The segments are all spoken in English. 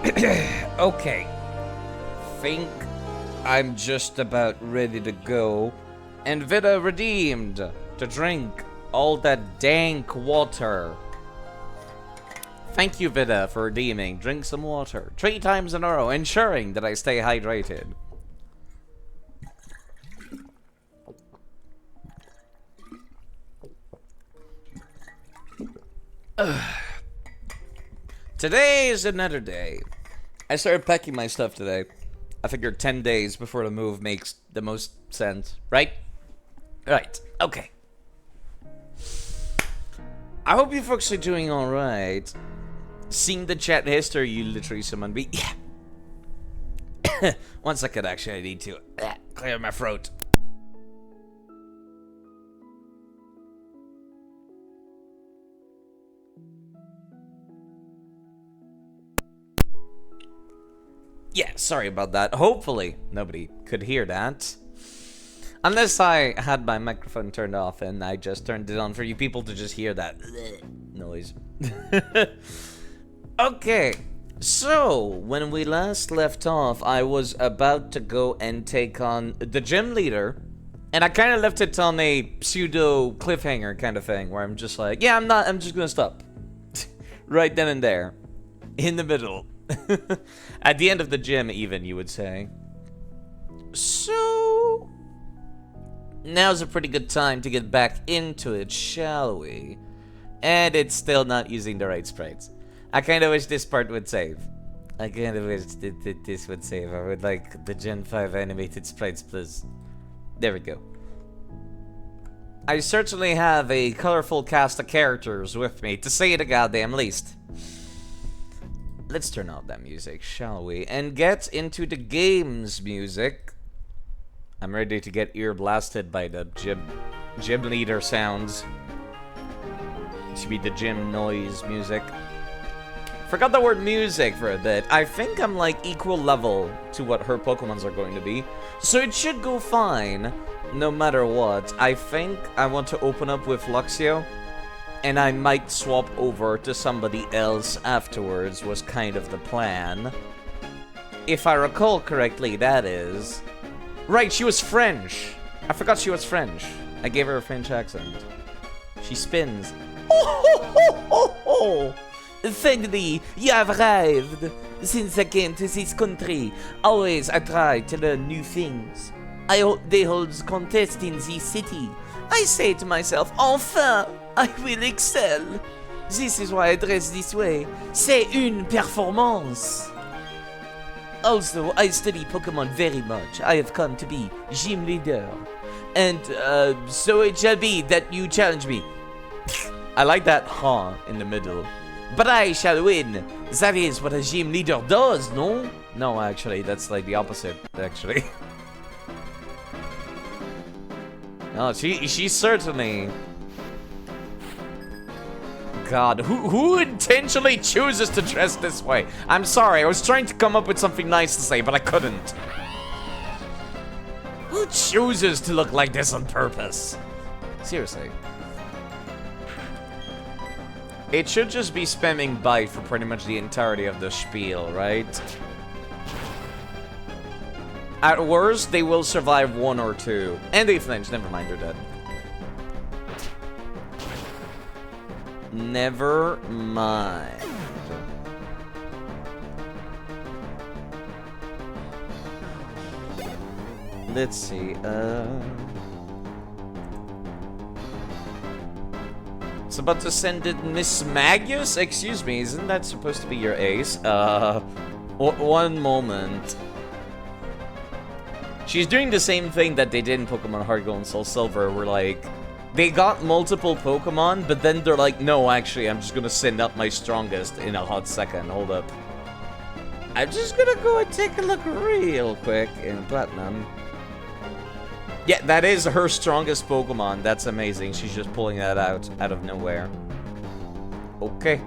Okay. Think I'm just about ready to go. And Vida redeemed to drink all that dank water. Thank you, Vida, for redeeming. Drink some water 3 times in a row, ensuring that I stay hydrated. Today is another day. I started packing my stuff today. I figured 10 days before the move makes the most sense, right? Right, okay. I hope you folks are doing alright. Seeing the chat history, you literally summoned me. Yeah. 1 second, actually, I need to clear my throat. Yeah, sorry about that. Hopefully, nobody could hear that. Unless I had my microphone turned off and I just turned it on for you people to just hear that noise. Okay, so when we last left off, I was about to go and take on the gym leader. And I kind of left it on a pseudo cliffhanger kind of thing where I'm just like, yeah, I'm just gonna stop. Right then and there. In the middle. At the end of the gym, even, you would say. So now's a pretty good time to get back into it, shall we? And it's still not using the right sprites. I kind of wish this part would save. I kind of wish that this would save. I would like the Gen 5 animated sprites, please. There we go. I certainly have a colorful cast of characters with me, to say the goddamn least. Let's turn off that music, shall we? And get into the game's music. I'm ready to get ear blasted by the gym leader sounds. It should be the gym noise music. Forgot the word music for a bit. I think I'm like equal level to what her Pokemons are going to be. So it should go fine, no matter what. I think I want to open up with Luxio. And I might swap over to somebody else afterwards, was kind of the plan. If I recall correctly, that is. Right, she was French. I forgot she was French. I gave her a French accent. She spins. Oh! Thank thee, you have arrived. Since I came to this country, always I try to learn new things. They hold contests in this city. I say to myself, enfin, I will excel. This is why I dress this way. C'est une performance. Also, I study Pokemon very much. I have come to be gym leader. And so it shall be that you challenge me. I like that huh in the middle. But I shall win. That is what a gym leader does, no? No, actually, that's like the opposite, actually. No, she certainly... God, who intentionally chooses to dress this way? I'm sorry, I was trying to come up with something nice to say, but I couldn't. Who chooses to look like this on purpose? Seriously. It should just be spamming bite for pretty much the entirety of the spiel, right? At worst, they will survive 1 or 2. And they flinch, never mind, they're dead. Never mind. Let's see, it's about to send it Miss Magus? Excuse me, isn't that supposed to be your ace? One moment. She's doing the same thing that they did in Pokemon Heart Gold and Soul Silver, where like, they got multiple Pokemon, but then they're like, no, actually, I'm just gonna send up my strongest in a hot second. Hold up. I'm just gonna go and take a look real quick in Platinum. Yeah, that is her strongest Pokemon. That's amazing. She's just pulling that out of nowhere. Okay.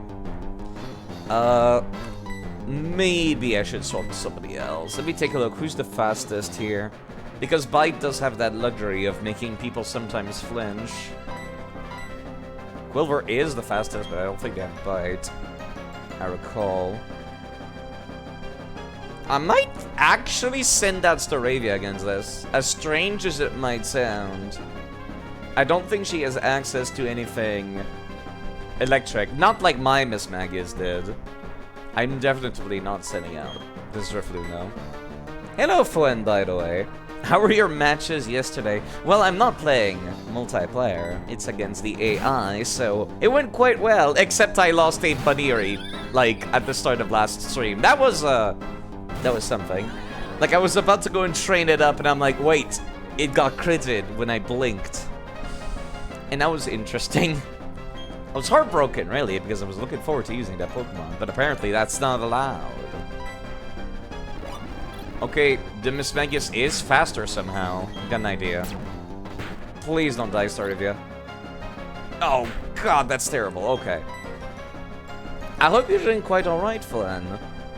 Maybe I should swap to somebody else. Let me take a look. Who's the fastest here? Because Bite does have that luxury of making people sometimes flinch. Quilver is the fastest, but I don't think they have Bite. I recall. I might actually send out Staravia against this, as strange as it might sound. I don't think she has access to anything electric, not like my Miss Magius did. I'm definitely not sending out this Drifloon. Hello, Fuen, by the way. How were your matches yesterday? Well, I'm not playing multiplayer. It's against the AI, so it went quite well, except I lost a Baniri, like, at the start of last stream. That was something. Like, I was about to go and train it up, and I'm like, wait, it got critted when I blinked. And that was interesting. I was heartbroken, really, because I was looking forward to using that Pokemon, but apparently that's not allowed. Okay, the Miss Magius is faster somehow. Got an idea. Please don't die, Staravia. Oh, God, that's terrible. Okay. I hope you're doing quite alright, Flan.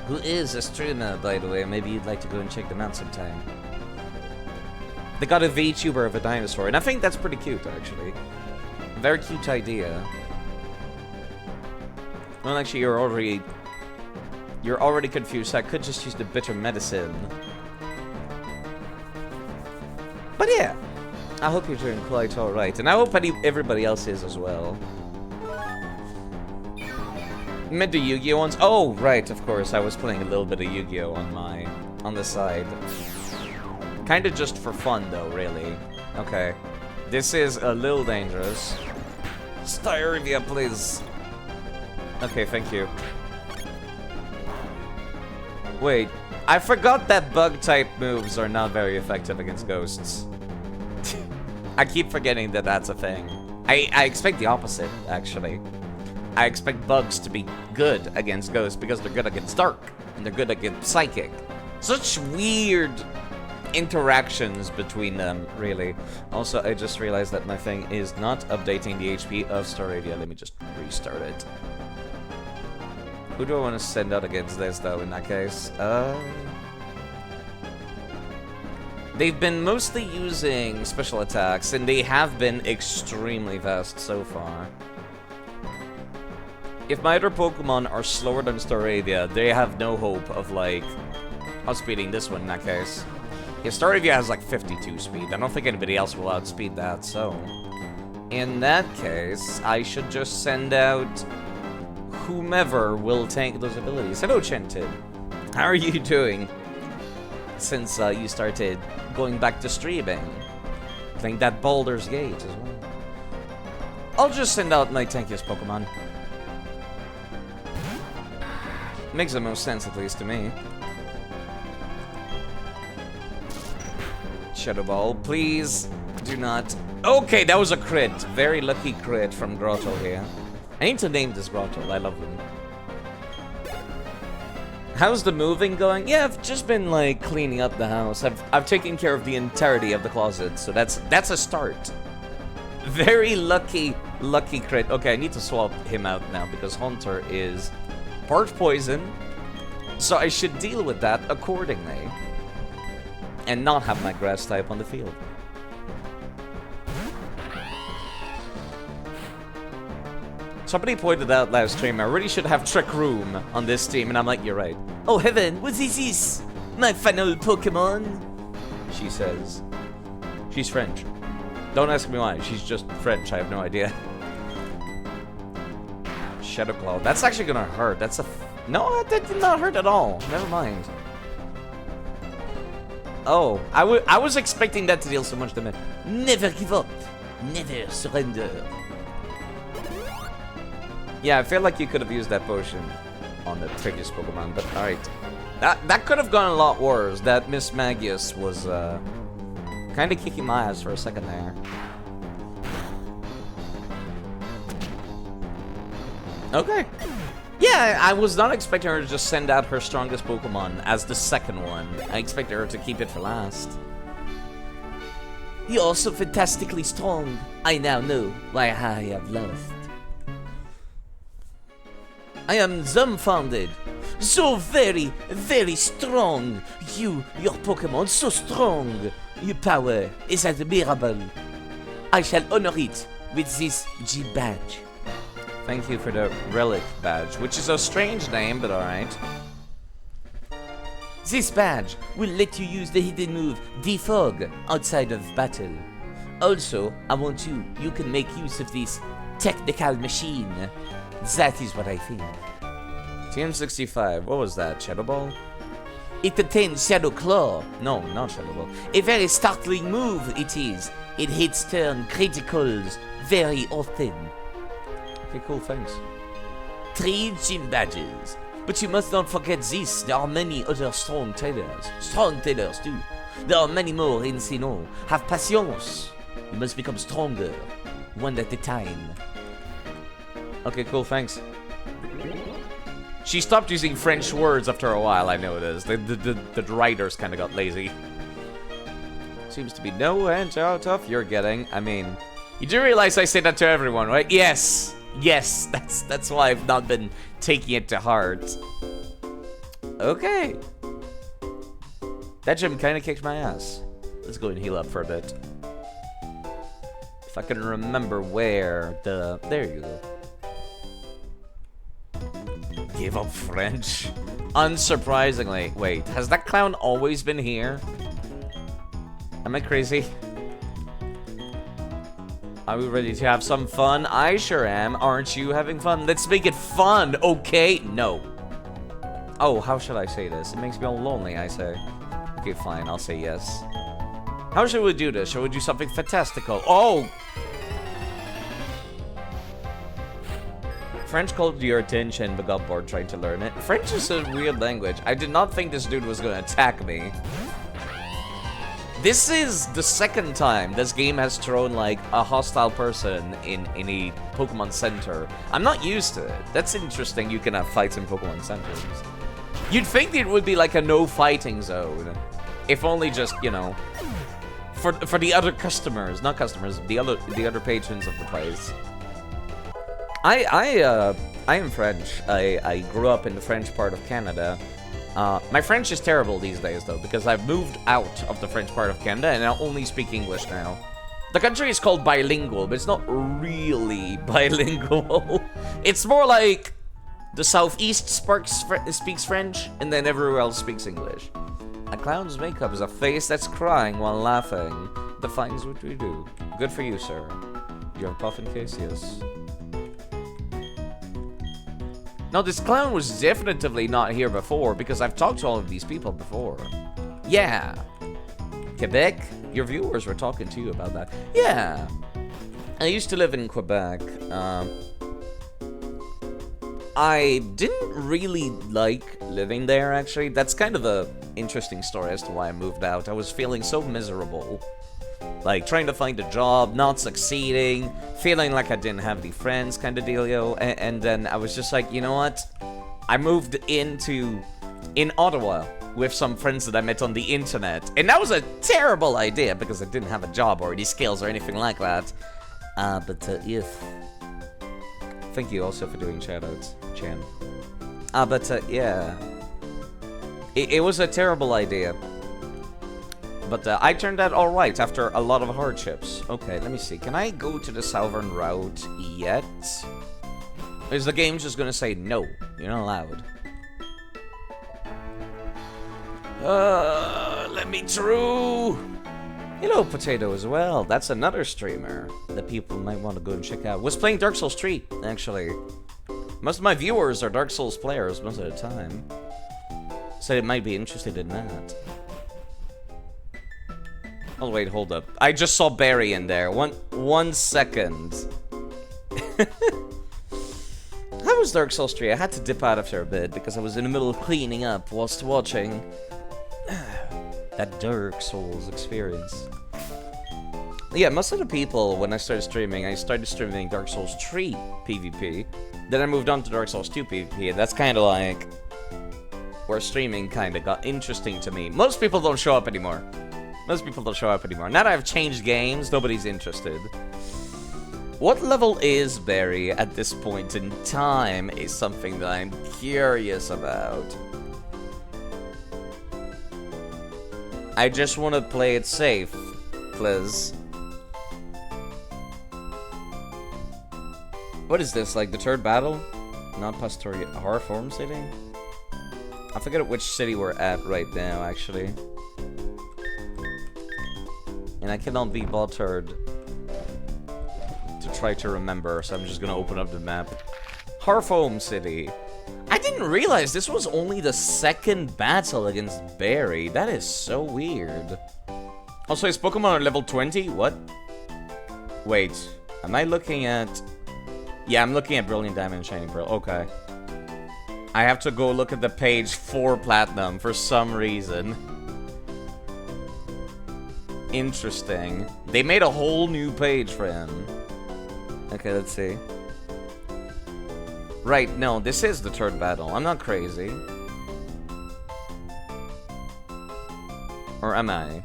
Who is a streamer, by the way. Maybe you'd like to go and check them out sometime. They got a VTuber of a dinosaur, and I think that's pretty cute, actually. Very cute idea. Well, actually, you're already confused, so I could just use the bitter medicine. But yeah, I hope you're doing quite alright, and I hope everybody else is as well. Meant the Yu-Gi-Oh ones? Oh, right, of course, I was playing a little bit of Yu-Gi-Oh on the side. Kinda just for fun, though, really. Okay. This is a little dangerous. Staravia, please. Okay, thank you. Wait, I forgot that bug-type moves are not very effective against ghosts. I keep forgetting that that's a thing. I expect the opposite, actually. I expect bugs to be good against ghosts because they're good against dark, and they're good against psychic. Such weird interactions between them, really. Also, I just realized that my thing is not updating the HP of Staravia. Let me just restart it. Who do I want to send out against this, though, in that case? They've been mostly using special attacks, and they have been extremely fast so far. If my other Pokemon are slower than Staravia, they have no hope of, like, outspeeding this one in that case. Yeah, Staravia has, like, 52 speed. I don't think anybody else will outspeed that, so... in that case, I should just send out whomever will tank those abilities. Hello, Chented. How are you doing since you started going back to streaming? Playing that Baldur's Gate as well. I'll just send out my tankiest Pokemon. Makes the most sense, at least to me. Shadow Ball, please do not. Okay, that was a crit. Very lucky crit from Grotto here. I need to name this Grotto. I love them. How's the moving going? Yeah, I've just been like cleaning up the house. I've taken care of the entirety of the closet, so that's a start. Very lucky crit. Okay, I need to swap him out now because Hunter is part poison, so I should deal with that accordingly and not have my grass type on the field. Somebody pointed out last stream, I really should have Trick Room on this team, and I'm like, you're right. Oh heaven, what is this? My final Pokemon? She says. She's French. Don't ask me why, she's just French, I have no idea. Shadow Claw, that's actually gonna hurt. That's a... no, that did not hurt at all. Never mind. Oh, I was expecting that to deal so much damage. Never give up. Never surrender. Yeah, I feel like you could have used that potion on the previous Pokemon, but alright. That could have gone a lot worse. That Miss Magius was kind of kicking my ass for a second there. Okay. Yeah, I was not expecting her to just send out her strongest Pokemon as the second one. I expected her to keep it for last. You're so fantastically strong. I now know why I have lost. I am dumbfounded. So very, very strong. Your Pokemon, so strong. Your power is admirable. I shall honor it with this G badge. Thank you for the Relic badge, which is a strange name, but alright. This badge will let you use the hidden move Defog outside of battle. Also, I want you can make use of this technical machine. That is what I think. TM65, what was that? Shadow Ball? It contains Shadow Claw. No, not Shadow Ball. A very startling move it is. It hits turn criticals very often. Okay, cool, thanks. 3 gym badges. But you must not forget this, there are many other strong trainers. Strong trainers too. There are many more in Sinnoh. Have patience. You must become stronger, one at a time. Okay, cool, thanks. She stopped using French words after a while, I noticed. The writers kind of got lazy. Seems to be no end out of you're getting. I mean, you do realize I say that to everyone, right? Yes! Yes, that's why I've not been taking it to heart. Okay. That gym kind of kicked my ass. Let's go and heal up for a bit. If I can remember where the... There you go. Give up French. Unsurprisingly. Wait, has that clown always been here? Am I crazy? Are we ready to have some fun? I sure am. Aren't you having fun? Let's make it fun, okay? No. Oh, how should I say this? It makes me all lonely, I say. Okay, fine, I'll say yes. How should we do this? Shall we do something fantastical? Oh! French called your attention but got bored trying to learn it. French is a weird language. I did not think this dude was gonna attack me. This is the second time this game has thrown, like, a hostile person in a Pokemon Center. I'm not used to it. That's interesting, you can have fights in Pokemon Centers. You'd think it would be like a no-fighting zone. If only just, you know, for the other customers, not customers, the other patrons of the place. I am French. I grew up in the French part of Canada. My French is terrible these days, though, because I've moved out of the French part of Canada and I only speak English now. The country is called bilingual, but it's not really bilingual. It's more like the southeast speaks French, and then everywhere else speaks English. A clown's makeup is a face that's crying while laughing. Defines what we do. Good for you, sir. You're a puffin case? Yes. No, this clown was definitively not here before, because I've talked to all of these people before. Yeah. Quebec? Your viewers were talking to you about that. Yeah. I used to live in Quebec. I didn't really like living there, actually. That's kind of a interesting story as to why I moved out. I was feeling so miserable. Like, trying to find a job, not succeeding, feeling like I didn't have any friends, kind of dealio. And then I was just like, you know what? I moved in Ottawa with some friends that I met on the internet. And that was a terrible idea because I didn't have a job or any skills or anything like that. If... Thank you also for doing shoutouts, Chan. Yeah. It was a terrible idea. But I turned out alright after a lot of hardships. Okay, let me see. Can I go to the southern route yet? Is the game just gonna say, no, you're not allowed? Let me through! Hello, Potato, as well. That's another streamer that people might want to go and check out. Was playing Dark Souls 3, actually. Most of my viewers are Dark Souls players most of the time. So they might be interested in that. Oh, wait, hold up. I just saw Barry in there. One second. How was Dark Souls 3? I had to dip out after a bit because I was in the middle of cleaning up whilst watching that Dark Souls experience. Yeah, most of the people, when I started streaming Dark Souls 3 PvP. Then I moved on to Dark Souls 2 PvP, and that's kind of like where streaming kind of got interesting to me. Most people don't show up anymore. Now that I've changed games, nobody's interested. What level is Barry at this point in time is something that I'm curious about. I just want to play it safe, please. What is this, like the third battle? Not Pastoria, horror form setting? I forget which city we're at right now, actually. And I cannot be bothered to try to remember, so I'm just gonna open up the map. Harfoam City. I didn't realize this was only the second battle against Barry. That is so weird. Also, is Pokemon are level 20? What? Wait, am I looking at... Yeah, I'm looking at Brilliant Diamond and Shining Pearl. Okay. I have to go look at the page for Platinum for some reason. Interesting. They made a whole new page for him. Okay, let's see. Right, no, this is the third battle. I'm not crazy. Or am I?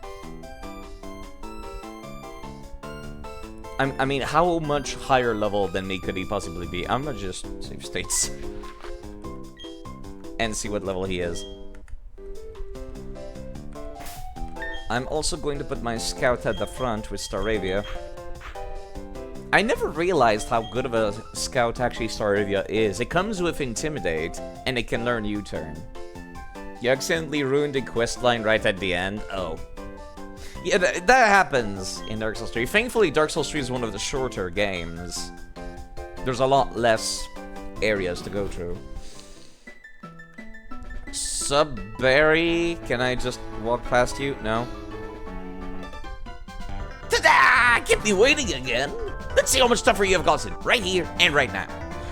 I mean, how much higher level than me could he possibly be? I'm gonna just save states. And see what level he is. I'm also going to put my scout at the front with Staravia. I never realized how good of a scout actually Staravia is. It comes with Intimidate, and it can learn U-turn. You accidentally ruined the quest line right at the end? Oh. Yeah, that happens in Dark Souls 3. Thankfully, Dark Souls 3 is one of the shorter games. There's a lot less areas to go through. Sub Barry, can I just walk past you? No. Ta-da! Keep me waiting again. Let's see how much tougher you have gotten right here and right now.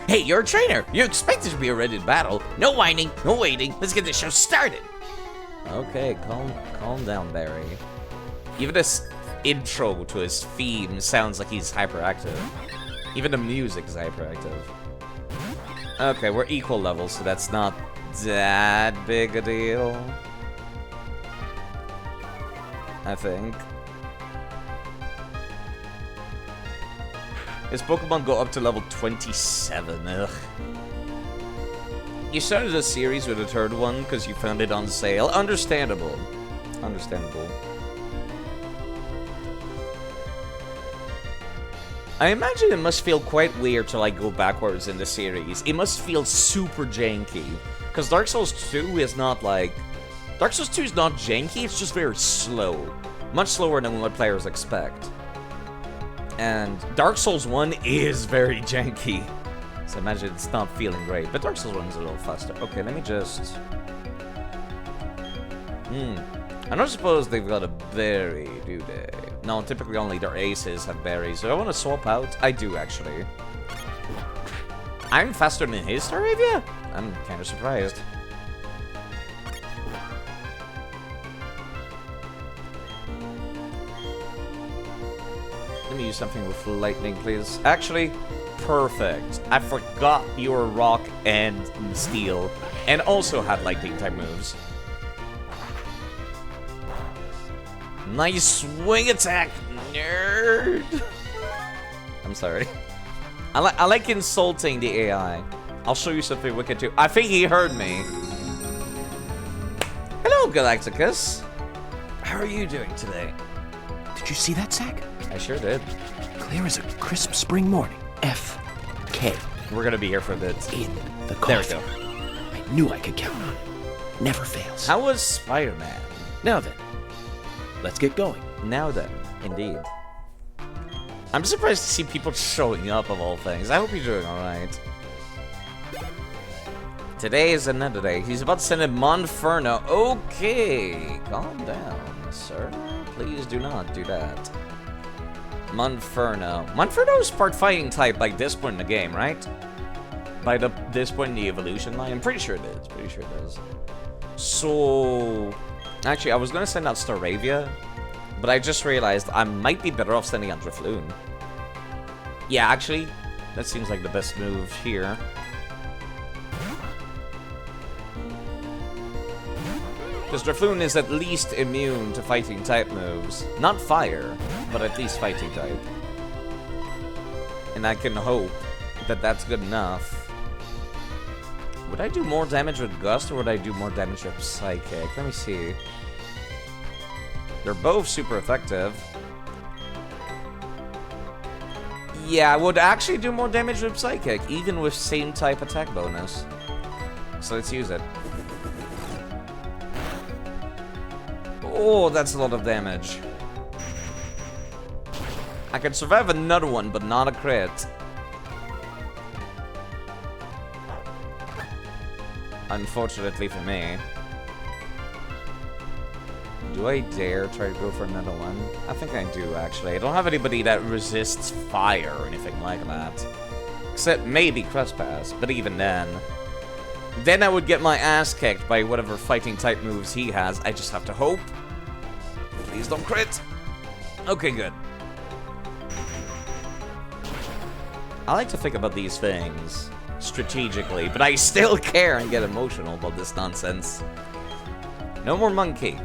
Hey, you're a trainer. You expected to be ready to battle. No whining, no waiting. Let's get this show started. Okay, calm down, Barry. Even this intro to his theme sounds like he's hyperactive. Even the music is hyperactive. Okay, we're equal levels, so that's not that big a deal. I think. His Pokemon go up to level 27. Ugh. You started a series with a third one because you found it on sale. Understandable. Understandable. I imagine it must feel quite weird to like go backwards in the series. It must feel super janky. Because Dark Souls 2 is not like... Dark Souls 2 is not janky, it's just very slow. Much slower than what players expect. And Dark Souls 1 is very janky. So imagine it's not feeling great. But Dark Souls 1 is a little faster. Okay, let me just... I don't suppose they've got a berry, do they? No, typically only their aces have berries. Do I want to swap out? I do, actually. I'm faster than his Staravia? I'm kind of surprised. Let me use something with lightning, please. Actually, perfect. I forgot you were rock and steel, and also had lightning type moves. Nice swing attack, nerd! I'm sorry. I like insulting the AI. I'll show you something wicked too. I think he heard me. Hello, Galacticus. How are you doing today? Did you see that, Zach? I sure did. Clear as a crisp spring morning. F.K. We're gonna be here for a bit. In the coffee. There we go. I knew I could count on it. Never fails. How was Spider-Man? Now then, let's get going. Now then, indeed. I'm surprised to see people showing up of all things. I hope you're doing alright. Today is another day. He's about to send in Monferno. Okay, calm down, sir. Please do not do that. Monferno. Monferno is part fighting type by this point in the game, right? By this point in the evolution line? I'm pretty sure it is. Pretty sure it is. So... Actually, I was going to send out Staravia, but I just realized I might be better off sending out Drifloon. Yeah, actually, that seems like the best move here. Because Drifloon is at least immune to fighting type moves. Not fire, but at least fighting type. And I can hope that that's good enough. Would I do more damage with Gust, or would I do more damage with Psychic? Let me see. They're both super effective. Yeah, I would actually do more damage with Psychic, even with same type attack bonus. So let's use it. Oh, that's a lot of damage. I can survive another one, but not a crit. Unfortunately for me. Do I dare try to go for another one? I think I do, actually. I don't have anybody that resists fire or anything like that. Except maybe Trespass, but even then. Then I would get my ass kicked by whatever fighting type moves he has. I just have to hope. Please don't crit. Okay, good. I like to think about these things strategically, but I still care and get emotional about this nonsense. No more monkey.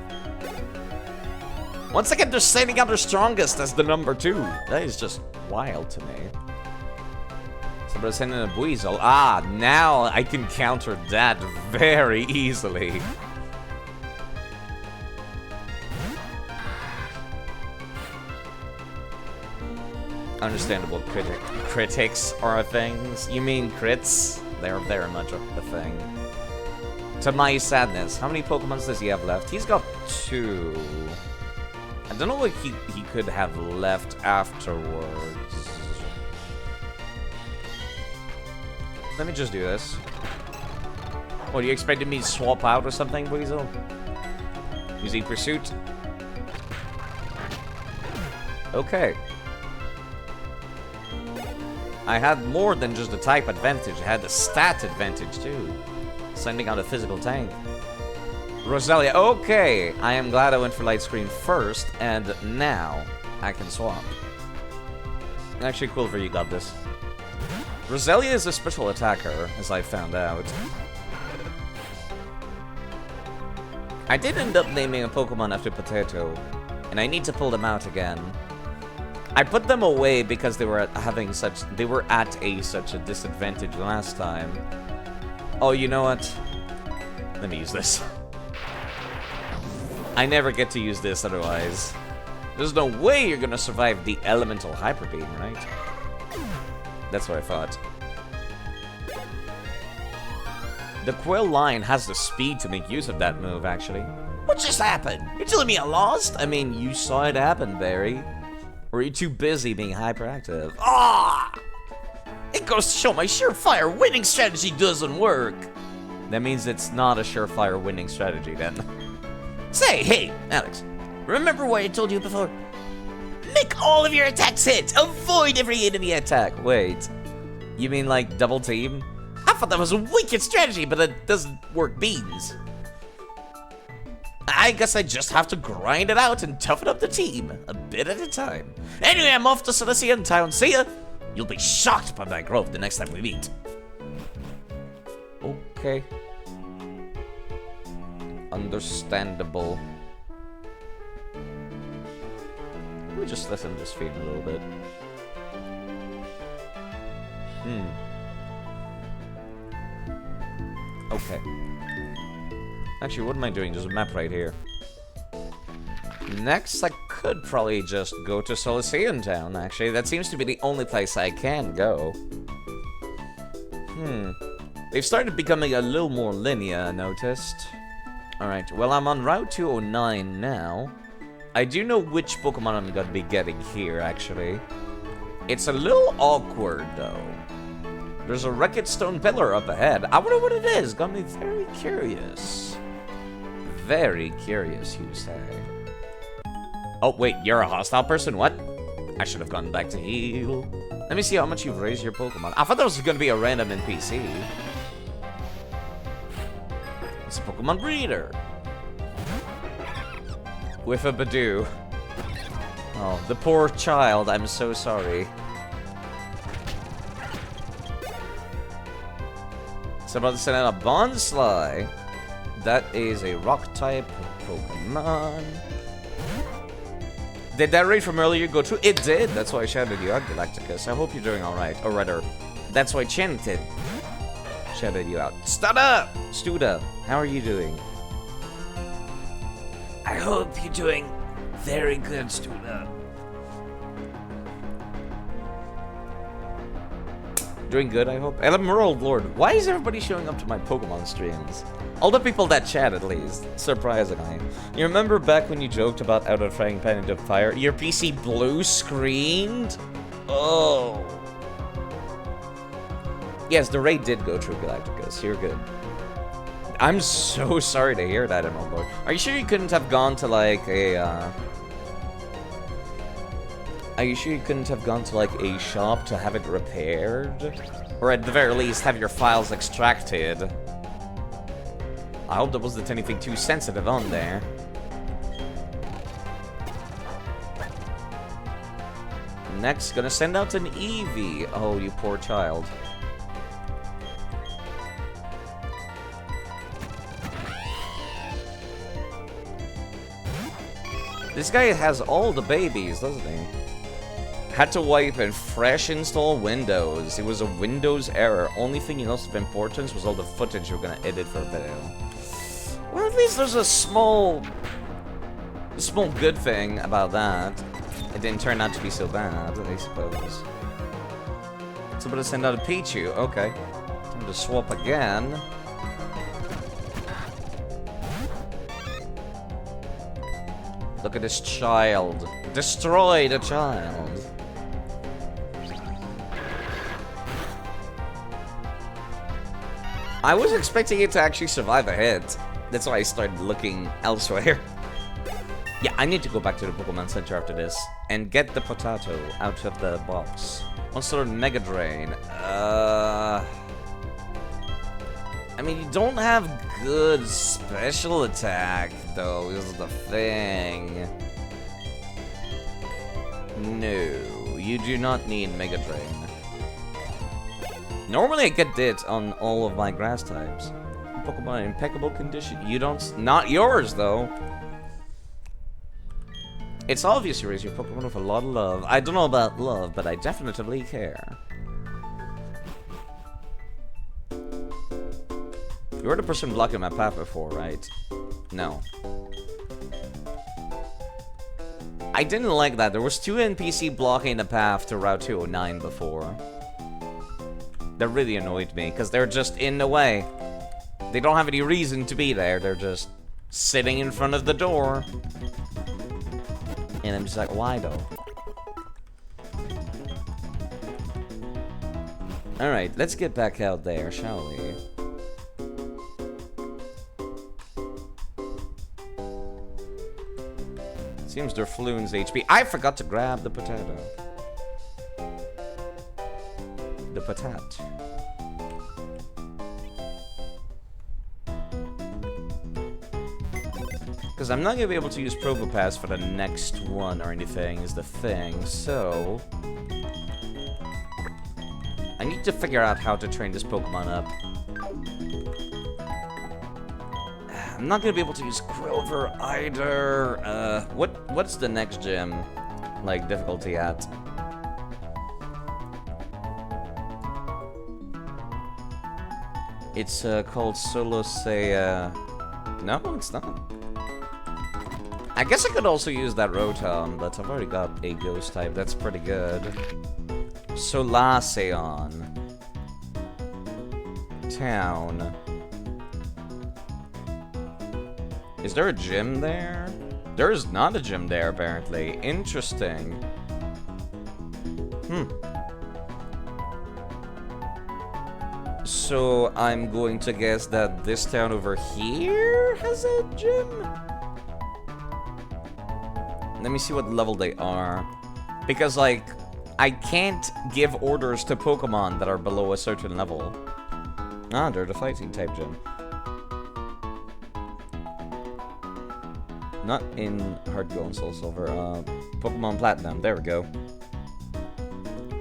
Once again, they're sending out their strongest as the number 2. That is just wild to me. Somebody's sending a Buizel. Ah, now I can counter that very easily. Understandable critics are things. You mean crits? They're very much a thing. To my sadness, how many Pokemons does he have left? He's got 2. I don't know what he could have left afterwards. Let me just do this. What, you expected me to swap out or something, Buizel? Using Pursuit? Okay. I had more than just a type advantage. I had the stat advantage, too. Sending out a physical tank. Roselia, okay. I am glad I went for Light Screen first, and now I can swap. Actually, Quilver, you got this. Roselia is a special attacker, as I found out. I did end up naming a Pokemon after Potato, and I need to pull them out again. I put them away because they were at such a disadvantage last time. Oh, you know what? Let me use this. I never get to use this otherwise. There's no way you're gonna survive the elemental hyper beam, right? That's what I thought. The Quill line has the speed to make use of that move, actually. What just happened? You're telling me I lost? I mean, you saw it happen, Barry. Or are you too busy being hyperactive? Ah! It goes to show my surefire winning strategy doesn't work. That means it's not a surefire winning strategy, then. Say, hey, Alex. Remember what I told you before? Make all of your attacks hit! Avoid every enemy attack! Wait. You mean like double team? I thought that was a wicked strategy, but it doesn't work beans. I guess I just have to grind it out and toughen up the team, a bit at a time. Anyway, I'm off to Celestian Town. See ya! You'll be shocked by my growth the next time we meet. Okay. Understandable. Let me just listen to this feed a little bit. Okay. Actually, what am I doing? There's a map right here. Next, I could probably just go to Celestian Town, actually. That seems to be the only place I can go. They've started becoming a little more linear, I noticed. Alright, well, I'm on Route 209 now. I do know which Pokemon I'm gonna be getting here, actually. It's a little awkward, though. There's a wrecked stone pillar up ahead. I wonder what it is. Got me very curious. Very curious, you say. Oh, wait, you're a hostile person? What? I should have gone back to heal. Let me see how much you've raised your Pokemon. I thought that was going to be a random NPC. It's a Pokemon breeder. With a Badoo. Oh, the poor child. I'm so sorry. It's about to send out a Bonsly. That is a rock-type Pokemon. Did that raid from earlier go through? It did. That's why I shouted you out, Galacticus. I hope you're doing alright. Or rather, that's why Chanted shouted you out. Studa, how are you doing? I hope you're doing very good, Studa. Doing good, I hope. Emerald Lord, why is everybody showing up to my Pokemon streams? All the people that chat, at least. Surprisingly. You remember back when you joked about out of frying pan into fire? Your PC blue screened? Oh. Yes, the raid did go through Galacticus. You're good. I'm so sorry to hear that, Emerald Lord. Are you sure you couldn't have gone to, like, a, Are you sure you couldn't have gone to, like, a shop to have it repaired? Or at the very least, have your files extracted? I hope there wasn't anything too sensitive on there. Next, gonna send out an Eevee. Oh, you poor child. This guy has all the babies, doesn't he? Had to wipe and fresh install Windows. It was a Windows error. Only thing you lost of importance was all the footage you were gonna edit for a video. Well, at least there's a small good thing about that. It didn't turn out to be so bad, I suppose. So I'm gonna send out a Pichu. Okay. Time to swap again. Look at this child. Destroy the child. I was expecting it to actually survive a hit. That's why I started looking elsewhere. Yeah, I need to go back to the Pokemon Center after this and get the potato out of the box. Also, Mega Drain. I mean, you don't have good special attack, though, is the thing. No, you do not need Mega Drain. Normally I get it on all of my grass types. Pokemon in impeccable condition. You don't... Not yours, though. It's obvious you raise your Pokemon with a lot of love. I don't know about love, but I definitely care. You were the person blocking my path before, right? No. I didn't like that. There was 2 NPC blocking the path to Route 209 before. That really annoyed me, because they're just in the way. They don't have any reason to be there. They're just sitting in front of the door. And I'm just like, why though? Alright, let's get back out there, shall we? Seems they're Floon's HP. I forgot to grab the potato. The patat. Because I'm not going to be able to use Probopass for the next one or anything, is the thing, so... I need to figure out how to train this Pokemon up. I'm not going to be able to use Quilver either. What's the next gym, like, difficulty at? It's called Solo Say, no, it's not. I guess I could also use that Rotom, but I've already got a Ghost type. That's pretty good. Solaceon. Town. Is there a gym there? There is not a gym there, apparently. Interesting. So I'm going to guess that this town over here has a gym? Let me see what level they are. Because, like, I can't give orders to Pokemon that are below a certain level. Ah, they're the fighting type gym. Not in Heart Gold and Soul Silver. Pokemon Platinum. There we go.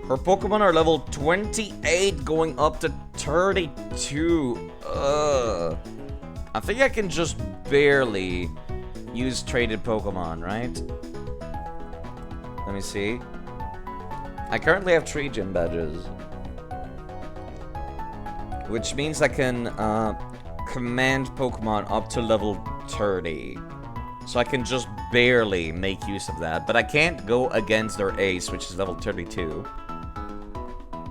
Her Pokemon are level 28 going up to 32. I think I can just barely use traded Pokemon, right? Let me see. I currently have 3 gym badges. Which means I can command Pokemon up to level 30. So I can just barely make use of that. But I can't go against their ace, which is level 32.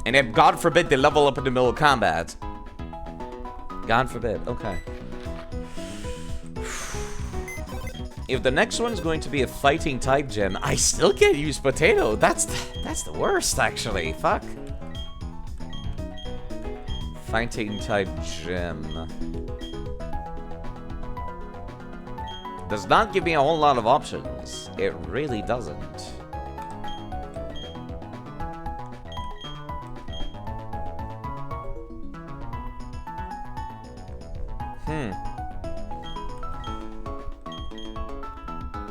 And if, God forbid, they level up in the middle of combat. God forbid. Okay. If the next one's going to be a fighting type gym, I still can't use potato. That's the worst, actually. Fuck. Fighting type gym. Does not give me a whole lot of options. It really doesn't.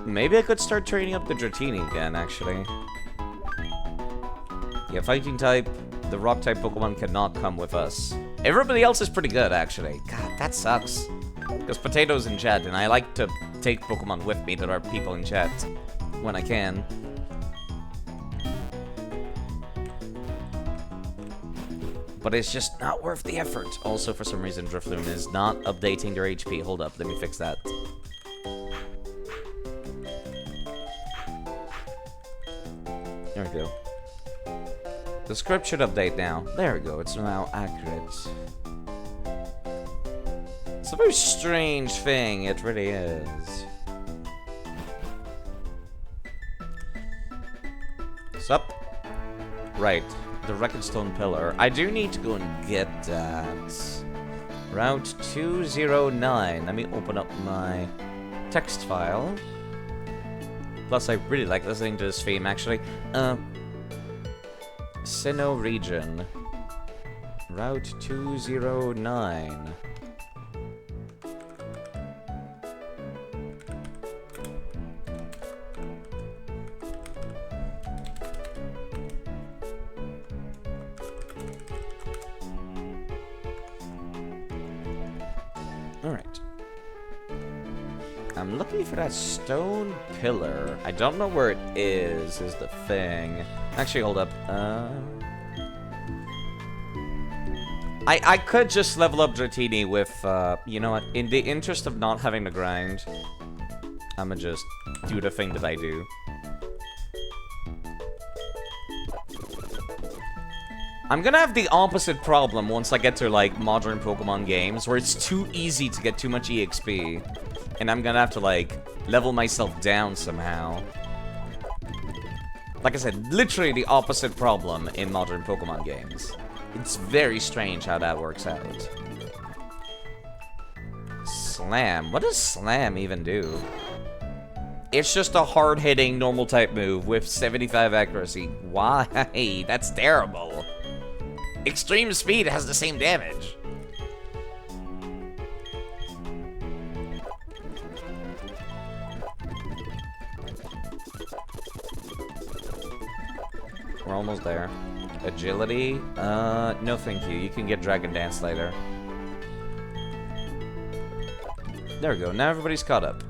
Maybe I could start training up the Dratini again, actually. Yeah, fighting type, the rock type Pokemon cannot come with us. Everybody else is pretty good, actually. God, that sucks. Because Potato's in chat, and I like to take Pokemon with me that are people in chat when I can. But it's just not worth the effort. Also, for some reason, Drifloon is not updating their HP. Hold up, let me fix that. There we go. The script should update now. There we go, it's now accurate. It's a very strange thing, it really is. Sup? Right, the Wrecked Stone Pillar. I do need to go and get that. Route 209. Let me open up my text file. Plus, I really like listening to this theme, actually. Sinnoh region. Route 209. Alright. I'm looking for that stone pillar. I don't know where it is the thing. Actually, hold up. I could just level up Dratini with, you know what? In the interest of not having to grind, I'ma just do the thing that I do. I'm gonna have the opposite problem once I get to, like, modern Pokemon games, where it's too easy to get too much EXP. And I'm gonna have to, like, level myself down somehow. Like I said, literally the opposite problem in modern Pokemon games. It's very strange how that works out. Slam. What does Slam even do? It's just a hard-hitting normal type move with 75 accuracy. Why? That's terrible. Extreme Speed has the same damage. We're almost there. Agility? No thank you. You can get Dragon Dance later. There we go. Now everybody's caught up.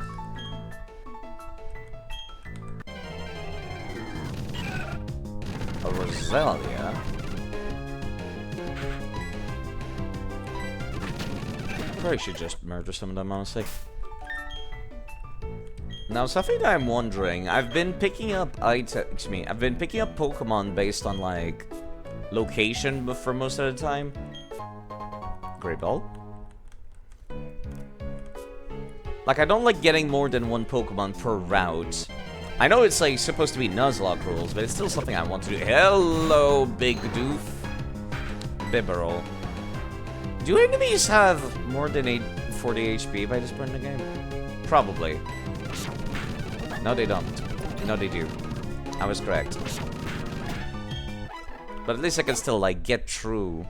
A Roselia? Probably should just murder some of them, honestly. Now, something that I'm wondering, I've been picking up I've been picking up Pokemon based on, like, location for most of the time. Great Ball. Like, I don't like getting more than one Pokemon per route. I know it's, like, supposed to be Nuzlocke rules, but it's still something I want to do. Hello, Big Doof. Bibarel. Do enemies have more than 40 HP by this point in the game? Probably. No, they don't. No, they do. I was correct. But at least I can still, like, get through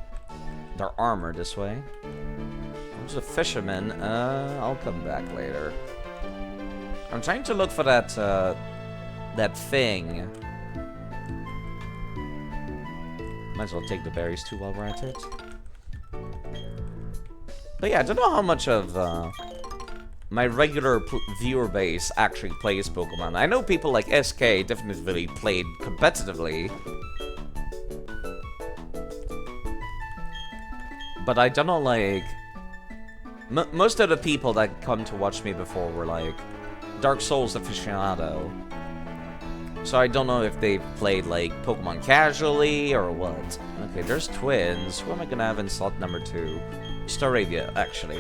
their armor this way. There's a fisherman. I'll come back later. I'm trying to look for that, that thing. Might as well take the berries, too, while we're at it. But yeah, I don't know how much of, my regular viewer base actually plays Pokemon. I know people like SK definitely played competitively. But I don't know, like... most of the people that come to watch me before were like Dark Souls aficionado. So I don't know if they played, like, Pokemon casually or what. Okay, there's twins. Who am I gonna have in slot number 2? Staravia, actually.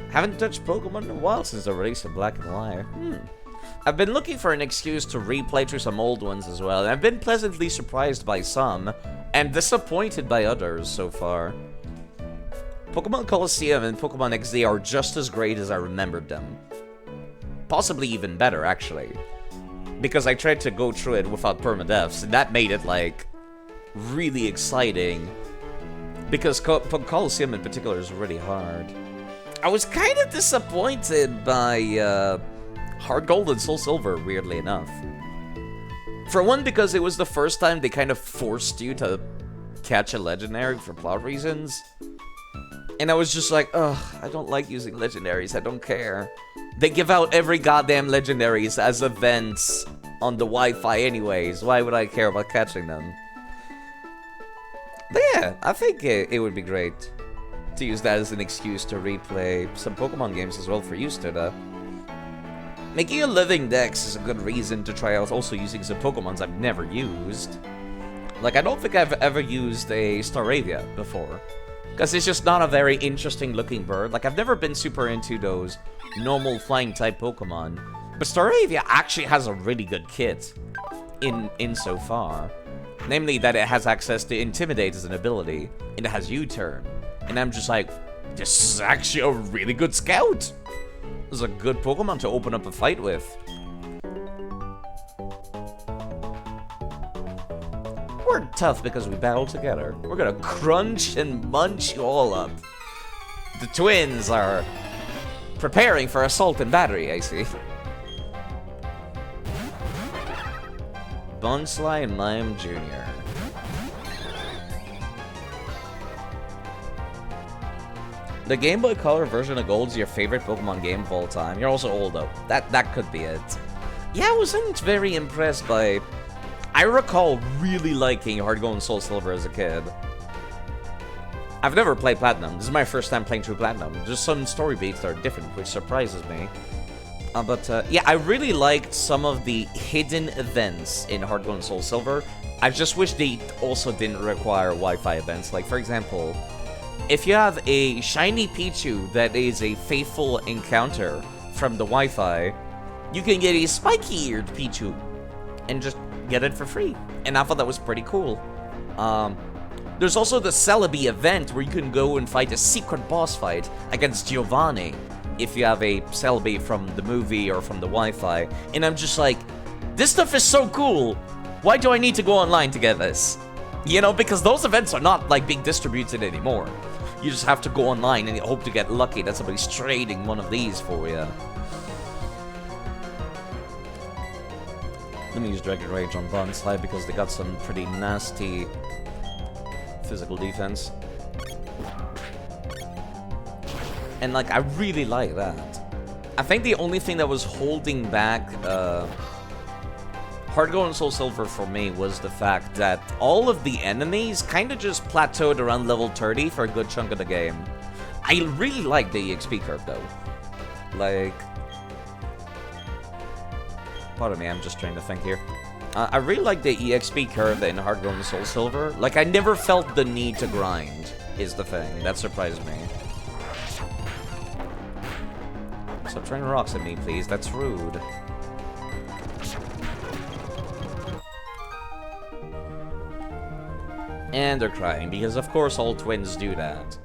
Haven't touched Pokemon in a while since the release of Black and White. I've been looking for an excuse to replay through some old ones as well, and I've been pleasantly surprised by some, and disappointed by others so far. Pokemon Colosseum and Pokemon XD are just as great as I remembered them. Possibly even better, actually. Because I tried to go through it without permadeaths, and that made it, like, really exciting. Because Colosseum in particular is really hard. I was kind of disappointed by Heart Gold and Soul Silver, weirdly enough. For one, because it was the first time they kind of forced you to catch a legendary for plot reasons. And I was just like, ugh, I don't like using legendaries, I don't care. They give out every goddamn legendaries as events on the Wi-Fi anyways. Why would I care about catching them? But yeah, I think it would be great to use that as an excuse to replay some Pokemon games as well for you, Studa. Making a LivingDex is a good reason to try out also using some Pokemons I've never used. Like, I don't think I've ever used a Staravia before. Because it's just not a very interesting looking bird. Like, I've never been super into those normal flying type Pokemon. But Staravia actually has a really good kit in so far. Namely that it has access to Intimidate as an ability, and it has U-turn. And I'm just like, this is actually a really good scout. This is a good Pokemon to open up a fight with. We're tough because we battle together. We're gonna crunch and munch you all up. The twins are preparing for assault and battery, I see. Bonsly and Lime Jr. The Game Boy Color version of Gold's your favorite Pokemon game of all time. You're also old, though. That could be it. Yeah, I wasn't very impressed by... I recall really liking Heart Gold and Soul Silver as a kid. I've never played Platinum. This is my first time playing through Platinum. Just some story beats that are different, which surprises me. Yeah, I really liked some of the hidden events in Heart Gold and Soul Silver. I just wish they also didn't require Wi-Fi events. Like, for example, if you have a shiny Pichu that is a faithful encounter from the Wi-Fi, you can get a spiky-eared Pichu and just get it for free. And I thought that was pretty cool. There's also the Celebi event where you can go and fight a secret boss fight against Giovanni if you have a Celebi from the movie or from the Wi-Fi. And I'm just like, this stuff is so cool. Why do I need to go online to get this? You know, because those events are not like being distributed anymore. You just have to go online and you hope to get lucky that somebody's trading one of these for you. Let me use Dragon Rage on Bonsly because they got some pretty nasty physical defense. And, like, I really like that. I think the only thing that was holding back Heart Gold and Soul Silver for me was the fact that all of the enemies kind of just plateaued around level 30 for a good chunk of the game. I really like the EXP curve, though. Like... Pardon me, I'm just trying to think here. I really like the EXP curve in Heart Gold and Soul Silver. Like, I never felt the need to grind, is the thing. That surprised me. Stop throwing rocks at me, please. That's rude. And they're crying, because of course all twins do that.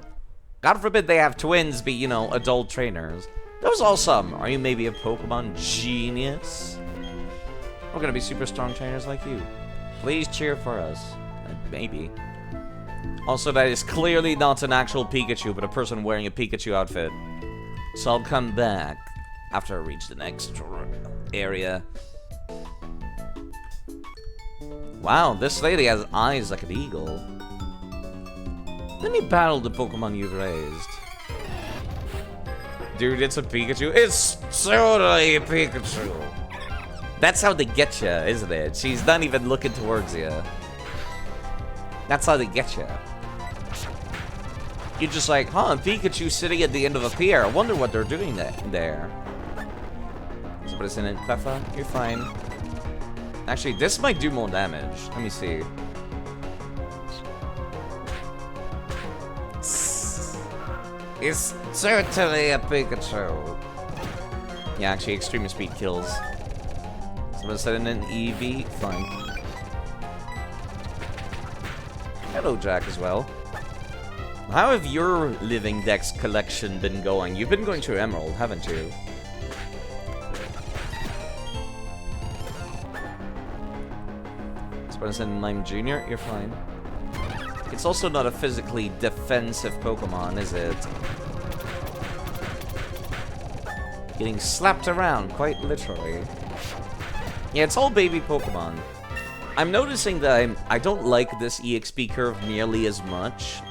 God forbid they have twins be, you know, adult trainers. That was awesome. Are you maybe a Pokemon genius? We're gonna be super strong trainers like you. Please cheer for us. Maybe. Also, that is clearly not an actual Pikachu, but a person wearing a Pikachu outfit. So I'll come back after I reach the next area. Wow, this lady has eyes like an eagle. Let me battle the Pokemon you've raised. Dude, it's a Pikachu. It's totally a Pikachu. That's how they get you, isn't it? She's not even looking towards you. That's how they get you. You're just like, huh, Pikachu sitting at the end of a pier. I wonder what they're doing there. Somebody's in it, Cleffa. You're fine. Actually, this might do more damage. Let me see. It's certainly a Pikachu. Yeah, actually, extreme speed kills. So I'm gonna set in an EV. Fine. Hello, Jack, as well. How have your LivingDex collection been going? You've been going through Emerald, haven't you? Let's put us in Mime Jr. You're fine. It's also not a physically defensive Pokemon, is it? Getting slapped around, quite literally. Yeah, it's all baby Pokemon. I'm noticing that I don't like this EXP curve nearly as much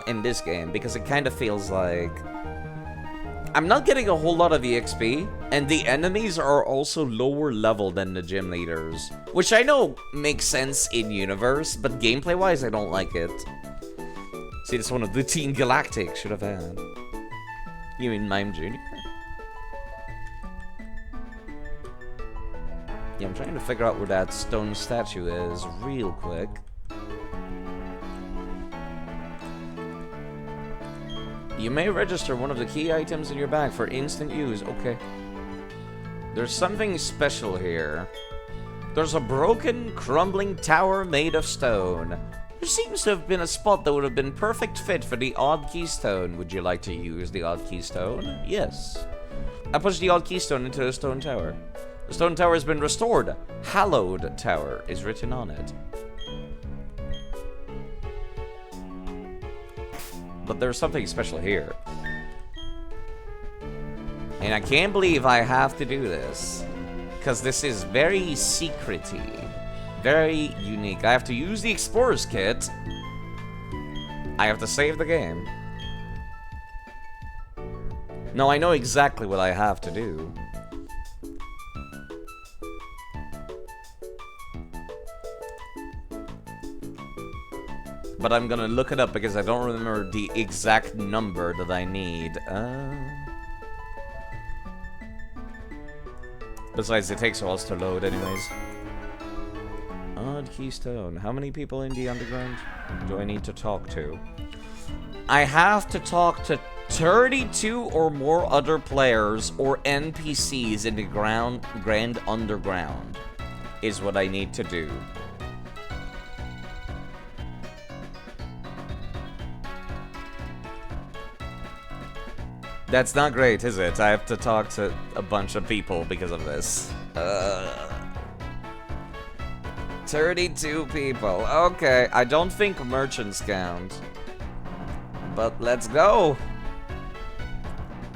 in this game, because it kind of feels like I'm not getting a whole lot of EXP, and the enemies are also lower level than the gym leaders, which I know makes sense in universe, but gameplay-wise, I don't like it. See, this one of the Team Galactic should have had. You mean Mime Jr.? Yeah, I'm trying to figure out where that stone statue is real quick. You may register one of the key items in your bag for instant use. Okay. There's something special here. There's a broken, crumbling tower made of stone. There seems to have been a spot that would have been perfect fit for the odd keystone. Would you like to use the odd keystone? Yes. I pushed the odd keystone into the stone tower. The stone tower has been restored. Hallowed Tower is written on it. But there's something special here. And I can't believe I have to do this. Because this is very secret-y. Very unique. I have to use the Explorer's Kit. I have to save the game. No, I know exactly what I have to do. But I'm gonna look it up because I don't remember the exact number that I need. Besides, it takes a while to load anyways. Odd keystone. How many people in the underground do I need to talk to? I have to talk to 32 or more other players or NPCs in the Grand Underground is what I need to do. That's not great, is it? I have to talk to a bunch of people because of this. 32 people. Okay, I don't think merchants count. But let's go.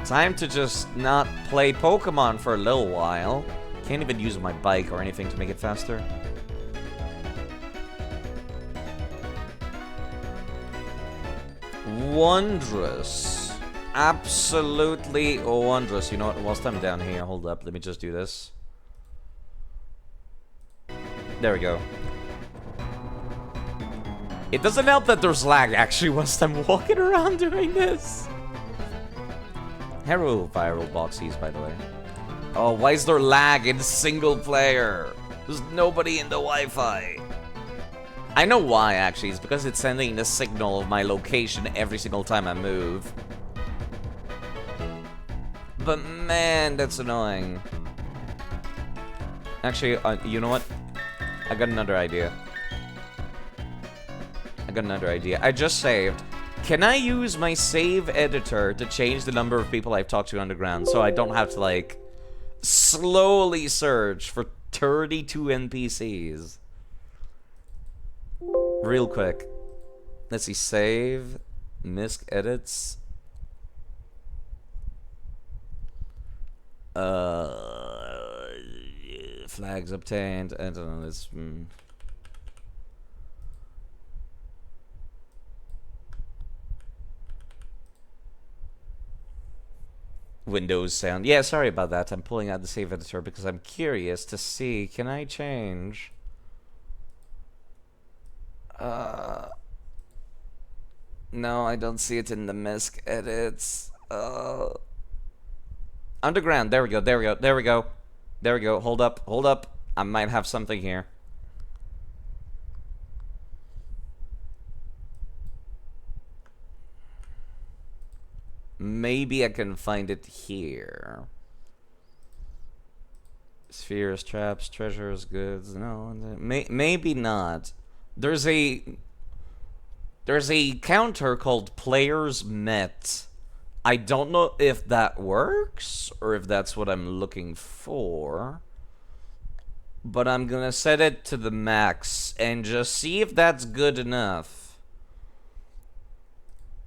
Time to just not play Pokemon for a little while. Can't even use my bike or anything to make it faster. Wondrous. Absolutely wondrous. You know what? Whilst I'm down here, hold up. Let me just do this. There we go. It doesn't help that there's lag, actually, whilst I'm walking around doing this. Hero viral boxies, by the way. Oh, why is there lag in single player? There's nobody in the Wi-Fi. I know why, actually. It's because it's sending the signal of my location every single time I move. But man, that's annoying. Actually, you know what? I got another idea. I just saved. Can I use my save editor to change the number of people I've talked to underground so I don't have to, like, slowly search for 32 NPCs? Real quick. Let's see. Save. Misc edits. Flags obtained. I don't know this. Windows sound. Yeah, sorry about that. I'm pulling out the save editor because I'm curious to see. Can I change? No, I don't see it in the Misc edits. Underground. There we go. Hold up. I might have something here. Maybe I can find it here. Spheres, traps, treasures, goods. No, maybe not. There's a counter called Players Met. I don't know if that works or if that's what I'm looking for. But I'm gonna set it to the max and just see if that's good enough.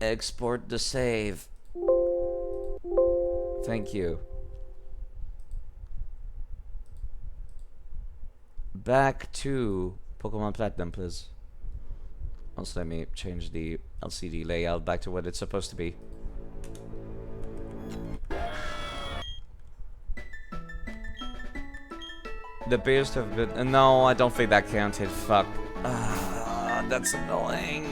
Export the save. Thank you. Back to Pokemon Platinum, please. Also, let me change the LCD layout back to what it's supposed to be. The appears to have been... No, I don't think that counted. Fuck. That's annoying.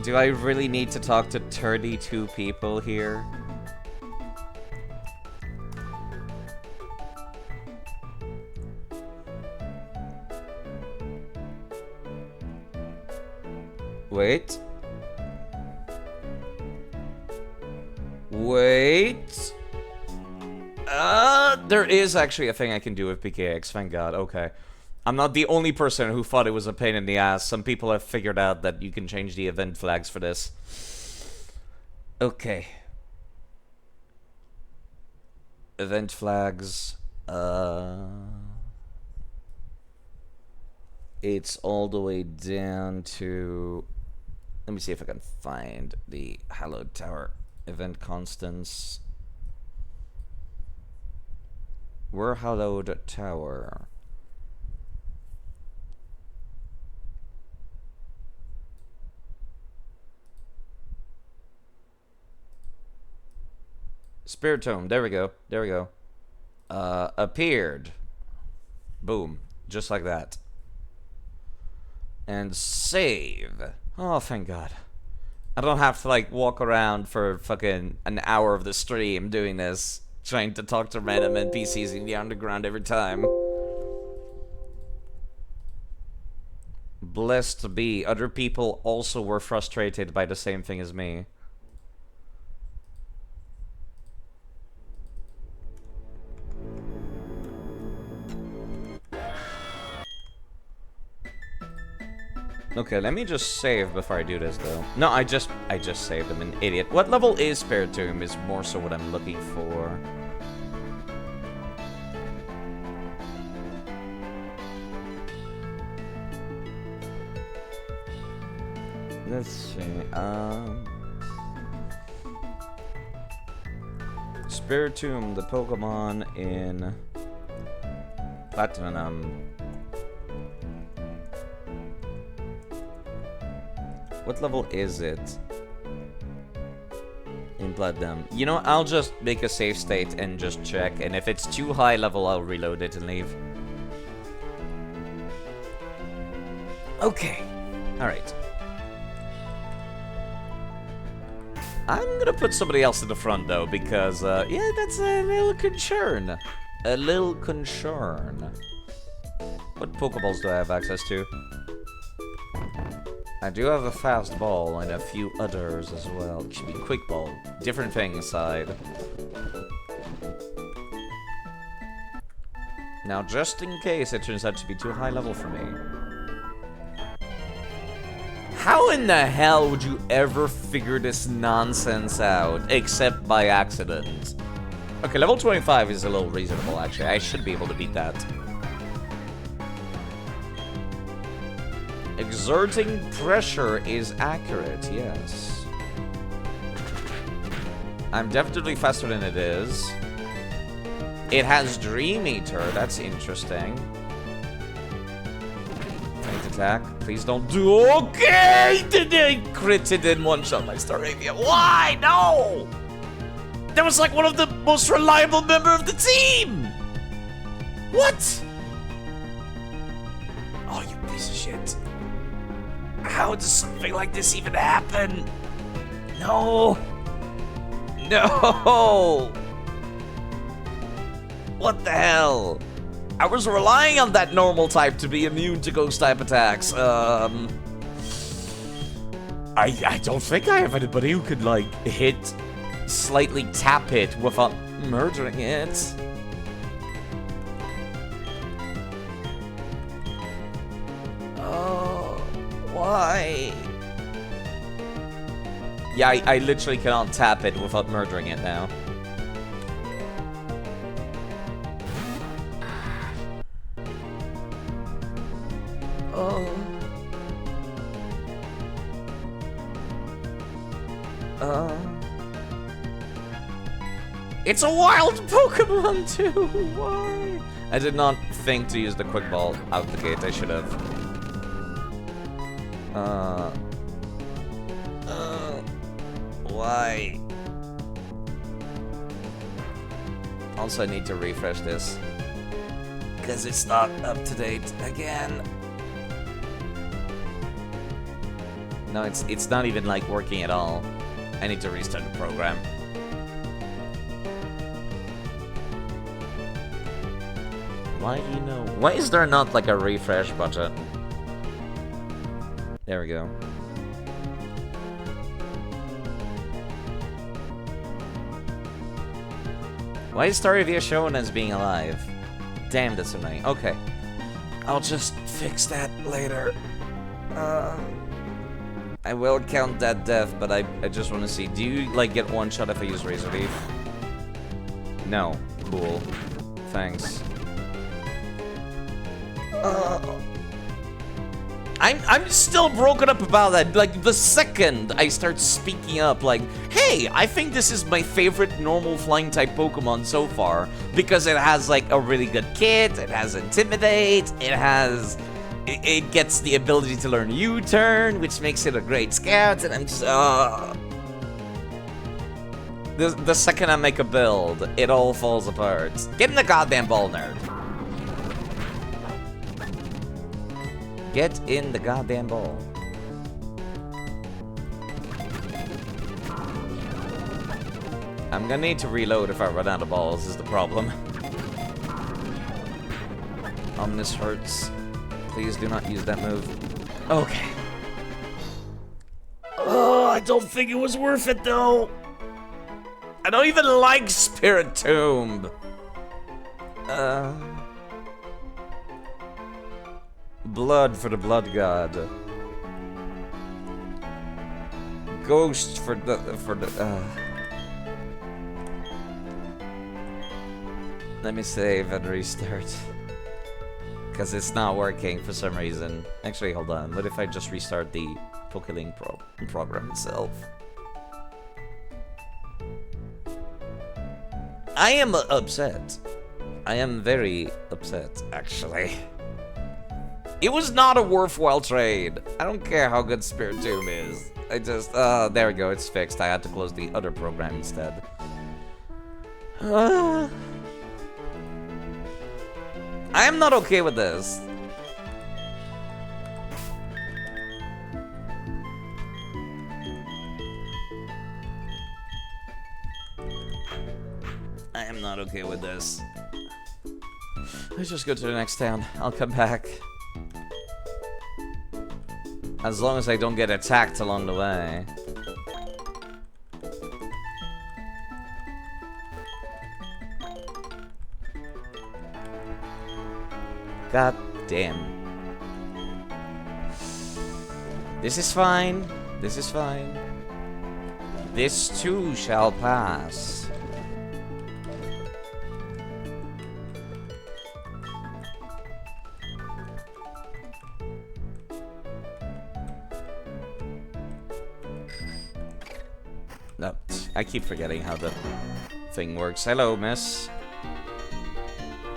Do I really need to talk to 32 people here? Wait. Wait. There is actually a thing I can do with PKX, thank God. Okay. I'm not the only person who thought it was a pain in the ass. Some people have figured out that you can change the event flags for this. Okay. Event flags. It's all the way down to... Let me see if I can find the Hallowed Tower event constants. We're Hallowed Tower. Spirit Tome, there we go, there we go. Appeared. Boom, just like that. And save. Oh, thank God. I don't have to, like, walk around for fucking an hour of the stream doing this, trying to talk to random NPCs in the underground every time. Blessed to be. Other people also were frustrated by the same thing as me. Okay, let me just save before I do this, though. No, I just saved. I'm an idiot. What level is Spiritomb is more so what I'm looking for. Let's see, Spiritomb, the Pokemon in Platinum. What level is it in Platinum? You know, I'll just make a save state and just check, and if it's too high level, I'll reload it and leave. Okay. Alright. I'm gonna put somebody else in the front, though, because, yeah, that's a little concern. A little concern. What Pokeballs do I have access to? I do have a fast ball and a few others as well. It should be quick ball. Different thing inside. Now, just in case it turns out to be too high level for me. How in the hell would you ever figure this nonsense out, except by accident? Okay, level 25 is a little reasonable, actually. I should be able to beat that. Exerting pressure is accurate, yes. I'm definitely faster than it is. It has Dream Eater, that's interesting. Faint attack, please don't do... Okay! Did I critted in one shot my Staravia? Why? No! That was like one of the most reliable member of the team! What? Oh, you piece of shit. How does something like this even happen? No! No! What the hell? I was relying on that normal type to be immune to ghost type attacks. I don't think I have anybody who could, like, slightly tap it without murdering it. Oh, why? Yeah, I literally cannot tap it without murdering it now. Oh. It's a wild Pokemon too! Why? I did not think to use the quick ball out the gate. I should have. Why? Also, I need to refresh this because it's not up to date again. No, it's not even like working at all. I need to restart the program. Why do you know? Why is there not like a refresh button? There we go. Why is Starivia shown as being alive? Damn, that's annoying. Okay. I'll just fix that later. I will count that death, but I just want to see. Do you, like, get one shot if I use Razor Leaf? No. Cool. Thanks. I'm still broken up about that. Like, the second I start speaking up, like, hey, I think this is my favorite normal flying type Pokemon so far because it has, like, a really good kit, it has Intimidate, it gets the ability to learn U-turn, which makes it a great scout, and I'm just, the second I make a build, it all falls apart. Get in the goddamn ball, nerd. Get in the goddamn ball. I'm gonna need to reload if I run out of balls, is the problem. Omnis hurts. Please do not use that move. Okay. Oh, I don't think it was worth it, though. I don't even like Spirit Tomb. Blood for the Blood God. Ghost for the Let me save and restart. Because it's not working for some reason. Actually, hold on. What if I just restart the PokeLink program itself? I am upset. I am very upset, actually. It was not a worthwhile trade. I don't care how good Spirit Tomb is. I just, there we go, it's fixed. I had to close the other program instead. I am not okay with this. I am not okay with this. Let's just go to the next town. I'll come back. As long as I don't get attacked along the way. God damn. This is fine. This is fine. This too shall pass. No, I keep forgetting how the thing works. Hello, miss.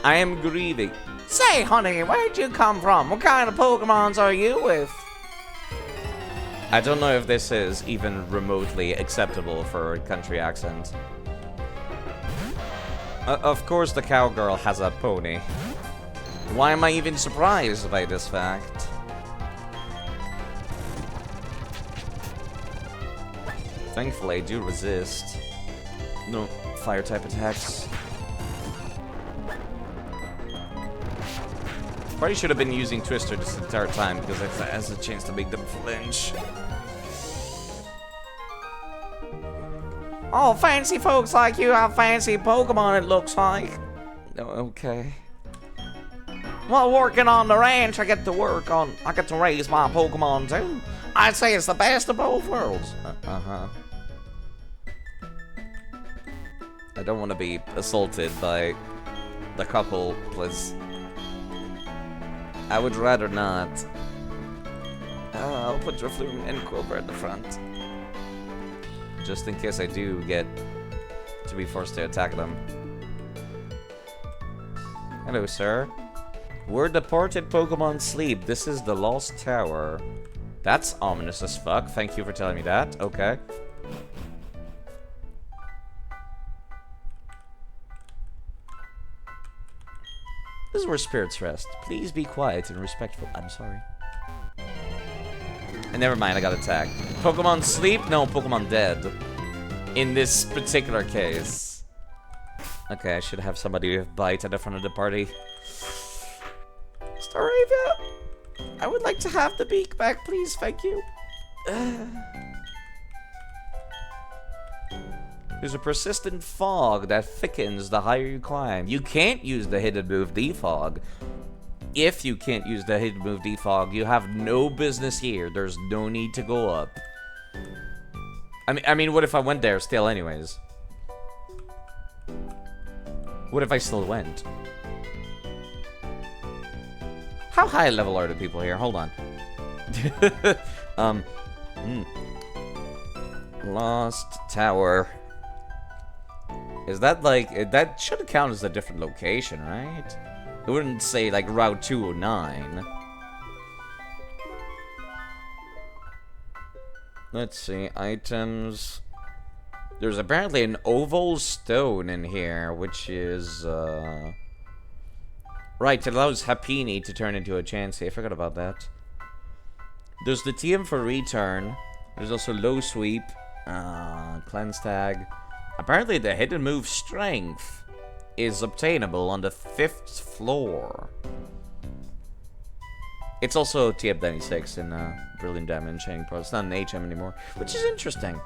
I am grieving. Say, honey, where'd you come from? What kind of Pokemons are you with? I don't know if this is even remotely acceptable for a country accent. Of course the cowgirl has a pony. Why am I even surprised by this fact? Thankfully, I do resist. No fire type attacks. Probably should have been using Twister this entire time because it has a chance to make them flinch. Oh, fancy folks like you have fancy Pokemon, it looks like. Okay. While working on the ranch, I get to raise my Pokemon too. I'd say it's the best of both worlds. Uh-huh. I don't want to be assaulted by the couple, please. I would rather not. I'll put Drifloon and Quilver at the front. Just in case I do get to be forced to attack them. Hello, sir. Where departed Pokemon sleep. This is the Lost Tower. That's ominous as fuck. Thank you for telling me that. Okay. This is where spirits rest. Please be quiet and respectful. I'm sorry. And never mind, I got attacked. Pokemon sleep? No, Pokemon dead. In this particular case. Okay, I should have somebody with bite at the front of the party. Staravia, I would like to have the beak back, please. Thank you. There's a persistent fog that thickens the higher you climb. You can't use the hidden move defog. If you can't use the hidden move defog, you have no business here. There's no need to go up. I mean, what if I went there still anyways? What if I still went? How high level are the people here? Hold on. Lost Tower. Is that like... That should count as a different location, right? It wouldn't say like Route 209. Let's see. Items. There's apparently an oval stone in here, which is... Right, it allows Happiny to turn into a Chansey. I forgot about that. There's the TM for return. There's also low sweep. Cleanse tag. Apparently the hidden move strength is obtainable on the 5th floor. It's also TF96 in Brilliant Diamond Shining Pearl. It's not an HM anymore, which is interesting.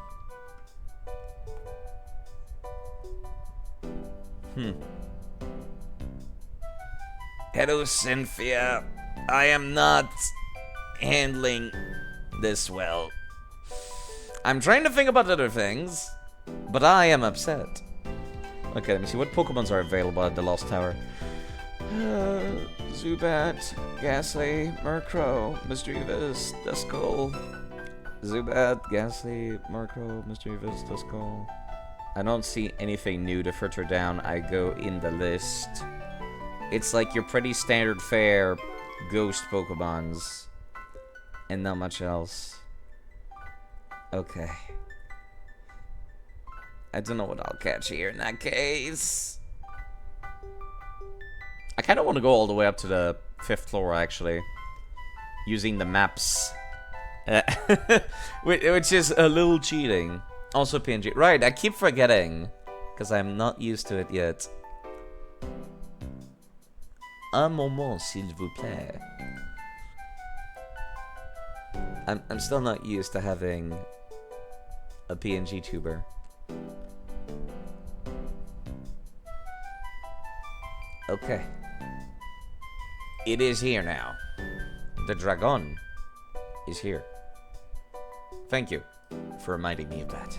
Hello, Cynthia. I am not handling this well. I'm trying to think about other things, but I am upset. Okay, let me see what Pokemons are available at the Lost Tower. Zubat, Ghastly, Murkrow, Mischievous, Duskull. Zubat, Ghastly, Murkrow, Mischievous, Duskull. I don't see anything new. The further down I go in the list, it's like your pretty standard fare ghost Pokemons. And not much else. Okay. I don't know what I'll catch here in that case. I kind of want to go all the way up to the 5th floor, actually. Using the maps. Which is a little cheating. Also PNG. Right, I keep forgetting. Because I'm not used to it yet. Un moment, s'il vous plaît. I'm still not used to having a PNG tuber. Okay. It is here now. The dragon is here. Thank you for reminding me of that.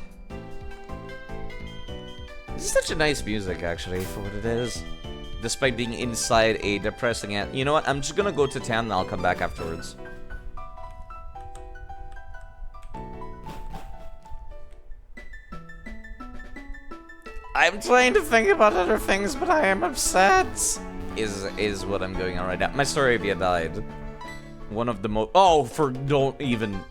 This is such a nice music, actually, for what it is. Despite being inside a depressing... You know what? I'm just gonna go to town and I'll come back afterwards. I'm trying to think about other things, but I am upset. Is what I'm going on right now. My Staravia died. One of the most... Oh, don't even...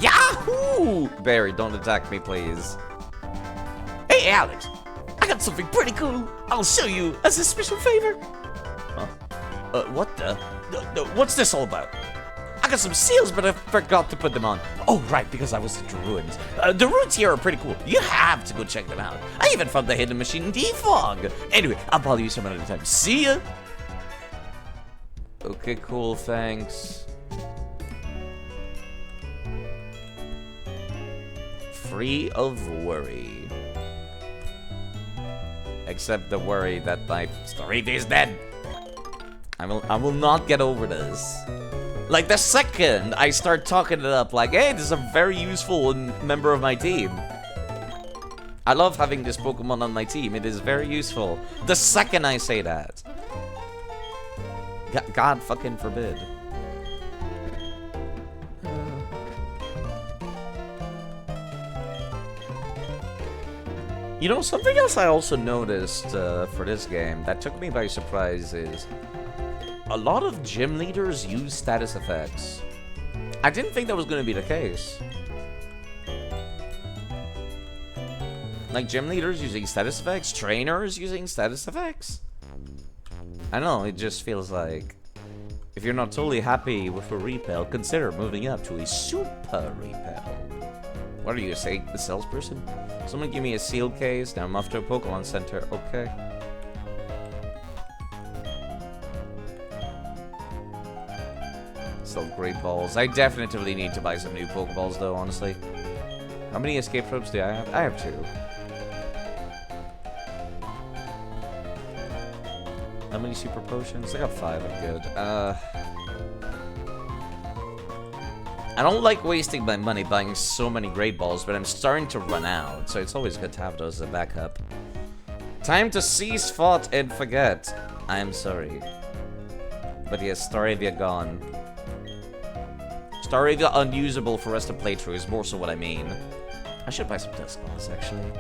Yahoo! Barry, don't attack me, please. Hey, Alex. I got something pretty cool. I'll show you as a special favor. Huh? What the? No, what's this all about? I got some seals, but I forgot to put them on. Oh, right, because I was at the ruins. The ruins here are pretty cool. You have to go check them out. I even found the hidden machine in Defog. Anyway, I'll bother you some other time. See ya! Okay, cool, thanks. Free of worry. Except the worry that my story is dead. I will not get over this. Like, the second I start talking it up, like, hey, this is a very useful member of my team. I love having this Pokemon on my team. It is very useful. The second I say that. God fucking forbid. You know, something else I also noticed for this game that took me by surprise is a lot of gym leaders use status effects. I didn't think that was going to be the case. Like, gym leaders using status effects, trainers using status effects. I know, it just feels like if you're not totally happy with a repel, consider moving up to a super repel. What are you, a salesperson? Someone give me a seal case, now I'm off to a Pokemon Center, okay. Still great balls. I definitely need to buy some new Pokeballs though, honestly. How many escape ropes do I have? I have 2. How many super potions? I got 5, I'm good. I don't like wasting my money buying so many great balls, but I'm starting to run out, so it's always good to have those as a backup. Time to cease, fought, and forget. I am sorry. But yes, Staravia gone. Staravia unusable for rest of playthrough is more so what I mean. I should buy some Dusk Balls, actually.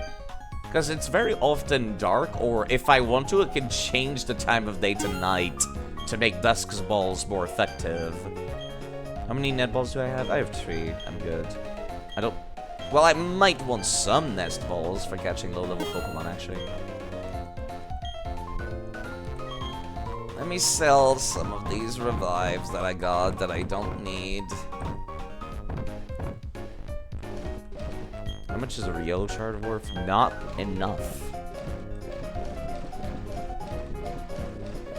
Because it's very often dark, or if I want to, it can change the time of day to night to make Dusk's balls more effective. How many net balls do I have? I have 3. I'm good. I don't... Well, I might want some nest balls for catching low-level Pokemon, actually. Let me sell some of these revives that I got that I don't need. How much is a Riolo shard worth? Not enough.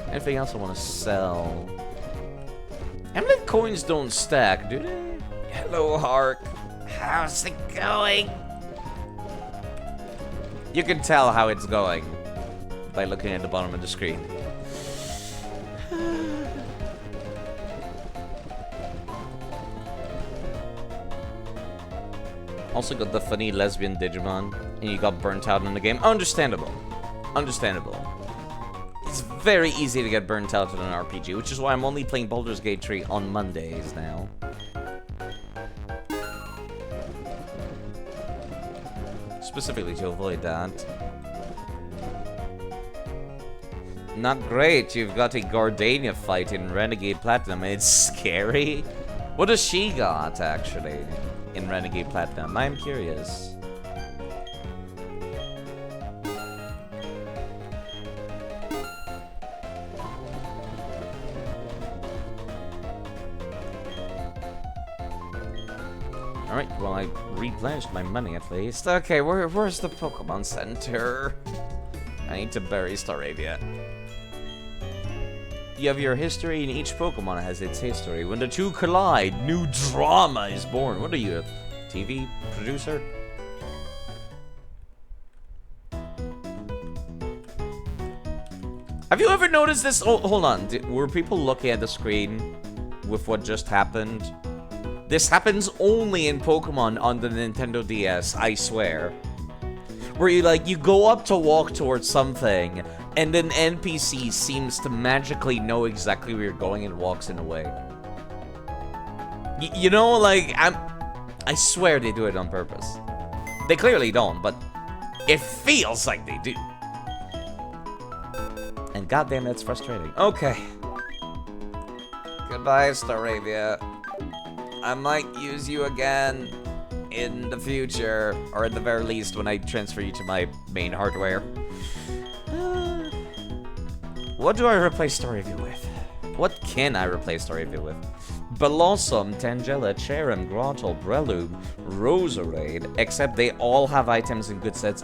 Anything else I want to sell? Emerald coins don't stack, do they? Hello, Hark. How's it going? You can tell how it's going by looking at the bottom of the screen. Also got the funny lesbian Digimon, and you got burnt out in the game. Understandable. Understandable. It's very easy to get burnt out in an RPG, which is why I'm only playing Baldur's Gate 3 on Mondays now. Specifically to avoid that. Not great, you've got a Gardenia fight in Renegade Platinum, and it's scary. What does she got, actually, in Renegade Platinum? I'm curious. Alright, well, I replenished my money at least. Okay, where's the Pokemon Center? I need to bury Staravia. You have your history, and each Pokemon has its history. When the two collide, new drama is born. What are you, a TV producer? Have you ever noticed this? Oh, hold on. Were people looking at the screen with what just happened? This happens only in Pokemon on the Nintendo DS, I swear. Where you go up to walk towards something, and an NPC seems to magically know exactly where you're going and walks in a way. You know, like, I swear they do it on purpose. They clearly don't, but it feels like they do. And goddamn, that's frustrating. Okay. Goodbye, Staravia. I might use you again in the future, or at the very least when I transfer you to my main hardware. What do I replace Staravia with? What can I replace Staravia with? Blossom, Tangela, Cherem, Grottle, Breloom, Roserade, except they all have items in good sets.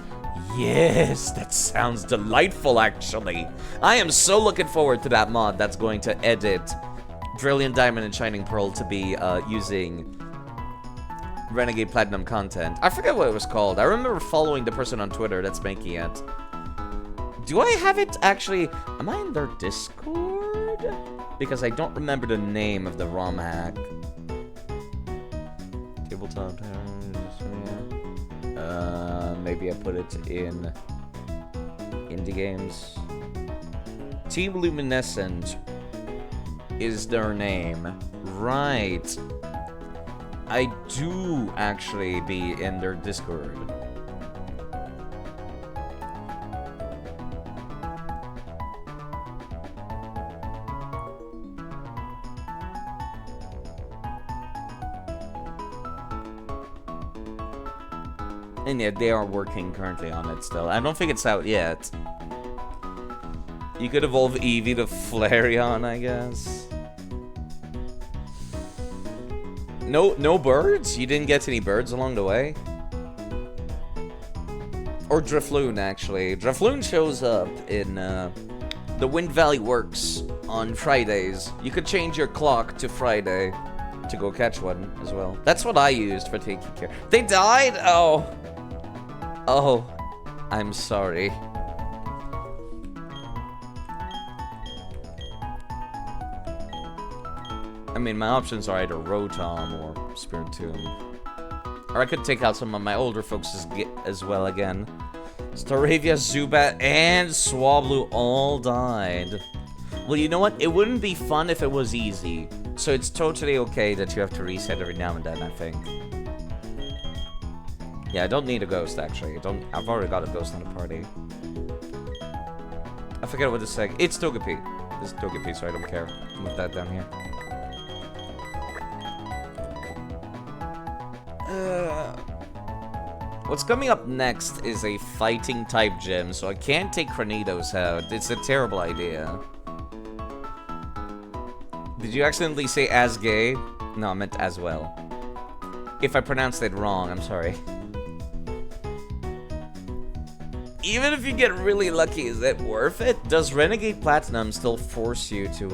Yes, that sounds delightful, actually. I am so looking forward to that mod that's going to edit Brilliant Diamond and Shining Pearl to be using Renegade Platinum content. I forget what it was called. I remember following the person on Twitter that's making it. Do I have it actually? Am I in their Discord? Because I don't remember the name of the ROM hack. Tabletop. Maybe I put it in indie games. Team Luminescent is their name. Right. I do actually be in their Discord. And yeah, they are working currently on it still. I don't think it's out yet. You could evolve Eevee to Flareon, I guess. No birds? You didn't get any birds along the way? Or Drifloon, actually. Drifloon shows up in the Wind Valley Works on Fridays. You could change your clock to Friday to go catch one as well. That's what I used for taking care. They died? Oh. Oh. I'm sorry. I mean, my options are either Rotom or Spiritomb. Or I could take out some of my older folks as well again. Staravia, Zubat, and Swablu all died. Well, you know what? It wouldn't be fun if it was easy. So it's totally okay that you have to reset every now and then, I think. Yeah, I don't need a ghost, actually. I've already got a ghost on the party. I forget what this saying. It's Togepi. This is Togepi, so I don't care. Move that down here. What's coming up next is a fighting type gym, so I can't take Cranidos out. It's a terrible idea. Did you accidentally say as gay? No, I meant as well. If I pronounced it wrong, I'm sorry. Even if you get really lucky, is it worth it? Does Renegade Platinum still force you to,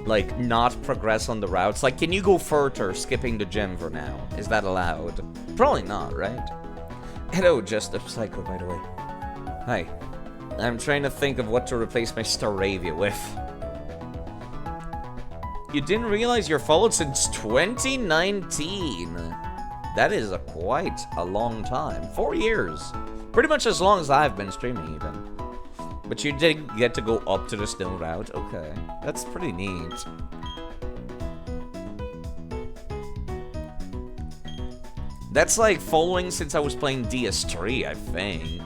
like, not progress on the routes? Like, can you go further skipping the gym for now? Is that allowed? Probably not, right? Hello, Just a Psycho, by the way. Hi. I'm trying to think of what to replace my Staravia with. You didn't realize you're followed since 2019. That is quite a long time. 4 years. Pretty much as long as I've been streaming, even. But you did get to go up to the snow route. Okay. That's pretty neat. That's like following since I was playing DS3, I think.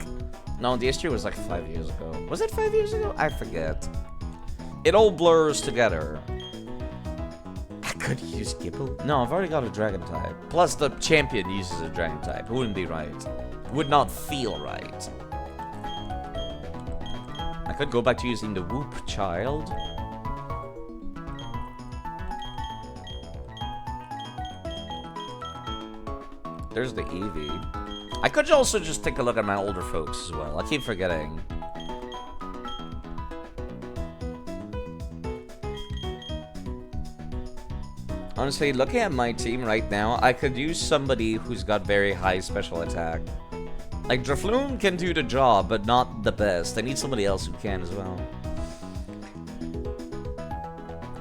No, DS3 was like 5 years ago. Was it 5 years ago? I forget. It all blurs together. I could use Gibble. No, I've already got a Dragon type. Plus, the champion uses a Dragon type. It wouldn't be right. Would not feel right. I could go back to using the Whoop Child. There's the Eevee. I could also just take a look at my older folks as well. I keep forgetting. Honestly, looking at my team right now, I could use somebody who's got very high special attack. Like, Drifloon can do the job, but not the best. I need somebody else who can as well.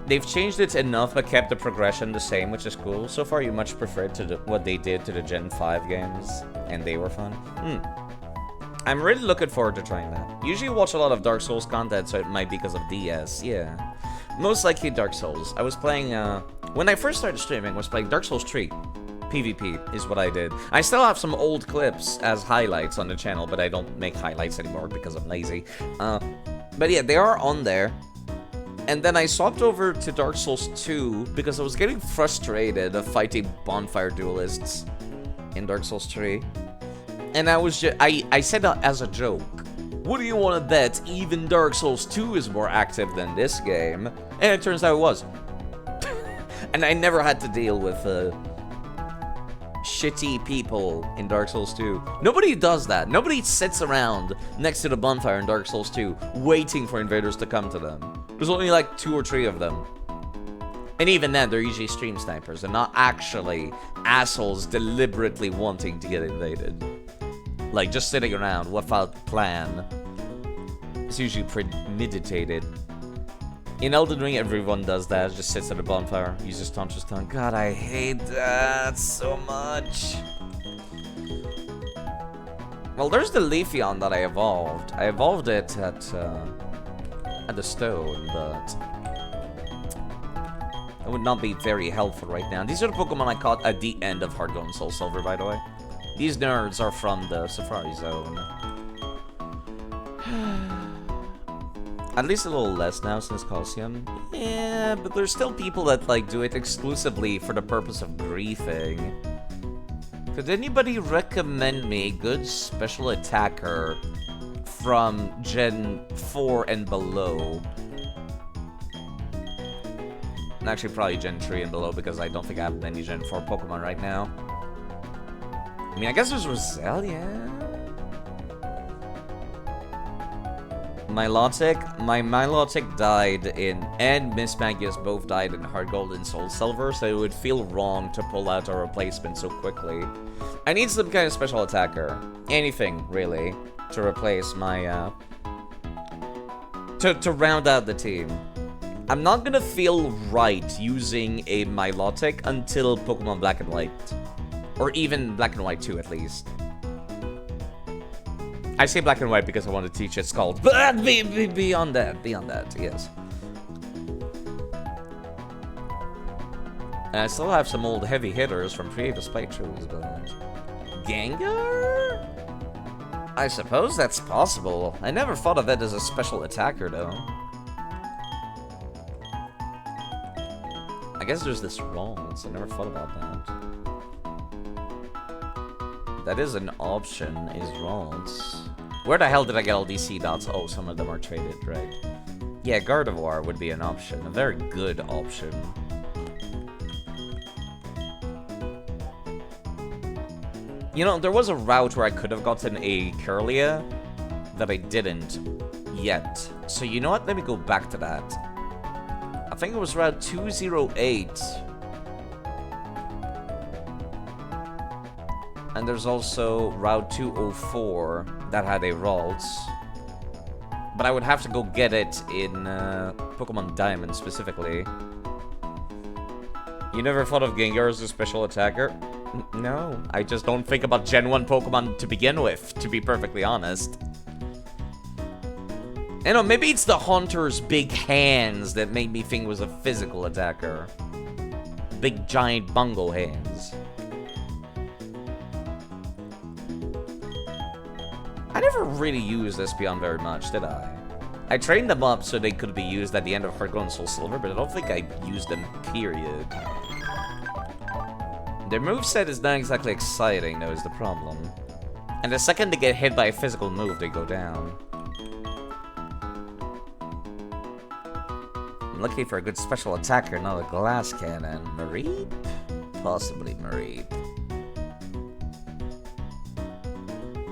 They've changed it enough, but kept the progression the same, which is cool. So far, you much preferred to what they did to the Gen 5 games, and they were fun. I'm really looking forward to trying that. Usually watch a lot of Dark Souls content, so it might be because of DS, yeah. Most likely Dark Souls. I was playing, when I first started streaming, I was playing Dark Souls 3. PvP is what I did. I still have some old clips as highlights on the channel, but I don't make highlights anymore because I'm lazy. But yeah, they are on there. And then I swapped over to Dark Souls 2 because I was getting frustrated of fighting bonfire duelists in Dark Souls 3. And I was just, I said that as a joke. What do you want to bet? Even Dark Souls 2 is more active than this game. And it turns out it was. And I never had to deal with shitty people in Dark Souls 2. Nobody does that. Nobody sits around next to the bonfire in Dark Souls 2 waiting for invaders to come to them. There's only like 2 or 3 of them. And even then, they're usually stream snipers. They're not actually assholes deliberately wanting to get invaded. Like, just sitting around without plan. It's usually premeditated. In Elden Ring, everyone does that. Just sits at a bonfire, uses Tantra Stone. God, I hate that so much. Well, there's the Leafeon that I evolved. I evolved it at the stone, but it would not be very helpful right now. These are the Pokemon I caught at the end of Heart Gold and Soul Silver, by the way. These nerds are from the Safari Zone. At least a little less now since Coliseum. Yeah, but there's still people that like do it exclusively for the purpose of griefing. Could anybody recommend me a good special attacker from Gen 4 and below? And actually probably Gen 3 and below, because I don't think I have any Gen 4 Pokemon right now. I mean, I guess there's Roselia. Milotic? My Milotic died in, and Miss Magius both died in Heart Gold and Soul Silver, so it would feel wrong to pull out a replacement so quickly. I need some kind of special attacker. Anything, really, to replace my, to round out the team. I'm not gonna feel right using a Milotic until Pokemon Black and White. Or even Black and White 2, at least. I say Black and White because I want to teach it Scald. But beyond that, yes. And I still have some old heavy hitters from previous playthroughs, but... Gengar? I suppose that's possible. I never thought of it as a special attacker, though. I guess there's this Ralts. I never thought about that. That is an option, is Ralts. Where the hell did I get all these C dots? Oh, some of them are traded, right? Yeah, Gardevoir would be an option. A very good option. You know, there was a route where I could have gotten a Kirlia that I didn't yet. So you know what? Let me go back to that. I think it was Route 208. And there's also Route 204 that had a Ralts. But I would have to go get it in Pokemon Diamond specifically. You never thought of Gengar as a special attacker? No, I just don't think about Gen 1 Pokemon to begin with, to be perfectly honest. You know, maybe it's the Haunter's big hands that made me think it was a physical attacker. Big giant bungo hands. I never really used Espeon very much, did I? I trained them up so they could be used at the end of Heart Gold and Soul Silver, but I don't think I used them, period. Their moveset is not exactly exciting, though, is the problem. And the second they get hit by a physical move, they go down. I'm looking for a good special attacker, not a glass cannon. Mareep? Possibly Mareep.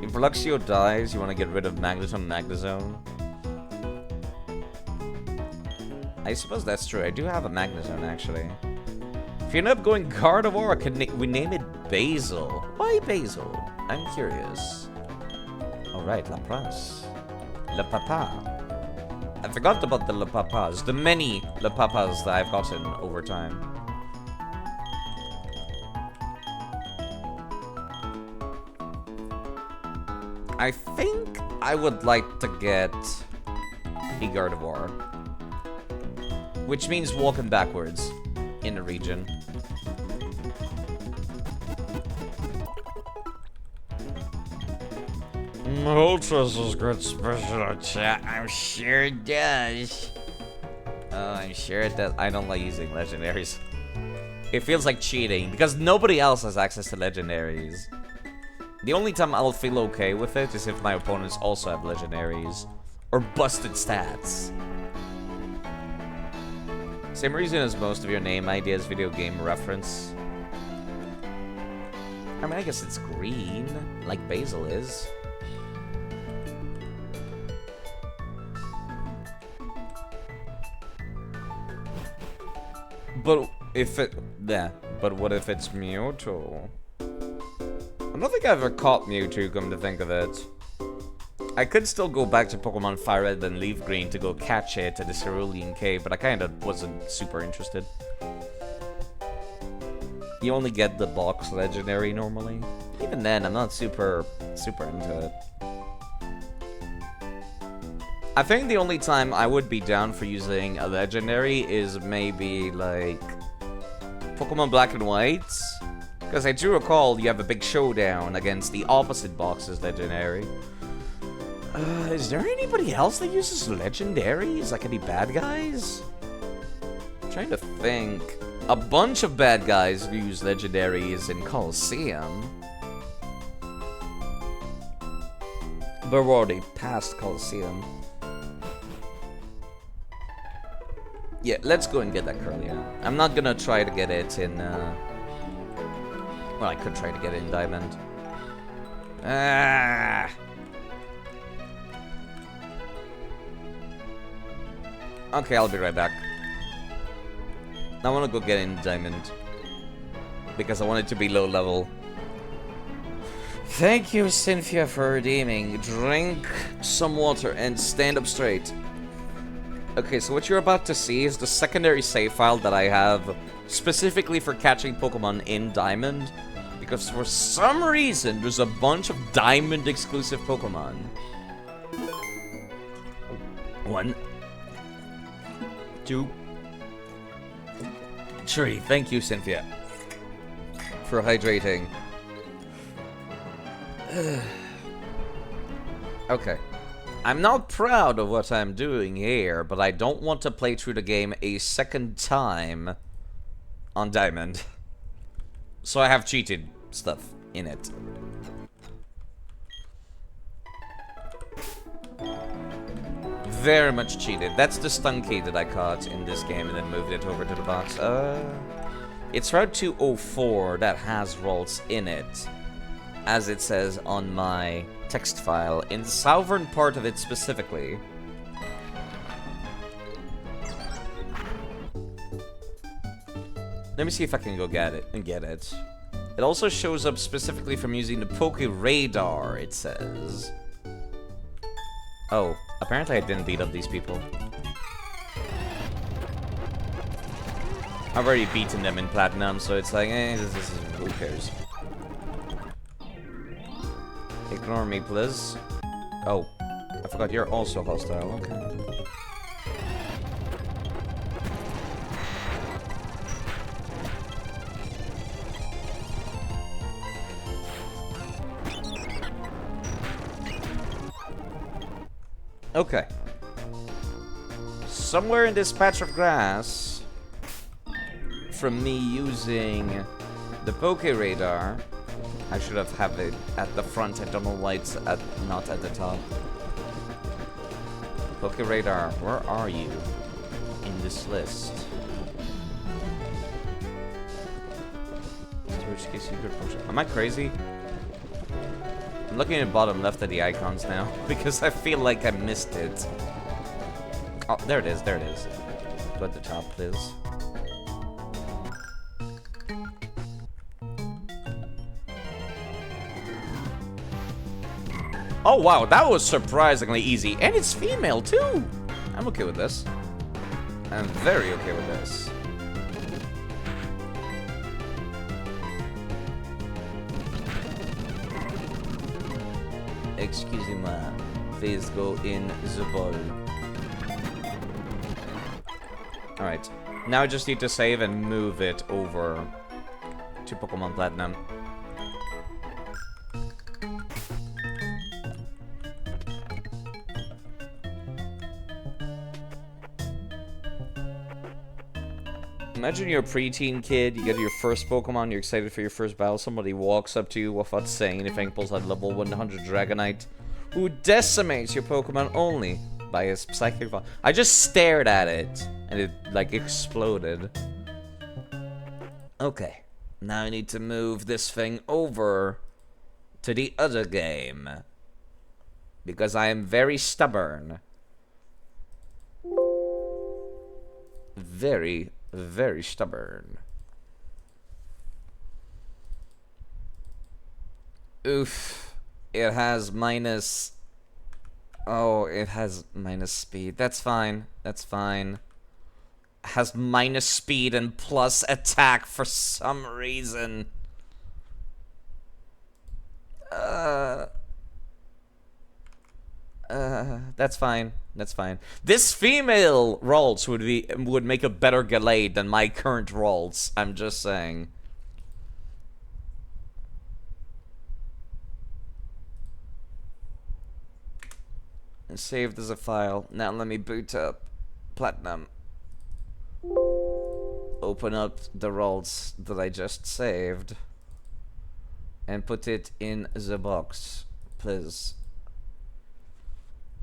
If Luxio dies, you want to get rid of Magneton, Magnezone? I suppose that's true. I do have a Magnezone, actually. If you end up going Gardevoir, can we name it Basil? Why Basil? I'm curious. Alright, Lapras. Le Papa. I forgot about the Le Papas. The many Le Papas that I've gotten over time. I think I would like to get a Gardevoir. Which means walking backwards in the region. Moltres has got special attack. I'm sure it does. Oh, I'm sure it does. I don't like using legendaries. It feels like cheating because nobody else has access to legendaries. The only time I'll feel okay with it is if my opponents also have legendaries or busted stats. Same reason as most of your name ideas, video game reference. I mean, I guess it's green, like basil is. But if it... Yeah, but what if it's Mewtwo? I don't think I ever caught Mewtwo, come to think of it. I could still go back to Pokemon Fire Red and Leaf Green to go catch it at the Cerulean Cave, but I kinda wasn't super interested. You only get the box legendary normally. Even then, I'm not super into it. I think the only time I would be down for using a legendary is maybe, like, Pokemon Black and White. Because I do recall you have a big showdown against the opposite box's legendary. Is there anybody else that uses legendaries? Like any bad guys? I'm trying to think. A bunch of bad guys use legendaries in Colosseum. But we're already past Colosseum. Yeah, let's go and get that Curlia. I'm not gonna try to get it in, well, I could try to get it in Diamond. Ah! Okay, I'll be right back. I want to go get in Diamond. Because I want it to be low level. Thank you, Cynthia, for redeeming. Drink some water and stand up straight. Okay, so what you're about to see is the secondary save file that I have specifically for catching Pokemon in Diamond. Because for some reason, there's a bunch of Diamond exclusive Pokemon. 1, 2, 3. Thank you, Cynthia, for hydrating. Okay. I'm not proud of what I'm doing here, but I don't want to play through the game a second time on Diamond. So I have cheated stuff in it. Very much cheated. That's the stun key that I caught in this game and then moved it over to the box. It's Route 204 that has rolls in it, as it says on my text file, in the southern part of it specifically. Let me see if I can go get it. It also shows up specifically from using the Poke Radar, it says. Oh, apparently I didn't beat up these people. I've already beaten them in Platinum, so it's like, who cares? Ignore me, please. Oh, I forgot you're also hostile. Okay. Okay. Somewhere in this patch of grass, from me using the Poke Radar, I should have it at the front. I don't know why it's not at the top. Poke Radar, where are you in this list? Storage case secret potion. Am I crazy? I'm looking at the bottom left of the icons now because I feel like I missed it. Oh, there it is. There it is. Go at the top, please. Oh wow, that was surprisingly easy. And it's female too! I'm okay with this. I'm very okay with this. Excusez-moi. Please go in the ball. Alright. Now I just need to save and move it over to Pokemon Platinum. Imagine you're a preteen kid, you get your first Pokemon, you're excited for your first battle, somebody walks up to you without saying anything, pulls out level 100 Dragonite, who decimates your Pokemon only by his Psychic Evolve. I just stared at it, And it, like, exploded. Okay. Now I need to move this thing over to the other game. Because I am very stubborn. Very, very stubborn. Oof. It has minus... Oh, it has minus speed. That's fine. That's fine. Has minus speed and plus attack for some reason. That's fine. That's fine. This female rolls would make a better Gallade than my current rolls. I'm just saying. Saved as a file. Now let me boot up Platinum. Open up the rolls that I just saved. And put it in the box, please.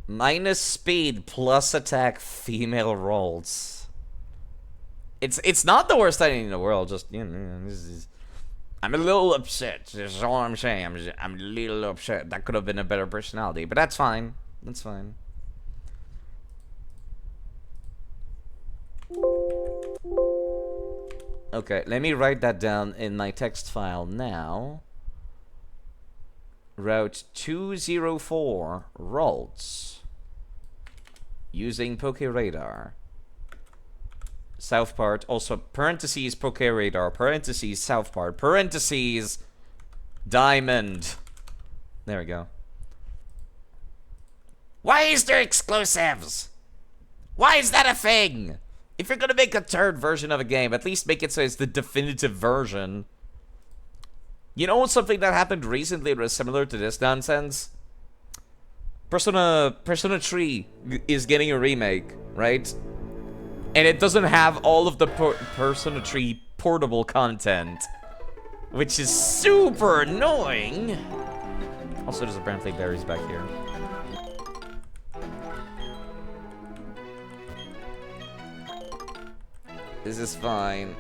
Minus speed plus attack female rolls. It's not the worst thing in the world, just, you know, I'm a little upset. That's all I'm saying. I'm a little upset. That could have been a better personality, but that's fine. That's fine. Okay, let me write that down in my text file now. Route 204 Rolts. Using Poke Radar. South part, also parentheses Poke Radar, parentheses South part, parentheses Diamond. There we go. Why is there exclusives? Why is that a thing? If you're gonna make a third version of a game, at least make it so it's the definitive version. You know something that happened recently that was similar to this nonsense? Persona 3 is getting a remake, right? And it doesn't have all of the Persona 3 portable content, which is super annoying. Also, there's apparently berries back here. This is fine.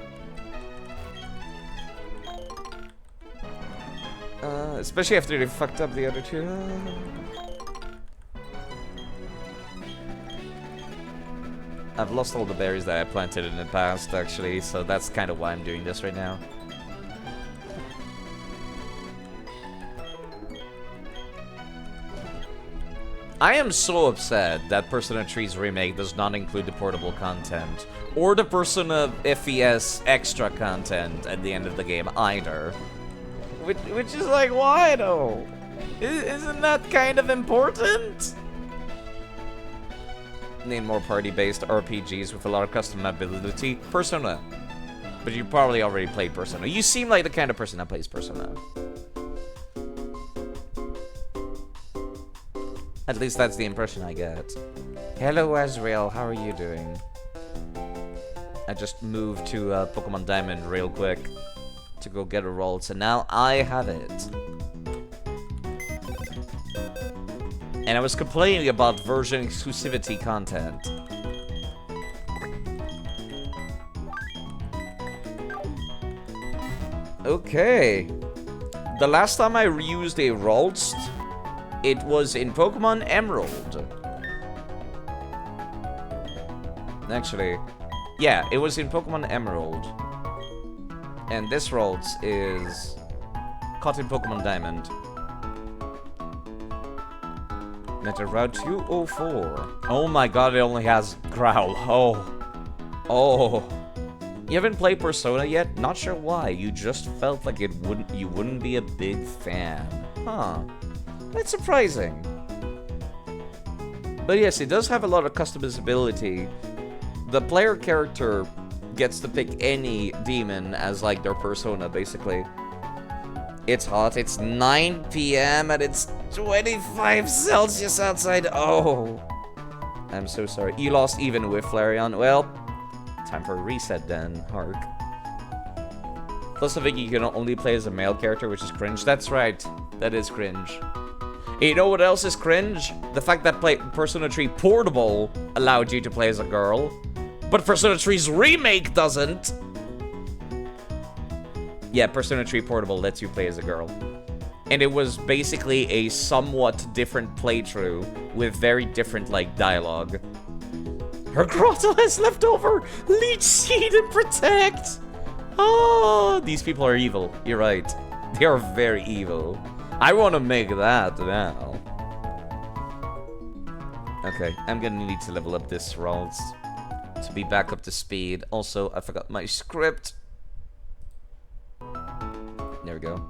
Especially after they fucked up the other two. I've lost all the berries that I planted in the past, actually, so that's kind of why I'm doing this right now. I am so upset that Persona 3's remake does not include the portable content, or the Persona FES extra content at the end of the game either. Which is like, why though? Isn't that kind of important? Need more party-based RPGs with a lot of customability. Persona. But you probably already played Persona. You seem like the kind of person that plays Persona. At least that's the impression I get. Hello, Azrael. How are you doing? I just moved to Pokemon Diamond real quick to go get a roll, so now I have it. And I was complaining about version exclusivity content. Okay. The last time I used a Ralst, it was in Pokemon Emerald. Actually, yeah, it was in Pokemon Emerald. And this Ralts is caught in Pokemon Diamond. At Route 204. Oh my god, it only has Growl. Oh. You haven't played Persona yet? Not sure why. You just felt like you wouldn't be a big fan. Huh. That's surprising. But yes, it does have a lot of customizability. The player character gets to pick any demon as like their persona, basically. It's hot. It's 9 p.m. and it's 25 Celsius outside. Oh. I'm so sorry. You lost even with Flareon. Well, time for a reset then, Hark. Plus, I think you can only play as a male character, which is cringe. That's right. That is cringe. And you know what else is cringe? The fact that Persona 3 Portable allowed you to play as a girl. But Persona 3's remake doesn't. Yeah, Persona 3 Portable lets you play as a girl. And it was basically a somewhat different playthrough with very different, like, dialogue. Her grotto has left over Leech Seed and Protect! Oh, these people are evil. You're right. They are very evil. I want to make that now. Okay, I'm gonna need to level up this rolls to be back up to speed. Also, I forgot my script. There we go.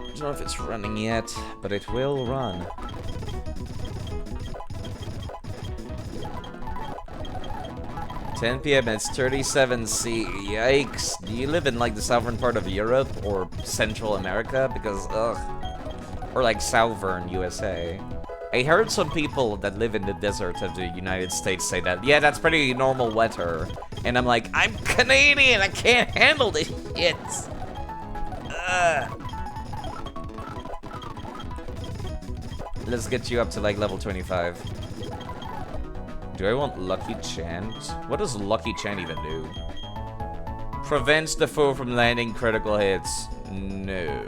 I don't know if it's running yet, but it will run. $10 p.m. It's 37 C. Yikes. Do you live in like the southern part of Europe or Central America? Because ugh. Or like southern USA. I heard some people that live in the desert of the United States say that, yeah, that's pretty normal weather. And I'm like, I'm Canadian, I can't handle this shit. Let's get you up to like level 25. Do I want Lucky Chant? What does Lucky Chant even do? Prevents the foe from landing critical hits. No.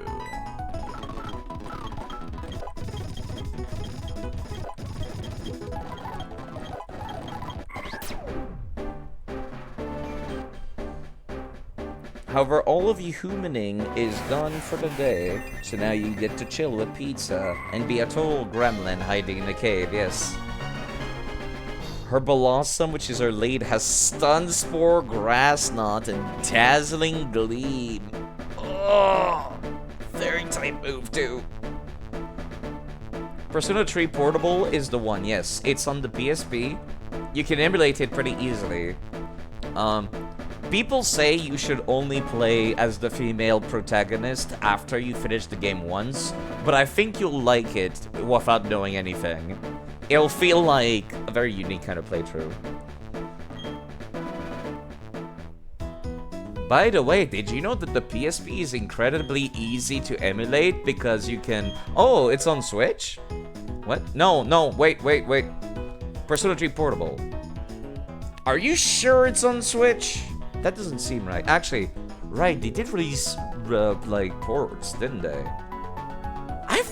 However, all of you humaning is done for the day, so now you get to chill with pizza and be a total gremlin hiding in the cave, yes. Her Blossom, which is her lead, has Stun Spore, Grass Knot, and Dazzling Gleam. Oh, very tight move too. Persona 3 Portable is the one, yes. It's on the PSP. You can emulate it pretty easily. People say you should only play as the female protagonist after you finish the game once, but I think you'll like it without knowing anything. It'll feel like a very unique kind of playthrough. By the way, did you know that the PSP is incredibly easy to emulate because you can... Oh, it's on Switch? What? No, wait. Persona 3 Portable. Are you sure it's on Switch? That doesn't seem right. Actually, right, they did release, like, ports, didn't they? I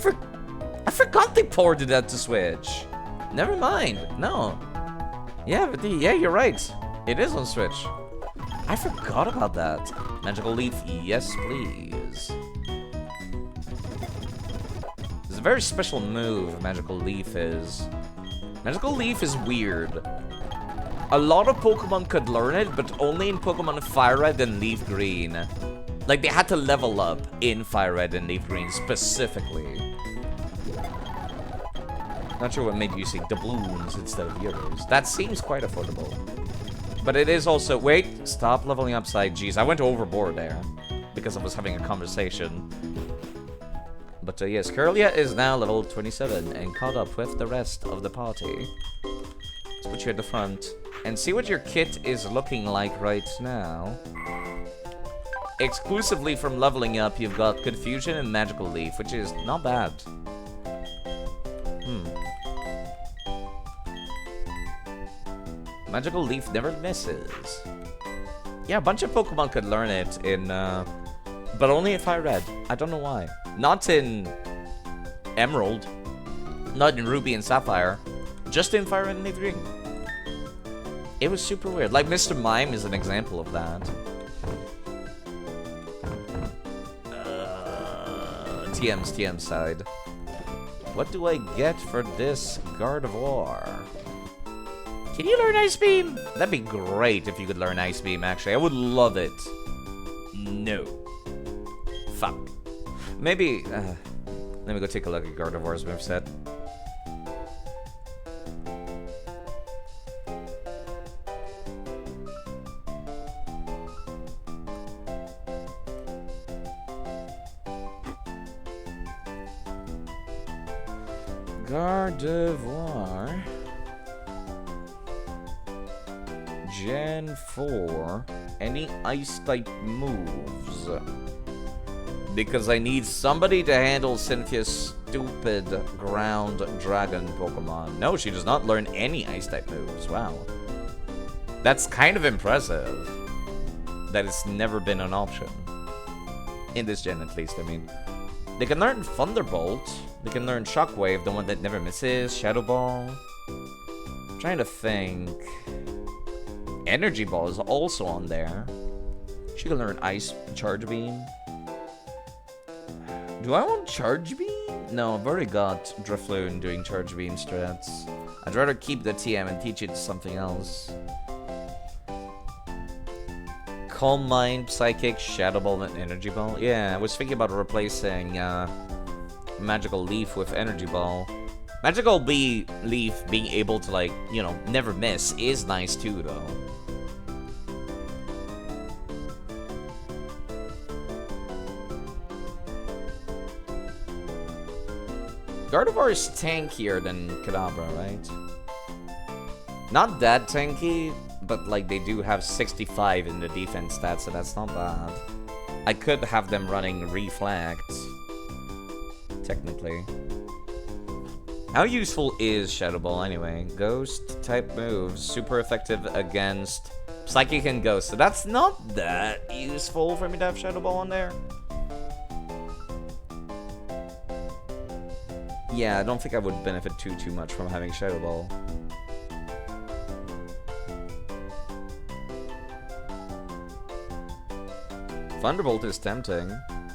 forgot they ported that to Switch. Never mind. No. Yeah, but yeah, you're right. It is on Switch. I forgot about that. Magical Leaf, yes, please. It's a very special move, Magical Leaf is. Magical Leaf is weird. A lot of Pokemon could learn it, but only in Pokemon Fire Red and Leaf Green. Like, they had to level up in Fire Red and Leaf Green specifically. Not sure what made you see doubloons instead of euros. That seems quite affordable. But it is also... Wait, stop leveling up side. Jeez, I went overboard there. Because I was having a conversation. But yes, Curlia is now level 27 and caught up with the rest of the party. Let's put you at the front. And see what your kit is looking like right now. Exclusively from leveling up, you've got Confusion and Magical Leaf, which is not bad. Magical Leaf never misses. Yeah, a bunch of Pokemon could learn it in, but only in Fire Red. I don't know why. Not in Emerald. Not in Ruby and Sapphire. Just in Fire Red and Leaf Green. It was super weird. Like, Mr. Mime is an example of that. TM side. What do I get for this Gardevoir? Can you learn Ice Beam? That'd be great if you could learn Ice Beam, actually. I would love it. No. Fuck. Maybe... let me go take a look at Gardevoir's moveset. Gardevoir. Gen 4. Any ice type moves? Because I need somebody to handle Cynthia's stupid ground dragon Pokemon. No, she does not learn any Ice-type moves. Wow. That's kind of impressive. That it's never been an option. In this gen, at least, I mean. They can learn Thunderbolt. They can learn Shockwave, the one that never misses. Shadow Ball. I'm trying to think. Energy Ball is also on there. She can learn Ice Charge Beam. Do I want Charge Beam? No, I've already got Drifloon doing Charge Beam strats. I'd rather keep the TM and teach it to something else. Calm Mind, Psychic, Shadow Ball, and Energy Ball. Yeah, I was thinking about replacing Magical Leaf with Energy Ball. Magical Leaf being able to, like, you know, never miss is nice too, though. Gardevoir is tankier than Kadabra, right? Not that tanky, but like they do have 65 in the defense stats, so that's not bad. I could have them running Reflect, technically. How useful is Shadow Ball anyway? Ghost type moves, super effective against Psychic and Ghost, so that's not that useful for me to have Shadow Ball on there. Yeah, I don't think I would benefit too much from having Shadow Ball. Thunderbolt is tempting.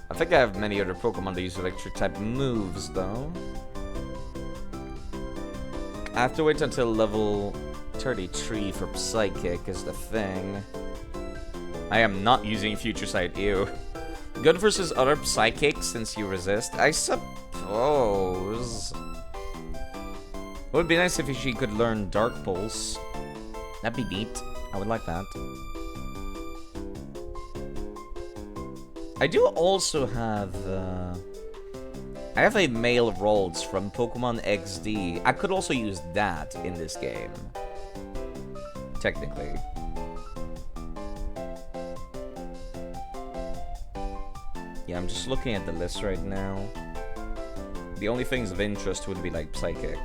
I think I have many other Pokemon that use electric type moves, though. I have to wait until level 33 for Psychic is the thing. I am not using Future Sight, ew. Good versus other Psychics since you resist? I suppose. It would be nice if she could learn Dark Pulse. That'd be neat. I would like that. I do also have, I have a male Ralts from Pokemon XD. I could also use that in this game. Technically. Yeah, I'm just looking at the list right now. The only things of interest would be like Psychic.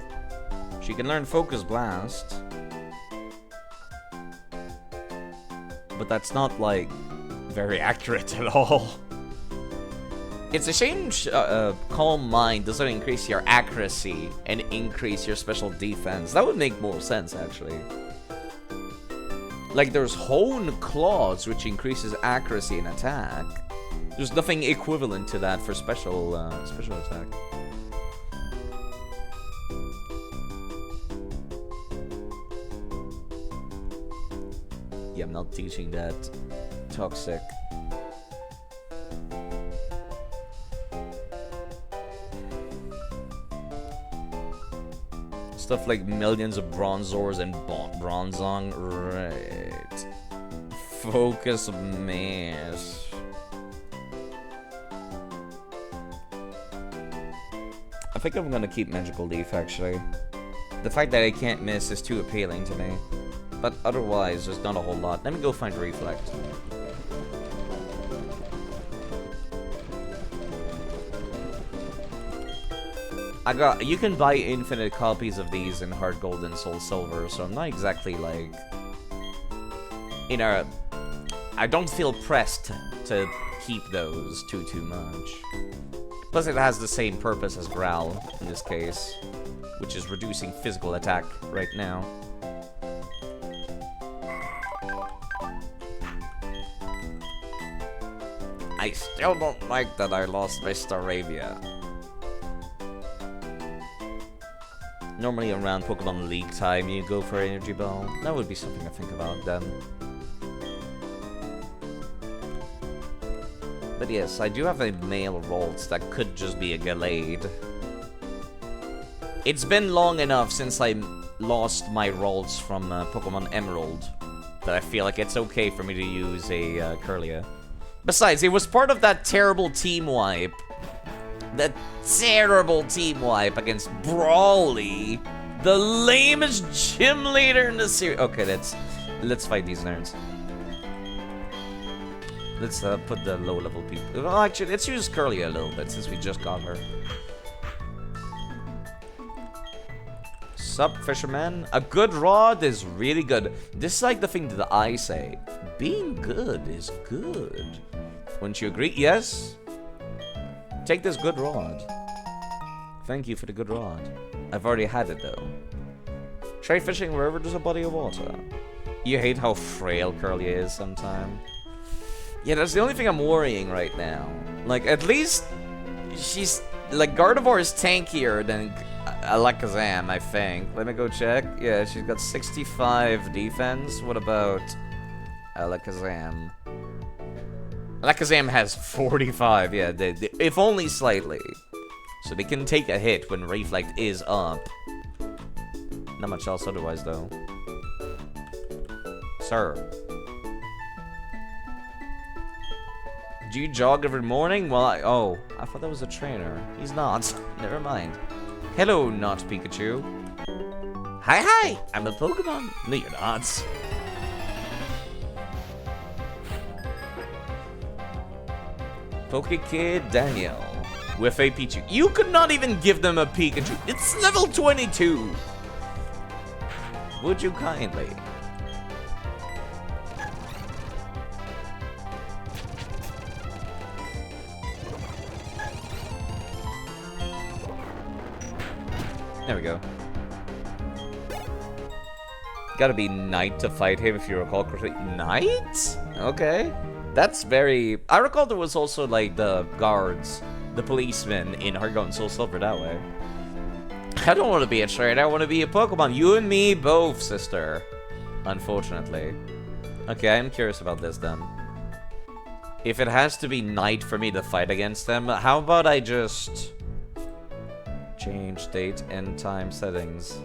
She can learn Focus Blast. But that's not like very accurate at all. It's a shame Calm Mind doesn't increase your accuracy and increase your special defense. That would make more sense, actually. Like, there's Hone Claws, which increases accuracy and attack. There's nothing equivalent to that for special attack. Yeah, I'm not teaching that. Toxic. Stuff like millions of Bronzors and Bronzong. Right. Focus Mash. I think I'm gonna keep Magical Leaf, actually. The fact that I can't miss is too appealing to me. But otherwise, there's not a whole lot. Let me go find Reflect. You can buy infinite copies of these in Heart Gold and Soul Silver, so I'm not exactly like, you know, I don't feel pressed to keep those too much. Plus it has the same purpose as Growl in this case, which is reducing physical attack right now. I still don't like that I lost my Staravia. Normally around Pokemon League time, you go for Energy Ball. That would be something to think about then. But yes, I do have a male Ralts that could just be a Gallade. It's been long enough since I lost my Ralts from Pokemon Emerald that I feel like it's okay for me to use a Kirlia. Besides, it was part of that terrible team wipe. That terrible team wipe against Brawly, the lamest gym leader in the series. Okay, let's fight these nerds. Let's put the low level people. Well, actually, let's use Kirlia a little bit since we just got her. Sup, fisherman? A good rod is really good. This is like the thing that I say. Being good is good. Wouldn't you agree? Yes? Take this good rod. Thank you for the good rod. I've already had it though. Try fishing wherever there's a body of water. You hate how frail Curly is sometimes. Yeah, that's the only thing I'm worrying right now. Like, at least she's... Like, Gardevoir is tankier than Alakazam, I think. Let me go check. Yeah, she's got 65 defense. What about Alakazam? Alakazam has 45, yeah, if only slightly. So they can take a hit when Reflect is up. Not much else otherwise, though. Sir. Do you jog every morning? Well, I thought that was a trainer. He's not. Never mind. Hello, not Pikachu. Hi, I'm a Pokemon. No, you're not. Pokekid Daniel with a Pichu. You could not even give them a Pikachu. It's level 22. Would you kindly? There we go. Gotta be Knight to fight him if you recall correctly. Knight? Okay. That's very... I recall there was also, like, the guards, the policemen in Heart Gold and Soul Silver that way. I don't want to be a trainer, I want to be a Pokemon. You and me both, sister. Unfortunately. Okay, I'm curious about this then. If it has to be Knight for me to fight against them, how about I just... change date and time settings.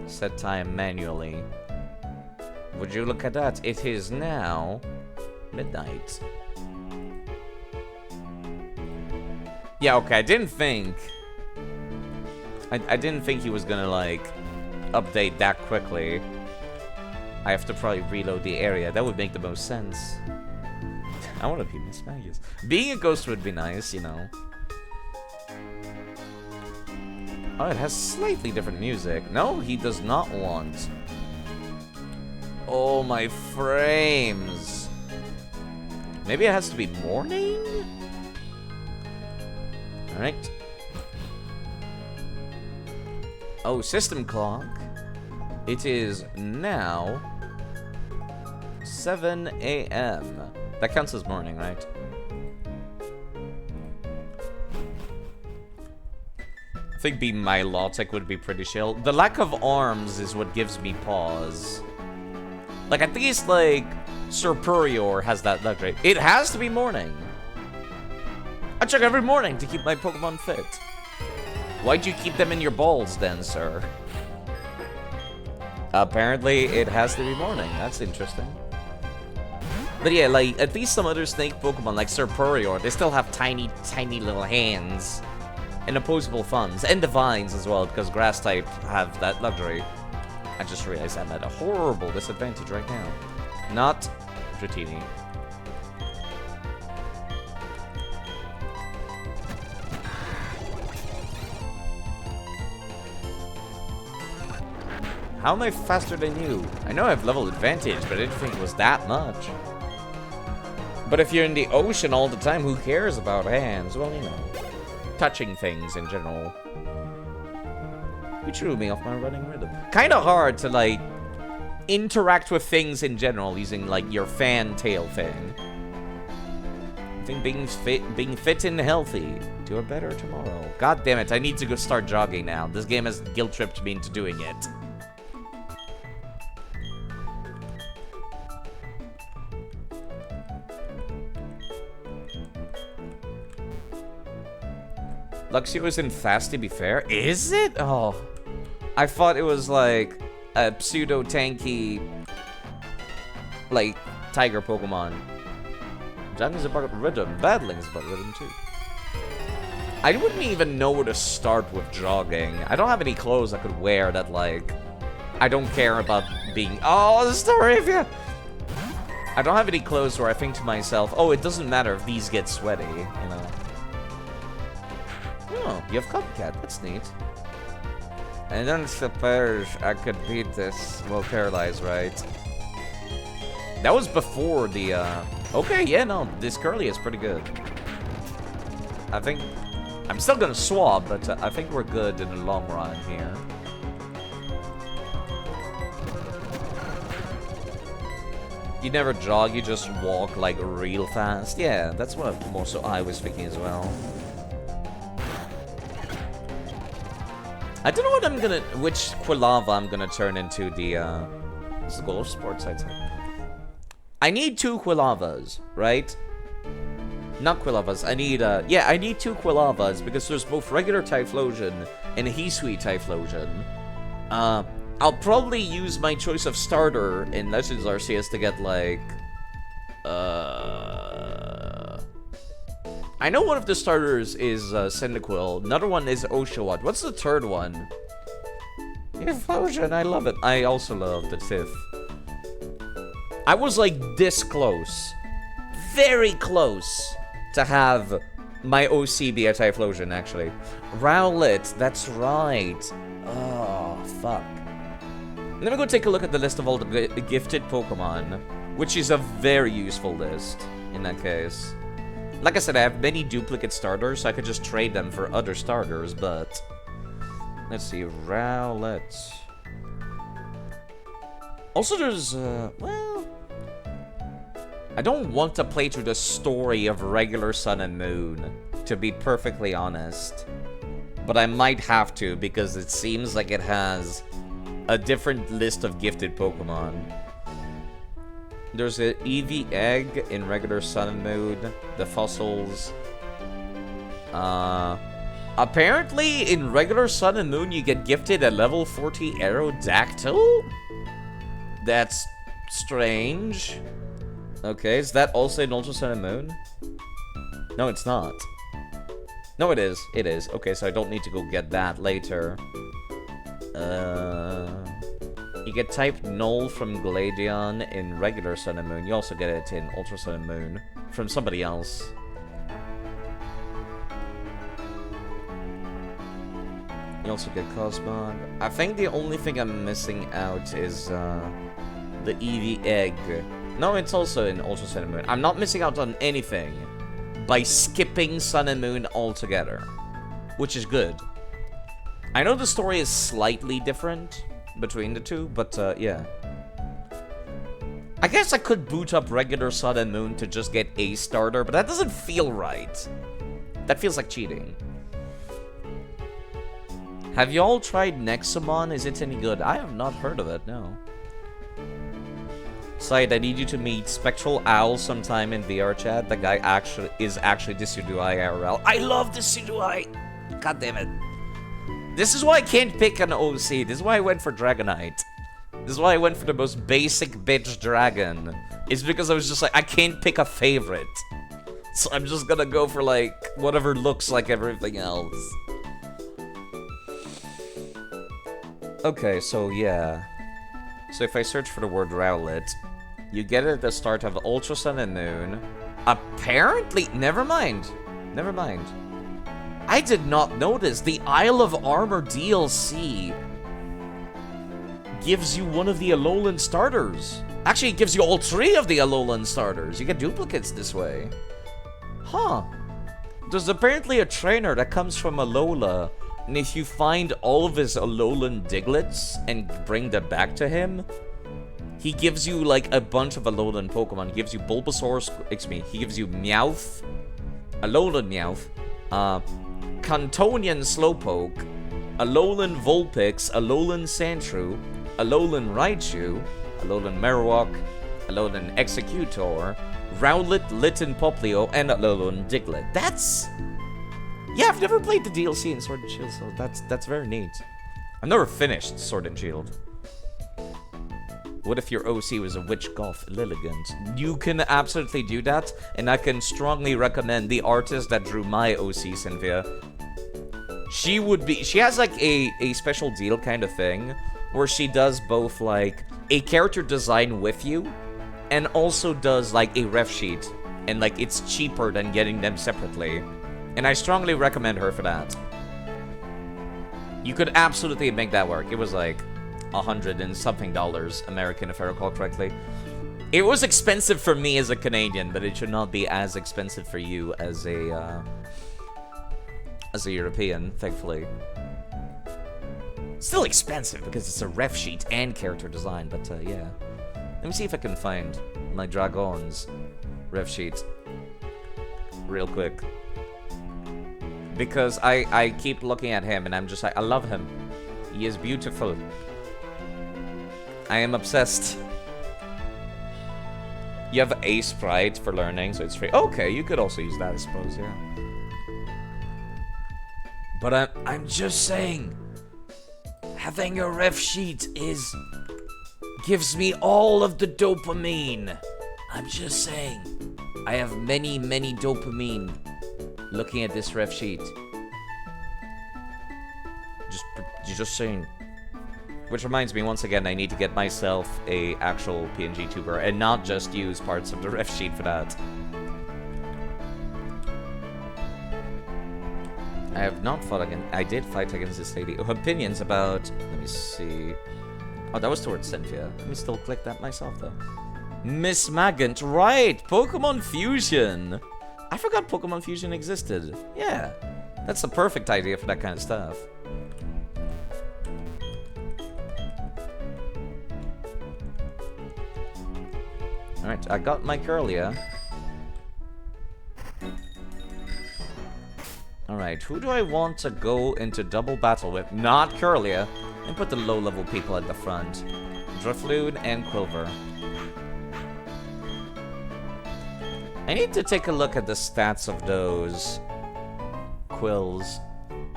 Set time manually. Would you look at that? It is now midnight. Yeah, okay, I didn't think he was gonna, like, update that quickly. I have to probably reload the area. That would make the most sense. I want to be Miss Magus. Being a ghost would be nice, you know. Oh, it has slightly different music. No, he does not want. Oh, my frames. Maybe it has to be morning? Alright. Oh, system clock. It is now 7 a.m. That counts as morning, right? I think being Milotic would be pretty chill. The lack of arms is what gives me pause. Like, at least, like, Serperior has that luxury. It has to be morning. I check every morning to keep my Pokemon fit. Why'd you keep them in your balls then, sir? Apparently, it has to be morning. That's interesting. But yeah, like, at least some other snake Pokemon, like Serperior, they still have tiny, tiny little hands. And opposable thumbs. And divines as well, because grass type have that luxury. I just realized I'm at a horrible disadvantage right now. Not Dratini. How am I faster than you? I know I have level advantage, but I didn't think it was that much. But if you're in the ocean all the time, who cares about hands? Well, you know. Touching things in general. You threw me off my running rhythm. Kind of hard to, like, interact with things in general using, like, your fan tail thing. I think being fit and healthy to a better tomorrow. God damn it, I need to go start jogging now. This game has guilt-tripped me into doing it. Luxio is in Fast, to be fair. Is it? Oh. I thought it was like a pseudo-tanky, like, tiger Pokemon. Jogging is about rhythm. Battling is about rhythm, too. I wouldn't even know where to start with jogging. I don't have any clothes I could wear that, like, I don't care about being... Oh, the Staravia! I don't have any clothes where I think to myself, oh, it doesn't matter if these get sweaty, you know. Oh, you have Copycat. That's neat. I don't suppose I could beat this while paralyzed, right? That was before the, Okay, yeah, no, this curly is pretty good. I think... I'm still gonna swap, but I think we're good in the long run here. You never jog, you just walk, like, real fast. Yeah, that's what I was thinking as well. I don't know what I'm gonna... which Quilava I'm gonna turn into the, This is golf sports, I'd say. I need 2 Quilavas, right? Not Quilavas, I need, yeah, I need 2 Quilavas, because there's both regular Typhlosion and Hisui Typhlosion. I'll probably use my choice of starter in Legends Arceus to get, like, I know one of the starters is Cyndaquil. Another one is Oshawott. What's the third one? Typhlosion, I love it. I also love the Tiff. I was like this close. Very close to have my OC be a Typhlosion, actually. Rowlet, that's right. Oh, fuck. Let me go take a look at the list of all the gifted Pokemon, which is a very useful list in that case. Like I said, I have many duplicate starters, so I could just trade them for other starters, but... Let's see, Rowlet. Also, there's, well... I don't want to play through the story of regular Sun and Moon, to be perfectly honest. But I might have to, because it seems like it has a different list of gifted Pokemon. There's an Eevee egg in regular Sun and Moon, the fossils. Apparently, in regular Sun and Moon, you get gifted a level 40 Aerodactyl? That's strange. Okay, is that also in Ultra Sun and Moon? No, it's not. No, it is. It is. Okay, so I don't need to go get that later. You get type Null from Gladion in regular Sun and Moon. You also get it in Ultra Sun and Moon from somebody else. You also get Cosmog. I think the only thing I'm missing out is the Eevee egg. No, it's also in Ultra Sun and Moon. I'm not missing out on anything by skipping Sun and Moon altogether, which is good. I know the story is slightly different between the two, but yeah. I guess I could boot up regular Sun and Moon to just get a starter, but that doesn't feel right. That feels like cheating. Have you all tried Nexamon? Is it any good? I have not heard of it, no. Side, I need you to meet Spectral Owl sometime in VR chat. That guy is actually Decidueye IRL. I love Decidueye! God damn it. This is why I can't pick an OC. This is why I went for Dragonite. This is why I went for the most basic bitch dragon. It's because I was just like, I can't pick a favorite. So I'm just gonna go for like, whatever looks like everything else. Okay, so yeah. So if I search for the word Rowlet, you get it at the start of Ultra Sun and Moon. Apparently, never mind. Never mind. I did not notice the Isle of Armor DLC gives you one of the Alolan starters. Actually, it gives you all 3 of the Alolan starters. You get duplicates this way. Huh. There's apparently a trainer that comes from Alola, and if you find all of his Alolan Diglets and bring them back to him, he gives you like a bunch of Alolan Pokemon. He gives you Bulbasaur, excuse me, he gives you Meowth, Alolan Meowth, Cantonian Slowpoke, Alolan Vulpix, Alolan Sandshrew, Alolan Raichu, Alolan Marowak, Alolan Executor, Rowlet, Litten Poplio, and Alolan Diglett. That's... yeah, I've never played the DLC in Sword and Shield, so that's very neat. I've never finished Sword and Shield. What if your OC was a Witch Goth Lilligant? You can absolutely do that, and I can strongly recommend the artist that drew my OC, Cynthia. She has like a special deal kind of thing, where she does both like a character design with you, and also does like a ref sheet, and like it's cheaper than getting them separately. And I strongly recommend her for that. You could absolutely make that work. It was like $100 and something American, if I recall correctly. It was expensive for me as a Canadian, but it should not be as expensive for you as a European, thankfully. Still expensive because it's a ref sheet and character design, but yeah. Let me see if I can find my Dragon's ref sheet real quick. Because I keep looking at him and I'm just like, I love him. He is beautiful. I am obsessed. You have a sprite for learning, so it's free. Okay, you could also use that, I suppose, yeah. But I'm just saying, having a ref sheet gives me all of the dopamine. I'm just saying, I have many dopamine looking at this ref sheet. Just saying. Which reminds me, once again, I need to get myself a actual PNG tuber and not just use parts of the ref sheet for that. I have not fought against... I did fight against this lady. Oh, opinions about... Let me see... Oh, that was towards Cynthia. Let me still click that myself, though. Miss Magant, right! Pokemon Fusion! I forgot Pokemon Fusion existed. Yeah. That's the perfect idea for that kind of stuff. Alright, I got my Curlia. Alright, who do I want to go into double battle with? Not Curlia. And put the low-level people at the front. Drifloon and Quilver. I need to take a look at the stats of those Quills.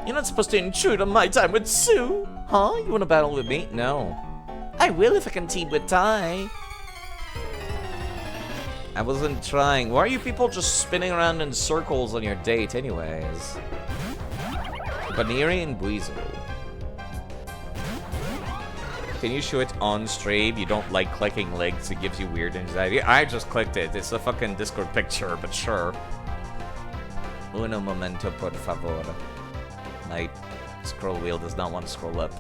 You're not supposed to intrude on my time with Sue! Huh? You wanna battle with me? No. I will if I can team with Ty. I wasn't trying. Why are you people just spinning around in circles on your date anyways? Baneri and Buizel. Can you show it on stream? You don't like clicking links, it gives you weird anxiety. I just clicked it. It's a fucking Discord picture, but sure. Uno momento, por favor. My scroll wheel does not want to scroll up.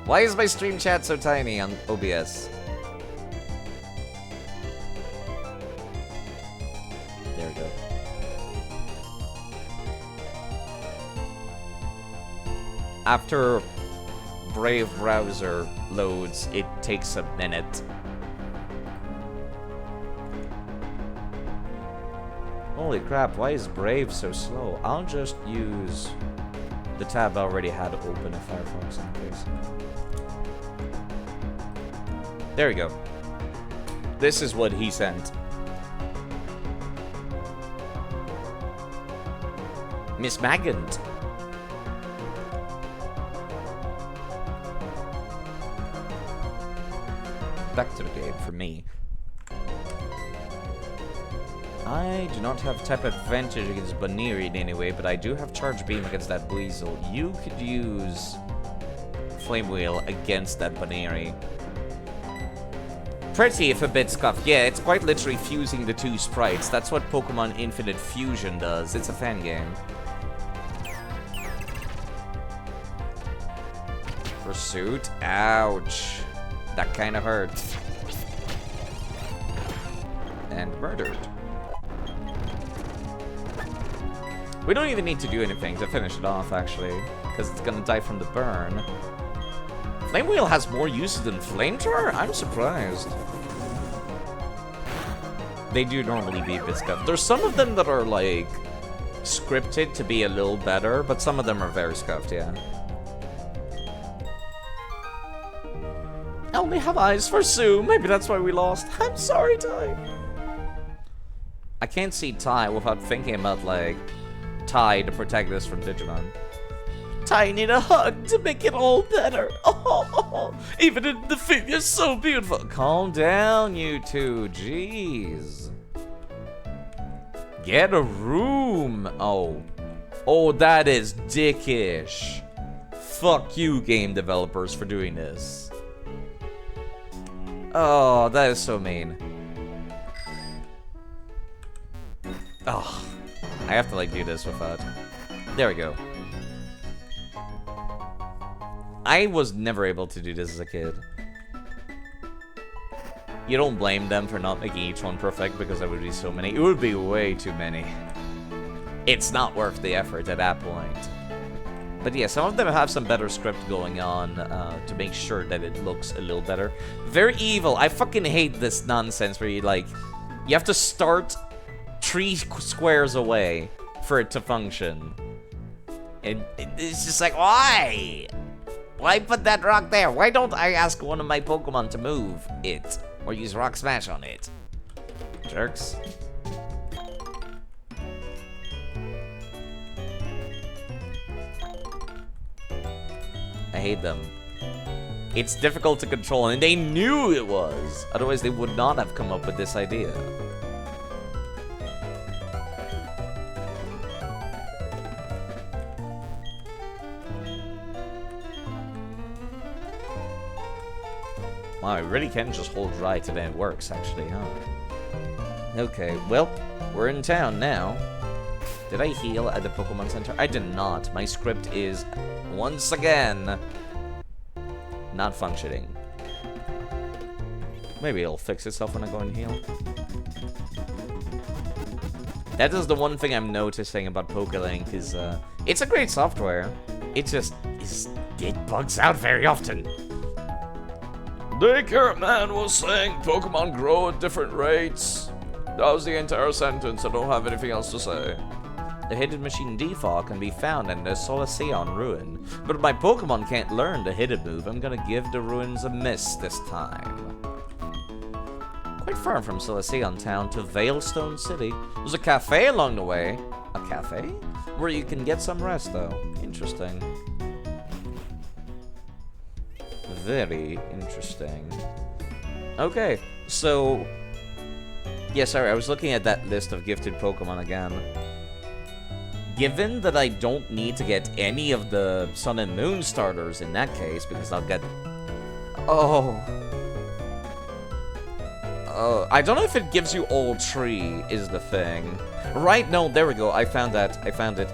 Why is my stream chat so tiny on OBS? There we go. After Brave browser loads, it takes a minute. Holy crap, why is Brave so slow? I'll just use the tab I already had open in Firefox in case. There we go. This is what he sent. Miss Magant. Back to the game for me. I do not have type advantage against Baneri in any way, but I do have Charge Beam against that Buizel. You could use Flame Wheel against that Baneri. Pretty if a bit scuffed. Yeah, it's quite literally fusing the two sprites. That's what Pokemon Infinite Fusion does. It's a fan game. Pursuit? Ouch. That kind of hurt. And murdered. We don't even need to do anything to finish it off, actually. Because it's gonna die from the burn. Flame Wheel has more uses than Flamethrower? I'm surprised. They do normally be a bit scuffed. There's some of them that are, like, scripted to be a little better, but some of them are very scuffed, yeah. I only have eyes for Sue. Maybe that's why we lost. I'm sorry, Ty. I can't see Ty without thinking about, like, Ty, the protagonist from Digimon. Ty need a hug to make it all better. Oh, even in defeat, you're so beautiful. Calm down, you two. Jeez. Get a room. Oh. Oh, that is dickish. Fuck you, game developers, for doing this. Oh, that is so mean. Oh, I have to like do this without. There we go. I was never able to do this as a kid. You don't blame them for not making each one perfect because there would be so many. It would be way too many. It's not worth the effort at that point. But yeah, some of them have some better script going on to make sure that it looks a little better. Very evil. I fucking hate this nonsense where you like, you have to start 3 squares away for it to function. And it's just like, why? Why put that rock there? Why don't I ask one of my Pokemon to move it? Or use Rock Smash on it? Jerks. I hate them. It's difficult to control, and they knew it was. Otherwise, they would not have come up with this idea. Wow, I really can just hold right and then it works, actually, huh? Okay, well, we're in town now. Did I heal at the Pokemon Center? I did not. My script is, once again, not functioning. Maybe it'll fix itself when I go and heal. That is the one thing I'm noticing about PokeLink is, it's a great software. It just, it bugs out very often. Daycare man was saying Pokemon grow at different rates. That was the entire sentence. I don't have anything else to say. The hidden machine default can be found in the Solaceon ruin. But if my Pokemon can't learn the hidden move, I'm gonna give the ruins a miss this time. Quite far from Solaceon town to Veilstone City. There's a cafe along the way. A cafe? Where you can get some rest though. Interesting. Very interesting. Okay, so... yeah, sorry, I was looking at that list of gifted Pokemon again. Given that I don't need to get any of the Sun and Moon starters in that case, because I'll get... oh. I don't know if it gives you all 3, is the thing. Right, no, there we go, I found that. I found it.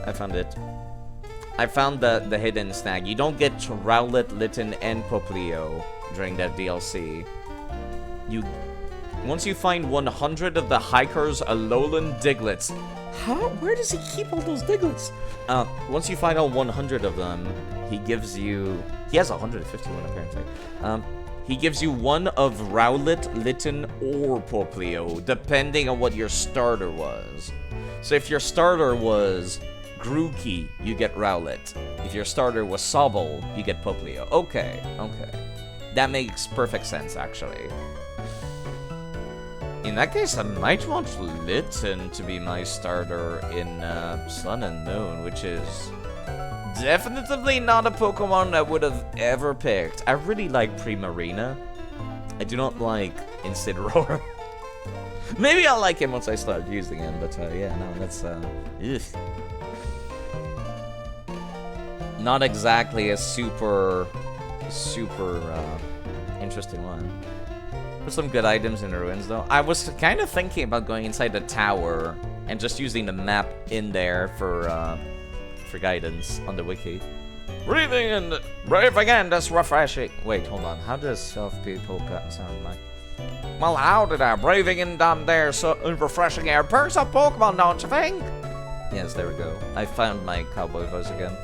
I found the hidden snag. You don't get Rowlet, Litten, and Poplio during that DLC. Once you find 100 of the Hikers Alolan Diglets. How? Where does he keep all those Diglets? Once you find all 100 of them, he gives you... he has 151 apparently. He gives you one of Rowlet, Litten, or Poplio, depending on what your starter was. So if your starter was Grookey, you get Rowlet. If your starter was Sobble, you get Poplio. Okay. That makes perfect sense, actually. In that case, I might want Litten to be my starter in Sun and Moon, which is definitely not a Pokemon I would have ever picked. I really like Primarina. I do not like Incineroar. Maybe I'll like him once I start using him, but yeah, no, that's ugh. Not exactly a super interesting one. There's some good items in the ruins, though. I was kind of thinking about going inside the tower and just using the map in there for guidance on the wiki. Breathing and brave again, that's refreshing. Wait, hold on. How does self-people sound like? Well, how did I? Braving in down there, so refreshing air. Perks up Pokemon, don't you think? Yes, there we go. I found my cowboy voice again.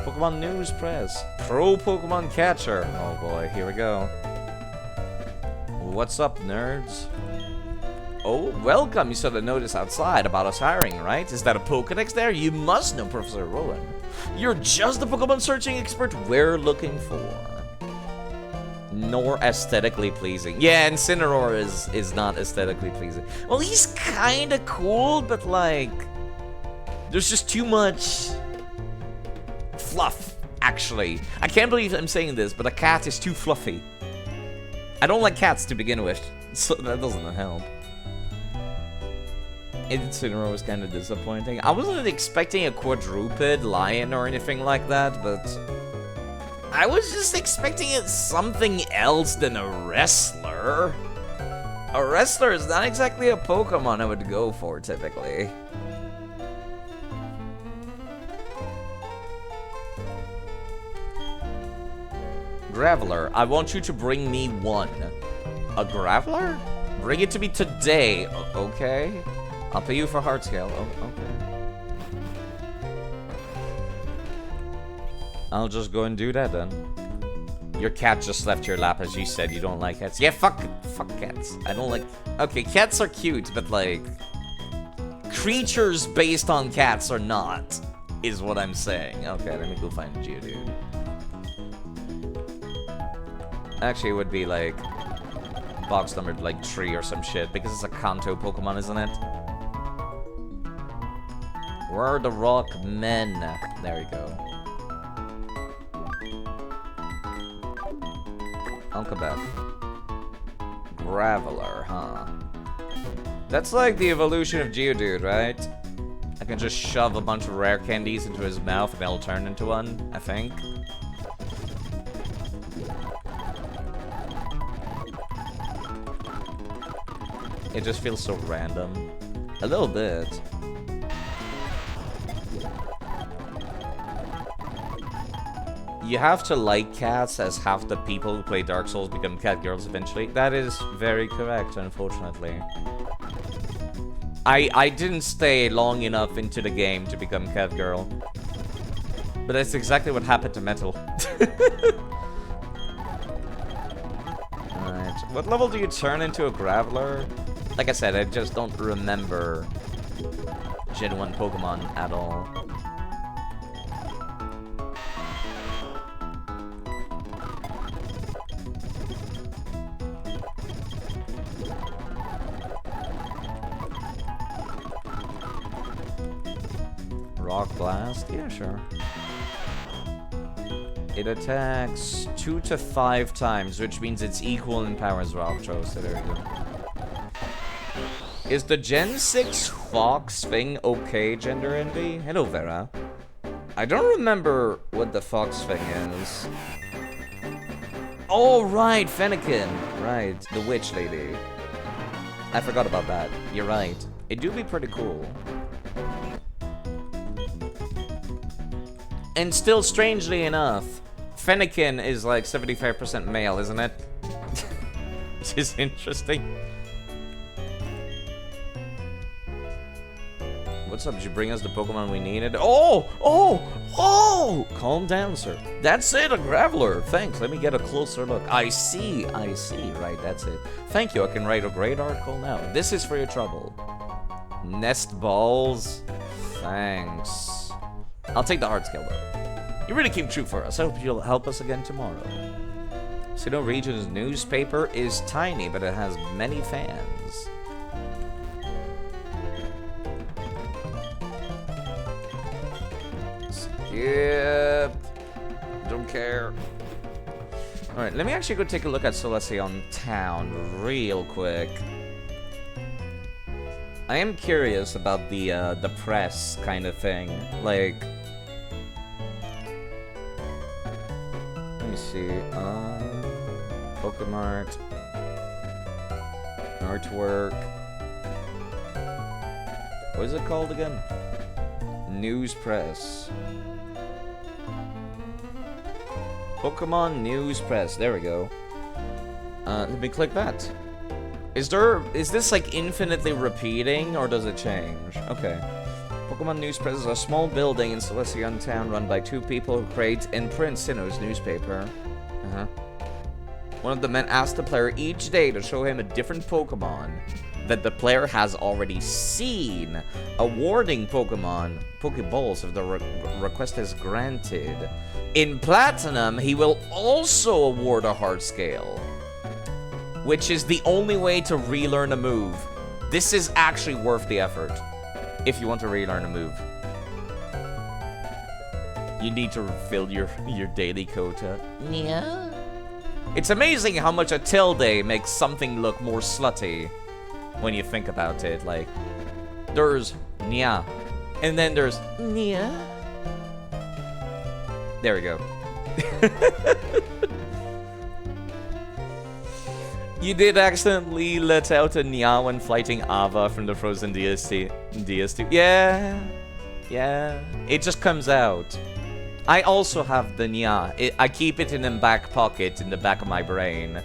Pokemon News Press. Pro Pokemon Catcher. Oh boy, here we go. What's up, nerds? Oh, welcome. You saw the notice outside about us hiring, right? Is that a Pokedex there? You must know Professor Rowan. You're just the Pokemon searching expert we're looking for. Nor aesthetically pleasing. Yeah, Incineroar is not aesthetically pleasing. Well, he's kind of cool, but like... there's just too much... fluff, actually. I can't believe I'm saying this, but a cat is too fluffy. I don't like cats to begin with, so that doesn't help. Incineroar was kind of disappointing. I wasn't expecting a quadruped lion or anything like that, but... I was just expecting it something else than a wrestler. A wrestler is not exactly a Pokemon I would go for, typically. Graveler. I want you to bring me one. A Graveler? Bring it to me today. Okay. I'll pay you for heart scale. Oh, okay. I'll just go and do that then. Your cat just left your lap, as you said. You don't like cats. Yeah, fuck cats. I don't like... Okay, cats are cute, but like... creatures based on cats are not, is what I'm saying. Okay, let me go find Geodude. Actually, it would be like box numbered like 3 or some shit, because it's a Kanto Pokemon, isn't it? Where are the rock men? There we go. Alkabeth. Graveler, huh? That's like the evolution of Geodude, right? I can just shove a bunch of rare candies into his mouth and it'll turn into one, I think. It just feels so random. A little bit. You have to like cats, as half the people who play Dark Souls become cat girls eventually. That is very correct, unfortunately. I didn't stay long enough into the game to become cat girl. But that's exactly what happened to Metal. Alright. What level do you turn into a Graveler? Like I said, I just don't remember Gen 1 Pokemon at all. Rock Blast? Yeah, sure. It attacks 2 to 5 times, which means it's equal in power as Rock Throw, so there we go. Is the Gen 6 Fox thing okay, Gender Envy? Hello, Vera. I don't remember what the Fox thing is. Oh, right, Fennekin. Right, the witch lady. I forgot about that. You're right. It do be pretty cool. And still, strangely enough, Fennekin is like 75% male, isn't it? Which is interesting. What's up? Did you bring us the Pokemon we needed? Oh! Oh! Oh! Calm down, sir. That's it, a Graveler. Thanks. Let me get a closer look. I see. I see. Right, that's it. Thank you. I can write a great article now. This is for your trouble. Nest balls. Thanks. I'll take the hard scale, though. You really came true for us. I hope you'll help us again tomorrow. Sinnoh Region's newspaper is tiny, but it has many fans. Skip. Don't care. Alright, let me actually go take a look at Celestion Town real quick. I am curious about the press kind of thing. Like, let me see. Pokemart, artwork. What is it called again? News press. Pokemon News Press. There we go. Let me click that. Is this like infinitely repeating, or does it change? Okay. Pokemon News Press is a small building in Celestion Town run by 2 people who create and print Sinnoh's newspaper. One of the men asks the player each day to show him a different Pokemon that the player has already seen, awarding Pokeballs if the request is granted. In Platinum, he will also award a heart scale, which is the only way to relearn a move. This is actually worth the effort if you want to relearn a move. You need to fill your daily quota. Yeah. It's amazing how much a tilde makes something look more slutty when you think about it. Like, there's Nya, and then there's Nya. There we go. You did accidentally let out a Nya when fighting Ava from the Frozen DS2. Yeah. Yeah. It just comes out. I also have the Nya. I keep it in the back pocket, in the back of my brain.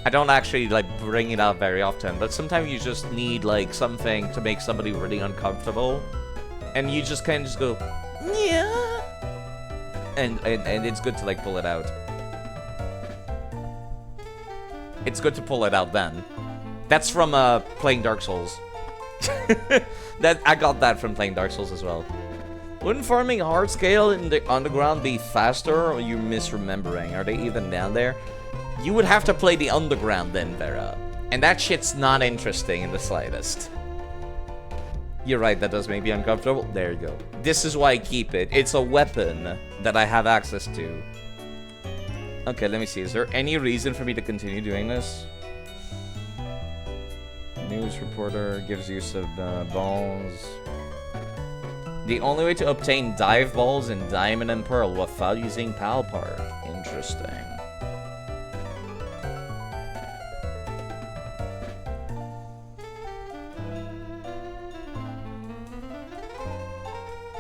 I don't actually, like, bring it out very often, but sometimes you just need, like, something to make somebody really uncomfortable. And you just kind of just go, yeah. And it's good to, like, pull it out. It's good to pull it out then. That's from playing Dark Souls. I got that from playing Dark Souls as well. Wouldn't farming hard scale in the underground be faster, or are you misremembering? Are they even down there? You would have to play the underground then, Vera. And that shit's not interesting in the slightest. You're right, that does make me uncomfortable. There you go. This is why I keep it. It's a weapon that I have access to. Okay, let me see. Is there any reason for me to continue doing this? News reporter gives you some balls. The only way to obtain dive balls in Diamond and Pearl without using Pal Park. Interesting.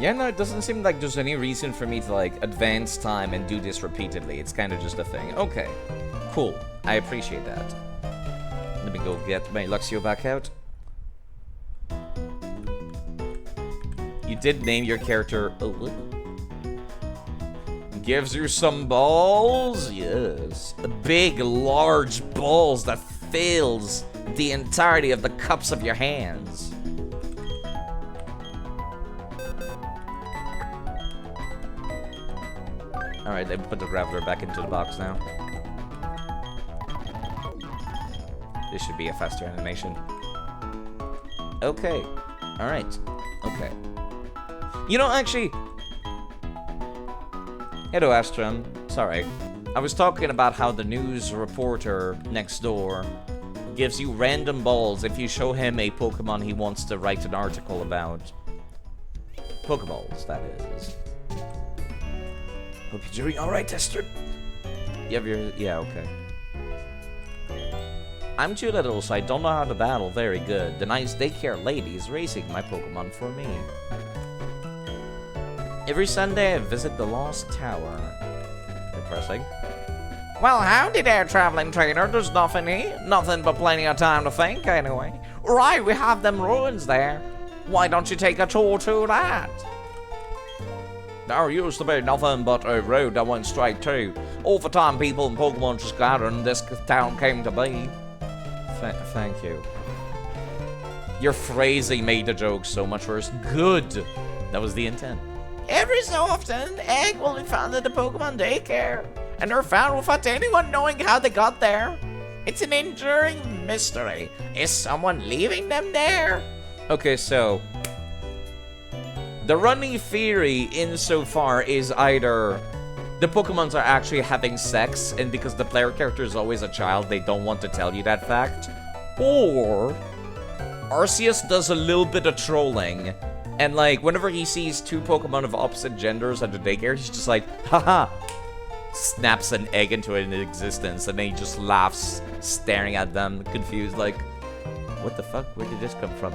Yeah, no, it doesn't seem like there's any reason for me to, like, advance time and do this repeatedly. It's kind of just a thing. Okay, cool. I appreciate that. Let me go get my Luxio back out. You did name your character... Gives you some balls? Yes. Big, large balls that fills the entirety of the cups of your hands. Alright, let me put the Graveler back into the box now. This should be a faster animation. Okay. Alright. Okay. You know, actually... Hello, Astrum. Sorry. I was talking about how the news reporter next door gives you random balls if you show him a Pokemon he wants to write an article about. Pokeballs, that is. Hope you're doing alright, Tester. You have your... Yeah, okay. I'm too little, so I don't know how to battle very good. The nice daycare lady is raising my Pokemon for me. Every Sunday, I visit the Lost Tower. Depressing. Well, howdy there, traveling trainer. There's nothing here. Nothing but plenty of time to think, anyway. Right, we have them ruins there. Why don't you take a tour to that? There used to be nothing but a road that went straight to. All the time people and Pokemon just gathered and this town came to be. Thank you. Your phrasing made the joke so much worse. Good. That was the intent. Every so often, egg will be found at the Pokemon daycare. And they're found without anyone knowing how they got there. It's an enduring mystery. Is someone leaving them there? Okay, so... the running theory insofar is either the Pokemons are actually having sex, and because the player character is always a child, they don't want to tell you that fact. Or Arceus does a little bit of trolling, and like whenever he sees two Pokemon of opposite genders at the daycare, he's just like, haha, snaps an egg into existence, and then he just laughs, staring at them, confused, like, what the fuck? Where did this come from?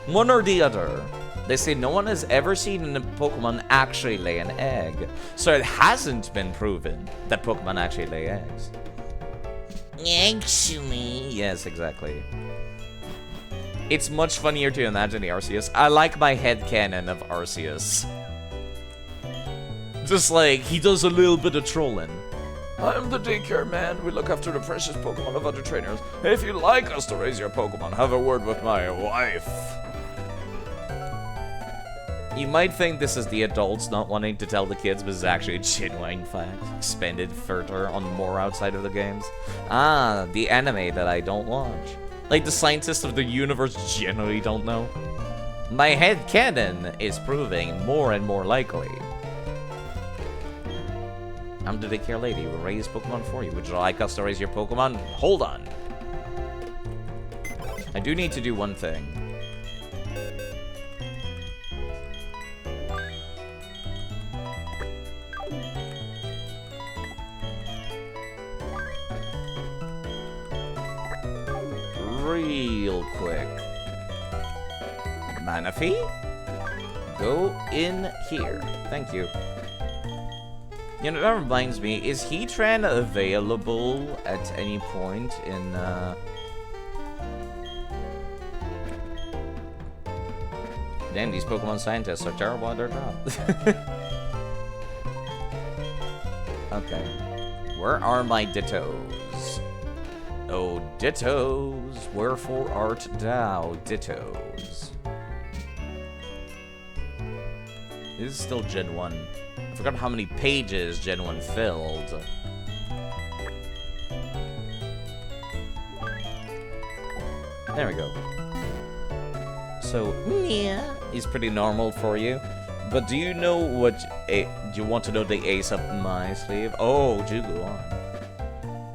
One or the other. They say no one has ever seen a Pokemon actually lay an egg. So it hasn't been proven that Pokemon actually lay eggs. Actually. Yes, exactly. It's much funnier to imagine the Arceus. I like my headcanon of Arceus. Just like, he does a little bit of trolling. I'm the daycare man. We look after the precious Pokemon of other trainers. If you'd like us to raise your Pokemon, have a word with my wife. You might think this is the adults not wanting to tell the kids, but it's actually a genuine fact. Expended further on more outside of the games. Ah, the anime that I don't watch. Like the scientists of the universe generally don't know. My headcanon is proving more and more likely. I'm the daycare lady. We'll raise Pokemon for you. Would you like us to raise your Pokemon? Hold on. I do need to do one thing. Real quick. Manaphy? Go in here. Thank you. You know, that reminds me, is Heatran available at any point in, Damn, these Pokemon scientists are terrible at their job. Okay. Where are my Dittos? Oh, Dittos, wherefore art thou, Dittos? This is still Gen 1. I forgot how many pages Gen 1 filled. There we go. So, yeah, is pretty normal for you. But do you know what... do you want to know the ace up my sleeve? Oh, do go on.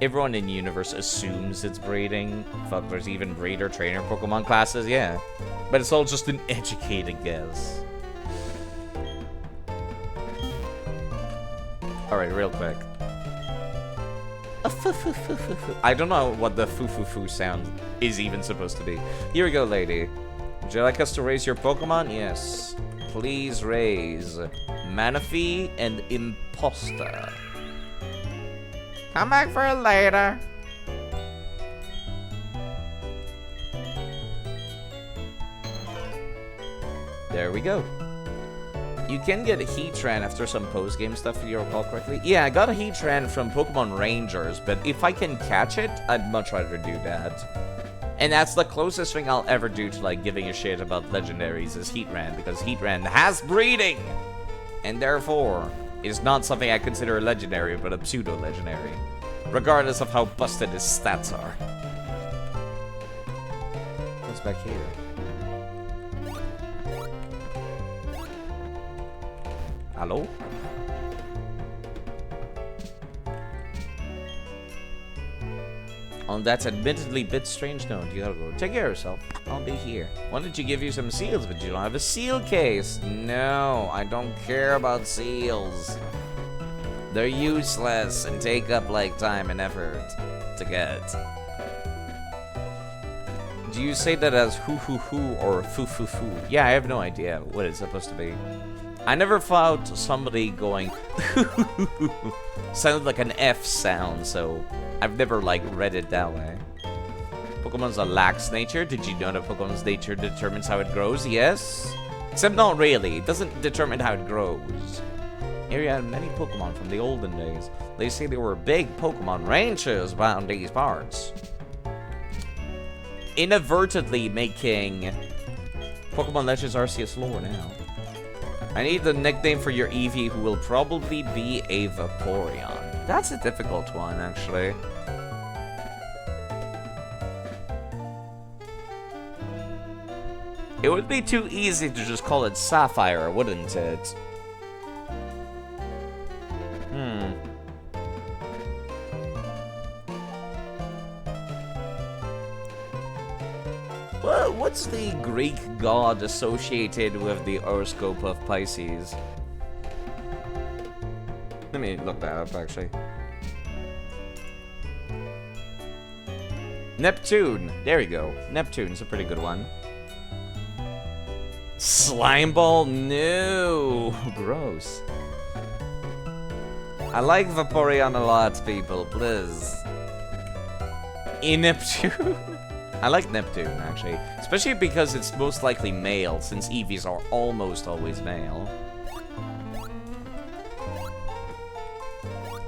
Everyone in the universe assumes it's breeding. Fuck, there's even breeder trainer Pokemon classes, yeah. But it's all just an educated guess. Alright, real quick. I don't know what the foo-foo-foo sound is even supposed to be. Here we go, lady. Would you like us to raise your Pokemon? Yes. Please raise Manaphy and Imposter. Come back for it later. There we go. You can get a Heatran after some post-game stuff, if you recall correctly. Yeah, I got a Heatran from Pokemon Rangers, but if I can catch it, I'd much rather do that. And that's the closest thing I'll ever do to, like, giving a shit about legendaries is Heatran, because Heatran has breeding! And therefore, is not something I consider a legendary, but a pseudo-legendary. Regardless of how busted his stats are. What's back here? Hello? Oh, that's admittedly a bit strange. No, you gotta go. Take care of yourself. I'll be here. Wanted to give you some seals, but you don't have a seal case. No, I don't care about seals. They're useless and take up, like, time and effort to get. Do you say that as hoo-hoo-hoo or foo-foo-foo? Yeah, I have no idea what it's supposed to be. I never found somebody going sounded like an F sound, so I've never, like, read it that way. Pokemon's a lax nature. Did you know that Pokemon's nature determines how it grows? Yes. Except not really. It doesn't determine how it grows. Area had many Pokemon from the olden days. They say there were big Pokemon ranches around these parts. Inadvertently making Pokemon Legends Arceus lore now. I need the nickname for your Eevee, who will probably be a Vaporeon. That's a difficult one, actually. It would be too easy to just call it Sapphire, wouldn't it? Well, what's the Greek god associated with the horoscope of Pisces? Let me look that up, actually. Neptune. There we go. Neptune's a pretty good one. Slime ball? No. Gross. I like Vaporeon a lot, people. Please. Neptune. I like Neptune, actually. Especially because it's most likely male, since Eevees are almost always male.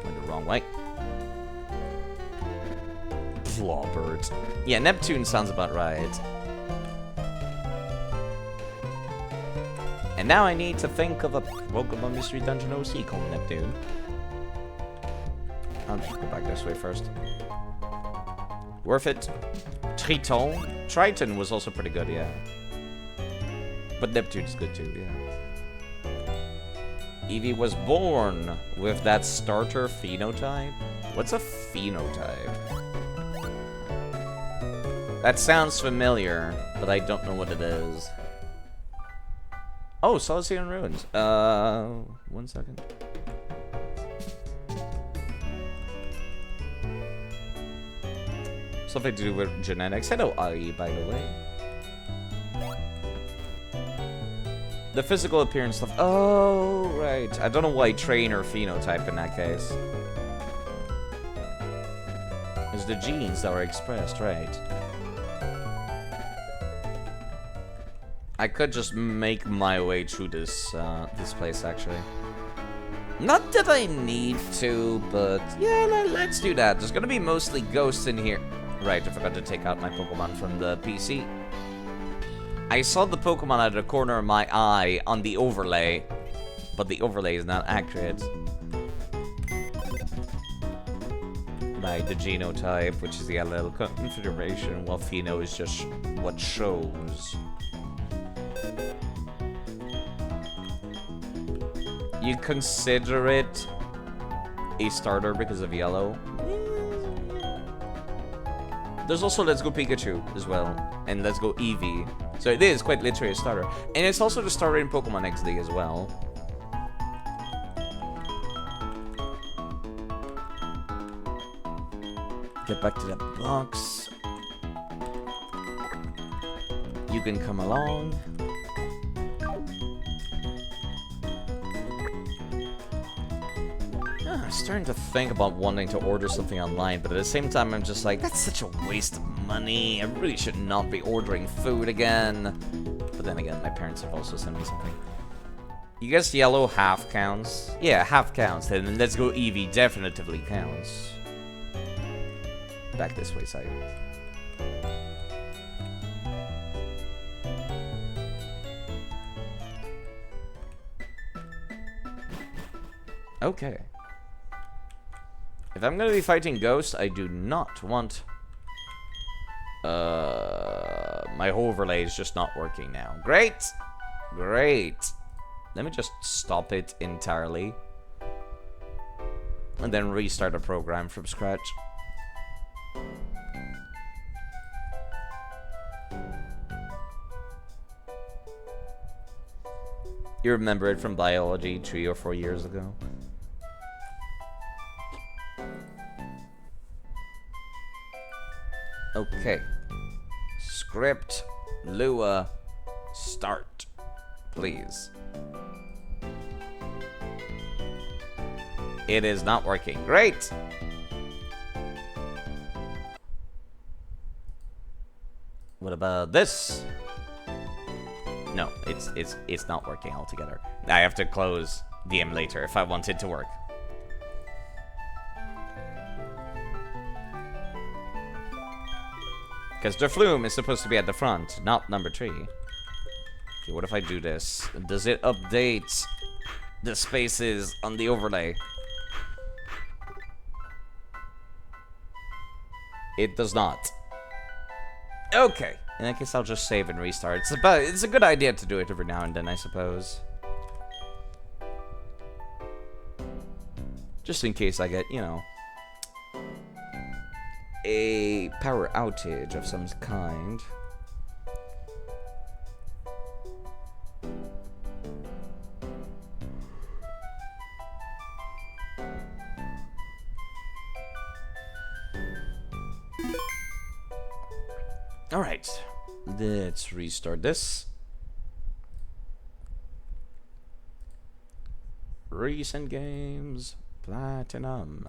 Went the wrong way. Flawbird. Yeah, Neptune sounds about right. And now I need to think of a Pokemon Mystery Dungeon OC called Neptune. I'll just go back this way first. Worth it. Triton. Triton was also pretty good, yeah. But Neptune's good too, yeah. Eevee was born with that starter phenotype. What's a phenotype? That sounds familiar, but I don't know what it is. Oh, Solitude Ruins. 1 second. Something to do with genetics. Hello, Ari, by the way. The physical appearance stuff. Oh, right. I don't know why trainer phenotype in that case. It's the genes that were expressed, right? I could just make my way through this this place, actually. Not that I need to, but yeah, let's do that. There's gonna be mostly ghosts in here. Right, I forgot to take out my Pokemon from the PC. I saw the Pokemon out of the corner of my eye on the overlay, but the overlay is not accurate. Like the genotype, which is the allele configuration, while pheno is just what shows. You consider it a starter because of yellow. There's also Let's Go Pikachu as well, and Let's Go Eevee. So it is quite literally a starter. And it's also the starter in Pokemon XD as well. Get back to the box. You can come along. I'm starting to think about wanting to order something online, but at the same time I'm just like, that's such a waste of money. I really should not be ordering food again. But then again, my parents have also sent me something. You guess yellow half counts? Yeah, half counts. And Let's Go Eevee definitively counts. Back this way, side. Okay. If I'm gonna be fighting ghosts, I do not want... my overlay is just not working now. Great! Great! Let me just stop it entirely. And then restart a program from scratch. You remember it from biology 3 or 4 years ago? Okay. Script, Lua, start, please. It is not working. Great! What about this? No, it's not working altogether. I have to close the emulator if I want it to work. Because the flume is supposed to be at the front, not number 3. Okay, what if I do this? Does it update the spaces on the overlay? It does not. Okay. In that case, I'll just save and restart. It's a good idea to do it every now and then, I suppose. Just in case I get, you know, a power outage of some kind. Alright, let's restart this. Recent games, Platinum.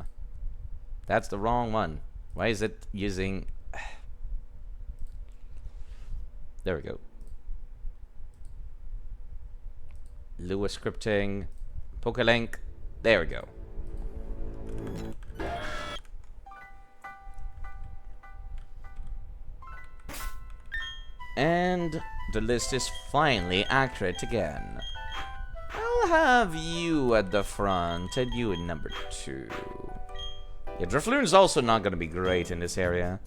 That's the wrong one. Why is it using... There we go. Lua scripting, Pokelink. There we go. And the list is finally accurate again. I'll have you at the front and you in number 2. Yeah, Drifloon's also not going to be great in this area.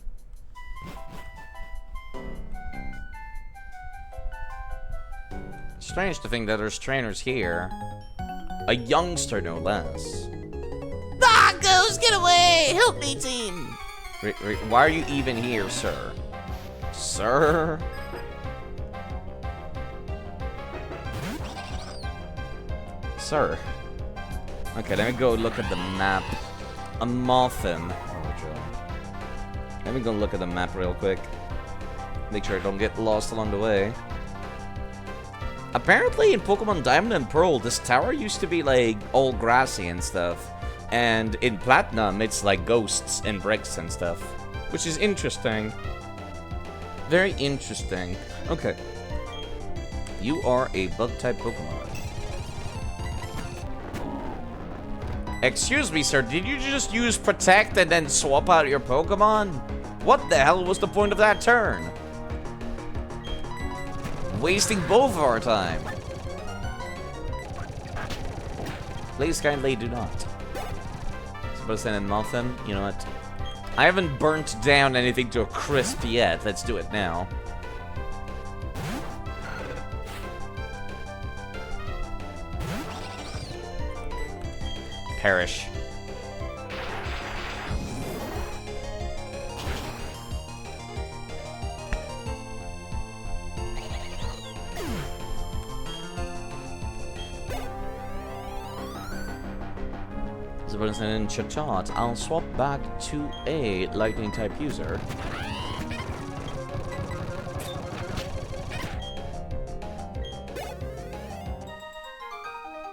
Strange to think that there's trainers here. A youngster, no less. Ah, Ghost, get away! Help me, team! Why are you even here, sir? Sir? Sir. Okay, let me go look at the map. A Muffin. Let me go look at the map real quick. Make sure I don't get lost along the way. Apparently in Pokemon Diamond and Pearl, this tower used to be like all grassy and stuff. And in Platinum, it's like ghosts and bricks and stuff. Which is interesting. Very interesting. Okay. You are a bug-type Pokemon. Excuse me, sir. Did you just use Protect and then swap out your Pokemon? What the hell was the point of that turn? Wasting both of our time. Please kindly do not. Supposed to send nothing. You know what? I haven't burnt down anything to a crisp yet. Let's do it now. Perish. In Chachat, I'll swap back to a lightning type user.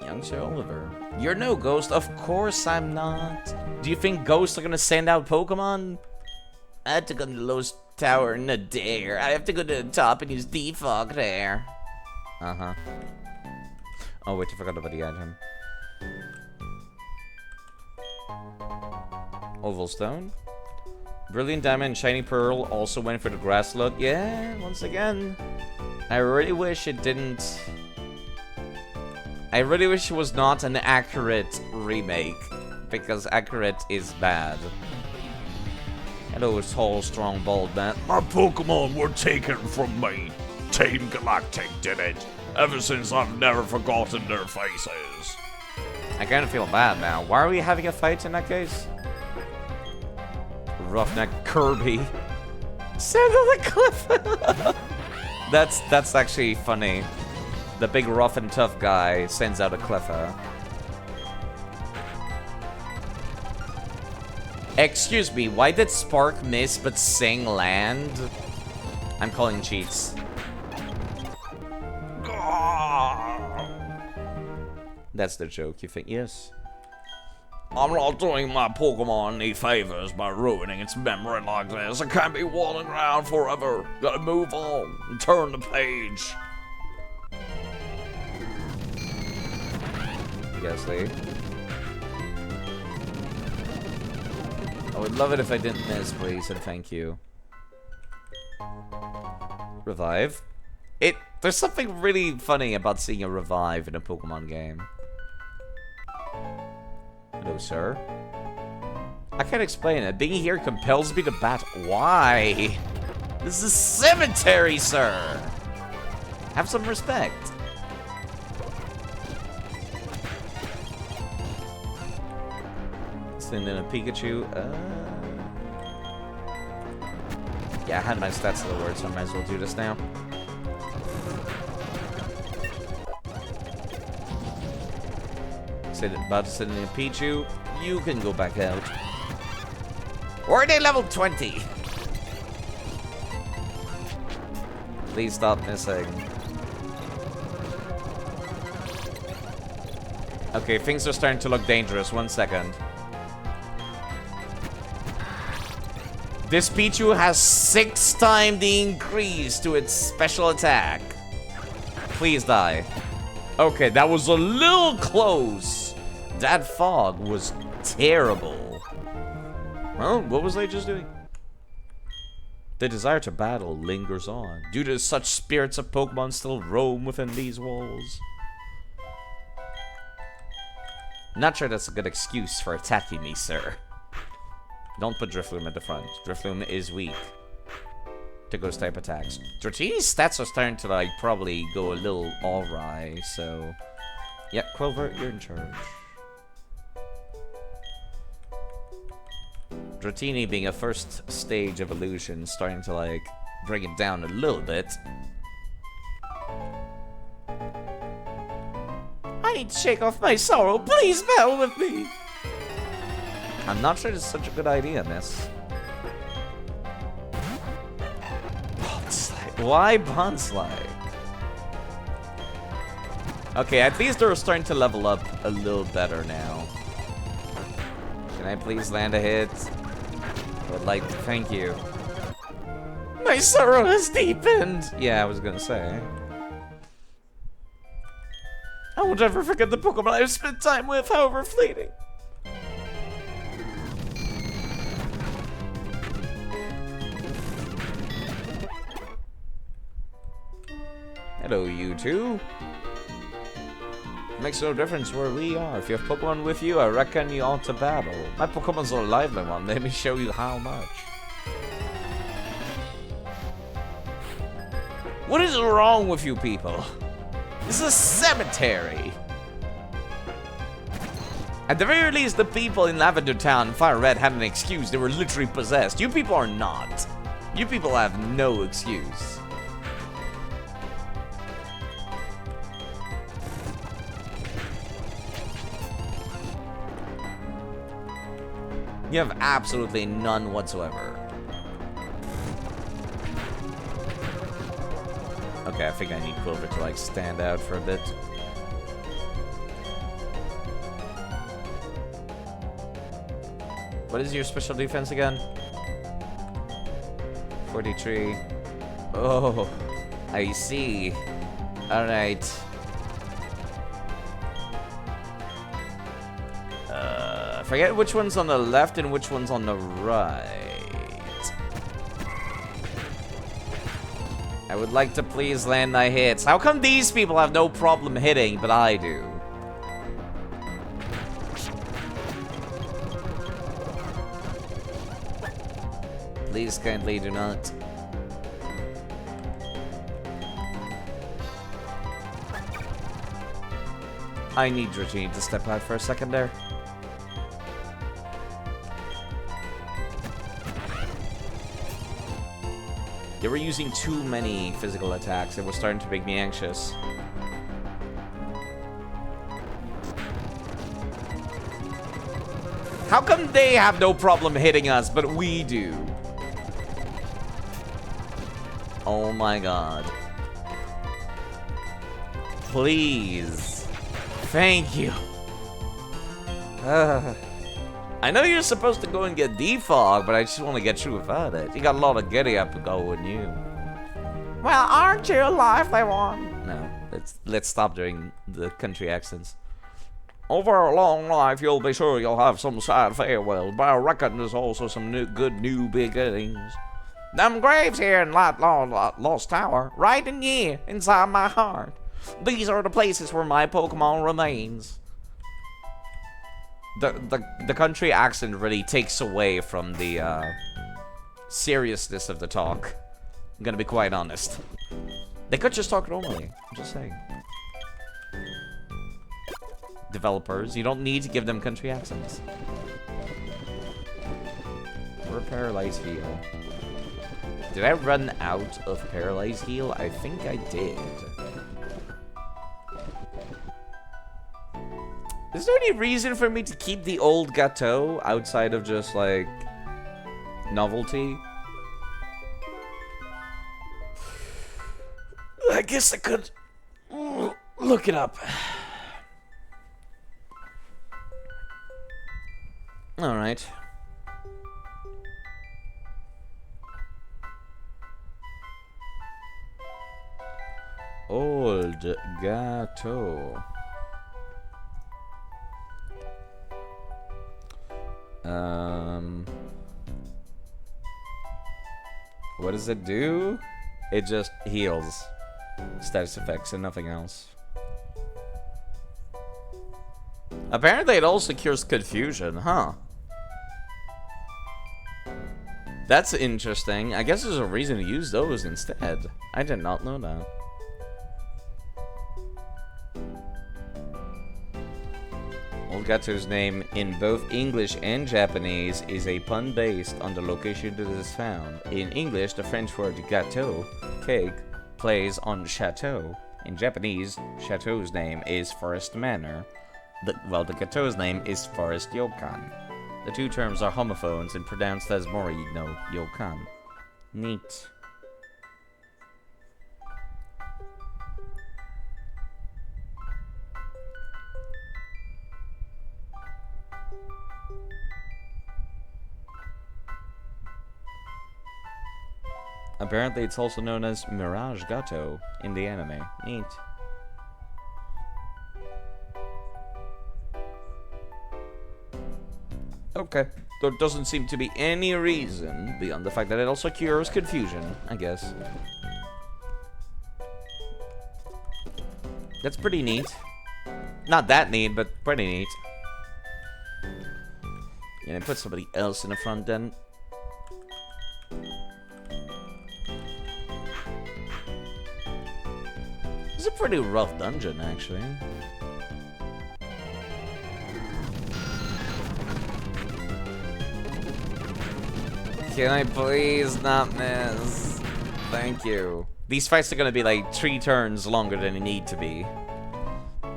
Young Sir Oliver. You're no ghost. Of course I'm not. Do you think ghosts are gonna send out Pokemon? I had to go to the lowest tower in a dare. I have to go to the top and use defog there. Uh-huh. Oh wait, I forgot about the item. Oval Stone. Brilliant Diamond and Shiny Pearl also went for the grass look. Yeah, once again. I really wish it didn't... I really wish it was not an accurate remake. Because accurate is bad. Hello, tall, strong, bald man. My Pokemon were taken from me. Team Galactic did it. Ever since I've never forgotten their faces. I kind of feel bad now. Why are we having a fight in that case? Roughneck Kirby. Send on the cliff. That's actually funny. The big rough and tough guy sends out a Cleffa. Excuse me, why did Spark miss but Sing land? I'm calling cheats. That's the joke, you think? Yes. I'm not doing my Pokemon any favors by ruining its memory like this. I can't be walling around forever. Gotta move on and turn the page. Yes, Lee. I would love it if I didn't miss, please, and thank you. Revive. There's something really funny about seeing a revive in a Pokemon game. Hello, sir. I can't explain it. Being here compels me to bat. Why? This is a cemetery, sir. Have some respect. Send in a Pikachu. Yeah, I had my stats to the word, so I might as well do this now. About to send in a Pichu. You can go back out. Or are they level 20? Please stop missing. Okay, things are starting to look dangerous. 1 second. This Pichu has 6 times the increase to its special attack. Please die. Okay, that was a little close. That fog was terrible. Well, what was I just doing? The desire to battle lingers on. Due to such spirits of Pokemon still roam within these walls. Not sure that's a good excuse for attacking me, sir. Don't put Drifloon at the front. Drifloon is weak to ghost type attacks. Dratini's stats are starting to like probably go a little awry, so yeah, Quilvert, you're in charge. Dratini being a first stage evolution, starting to like bring it down a little bit. I need to shake off my sorrow. Please battle with me. I'm not sure this is such a good idea, miss. Bondslide. Why Bondslide? Okay, at least they're starting to level up a little better now. Can I please land a hit? I would like to thank you. My sorrow has deepened! Yeah, I was gonna say. I won't ever forget the Pokemon I've spent time with, however fleeting. Hello, you two. Makes no difference where we are. If you have Pokemon with you, I reckon you ought to battle. My Pokemon's are alive, my one. Let me show you how much. What is wrong with you people? This is a cemetery. At the very least, the people in Lavender Town and Fire Red had an excuse. They were literally possessed. You people are not. You people have no excuse. You have absolutely none whatsoever. Okay, I think I need Quilver to like stand out for a bit. What is your special defense again? 43. Oh, I see. Alright. Forget which one's on the left and which one's on the right. I would like to please land my hits. How come these people have no problem hitting, but I do? Please kindly do not. I need Dratini to step out for a second there. They were using too many physical attacks. It was starting to make me anxious. How come they have no problem hitting us, but we do? Oh my god. Please. Thank you. I know you're supposed to go and get defog, but I just want to get through without it. You got a lot of giddy up to go with you. Well, aren't you a lively one? No, let's stop doing the country accents. Over a long life, you'll be sure you'll have some sad farewell, but I reckon there's also some good new beginnings. Them graves here in Lost Tower, right in here, inside my heart. These are the places where my Pokemon remains. The country accent really takes away from the seriousness of the talk. I'm gonna be quite honest. They could just talk normally. I'm just saying. Developers, you don't need to give them country accents. Or Paralyze Heal. Did I run out of Paralyze Heal? I think I did. Is there any reason for me to keep the old Gateau outside of just, like, novelty? I guess I could look it up. Alright. Old Gateau. What does it do? It just heals. Status effects and nothing else. Apparently it also cures confusion, huh? That's interesting. I guess there's a reason to use those instead. I did not know that. Old Gato's name in both English and Japanese is a pun based on the location that it is found. In English, the French word gâteau, cake, plays on chateau. In Japanese, chateau's name is Forest Manor. The gâteau's name is Forest Yokan. The two terms are homophones and pronounced as Mori no Yokan. Neat. Apparently it's also known as Mirage Gato in the anime. Neat. Okay. There doesn't seem to be any reason beyond the fact that it also cures confusion, I guess. That's pretty neat. Not that neat, but pretty neat. And I put somebody else in the front then. It's a pretty rough dungeon, actually. Can I please not miss? Thank you. These fights are gonna be like 3 turns longer than they need to be.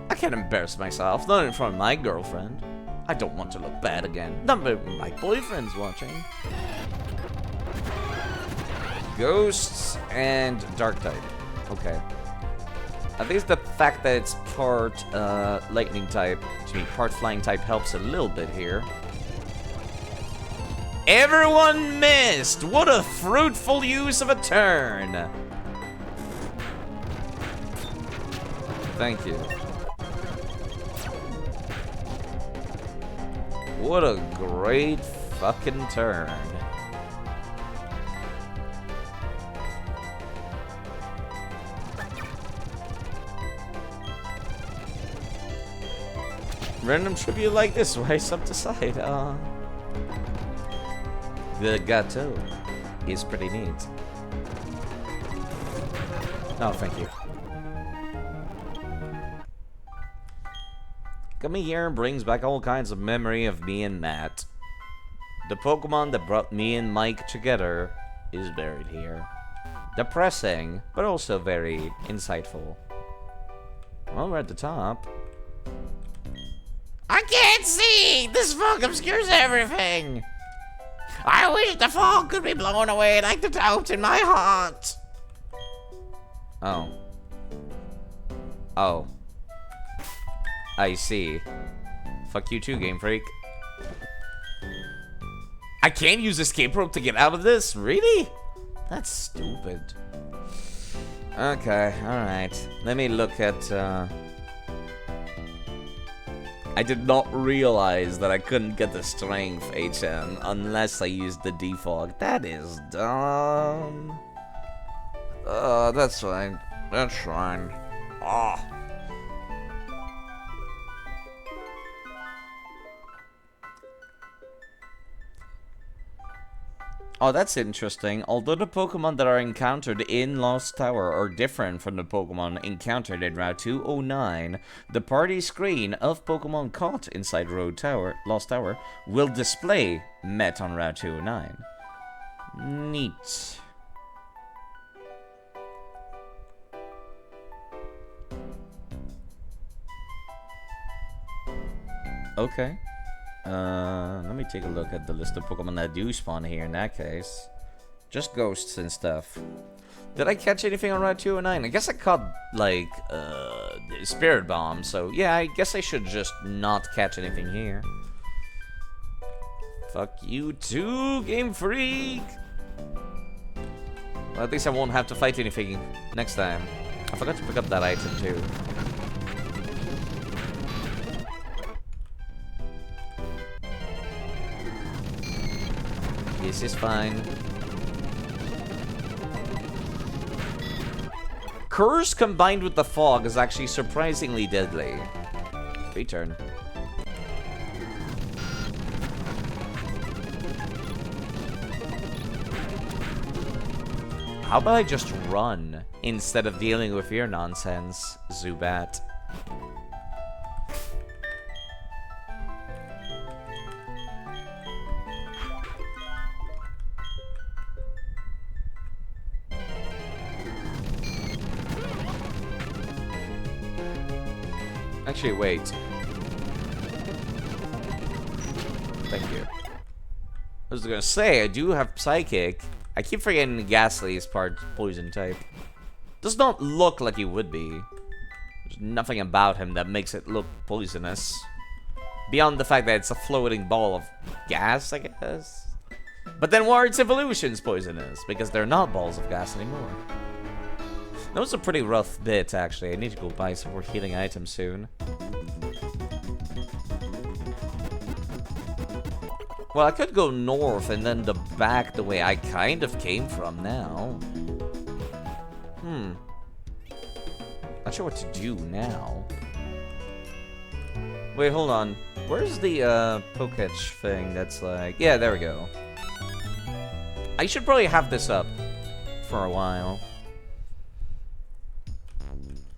I can't embarrass myself, not in front of my girlfriend. I don't want to look bad again. Not when my boyfriend's watching. Ghosts and Dark type. Okay. At least the fact that it's part lightning type, part flying type helps a little bit here. Everyone missed! What a fruitful use of a turn! Thank you. What a great fucking turn. Random tribute like this, right up the side. The gateau is pretty neat. Oh, thank you. Coming here brings back all kinds of memory of me and Matt. The Pokemon that brought me and Mike together is buried here. Depressing, but also very insightful. Well, we're at the top. I can't see! This fog obscures everything! I wish the fog could be blown away like the doubt in my heart! Oh. Oh. I see. Fuck you too, Game Freak. I can't use escape rope to get out of this? Really? That's stupid. Okay, alright. Let me look at, I did not realize that I couldn't get the strength HM unless I used the defog. That is dumb. That's fine. That's fine. Ah. Oh, that's interesting. Although the Pokemon that are encountered in Lost Tower are different from the Pokemon encountered in Route 209, the party screen of Pokemon caught inside Lost Tower will display met on Route 209. Neat. Okay. Let me take a look at the list of Pokemon that do spawn here in that case. Just ghosts and stuff. Did I catch anything on Route 209? I guess I caught, like, Spirit Bomb, so yeah, I guess I should just not catch anything here. Fuck you too, Game Freak! Well, at least I won't have to fight anything next time. I forgot to pick up that item too. This is fine. Curse combined with the fog is actually surprisingly deadly. Return. How about I just run instead of dealing with your nonsense, Zubat? Actually, wait. Thank you. I was gonna say, I do have Psychic. I keep forgetting Ghastly is part poison type. Does not look like he would be. There's nothing about him that makes it look poisonous. Beyond the fact that it's a floating ball of gas, I guess. But then why are its evolutions poisonous? Because they're not balls of gas anymore. That was a pretty rough bit, actually. I need to go buy some more healing items soon. Well, I could go north and then back the way I kind of came from now. Not sure what to do now. Wait, hold on. Where's the Poketch thing that's like... Yeah, there we go. I should probably have this up for a while.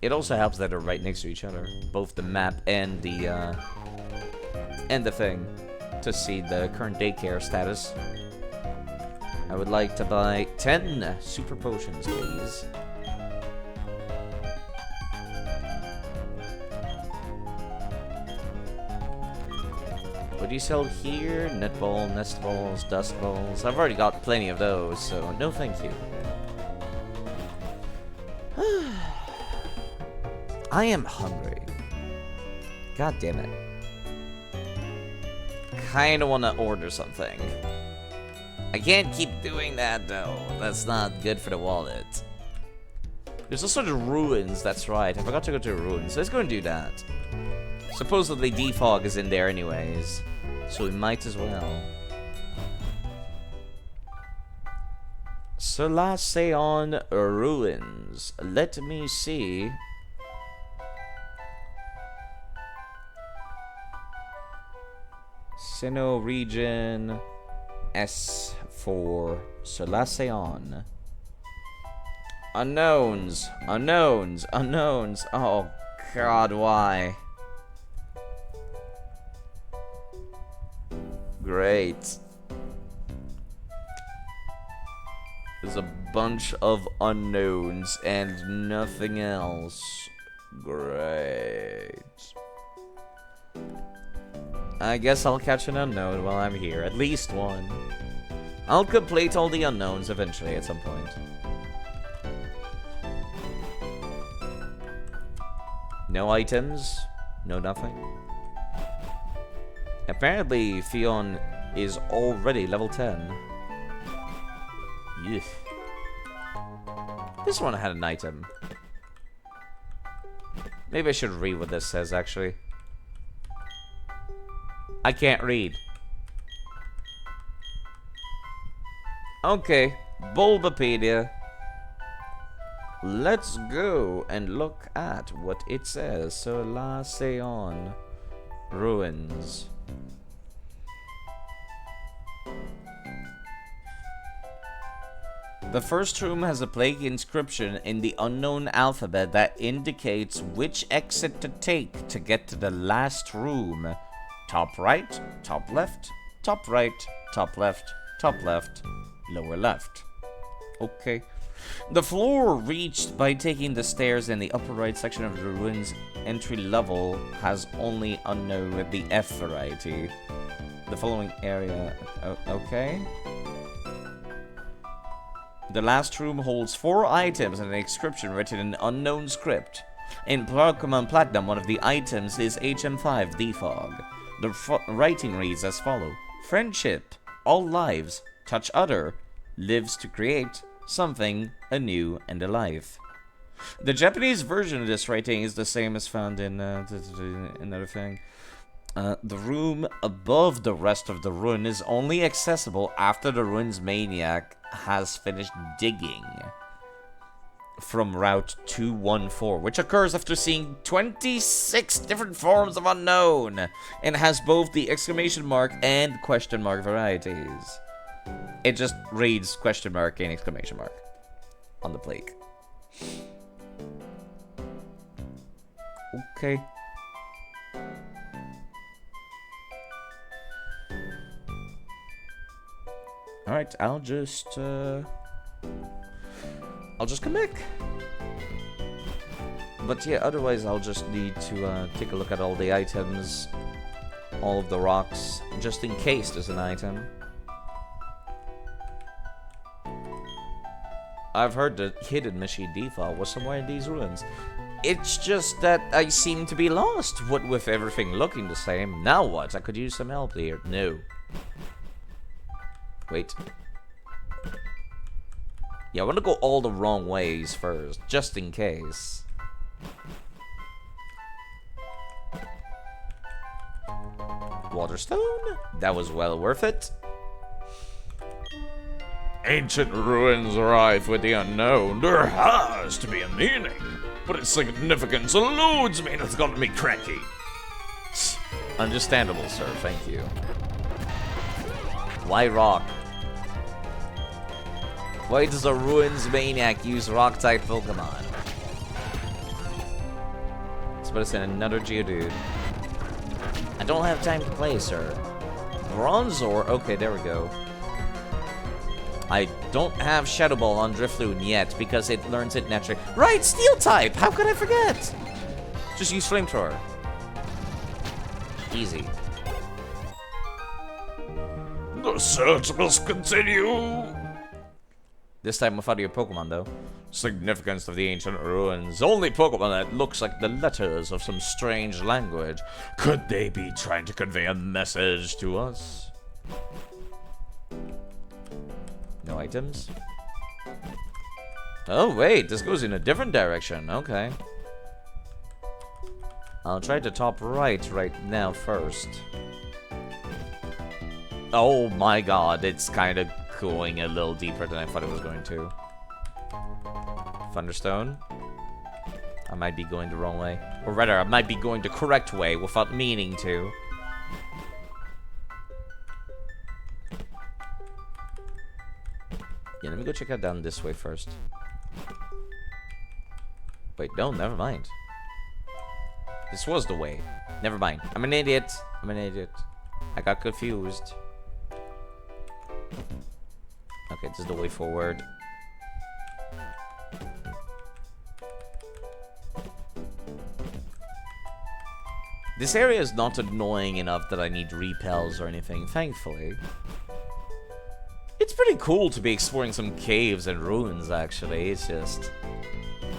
It also helps that they're right next to each other. Both the map and the thing. To see the current daycare status. I would like to buy 10 super potions, please. What do you sell here? Net ball, nest balls, dust balls. I've already got plenty of those, so no thank you. I am hungry. God damn it. Kinda wanna order something. I can't keep doing that though. That's not good for the wallet. There's also the ruins, that's right. I forgot to go to the ruins. Let's go and do that. Supposedly defog is in there anyways. So we might as well. Solaceon ruins. Let me see. Sinnoh region S4 Solaceon. Unknowns, unknowns, unknowns. Oh god, why? Great. There's a bunch of unknowns and nothing else. Great. I guess I'll catch an unknown while I'm here. At least one. I'll complete all the unknowns eventually at some point. No items. No nothing. Apparently, Fion is already level 10. Yuck. This one had an item. Maybe I should read what this says, actually. I can't read. Okay, Bulbapedia. Let's go and look at what it says. Solaceon ruins. The first room has a plague inscription in the unknown alphabet that indicates which exit to take to get to the last room. Top right, top left, top right, top left, lower left. Okay. The floor reached by taking the stairs in the upper right section of the ruins entry level has only unknown the F variety. The following area... okay. The last room holds 4 items and an inscription written in unknown script. In Pokemon Platinum, one of the items is HM5 Defog. The writing reads as follows. Friendship, all lives, touch other, lives to create something anew and alive. The Japanese version of this writing is the same as found in another thing. The room above the rest of the ruin is only accessible after the ruins maniac has finished digging from Route 214, which occurs after seeing 26 different forms of unknown, and has both the exclamation mark and question mark varieties. It just reads question mark and exclamation mark on the plaque. Okay. Alright, I'll just come back. But yeah, otherwise I'll just need to take a look at all the items, all of the rocks, just in case there's an item. I've heard that hidden Mishi Default was somewhere in these ruins. It's just that I seem to be lost. What with everything looking the same? Now what? I could use some help here. No. Wait. Yeah, I want to go all the wrong ways first, just in case. Waterstone? That was well worth it. Ancient ruins rife with the unknown. There has to be a meaning, but its significance eludes me and it's gotten me cranky. Understandable, sir. Thank you. Why rock? Why does a ruins maniac use rock-type Pokemon? Let's put us in another Geodude. I don't have time to play, sir. Bronzor? Okay, there we go. I don't have Shadow Ball on Drifloon yet because it learns it naturally. Right, Steel type! How could I forget? Just use Flamethrower. Easy. The search must continue. This time without your Pokemon, though. Significance of the ancient ruins. Only Pokemon that looks like the letters of some strange language. Could they be trying to convey a message to us? No items? Oh, wait. This goes in a different direction. Okay. I'll try the top right now first. Oh my god. It's kind of going a little deeper than I thought it was going to. Thunderstone. I might be going the wrong way. Or rather, I might be going the correct way without meaning to. Yeah, let me go check out down this way first. Wait, no, never mind. This was the way. Never mind. I'm an idiot. I'm an idiot. I got confused. Okay, this is the way forward. This area is not annoying enough that I need repels or anything, thankfully. It's pretty cool to be exploring some caves and ruins, actually. It's just...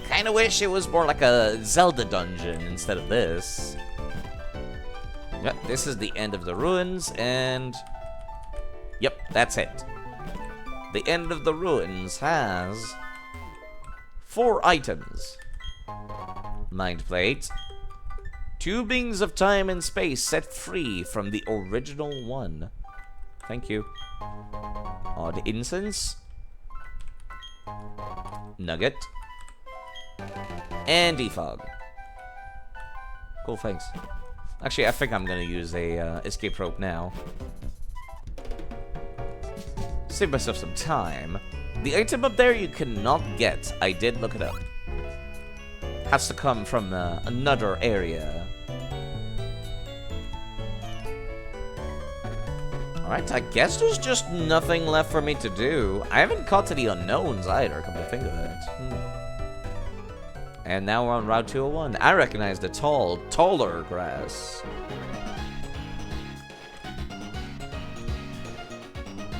kinda wish it was more like a Zelda dungeon instead of this. Yep, this is the end of the ruins, and... yep, that's it. The end of the ruins has... 4 items. Mind Plate. Tubings of time and space set free from the original one. Thank you. Odd incense. Nugget. And defog. Cool, thanks. Actually, I think I'm gonna use a escape rope now. Save myself some time. The item up there you cannot get. I did look it up. Has to come from another area. Alright, I guess there's just nothing left for me to do. I haven't caught any unknowns either, come to think of it. And now we're on Route 201. I recognize the taller grass.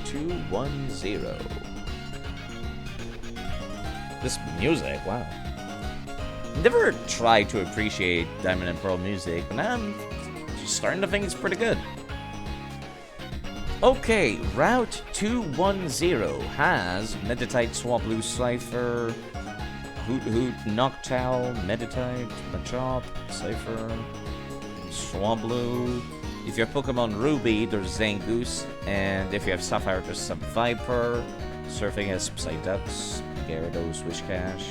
210. This music, wow. Never tried to appreciate Diamond and Pearl music, but now I'm just starting to think it's pretty good. Okay, Route 210 has Meditite, Swablu, Cypher, Hoot Hoot, Noctowl, Meditite, Machop, Cypher, Swablu. If you have Pokemon Ruby, there's Zangoose, and if you have Sapphire, there's some Viper, Surfing as Psyducks, Gyarados, Wishcash.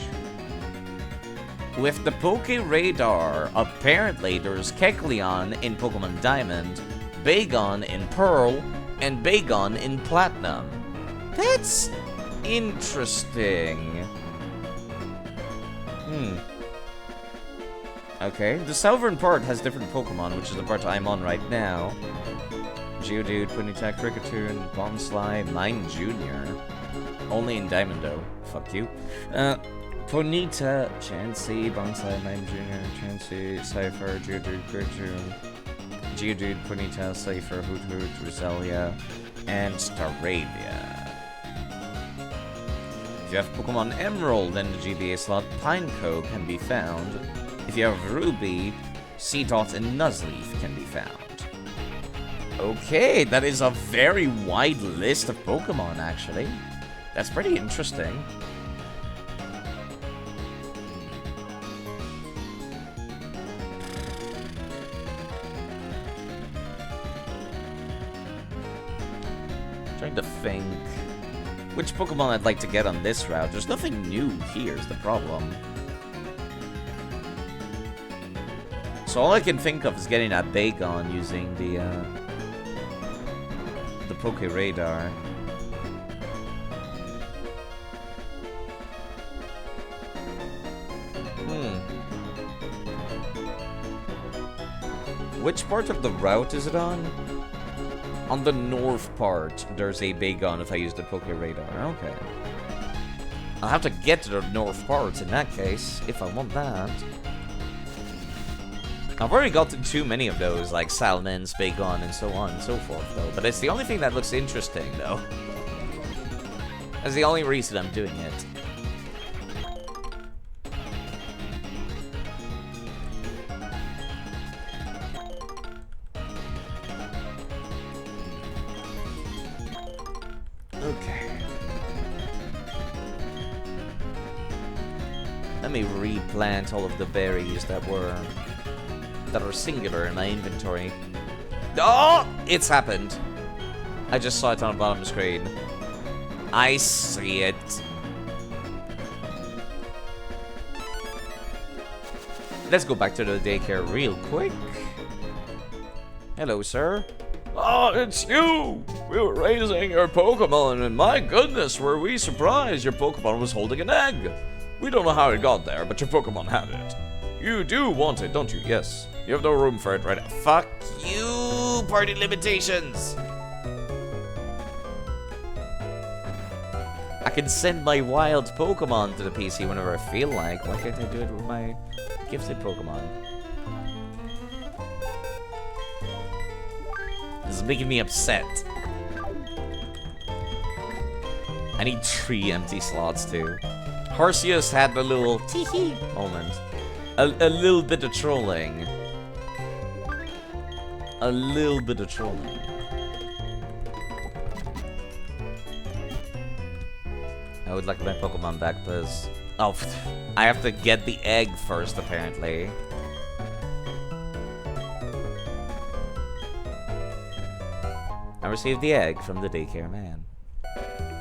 With the Poke Radar, apparently there's Kecleon in Pokemon Diamond, Bagon in Pearl, and Bagon in Platinum. That's interesting. Okay, the southern part has different Pokemon, which is the part I'm on right now. Geodude, Ponyta, Kricketune, Bonsly, Mine Jr. Only in Diamond, though. Fuck you. Ponyta, Chansey, Bonsly, Mine Jr., Chansey, Cypher, Geodude, Kricketune, Geodude, Ponyta, Cypher, Hoot Hoot, Roselia, and Staravia. If you have Pokemon Emerald in the GBA slot, Pineco can be found If you have Ruby, Seedot and Nuzleaf can be found. Okay, that is a very wide list of Pokemon, actually. That's pretty interesting. Trying to think which Pokemon I'd like to get on this route. There's nothing new here is the problem. So all I can think of is getting that Bagon using the Poke Radar. Which part of the route is it on? On the north part, there's a Bagon if I use the Poke Radar. Okay. I'll have to get to the north part in that case, if I want that. I've already gotten too many of those, like Salamence, Bagon, and so on and so forth, though. But it's the only thing that looks interesting, though. That's the only reason I'm doing it. Okay. Let me replant all of the berries that are singular in my inventory. Oh! It's happened. I just saw it on the bottom of the screen. I see it. Let's go back to the daycare real quick. Hello, sir. Oh, it's you! We were raising your Pokemon, and my goodness, were we surprised your Pokemon was holding an egg. We don't know how it got there, but your Pokemon had it. You do want it, don't you? Yes. You have no room for it right now. Fuck you, party limitations. I can send my wild Pokemon to the PC whenever I feel like. Why can't I do it with my gifted Pokemon? This is making me upset. I need 3 empty slots too. Arceus had a little tee-hee moment. A little bit of trolling. A little bit of trolling. I would like my Pokemon back, please. Oh, I have to get the egg first, apparently. I received the egg from the daycare man.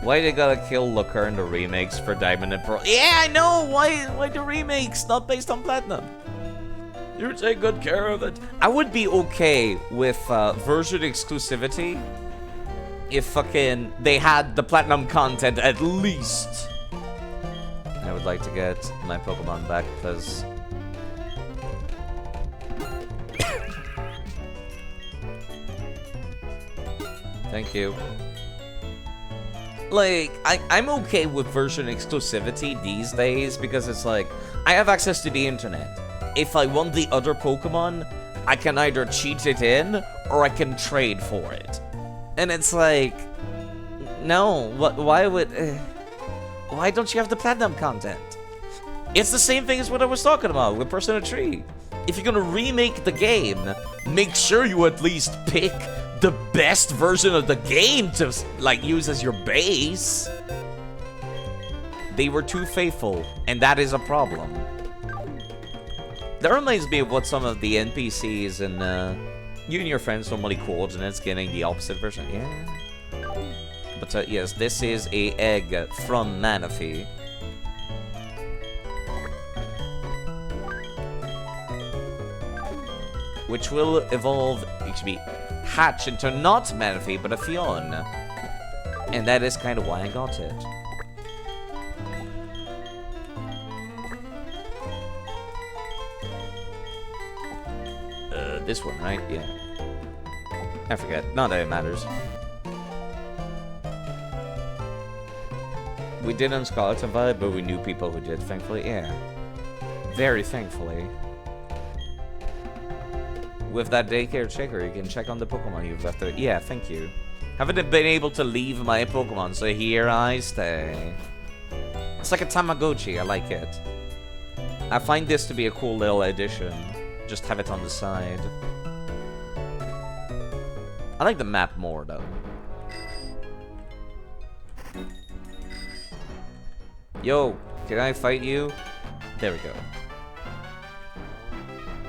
Why they gotta kill Looker in the remakes for Diamond and Pearl? Yeah, I know! Why the remakes not based on Platinum? You take good care of it. I would be okay with version exclusivity if fucking they had the Platinum content at least. I would like to get my Pokemon back, because... Thank you. Like, I'm okay with version exclusivity these days, because it's like, I have access to the internet. If I want the other Pokemon, I can either cheat it in, or I can trade for it. And it's like, no, why don't you have the Platinum content? It's the same thing as what I was talking about with Persona 3. If you're gonna remake the game, make sure you at least pick the best version of the game to, like, use as your base. They were too faithful, and that is a problem. That reminds me of what some of the NPCs and you and your friends normally coordinates getting the opposite version. Yeah. But yes, this is a egg from Manaphy. Which will evolve, hatch into not Manaphy, but a Fion. And that is kind of why I got it. This one, right? Yeah. I forget. Not that it matters. We did on Scarlet and Violet, but we knew people who did, thankfully. Yeah. Very thankfully. With that daycare checker, you can check on the Pokemon you've left there. Yeah, thank you. Haven't been able to leave my Pokemon, so here I stay. It's like a Tamagotchi, I like it. I find this to be a cool little addition. Just have it on the side. I like the map more, though. Yo, can I fight you? There we go.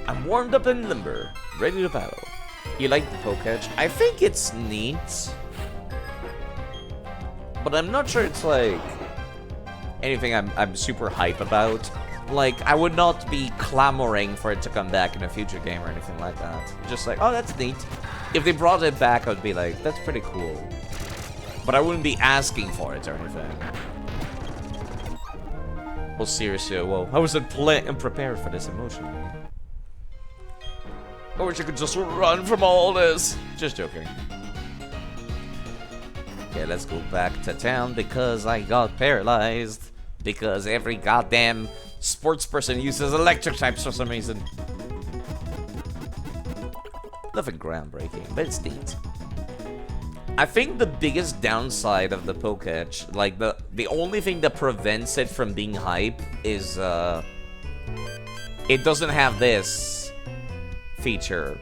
I'm warmed up and limber, ready to battle. You like the Poketch? I think it's neat. But I'm not sure it's like anything I'm super hype about. Like, I would not be clamoring for it to come back in a future game or anything like that. Just like, oh, that's neat. If they brought it back, I would be like, that's pretty cool. But I wouldn't be asking for it or anything. Well, seriously, well, I wasn't prepared for this emotionally. I wish I could just run from all this. Just joking. Okay, let's go back to town because I got paralyzed. Because every goddamn sports person uses electric types for some reason. Nothing groundbreaking, but it's neat. I think the biggest downside of the Poketch, like the only thing that prevents it from being hype is it doesn't have this feature.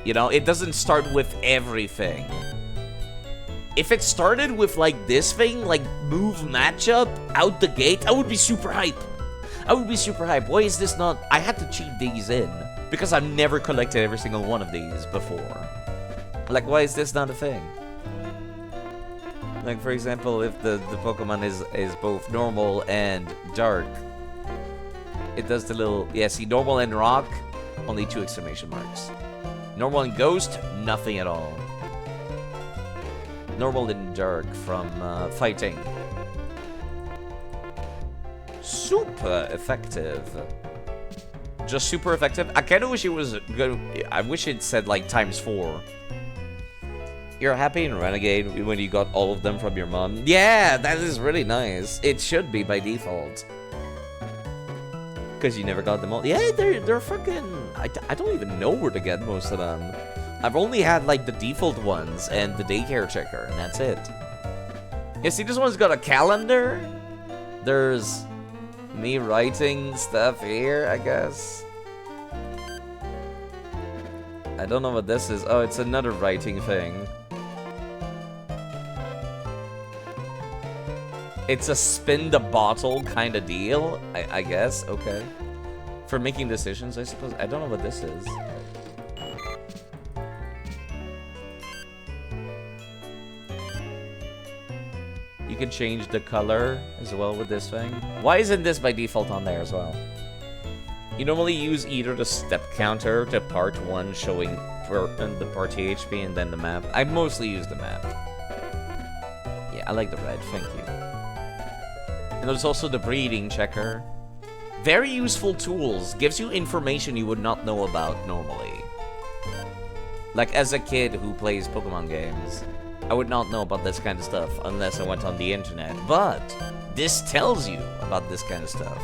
You know, it doesn't start with everything. If it started with like this thing, like move matchup out the gate, I would be super hype. I would be super hype. Why is this not? I had to cheat these in because I've never collected every single one of these before. Like, why is this not a thing? Like, for example, if the Pokemon is both normal and dark, it does the little, yeah, see, normal and rock, only 2 exclamation marks. Normal and ghost, nothing at all. Normal and dark from fighting. Super effective. Just super effective. I kind of wish it was good. I wish it said like ×4. You're happy in Renegade when you got all of them from your mom? Yeah, that is really nice. It should be by default. Because you never got them all. Yeah, they're fucking... I don't even know where to get most of them. I've only had like the default ones and the daycare checker, and that's it. Yeah, see, this one's got a calendar. There's me writing stuff here, I guess. I don't know what this is. Oh, it's another writing thing. It's a spin the bottle kind of deal, I guess. Okay. For making decisions, I suppose. I don't know what this is. You can change the color as well with this thing. Why isn't this by default on there as well? You normally use either the step counter to part 1 showing the party HP and then the map. I mostly use the map. Yeah, I like the red, thank you. And there's also the breeding checker. Very useful tools. Gives you information you would not know about normally. Like as a kid who plays Pokemon games, I would not know about this kind of stuff unless I went on the internet. But this tells you about this kind of stuff.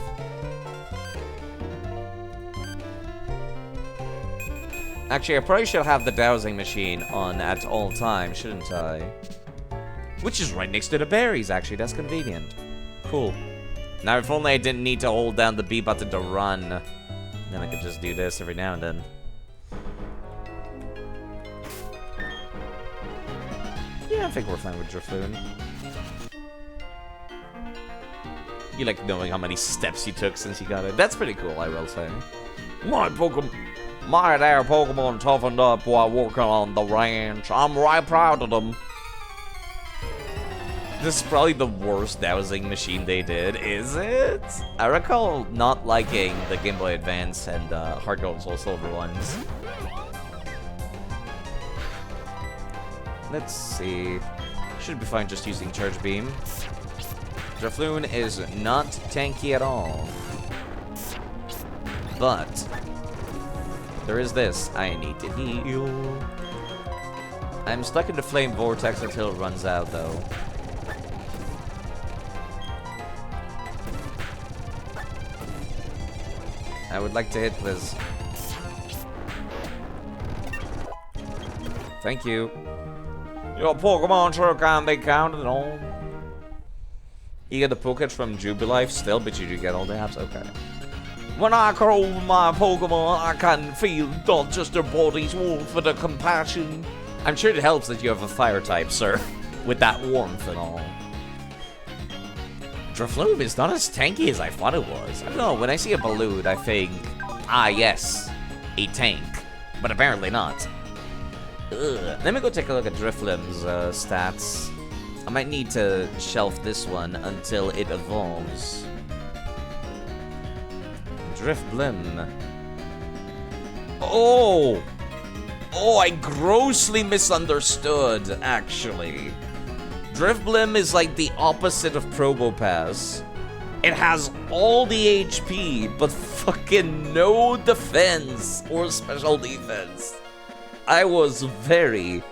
Actually, I probably should have the dowsing machine on at all times, shouldn't I? Which is right next to the berries, actually. That's convenient. Cool. Now, if only I didn't need to hold down the B button to run. Then I could just do this every now and then. Yeah, I think we're fine with Drifloon. You like knowing how many steps you took since you got it. That's pretty cool, I will say. My there Pokemon toughened up while working on the ranch. I'm right proud of them. This is probably the worst dowsing machine they did, is it? I recall not liking the Game Boy Advance and Heart Gold Soul Silver ones. Let's see. Should be fine just using Charge Beam. Drifloon is not tanky at all. But there is this. I need to heal. I'm stuck in the Flame Vortex until it runs out, though. I would like to hit this. Thank you. Your Pokemon sure can be counted on. You get the Poketch from Jubilife still, but you do get all the apps? Okay. When I grow my Pokemon, I can feel not just their body's warmth, but their compassion. I'm sure it helps that you have a fire type, sir, with that warmth and all. Drifloon is not as tanky as I thought it was. I don't know, when I see a balloon, I think, ah yes, a tank. But apparently not. Ugh. Let me go take a look at Drifloon's stats. I might need to shelf this one until it evolves. Drifblim. Oh! Oh, I grossly misunderstood, actually. Drifblim is like the opposite of Probopass. It has all the HP, but fucking no defense or special defense. I was very,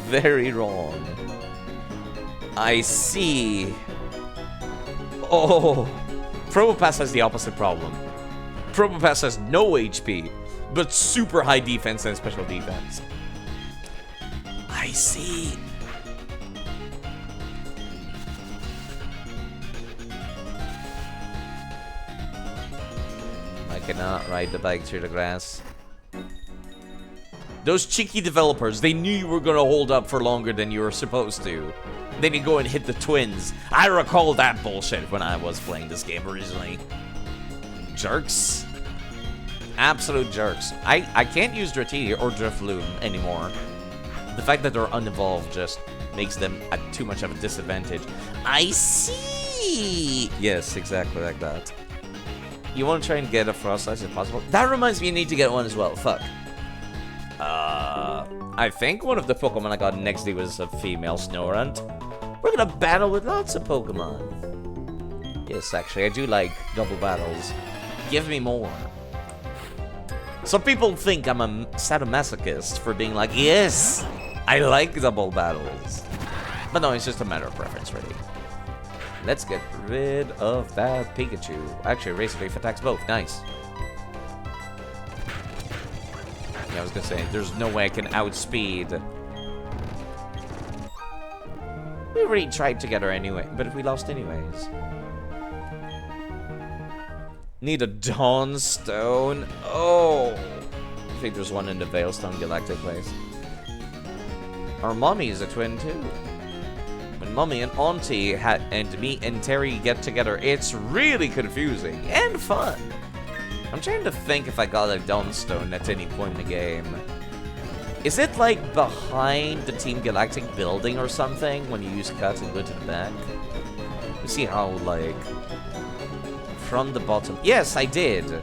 very wrong. I see. Oh, Probopass has the opposite problem. Probopass has no HP, but super high defense and special defense. I see. I cannot ride the bike through the grass. Those cheeky developers, they knew you were gonna hold up for longer than you were supposed to. Then you go and hit the twins. I recall that bullshit when I was playing this game originally. Jerks. Absolute jerks. I can't use Dratini or Drifloon anymore. The fact that they're unevolved just makes them at too much of a disadvantage. I see! Yes, exactly like that. You want to try and get a Frost Ice if possible? That reminds me you need to get one as well. Fuck. I think one of the Pokemon I got next day was a female Snorunt. We're gonna battle with lots of Pokemon. Yes, actually, I do like double battles. Give me more. Some people think I'm a sadomasochist for being like, yes, I like double battles. But no, it's just a matter of preference, really. Let's get rid of that Pikachu. Actually, Razor Leaf attacks both. Nice. Yeah, I was gonna say, there's no way I can outspeed. We already tried together anyway, but we lost anyways. Need a Dawnstone. Oh! I think there's one in the Veilstone Galactic place. Our mommy is a twin too. When mommy and auntie and me and Terry get together, it's really confusing and fun. I'm trying to think if I got a Dawnstone at any point in the game. Is it like behind the Team Galactic building or something when you use cuts and go to the back? You see how like from the bottom. Yes, I did.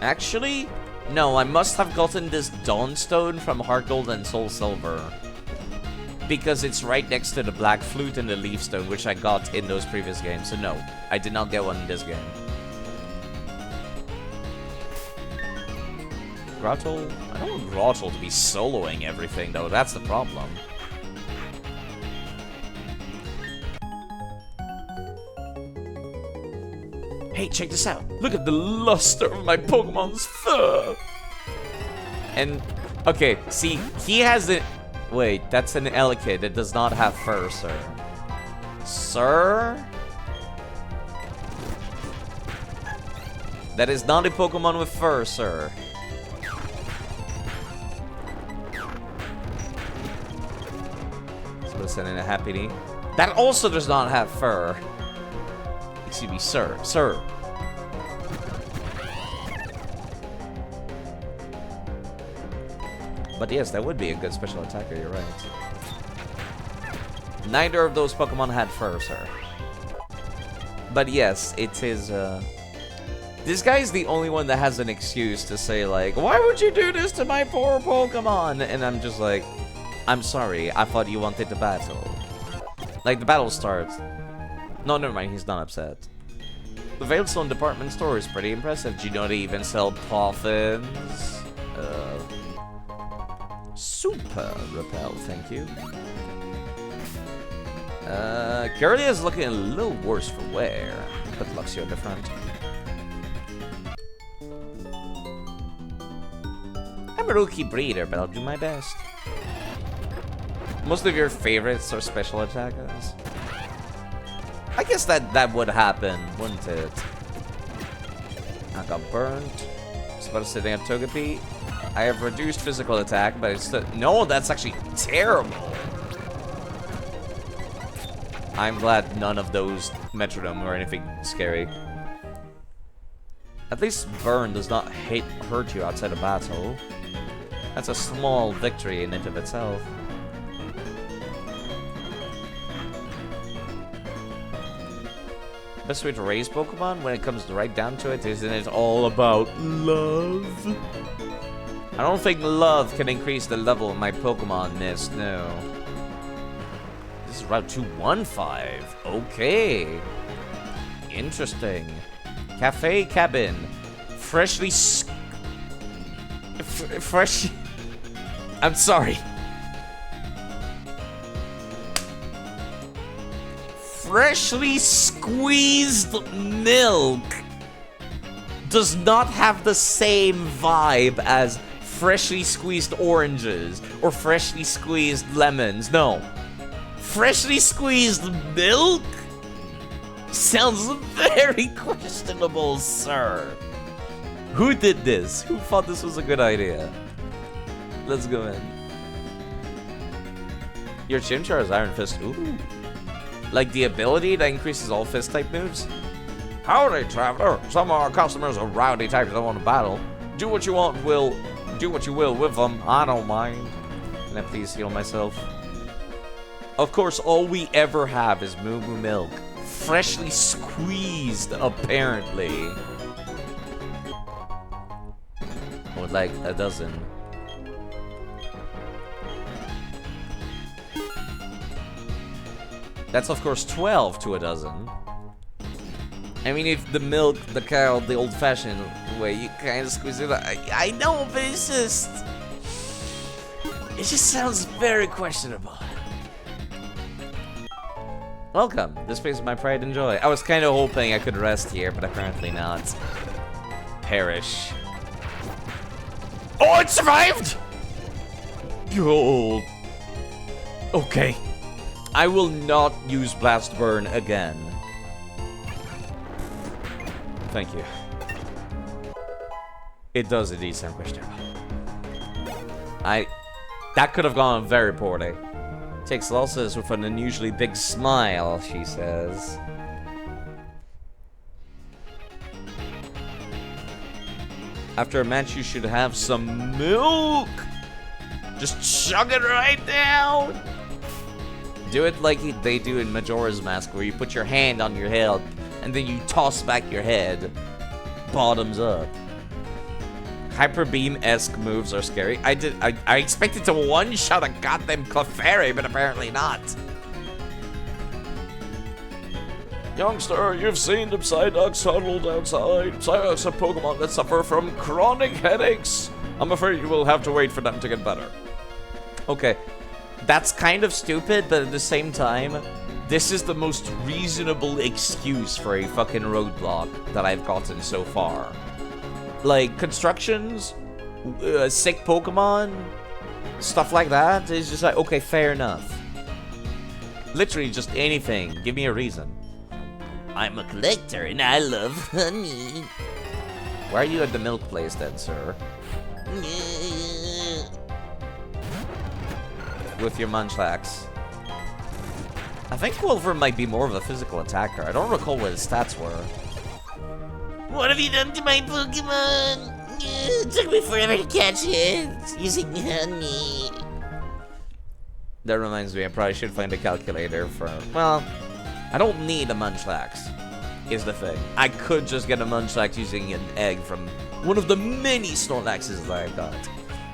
Actually, no, I must have gotten this Dawnstone from Heart Gold and Soul Silver. Because it's right next to the Black Flute and the Leaf Stone, which I got in those previous games. So no, I did not get one in this game. Grottle? I don't want Grottle to be soloing everything, though. That's the problem. Hey, check this out. Look at the luster of my Pokemon's fur. And, okay, see, he has a... Wait, that's an Elekid. It does not have fur, sir. Sir? That is not a Pokemon with fur, sir. So let's send in a Happy Knee. That also does not have fur. Excuse me, sir. Sir. But yes, that would be a good special attacker, you're right. Neither of those Pokemon had fur, sir. But yes, it is, this guy is the only one that has an excuse to say, like, why would you do this to my poor Pokemon? And I'm just like, I'm sorry, I thought you wanted to battle. Like, the battle starts. No, never mind, he's not upset. The Veilstone department store is pretty impressive. Do you know they even sell Poffins? Super Repel, thank you. Curly is looking a little worse for wear, but Luxio at the front. I'm a rookie breeder, but I'll do my best. Most of your favorites are special attackers. I guess that would happen, wouldn't it? I got burnt. It's about to sit down Togepi. I have reduced physical attack, but it's still... No, that's actually terrible. I'm glad none of those metronome or anything scary. At least burn does not hurt you outside of battle. That's a small victory in and of itself. Best way to raise Pokemon when it comes right down to it, isn't it all about love? I don't think love can increase the level of my Pokemon-ness, no. This is Route 215. Okay. Interesting. Cafe Cabin. Freshly fresh... I'm sorry. Freshly squeezed milk does not have the same vibe as freshly squeezed oranges or freshly squeezed lemons. No. Freshly squeezed milk sounds very questionable, sir. Who did this? Who thought this was a good idea? Let's go in. Your Chimchar is Iron Fist. Ooh. Like the ability that increases all fist type moves? Howdy, traveler. Some of our customers are rowdy types that want to battle. Do what you want, do what you will with them. I don't mind. Can I please heal myself? Of course, all we ever have is Moo Moo Milk. Freshly squeezed, apparently. Or like a dozen. That's of course 12 to a dozen. I mean, if the milk, the cow, the old-fashioned way, you kind of squeeze it out. I know, but it's just... It just sounds very questionable. Welcome. This place is my pride and joy. I was kind of hoping I could rest here, but apparently not. Perish. Oh, it survived! Yo. Okay. I will not use Blast Burn again. Thank you. It does indeed sound questionable. That could have gone very poorly. Takes losses with an unusually big smile, she says. After a match, you should have some milk. Just chug it right down. Do it like they do in Majora's Mask, where you put your hand on your head and then you toss back your head, bottoms up. Hyper Beam-esque moves are scary. I expected to one-shot a goddamn Clefairy, but apparently not. Youngster, you've seen the Psyducks huddled outside. Psyducks are Pokemon that suffer from chronic headaches. I'm afraid you will have to wait for them to get better. Okay. That's kind of stupid, but at the same time, this is the most reasonable excuse for a fucking roadblock that I've gotten so far. Like, constructions, sick Pokemon, stuff like that is just like, okay, fair enough. Literally just anything. Give me a reason. I'm a collector and I love honey. Why are you at the milk place then, sir? With your Munchlax. I think Wolver might be more of a physical attacker. I don't recall what his stats were. What have you done to my Pokemon? It took me forever to catch it using honey. That reminds me, I probably should find a calculator for... Well, I don't need a Munchlax, is the thing. I could just get a Munchlax using an egg from one of the many Snorlaxes that I've got.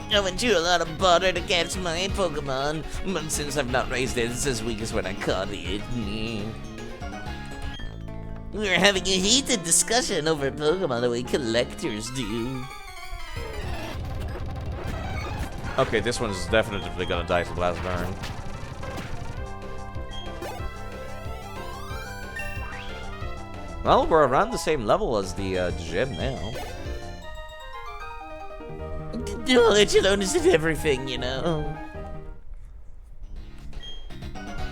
I went through a lot of butter to catch my Pokemon, but since I've not raised it, it's as weak as when I caught it. We were having a heated discussion over Pokemon the way collectors do. Okay, this one is definitely gonna die to Blast Burn. Well, we're around the same level as the gym now. Knowledge alone isn't everything, you know.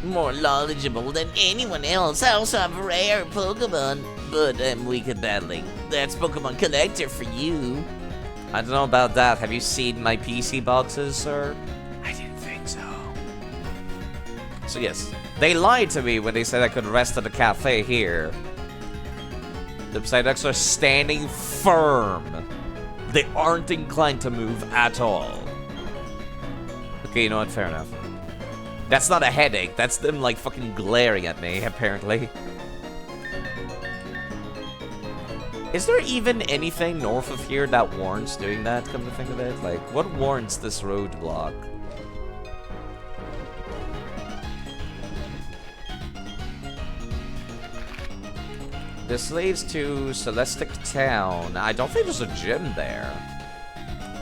more knowledgeable than anyone else. I also have rare Pokemon, but I'm weak at battling. That's Pokemon Collector for you. I don't know about that. Have you seen my PC boxes, sir? I didn't think so. So yes, they lied to me when they said I could rest at the cafe here. The Psyducks are standing firm. They aren't inclined to move at all. Okay, you know what? Fair enough. That's not a headache. That's them, like, fucking glaring at me, apparently. Is there even anything north of here that warrants doing that, come to think of it? Like, what warrants this roadblock? This leads to Celestic Town. I don't think there's a gym there.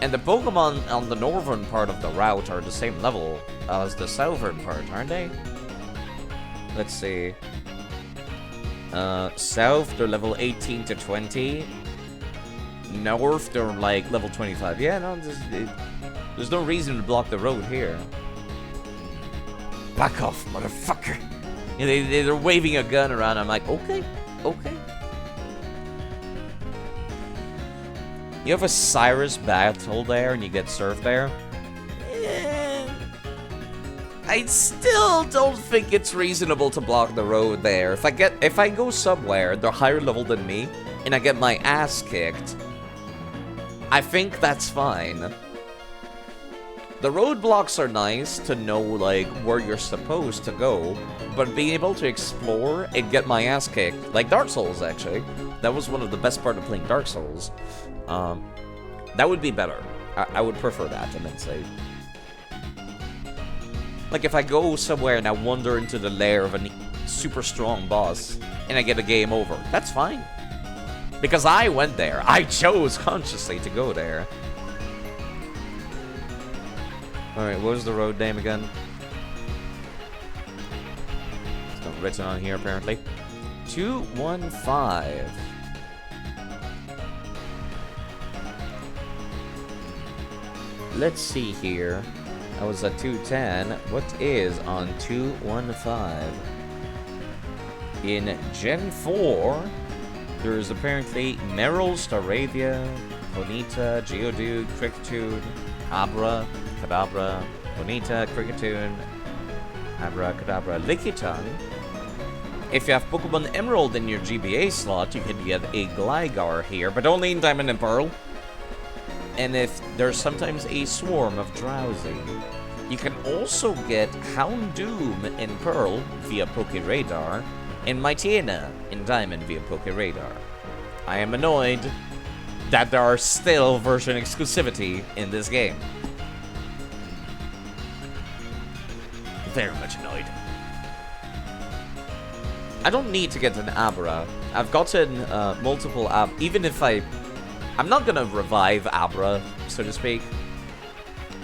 And the Pokemon on the northern part of the route are the same level as the southern part, aren't they? Let's see. South, they're level 18 to 20. North, they're like level 25. Yeah, no, there's no reason to block the road here. Back off, motherfucker. Yeah, they're waving a gun around. I'm like, okay, okay. You have a Cyrus battle there and you get served there? I still don't think it's reasonable to block the road there. If I go somewhere, they're higher level than me, and I get my ass kicked, I think that's fine. The roadblocks are nice to know, like, where you're supposed to go, but being able to explore and get my ass kicked, like Dark Souls, actually, that was one of the best part of playing Dark Souls. That would be better. I would prefer that immensely. Like, if I go somewhere and I wander into the lair of a super strong boss, and I get a game over, that's fine. Because I went there. I chose consciously to go there. Alright, what was the road name again? It's not written on here, apparently. 215. Let's see here. I was at 210. What is on 215? In Gen 4, there's apparently Meryl, Staravia, Ponyta, Geodude, Kricketune, Abra, Kadabra, Ponyta, Kricketune, Abra, Kadabra, Lickitung. If you have Pokemon Emerald in your GBA slot, you can get a Gligar here, but only in Diamond and Pearl. And if there's sometimes a swarm of Drowsy. You can also get Houndoom in Pearl via Pokéradar, and Mightyena in Diamond via Pokéradar. I am annoyed that there are still version exclusivity in this game. Very much annoyed. I don't need to get an Abra. I've gotten multiple even if I'm not gonna revive Abra, so to speak.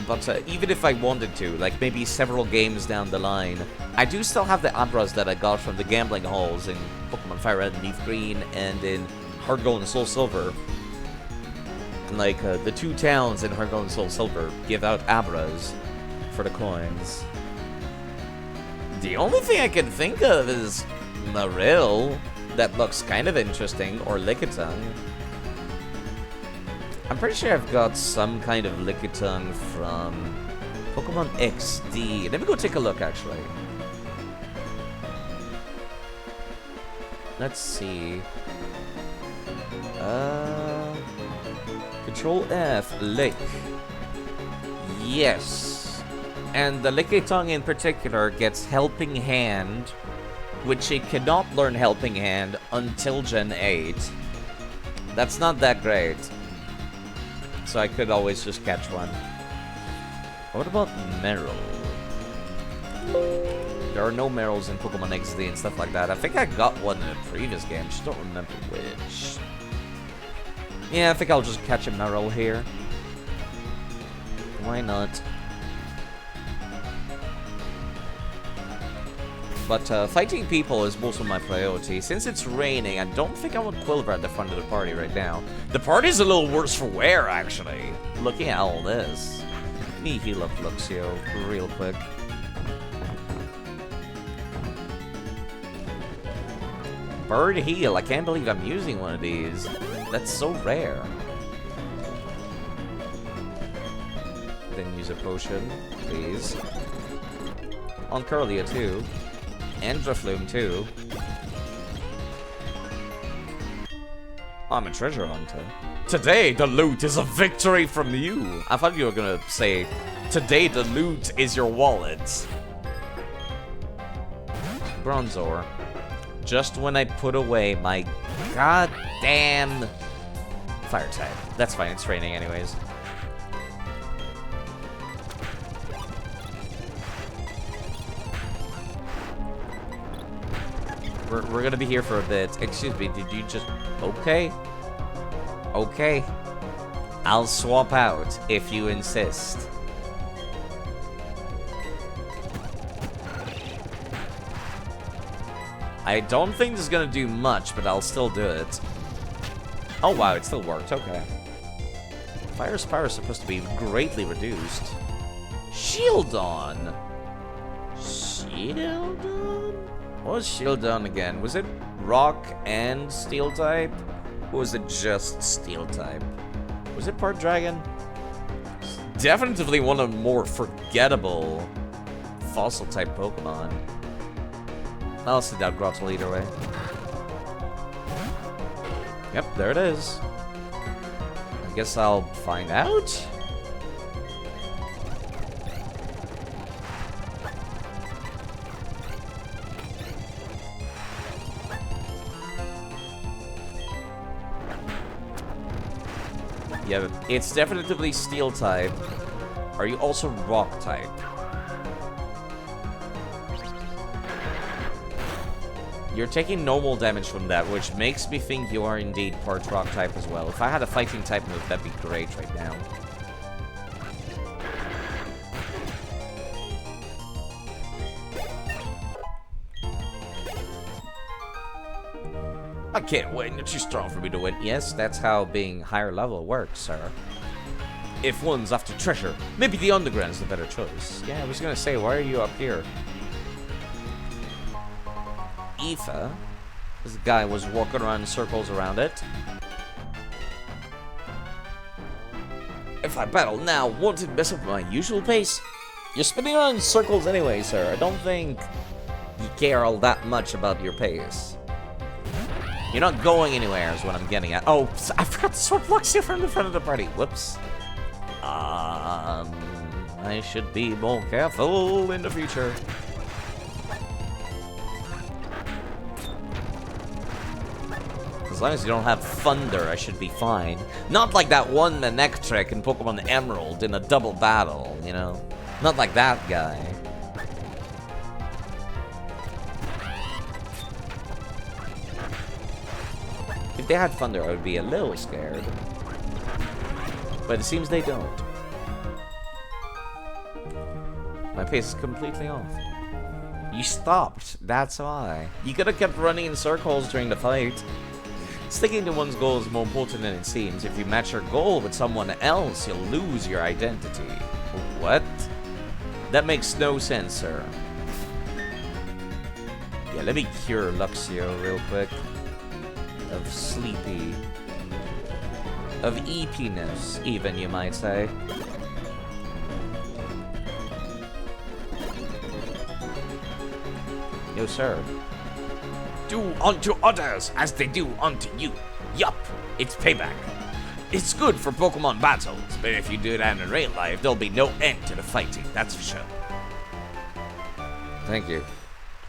But even if I wanted to, like maybe several games down the line, I do still have the Abras that I got from the gambling halls in Pokemon Fire Red and Leaf Green and in Heart Gold and Soul Silver. And like the two towns in Heart Gold and Soul Silver give out Abras for the coins. The only thing I can think of is Marill. That looks kind of interesting, or Lickitung. I'm pretty sure I've got some kind of Lickitung from Pokemon XD. Let me go take a look, actually. Let's see. Control F, Lick. Yes. And the Lickitung in particular gets Helping Hand, which it cannot learn Helping Hand until Gen 8. That's not that great. So I could always just catch one. What about Meryl? There are no Meryls in Pokemon XD and stuff like that. I think I got one in a previous game, just don't remember which. Yeah, I think I'll just catch a Meryl here. Why not? But fighting people is also my priority. Since it's raining, I don't think I want Quilver at the front of the party right now. The party's a little worse for wear, actually. Looking at all this. Let me heal up Luxio real quick. Bird heal. I can't believe I'm using one of these. That's so rare. Then use a potion, please. On Curlia too. And Drifloom too. I'm a treasure hunter. Today, the loot is a victory from you. I thought you were gonna say, today the loot is your wallet. Bronze ore. Just when I put away my goddamn fire type. That's fine, it's raining anyways. We're gonna be here for a bit. Excuse me, did you just... Okay. Okay. I'll swap out if you insist. I don't think this is gonna do much, but I'll still do it. Oh wow, it still worked, okay. Fire Spire is supposed to be greatly reduced. Shield on! Shield on? What was Shield on again? Was it Rock and Steel type? Or was it just Steel type? Was it part Dragon? Definitely one of the more forgettable Fossil type Pokemon. I'll sit down Grottle either way. Yep, there it is. I guess I'll find out. Yeah, it's definitely Steel type. Are you also Rock type? You're taking normal damage from that, which makes me think you are indeed part Rock type as well. If I had a fighting type move, that'd be great right now. I can't win. You're too strong for me to win. Yes, that's how being higher level works, sir. If one's after treasure, maybe the underground's the better choice. Yeah, I was gonna say, why are you up here? Aoife. This guy was walking around in circles around it. If I battle now, won't it mess up my usual pace? You're spinning around in circles anyway, sir. I don't think you care all that much about your pace. You're not going anywhere is what I'm getting at. Oh, I forgot to swap blocks you from the front of the party. Whoops. I should be more careful in the future. As long as you don't have thunder, I should be fine. Not like that one Manectric in Pokemon Emerald in a double battle, you know? Not like that guy. If they had thunder, I would be a little scared. But it seems they don't. My pace is completely off. You stopped, that's why. You could have kept running in circles during the fight. Sticking to one's goal is more important than it seems. If you match your goal with someone else, you'll lose your identity. What? That makes no sense, sir. Yeah, let me cure Luxio real quick. Of sleepy. Of eepiness, even, you might say. Yo, sir. Do unto others as they do unto you. Yup, it's payback. It's good for Pokemon battles, but if you do that in real life, there'll be no end to the fighting, that's for sure. Thank you.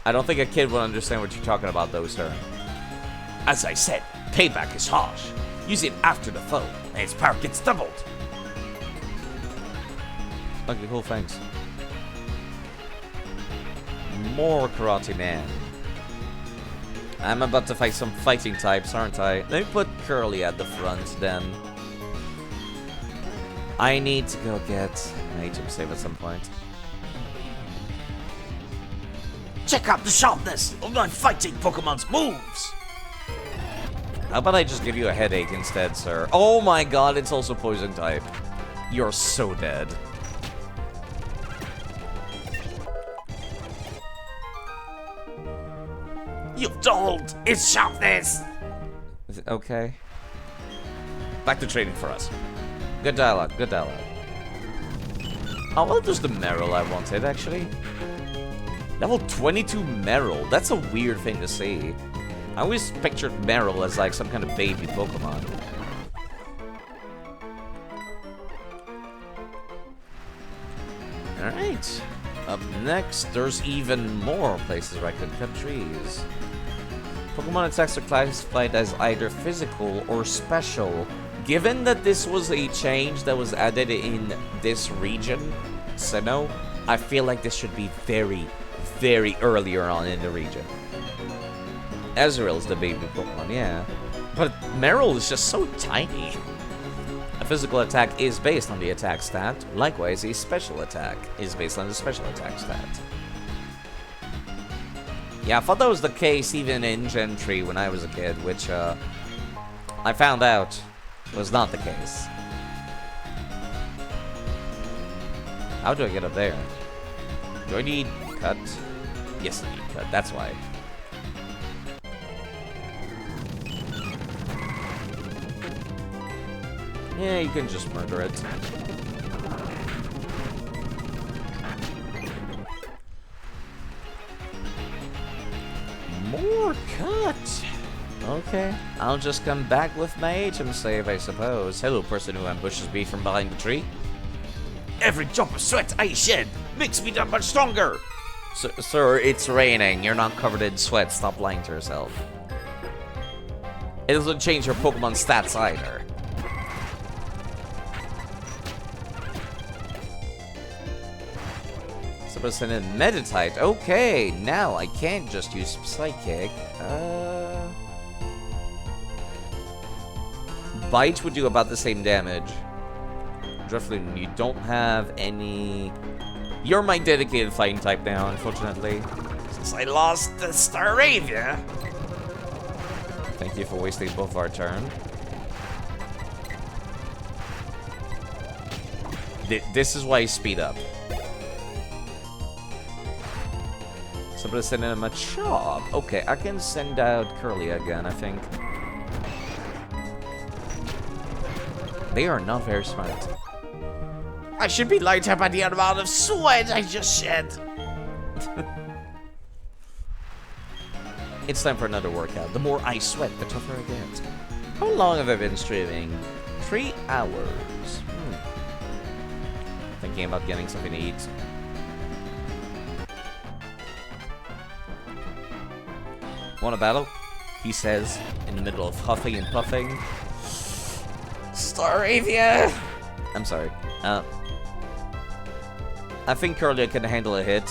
I don't think a kid will understand what you're talking about, though, sir. As I said, payback is harsh. Use it after the foe, and its power gets doubled. Okay, cool, thanks. More Karate Man. I'm about to fight some fighting types, aren't I? Let me put Curly at the front, then. I need to go get an item save at some point. Check out the sharpness of my fighting Pokemon's moves! How about I just give you a headache instead, sir? Oh my god, it's also poison type. You're so dead. You've dulled its sharpness. Okay. Back to training for us. Good dialogue, good dialogue. Oh, well, there's the Meryl I wanted, actually. Level 22 Meryl. That's a weird thing to see. I always pictured Meryl as like some kind of baby Pokemon. Alright. Up next, there's even more places where I could cut trees. Pokemon attacks are classified as either physical or special. Given that this was a change that was added in this region, Sinnoh, I feel like this should be very, very earlier on in the region. Ezreal's the baby Pokemon, yeah. But Meryl is just so tiny. A physical attack is based on the attack stat. Likewise, a special attack is based on the special attack stat. Yeah, I thought that was the case even in Gen 3 when I was a kid, which I found out was not the case. How do I get up there? Do I need cut? Yes, I need cut. That's why. Yeah, you can just murder it. More cut. Okay, I'll just come back with my HM save, I suppose. Hello, person who ambushes me from behind the tree. Every drop of sweat I shed makes me that much stronger. Sir, it's raining. You're not covered in sweat. Stop lying to yourself. It doesn't change your Pokemon stats either. Supposed to Meditite. Okay, now I can't just use Psychic. Bite would do about the same damage. Drifloon, you don't have any... You're my dedicated fighting type now, unfortunately. Since I lost the Staravia. Thank you for wasting both our turn. This is why you speed up. Somebody send in a Machop. Okay, I can send out Curly again, I think. They are not very smart. I should be lighter by the amount of sweat I just shed. It's time for another workout. The more I sweat, the tougher I get. How long have I been streaming? 3 hours. Thinking about getting something to eat. Want a battle? He says, in the middle of huffing and puffing. Staravia! I'm sorry. I think Curly can handle a hit.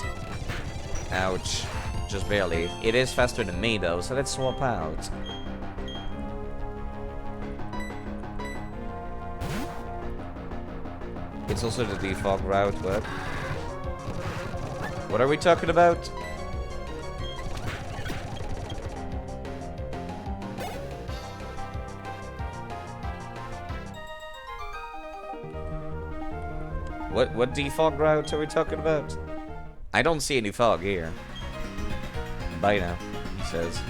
Ouch. Just barely. It is faster than me though, so let's swap out. It's also the default route, but... What are we talking about? What default route are we talking about? I don't see any fog here. Bye now, he says.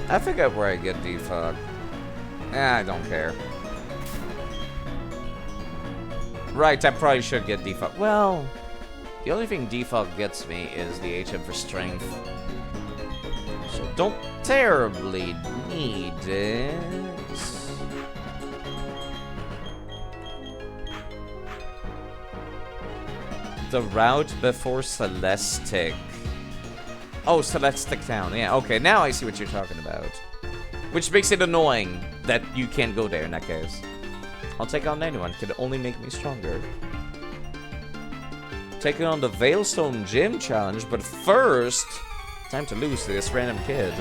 I forget where I get defog. I don't care. Right, I probably should get defog. Well, the only thing defog gets me is the HM for strength. So don't terribly need it. The route before Celestic. Oh, Celestic Town. Yeah, okay, now I see what you're talking about. Which makes it annoying that you can't go there in that case. I'll take on anyone. It can only make me stronger. Taking on the Veilstone Gym Challenge, but first, time to lose to this random kid.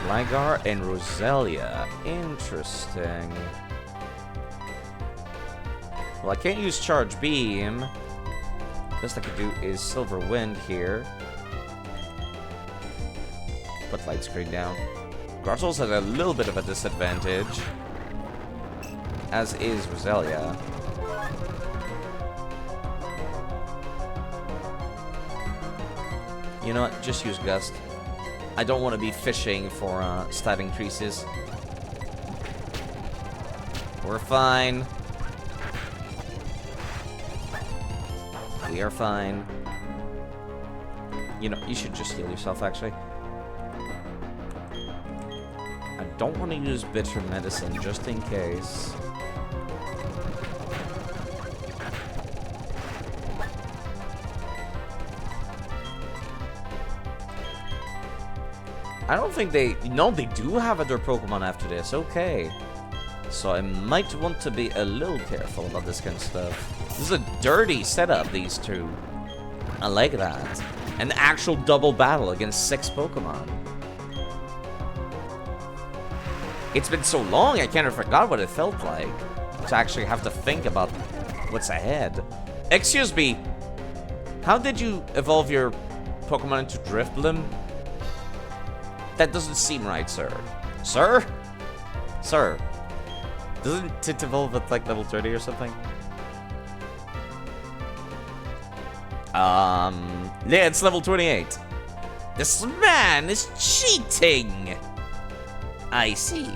Ligar and Roselia. Interesting. Well, I can't use Charge Beam. Best I could do is Silver Wind here. Put Light Screen down. Grotto's at a little bit of a disadvantage. As is Roselia. You know what? Just use Gust. I don't want to be fishing for stat increases. We're fine. We are fine. You know, you should just heal yourself, actually. I don't want to use bitter medicine, just in case. I don't think they... No, they do have other Pokemon after this. Okay. So I might want to be a little careful about this kind of stuff. This is a dirty setup, these two. I like that. An actual double battle against 6 Pokemon. It's been so long, I kind of forgot what it felt like. To actually have to think about what's ahead. Excuse me. How did you evolve your Pokemon into Drifblim? That doesn't seem right, sir. Sir? Sir. Doesn't it evolve at like level 30 or something? Yeah, it's level 28. This man is cheating! I see.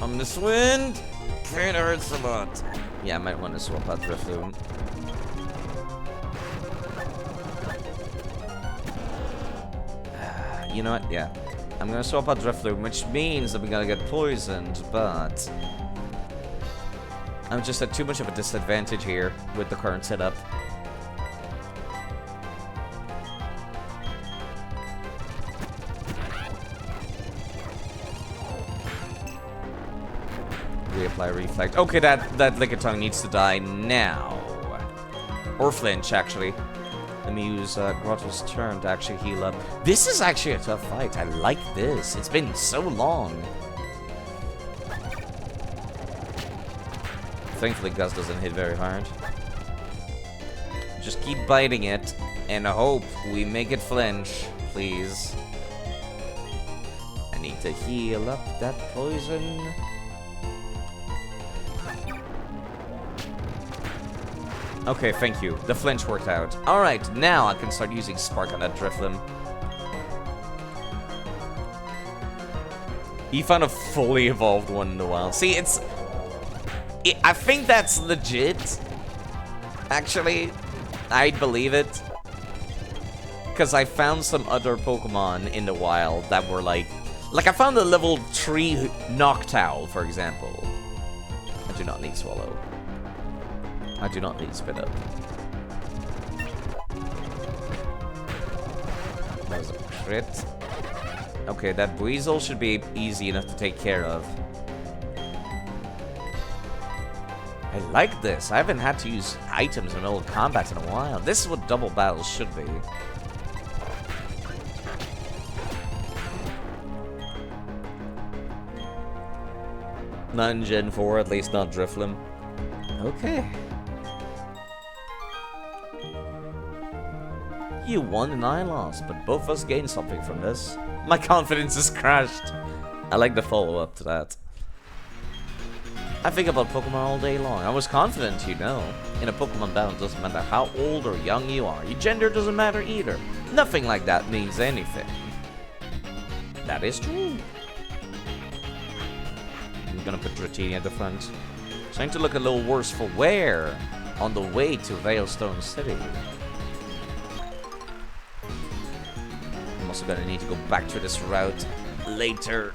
This wind kinda hurts a lot. Yeah, I might want to swap out Drifloon. You know what? Yeah. I'm gonna swap out Drifloon, which means that we're gonna get poisoned, but I'm just at too much of a disadvantage here with the current setup. Reapply Reflect. Okay, that Lickitung needs to die now. Or flinch, actually. Let me use Grotto's turn to actually heal up. This is actually a tough fight. I like this. It's been so long. Thankfully, Gus doesn't hit very hard. Just keep biting it and hope we make it flinch, please. I need to heal up that poison. Okay, thank you. The flinch worked out. Alright, now I can start using Spark on that Drifloon. He found a fully evolved one in the wild. See, I think that's legit. Actually, I'd believe it. Because I found some other Pokemon in the wild that were like I found a level 3 Noctowl, for example. I do not need Swallow. I do not need Spit Up. That was a crit. Okay, that Weasel should be easy enough to take care of. I like this. I haven't had to use items in old combat in a while. This is what double battles should be. Not in Gen 4, at least not Drifloon. Okay. You won and I lost, but both of us gained something from this. My confidence is crushed. I like the follow-up to that. I think about Pokemon all day long. I was confident, you know. In a Pokemon battle, it doesn't matter how old or young you are. Your gender doesn't matter either. Nothing like that means anything. That is true. I'm gonna put Dratini at the front. Trying to look a little worse for wear on the way to Veilstone City. I'm also gonna need to go back to this route later.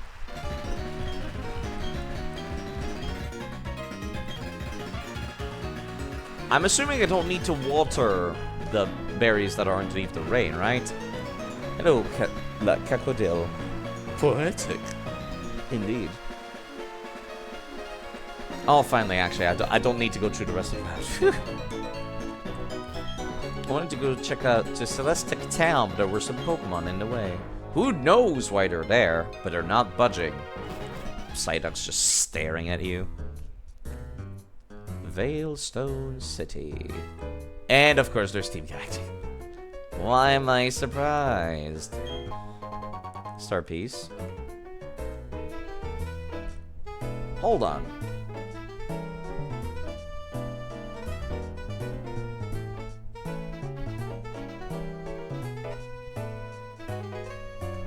I'm assuming I don't need to water the berries that are underneath the rain, right? Hello, Cacodil. Poetic. Indeed. Oh, finally, actually, I don't need to go through the rest of that. I wanted to go check out to Celestic Town, but there were some Pokemon in the way. Who knows why they're there, but they're not budging. Psyduck's just staring at you. Veilstone City. And, of course, there's Team Galactic. Why am I surprised? Star Piece. Hold on.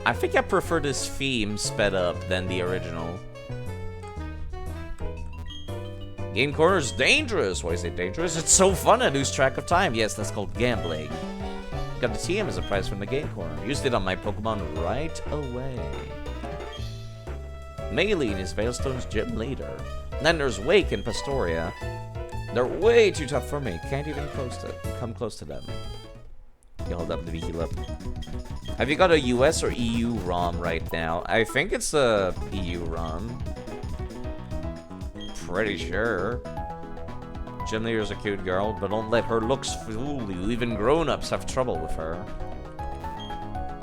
I think I prefer this theme sped up than the original. Game corner's dangerous. Why is it dangerous? It's so fun I lose track of time. Yes, that's called gambling. Got the TM as a prize from the game corner. Used it on my Pokemon right away. Maylene is Veilstone's gym leader. And then there's Wake and Pastoria. They're way too tough for me. Can't even come close to them. You hold up the heal up. Have you got a US or EU ROM right now? I think it's a EU ROM. Pretty sure. Gym leader's a cute girl, but don't let her looks fool you. Even grown-ups have trouble with her.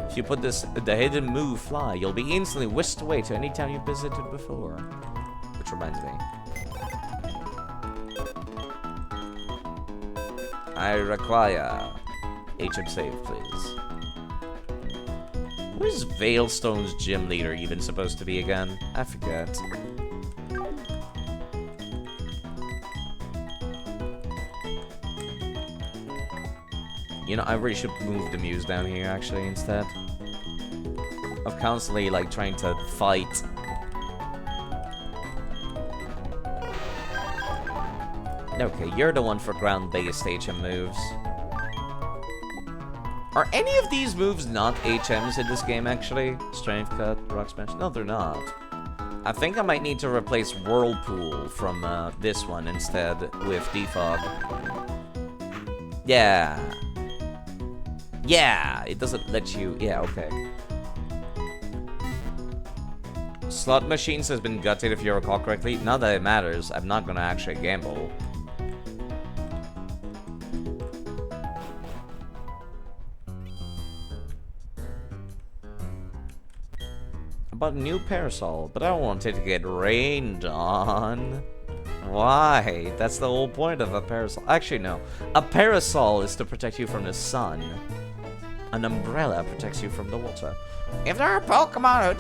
If you put the hidden move fly, you'll be instantly whisked away to any town you've visited before. Which reminds me. I require HM save, please. Who is Veilstone's gym leader even supposed to be again? I forget. You know, I really should move the Muse down here, actually, instead of constantly, like, trying to fight. Okay, you're the one for ground-based HM moves. Are any of these moves not HMs in this game, actually? Strength Cut, Rock Smash? No, they're not. I think I might need to replace Whirlpool from this one instead with Defog. Yeah. Yeah, it doesn't let you... Yeah, okay. Slot Machines has been gutted, if you recall correctly. Not that it matters. I'm not gonna actually gamble. I bought a new parasol, but I don't want it to get rained on. Why? That's the whole point of a parasol. Actually, no. A parasol is to protect you from the sun. An umbrella protects you from the water. If there are Pokemon who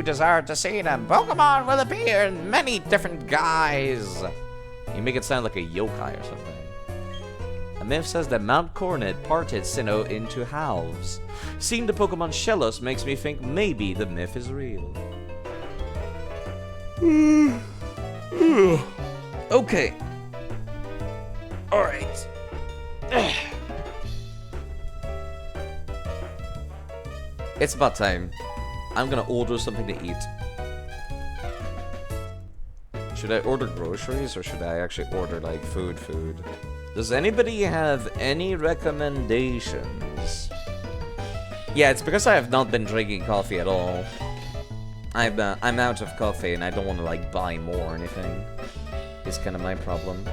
desire to see them, Pokemon will appear in many different guises. You make it sound like a yokai or something. A myth says that Mount Coronet parted Sinnoh into halves. Seeing the Pokemon Shellos makes me think maybe the myth is real. Okay. Alright. It's about time. I'm gonna order something to eat. Should I order groceries or should I actually order like food? Does anybody have any recommendations? Yeah, it's because I have not been drinking coffee at all. I'm out of coffee and I don't want to like buy more or anything. It's kind of my problem.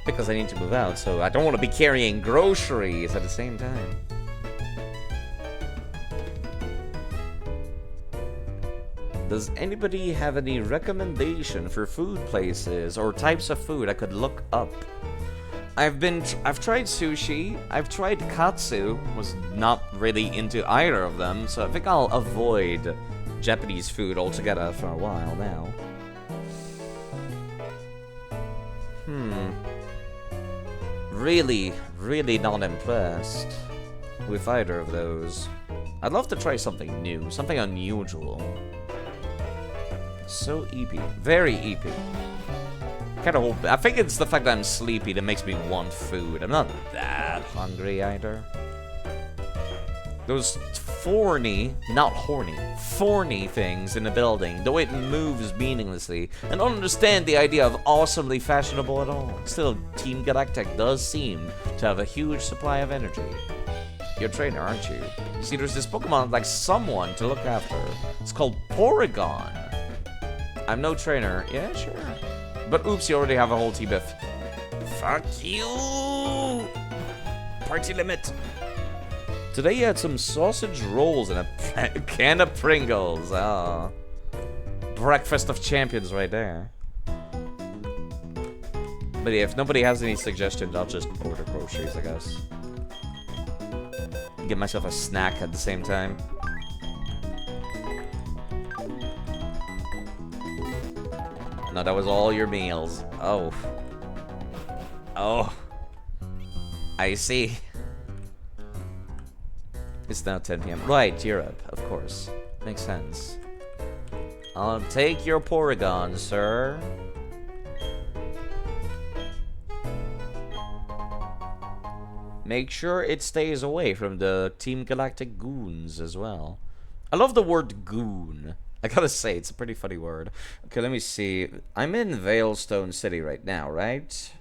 Because I need to move out, so I don't want to be carrying groceries at the same time. Does anybody have any recommendation for food places or types of food I could look up? I've tried sushi, I've tried katsu, was not really into either of them, so I think I'll avoid Japanese food altogether for a while now. Really not impressed with either of those. I'd love to try something new, something unusual. So EP, very EP. Kind of hope. I think it's the fact that I'm sleepy that makes me want food. I'm not that hungry either. Those thorny, not horny, thorny things in the building, the way it moves meaninglessly, and don't understand the idea of awesomely fashionable at all. Still, Team Galactic does seem to have a huge supply of energy. You're a trainer, aren't you? See, there's this Pokemon like someone to look after. It's called Porygon. I'm no trainer. Yeah, sure. But oops, you already have a whole T-Biff. Fuck you! Party limit. Today you had some sausage rolls and a can of Pringles. Ah, breakfast of champions right there. But yeah, if nobody has any suggestions, I'll just order groceries, I guess. Get myself a snack at the same time. No, that was all your meals. Oh. Oh. I see. It's now 10 p.m. Right, Europe, of course. Makes sense. I'll take your Porygon, sir. Make sure it stays away from the Team Galactic goons as well. I love the word goon. I gotta say, it's a pretty funny word. Okay, let me see. I'm in Veilstone City right now, right?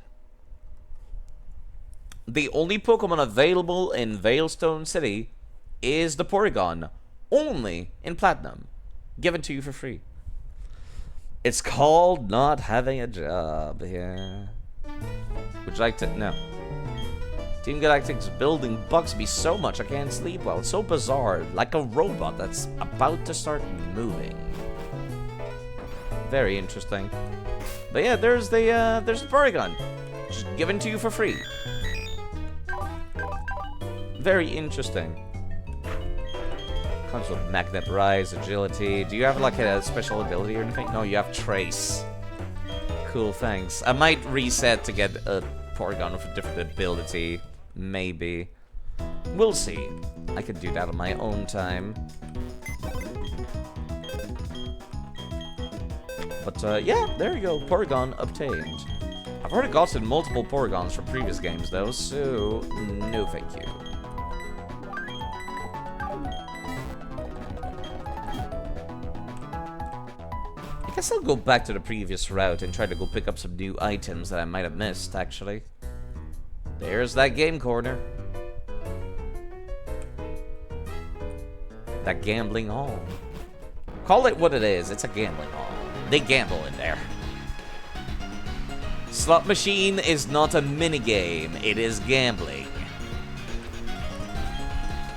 The only Pokemon available in Veilstone City is the Porygon. Only in Platinum. Given to you for free. It's called not having a job. Yeah. Would you like to... No. Team Galactic's building bugs me so much I can't sleep well. It's so bizarre. Like a robot that's about to start moving. Very interesting. But yeah, there's the Porygon. Just given to you for free. Very interesting. Comes with Magnet Rise, Agility. Do you have like a special ability or anything? No, you have Trace. Cool, thanks. I might reset to get a Porygon with a different ability. Maybe. We'll see. I could do that on my own time. But yeah, there you go. Porygon obtained. I've already gotten multiple Porygons from previous games though, so no thank you. I guess I'll go back to the previous route and try to go pick up some new items that I might have missed, actually. There's that game corner. That gambling hall. Call it what it is, it's a gambling hall. They gamble in there. Slot machine is not a minigame, it is gambling.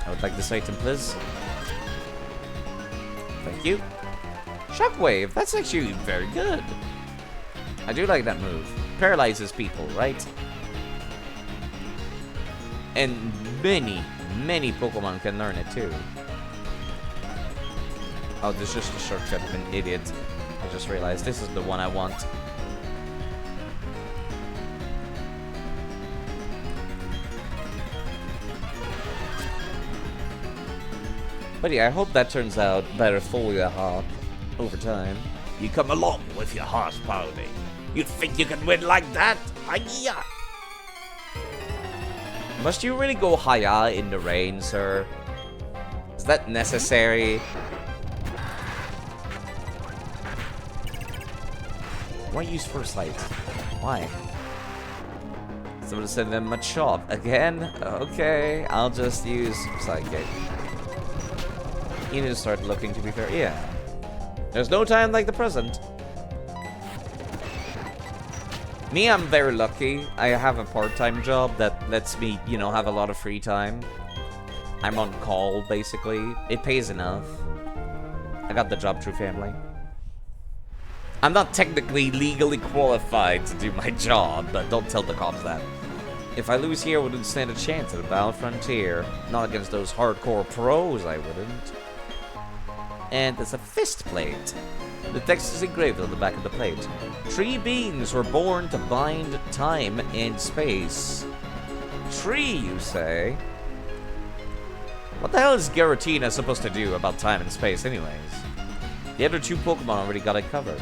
I would like this item, please. Thank you. Shockwave, that's actually very good. I do like that move. Paralyzes people, right? And many Pokemon can learn it too. Oh, this is just a shortcut, I'm an idiot. I just realized this is the one I want. But yeah, I hope that turns out better for you, Hop, over time. You come along with your horse pony. You think you can win like that? Hiya! Must you really go hiya in the rain, sir? Is that necessary? Why use First Light? Why? Someone send them a chop. Again? Okay, I'll just use Psychic. You need to start looking, to be fair. Yeah. There's no time like the present. Me, I'm very lucky. I have a part-time job that lets me, you know, have a lot of free time. I'm on call, basically. It pays enough. I got the job through family. I'm not technically legally qualified to do my job, but don't tell the cops that. If I lose here, I wouldn't stand a chance at the Battle Frontier. Not against those hardcore pros, I wouldn't. And there's a fist plate. The text is engraved on the back of the plate. 3 beings were born to bind time and space. 3, you say? What the hell is Giratina supposed to do about time and space anyways? The other 2 Pokemon already got it covered.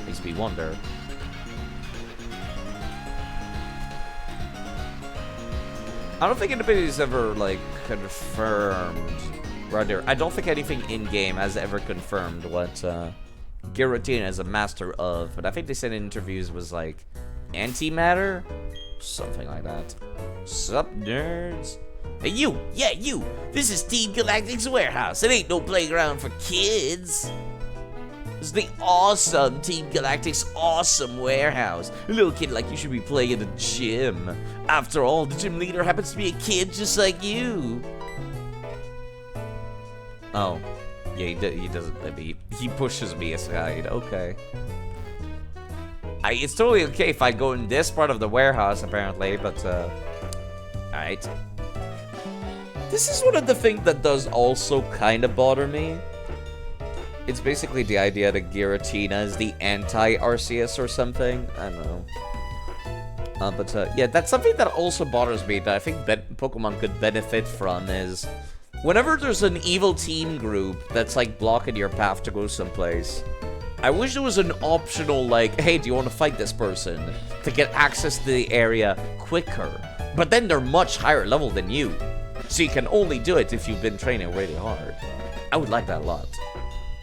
Makes me wonder. I don't think anybody's ever, like, confirmed... Rather, I don't think anything in-game has ever confirmed what Giratina is a master of, but I think they said in interviews was like antimatter? Something like that. Sup, nerds? Hey, you! Yeah, you! This is Team Galactic's warehouse. It ain't no playground for kids. It's the awesome Team Galactic's awesome warehouse. A little kid like you should be playing in the gym. After all, the gym leader happens to be a kid just like you. Oh, yeah, he doesn't let me. He pushes me aside. Okay. It's totally okay if I go in this part of the warehouse, apparently, but, alright. This is one of the things that does also kind of bother me. It's basically the idea that Giratina is the anti-Arceus or something. I don't know. Yeah, that's something that also bothers me that I think Pokemon could benefit from is whenever there's an evil team group that's like blocking your path to go someplace, I wish there was an optional like, hey, do you want to fight this person to get access to the area quicker? But then they're much higher level than you, so you can only do it if you've been training really hard. I would like that a lot.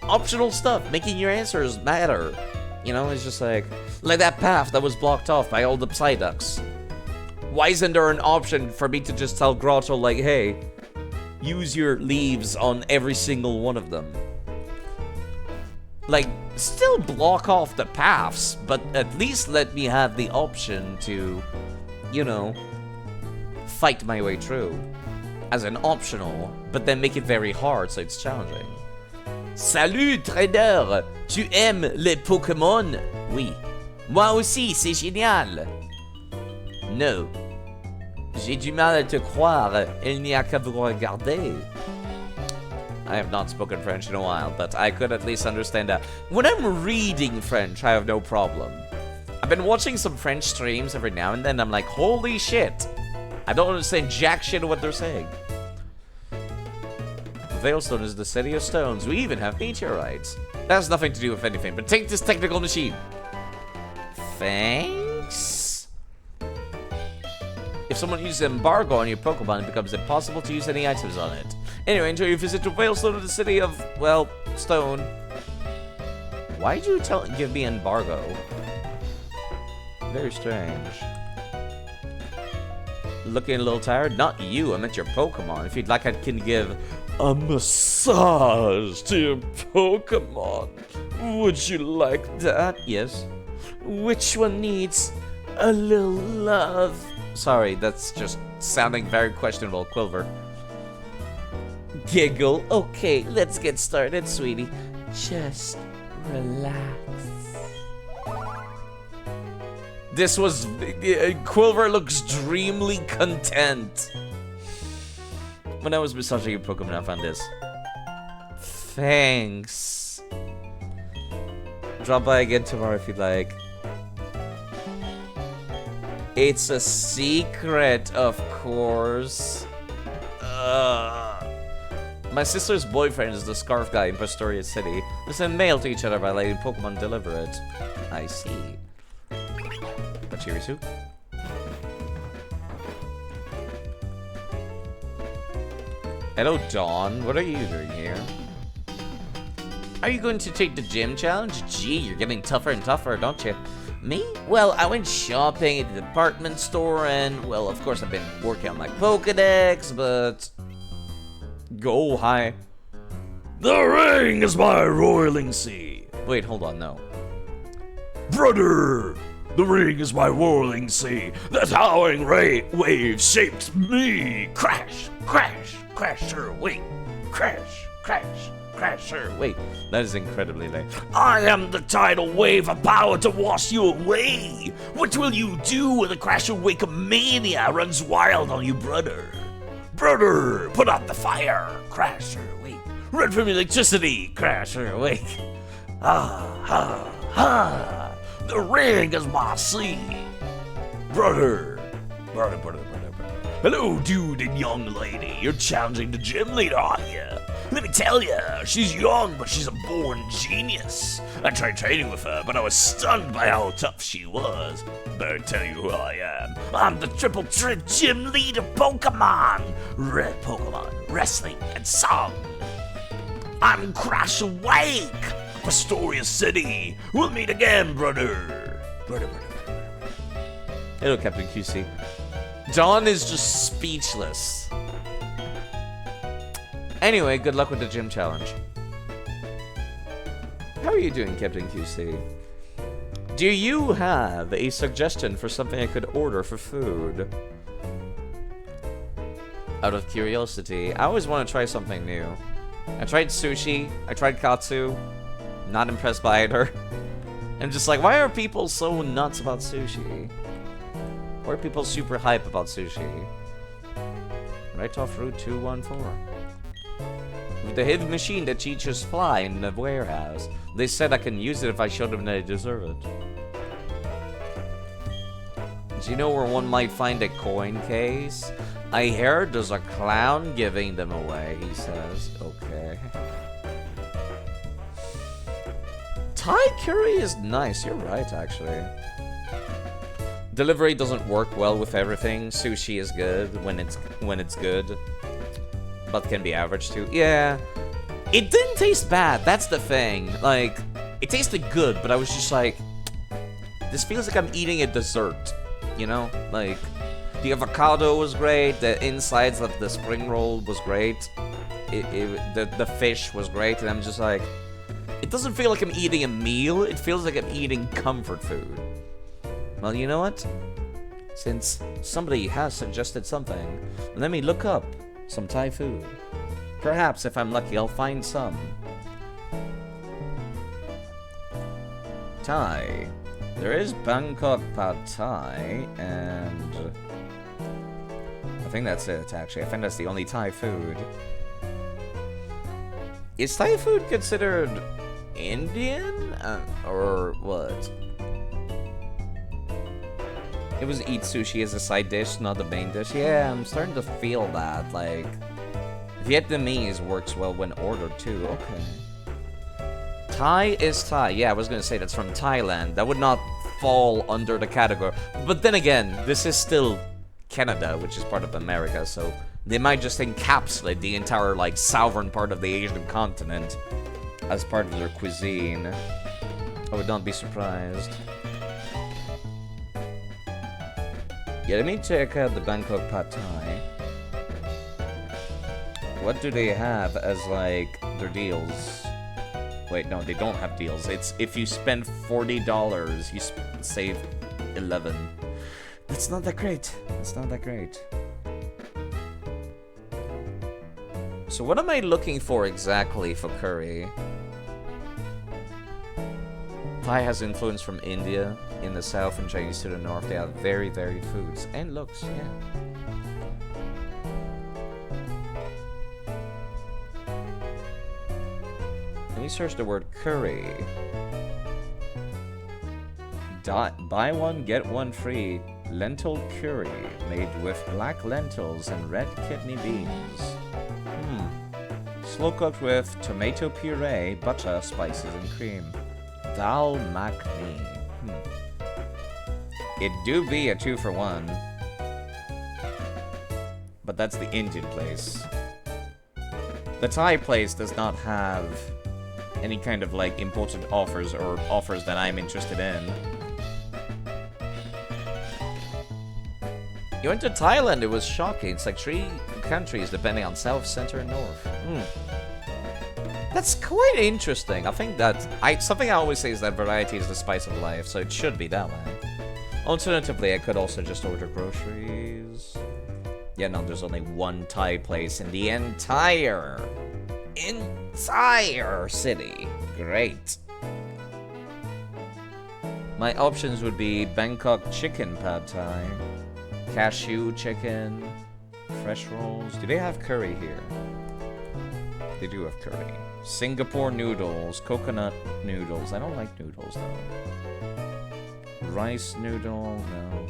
Optional stuff, making your answers matter. You know, it's just like that path that was blocked off by all the Psyducks. Why isn't there an option for me to just tell Grotto, like, hey, use your leaves on every single one of them? Like, still block off the paths, but at least let me have the option to, you know, fight my way through. As an optional, but then make it very hard so it's challenging. Salut, trader! Tu aimes les Pokémon? Oui. Moi aussi, c'est génial. No. J'ai du mal à te croire. Il n'y a qu'à vous regarder. I have not spoken French in a while, but I could at least understand that. When I'm reading French, I have no problem. I've been watching some French streams every now and then. I'm like, holy shit. I don't understand jack shit of what they're saying. Veilstone is the city of stones. We even have meteorites. That has nothing to do with anything, but take this technical machine. Thanks? If someone uses embargo on your Pokemon, it becomes impossible to use any items on it. Anyway, enjoy your visit to Veilstone, the city of, well, stone. Why'd you give me embargo? Very strange. Looking a little tired? Not you, I meant your Pokemon. If you'd like, I can give a massage to your Pokemon. Would you like that? Yes. Which one needs a little love? Sorry, that's just sounding very questionable, Quilver. Giggle. Okay, let's get started, sweetie. Just relax. This was... Quilver looks dreamily content. When I was massaging your Pokemon, I found this. Thanks. Drop by again tomorrow if you'd like. It's a secret, of course. My sister's boyfriend is the scarf guy in Pastoria City. We send mail to each other by letting Pokemon deliver it. I see. Pachirisu? Hello, Dawn. What are you doing here? Are you going to take the gym challenge? Gee, you're getting tougher and tougher, don't you? Me? Well, I went shopping at the department store and, well, of course I've been working on my Pokedex, but... Go high. The ring is my roiling sea. Wait, hold on, no. Brother, the ring is my whirling sea. The towering wave shaped me. Crash, crash, crash her way. Crash, crash, crash her way. Wait, that is incredibly late. I am the tidal wave of power to wash you away. What will you do when the crash of wake of mania runs wild on you, brother? Brother, put out the fire. Crash her away. Run from electricity. Crash her away. Ah, ha, ha. The ring is my sea. Brother. Hello, dude and young lady. You're challenging the gym leader, aren't you? Let me tell you, she's young, but she's a born genius. I tried training with her, but I was stunned by how tough she was. Better tell you who I am. I'm the triple threat gym leader Pokemon. Red Pokemon, wrestling, and song. I'm Crash Awake. Pastoria City. We'll meet again, brother. Hello, Captain QC. Dawn is just speechless. Anyway, good luck with the gym challenge. How are you doing, Captain QC? Do you have a suggestion for something I could order for food? Out of curiosity, I always want to try something new. I tried sushi, I tried katsu, not impressed by either. I'm just like, why are people so nuts about sushi? Why are people super hype about sushi? Right off Route 214. With the hidden machine that teaches fly in the warehouse. They said I can use it if I show them that I deserve it. Do you know where one might find a coin case? I heard there's a clown giving them away, he says. Okay. Thai curry is nice. You're right, actually. Delivery doesn't work well with everything. Sushi is good when it's good, but can be average too. Yeah, it didn't taste bad. That's the thing. Like, it tasted good, but I was just like, this feels like I'm eating a dessert. You know, like the avocado was great. The insides of the spring roll was great. The fish was great, and I'm just like, it doesn't feel like I'm eating a meal. It feels like I'm eating comfort food. Well, you know what? Since somebody has suggested something, let me look up some Thai food. Perhaps, if I'm lucky, I'll find some. Thai. There is Bangkok Pad Thai, and I think that's it, actually. I think that's the only Thai food. Is Thai food considered Indian? Or what? It was eat sushi as a side dish, not the main dish. Yeah, I'm starting to feel that. Like, Vietnamese works well when ordered too. Okay. Thai is Thai. Yeah, I was gonna say that's from Thailand. That would not fall under the category. But then again, this is still Canada, which is part of America, so they might just encapsulate the entire, like, southern part of the Asian continent as part of their cuisine. I would not be surprised. Yeah, let me check out the Bangkok Pad Thai. What do they have as, like, their deals? Wait, no, they don't have deals. It's if you spend $40, you save 11. That's not that great. That's not that great. So what am I looking for exactly for curry? Thai has influence from India in the south and Chinese to the north. They have very varied foods and looks, yeah. Let me search the word curry. Buy one, get one free. Lentil curry made with black lentils and red kidney beans. Slow cooked with tomato puree, butter, spices, and cream. Dal makhni. It do be a 2-for-1. But that's the Indian place. The Thai place does not have any kind of, like, important offers or offers that I'm interested in. You went to Thailand, it was shocking. It's like 3 countries depending on south, center, and north. That's quite interesting. I think that something I always say is that variety is the spice of life, so it should be that way. Alternatively, I could also just order groceries. Yeah, no, there's only one Thai place in the entire city. Great. My options would be Bangkok chicken pad thai, cashew chicken, fresh rolls. Do they have curry here? They do have curry. Singapore noodles, coconut noodles. I don't like noodles though. Rice noodle, no.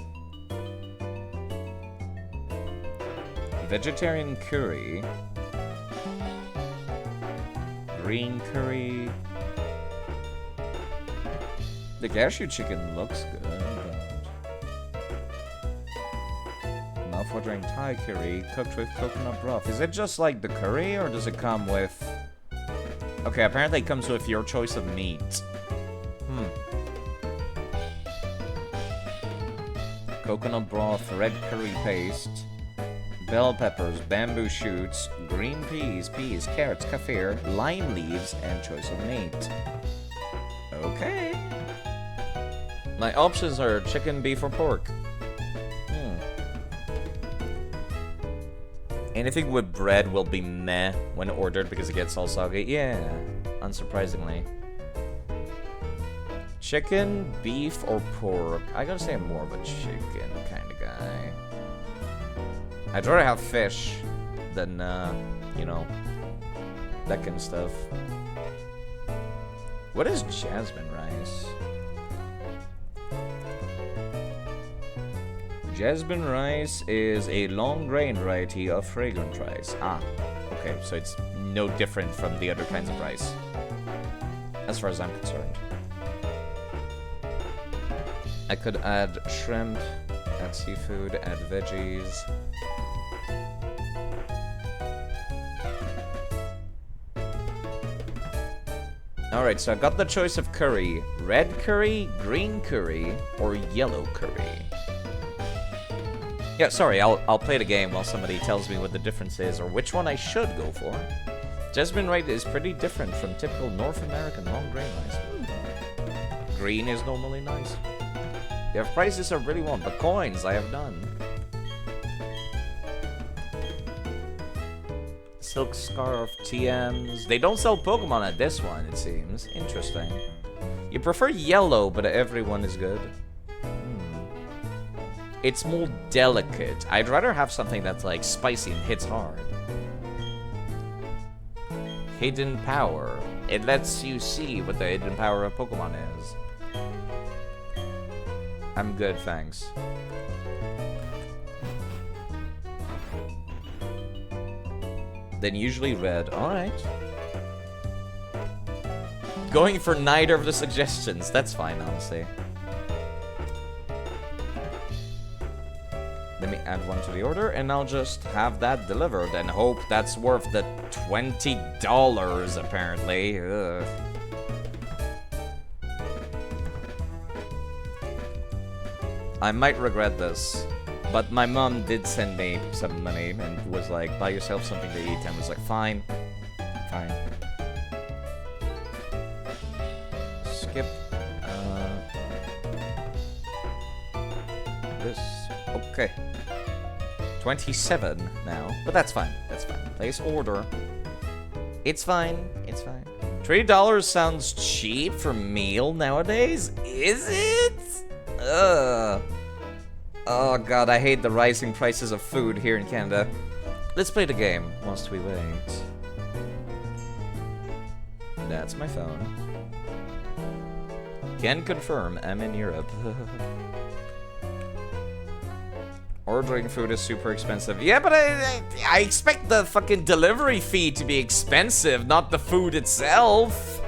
Vegetarian curry. Green curry. The cashew chicken looks good, but mouth-watering Thai curry cooked with coconut broth. Is it just like the curry, or does it come with... Okay, apparently it comes with your choice of meat. Coconut broth, red curry paste, bell peppers, bamboo shoots, green peas, carrots, kaffir, lime leaves, and choice of meat. Okay. My options are chicken, beef, or pork. Anything with bread will be meh when ordered because it gets all soggy. Yeah, unsurprisingly. Chicken, beef, or pork? I gotta say I'm more of a chicken kind of guy. I'd rather have fish than, you know, that kind of stuff. What is jasmine rice? Jasmine rice is a long grain variety of fragrant rice. Ah, okay, so it's no different from the other kinds of rice, as far as I'm concerned. I could add shrimp, add seafood, add veggies. Alright, so I got the choice of curry. Red curry, green curry, or yellow curry. Yeah, sorry, I'll play the game while somebody tells me what the difference is or which one I should go for. Jasmine rice is pretty different from typical North American long grain rice. Green is normally nice. They have prices I really want, but coins I have none. Silk Scarf, TMs. They don't sell Pokemon at this one, it seems. Interesting. You prefer yellow, but everyone is good. It's more delicate. I'd rather have something that's like spicy and hits hard. Hidden power. It lets you see what the hidden power of Pokemon is. I'm good, thanks. Then usually red. Alright. Going for neither of the suggestions. That's fine, honestly. Let me add one to the order, and I'll just have that delivered and hope that's worth the $20, apparently. Ugh. I might regret this, but my mom did send me some money and was like, buy yourself something to eat, and I was like, fine. Fine. Skip. This. Okay. 27 now, but that's fine. That's fine. Place order. It's fine. It's fine. $3 sounds cheap for a meal nowadays. Is it? Ugh. Oh god, I hate the rising prices of food here in Canada. Let's play the game whilst we wait. That's my phone. Can confirm I'm in Europe. Ordering food is super expensive. Yeah, but I expect the fucking delivery fee to be expensive, not the food itself.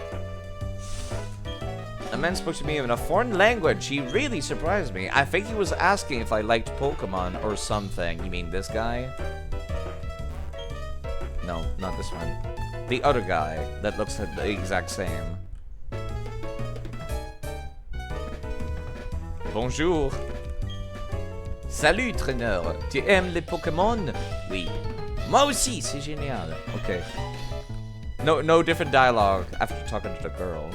A man spoke to me in a foreign language. He really surprised me. I think he was asking if I liked Pokemon or something. You mean this guy? No, not this one. The other guy that looks the exact same. Bonjour. Salut, traîneur. Tu aimes les Pokémon? Oui. Moi aussi, c'est génial. Okay. No different dialogue after talking to the girl.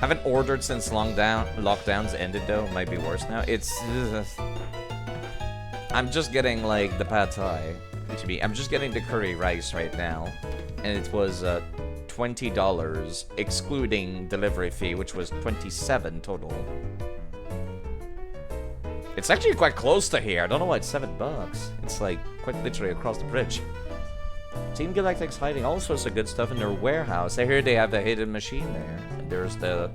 Haven't ordered since lockdowns ended though. Might be worse now. It's... I'm just getting like the pad thai. I'm just getting the curry rice right now. And it was $20 excluding delivery fee, which was $27 total. It's actually quite close to here. I don't know why it's $7. It's like quite literally across the bridge. Team Galactic's hiding all sorts of good stuff in their warehouse. I hear they have a hidden machine there. And there's the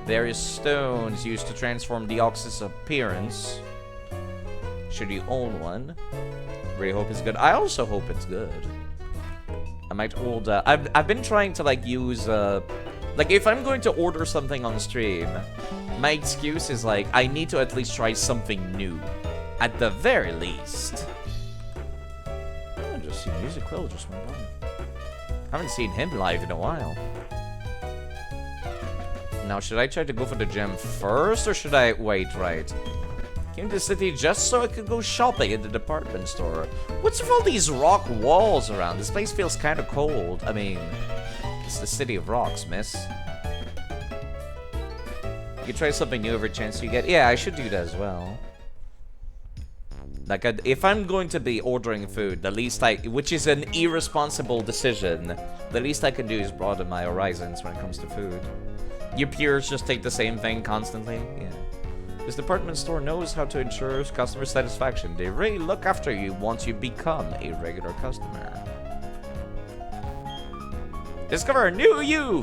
various stones used to transform Deoxys' appearance. Should you own one? Really hope it's good. I also hope it's good. I might hold. I've been trying to like use like if I'm going to order something on stream, my excuse is like I need to at least try something new, at the very least. Oh, just see Music Quill just went on. Haven't seen him live in a while. Now, should I try to go for the gem first, or should I wait? Right. Came to the city just so I could go shopping at the department store. What's with all these rock walls around? This place feels kind of cold. I mean, it's the city of rocks, miss. You try something new every chance you get. Yeah, I should do that as well. Like, if I'm going to be ordering food, the least which is an irresponsible decision, the least I can do is broaden my horizons when it comes to food. You peers just take the same thing constantly? Yeah. This department store knows how to ensure customer satisfaction. They really look after you once you become a regular customer. Discover a new you!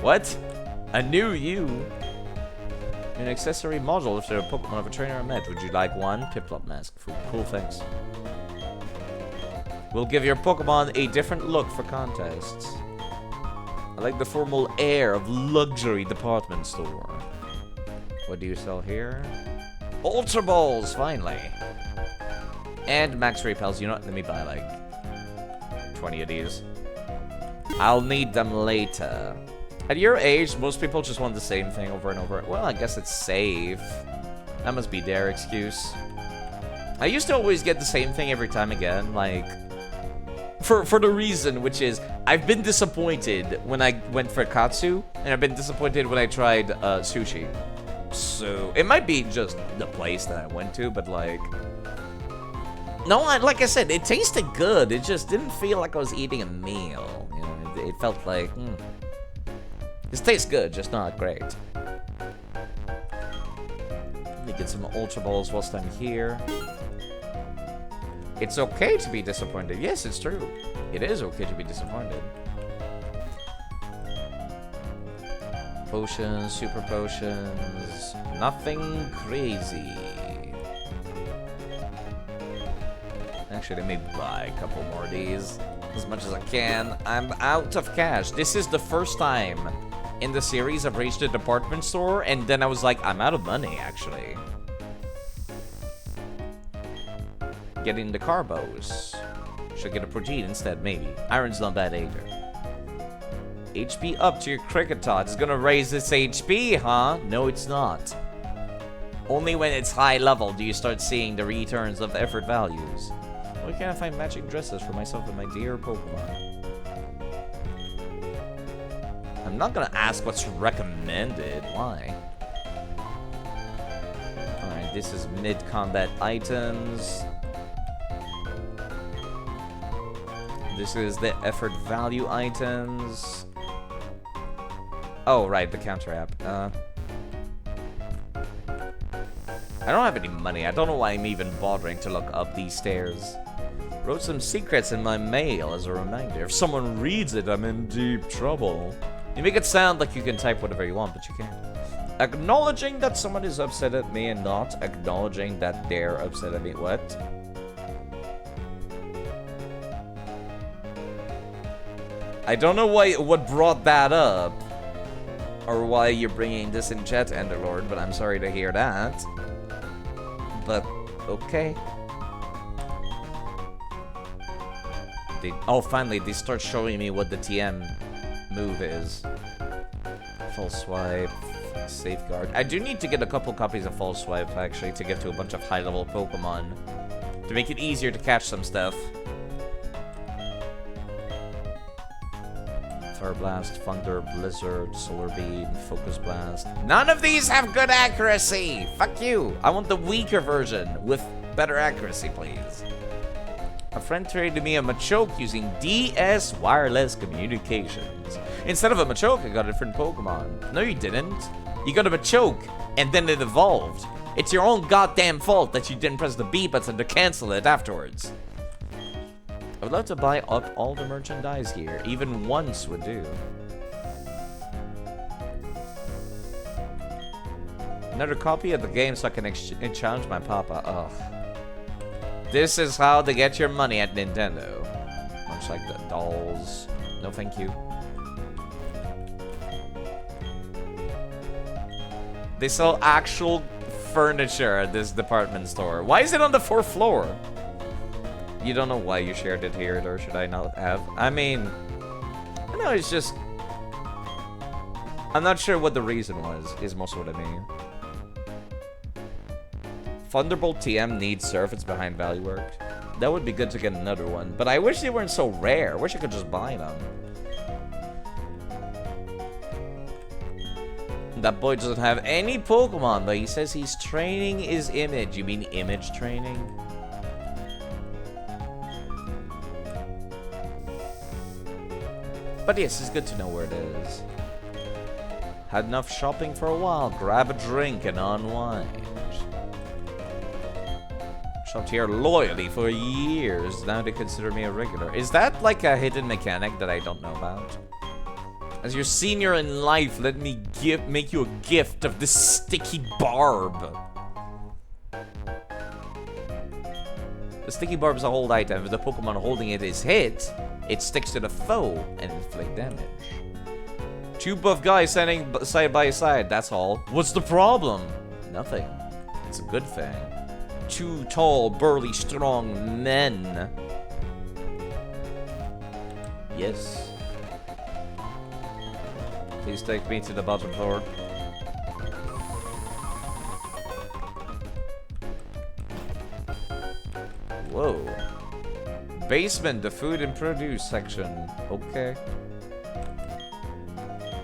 What? A new you? An accessory model if they're a Pokemon of a trainer I met. Would you like one? Piplup mask. Cool, thanks. We'll give your Pokemon a different look for contests. I like the formal air of luxury department store. What do you sell here? Ultra Balls, finally. And Max Repels. You know what? Let me buy like 20 of these. I'll need them later. At your age, most people just want the same thing over and over. Well, I guess it's safe. That must be their excuse. I used to always get the same thing every time again, like... For the reason, which is, I've been disappointed when I went for Katsu, and I've been disappointed when I tried sushi. So, it might be just the place that I went to, but like... No, like I said, it tasted good. It just didn't feel like I was eating a meal. You know, it felt like, this tastes good, just not great. Let me get some Ultra Balls whilst I'm here. It's okay to be disappointed. Yes, it's true. It is okay to be disappointed. Potions, super potions. Nothing crazy. Actually, let me buy a couple more of these. As much as I can. I'm out of cash. This is the first time in the series I've reached a department store, and then I was like, I'm out of money, actually. Getting the carbos. Should get a protein instead, maybe. Iron's not bad either. HP up to your Cricketot. It's gonna raise its HP, huh? No, it's not. Only when it's high level do you start seeing the returns of effort values. Why can't I find matching dresses for myself and my dear Pokemon? I'm not gonna ask what's recommended. Why? Alright, this is mid-combat items. This is the effort value items. Oh, right, the counter app. I don't have any money. I don't know why I'm even bothering to look up these stairs. Wrote some secrets in my mail as a reminder. If someone reads it, I'm in deep trouble. You make it sound like you can type whatever you want, but you can't. Acknowledging that someone is upset at me and not acknowledging that they're upset at me. What? I don't know what brought that up, or why you're bringing this in chat, Enderlord, but I'm sorry to hear that. But, okay. Finally, they start showing me what the TM move is. False Swipe, Safeguard. I do need to get a couple copies of False Swipe, actually, to get to a bunch of high-level Pokemon. To make it easier to catch some stuff. Fire Blast, Thunder, Blizzard, Solar Beam, Focus Blast. None of these have good accuracy! Fuck you! I want the weaker version with better accuracy, please. A friend traded me a Machoke using DS Wireless Communications. Instead of a Machoke, I got a different Pokemon. No, you didn't. You got a Machoke, and then it evolved. It's your own goddamn fault that you didn't press the B button to cancel it afterwards. I would love to buy up all the merchandise here. Even once would do. Another copy of the game so I can challenge my papa. Ugh. This is how to get your money at Nintendo. Much like the dolls. No thank you. They sell actual furniture at this department store. Why is it on the 4th floor? You don't know why you shared it here, or should I not have? I mean, I know it's just... I'm not sure what the reason was, is most what I mean. Thunderbolt TM needs Surfets behind value work. That would be good to get another one, but I wish they weren't so rare. I wish I could just buy them. That boy doesn't have any Pokemon, but he says he's training his image. You mean image training? But yes, it's good to know where it is. Had enough shopping for a while. Grab a drink and unwind. Shopped here loyally for years. Now they consider me a regular. Is that like a hidden mechanic that I don't know about? As your senior in life, let me make you a gift of this sticky barb. The sticky barb is a hold item. If the Pokemon holding it is hit, it sticks to the foe and inflict damage. 2 buff guys standing side by side, that's all. What's the problem? Nothing. It's a good thing. 2 tall, burly, strong men. Yes. Please take me to the bottom floor. Whoa. Basement, the food and produce section. Okay.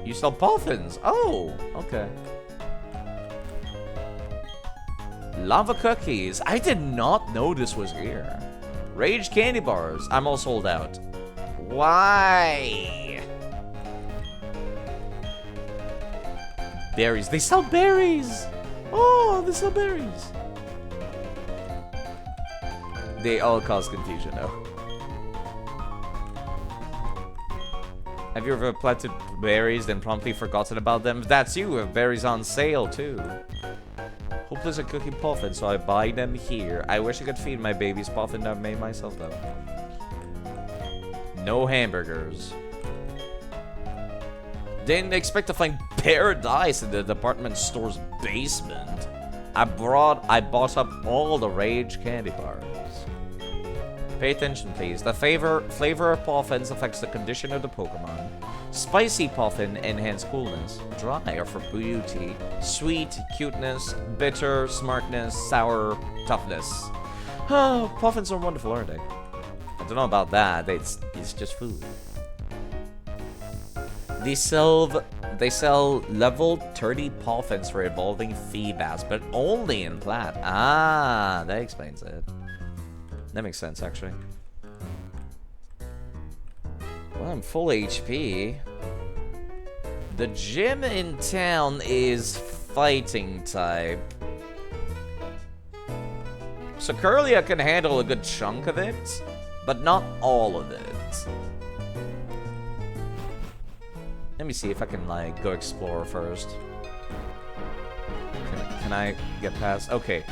You sell puffins. Oh, okay. Lava cookies. I did not know this was here. Rage candy bars. I'm all sold out. Why? Berries. They sell berries. Oh, they sell berries. They all cause confusion, though. Have you ever planted berries, then promptly forgotten about them? If that's you, have berries on sale, too. Hope there's a cookie puffin, so I buy them here. I wish I could feed my babies puffin I've made myself, though. No hamburgers. Didn't expect to find paradise in the department store's basement. I bought up all the Rage candy bars. Pay attention, please. The flavor of puffins affects the condition of the Pokemon. Spicy puffin enhance coolness. Dry are for beauty. Sweet, cuteness. Bitter, smartness. Sour, toughness. Oh, puffins are wonderful, aren't they? I don't know about that. It's just food. They sell level 30 puffins for evolving Feebas, but only in Plat. Ah, that explains it. That makes sense, actually. Well, I'm full HP. The gym in town is fighting type. So Curlia can handle a good chunk of it, but not all of it. Let me see if I can, like, go explore first. Can I get past? Okay.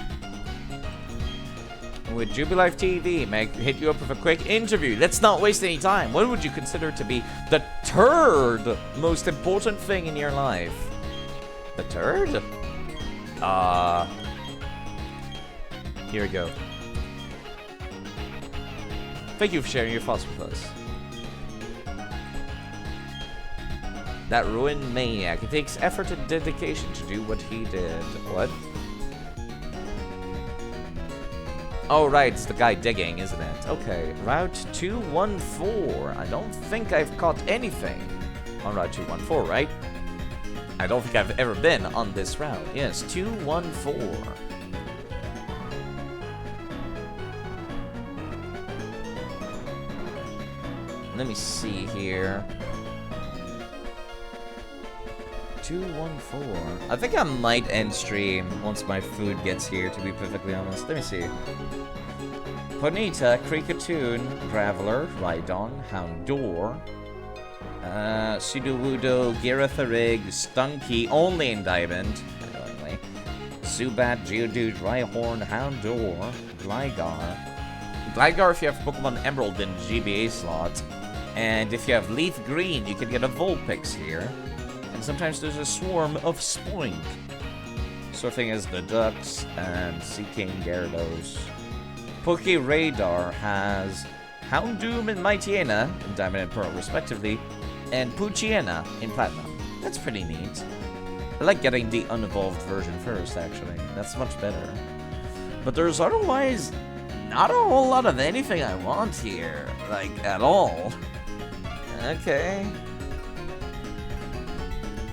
With Jubilife TV, may I hit you up with a quick interview? Let's not waste any time. What would you consider to be the third most important thing in your life? The third? Here we go. Thank you for sharing your thoughts with us. That ruined maniac. It takes effort and dedication to do what he did. What? Oh, right, it's the guy digging, isn't it? Okay, Route 214. I don't think I've caught anything on Route 214, right? I don't think I've ever been on this route. Yes, 214. Let me see here. 214. I think I might end stream once my food gets here, to be perfectly honest. Let me see. Ponita, Kriekatoon, Graveler, Rhydon, Houndour, Sudowoodo, Girafarig, Stunky, only in Diamond, annoyingly. Zubat, Geodude, Rhyhorn, Houndour, Gligar. Gligar if you have Pokemon Emerald in GBA slot. And if you have Leaf Green, you can get a Vulpix here. And sometimes there's a swarm of Spoink. Surfing is the Ducks and Seeking Gyarados. Poke Radar has Houndoom and Mightyena in Diamond and Pearl respectively, and Poochyena in Platinum. That's pretty neat. I like getting the unevolved version first, actually. That's much better. But there's otherwise not a whole lot of anything I want here. Like, at all. Okay.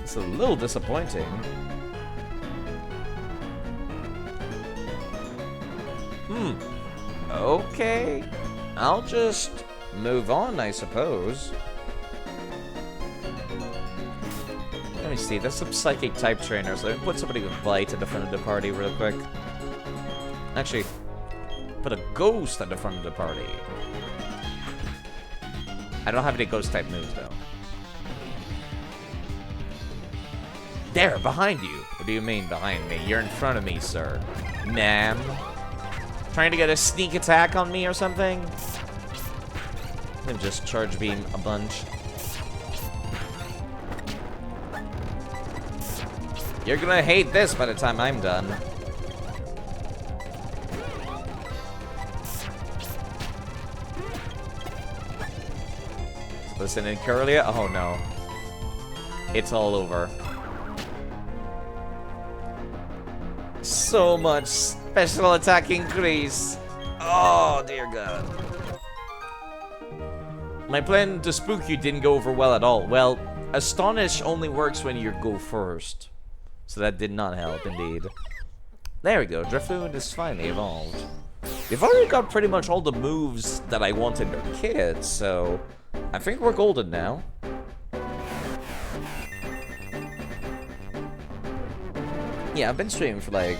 It's a little disappointing. Okay. I'll just move on, I suppose. Let me see. There's some psychic type trainers. Let me put somebody with Bite at the front of the party real quick. Actually, put a ghost at the front of the party. I don't have any ghost type moves, though. There, behind you. What do you mean behind me? You're in front of me, sir. Ma'am. Trying to get a sneak attack on me or something? Then just charge beam a bunch. You're gonna hate this by the time I'm done. Listen in Curlia. Oh no. It's all over. So much special attack increase. Oh dear god. My plan to spook you didn't go over well at all. Well, Astonish only works when you go first. So that did not help indeed. There we go. Drifloon is finally evolved. They've already got pretty much all the moves that I want in their kit, so I think we're golden now. Yeah, I've been streaming for like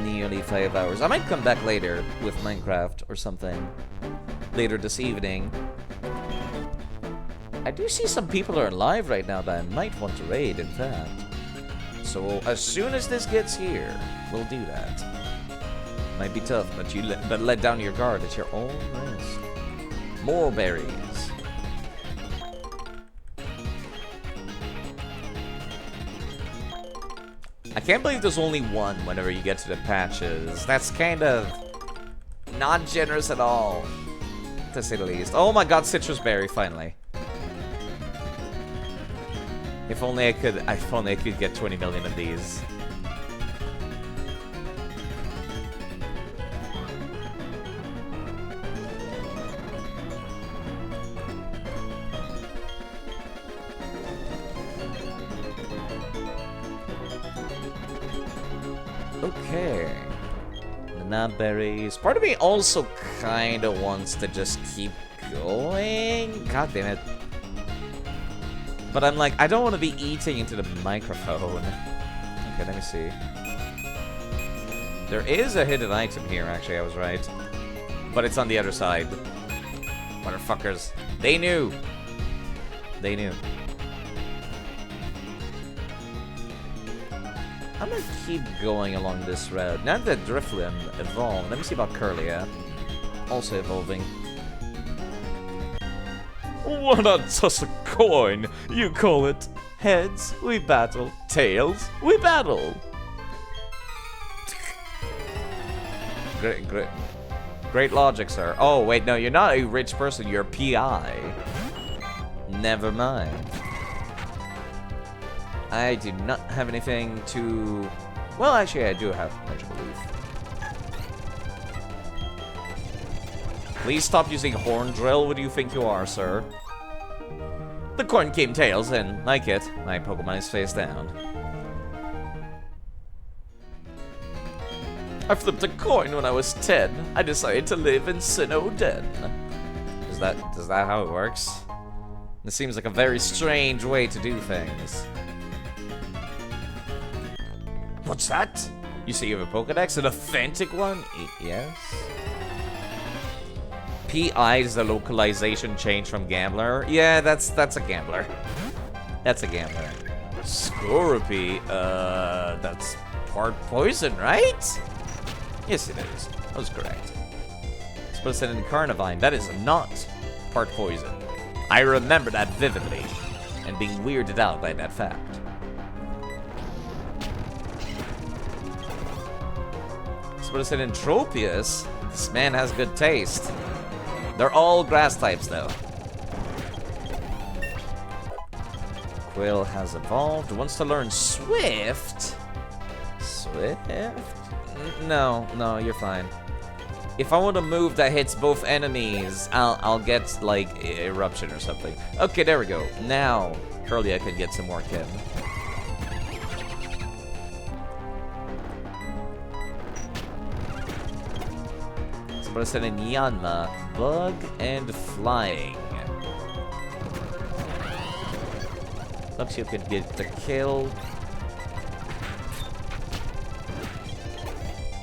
nearly 5 hours. I might come back later with Minecraft or something later this evening. I do see some people are live right now that I might want to raid, in fact. So as soon as this gets here, we'll do that. Might be tough, but but let down your guard at your own risk. More berries. I can't believe there's only one whenever you get to the patches. That's kind of not generous at all, to say the least. Oh my god, citrus berry, finally. If only I could get 20 million of these. Okay. Banana berries. Part of me also kind of wants to just keep going. God damn it. But I'm like, I don't want to be eating into the microphone. Okay, let me see. There is a hidden item here, actually, I was right. But it's on the other side. Motherfuckers. They knew. They knew. I'm gonna keep going along this route. Now that Drifloon evolved, let me see about Curlia. Also evolving. What a toss a coin, you call it. Heads, we battle. Tails, we battle. Great logic, sir. Oh, wait, no, you're not a rich person, you're a PI. Never mind. I do not have anything to... Well, actually, I do have magical leaf. Please stop using horn drill. What do you think you are, sir? The coin came tails, and like it, my Pokemon is face down. I flipped a coin when I was 10. I decided to live in Sinnoh-Den. Is that how it works? It seems like a very strange way to do things. What's that? You say you have a Pokedex? An authentic one? Yes. PI is the localization change from Gambler. Yeah, that's a Gambler. That's a Gambler. Scorpy, that's part poison, right? Yes, it is. That was correct. Supposed to in Carnivine. That is not part poison. I remember that vividly, and being weirded out by that fact. Supposed to in Tropius. This man has good taste. They're all grass types, though. Quill has evolved. Wants to learn Swift. Swift? No, you're fine. If I want a move that hits both enemies, I'll get, like, Eruption or something. Okay, there we go. Now, Curlia can get some more Kim. Supposed in Yanma, Bug and Flying. Looks you could get the kill.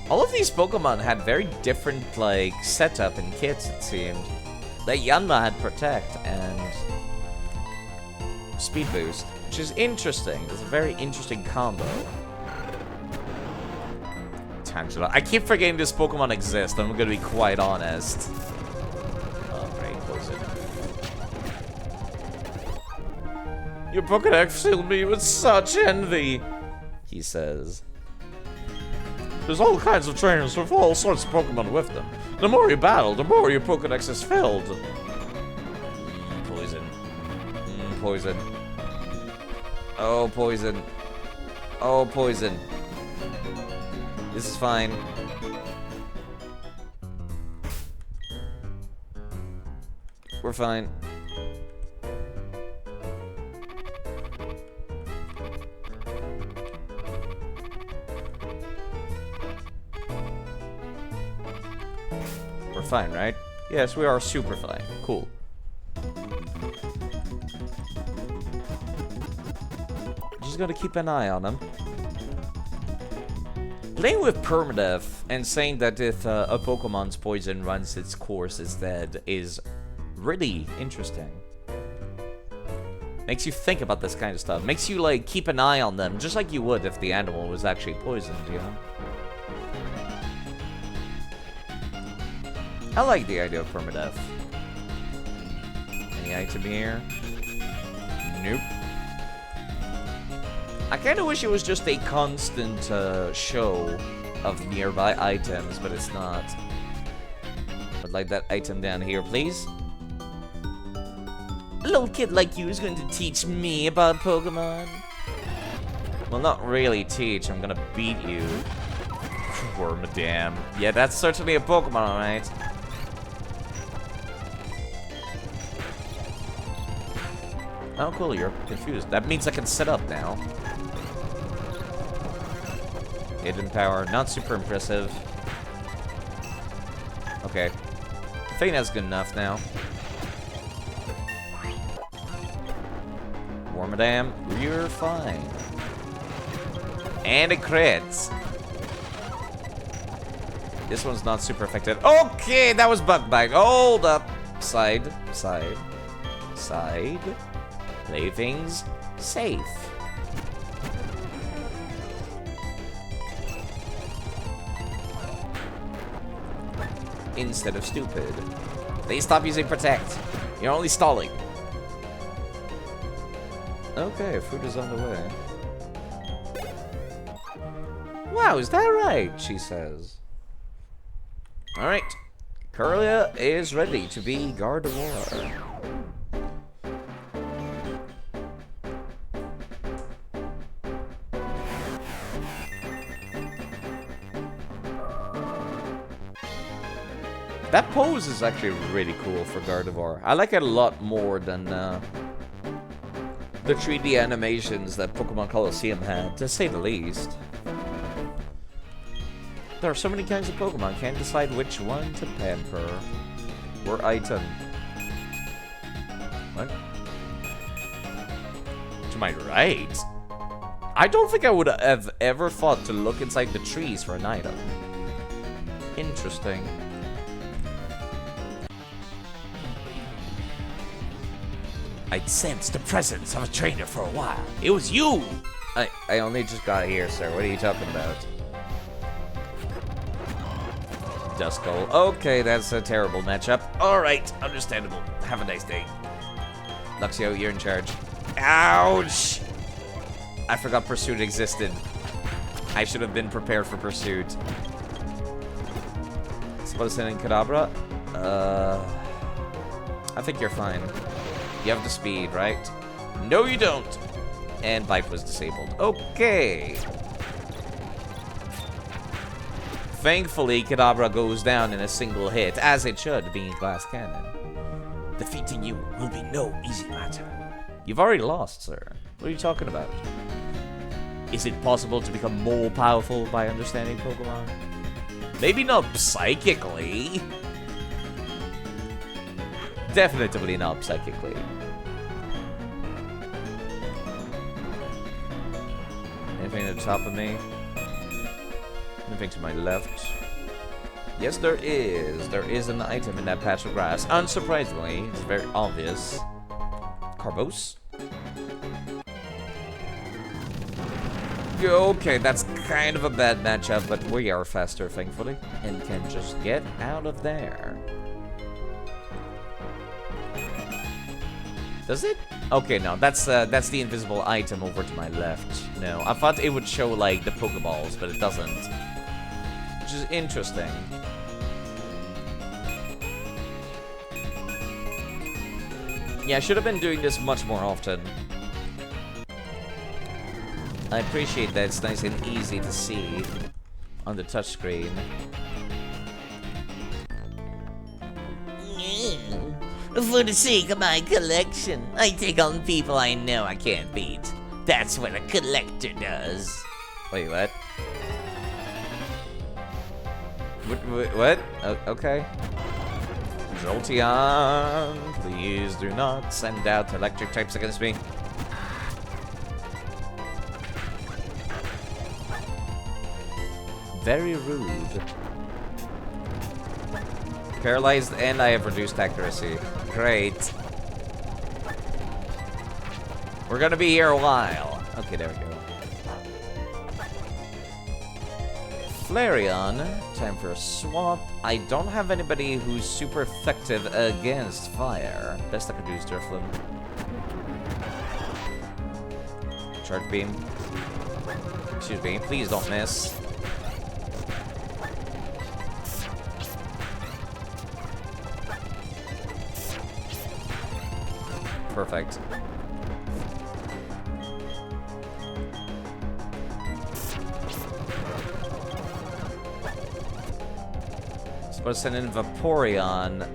All of these Pokemon had very different, like, setup and kits, it seemed. Like, Yanma had Protect and Speed Boost. which is interesting. It's a very interesting combo. Tangela. I keep forgetting this Pokemon exists, I'm gonna be quite honest. Oh, great, close it. Your Pokédex filled me with such envy, he says. There's all kinds of trainers with all sorts of Pokemon with them. The more you battle, the more your Pokédex is filled. Poison. Poison. Oh, poison. Oh, poison. This is fine. We're fine. We're fine, right? Yes, we are super fine. Cool. Just gotta keep an eye on him. Playing with Permadeath and saying that if a Pokemon's poison runs its course instead is really interesting. Makes you think about this kind of stuff. Makes you, like, keep an eye on them, just like you would if the animal was actually poisoned, you know? I like the idea of Permadeath. Any item here? Nope. I kind of wish it was just a constant show of nearby items, but it's not. I'd like that item down here, please. A little kid like you is going to teach me about Pokemon. Well, not really teach. I'm gonna beat you. Permadeath. Yeah, that's certainly a Pokemon, right? Oh, cool, you're confused. That means I can set up now. Hidden power, not super impressive. Okay. I think that's good enough now. Permadeath, you're fine. And it crits. This one's not super effective. Okay, that was Bug Bite. Hold up. Side, side, side. Play things safe. Instead of stupid. Please stop using Protect. You're only stalling. Okay, food is on the way. Wow, is that right? She says. Alright. Curlia is ready to be Gardevoir. That pose is actually really cool for Gardevoir. I like it a lot more than the 3D animations that Pokemon Colosseum had, to say the least. There are so many kinds of Pokemon, can't decide which one to pamper. Or item. What? To my right? I don't think I would have ever thought to look inside the trees for an item. Interesting. I'd sensed the presence of a trainer for a while. It was you! I only just got here, sir. What are you talking about? Duskull. Okay, that's a terrible matchup. Alright, understandable. Have a nice day. Luxio, you're in charge. Ouch! I forgot Pursuit existed. I should have been prepared for Pursuit. Explosion and Kadabra? I think you're fine. You have the speed, right? No, you don't. And Bite was disabled. Okay. Thankfully, Kadabra goes down in a single hit, as it should, being a glass cannon. Defeating you will be no easy matter. You've already lost, sir. What are you talking about? Is it possible to become more powerful by understanding Pokemon? Maybe not psychically. Definitely not psychically. Anything at the top of me? Anything to my left? Yes, there is. There is an item in that patch of grass. Unsurprisingly, it's very obvious. Carbos? Okay, that's kind of a bad matchup, but we are faster, thankfully, and can just get out of there. Does it? Okay, no, that's the invisible item over to my left. No, I thought it would show, like, the Pokeballs, but it doesn't. Which is interesting. Yeah, I should have been doing this much more often. I appreciate that it's nice and easy to see on the touchscreen. For the sake of my collection, I take on people I know I can't beat. That's what a collector does. Wait, what? What? Oh, okay. Jolteon, please do not send out electric types against me. Very rude. Paralyzed, and I have reduced accuracy. Great. We're gonna be here a while. Okay, there we go. Flareon, time for a swap. I don't have anybody who's super effective against fire. Best I could do is Drifloon. Charge beam. Excuse me, please don't miss. Perfect. Supposed to send in Vaporeon.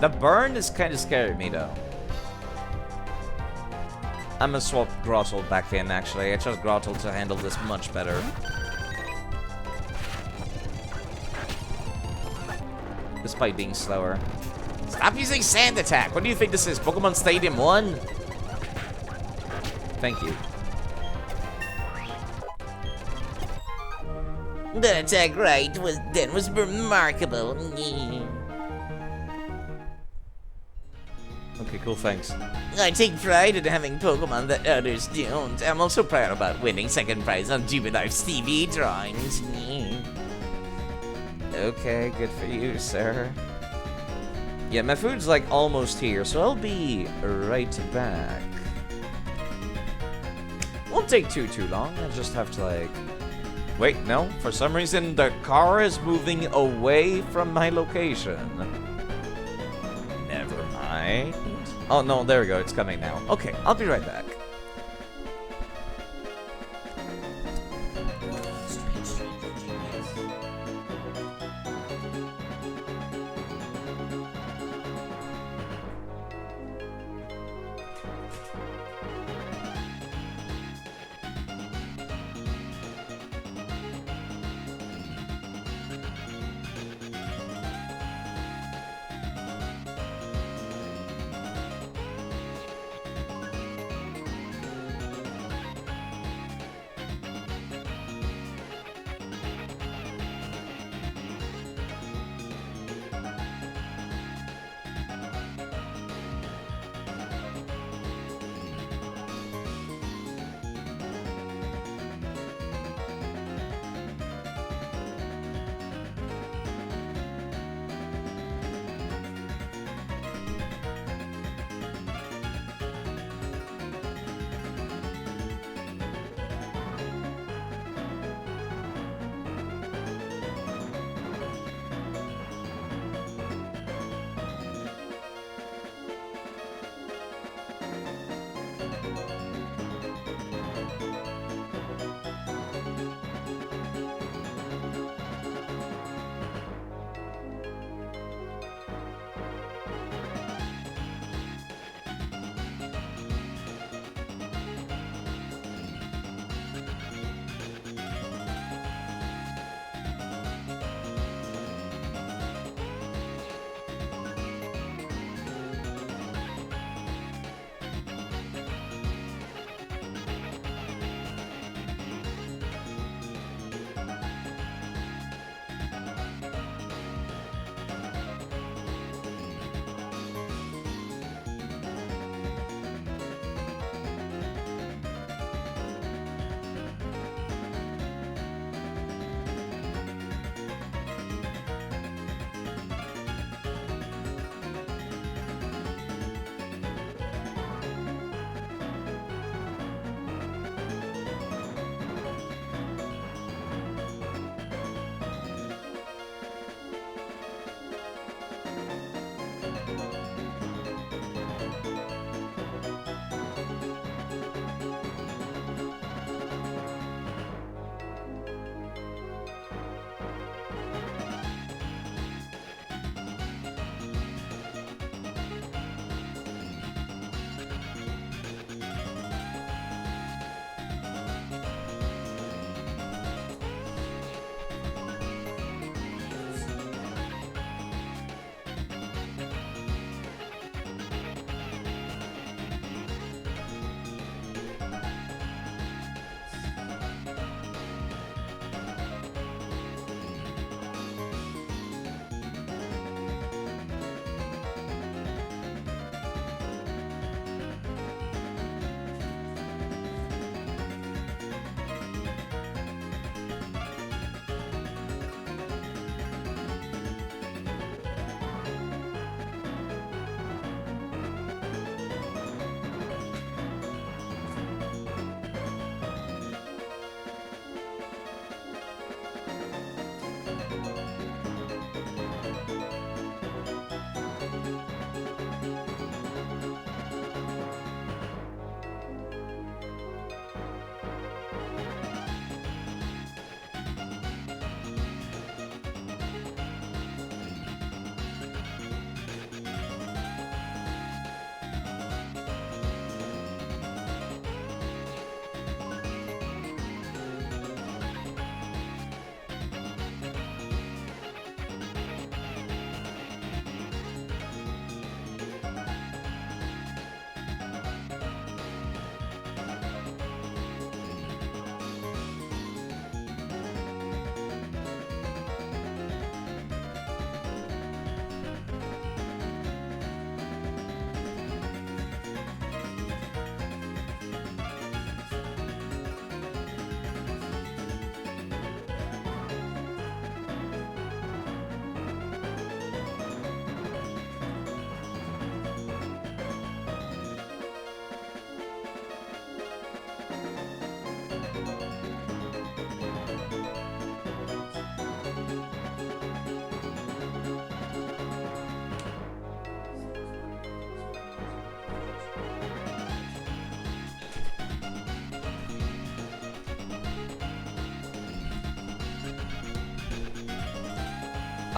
The burn is kind of scaring me though. I'm gonna swap Grottle back in actually. I trust Grottle to handle this much better. Despite being slower. Stop using Sand Attack! What do you think this is? Pokemon Stadium 1? Thank you. The attack right was remarkable. Okay, cool, thanks. I take pride in having Pokemon that others don't. I'm also proud about winning second prize on Jubilife's TV drawings. Okay, good for you, sir. Yeah, my food's like almost here, so I'll be right back. Won't take too long. I just have to like... Wait, no. For some reason, the car is moving away from my location. Never mind. Oh, no, there we go. It's coming now. Okay, I'll be right back.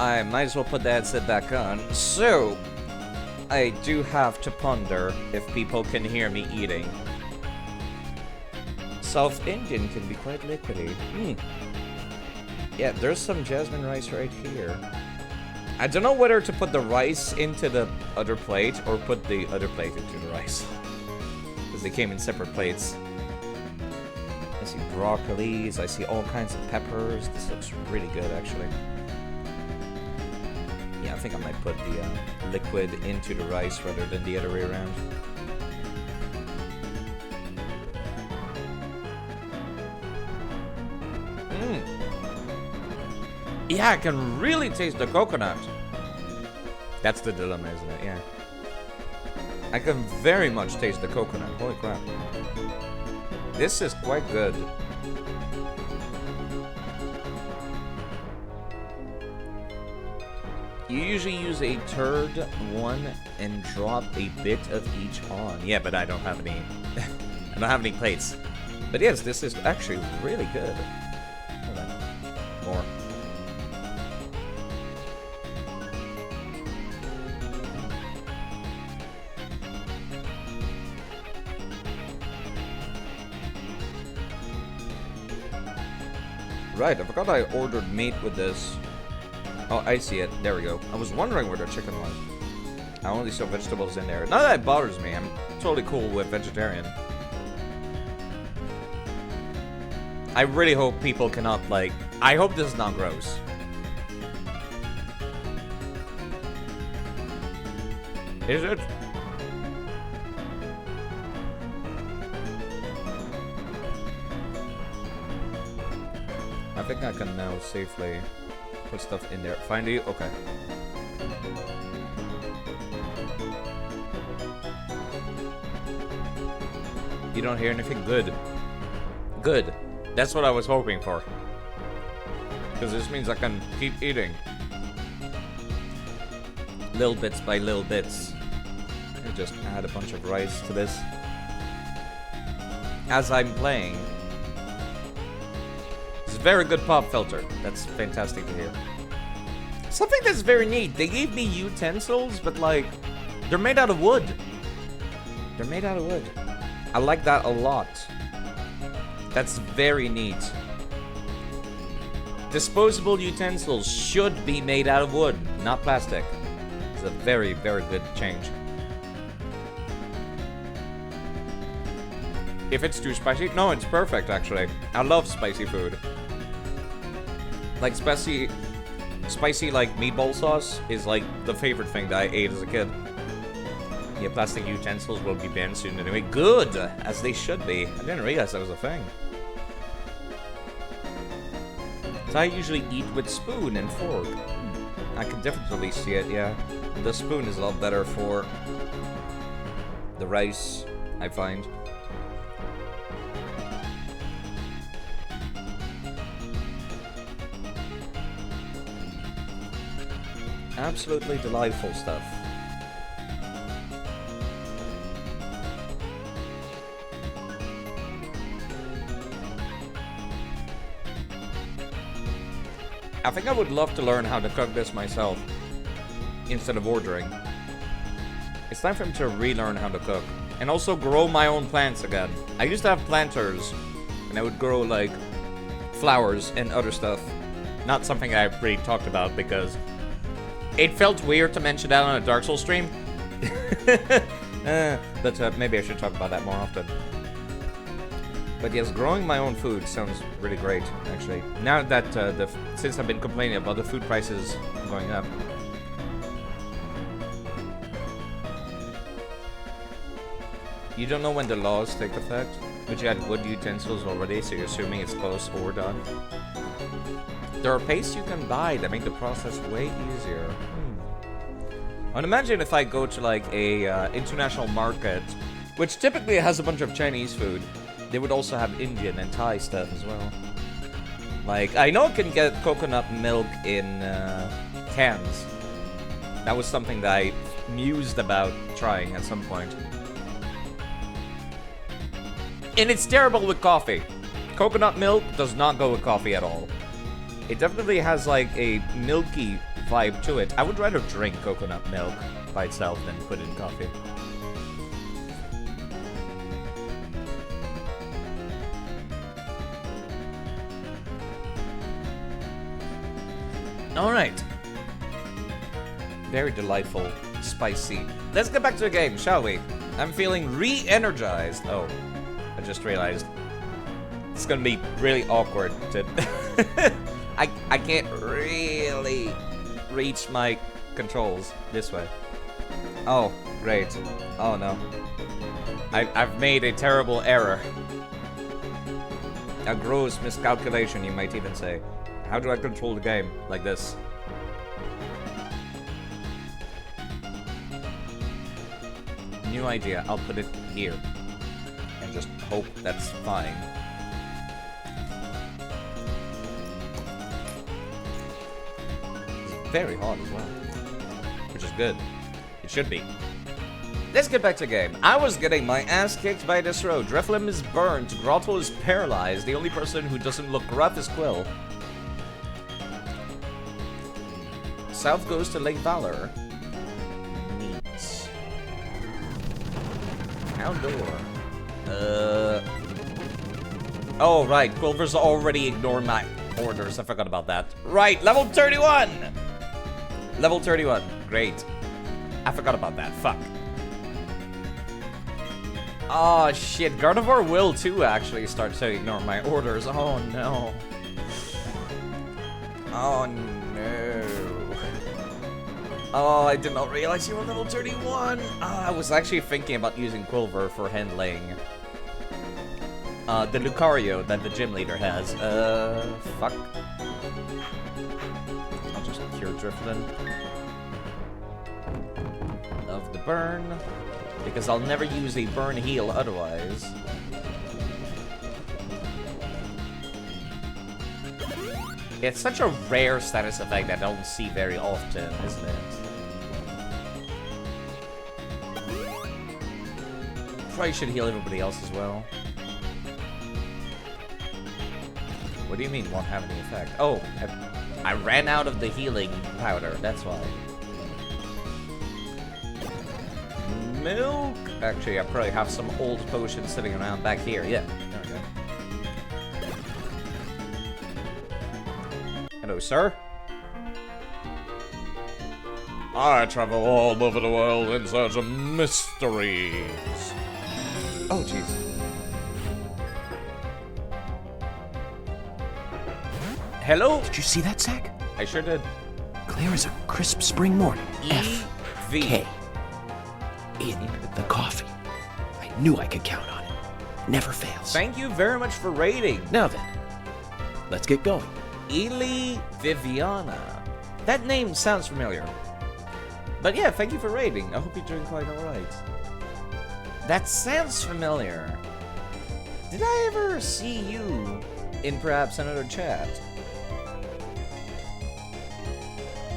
I might as well put the headset back on. So, I do have to ponder if people can hear me eating. South Indian can be quite liquidy. Yeah, there's some jasmine rice right here. I don't know whether to put the rice into the other plate or put the other plate into the rice. Because they came in separate plates. I see broccolis, I see all kinds of peppers. This looks really good, actually. Yeah, I think I might put the liquid into the rice rather than the other way around. Yeah, I can really taste the coconut. That's the dilemma, isn't it? Yeah. I can very much taste the coconut. Holy crap. This is quite good. You usually use a third one and drop a bit of each on. Yeah, but I don't have any. I don't have any plates. But yes, this is actually really good. Hold on. More. Right, I forgot I ordered meat with this. Oh, I see it. There we go. I was wondering where the chicken was. I only saw vegetables in there. None of that bothers me. I'm totally cool with vegetarian. I really hope people cannot, like... I hope this is not gross. Is it? I think I can now safely put stuff in there. Find you? Okay. You don't hear anything? Good. Good. That's what I was hoping for. Because this means I can keep eating. Little bits by little bits. I just add a bunch of rice to this. As I'm playing. It's a very good pop filter. That's fantastic to hear. Something that's very neat. They gave me utensils, but like, they're made out of wood. They're made out of wood. I like that a lot. That's very neat. Disposable utensils should be made out of wood, not plastic. It's a very, very good change. If it's too spicy, no, it's perfect actually. I love spicy food. Like spicy like meatball sauce is like the favorite thing that I ate as a kid. Yeah, plastic utensils will be banned soon anyway. Good, as they should be. I didn't realize that was a thing. So I usually eat with spoon and fork. I can definitely see it, yeah. The spoon is a lot better for the rice, I find. Absolutely delightful stuff. I think I would love to learn how to cook this myself instead of ordering. It's time for me to relearn how to cook and also grow my own plants again. I used to have planters and I would grow like flowers and other stuff. Not something I really talked about because it felt weird to mention that on a Dark Souls stream. But maybe I should talk about that more often. But yes, growing my own food sounds really great, actually. Now that, since I've been complaining about the food prices going up. You don't know when the laws take effect? But you had wood utensils already, so you're assuming it's close or done. There are pastes you can buy that make the process way easier. I'd imagine if I go to like a international market, which typically has a bunch of Chinese food, they would also have Indian and Thai stuff as well. Like, I know I can get coconut milk in cans. That was something that I mused about trying at some point. And it's terrible with coffee. Coconut milk does not go with coffee at all. It definitely has like a milky vibe to it. I would rather drink coconut milk by itself than put it in coffee. Alright. Very delightful, spicy. Let's get back to the game, shall we? I'm feeling re-energized. Oh, I just realized. It's gonna be really awkward to... I can't really reach my controls this way. Oh, great. Oh no. I've made a terrible error. A gross miscalculation, you might even say. How do I control the game? Like this. New idea. I'll put it here. And just hope that's fine. It's very hot as well. Which is good. It should be. Let's get back to the game. I was getting my ass kicked by this road. Dreflim is burnt. Grotto is paralyzed. The only person who doesn't look rough is Quill. South goes to Lake Valor. Neat. Outdoor. Oh, right. Quilver's already ignored my orders. I forgot about that. Right, level 31! Level 31. Great. I forgot about that. Fuck. Oh, shit. Gardevoir will, too, actually start to ignore my orders. Oh, no. Oh, no. Oh, I did not realize you were level 31. I was actually thinking about using Quilver for handling the Lucario that the gym leader has. Fuck. I'll just cure Driflin of the burn, because I'll never use a burn heal otherwise. It's such a rare status effect that I don't see very often, isn't it? Probably should heal everybody else as well. What do you mean won't have any effect? Oh, I ran out of the healing powder, that's why. Milk? Actually, I probably have some old potions sitting around back here. Yeah, there we go. Hello, sir. I travel all over the world in search of mysteries. Oh, jeez. Hello? Did you see that, Zach? I sure did. Clear as a crisp spring morning. E-V. K. In the coffee. I knew I could count on it. Never fails. Thank you very much for raiding. Now then, let's get going. Eli Viviana. That name sounds familiar. But yeah, thank you for raiding. I hope you're doing quite alright. That sounds familiar. Did I ever see you in perhaps another chat?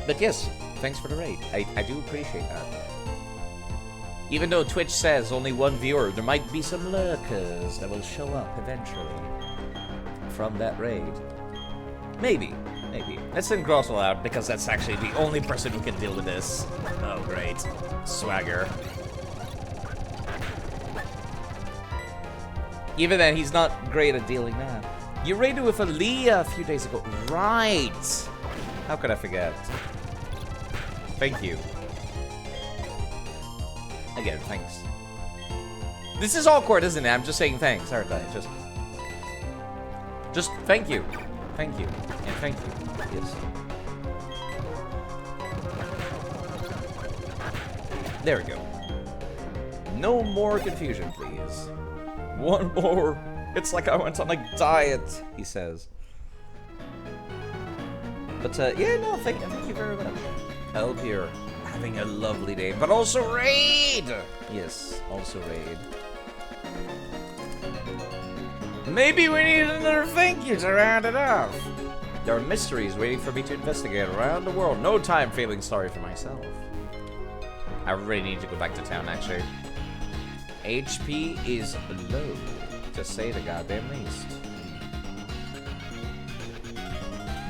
But yes, thanks for the raid. I do appreciate that. Even though Twitch says only one viewer, there might be some lurkers that will show up eventually from that raid. Maybe. Maybe. Let's send Grossel out, because that's actually the only person who can deal with this. Oh, great. Swagger. Even then, he's not great at dealing that. You raided with Aaliyah a few days ago. Right! How could I forget? Thank you. Again, thanks. This is awkward, isn't it? I'm just saying thanks, aren't I? Just thank you. Thank you. And thank you. Yes. There we go. No more confusion, please. One more. It's like I went on a diet, he says. But, yeah, no, thank you very much. I hope you're having a lovely day. But also raid! Yes, also raid. Maybe we need another thank you to round it off. There are mysteries waiting for me to investigate around the world. No time feeling sorry for myself. I really need to go back to town, actually. HP is low, to say the goddamn least.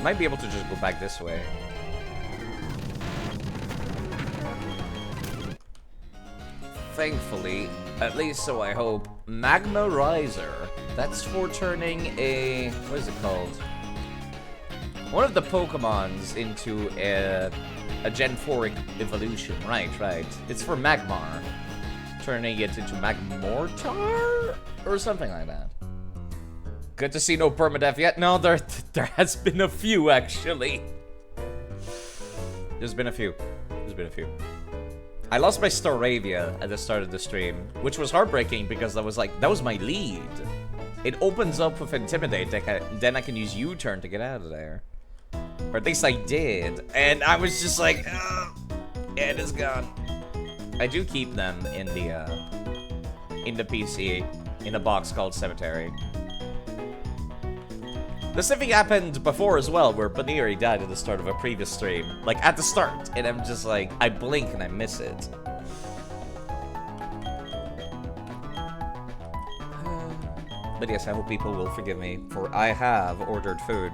Might be able to just go back this way. thankfully, at least so I hope, Magma Riser. That's for turning a... what is it called? One of the Pokemons into a Gen 4 evolution. Right. It's for Magmar. Turning it into Magmortar? Or something like that. Good to see no Permadeath yet. No, there has been a few, actually. There's been a few. I lost my Staravia at the start of the stream, which was heartbreaking because that was my lead. It opens up with Intimidate, then I can use U-turn to get out of there. Or at least I did. And I was just like, it is gone. I do keep them in the PC, in a box called Cemetery. The same thing happened before as well, where Baniri died at the start of a previous stream. Like, at the start, and I'm just like, I blink and I miss it. But yes, I hope people will forgive me, for I have ordered food.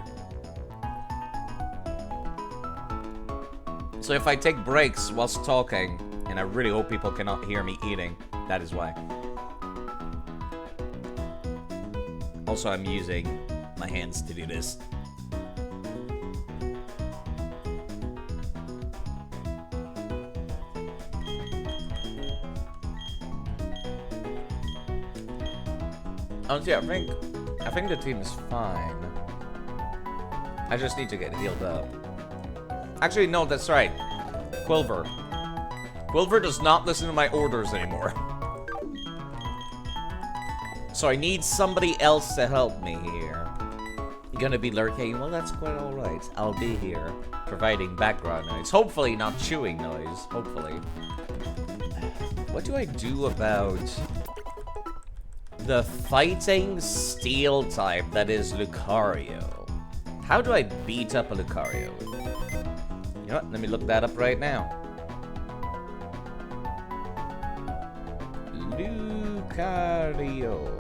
So if I take breaks whilst talking, and I really hope people cannot hear me eating, that is why. Also, I'm using my hands to do this. Honestly, I think the team is fine. I just need to get healed up. Actually, no, that's right. Quilver. Quilver does not listen to my orders anymore. So I need somebody else to help me here. Gonna be lurking? Well, that's quite alright. I'll be here, providing background noise. Hopefully not chewing noise. Hopefully. What do I do about the fighting steel type that is Lucario? How do I beat up a Lucario? You know what? Let me look that up right now. Lucario.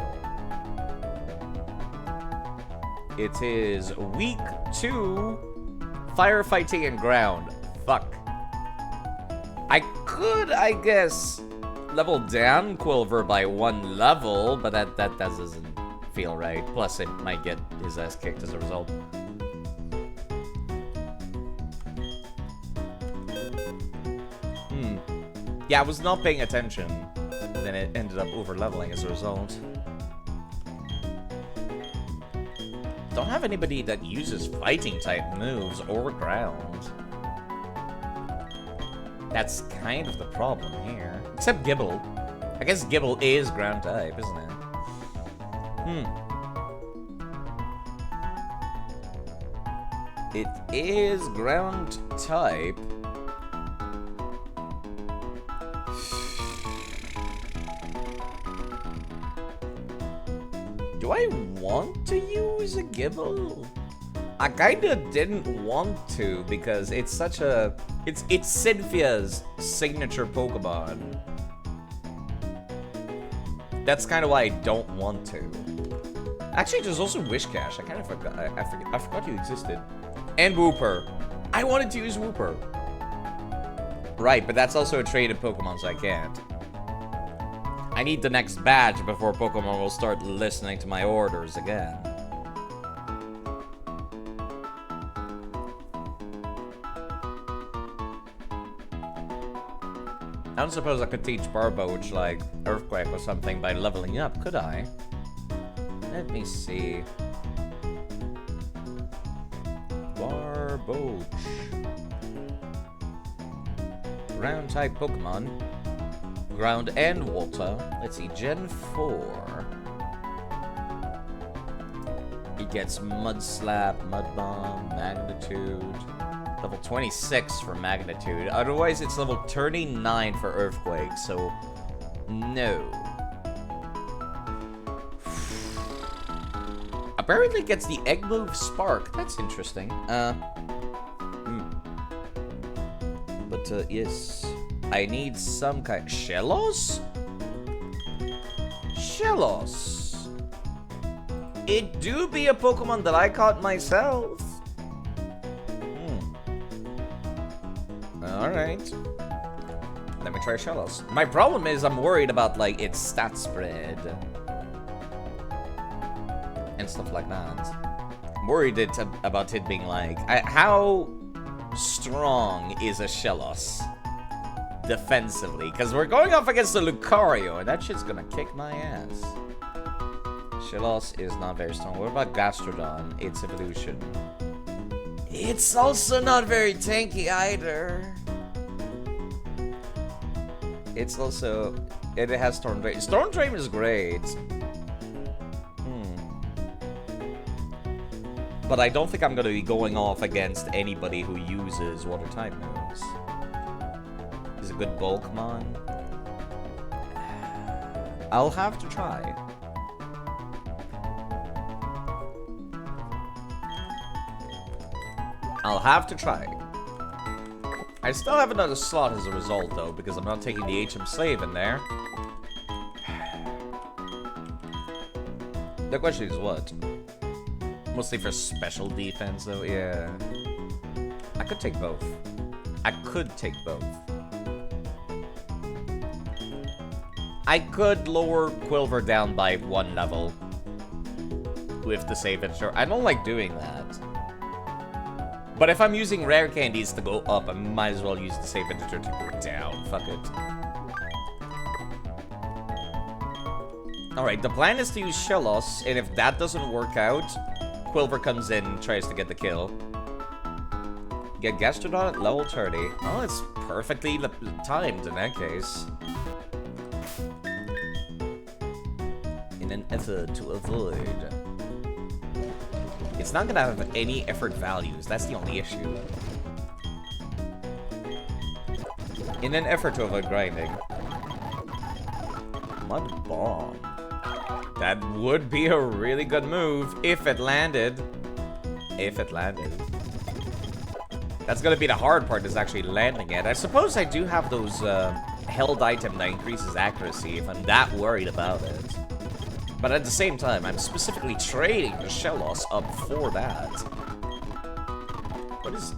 It is week 2, firefighting and ground. Fuck. I could, I guess, level down Quilver by 1 level, but that doesn't feel right. Plus, it might get his ass kicked as a result. Yeah, I was not paying attention. Then it ended up over-leveling as a result. Don't have anybody that uses fighting-type moves or ground. That's kind of the problem here. Except Gibble. I guess Gibble is ground-type, isn't it? It is ground-type. Do I want to use a Gibble? I kinda didn't want to because it's such a... It's Cynthia's signature Pokemon. That's kind of why I don't want to. Actually, there's also Wishcash. I kind of forgot. I forgot you existed. And Wooper. I wanted to use Wooper. Right, but that's also a traded Pokemon, so I can't. I need the next badge before Pokemon will start listening to my orders again. I don't suppose I could teach Barboach, like, Earthquake or something by leveling up, could I? Let me see. Barboach. Ground-type Pokemon. Ground and water. Let's see, Gen 4. He gets Mud Slap, Mud Bomb, Magnitude. Level 26 for Magnitude. Otherwise, it's level 39 for Earthquake, so no. Apparently gets the Egg Move Spark. That's interesting. But, yes. I need some kind... Shellos? Shellos. It do be a Pokemon that I caught myself. Alright. Let me try Shellos. My problem is I'm worried about, like, its stat spread. And stuff like that. I'm worried about it being, like... how strong is a Shellos defensively? Because we're going off against the Lucario, and that shit's gonna kick my ass. Shellos is not very strong. What about Gastrodon? Its evolution. It's also not very tanky either. It's also... it has Storm Drain. Storm Drain is great. But I don't think I'm going to be going off against anybody who uses Water-type moves. Is it good Bulkmon? I'll have to try. I'll have to try. I still have another slot as a result, though, because I'm not taking the HM Slave in there. The question is what? Mostly for special defense, though, yeah. I could take both. I could take both. I could lower Quilver down by 1 level with the save editor. I don't like doing that. But if I'm using rare candies to go up, I might as well use the save editor to go down. Fuck it. Alright, the plan is to use Shellos, and if that doesn't work out, Quilver comes in and tries to get the kill. Get Gastrodon at level 30. Oh, it's perfectly timed in that case. In an effort to avoid... It's not gonna have any effort values, that's the only issue. In an effort to avoid grinding. Mud Bomb. That would be a really good move if it landed. If it landed. That's gonna be the hard part, is actually landing it. I suppose I do have those held item that increases accuracy if I'm that worried about it. But at the same time, I'm specifically trading the Shellos up for that. What is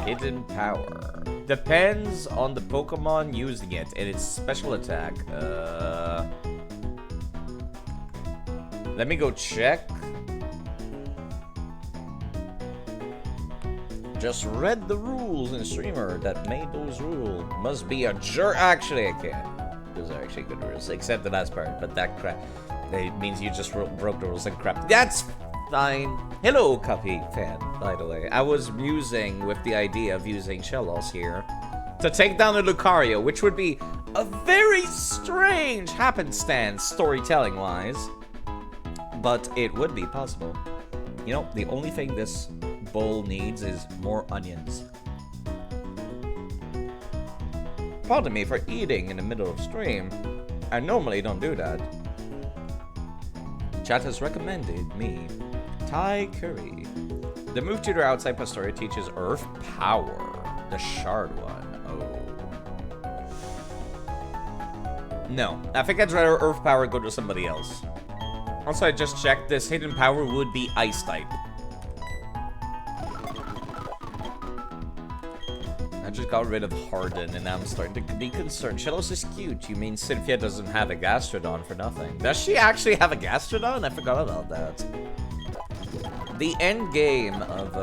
hidden power? Depends on the Pokemon using it and its special attack. Let me go check. Just read the rules in Streamer that made those rules. Must be a jerk. Actually, I can't. Those are actually good rules, except the last part. But that crap. It means you just broke the rules and crap. That's fine. Hello, Cuphead fan, by the way. I was musing with the idea of using Shellos here to take down the Lucario, which would be a very strange happenstance, storytelling-wise. But it would be possible. You know, the only thing this bowl needs is more onions. Pardon me for eating in the middle of stream. I normally don't do that. Chat has recommended me Thai curry. The move tutor outside Pastoria teaches Earth Power. The shard one. Oh. No. I think I'd rather Earth Power go to somebody else. Also, I just checked. This hidden power would be Ice type. I just got rid of Harden, and now I'm starting to be concerned. Shellos is cute. You mean Cynthia doesn't have a Gastrodon for nothing? Does she actually have a Gastrodon? I forgot about that. The end game of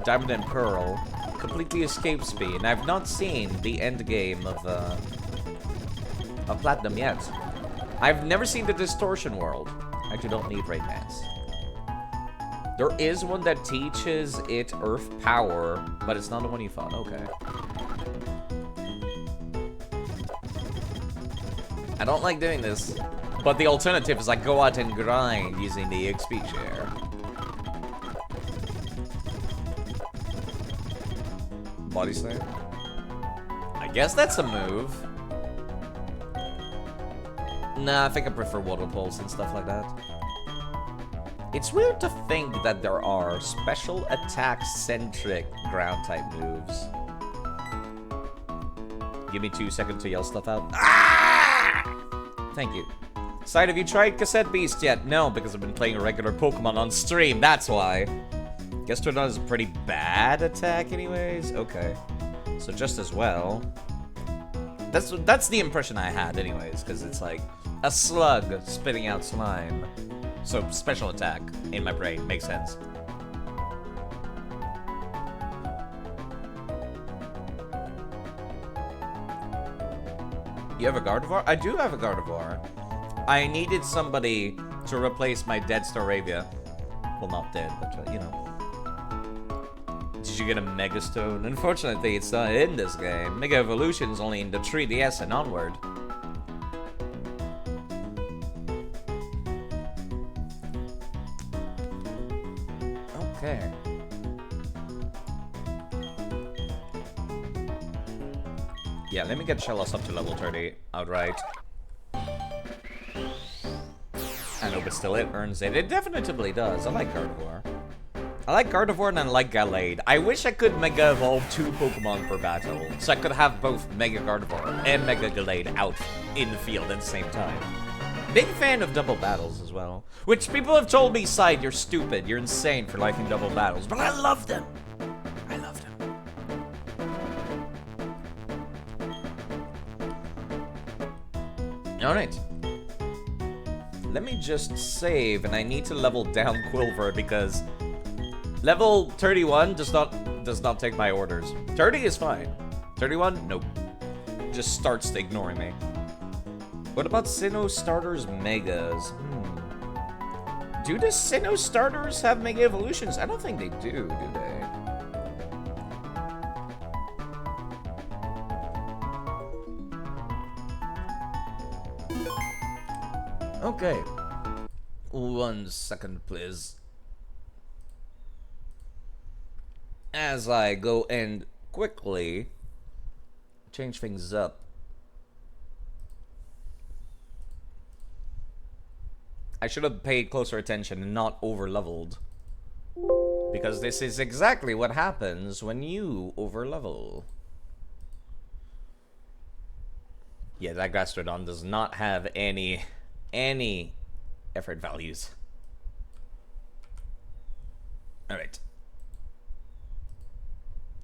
Diamond and Pearl completely escapes me, and I've not seen the end game of Platinum yet. I've never seen the Distortion World. I do not need Raymas. There is one that teaches it Earth Power, but it's not the one you thought. Okay. I don't like doing this, but the alternative is I go out and grind using the XP share. Body Slam? I guess that's a move. Nah, I think I prefer Water Pulse and stuff like that. It's weird to think that there are special attack-centric ground-type moves. Give me 2 seconds to yell stuff out. Ah! Thank you. Side, have you tried Cassette Beast yet? No, because I've been playing a regular Pokemon on stream, that's why. Gastrodon is a pretty bad attack anyways? Okay. So just as well. That's the impression I had, anyways, because it's like a slug spitting out slime. So special attack in my brain makes sense. You have a Gardevoir? I do have a Gardevoir. I needed somebody to replace my dead Staravia. Well, not dead, but you know. Did you get a Mega Stone? Unfortunately, it's not in this game. Mega Evolution's only in the 3DS and onward. Okay. Yeah, let me get Shellos up to level 30 outright. I know, but still, it earns it. It definitely does. I like Gardevoir. I like Gardevoir and I like Gallade. I wish I could Mega Evolve 2 Pokemon per battle, so I could have both Mega Gardevoir and Mega Gallade out in the field at the same time. Big fan of double battles as well. Which people have told me, Side, you're stupid, you're insane for liking double battles, but I love them. I love them. Alright. Let me just save, and I need to level down Quilver because level 31 does not take my orders. 30 is fine. 31? Nope. Just starts ignoring me. What about Sinnoh Starters Megas? Do the Sinnoh Starters have Mega Evolutions? I don't think they do they? Okay. 1 second, please. As I go and quickly change things up. I should have paid closer attention and not over-leveled. Because this is exactly what happens when you over-level. Yeah, that Gastrodon does not have any effort values. Alright.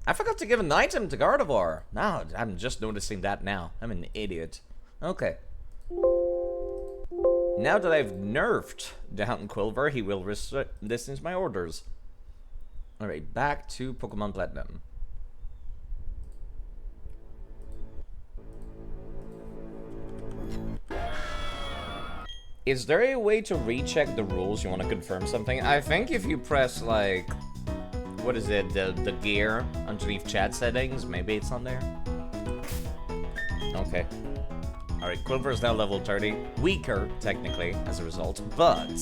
I forgot to give an item to Gardevoir. Now, I'm just noticing that now. I'm an idiot. Okay. Now that I've nerfed down Quilver, he will distance my orders. Alright, back to Pokemon Platinum. Is there a way to recheck the rules you want to confirm something? I think if you press, like, what is it, the gear underneath chat settings, maybe it's on there? Okay. Alright, Quilver is now level 30. Weaker, technically, as a result, but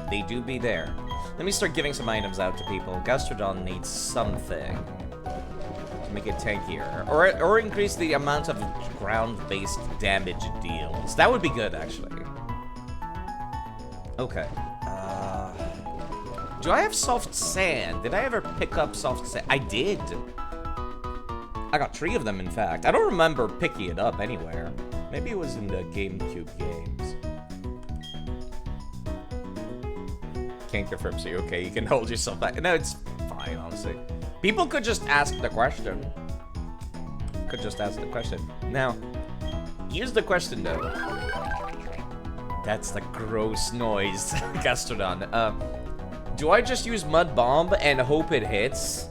they do be there. Let me start giving some items out to people. Gastrodon needs something to make it tankier. Or increase the amount of ground-based damage it deals. That would be good, actually. Okay. Do I have soft sand? Did I ever pick up soft sand? I did. I got 3 of them, in fact. I don't remember picking it up anywhere. Maybe it was in the GameCube games. Can't confirm, so you're okay. You can hold yourself back. No, it's fine, honestly. People could just ask the question. Could just ask the question. Now, here's the question, though. That's the gross noise, Gastrodon. Do I just use Mud Bomb and hope it hits?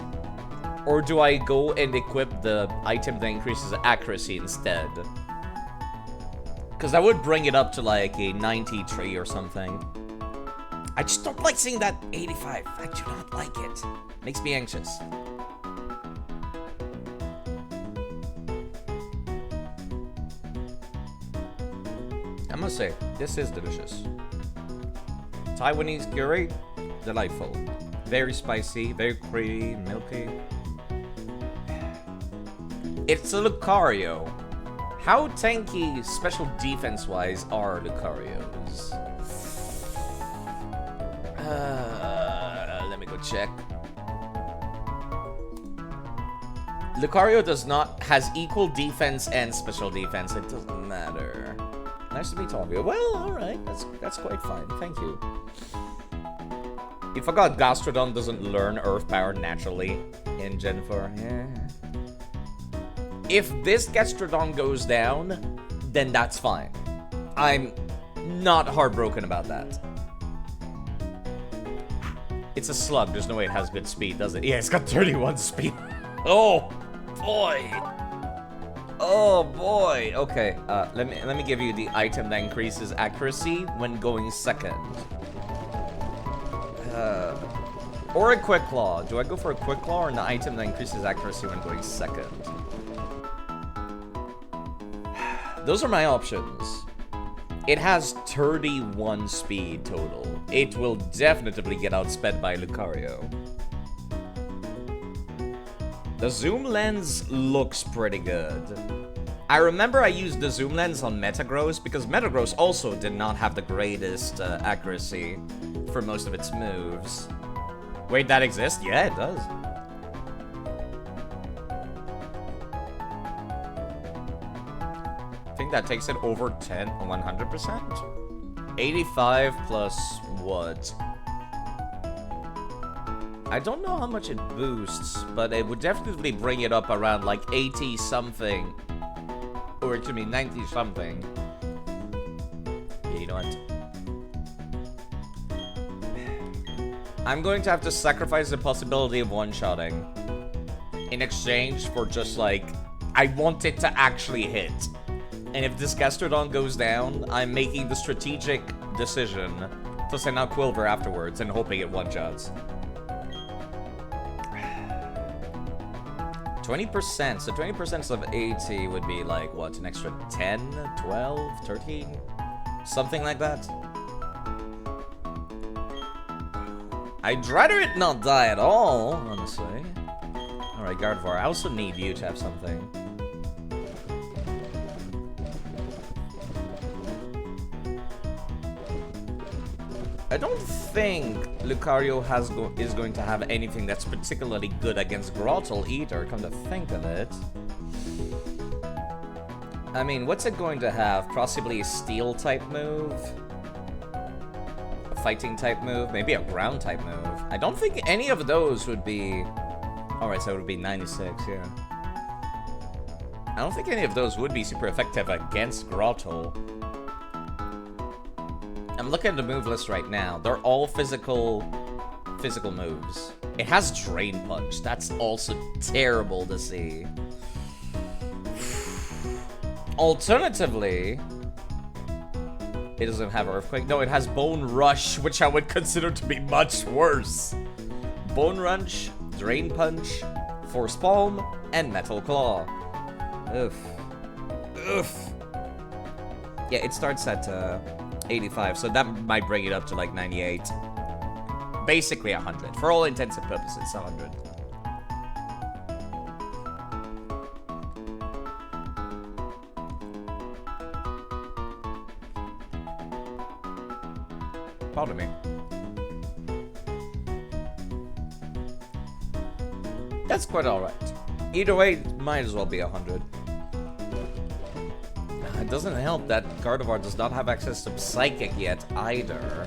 Or do I go and equip the item that increases accuracy instead? Because that would bring it up to like a 93 or something. I just don't like seeing that 85. I do not like it. Makes me anxious. I must say, this is delicious. Taiwanese curry, delightful. Very spicy, very creamy, milky. It's a Lucario. How tanky, special defense-wise, are Lucarios? Let me go check. Lucario has equal defense and special defense. It doesn't matter. Nice to meet all of you. Well, alright. That's quite fine. Thank you. You forgot Gastrodon doesn't learn Earth Power naturally in Gen 4. Yeah. If this Gastrodon goes down, then that's fine. I'm not heartbroken about that. It's a slug. There's no way it has good speed, does it? Yeah, it's got 31 speed. Oh, boy. Oh, boy. Okay, let me give you the item that increases accuracy when going second. Or a Quick Claw. Do I go for a Quick Claw or an item that increases accuracy when going second? Those are my options. It has 31 speed total. It will definitely get outsped by Lucario. The zoom lens looks pretty good. I remember I used the zoom lens on Metagross because Metagross also did not have the greatest accuracy for most of its moves. Wait, that exists? Yeah, it does. I think that takes it over 100%. 85 plus what? I don't know how much it boosts, but it would definitely bring it up around like 80 something. Or to me, 90 something. Yeah, you know what? I'm going to have to sacrifice the possibility of one-shotting in exchange for just like, I want it to actually hit. And if this Gastrodon goes down, I'm making the strategic decision to send out Quilver afterwards and hoping it one-shots. 20%, so 20% of 80 would be like, what, an extra 10, 12, 13? Something like that. I'd rather it not die at all, honestly. Alright, Gardevoir, I also need you to have something. I don't think Lucario is going to have anything that's particularly good against Grottle either, come to think of it. I mean, what's it going to have? Possibly a Steel-type move? A Fighting-type move? Maybe a Ground-type move? I don't think any of those would be... Alright, so it would be 96, yeah. I don't think any of those would be super effective against Grottle. I'm looking at the move list right now. They're all physical moves. It has Drain Punch. That's also terrible to see. Alternatively, it doesn't have Earthquake. No, it has Bone Rush, which I would consider to be much worse. Bone Rush, Drain Punch, Force Palm, and Metal Claw. Oof. Oof. Yeah, it starts at 85, so that might bring it up to like 98. Basically 100. For all intents and purposes, 100. Pardon me. That's quite alright. Either way, might as well be 100. It doesn't help that Gardevoir does not have access to Psychic yet, either.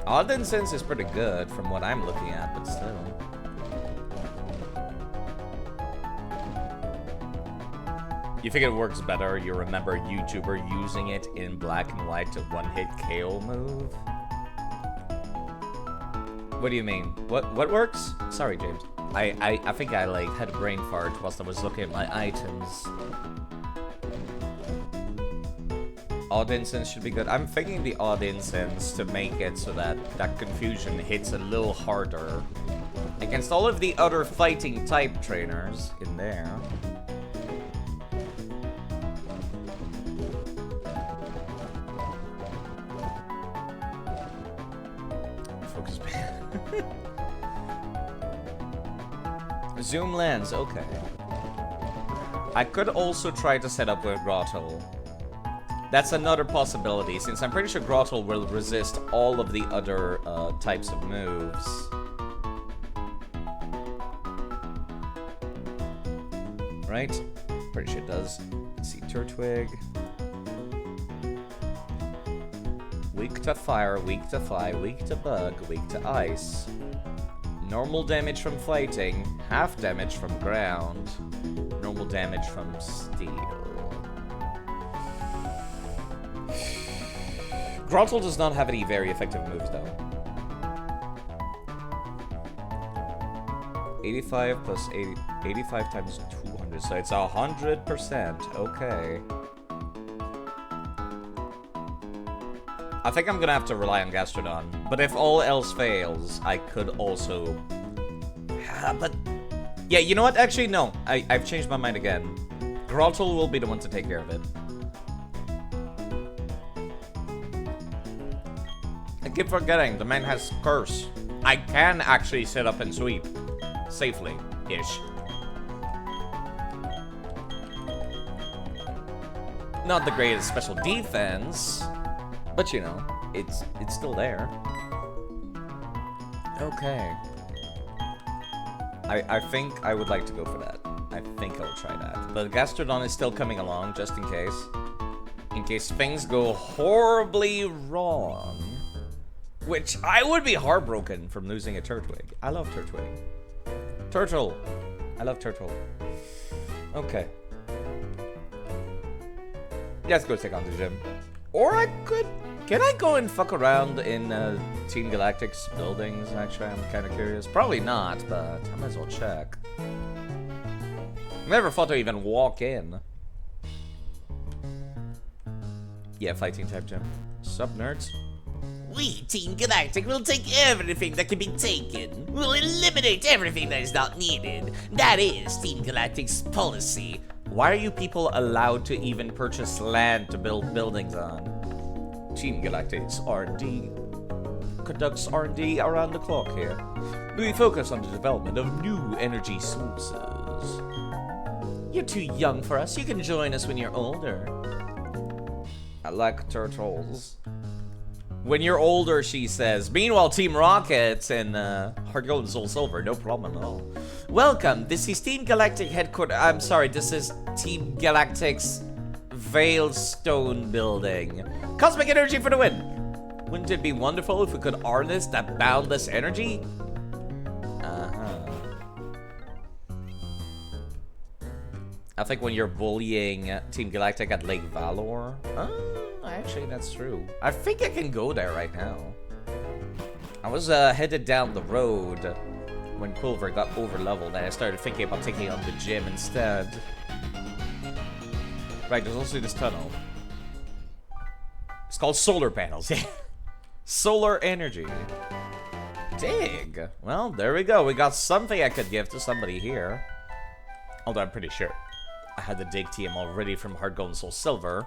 Odd and Sense is pretty good from what I'm looking at, but still. You think it works better? You remember a YouTuber using it in black and white to one-hit KO move? What do you mean? What works? Sorry, James. I think I like had a brain fart whilst I was looking at my items. Odd Incense should be good. I'm thinking the Odd Incense to make it so that that confusion hits a little harder against all of the other fighting type trainers in there. Focus ban. Zoom lens, okay. I could also try to set up with Grottle. That's another possibility, since I'm pretty sure Grottle will resist all of the other types of moves. Right? Pretty sure it does. Let's see, Turtwig. Weak to fire, weak to fly, weak to bug, weak to ice. Normal damage from fighting, half damage from ground, normal damage from steel. Grottle does not have any very effective moves though. 85 plus 80, 85 times 200, so it's 100%, okay. I think I'm gonna have to rely on Gastrodon, but if all else fails, I could also... but... Yeah, you know what? Actually, no. I've changed my mind again. Grottle will be the one to take care of it. I keep forgetting, the man has Curse. I can actually sit up and sweep. Safely-ish. Not the greatest special defense, but you know, it's still there. Okay. I think I would like to go for that. I think I'll try that. But Gastrodon is still coming along, just in case. In case things go horribly wrong. Which, I would be heartbroken from losing a Turtwig. I love Turtwig. Turtle! I love Turtle. Okay. Let's go take on the gym. Or I could... Can I go and fuck around in Team Galactic's buildings, actually? I'm kind of curious. Probably not, but I might as well check. Never thought to even walk in. Yeah, fighting type gym. Sup, nerds? We, Team Galactic, will take everything that can be taken. We'll eliminate everything that is not needed. That is Team Galactic's policy. Why are you people allowed to even purchase land to build buildings on? Team Galactic's R&D conducts R&D around the clock here. We focus on the development of new energy sources. You're too young for us. You can join us when you're older. I like turtles. When you're older, she says. Meanwhile, Team Rocket and Heart Gold and Soul Silver, no problem at all. Welcome. This is Team Galactic headquarters. I'm sorry, this is Team Galactic's Veilstone building. Cosmic energy for the win. Wouldn't it be wonderful if we could harness that boundless energy? I think when you're bullying Team Galactic at Lake Valor. Actually, that's true. I think I can go there right now. I was headed down the road when Pulver got over-leveled, and I started thinking about taking on the gym instead. Right, there's also this tunnel. It's called solar panels. Solar energy. Dig. Well, there we go. We got something I could give to somebody here. Although I'm pretty sure I had the dig TM already from Heart Gold and Soul Silver.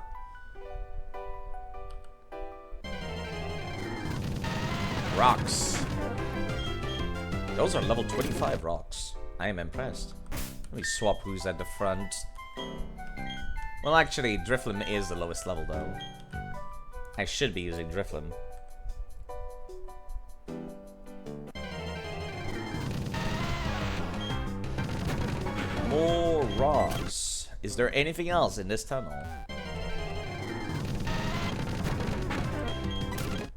Rocks. Those are level 25 rocks. I am impressed. Let me swap who's at the front. Well, actually, Drifloon is the lowest level, though. I should be using Drifloon. More rocks. Is there anything else in this tunnel?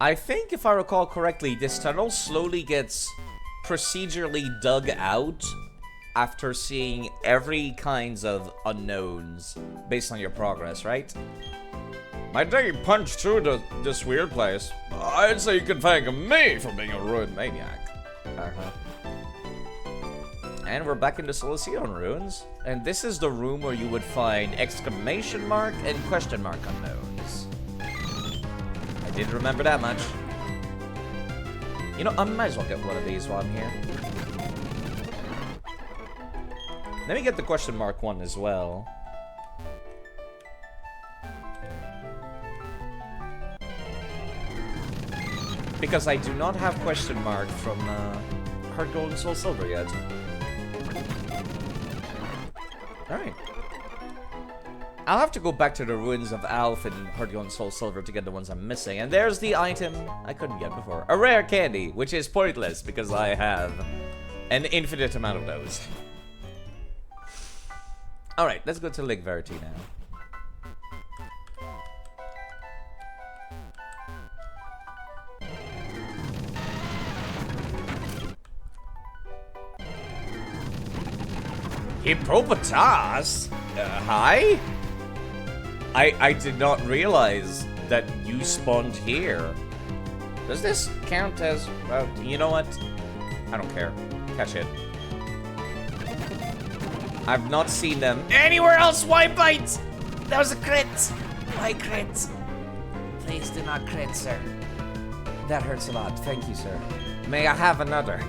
I think, if I recall correctly, this tunnel slowly gets procedurally dug out after seeing every kinds of unknowns based on your progress, right? My dig punched through this weird place. I'd say you can thank me for being a ruined maniac. And we're back in the Solaceon ruins. And this is the room where you would find exclamation mark and question mark unknowns. I did remember that much. You know, I might as well get one of these while I'm here. Let me get the question mark one as well. Because I do not have question mark from Heart Gold and Soul Silver yet. Alright. I'll have to go back to the ruins of Alph and Heart Gold and Soul Silver to get the ones I'm missing. And there's the item I couldn't get before. A rare candy, which is pointless because I have an infinite amount of those. Alright, let's go to Lake Verity now. Hippopotas? Hi? I did not realize that you spawned here. Does this count as... you know what? I don't care. Catch it. I've not seen them anywhere else. Why bite? That was a crit. Why crit? Please do not crit, sir. That hurts a lot. Thank you, sir. May I have another?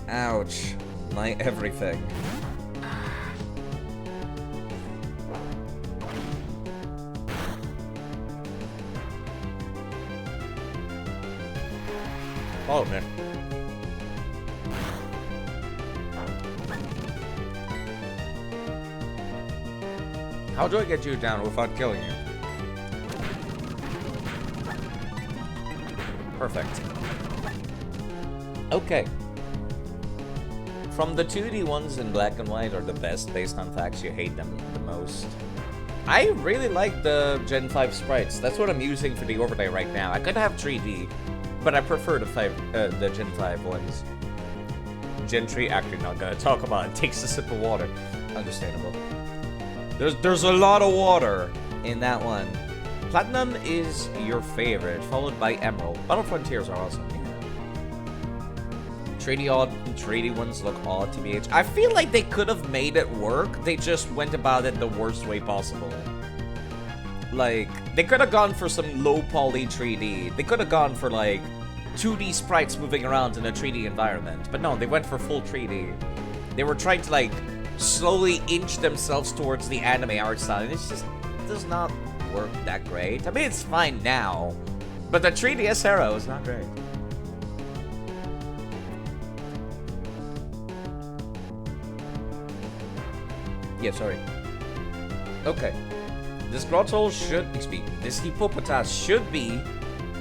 Ouch. My everything. Follow me. How do I get you down without killing you? Perfect. Okay. From the 2D ones in black and white are the best based on facts, you hate them the most. I really like the Gen 5 sprites. That's what I'm using for the overlay right now. I could have 3D, but I prefer the Gen 5 ones. Gen 3 actually not gonna talk about it. Takes a sip of water. Understandable. There's a lot of water in that one. Platinum is your favorite, followed by Emerald. Battle Frontiers are awesome. Yeah. 3D ones look odd, TBH. I feel like they could have made it work. They just went about it the worst way possible. Like, they could have gone for some low poly 3D. They could have gone for like 2D sprites moving around in a 3D environment. But no, they went for full 3D. They were trying to like slowly inch themselves towards the anime art style, and it does not work that great. I mean, it's fine now, but the 3DS era was not great. Yeah, sorry. Okay. This grotto this hippopotas should be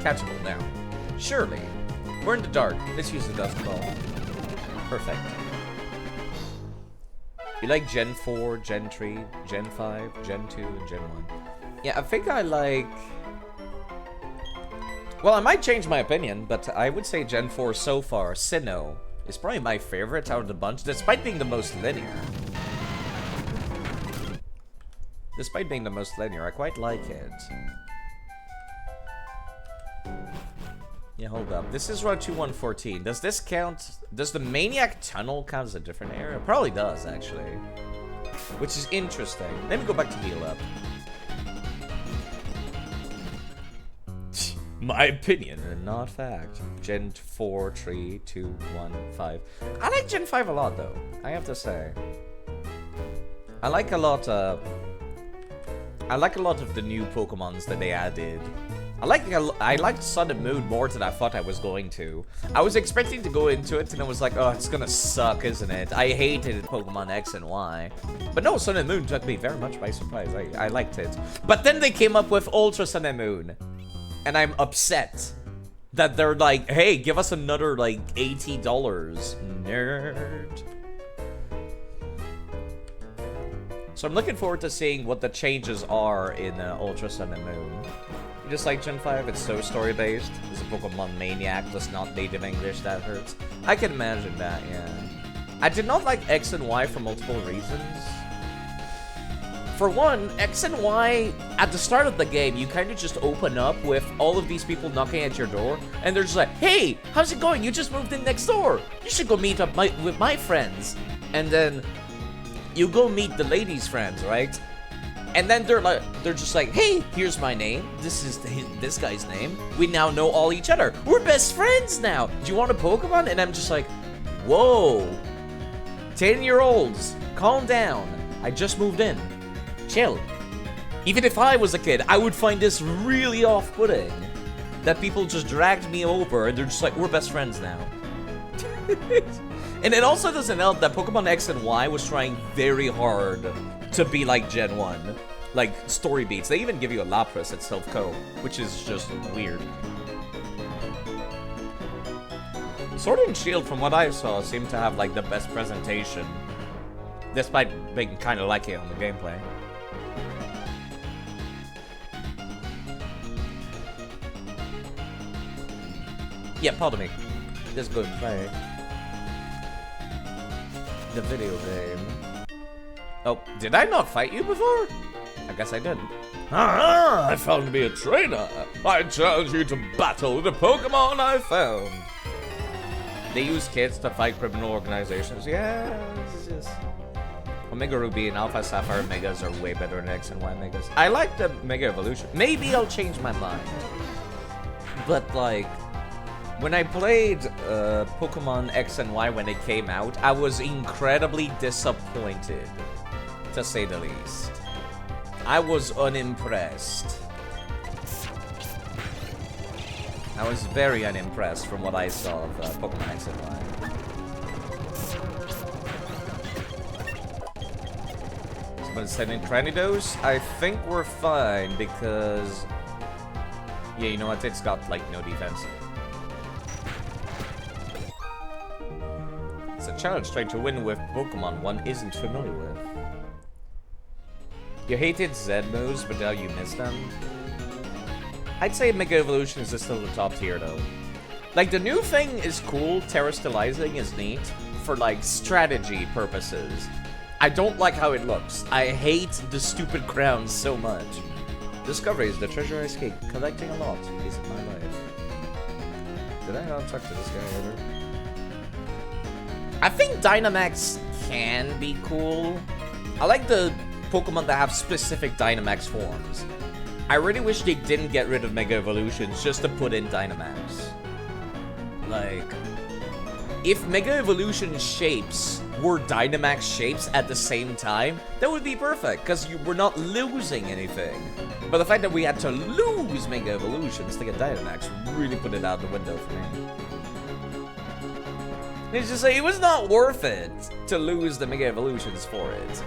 catchable now. Surely. We're in the dark. Let's use the dust ball. Perfect. You like Gen 4, Gen 3, Gen 5, Gen 2, and Gen 1. Yeah, I think I like... Well, I might change my opinion, but I would say Gen 4 so far, Sinnoh, is probably my favorite out of the bunch, despite being the most linear. Despite being the most linear, I quite like it. Yeah, hold up. This is Route 2114. Does this count? Does the Maniac Tunnel count as a different area? Probably does, actually. Which is interesting. Let me go back to heal up. My opinion, and not fact. Gen 4, 3, 2, 1, 5. I like Gen 5 a lot, though. I have to say. I like a lot of the new Pokemons that they added. I liked Sun and Moon more than I thought I was going to. I was expecting to go into it and I was like, oh, it's gonna suck, isn't it? I hated Pokemon X and Y. But no, Sun and Moon took me very much by surprise. I liked it. But then they came up with Ultra Sun and Moon. And I'm upset that they're like, hey, give us another, like, $80. Nerd. So I'm looking forward to seeing what the changes are in Ultra Sun and Moon. Just like Gen 5, it's so story-based. There's a Pokemon Maniac that's not native English, that hurts. I can imagine that, yeah. I did not like X and Y for multiple reasons. For one, X and Y, at the start of the game, you kind of just open up with all of these people knocking at your door, and they're just like, hey, how's it going? You just moved in next door. You should go meet up with my friends. And then you go meet the ladies' friends, right? And then they're just like, hey, here's my name. This is this guy's name. We now know all each other. We're best friends now. Do you want a Pokemon? And I'm just like, whoa. 10-year-olds, calm down. I just moved in. Chill. Even if I was a kid, I would find this really off-putting. That people just dragged me over and they're just like, we're best friends now. And it also doesn't help that Pokemon X and Y was trying very hard to be like Gen 1. Like, story beats. They even give you a Lapras at Silph Co, which is just weird. Sword and Shield, from what I saw, seemed to have, like, the best presentation. Despite being kind of lacking on the gameplay. Yeah, pardon me. This is good play. the video game. Oh, did I not fight you before? I guess I didn't. Ah, I found me a trainer. I challenge you to battle the Pokemon I found. They use kids to fight criminal organizations. Yeah, it's just... Omega Ruby and Alpha Sapphire Megas are way better than X and Y Megas. I like the Mega Evolution. Maybe I'll change my mind. But like, when I played Pokemon X and Y when it came out, I was incredibly disappointed, to say the least. I was unimpressed. I was very unimpressed from what I saw of Pokemon X and Y. Someone sending Tranidos? I think we're fine because... Yeah, you know what? It's got, like, no defense. It's a challenge trying to win with Pokemon one isn't familiar with. You hated Z moves, but now you miss them. I'd say Mega Evolutions is still the top tier, though. Like, the new thing is cool. Terrestrializing is neat for, like, strategy purposes. I don't like how it looks. I hate the stupid crown so much. Discovery is the treasure I escape. Collecting a lot is my life. Did I not talk to this guy ever? I think Dynamax can be cool. I like the Pokemon that have specific Dynamax forms. I really wish they didn't get rid of Mega Evolutions just to put in Dynamax. Like, if Mega Evolution shapes were Dynamax shapes at the same time, that would be perfect, because we're not losing anything. But the fact that we had to lose Mega Evolutions to get Dynamax really put it out the window for me. It's just like, it was not worth it to lose the Mega Evolutions for it.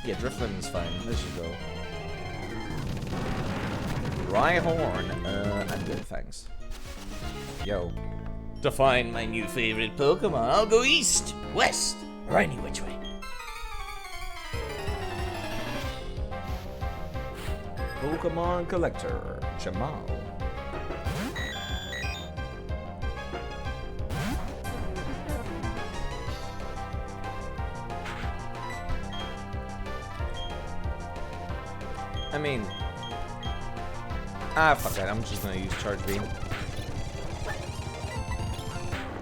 Yeah, Drifloon's fine. This should go. Rhyhorn. I'm good, thanks. Yo. To find my new favorite Pokemon, I'll go east, west, or any which way. Pokemon Collector, Jamal. I mean... fuck it, I'm just gonna use Charge Beam.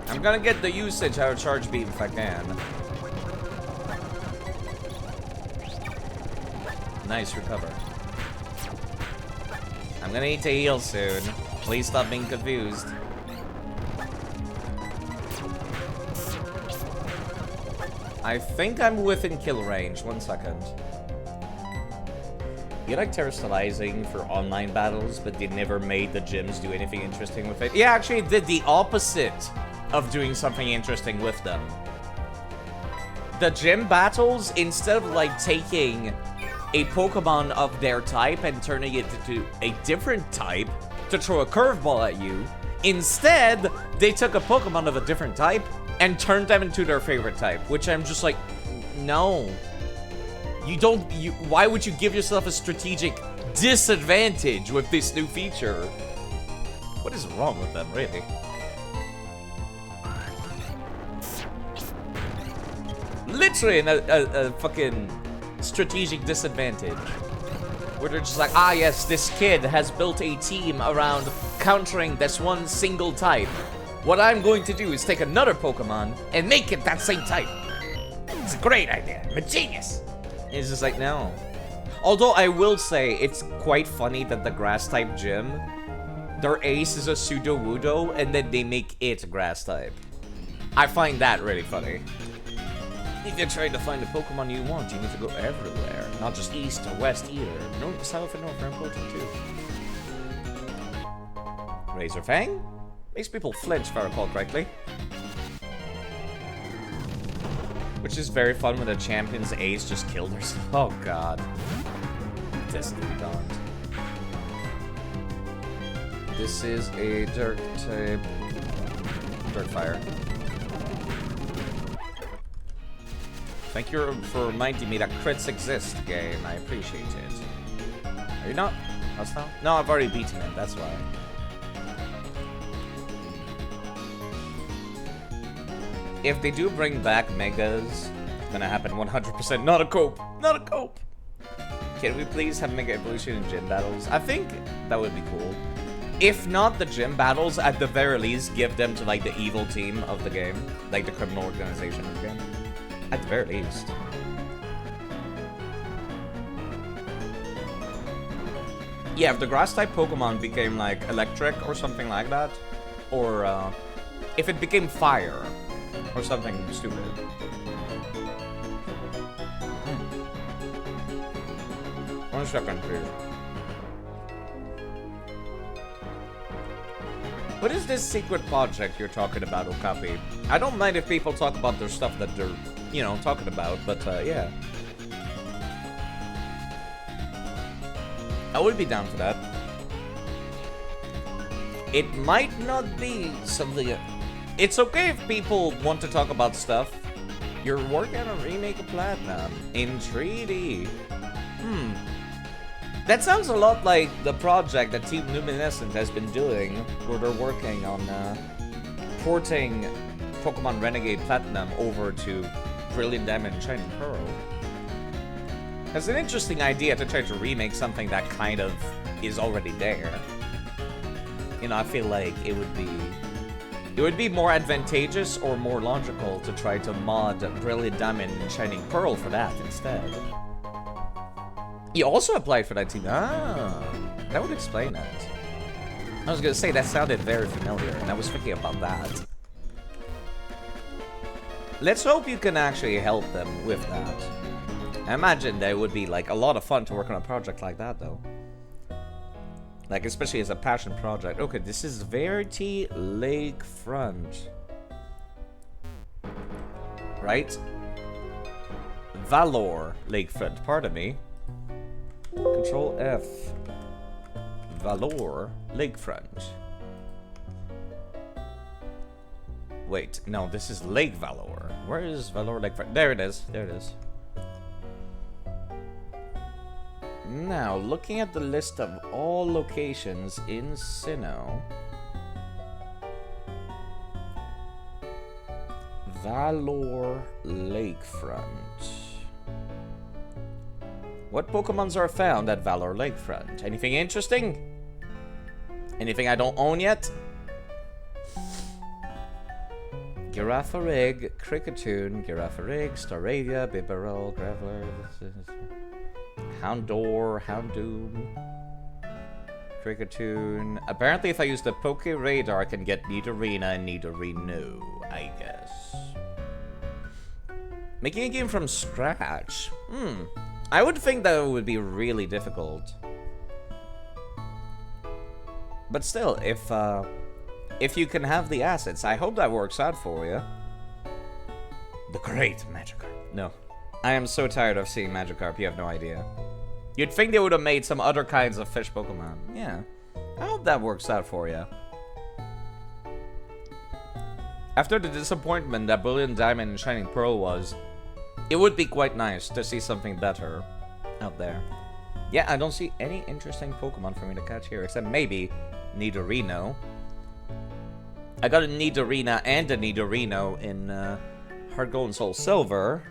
I'm gonna get the usage out of Charge Beam if I can. Nice recover. I'm gonna need to heal soon. Please stop being confused. I think I'm within kill range. 1 second. You like terrestrializing for online battles, but they never made the gyms do anything interesting with it? Yeah, actually it did the opposite of doing something interesting with them. The gym battles, instead of like taking a Pokemon of their type and turning it into a different type to throw a curveball at you, instead they took a Pokemon of a different type and turned them into their favorite type, which I'm just like, no. Why would you give yourself a strategic disadvantage with this new feature? What is wrong with them, really? Literally a fucking strategic disadvantage. Where they're just like, ah yes, this kid has built a team around countering this one single type. What I'm going to do is take another Pokemon and make it that same type. It's a great idea. I'm a genius. It's just like, no. Although I will say, it's quite funny that the Grass-type gym, their ace is a Pseudo-Wudo, and then they make it Grass-type. I find that really funny. If you're trying to find the Pokemon you want, you need to go everywhere. Not just east or west either. North, south, and north are important too. Razor Fang? Makes people flinch, if I recall correctly. Which is very fun when the champion's ace just killed herself. Oh god. Destiny Dawned. This is a Dark type. Dark Fire. Thank you for reminding me that crits exist, game. I appreciate it. Are you not? Hostile? No, I've already beaten him, that's why. if they do bring back Megas, it's gonna happen 100%. Not a cope. Not a cope. Can we please have Mega Evolution in gym battles? I think that would be cool. If not the gym battles, at the very least, give them to like the evil team of the game, like the criminal organization of the game. At the very least. Yeah, if the grass-type Pokemon became like electric or something like that, or if it became fire or something stupid. 1 second, please. What is this secret project you're talking about, Okapi? I don't mind if people talk about their stuff that they're, you know, talking about, but yeah. I would be down for that. It might not be something... It's okay if people want to talk about stuff. You're working on a remake of Platinum in 3D. That sounds a lot like the project that Team Luminescent has been doing, where they're working on porting Pokemon Renegade Platinum over to Brilliant Diamond and Shining Pearl. It's an interesting idea to try to remake something that kind of is already there. You know, I feel like it would be more advantageous or more logical to try to mod Brilliant Diamond and Shining Pearl for that instead. You also applied for that team. Ah, that would explain it. I was gonna say that sounded very familiar, and I was thinking about that. Let's hope you can actually help them with that. I imagine that it would be like a lot of fun to work on a project like that, though. Like, especially as a passion project. Okay, this is Verity Lakefront. Right? Valor Lakefront, pardon me. Control F. Valor Lakefront. Wait, no, this is Lake Valor. Where is Valor Lakefront? There it is. There it is. Now, looking at the list of all locations in Sinnoh, Valor Lakefront. What Pokemons are found at Valor Lakefront? Anything interesting? Anything I don't own yet? Girafarig, Kricketune, Girafarig, Staravia, Bibarel, Graveler, Houndour, Houndoom, Kricketune. Apparently if I use the Poke Radar I can get Nidorina and Nidorino, I guess. Making a game from scratch? I would think that it would be really difficult. But still, if you can have the assets, I hope that works out for you. The great Magikarp. No. I am so tired of seeing Magikarp, you have no idea. You'd think they would have made some other kinds of fish Pokemon. Yeah. I hope that works out for you. After the disappointment that Brilliant Diamond and Shining Pearl was, it would be quite nice to see something better out there. Yeah, I don't see any interesting Pokemon for me to catch here, except maybe Nidorino. I got a Nidorina and a Nidorino in Heart Gold and Soul Silver.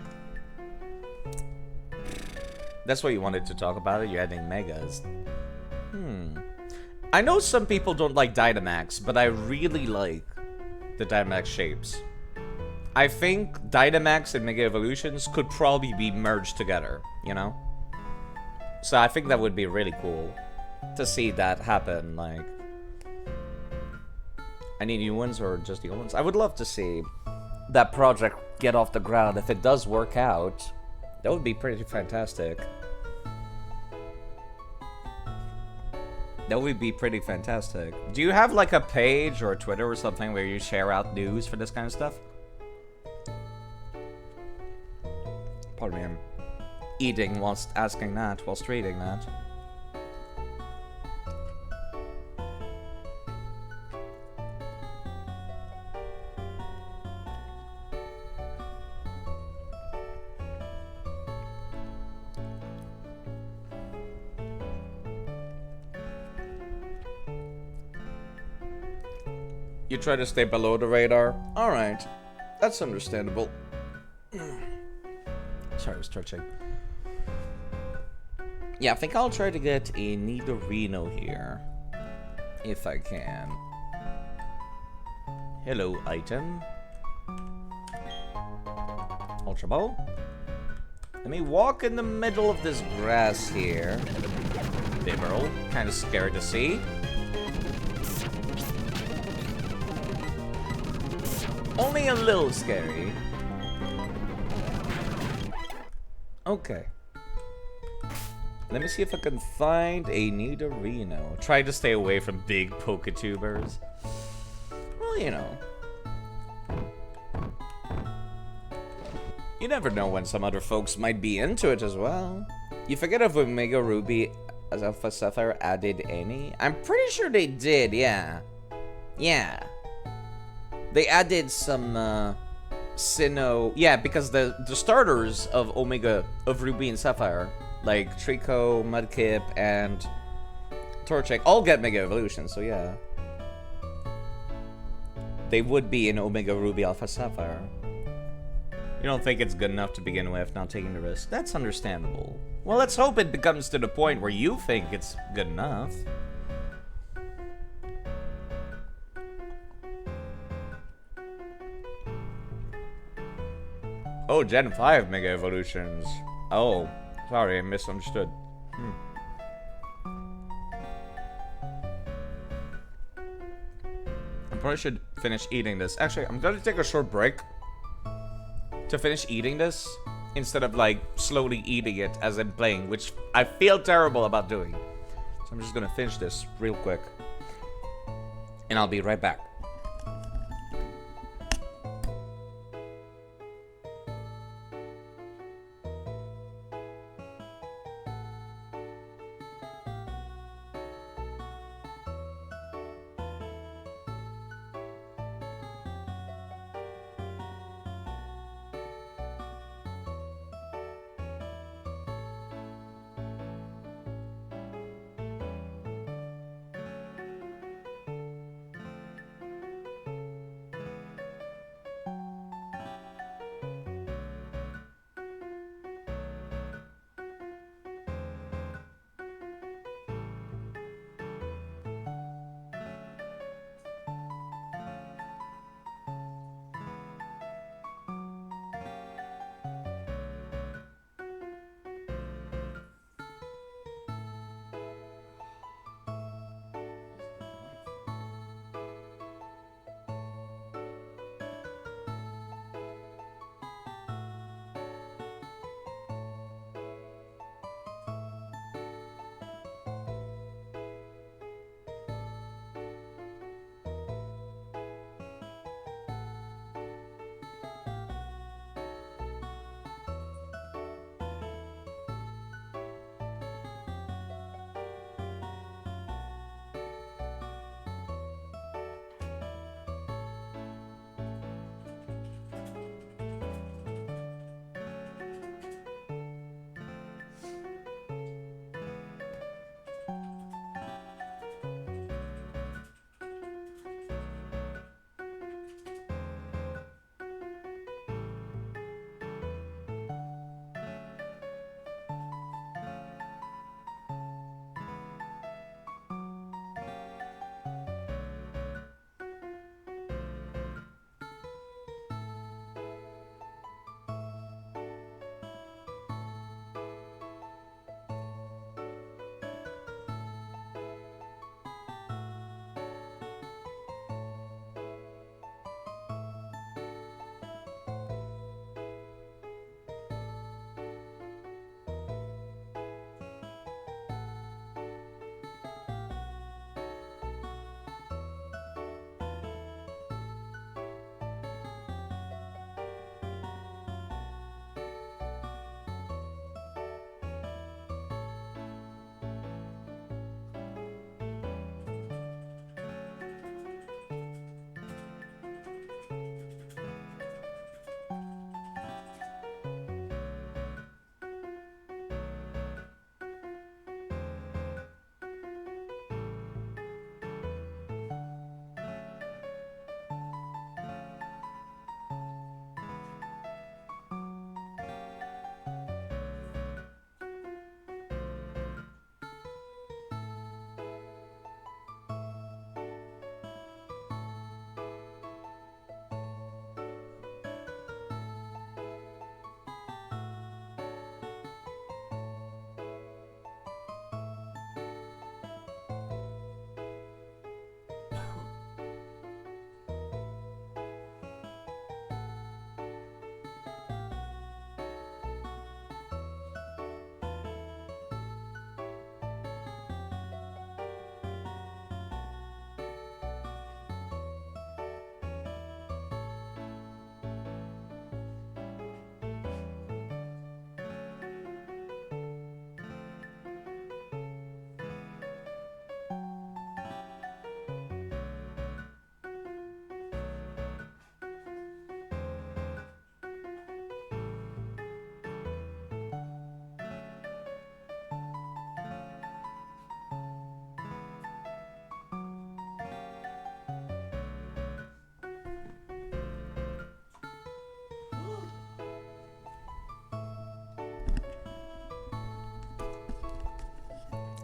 That's what you wanted to talk about. You're adding Megas. I know some people don't like Dynamax, but I really like the Dynamax shapes. I think Dynamax and Mega Evolutions could probably be merged together, you know? So I think that would be really cool to see that happen, like... Any new ones or just the old ones? I would love to see that project get off the ground. If it does work out, that would be pretty fantastic. That would be pretty fantastic. Do you have like a page or a Twitter or something where you share out news for this kind of stuff? Pardon me, I'm eating whilst asking that, whilst reading that. You try to stay below the radar? Alright. That's understandable. Sorry, I was torching. Yeah, I think I'll try to get a Nidorino here. If I can. Hello, item. Ultra Ball. Let me walk in the middle of this grass here. Bibarel, kind of scared to see. Only a little scary. Okay. Let me see if I can find a Nidorino. Try to stay away from big Poketubers. Well, you know. You never know when some other folks might be into it as well. You forget if Omega Ruby as Alpha Sapphire added any? I'm pretty sure they did, yeah. Yeah. They added some, Sinnoh... Yeah, because the starters of Omega, of Ruby and Sapphire, like Trico, Mudkip, and Torchic, all get Mega Evolution, so yeah. They would be in Omega Ruby Alpha Sapphire. You don't think it's good enough to begin with, not taking the risk. That's understandable. Well, let's hope it becomes to the point where you think it's good enough. Oh, Gen 5 Mega Evolutions. Oh, sorry, I misunderstood. I probably should finish eating this. Actually, I'm gonna take a short break to finish eating this instead of like slowly eating it as I'm playing, which I feel terrible about doing. So I'm just gonna finish this real quick and I'll be right back.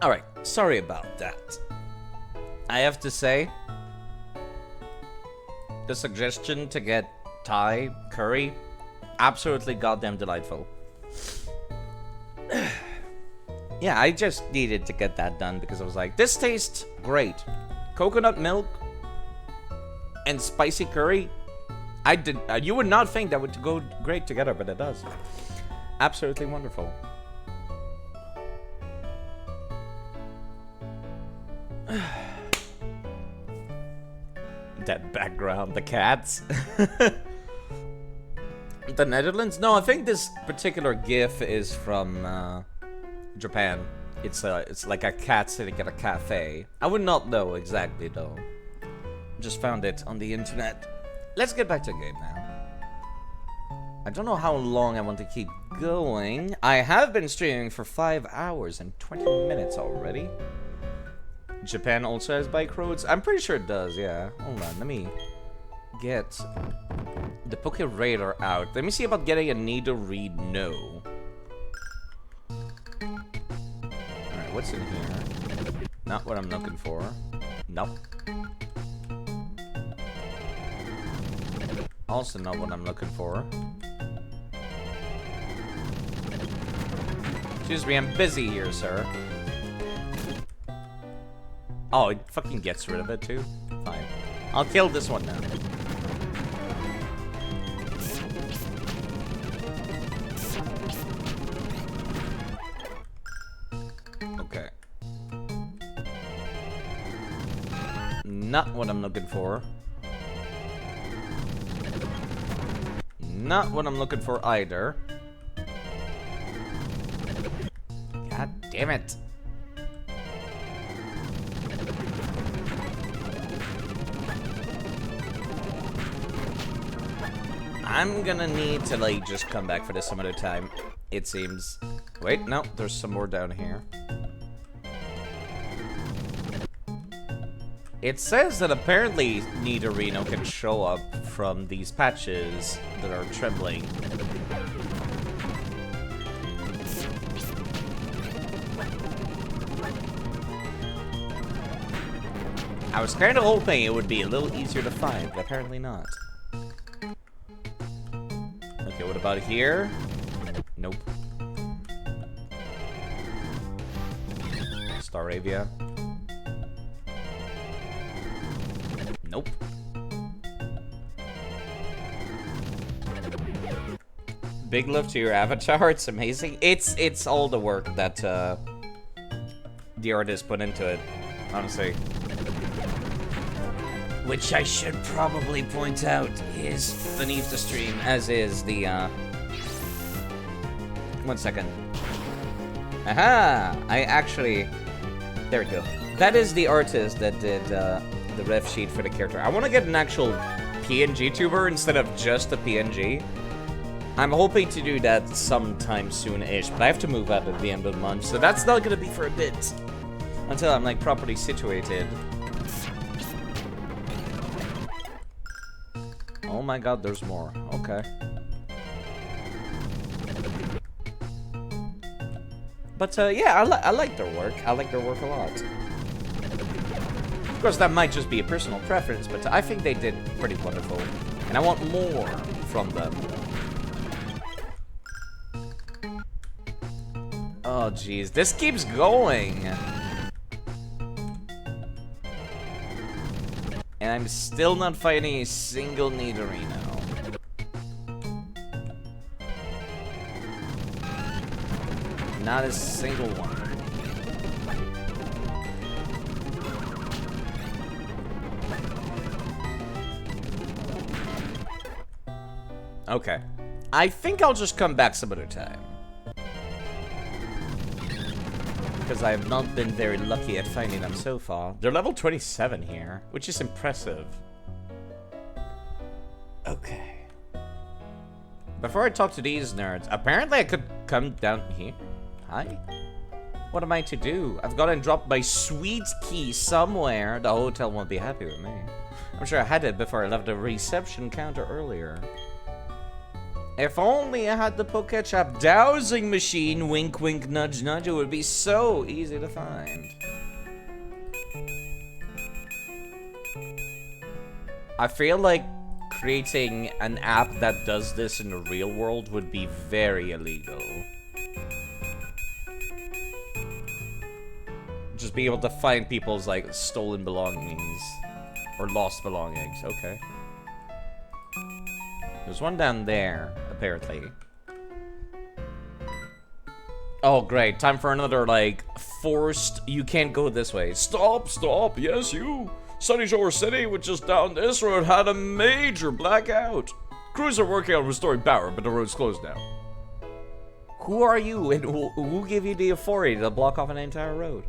Alright, sorry about that. I have to say, the suggestion to get Thai curry, absolutely goddamn delightful. Yeah, I just needed to get that done because I was like, this tastes great. Coconut milk and spicy curry. You would not think that would go great together, but it does. Absolutely wonderful. That background, the cats. The Netherlands? No, I think this particular GIF is from Japan. It's like a cat sitting at a cafe. I would not know exactly though. Just found it on the internet. Let's get back to the game now. I don't know how long I want to keep going. I have been streaming for 5 hours and 20 minutes already. Japan also has bike roads? I'm pretty sure it does, yeah. Hold on, let me get the Poke Radar out. Let me see about getting a needle read no. Alright, what's in here? Not what I'm looking for. Nope. Also not what I'm looking for. Excuse me, I'm busy here, sir. Oh, it fucking gets rid of it too? Fine. I'll kill this one now. Okay. Not what I'm looking for. Not what I'm looking for either. God damn it. I'm gonna need to, like, just come back for this some other time, it seems. Wait, no, there's some more down here. It says that apparently Nidorino can show up from these patches that are trembling. I was kind of hoping it would be a little easier to find, but apparently not. Okay, what about here? Nope. Staravia. Nope. Big love to your avatar, it's amazing. It's all the work that the artist put into it, honestly. Which I should probably point out is beneath the stream, as is the, 1 second. Aha! I actually... There we go. That is the artist that did, the ref sheet for the character. I want to get an actual PNG tuber instead of just a PNG. I'm hoping to do that sometime soon-ish, but I have to move out at the end of the month, so that's not gonna be for a bit. Until I'm, like, properly situated. Oh my god, there's more. Okay. But, yeah, I like their work. I like their work a lot. Of course, that might just be a personal preference, but I think they did pretty wonderful. And I want more from them. Oh, jeez. This keeps going. And I'm still not finding a single Nidorino. Not a single one. Okay. I think I'll just come back some other time. Because I have not been very lucky at finding them so far. They're level 27 here, which is impressive. Okay. Before I talk to these nerds, apparently I could come down here. Hi? What am I to do? I've gotten dropped my sweet key somewhere. The hotel won't be happy with me. I'm sure I had it before I left the reception counter earlier. If only I had the Poketchop dowsing machine, wink wink nudge nudge, it would be so easy to find. I feel like creating an app that does this in the real world would be very illegal. Just be able to find people's, like, stolen belongings. Or lost belongings, okay. There's one down there, apparently. Oh, great. Time for another, like, forced, you can't go this way. Stop, stop, yes you. Sunny Shore City, which is down this road, had a major blackout. Crews are working on restoring power, but the road's closed now. Who are you, and who gave you the authority to block off an entire road?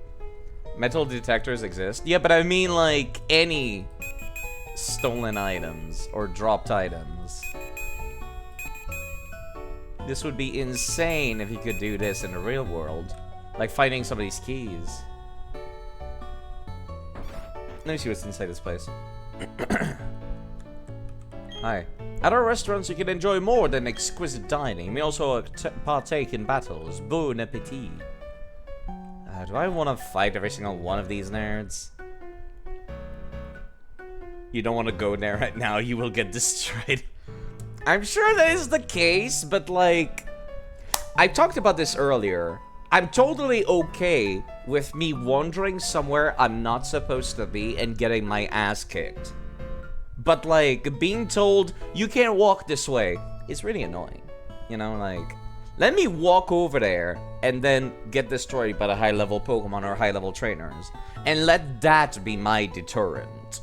Metal detectors exist. Yeah, but I mean, like, any stolen items or dropped items. This would be insane if you could do this in the real world. Like finding somebody's keys. Let me see what's inside this place. Hi. At our restaurants, you can enjoy more than exquisite dining. We also partake in battles. Bon appetit. Do I want to fight every single one of these nerds? You don't want to go there right now. You will get destroyed. I'm sure that is the case, but like... I talked about this earlier. I'm totally okay with me wandering somewhere I'm not supposed to be and getting my ass kicked. But like, being told, you can't walk this way, is really annoying. You know, like... Let me walk over there and then get destroyed by the high-level Pokemon or high-level trainers. And let that be my deterrent.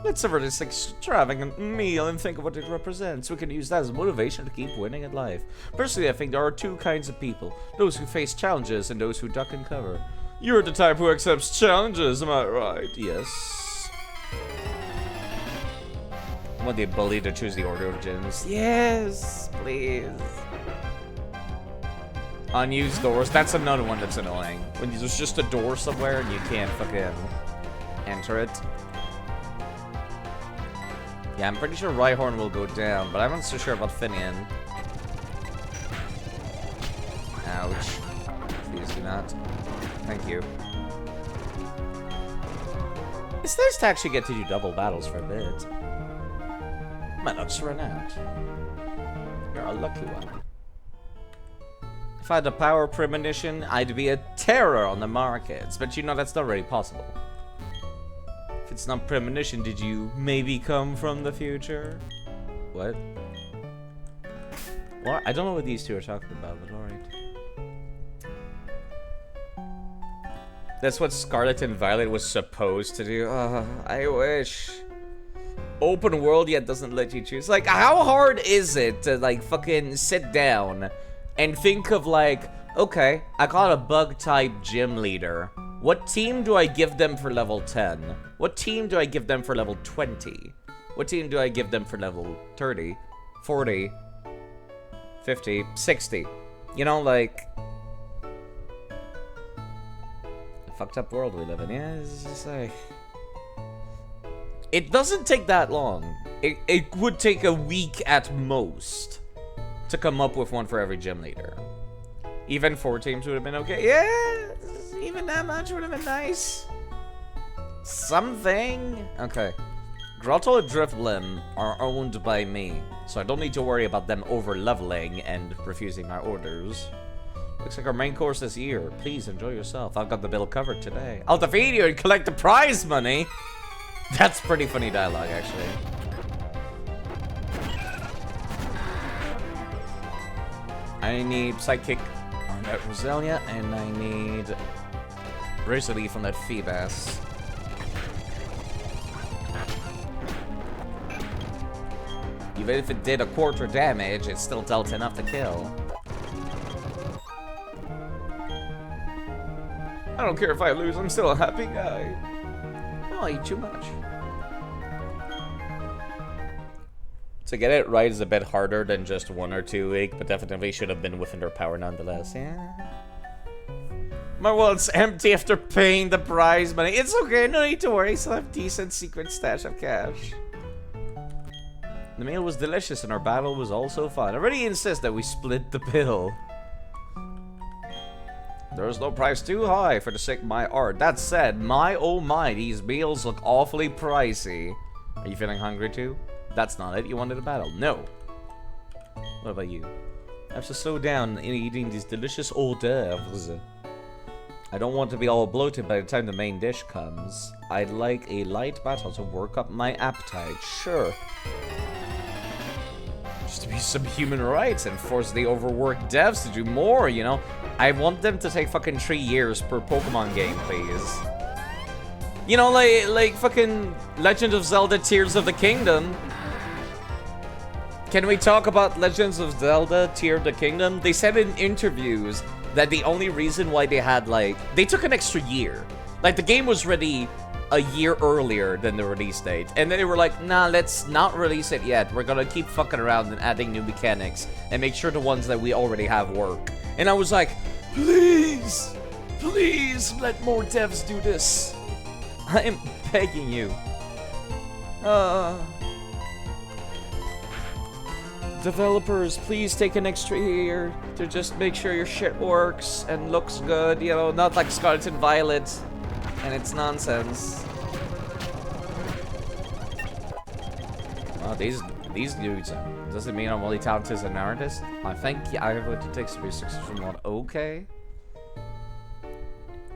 Let's savor this extravagant meal and think of what it represents. We can use that as motivation to keep winning at life. Personally, I think there are two kinds of people. Those who face challenges and those who duck and cover. You're the type who accepts challenges, am I right? Yes. I want the ability to choose the order of gyms. Yes, please. Unused doors. That's another one that's annoying. When there's just a door somewhere and you can't fucking enter it. Yeah, I'm pretty sure Rhyhorn will go down, but I'm not so sure about Finian. Ouch. Please do not. Thank you. It's nice to actually get to do double battles for a bit. Might not run out. You're a lucky one. If I had a power premonition, I'd be a terror on the markets, but you know that's not really possible. If it's not premonition, did you maybe come from the future? What? Well, I don't know what these two are talking about, but alright. That's what Scarlet and Violet was supposed to do. I wish. Open world yet doesn't let you choose. Like, how hard is it to, like, fucking sit down and think of, like, okay, I got a bug-type gym leader. What team do I give them for level 10? What team do I give them for level 20? What team do I give them for level 30, 40, 50, 60? You know, like... the fucked up world we live in. Yeah, it's just like... It doesn't take that long. It would take a week at most to come up with one for every gym leader. Even 4 teams would have been okay. Yeah, even that much would have been nice. Something. Okay. Grotto and Drifblim are owned by me, so I don't need to worry about them over-leveling and refusing my orders. Looks like our main course is here. Please enjoy yourself. I've got the bill covered today. I'll defeat you and collect the prize money. That's pretty funny dialogue, actually. I need Psychic on that Roselia, and I need Razor from that Feebas. Even if it did a quarter damage, it still dealt enough to kill. I don't care if I lose, I'm still a happy guy. Oh, I eat too much. To get it right is a bit harder than just 1 or 2 weeks, but definitely should have been within their power nonetheless. Yeah. My wallet's empty after paying the prize money. It's okay, no need to worry. I still have decent secret stash of cash. The meal was delicious and our battle was also fun. I really insist that we split the bill. There's no price too high for the sake of my art. That said, my oh my, these meals look awfully pricey. Are you feeling hungry too? That's not it. You wanted a battle. No. What about you? I have to slow down in eating these delicious hors d'oeuvres. I don't want to be all bloated by the time the main dish comes. I'd like a light battle to work up my appetite. Sure. Just to be some human rights and force the overworked devs to do more, you know? I want them to take fucking 3 years per Pokemon game, please. You know, like fucking Legend of Zelda Tears of the Kingdom. Can we talk about Legends of Zelda Tears of the Kingdom? They said in interviews that the only reason why they had, like... They took an extra year. Like, the game was ready a year earlier than the release date. And then they were like, nah, let's not release it yet. We're gonna keep fucking around and adding new mechanics and make sure the ones that we already have work. And I was like, please, please let more devs do this. I am begging you. Developers, please take an extra year to just make sure your shit works and looks good, you know, not like Scarlet and Violet and it's nonsense. Wow, these dudes, does it mean I'm only talented as an artist? I think I have what it takes to be a successful mod. Okay.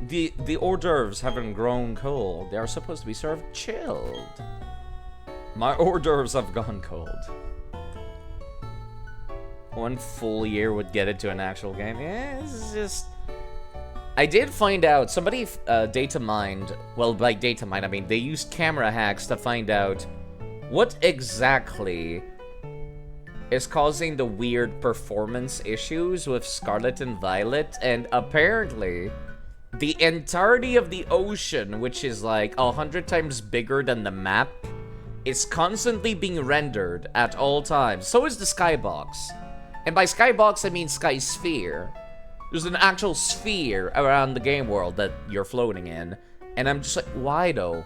The hors d'oeuvres haven't grown cold. They are supposed to be served chilled. My hors d'oeuvres have gone cold. 1 full year would get it to an actual game. Yeah, it's just... I did find out, somebody data mined, well, by data mine, I mean, they used camera hacks to find out what exactly is causing the weird performance issues with Scarlet and Violet, and apparently, the entirety of the ocean, which is like 100 times bigger than the map, is constantly being rendered at all times. So is the skybox. And by skybox, I mean sky sphere. There's an actual sphere around the game world that you're floating in. And I'm just like, why though?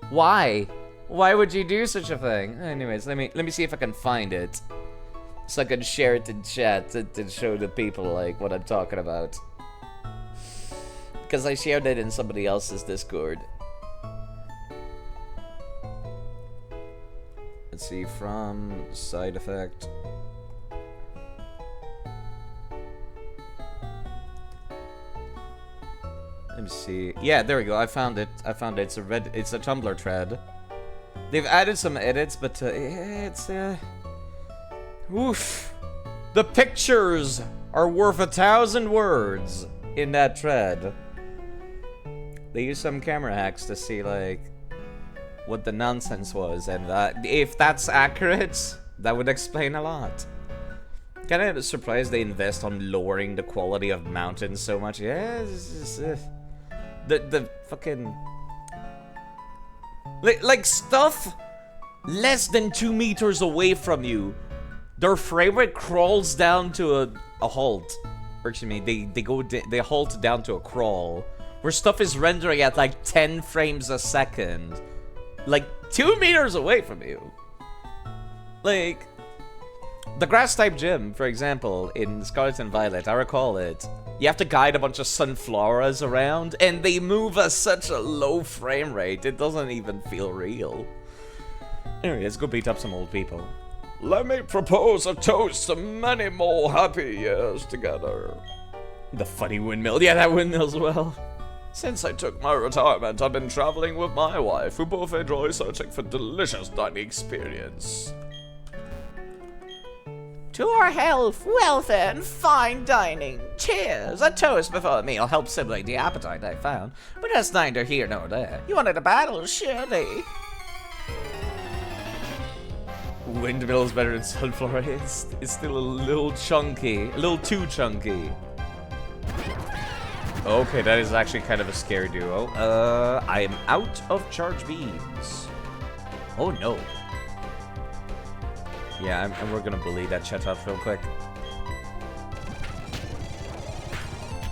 Why? Why would you do such a thing? Anyways, let me see if I can find it. So I can share it in chat to show the people like what I'm talking about. Because I shared it in somebody else's Discord. Let's see, from side effect. Let me see. Yeah, there we go. I found it. It's a Tumblr thread. They've added some edits, but it's oof. The pictures are worth 1,000 words in that thread. They used some camera hacks to see like what the nonsense was, and if that's accurate, that would explain a lot. Kind of surprised they invest on lowering the quality of mountains so much. Yeah, it's just, the fucking like stuff less than 2 meters away from you, their frame rate crawls down to a halt. Or excuse me, they halt down to a crawl. Where stuff is rendering at like 10 frames a second. Like 2 meters away from you. Like the grass type gym, for example, in Scarlet and Violet, I recall it. You have to guide a bunch of sunflowers around, and they move at such a low frame rate, it doesn't even feel real. Anyway, let's go beat up some old people. Let me propose a toast to many more happy years together. The funny windmill. Yeah, that windmill as well. Since I took my retirement, I've been traveling with my wife, who both enjoy searching for delicious dining experience. To our health, welfare, and fine dining. Cheers! A toast before a meal helps stimulate the appetite, I found. But that's neither here nor there. You wanted a battle, surely. Windmill is better than sunflower. It's still a little chunky. A little too chunky. Okay, that is actually kind of a scary duo. I am out of charge beams. Oh no. Yeah, and we're gonna bully that chat up real quick.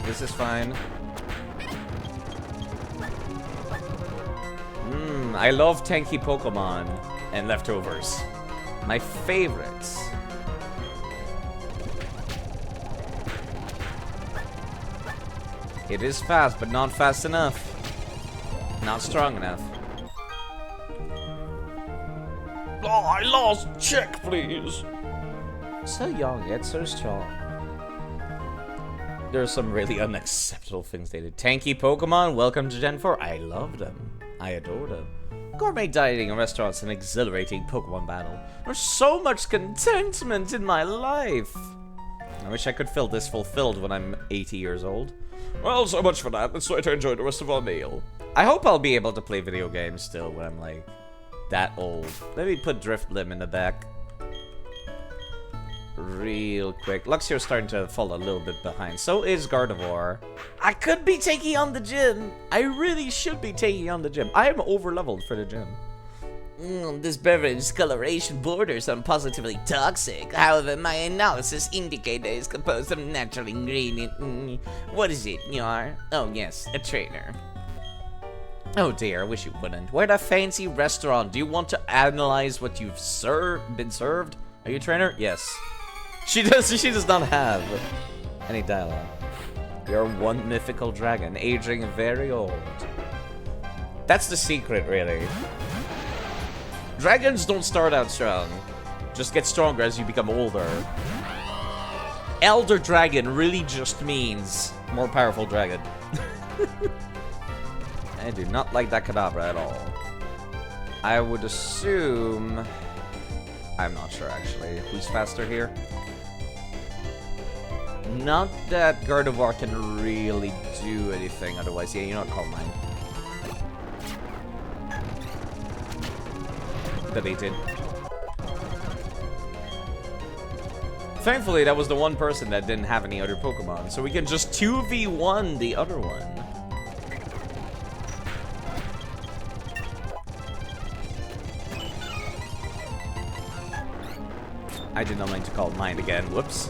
This is fine. I love tanky Pokemon and leftovers. My favorites. It is fast, but not fast enough. Not strong enough. Oh, I lost. Check, please. So young, yet so strong. There are some really unacceptable things they did. Tanky Pokemon, welcome to Gen 4. I love them. I adore them. Gourmet dining in restaurants and exhilarating Pokemon battle. There's so much contentment in my life. I wish I could feel this fulfilled when I'm 80 years old. Well, so much for that. Let's try to enjoy the rest of our meal. I hope I'll be able to play video games still when I'm like that old. Let me put Driftblim in the back. Real quick. Luxio's starting to fall a little bit behind. So is Gardevoir. I could be taking on the gym. I really should be taking on the gym. I am over-leveled for the gym. This beverage coloration borders on positively toxic. However, my analysis indicates it is composed of natural ingredient. What is it, Yar? Oh yes, a trainer. Oh dear, I wish you wouldn't. We're at a fancy restaurant. Do you want to analyze what you've been served? Are you a trainer? Yes. She does not have any dialogue. You're one mythical dragon, aging very old. That's the secret, really. Dragons don't start out strong. Just get stronger as you become older. Elder dragon really just means more powerful dragon. I do not like that Kadabra at all. I would assume... I'm not sure, actually. Who's faster here? Not that Gardevoir can really do anything otherwise. Yeah, you know what? Call mine. Deleted. Thankfully, that was the one person that didn't have any other Pokemon, so we can just 2v1 the other one. I did not mean to call mine again. Whoops.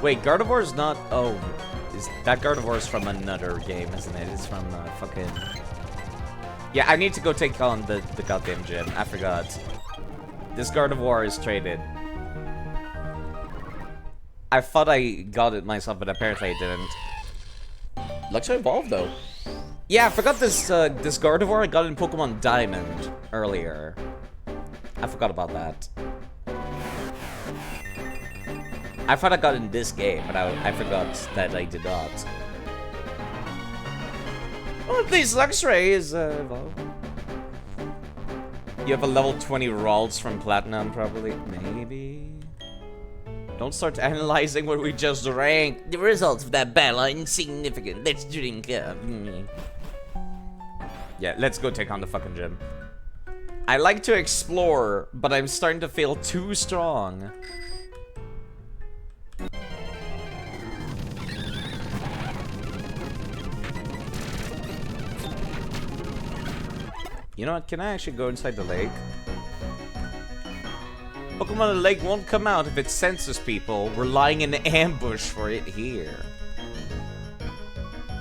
Wait, Gardevoir's not... Oh, that Gardevoir's from another game, isn't it? It's from fucking... Yeah, I need to go take on the goddamn gym. I forgot. This Gardevoir is traded. I thought I got it myself, but apparently I didn't. Luxio evolved, though. Yeah, I forgot this this Gardevoir I got in Pokemon Diamond earlier. I forgot about that. I thought I got in this game, but I forgot that I did not. Oh, at least Luxray is evolved. You have a level 20 Ralts from Platinum, probably. Maybe. Don't start analyzing what we just drank. The results of that battle are insignificant. Let's drink up. Yeah, let's go take on the fucking gym. I like to explore, but I'm starting to feel too strong. You know what? Can I actually go inside the lake? Pokemon in the lake won't come out if it senses people. We're lying in ambush for it here.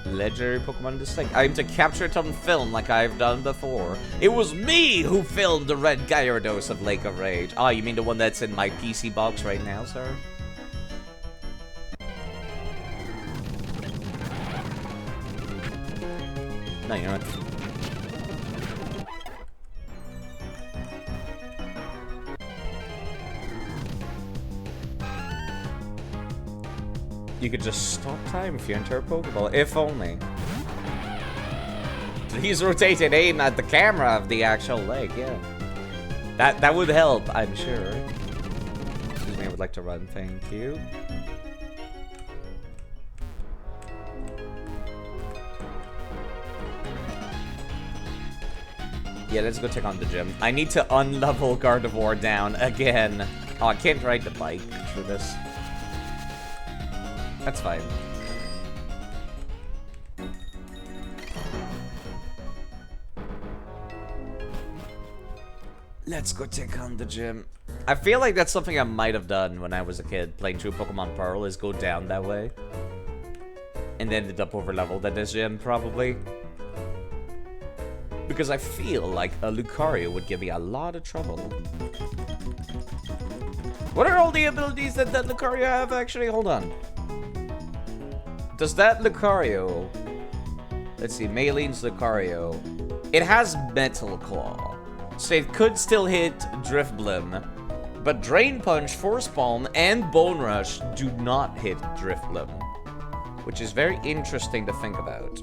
Legendary Pokemon in this lake. I aim to capture it on film like I've done before. It was me who filmed the red Gyarados of Lake of Rage. Ah, you mean the one that's in my PC box right now, sir? No, you know what? You could just stop time if you enter a Pokeball. If only. Please rotate and aim at the camera of the actual lake, yeah. That would help, I'm sure. Excuse me, I would like to run, thank you. Yeah, let's go take on the gym. I need to unlevel Gardevoir down again. Oh, I can't ride the bike through this. That's fine. Let's go take on the gym. I feel like that's something I might have done when I was a kid, playing through Pokemon Pearl, is go down that way. And ended up over leveled at this gym, probably. Because I feel like a Lucario would give me a lot of trouble. What are all the abilities that Lucario have, actually? Hold on. Does that Lucario... Let's see, Maylene's Lucario. It has Metal Claw. So it could still hit Drifblim. But Drain Punch, Force Palm, and Bone Rush do not hit Drifblim. Which is very interesting to think about.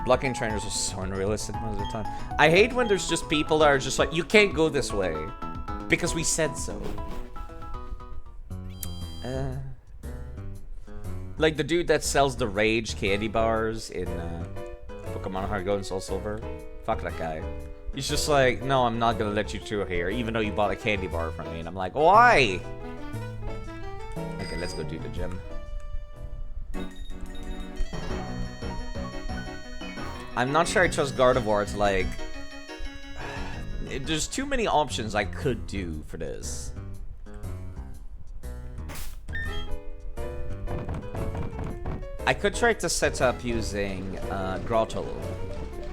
Blocking trainers are so unrealistic most of the time. I hate when there's just people that are just like, you can't go this way. Because we said so. Like the dude that sells the Rage candy bars in Pokemon Heart Gold and Soul Silver. Fuck that guy. He's just like, no, I'm not gonna let you through here, even though you bought a candy bar from me. And I'm like, why? Okay, let's go do the gym. I'm not sure I trust Gardevoir to, like... There's too many options I could do for this. I could try to set up using Grotto.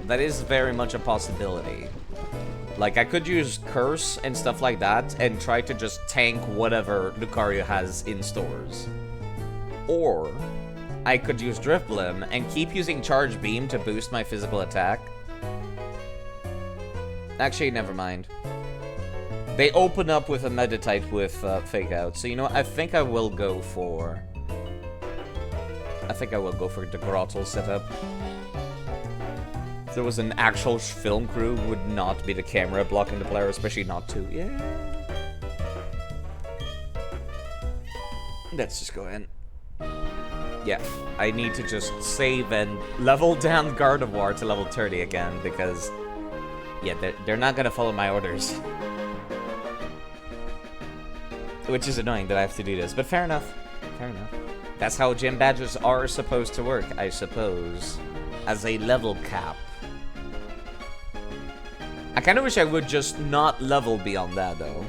That is very much a possibility. Like, I could use Curse and stuff like that and try to just tank whatever Lucario has in stores. Or... I could use Drifblim and keep using Charge Beam to boost my physical attack. Actually, never mind. They open up with a Meditite with Fake Out. So, you know what? I think I will go for... the Grottle setup. If there was an actual film crew, would not be the camera blocking the player, especially not two. Yeah. Let's just go in. Yeah, I need to just save and level down Gardevoir to level 30 again, because, yeah, they're not gonna follow my orders. Which is annoying that I have to do this, but fair enough. Fair enough. That's how gym badges are supposed to work, I suppose, as a level cap. I kinda wish I would just not level beyond that, though.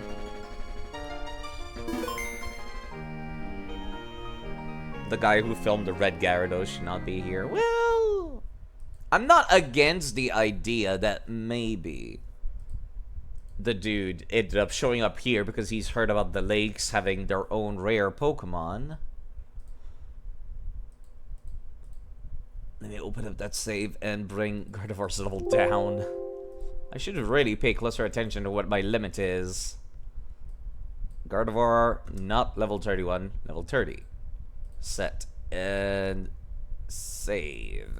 The guy who filmed the Red Gyarados should not be here. Well, I'm not against the idea that maybe the dude ended up showing up here because he's heard about the lakes having their own rare Pokemon. Let me open up that save and bring Gardevoir's level down. I should really pay closer attention to what my limit is. Gardevoir, not level 31, level 30. Set and save.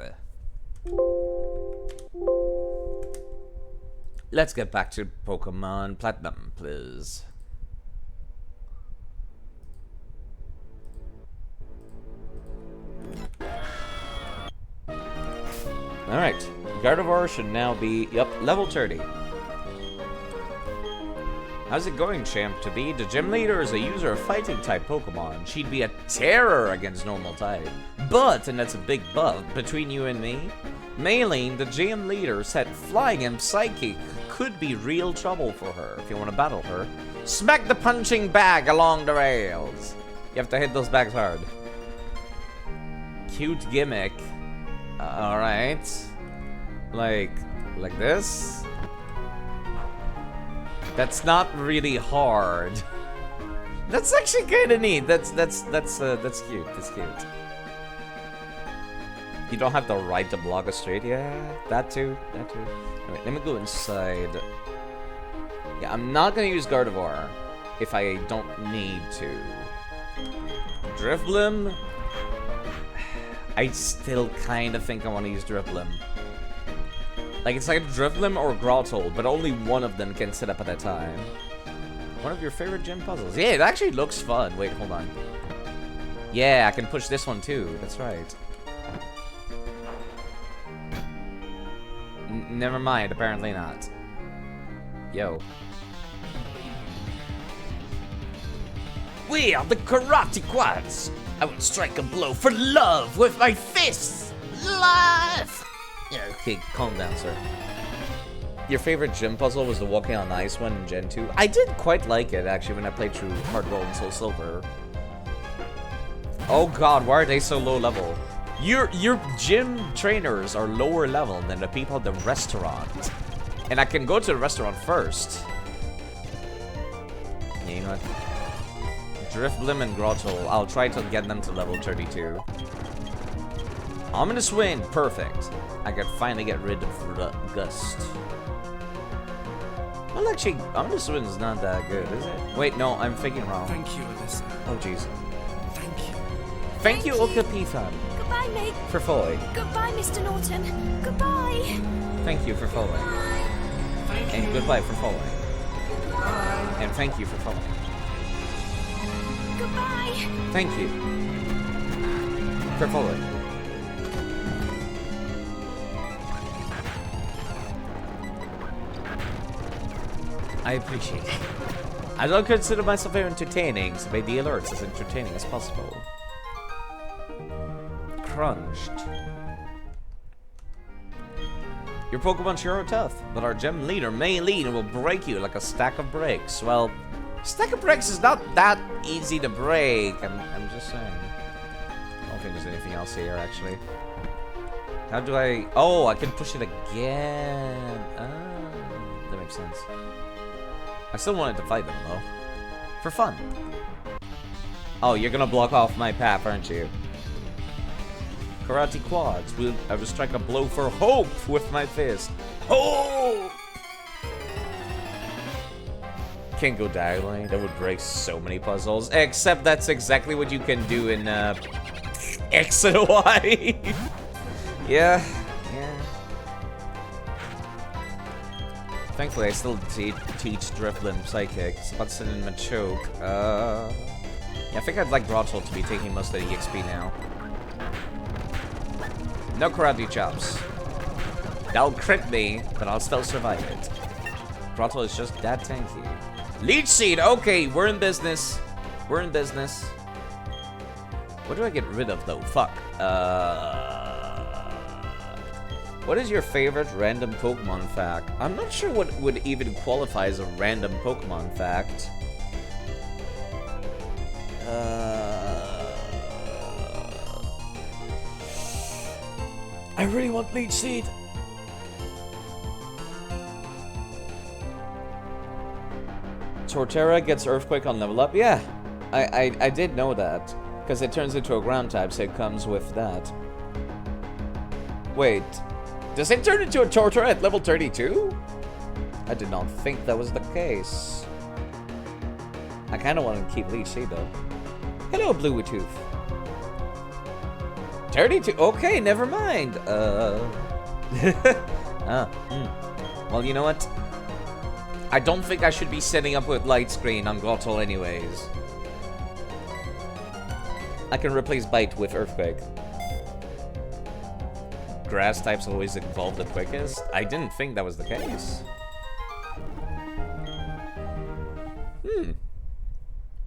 Let's get back to Pokemon Platinum, please. Alright, Gardevoir should now be, yep, level 30. How's it going, champ? To be the gym leader is a user of fighting-type Pokemon. She'd be a terror against normal type. But, and that's a big but, between you and me, Maylene, the gym leader, said Flying and Psychic could be real trouble for her. If you want to battle her, smack the punching bag along the rails. You have to hit those bags hard. Cute gimmick. Alright. Like this? That's not really hard. That's actually kind of neat. That's cute. That's cute. You don't have the right to block a straight. Yeah, that too. Alright, let me go inside. Yeah, I'm not gonna use Gardevoir if I don't need to. Drifblim. I still kind of think I want to use Drifblim. Like, it's like Drifblim or Grottle, but only one of them can sit up at a time. One of your favorite gym puzzles. Yeah, it actually looks fun. Wait, hold on. Yeah, I can push this one too. That's right. Never mind, apparently not. Yo. We are the Karate Quads. I will strike a blow for love with my fists. Love! Yeah, okay, calm down, sir. Your favorite gym puzzle was the Walking on Ice one in Gen 2? I did quite like it, actually, when I played through Heart Gold and Soul Silver. Oh god, why are they so low level? Your gym trainers are lower level than the people at the restaurant. And I can go to the restaurant first. Yeah, you know what? Drifblim and Grottle, I'll try to get them to level 32. Ominous Wind, perfect. I can finally get rid of the Gust. Well, actually, Ominous Wind is not that good, is it? Wait, no, I'm thinking wrong. Thank you, Alyssa. Oh, jeez. Thank you. Thank you, Okapifan, Goodbye, Meg. for following. Goodbye, Mr. Norton. Goodbye. Thank you for following. And goodbye for following. And thank you for following. Goodbye. Thank you for following. I appreciate it. I don't consider myself very entertaining, so make the alerts as entertaining as possible. Crunched. Your Pokemon sure are tough, but our gym leader may lead and will break you like a stack of bricks. Well, stack of bricks is not that easy to break. I'm just saying. I don't think there's anything else here, actually. How do I... Oh, I can push it again. Oh, that makes sense. I still wanted to fight them, though. For fun. Oh, you're gonna block off my path, aren't you? Karate quads. I will strike a blow for hope with my fist. Hope! Can't go diagonally. That would break so many puzzles. Except that's exactly what you can do in X and Y. Yeah. Thankfully, I still teach Drifblim Psychics, but sending him a choke. Yeah, I think I'd like Grottle to be taking most of the EXP now. No karate chops. That'll crit me, but I'll still survive it. Grottle is just that tanky. Leech Seed! Okay, we're in business. We're in business. What do I get rid of, though? Fuck. What is your favorite random Pokemon fact? I'm not sure what would even qualify as a random Pokemon fact. I really want Leech Seed. Torterra gets Earthquake on level up. Yeah, I did know that. Because it turns into a ground type, so it comes with that. Wait. Does it turn into a Torterra at level 32? I did not think that was the case. I kind of want to keep Leech Seed, though. Hello, Bluetooth. 32? Okay, never mind. Well, you know what? I don't think I should be setting up with Light Screen on Grottle anyways. I can replace Bite with Earthquake. Grass types always evolve the quickest? I didn't think that was the case.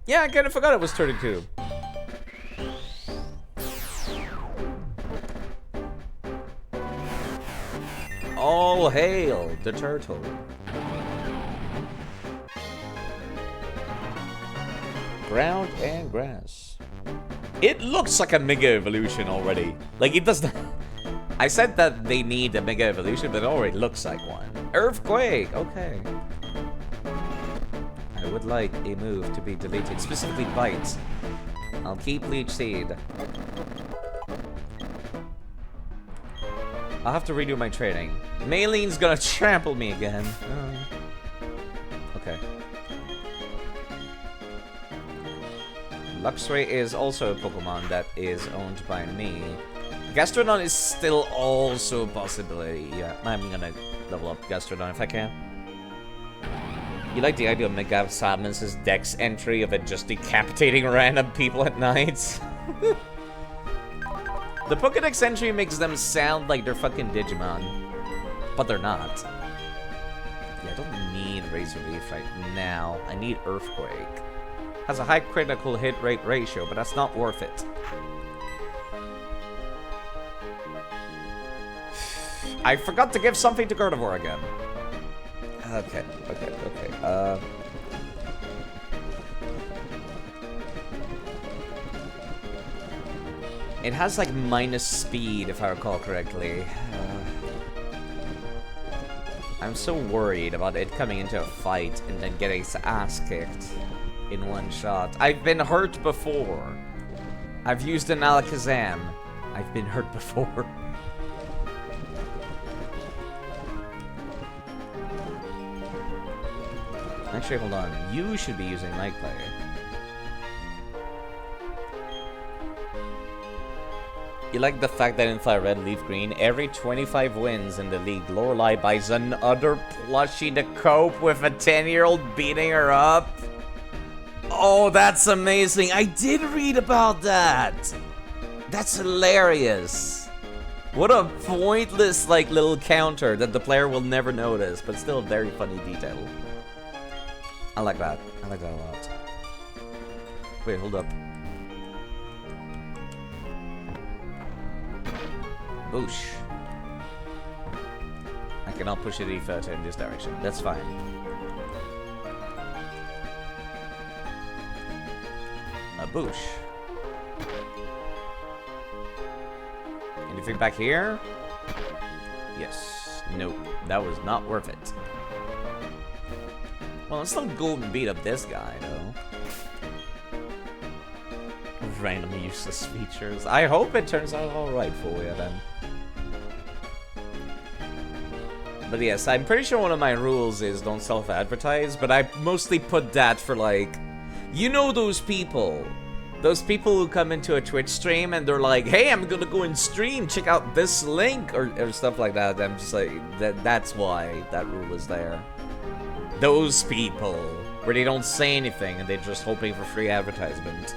Yeah, I kind of forgot it was 32. All hail the turtle. Ground and grass. It looks like a Mega Evolution already. Like, it does not... I said that they need a Mega Evolution, but it already looks like one. Earthquake! Okay. I would like a move to be deleted, specifically Bite. I'll keep Leech Seed. I'll have to redo my training. Maylene's gonna trample me again. Okay. Luxray is also a Pokemon that is owned by me. Gastrodon is still also a possibility. Yeah, I'm gonna level up Gastrodon if I can. You like the idea of Mega Samus' Dex entry of it just decapitating random people at night? The Pokédex entry makes them sound like they're fucking Digimon. But they're not. Yeah, I don't need Razor Leaf right now. I need Earthquake. Has a high critical hit rate ratio, but that's not worth it. I forgot to give something to Gardevoir again. Okay. It has like minus speed, if I recall correctly. I'm so worried about it coming into a fight and then getting its ass kicked in one shot. I've been hurt before. I've used an Alakazam. I've been hurt before. Actually, hold on. You should be using Night Player. You like the fact that in Fire Red, Leaf Green, every 25 wins in the league, Lorelei buys another plushie to cope with a 10-year-old beating her up? Oh, that's amazing. I did read about that. That's hilarious. What a pointless, like, little counter that the player will never notice, but still a very funny detail. I like that. I like that a lot. Wait, hold up. Boosh. I cannot push it any further in this direction. That's fine. A boosh. Anything back here? Yes. Nope. That was not worth it. Well, let's still go and beat up this guy, though. Random useless features. I hope it turns out alright for you, then. But yes, I'm pretty sure one of my rules is don't self-advertise, but I mostly put that for, like... You know those people? Those people who come into a Twitch stream and they're like, hey, I'm gonna go and stream, check out this link, or stuff like that. I'm just like, that's why that rule is there. Those people, where they don't say anything and they're just hoping for free advertisement.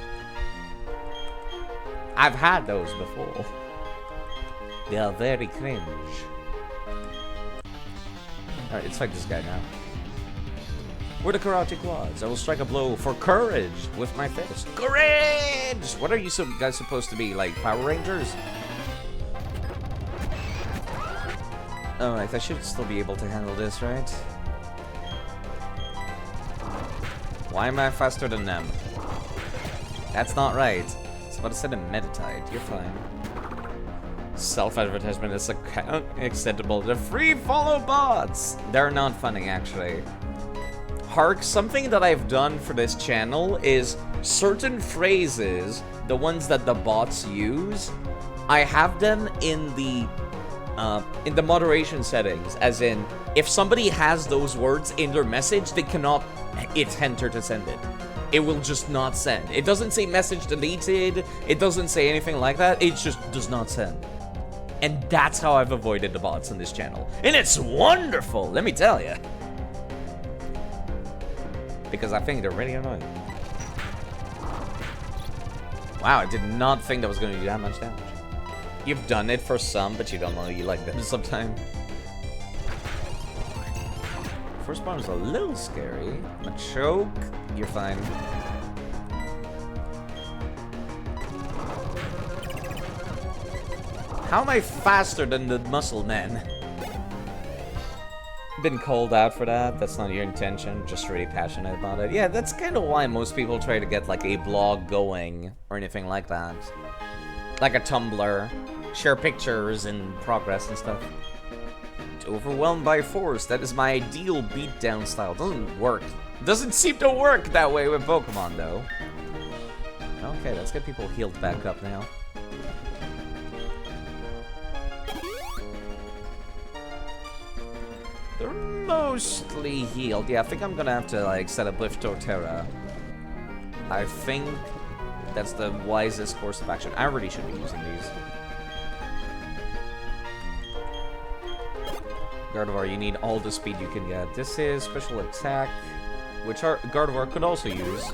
I've had those before. They are very cringe. Alright, let's fight this guy now. We're the Karate Quads. I will strike a blow for courage with my fist. Courage! What are you guys supposed to be, like Power Rangers? Alright, I should still be able to handle this, right? Why am I faster than them? That's not right. It's about to send a Meditite. You're fine. Self-advertisement is acceptable. The free follow bots! They're not funny, actually. Hark, something that I've done for this channel is certain phrases, the ones that the bots use, I have them in the moderation settings, as in, if somebody has those words in their message, they cannot hit enter to send it. It will just not send. It doesn't say message deleted, it doesn't say anything like that, it just does not send. And that's how I've avoided the bots on this channel. And it's wonderful, let me tell you. Because I think they're really annoying. Wow, I did not think that was going to do that much damage. You've done it for some, but you don't know you like them sometimes. First bomb is a little scary. A choke, you're fine. How am I faster than the muscle man? Been called out for that. That's not your intention. Just really passionate about it. Yeah, that's kind of why most people try to get like a blog going or anything like that. Like a Tumblr. Share pictures and progress and stuff. Overwhelmed by force. That is my ideal beatdown style. Doesn't work. Doesn't seem to work that way with Pokemon though. Okay, let's get people healed back up now. They're mostly healed. Yeah, I think I'm gonna have to like set up with Torterra. I think that's the wisest course of action. I really should be using these. Gardevoir, you need all the speed you can get. This is special attack, which Gardevoir could also use.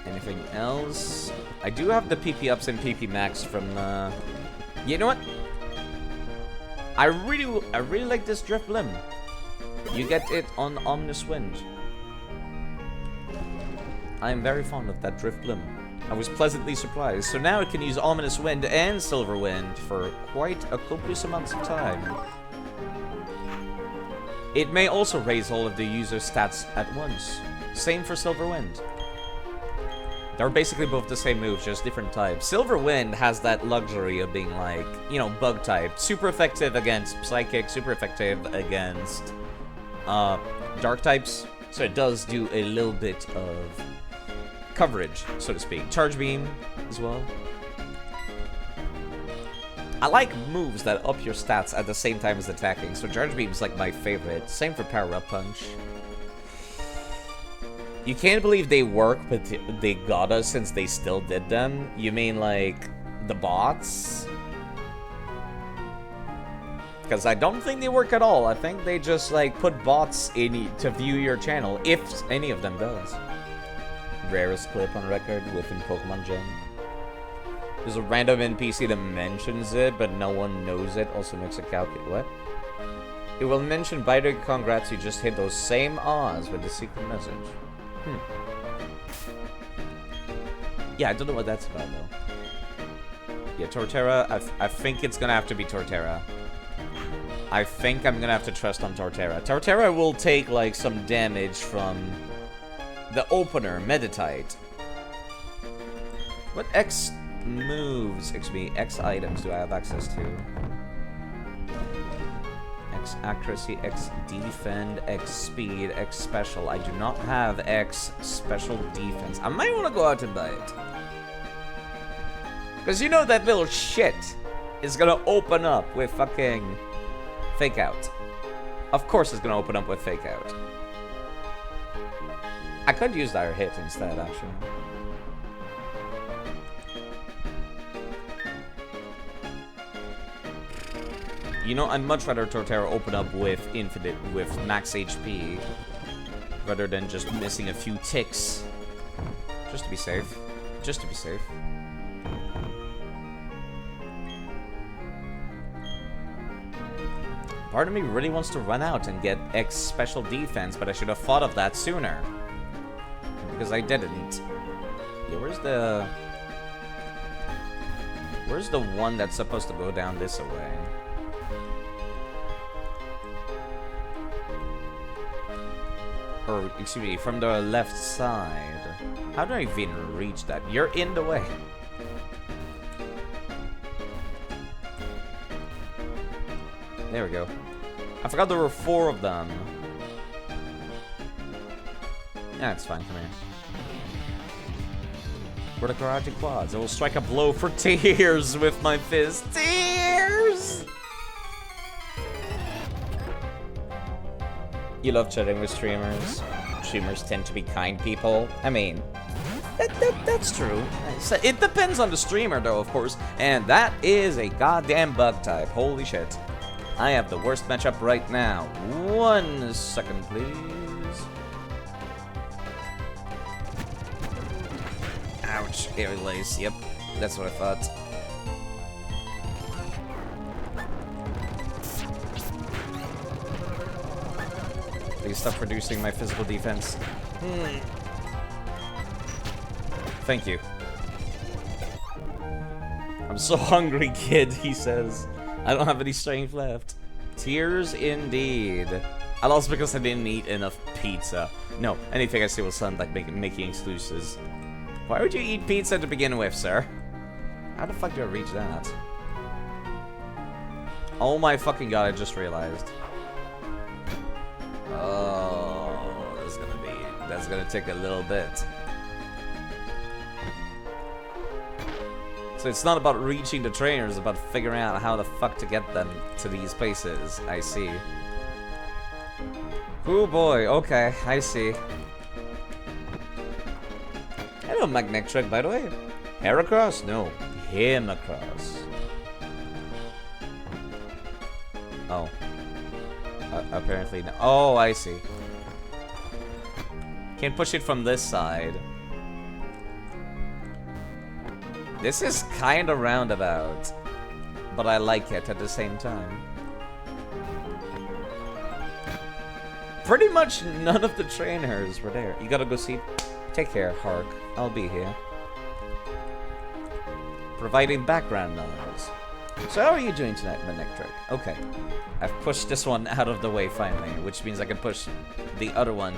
Anything else? I do have the PP ups and PP max from the... You know what? I really like this Drift Blim. You get it on Omnis Wind. I am very fond of that Drift Blim. I was pleasantly surprised. So now it can use Ominous Wind and Silver Wind for quite a copious amount of time. It may also raise all of the user's stats at once. same for Silver Wind. They're basically both the same moves, just different types. Silver Wind has that luxury of being like, you know, bug type. Super effective against Psychic, super effective against dark types. So it does do a little bit of coverage, so to speak. Charge Beam as well. I like moves that up your stats at the same time as attacking, so Charge Beam's like my favorite. Same for Power Up Punch. You can't believe they work, but they got us since they still did them? You mean like the bots? Because I don't think they work at all. I think they just like put bots in to view your channel, if any of them does. Rarest clip on record within Pokemon Gen. There's a random NPC that mentions it, but no one knows it. Also makes a calculate. What? It will mention, by the way, congrats, you just hit those same Oz with the secret message. Yeah, I don't know what that's about, though. Yeah, Torterra, I think it's gonna have to be Torterra. I think I'm gonna have to trust on Torterra. Torterra will take, like, some damage from the opener, Meditite. What X moves, X items do I have access to? X accuracy, X defend, X speed, X special. I do not have X special defense. I might want to go out and buy it. Because you know that little shit is going to open up with fucking Fake Out. Of course it's going to open up with Fake Out. I could use Dire Hit instead, actually. You know, I'd much rather Torterra open up with max HP, rather than just missing a few ticks. Just to be safe. Just to be safe. Part of me really wants to run out and get X special defense, but I should have thought of that sooner. Because I didn't. Yeah, where's the one that's supposed to go down this way? Or, excuse me, from the left side. How do I even reach that? You're in the way. There we go. I forgot there were 4 of them. Yeah, it's fine. Come here. For the karate quads, I will strike a blow for tears with my fist. Tears! You love chatting with streamers. Streamers tend to be kind people. I mean, that's true. It depends on the streamer, though, of course. And that is a goddamn bug type. Holy shit. I have the worst matchup right now. 1 second, please. Ouch. Air lace. Yep. That's what I thought. Please stop reducing my physical defense. Thank you. I'm so hungry, kid, he says. I don't have any strength left. Tears indeed. I lost because I didn't eat enough pizza. No, anything I say will sound like making excuses. Why would you eat pizza to begin with, sir? How the fuck do I reach that? Oh my fucking god, I just realized. Oh, that's gonna take a little bit. So it's not about reaching the trainers, it's about figuring out how the fuck to get them to these places. I see. Oh boy, okay, I see. Hello, Magnetric, by the way. Heracross? No, him across. Oh. Apparently no. Oh, I see. Can't push it from this side. This is kind of roundabout, but I like it at the same time. Pretty much none of the trainers were there. You gotta go see. Take care, Hark. I'll be here. Providing background noise. So how are you doing tonight, Manectric? Okay. I've pushed this one out of the way finally, which means I can push the other one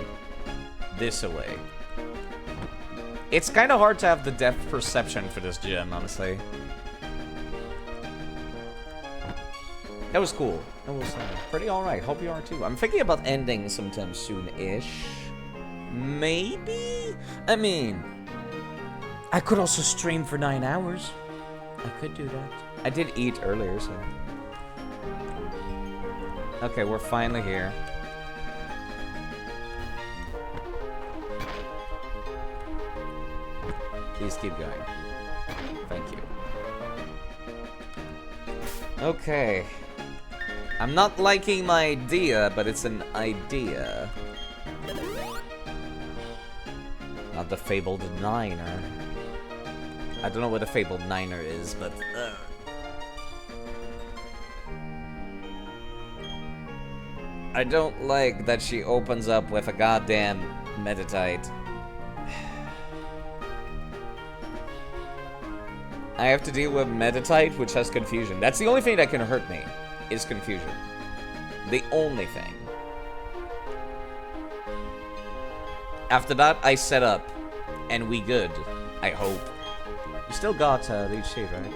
this away. It's kind of hard to have the depth perception for this gym, honestly. That was cool. That was pretty alright. Hope you are too. I'm thinking about ending sometime soon-ish. Maybe? I mean, I could also stream for 9 hours. I could do that. I did eat earlier, so... Okay, we're finally here. Please keep going. Thank you. Okay. I'm not liking my idea, but it's an idea. Not the fabled Niner. I don't know what a fabled Niner is, but... I don't like that she opens up with a goddamn Meditite. I have to deal with Meditite, which has confusion. That's the only thing that can hurt me, is confusion. The only thing. After that, I set up, and we good. I hope. You still got leech seed, right?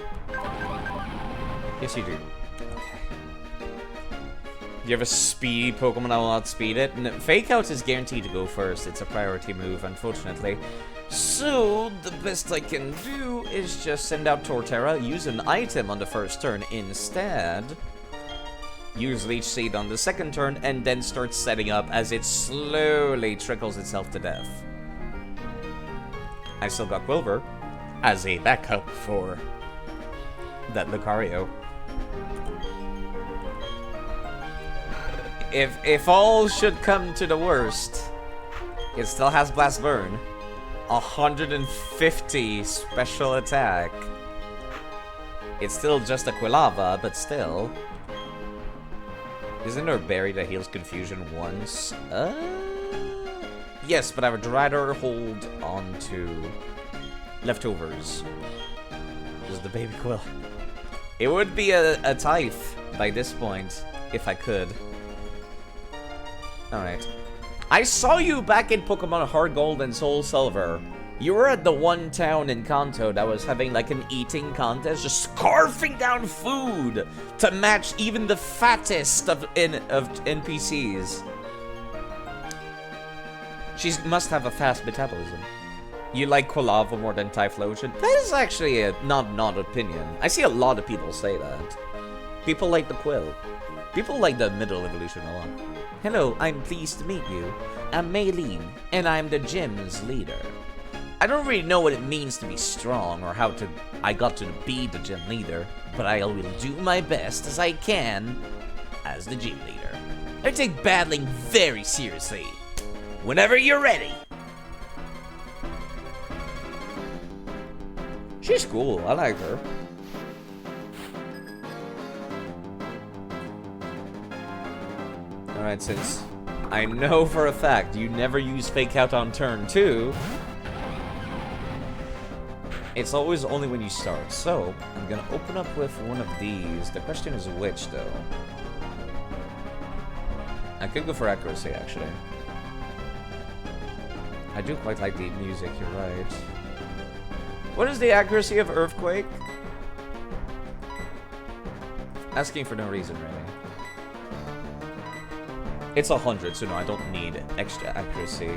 Yes, you do. Okay. You have a speedy Pokemon that will outspeed it? No, Fake Out is guaranteed to go first. It's a priority move, unfortunately. So, the best I can do is just send out Torterra, use an item on the first turn instead, use Leech Seed on the second turn, and then start setting up as it slowly trickles itself to death. I still got Quilver as a backup for that Lucario. If all should come to the worst, it still has Blast Burn. 150 special attack. It's still just a Quilava, but still. Isn't there a berry that heals confusion once? Yes, but I would rather hold on to leftovers. This is the baby quill. It would be a tithe by this point, if I could. Alright. I saw you back in Pokemon Heart Gold and Soul Silver. You were at the one town in Kanto that was having like an eating contest, just scarfing down food to match even the fattest of NPCs. She must have a fast metabolism. You like Quilava more than Typhlosion? That is actually a not opinion. I see a lot of people say that. People like the Quill. People like the middle evolution a lot. Hello, I'm pleased to meet you. I'm Maylene, and I'm the gym's leader. I don't really know what it means to be strong or how I got to be the gym leader, but I will do my best as I can as the gym leader. I take battling very seriously. Whenever you're ready. She's cool. I like her. Alright, since I know for a fact you never use Fake Out on turn 2, it's always only when you start. So, I'm gonna open up with one of these. The question is which, though. I could go for accuracy, actually. I do quite like the music, you're right. What is the accuracy of Earthquake? Asking for no reason, really. It's 100, so no, I don't need extra accuracy.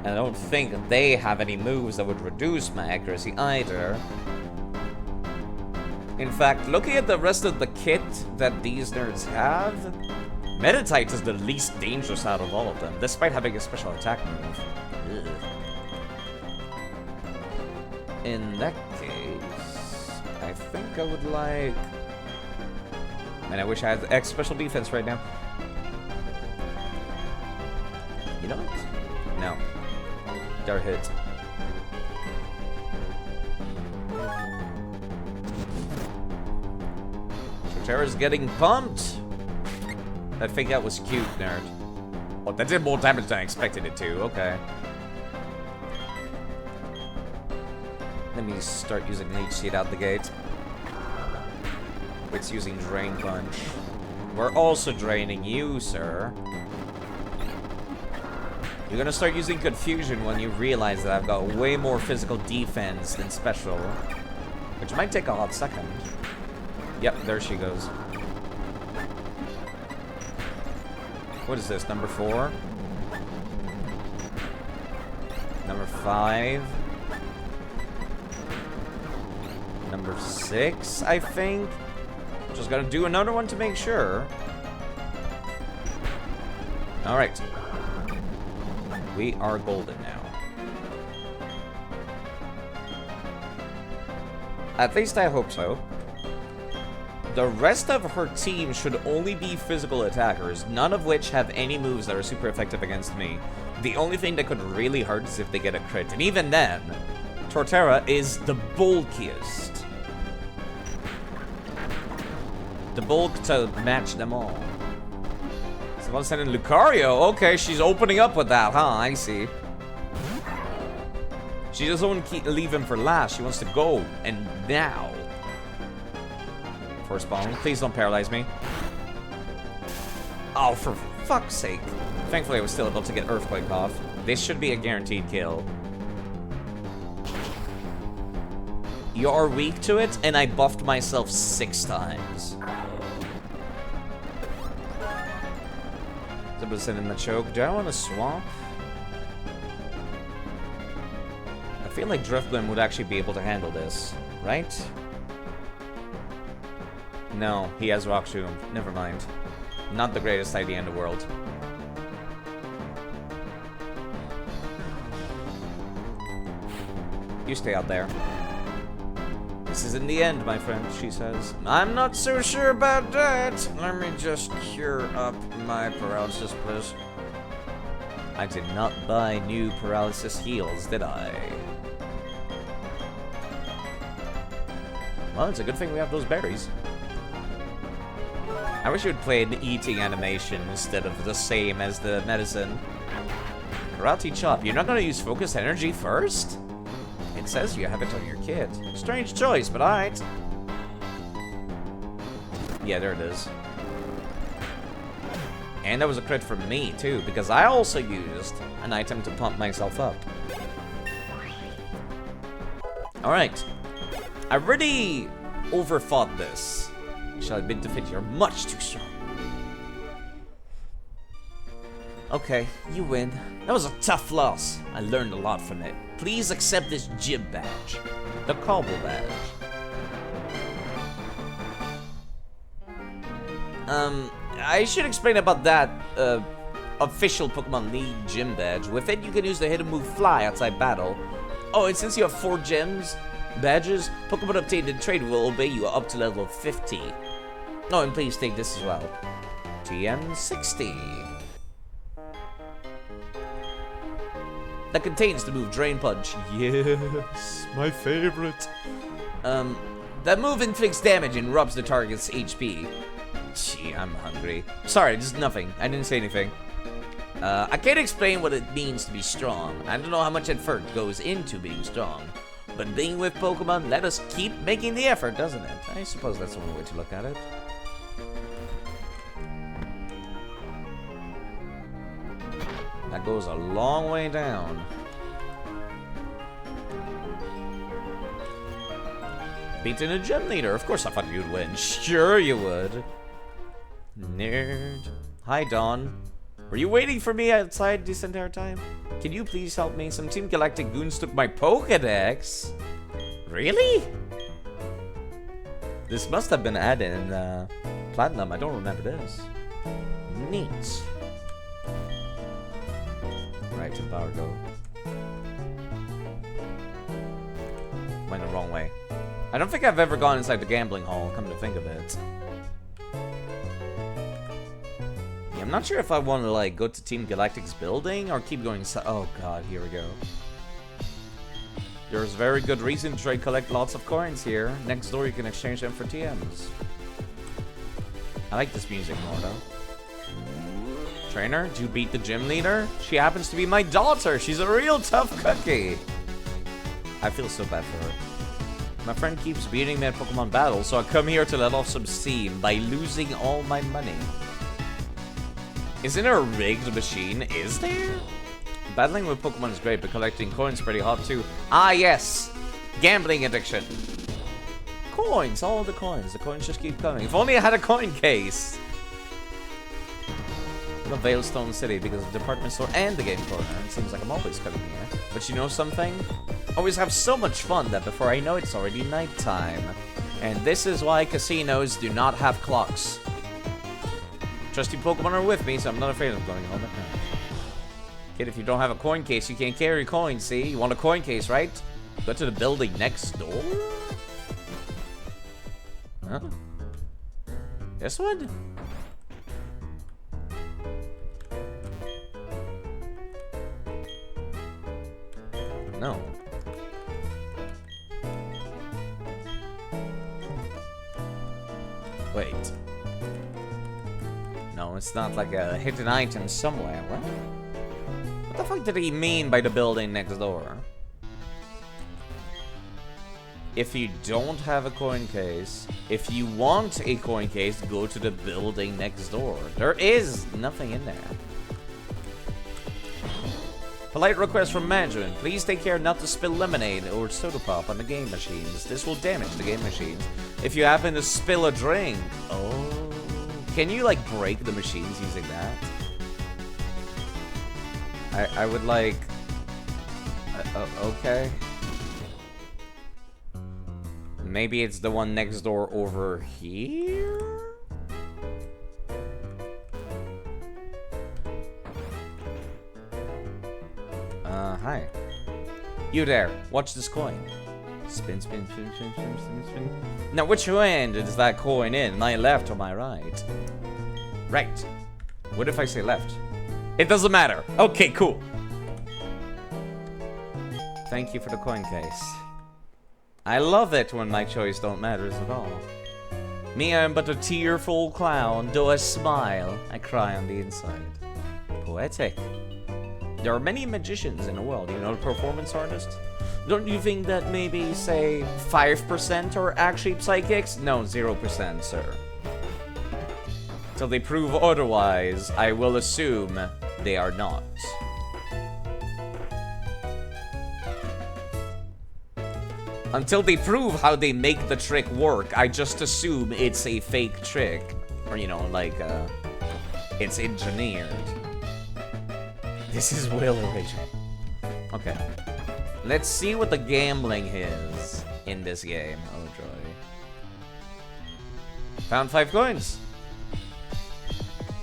And I don't think they have any moves that would reduce my accuracy either. In fact, looking at the rest of the kit that these nerds have, Meditite is the least dangerous out of all of them, despite having a special attack move. Ugh. In that case, I think I would like... Man, I wish I had X special defense right now. You know what? No. They're hit. Torterra's getting pumped. That Fake Out was cute, nerd. Oh, that did more damage than I expected it to. Okay. Let me start using Leech Seed out the gate. It's using Drain Punch. We're also draining you, sir. You're gonna start using confusion when you realize that I've got way more physical defense than special. Which might take a hot second. Yep, there she goes. What is this, number 4? Number 5? Number 6, I think? Just gotta do another one to make sure. Alright. We are golden now. At least I hope so. The rest of her team should only be physical attackers, none of which have any moves that are super effective against me. The only thing that could really hurt is if they get a crit, and even then, Torterra is the bulkiest. The bulk to match them all. Someone sent in Lucario. Okay, she's opening up with that, huh? I see. She doesn't want to leave him for last. She wants to go, and now. First bomb. Please don't paralyze me. Oh, for fuck's sake. Thankfully, I was still able to get Earthquake off. This should be a guaranteed kill. You're weak to it, and I buffed myself 6 times. Send in the choke. Do I want to swap? I feel like Driftblim would actually be able to handle this, right? No, he has Rock Tomb. Never mind. Not the greatest idea in the world. You stay out there. This isn't the end, my friend, she says. I'm not so sure about that. Let me just cure up my paralysis, please. I did not buy new paralysis heals, did I? Well, it's a good thing we have those berries. I wish you would play an eating animation instead of the same as the medicine. Karate Chop, you're not gonna use focus energy first? It says you have it on your kit. Strange choice, but alright. Yeah, there it is. And that was a crit from me, too, because I also used an item to pump myself up. Alright. I really overthought this. Shall I admit defeat, you're much too strong. Okay, you win. That was a tough loss. I learned a lot from it. Please accept this gym badge. The Cobble badge. I should explain about that, official Pokemon League gym badge. With it, you can use the hidden move Fly outside battle. Oh, and since you have 4 gems, badges, Pokemon obtained in trade will obey you up to level 50. Oh, and please take this as well. TM60. That contains the move Drain Punch. Yes, my favorite. That move inflicts damage and rubs the target's HP. Gee, I'm hungry. Sorry, just nothing. I didn't say anything. I can't explain what it means to be strong. I don't know how much effort goes into being strong. But being with Pokemon, let us keep making the effort, doesn't it? I suppose that's one way to look at it. That goes a long way down. Beating a gym leader. Of course I thought you'd win. Sure you would. Nerd. Hi, Dawn. Were you waiting for me outside this entire time? Can you please help me? Some Team Galactic goons took my Pokedex. Really? This must have been added in Platinum. I don't remember this. Neat. Right, to power go. Went the wrong way. I don't think I've ever gone inside the gambling hall, come to think of it. Yeah, I'm not sure if I want to, like, go to Team Galactic's building or keep going oh god, here we go. There's very good reason to try to collect lots of coins here. Next door you can exchange them for TMs. I like this music more though. Trainer, did you beat the gym leader? She happens to be my daughter. She's a real tough cookie. I feel so bad for her. My friend keeps beating me at Pokemon Battle, so I come here to let off some steam by losing all my money. Isn't there a rigged machine? Is there? Battling with Pokemon is great, but collecting coins is pretty hot too. Ah, yes! Gambling addiction. Coins, all the coins. The coins just keep coming. If only I had a coin case! The Veilstone City because of the department store and the game corner. It seems like I'm always coming here. But you know something? I always have so much fun that before I know it's already nighttime. And this is why casinos do not have clocks. Trusty Pokemon are with me, so I'm not afraid of going home at night. Kid, if you don't have a coin case, you can't carry coins, see? You want a coin case, right? Go to the building next door? Huh? This one? No. Wait. No, it's not like a hidden item somewhere. What the fuck did he mean by the building next door? If you don't have a coin case, if you want a coin case, go to the building next door. There is nothing in there. Polite request from management. Please take care not to spill lemonade or soda pop on the game machines. This will damage the game machines. If you happen to spill a drink. Oh. Can you, like, break the machines using that? I would like... okay. Maybe it's the one next door over here? Hi. You there, watch this coin. Spin, spin, spin, spin, spin, spin, spin. Now, which hand is that coin in? My left or my right? Right. What if I say left? It doesn't matter. Okay, cool. Thank you for the coin case. I love it when my choice don't matters at all. Me, I'm but a tearful clown. Though I smile, I cry on the inside. Poetic. There are many magicians in the world, you know, performance artists. Don't you think that maybe, say, 5% are actually psychics? No, 0%, sir. Till they prove otherwise, I will assume they are not. Until they prove how they make the trick work, I just assume it's a fake trick. Or, you know, like, it's engineered. This is Will Original. Okay. Let's see what the gambling is in this game. Oh, joy. Found 5 coins.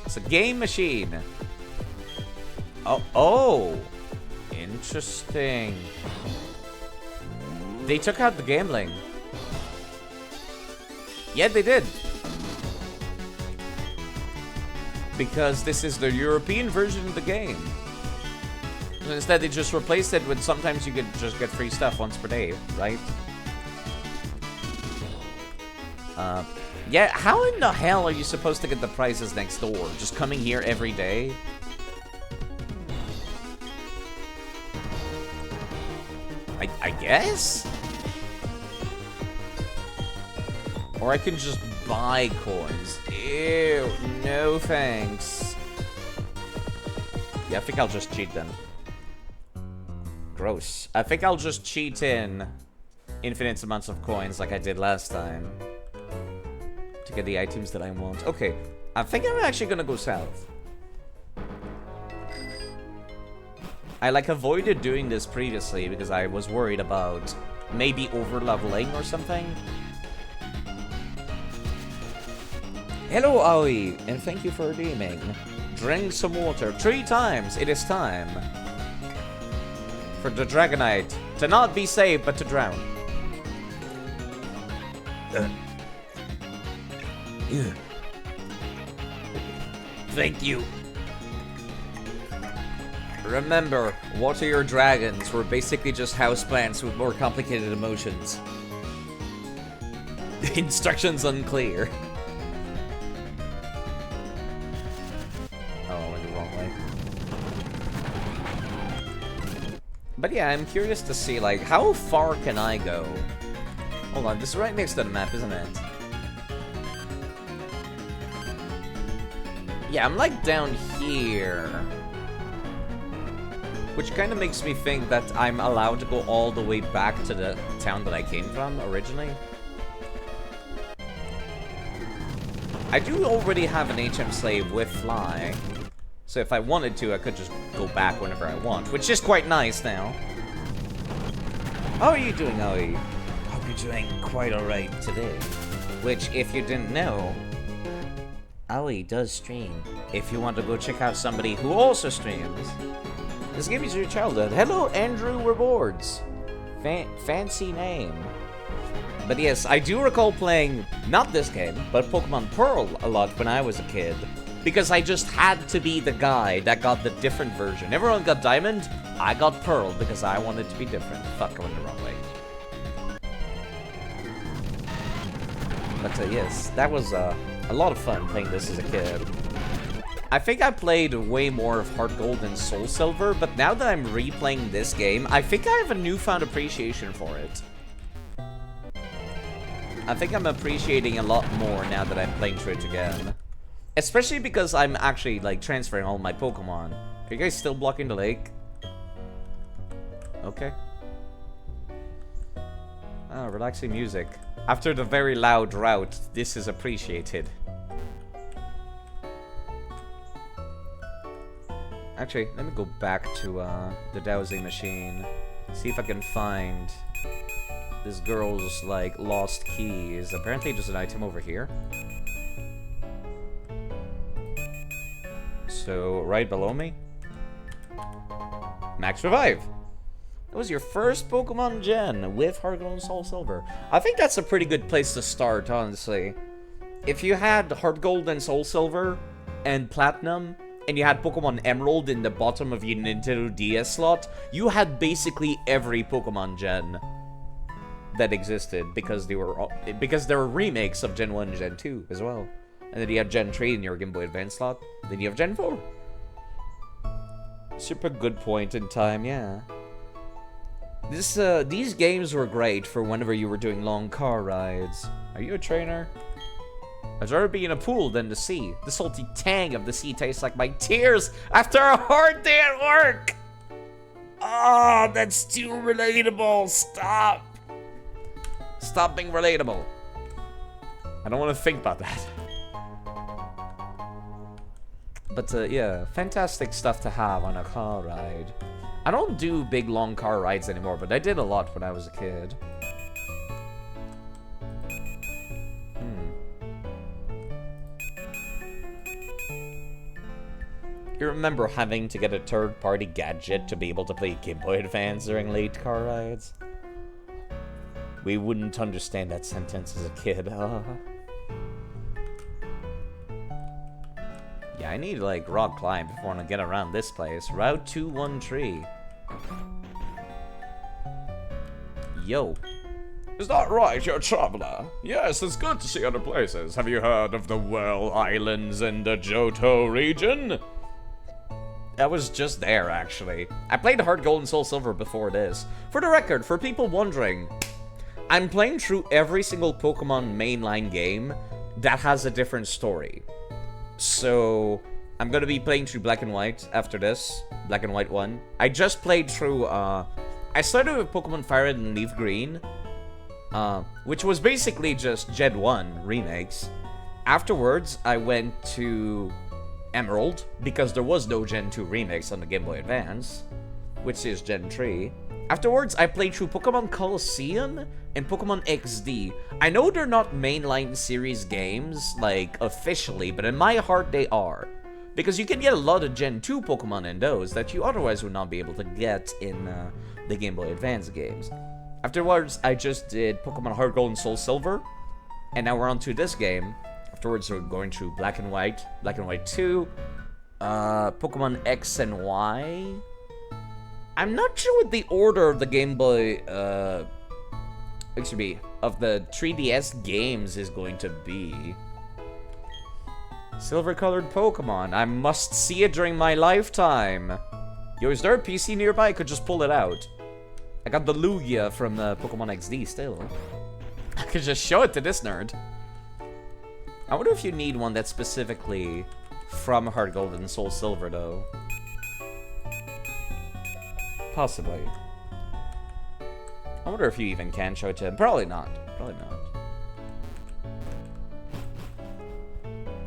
It's a game machine. Oh. Interesting. They took out the gambling. Yeah, they did. Because this is the European version of the game. Instead, they just replaced it with sometimes you could just get free stuff once per day, right? Yeah, how in the hell are you supposed to get the prizes next door? Just coming here every day? I guess? Or I can just buy coins. Ew, no thanks. Yeah, I think I'll just cheat then. Gross. I think I'll just cheat in infinite amounts of coins like I did last time. To get the items that I want. Okay, I think I'm actually gonna go south. I like avoided doing this previously because I was worried about maybe over-leveling or something. Hello, Aoi, and thank you for redeeming. Drink some water 3 times. It is time for the Dragonite to not be saved, but to drown. Thank you. Remember, water your dragons were basically just houseplants with more complicated emotions. Instructions unclear. But yeah, I'm curious to see, like, how far can I go? Hold on, this is right next to the map, isn't it? Yeah, I'm, like, down here. Which kind of makes me think that I'm allowed to go all the way back to the town that I came from originally. I do already have an HM slave with fly. So if I wanted to, I could just go back whenever I want, which is quite nice now. How are you doing, Aoi? Hope you're doing quite alright today. Which, if you didn't know, Aoi does stream. If you want to go check out somebody who also streams, this game is your childhood. Hello, Andrew Rewards. Fancy name. But yes, I do recall playing, not this game, but Pokemon Pearl a lot when I was a kid. Because I just had to be the guy that got the different version. Everyone got Diamond, I got Pearl because I wanted to be different. Fuck, I went the wrong way. But yes, that was a lot of fun playing this as a kid. I think I played way more of Heart Gold and Soul Silver, but now that I'm replaying this game, I think I have a newfound appreciation for it. I think I'm appreciating a lot more now that I'm playing through it again. Especially because I'm actually, like, transferring all my Pokemon. Are you guys still blocking the lake? Okay. Ah, relaxing music. After the very loud route, this is appreciated. Actually, let me go back to the dowsing machine. See if I can find this girl's, like, lost keys. Apparently there's an item over here. So, right below me. Max Revive! That was your first Pokemon Gen with Heart Gold and Soul Silver. I think that's a pretty good place to start, honestly. If you had Heart Gold and Soul Silver and Platinum, and you had Pokemon Emerald in the bottom of your Nintendo DS slot, you had basically every Pokemon Gen that existed because they were remakes of Gen 1 and Gen 2 as well. And then you have Gen 3 in your Game Boy Advance slot. Then you have Gen 4. Super good point in time, yeah. These games were great for whenever you were doing long car rides. Are you a trainer? I'd rather be in a pool than the sea. The salty tang of the sea tastes like my tears after a hard day at work. Oh, that's too relatable. Stop. Stop being relatable. I don't want to think about that. But yeah, fantastic stuff to have on a car ride. I don't do big long car rides anymore, but I did a lot when I was a kid. You remember having to get a third-party gadget to be able to play Game Boy Advance during late car rides? We wouldn't understand that sentence as a kid. Yeah, I need, like, rock climb before I get around this place. Route 213. Yo. Is that right, you're a traveler? Yes, it's good to see other places. Have you heard of the Well Islands in the Johto region? I was just there, actually. I played Heart Gold and Soul Silver before this. For the record, for people wondering, I'm playing through every single Pokemon mainline game that has a different story. So, I'm gonna be playing through Black and White after this. Black and White 1. I just played through, I started with Pokemon Fire Red and Leaf Green, which was basically just Gen 1 remakes. Afterwards, I went to Emerald, because there was no Gen 2 remakes on the Game Boy Advance, which is Gen 3. Afterwards, I played through Pokemon Colosseum and Pokemon XD. I know they're not mainline series games, like, officially, but in my heart they are. Because you can get a lot of Gen 2 Pokemon in those that you otherwise would not be able to get in the Game Boy Advance games. Afterwards, I just did Pokemon Heart Gold and Soul Silver, and now we're on to this game. Afterwards, we're going through Black and White 2, Pokemon X and Y. I'm not sure what the order of the Game Boy, of the 3DS games is going to be. Silver-colored Pokemon. I must see it during my lifetime. Yo, is there a PC nearby? I could just pull it out. I got the Lugia from Pokemon XD still. I could just show it to this nerd. I wonder if you need one that's specifically from Heart Gold and Soul Silver, though. Possibly. I wonder if you even can show it to him. Probably not. Probably not.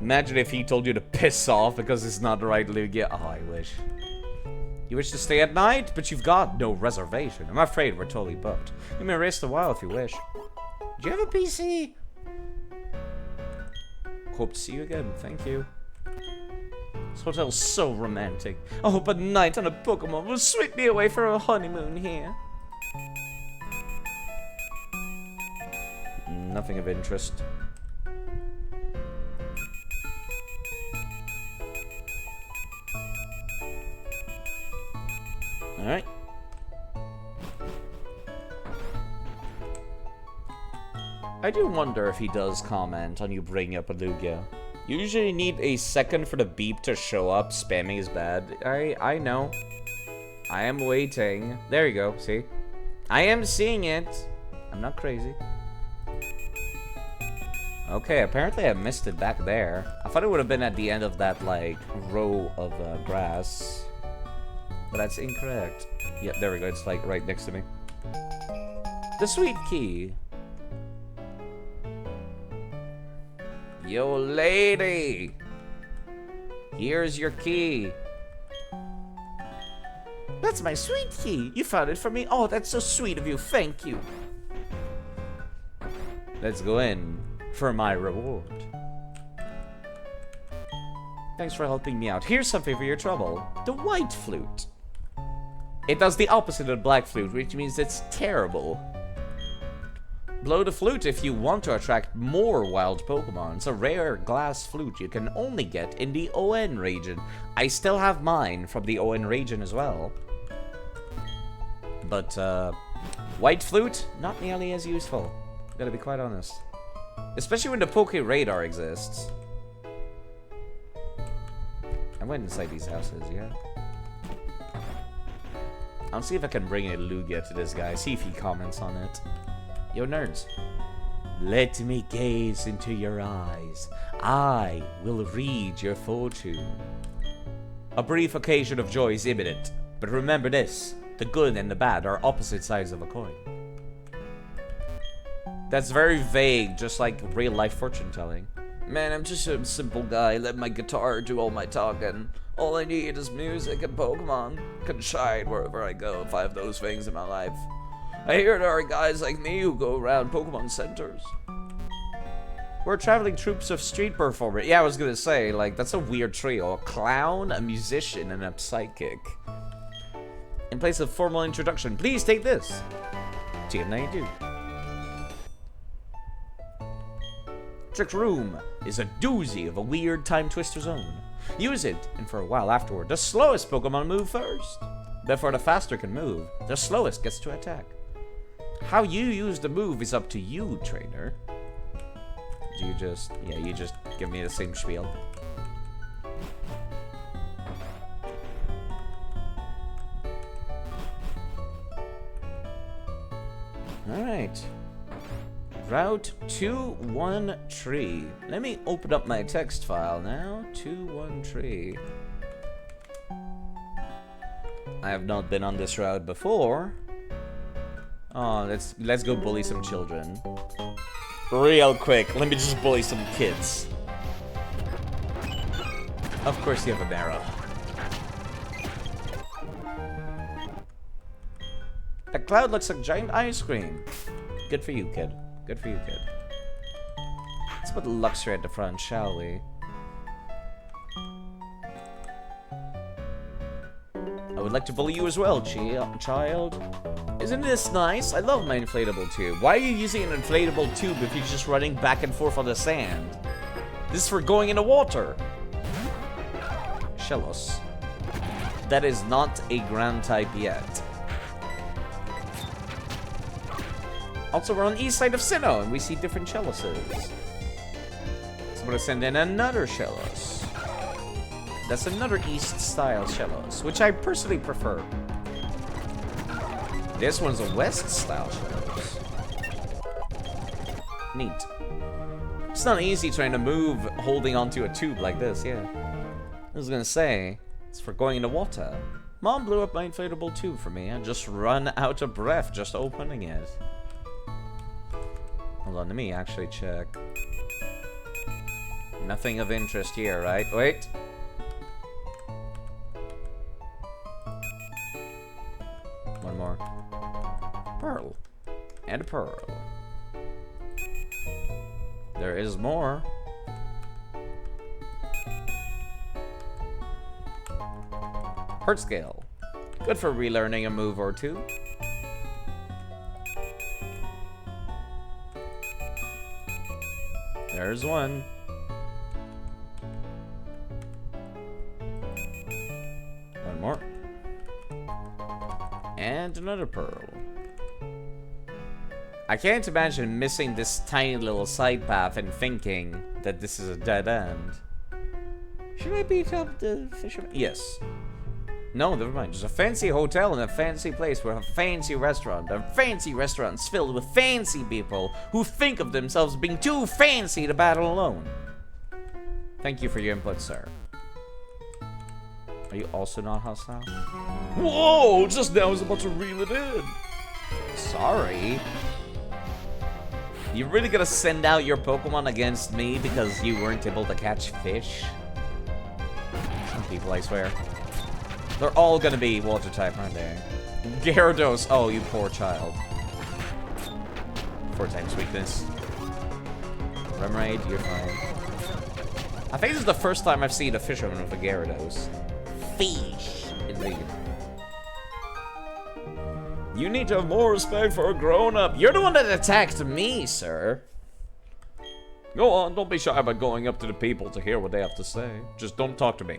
Imagine if he told you to piss off because it's not the right Lugia. Oh, I wish. You wish to stay at night, but you've got no reservation. I'm afraid we're totally booked. You may rest a while if you wish. Do you have a PC? Hope to see you again. Thank you. This hotel's so romantic. I hope a night on a Pokemon will sweep me away for a honeymoon here. Nothing of interest. Alright. I do wonder if he does comment on you bringing up a Lugia. You usually need a second for the beep to show up. Spamming is bad. I know. I am waiting. There you go, see? I am seeing it. I'm not crazy. Okay, apparently I missed it back there. I thought it would have been at the end of that, like, row of grass. But that's incorrect. Yeah, there we go. It's, like, right next to me. The sweet key. Yo, lady! Here's your key. That's my sweet key. You found it for me. Oh, that's so sweet of you. Thank you. Let's go in for my reward. Thanks for helping me out. Here's something for your trouble. The white flute. It does the opposite of the black flute, which means it's terrible. Blow the flute if you want to attract more wild Pokemon. It's a rare glass flute you can only get in the ON region. I still have mine from the ON region as well. But, white flute, not nearly as useful. Gotta be quite honest. Especially when the Poke Radar exists. I went inside these houses, yeah. I'll see if I can bring a Lugia to this guy, see if he comments on it. Yo, nerds. Let me gaze into your eyes. I will read your fortune. A brief occasion of joy is imminent, but remember this. The good and the bad are opposite sides of a coin. That's very vague, just like real-life fortune-telling. Man, I'm just a simple guy. Let my guitar do all my talking. All I need is music and Pokemon. Can shine wherever I go if I have those things in my life. I hear there are guys like me who go around Pokemon centers. We're traveling troops of street performers. Yeah, I was gonna say, like, that's a weird trio. A clown, a musician, and a psychic. In place of formal introduction, please take this. TM, now you do. Trick Room is a doozy of a weird time twister zone. Use it, and for a while afterward, the slowest Pokemon move first. Before the faster can move, the slowest gets to attack. How you use the move is up to you, trainer. Do you just... yeah, you just give me the same spiel. Alright. Route 213. Let me open up my text file now. 213. I have not been on this route before. Oh, let's go bully some children. Real quick, let me just bully some kids. Of course you have a barrow. That cloud looks like giant ice cream. Good for you, kid. Good for you, kid. Let's put Luxray at the front, shall we? I would like to bully you as well, child. Isn't this nice? I love my inflatable tube. Why are you using an inflatable tube if you're just running back and forth on the sand? This is for going in the water. Shellos. That is not a ground type yet. Also, we're on the east side of Sinnoh, and we see different Chelloses. So I'm gonna send in another Shellos. That's another East-style Shellos, which I personally prefer. This one's a West-style Shellos. Neat. It's not easy trying to move holding onto a tube like this, yeah. I was gonna say, it's for going into water. Mom blew up my inflatable tube for me. I just run out of breath just opening it. Hold on, let me actually check. Nothing of interest here, right? Wait. One more. Pearl. And a pearl. There is more. Hurt scale. Good for relearning a move or two. There's one. One more. And another pearl. I can't imagine missing this tiny little side path and thinking that this is a dead end. Should I beat up the fisherman? Yes. No, never mind. There's a fancy hotel and a fancy place with a fancy restaurant. And fancy restaurants filled with fancy people who think of themselves being too fancy to battle alone. Thank you for your input, sir. Are you also not hostile? Whoa! Just now I was about to reel it in. Sorry. You really gonna send out your Pokemon against me because you weren't able to catch fish? Some people, I swear. They're all gonna be water type, aren't they? Gyarados. Oh, you poor child. 4 times weakness. Remoraid, you're fine. I think this is the first time I've seen a fisherman with a Gyarados. Fish. Indeed. You need to have more respect for a grown-up. You're the one that attacked me, sir. Go on, don't be shy about going up to the people to hear what they have to say. Just don't talk to me.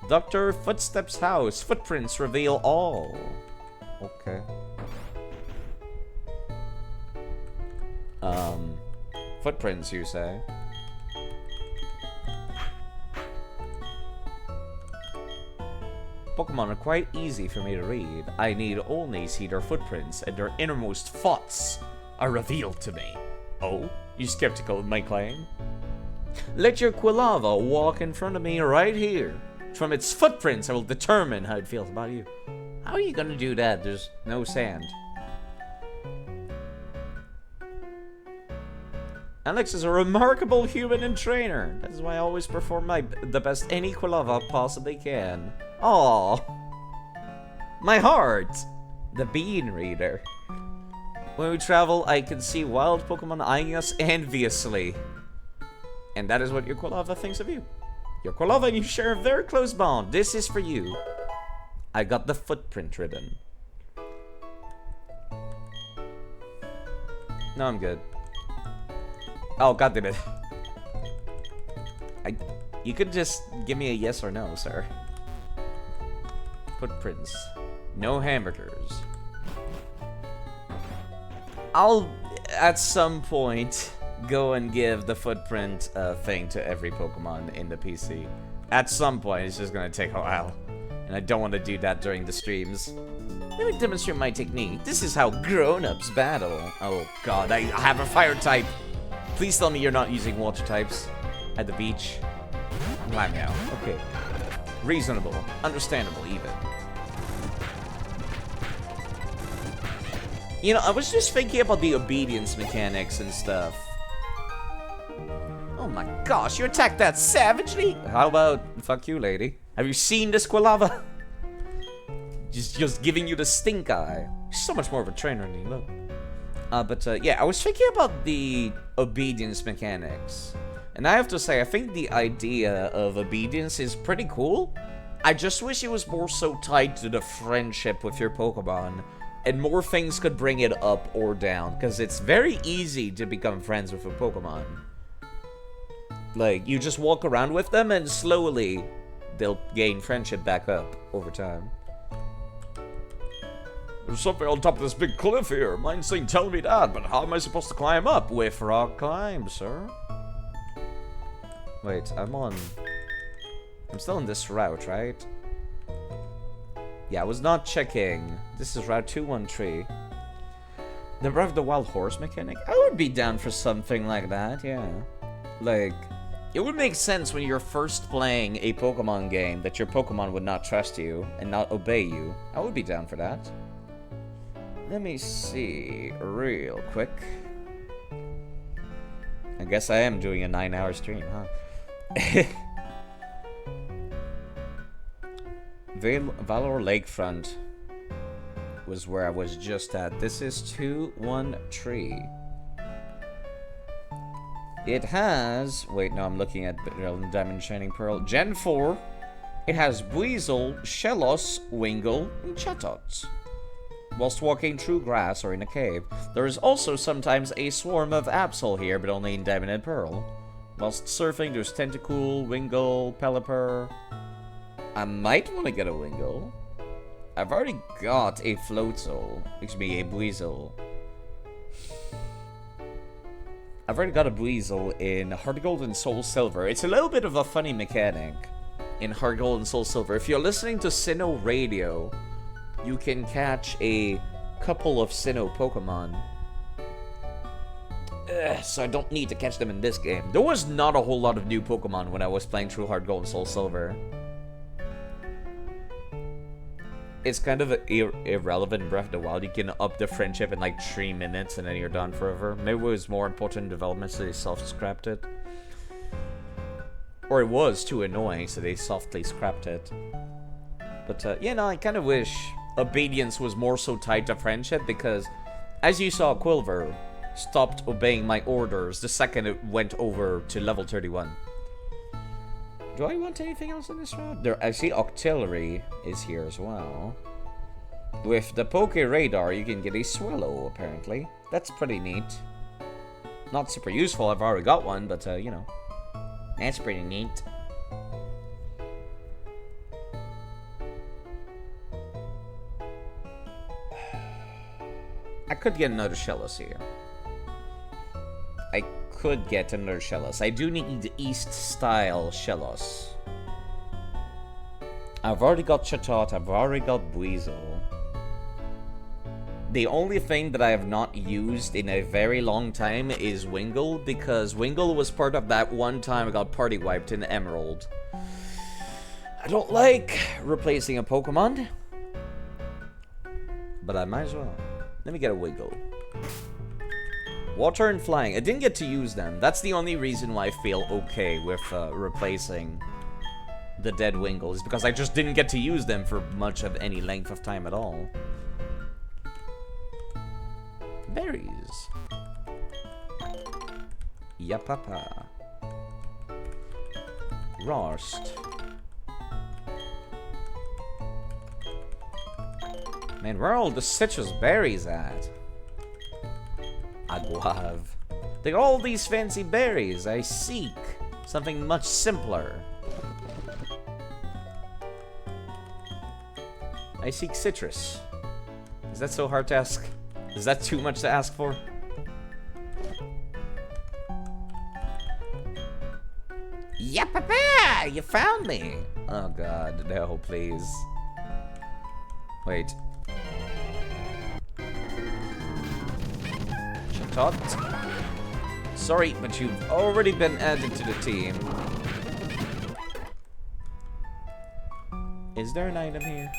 Dr. Footsteps' house. Footprints reveal all. Okay. Footprints, you say? Pokemon are quite easy for me to read. I need only see their footprints, and their innermost thoughts are revealed to me. Oh? You skeptical of my claim? Let your Quilava walk in front of me right here. From its footprints, I will determine how it feels about you. How are you gonna do that? There's no sand. Alex is a remarkable human and trainer. That is why I always perform the best any Quilava possibly can. Aww. My heart. The bean reader. When we travel, I can see wild Pokemon eyeing us enviously. And that is what your Quilava thinks of you. Your Quilava and you share a very close bond. This is for you. I got the footprint ribbon. No, I'm good. Oh, god damn it. You could just give me a yes or no, sir. Footprints. No hamburgers. I'll, at some point, go and give the footprint thing to every Pokemon in the PC. At some point, it's just gonna take a while. And I don't want to do that during the streams. Let me demonstrate my technique. This is how grown-ups battle. Oh god, I have a fire type. Please tell me you're not using water types at the beach. Wow, now. Okay. Reasonable. Understandable, even. You know, I was just thinking about the obedience mechanics and stuff. Oh my gosh, you attacked that savagely? How about, fuck you, lady. Have you seen this Quilava? Just giving you the stink eye. She's so much more of a trainer than you look. Yeah, I was thinking about the obedience mechanics. And I have to say, I think the idea of obedience is pretty cool. I just wish it was more so tied to the friendship with your Pokemon. And more things could bring it up or down. Because it's very easy to become friends with a Pokemon. Like, you just walk around with them and slowly they'll gain friendship back up over time. There's something on top of this big cliff here. Mine's saying tell me that, but how am I supposed to climb up? With rock climb, sir. Wait, I'm still on this route, right? Yeah, I was not checking. This is Route 213. The Breath of the Wild Horse mechanic? I would be down for something like that, yeah. Like, It would make sense when you're first playing a Pokemon game that your Pokemon would not trust you and not obey you. I would be down for that. Let me see real quick. I guess I am doing a 9-hour stream, huh? Valor Lakefront was where I was just at. This is 213. It has... Wait, no, I'm looking at Diamond Shining Pearl. Gen 4. It has Buizel, Shellos, Wingull, and Chatot. Whilst walking through grass or in a cave, there is also sometimes a swarm of Absol here, but only in Diamond and Pearl. Whilst surfing, there's Tentacool, Wingull, Pelipper. I might want to get a Wingull. I've already got a Floatzel, excuse me, a Buizel. I've already got a Buizel in Heart Gold and Soul Silver. It's a little bit of a funny mechanic in Heart Gold and Soul Silver. If you're listening to Sinnoh Radio, you can catch a couple of Sinnoh Pokemon. So I don't need to catch them in this game. There was not a whole lot of new Pokemon when I was playing through Heart Gold and Soul Silver. It's kind of irrelevant in Breath of the Wild. You can up the friendship in like 3 minutes and then you're done forever. Maybe it was more important development, so they soft-scrapped it. Or it was too annoying, so they softly scrapped it. But, yeah, no, I kind of wish obedience was more so tied to friendship, because, as you saw, Quilver stopped obeying my orders the second it went over to level 31. Do I want anything else in this route? There, I see Octillery is here as well. With the Poke Radar, you can get a Swallow, apparently. That's pretty neat. Not super useful, I've already got one, but, you know. That's pretty neat. I could get another Shellos here. I could get another Shellos. I do need the East-style Shellos. I've already got Chatot, I've already got Buizel. The only thing that I have not used in a very long time is Wingull, because Wingull was part of that one time I got party wiped in Emerald. I don't like replacing a Pokemon, but I might as well. Let me get a Wingull. Water and Flying. I didn't get to use them. That's the only reason why I feel okay with replacing the dead Wingull, is because I just didn't get to use them for much of any length of time at all. Berries. Yapapa. Rost. Man, where are all the citrus berries at? Aguav. They got all these fancy berries. I seek something much simpler. I seek citrus. Is that so hard to ask? Is that too much to ask for? Yapapa! You found me! Oh god, no, please. Wait. Chatot? Sorry, but you've already been added to the team. Is there an item here?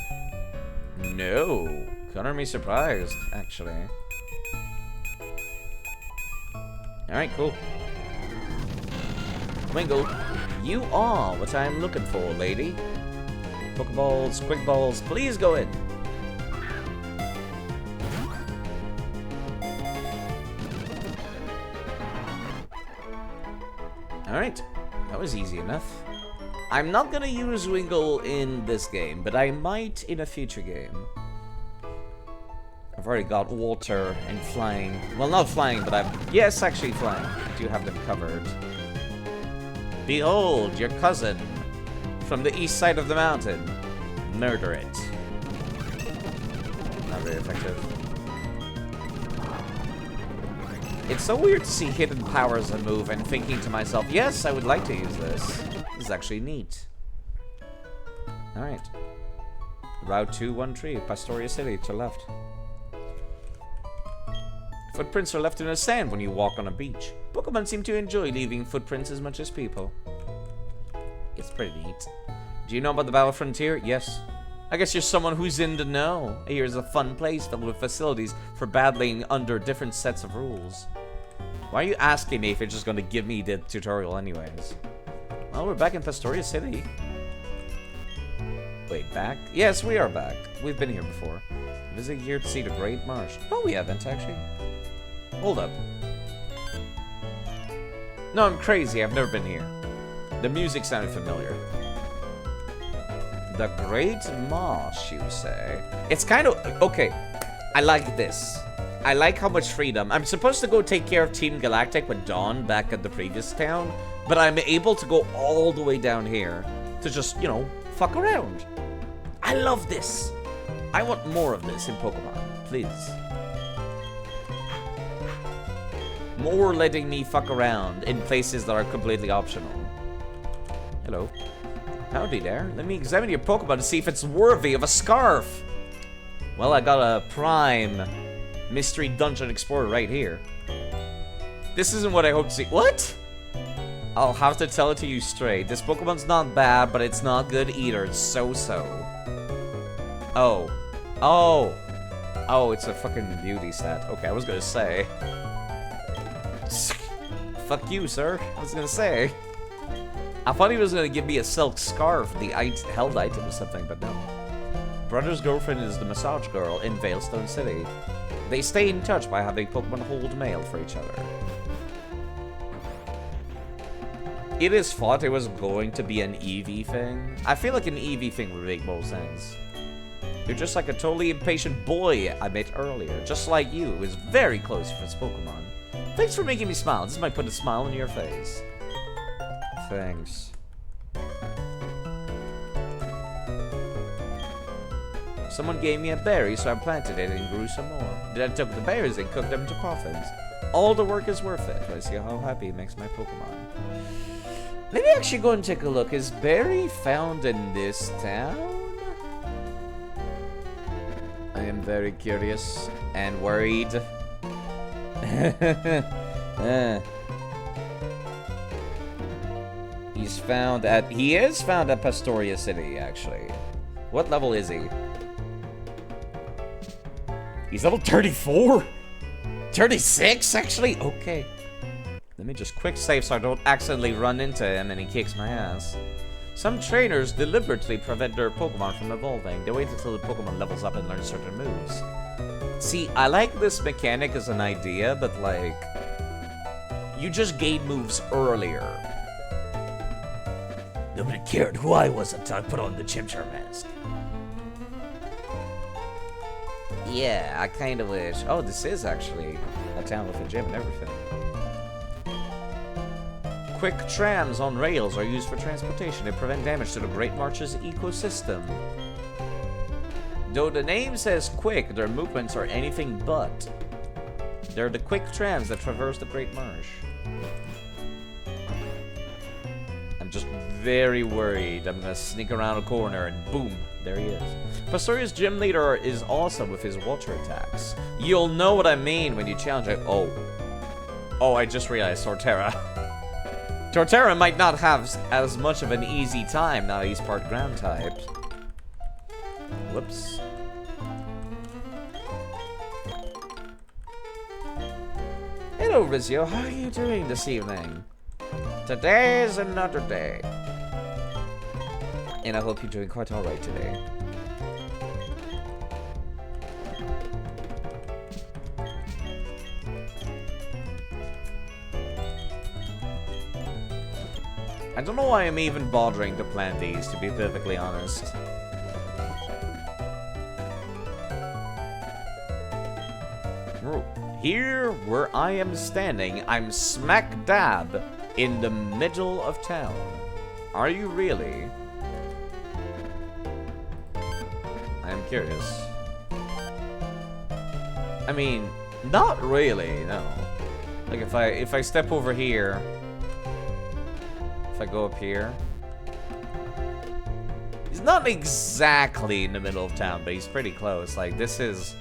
No. Color me surprised, actually. Alright, cool. Wingull, you are what I'm looking for, lady. Pokeballs, quick balls, please go in. Alright, that was easy enough. I'm not gonna use Wingull in this game, but I might in a future game. I've already got water and flying. Well, not flying, but yes, actually flying. I do have them covered. Behold, your cousin from the east side of the mountain. Murder it. Not very effective. It's so weird to see hidden powers and move and thinking to myself, yes, I would like to use this. This is actually neat. Alright. Route 213, Pastoria City, to left. Footprints are left in the sand when you walk on a beach. Pokemon seem to enjoy leaving footprints as much as people. It's pretty neat. Do you know about the Battle Frontier? Yes. I guess you're someone who's in the know. Here's a fun place filled with facilities for battling under different sets of rules. Why are you asking me if you're just going to give me the tutorial anyways? Well, we're back in Pastoria City. Wait, back? Yes, we are back. We've been here before. Visit here to see the Great Marsh. No, we haven't, actually. Hold up. No, I'm crazy. I've never been here. The music sounded familiar. The Great Marsh, you say? It's kind of... Okay, I like this. I like how much freedom. I'm supposed to go take care of Team Galactic with Dawn back at the previous town, but I'm able to go all the way down here to just, you know, fuck around. I love this. I want more of this in Pokemon, please. More letting me fuck around in places that are completely optional. Hello. Howdy there. Let me examine your Pokemon to see if it's worthy of a scarf. Well, I got a prime mystery dungeon explorer right here. This isn't what I hoped to see. What? I'll have to tell it to you straight. This Pokemon's not bad, but it's not good either. It's so-so. Oh. Oh. Oh, it's a fucking beauty stat. Okay, I was gonna say. Fuck you, sir. I was gonna say. I thought he was gonna give me a silk scarf, the held item or something, but no. Brother's girlfriend is the massage girl in Veilstone City. They stay in touch by having Pokemon hold mail for each other. It is thought it was going to be an Eevee thing. I feel like an Eevee thing would make more sense. You're just like a totally impatient boy I met earlier. Just like you, who is very close with his Pokemon. Thanks for making me smile. This might put a smile on your face. Thanks. Someone gave me a berry, so I planted it and grew some more. Then I took the berries and cooked them into coffins. All the work is worth it. I see how happy it makes my Pokemon. Let me actually go and take a look. Is berry found in this town? I am very curious and worried. He is found at Pastoria City, actually. What level is he? He's level 34? 36, actually? Okay. Let me just quick save so I don't accidentally run into him and he kicks my ass. Some trainers deliberately prevent their Pokemon from evolving. They wait until the Pokemon levels up and learns certain moves. See, I like this mechanic as an idea, but like... You just gain moves earlier. Nobody cared who I was until I put on the Chimchar mask. Yeah, I kind of wish. Oh, this is actually a town with a gym and everything. Quick trams on rails are used for transportation to prevent damage to the Great March's ecosystem. Though the name says quick, their movements are anything but. They're the quick trams that traverse the Great Marsh. I'm just very worried I'm gonna sneak around a corner and boom, there he is. Pastoria's gym leader is awesome with his water attacks. You'll know what I mean when you challenge it. Oh, I just realized Torterra. Torterra might not have as much of an easy time now he's part ground type. Whoops. Hello, Rizio. How are you doing this evening? Today's another day. And I hope you're doing quite alright today. I don't know why I'm even bothering to plant these, to be perfectly honest. Here, where I am standing, I'm smack dab in the middle of town. Are you really? I'm curious. I mean, not really, no. Like if I step over here, if I go up here, he's not exactly in the middle of town, but he's pretty close. Like this is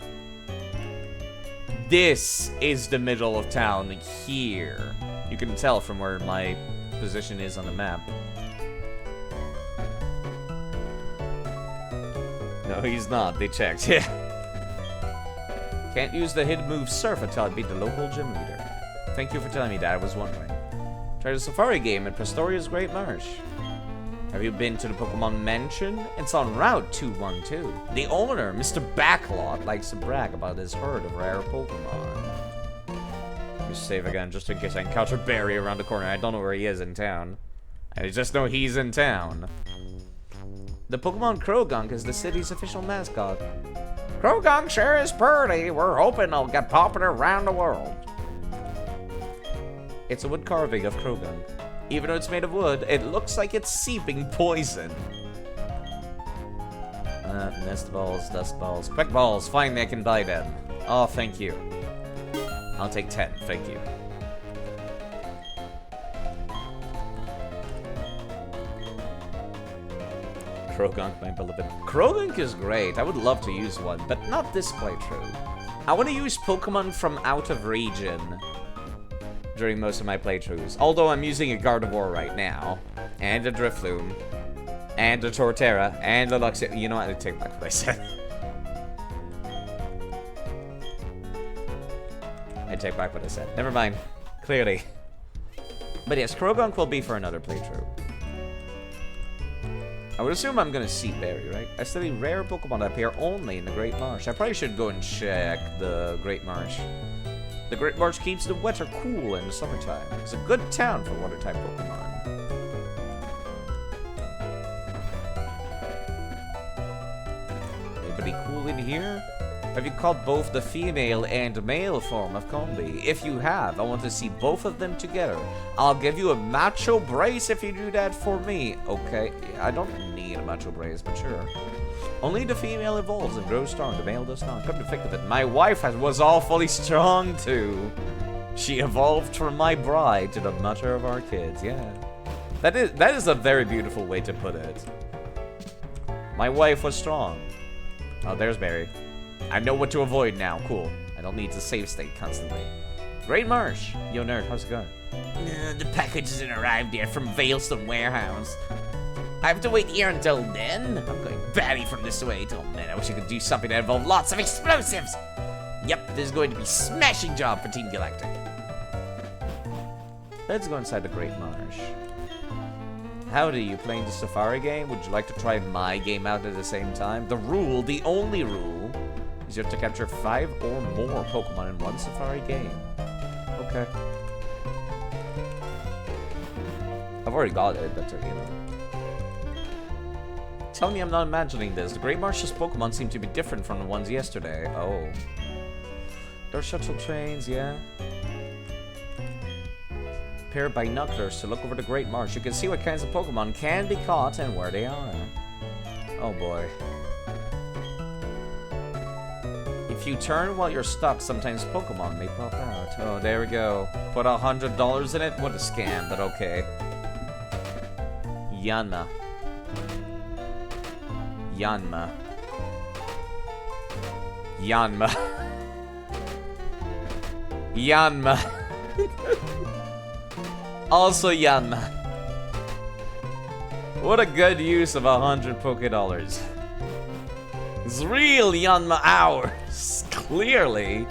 This is the middle of town here. You can tell from where my position is on the map. No, he's not. They checked. Yeah. Can't use the hidden move Surf until I beat the local gym leader. Thank you for telling me that. I was wondering. Try the safari game at Pastoria's Great Marsh. Have you been to the Pokemon Mansion? It's on Route 212. The owner, Mr. Backlot, likes to brag about his herd of rare Pokemon. Let me save again just in case I encounter Barry around the corner. I don't know where he is in town. I just know he's in town. The Pokemon Krogunk is the city's official mascot. Krogunk sure is pretty. We're hoping they'll get popular around the world. It's a wood carving of Krogunk. Even though it's made of wood, it looks like it's seeping poison. Nest balls, dust balls, quick balls. Finally, I can buy them. Oh, thank you. I'll take 10. Thank you. Krogunk, my beloved. Krogunk is great. I would love to use one, but not this playthrough. I want to use Pokemon from out of region during most of my playthroughs. Although I'm using a Gardevoir right now, and a Drifloon, and a Torterra, and a Luxio. You know what? I take back what I said. I take back what I said. Never mind. Clearly. But yes, Krogunk will be for another playthrough. I would assume I'm gonna see Barry, right? I study rare Pokemon that appear only in the Great Marsh. I probably should go and check the Great Marsh. The Great Marsh keeps the weather cool in the summertime. It's a good town for water-type Pokemon. Anybody cool in here? Have you caught both the female and male form of Combi? If you have, I want to see both of them together. I'll give you a macho brace if you do that for me. Okay, I don't need a macho brace, but sure. Only the female evolves and grows strong, the male does not. Come to think of it, my wife was awfully strong too. She evolved from my bride to the mother of our kids, yeah. That is a very beautiful way to put it. My wife was strong. Oh, there's Barry. I know what to avoid now, cool. I don't need to save state constantly. Great Marsh! Yo nerd, how's it going? The package hasn't arrived yet from Veilstone Warehouse. I have to wait here until then? I'm going batty from this way. Oh man, I wish I could do something that involved lots of explosives! Yep, this is going to be a smashing job for Team Galactic. Let's go inside the Great Marsh. Howdy, you playing the Safari game? Would you like to try my game out at the same time? The rule, the only rule, is you have to capture 5 or more Pokemon in one Safari game. Okay. I've already got it, but you know. Tell me I'm not imagining this. The Great Marsh's Pokemon seem to be different from the ones yesterday. Oh. There are shuttle trains, yeah. Pair of binoculars to look over the Great Marsh. You can see what kinds of Pokemon can be caught and where they are. Oh boy. If you turn while you're stuck, sometimes Pokemon may pop out. Oh, there we go. Put $100 in it? What a scam, but okay. Yanma. Yanma. Yanma. Yanma. Also Yanma. What a good use of 100 Pokédollars. It's real Yanma hours. Clearly.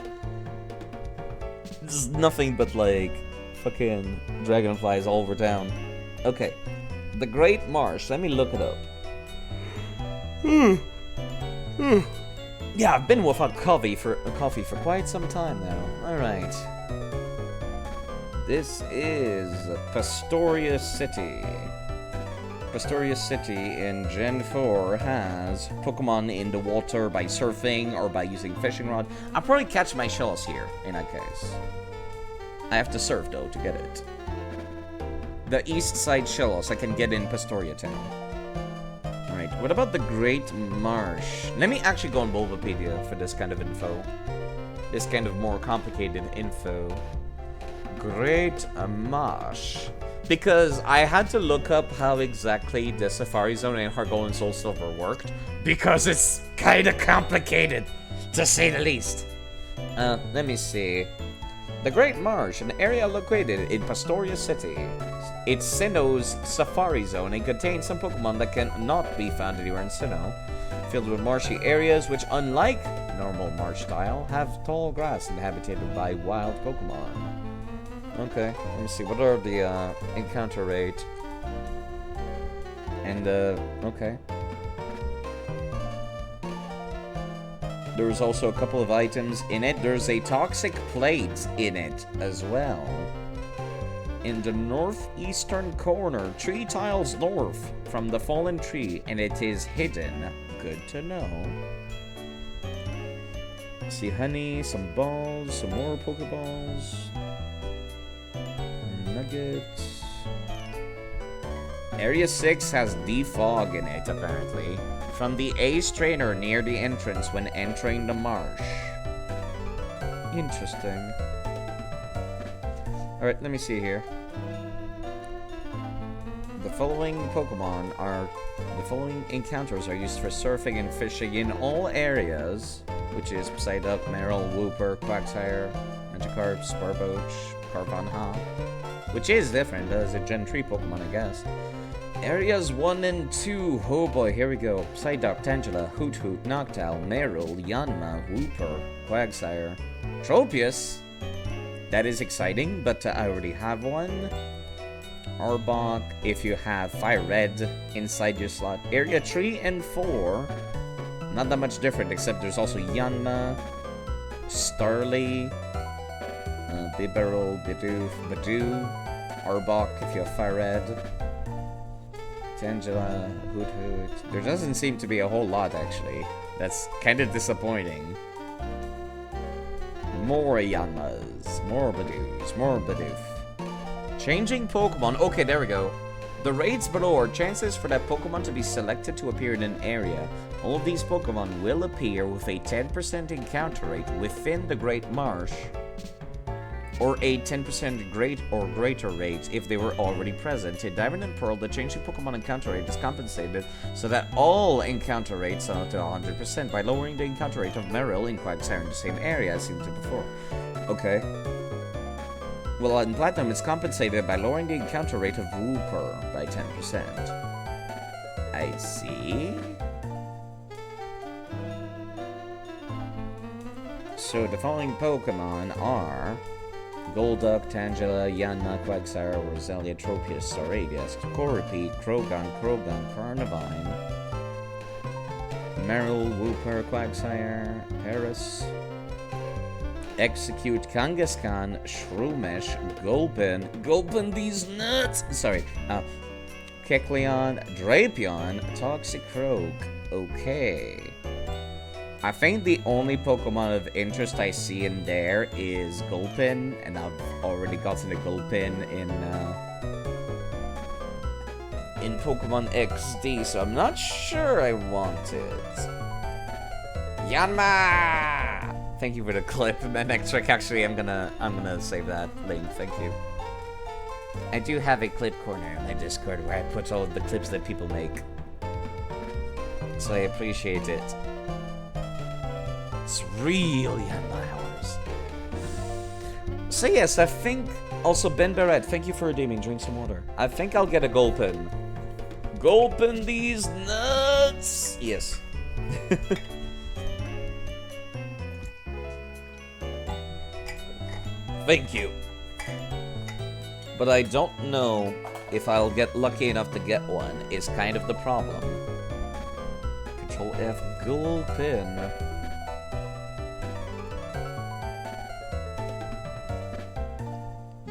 This is nothing but like fucking dragonflies all over town. Okay. The Great Marsh. Let me look it up. Yeah, I've been without coffee for quite some time now. Alright. This is Pastoria City. Pastoria City in Gen 4 has Pokemon in the water by surfing or by using fishing rod. I'll probably catch my shells here in that case. I have to surf though to get it. The east side shells I can get in Pastoria Town. Alright, what about the Great Marsh? Let me actually go on Bulbapedia for this kind of info. This kind of more complicated info. Great Marsh. Because I had to look up how exactly the Safari Zone in Heart Gold and Soul Silver worked. Because it's kinda complicated, to say the least. Let me see. The Great Marsh, an area located in Pastoria City. It's Sinnoh's Safari Zone and contains some Pokemon that cannot be found anywhere in Sinnoh. Filled with marshy areas which, unlike normal marsh style, have tall grass inhabited by wild Pokemon. Okay, let me see. What are the encounter rate? And okay. There's also a couple of items in it. There's a toxic plate in it as well. In the northeastern corner, 3 tiles north from the fallen tree, and it is hidden. Good to know. See honey, some balls, some more Pokeballs. Nuggets. Area 6 has defog in it, apparently. From the Ace Trainer near the entrance when entering the marsh. Interesting. Alright, let me see here. The following encounters are used for surfing and fishing in all areas, which is Psyduck, Marill, Wooper, Quagsire, Magikarp, Sparboach, Carvanha, which is different. That is a Gen 3 Pokemon, I guess. Areas 1 and 2. Oh boy, here we go. Psyduck, Tangela, Hoot Hoot, Noctowl, Marill, Yanma, Wooper, Quagsire, Tropius. That is exciting, but I already have one. Arbok, if you have Fire Red inside your slot. Area 3 and 4. Not that much different, except there's also Yanma, Starly, Bibarel, Bidoof, Arbok if you have Fire Red. Tangela, Hoot Hoot. There doesn't seem to be a whole lot, actually. That's kind of disappointing. More Yanmas, more Bidoofs, more Bidoof. Changing Pokemon. Okay, there we go. The rates below are chances for that Pokemon to be selected to appear in an area. All of these Pokemon will appear with a 10% encounter rate within the Great Marsh, or a 10% great or greater rate if they were already present. In Diamond and Pearl, the changing Pokemon encounter rate is compensated so that all encounter rates are to 100% by lowering the encounter rate of Marill and Quagsire in the same area as seen to before. Okay. Well, in Platinum, it's compensated by lowering the encounter rate of Wooper by 10%. I see. So the following Pokemon are Golduck, Tangela, Yanma, Quagsire, Roselia, Tropius, Staravia, Corupy, Krogan, Carnivine, Marill, Wooper, Quagsire, Paris, Execute, Kangaskhan, Shroomish, Gulpin these nuts! Sorry, Kecleon, Drapion, Toxicroak. Okay. I think the only Pokemon of interest I see in there is Gulpin, and I've already gotten a Gulpin in Pokemon XD, so I'm not sure I want it. Yanma! Thank you for the clip. And then next trick, actually, I'm gonna save that link. Thank you. I do have a clip corner in my Discord where I put all of the clips that people make, so I appreciate it. It's really Yanma hours. So yes, I think also Ben Barrett, thank you for redeeming. Drink some water. I think I'll get a Gulpin. Gulpin these nuts. Yes. Thank you. But I don't know if I'll get lucky enough to get one, is kind of the problem. Control F, Gulpin.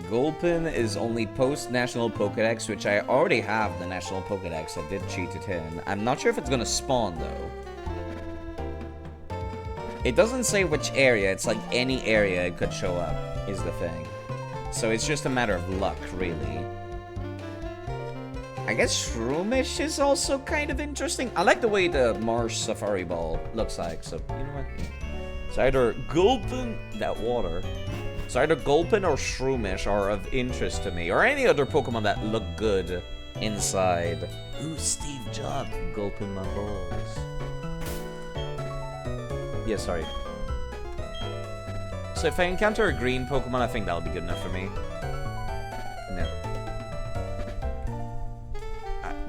Gulpin is only post-National Pokedex, which I already have the National Pokedex. I did cheat it in. I'm not sure if it's gonna spawn, though. It doesn't say which area. It's like any area it could show up, is the thing. So it's just a matter of luck, really. I guess Shroomish is also kind of interesting. I like the way the Marsh Safari Ball looks like, so you know what? It's either Gulpin, that water. So either Gulpin or Shroomish are of interest to me, or any other Pokemon that look good inside. Ooh, Steve Jobs, Gulpin my balls. Yeah, sorry. So if I encounter a green Pokemon, I think that'll be good enough for me. No.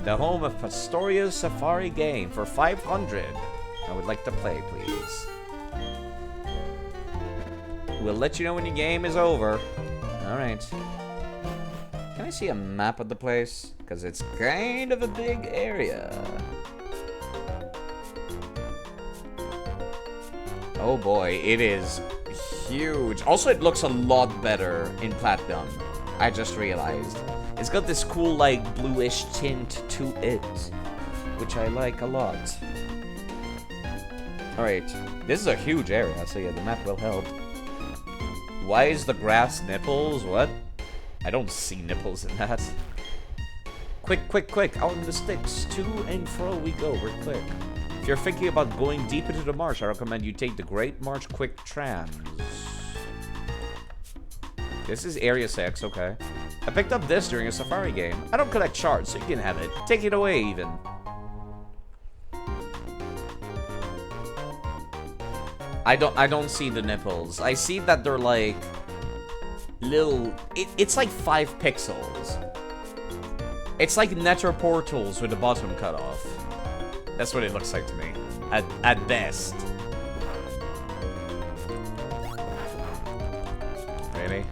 The home of Pastoria's Safari game for 500. I would like to play, please. We'll let you know when your game is over. Alright. Can I see a map of the place? Because it's kind of a big area. Oh boy, it is huge. Also, it looks a lot better in Platinum. I just realized. It's got this cool, like, bluish tint to it, which I like a lot. Alright, this is a huge area, so yeah, the map will help. Why is the grass nipples? What? I don't see nipples in that. Quick, quick, quick, out in the sticks. To and fro we go, real quick. If you're thinking about going deep into the marsh, I recommend you take the Great March Quick Trams. This is Area 6, okay. I picked up this during a safari game. I don't collect shards, so you can have it. Take it away, even. I don't see the nipples. I see that they're like little. It's like 5 pixels. It's like nether portals with the bottom cut off. That's what it looks like to me, at best. Really?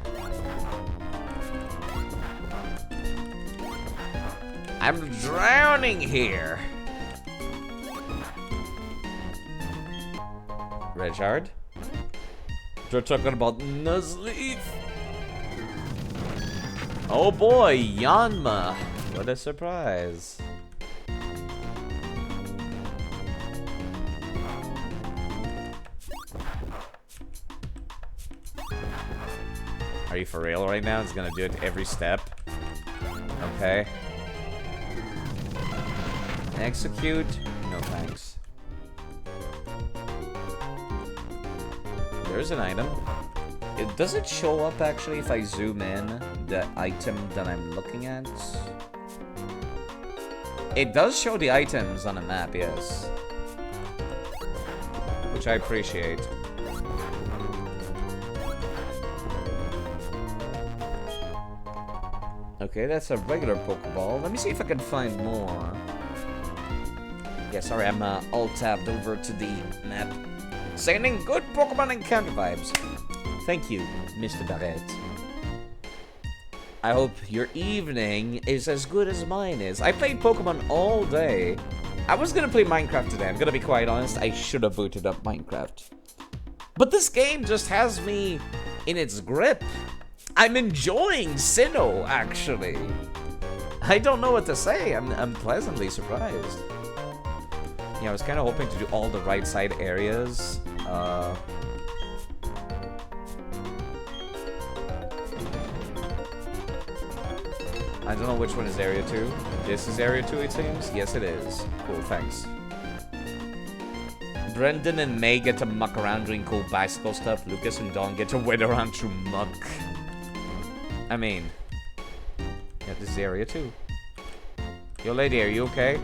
I'm drowning here. Red shard? They're talking about Nuzleaf. Oh boy, Yanma. What a surprise. Are you for real right now? It's gonna do it every step. Okay. Execute. No thanks. There's an item. Does it show up actually if I zoom in the item that I'm looking at? It does show the items on a map, yes. Which I appreciate. Okay, that's a regular Pokeball. Let me see if I can find more. Yeah, sorry, I'm all tabbed over to the map. Sending good Pokemon encounter vibes. Thank you, Mr. Barrett. I hope your evening is as good as mine is. I played Pokemon all day. I was gonna play Minecraft today. I'm gonna be quite honest. I should have booted up Minecraft. But this game just has me in its grip. I'm enjoying Sinnoh, actually. I don't know what to say. I'm pleasantly surprised. Yeah, I was kind of hoping to do all the right side areas. I don't know which one is Area 2. This is Area 2, it seems? Yes, it is. Cool, thanks. Brendan and May get to muck around doing cool bicycle stuff. Lucas and Dawn get to wade around through muck. I mean... yeah, this is Area 2. Yo, lady, are you okay?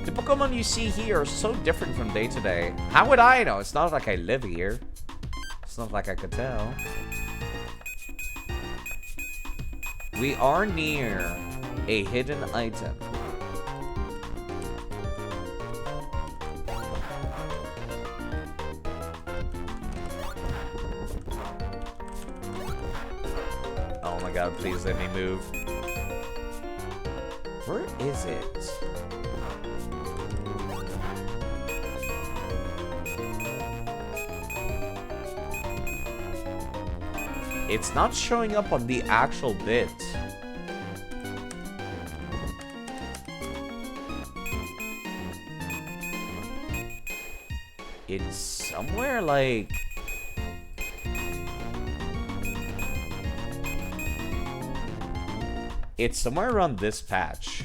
The Pokemon you see here are so different from day to day. How would I know? It's not like I live here. It's not like I could tell. We are near a hidden item. Oh my god, please let me move. Where is it? It's not showing up on the actual bit. It's somewhere like... it's somewhere around this patch.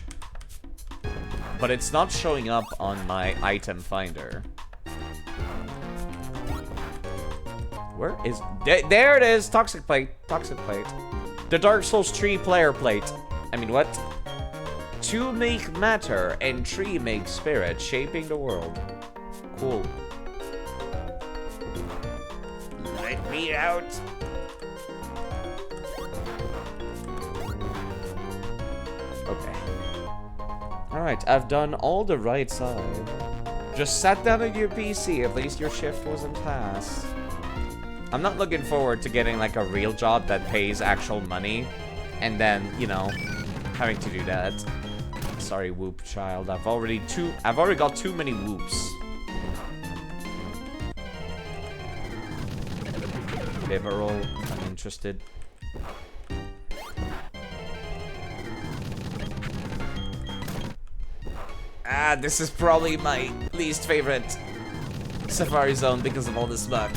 But it's not showing up on my item finder. Where is... there it is! Toxic Plate. Toxic Plate. The Dark Souls 3 player plate. I mean, what? 2 make matter and 3 make spirit, shaping the world. Cool. me out. Okay. Alright, I've done all the right side. Just sat down at your PC, at least your shift wasn't passed. I'm not looking forward to getting like a real job that pays actual money, and then, you know, having to do that. Sorry, Whoop child. I've already got too many whoops. Liberal, I'm interested. Ah, this is probably my least favorite Safari Zone because of all the smug.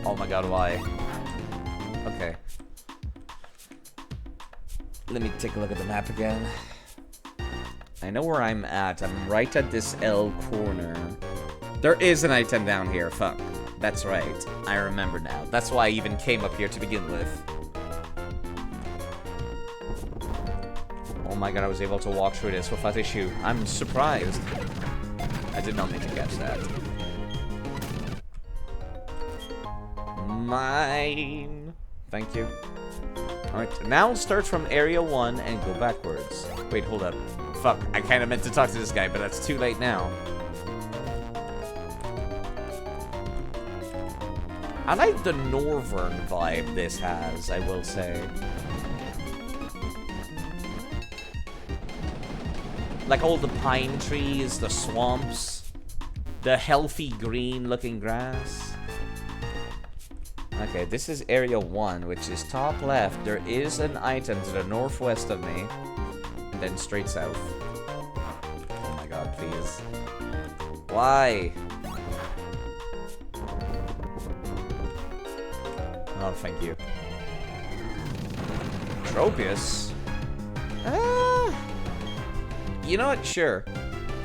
Oh my god, why? Okay. Let me take a look at the map again. I know where I'm at. I'm right at this L corner. There is an item down here. Fuck. That's right. I remember now. That's why I even came up here to begin with. Oh my god, I was able to walk through this without issue. I'm surprised. I did not mean to catch that. Mine. Thank you. Alright, now start from area 1 and go backwards. Wait, hold up. Fuck, I kinda meant to talk to this guy, but that's too late now. I like the northern vibe this has, I will say. Like all the pine trees, the swamps, the healthy green looking grass. Okay, this is area 1, which is top left. There is an item to the northwest of me. And then straight south. Oh my god, please. Why? Oh, thank you. Tropius? You know what? Sure.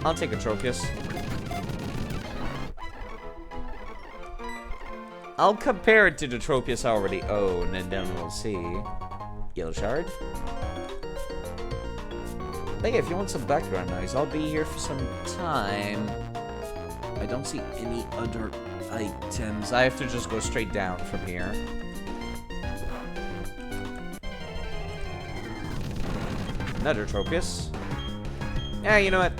I'll take a Tropius. I'll compare it to the Tropius I already own, and then we'll see. Yellow Shard? Hey, if you want some background noise, I'll be here for some time. I don't see any other items. I have to just go straight down from here. Another Tropius. Yeah, you know what?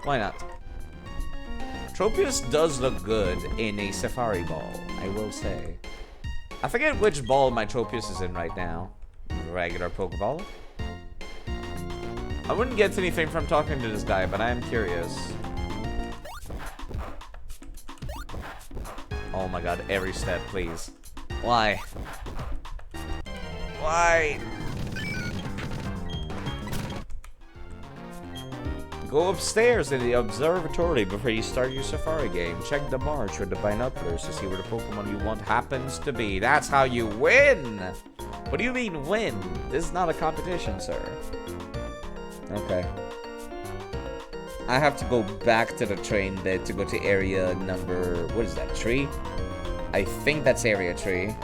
Why not? Tropius does look good in a Safari Ball, I will say. I forget which ball my Tropius is in right now. Regular Pokeball. I wouldn't get anything from talking to this guy, but I am curious. Oh my god, every step, please. Why? Why? Go upstairs in the observatory before you start your Safari game. Check the march with the binoculars to see where the Pokemon you want happens to be. That's how you win! What do you mean win? This is not a competition, sir. Okay. I have to go back to the train bed to go to area number... What is that, 3? I think that's area 3.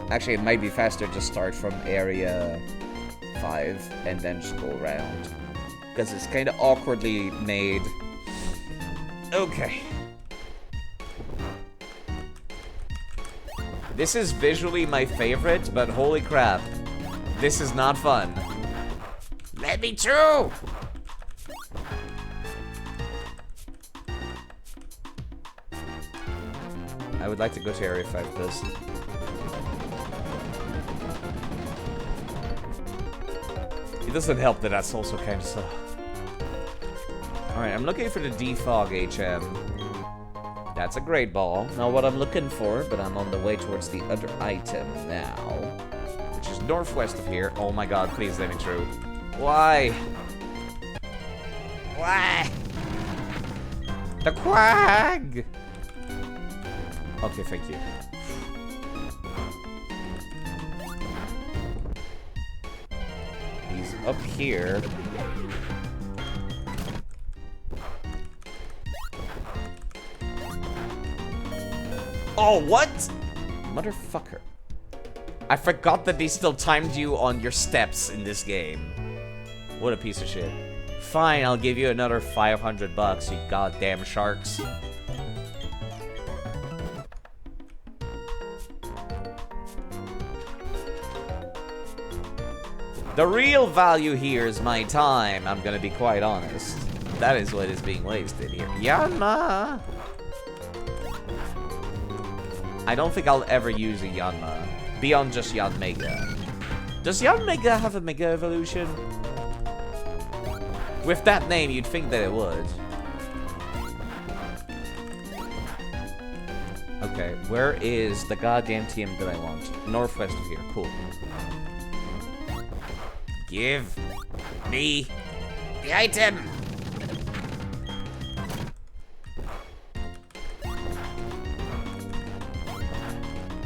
Actually, it might be faster to start from area 5 and then just go around. Because it's kind of awkwardly made. Okay. This is visually my favorite, but holy crap. This is not fun. Let me through! I would like to go to area 5, please. It doesn't help that that's also kind of slow. Alright, I'm looking for the Defog HM. That's a great ball. Not what I'm looking for, but I'm on the way towards the other item now. Which is northwest of here. Oh my god, please let me through. Why? Why? The Quag! Okay, thank you. He's up here. Oh, what? Motherfucker. I forgot that they still timed you on your steps in this game. What a piece of shit. Fine, I'll give you another 500 bucks, you goddamn sharks. The real value here is my time, I'm gonna be quite honest. That is what is being wasted here. Yanma! I don't think I'll ever use a Yanma. Beyond just Yanmega. Does Yanmega have a Mega Evolution? With that name, you'd think that it would. Okay, where is the goddamn TM that I want? Northwest of here, cool. Give me the item.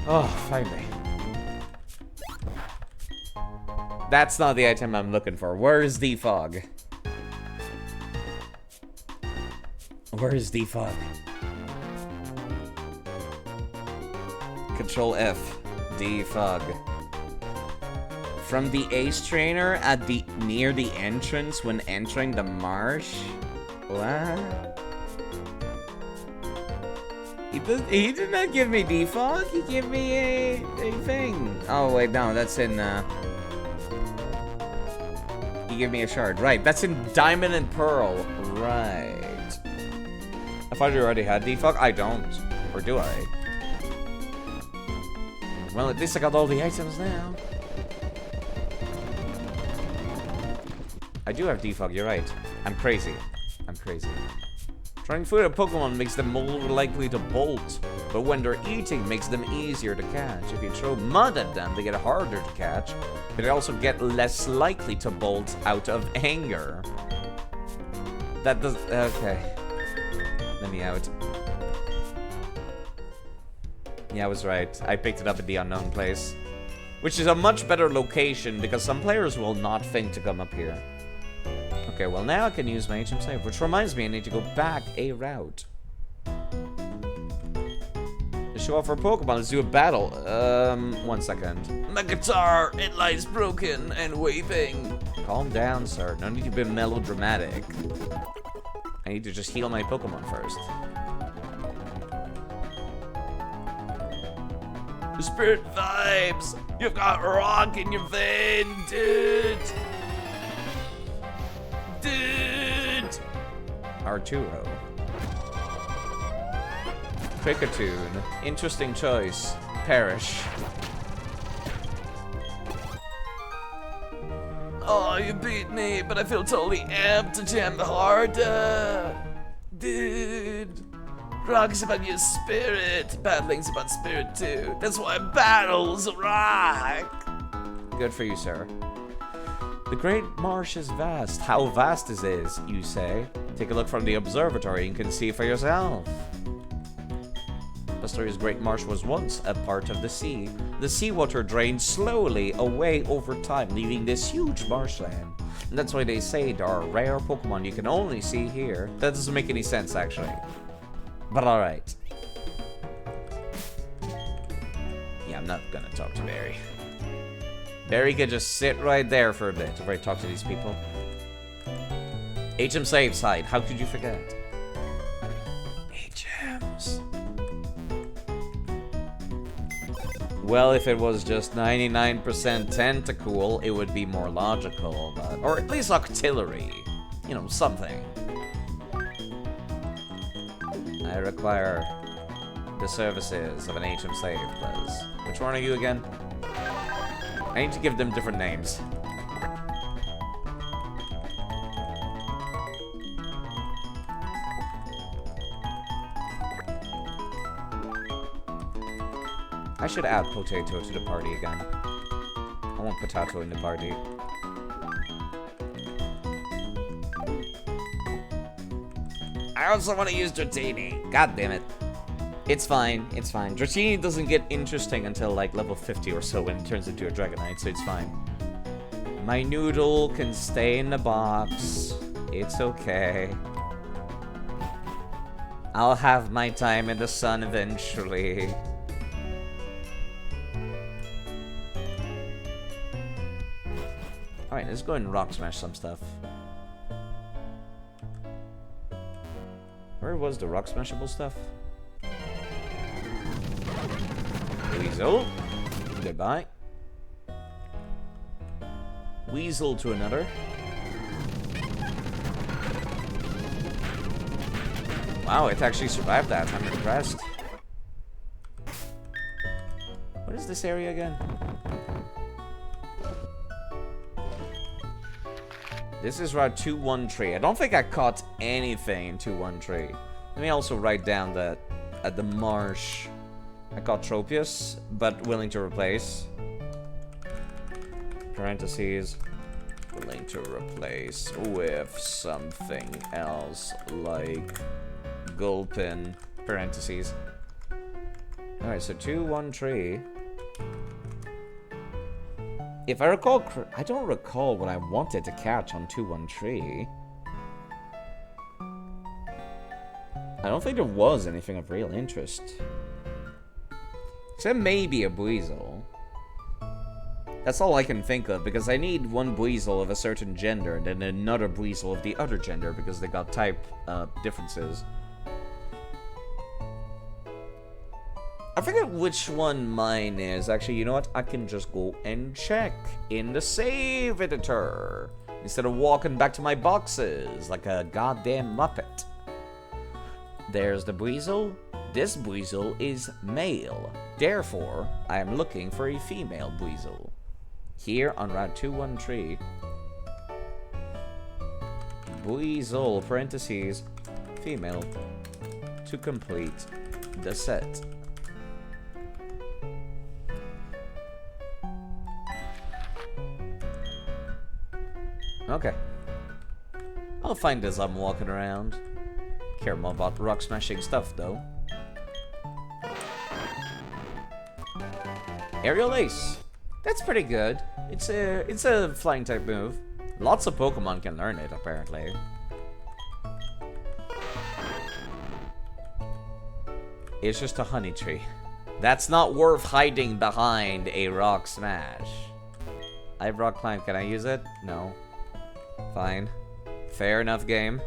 Oh, finally. That's not the item I'm looking for. Where is Defog? Where is Defog? Control F. Defog. From the Ace Trainer at the near the entrance when entering the marsh? What? He did not give me Defog, he gave me a thing. Oh wait, no, that's in he gave me a shard. Right, that's in Diamond and Pearl. Right. I thought you already had Defog. I don't. Or do I? Well, at least I got all the items now. I do have Defog, you're right. I'm crazy. I'm crazy. Trying food at Pokemon makes them more likely to bolt, but when they're eating makes them easier to catch. If you throw mud at them, they get harder to catch, but they also get less likely to bolt out of anger. That does... okay. Let me out. Yeah, I was right. I picked it up at the unknown place. Which is a much better location, because some players will not think to come up here. Okay, well now I can use my HM save, which reminds me I need to go back a route. To show off our Pokemon, let's do a battle. 1 second. My guitar, it lies broken and waving. Calm down, sir. No need to be melodramatic. I need to just heal my Pokemon first. Spirit vibes. You've got rock in your vein, dude. Dude. Arturo. Pikachu. Interesting choice. Perish. Oh, you beat me, but I feel totally amped to jam harder. Dude. Rock's about your spirit. Battling's about spirit too. That's why battles rock. Good for you, sir. The Great Marsh is vast. How vast is it, you say? Take a look from the observatory and you can see for yourself. Astoria's Great Marsh was once a part of the sea. The seawater drained slowly away over time, leaving this huge marshland. And that's why they say there are rare Pokemon you can only see here. That doesn't make any sense, actually. But alright. Yeah, I'm not gonna talk to Barry. Barry could just sit right there for a bit before I talk to these people. HM save side, how could you forget? HMs. Well, if it was just 99% Tentacool, it would be more logical, but... or at least Octillery. You know, something. I require the services of an HM save, please. Which one are you again? I need to give them different names. I should add Potato to the party again. I want Potato in the party. I also want to use Dratini. God damn it. It's fine, it's fine. Dratini doesn't get interesting until like level 50 or so when it turns into a Dragonite, so it's fine. My noodle can stay in the box. It's okay. I'll have my time in the sun eventually. Alright, let's go and rock smash some stuff. Where was the rock smashable stuff? Weasel. Goodbye. Weasel to another. Wow, it actually survived that. I'm impressed. What is this area again? This is Route 213. I don't think I caught anything in 213. Let me also write down that at the marsh I caught Tropius, but willing to replace. Parentheses. Willing to replace with something else like Gulpin. Parentheses. Alright, so 213. If I recall, I don't recall what I wanted to catch on 213. I don't think there was anything of real interest. Except maybe a Buizel. That's all I can think of, because I need one Buizel of a certain gender, and then another Buizel of the other gender, because they got type differences. I forget which one mine is. Actually, you know what? I can just go and check in the save editor instead of walking back to my boxes like a goddamn muppet. There's the Buizel. This Buizel is male. Therefore, I am looking for a female Buizel. Here on Route 213. Buizel, parentheses, female, to complete the set. Okay. I'll find as I'm walking around. Care more about rock smashing stuff though. Aerial Ace. That's pretty good. It's a flying type move. Lots of Pokemon can learn it apparently. It's just a honey tree. That's not worth hiding behind a rock smash. I have rock climb. Can I use it? No. Fine. Fair enough, game.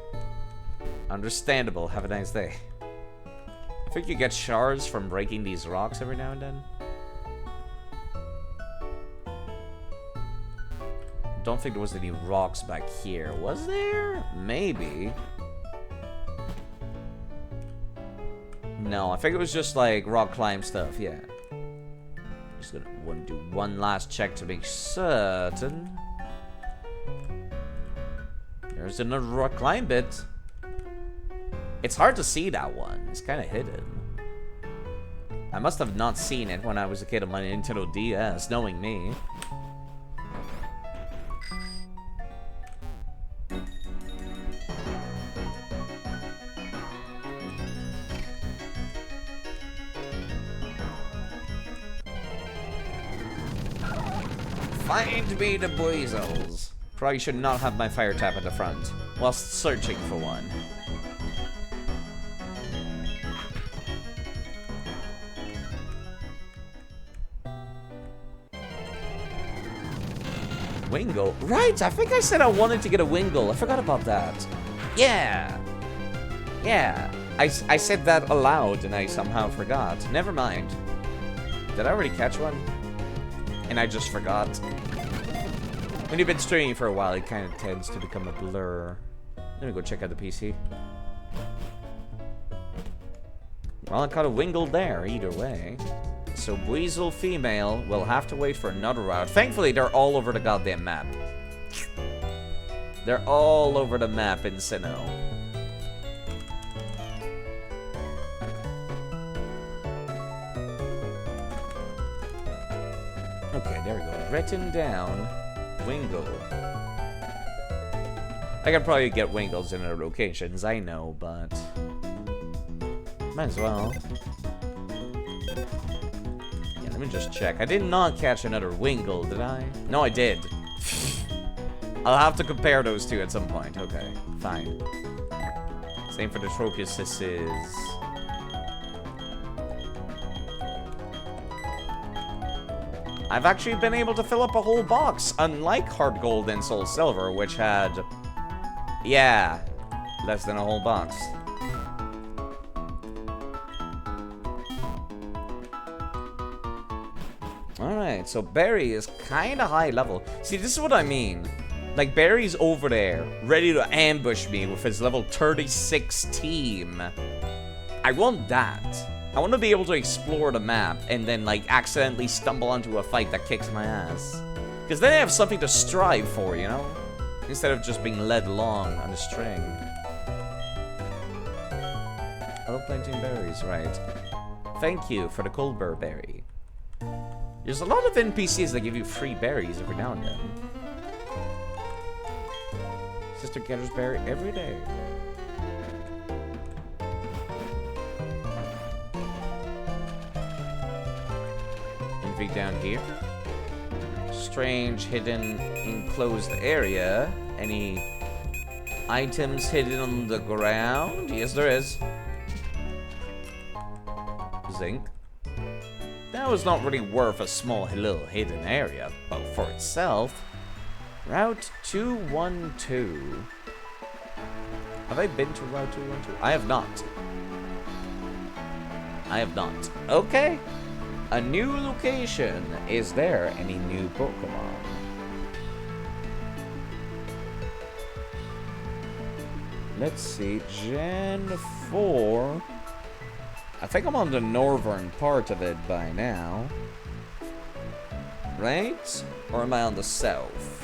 Understandable. Have a nice day. I think you get shards from breaking these rocks every now and then. Don't think there was any rocks back here. Was there? Maybe. No, I think it was just like rock climb stuff, yeah. Just gonna do one last check to make certain. There's another rock climb bit. It's hard to see that one. It's kind of hidden. I must have not seen it when I was a kid on my Nintendo DS, knowing me. Find me the Buizels. Probably should not have my fire tap at the front, whilst searching for one. Wingull? Right, I think I said I wanted to get a Wingull. I forgot about that. Yeah. Yeah. I said that aloud and I somehow forgot. Never mind. Did I already catch one? And I just forgot. When you've been streaming for a while, it kind of tends to become a blur. Let me go check out the PC. Well, I caught a Wingull there, either way. So Buizel female will have to wait for another route. Thankfully, they're all over the goddamn map. They're all over the map in Sinnoh. Okay, there we go. Written down. Wingull. I can probably get Wingulls in other locations, I know, but might as well. Yeah, let me just check. I did not catch another Wingull, did I? No, I did. I'll have to compare those two at some point. Okay, fine. Same for the Tropius, this is... I've actually been able to fill up a whole box, unlike Heart Gold and Soul Silver, which had... yeah, less than a whole box. Right, so Barry is kind of high level. See, this is what I mean. Like, Barry's over there, ready to ambush me with his level 36 team. I want that. I want to be able to explore the map and then, like, accidentally stumble onto a fight that kicks my ass. Because then I have something to strive for, you know? Instead of just being led along on a string. I love planting berries, right. Thank you for the Colbur berry. There's a lot of NPCs that give you free berries every now and then. Sister gathers berry every day. Anything down here? Strange hidden enclosed area. Any items hidden on the ground? Yes, there is. Zinc. That was not really worth a small little hidden area, but for itself. Route 212. Have I been to Route 212? I have not. I have not. Okay. A new location. Is there any new Pokemon? Let's see. Gen 4. I think I'm on the northern part of it by now. Right? Or am I on the south?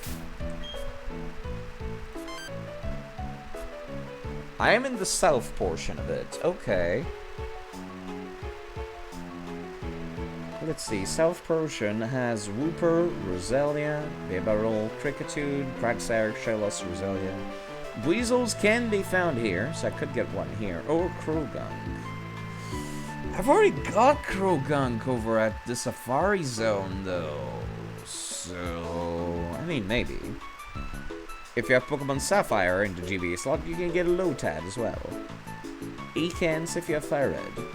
I am in the south portion of it. Okay. Let's see. South portion has Wooper, Roselia, Bibarel, Cricketune, Quagsire, Shellos, Roselia. Weasels can be found here, so I could get one here. Or Krogunk. I've already got Krogunk over at the Safari Zone, though. So, I mean, maybe. If you have Pokemon Sapphire in the GB slot, you can get a Lotad as well. Ekans if you have Fire Red.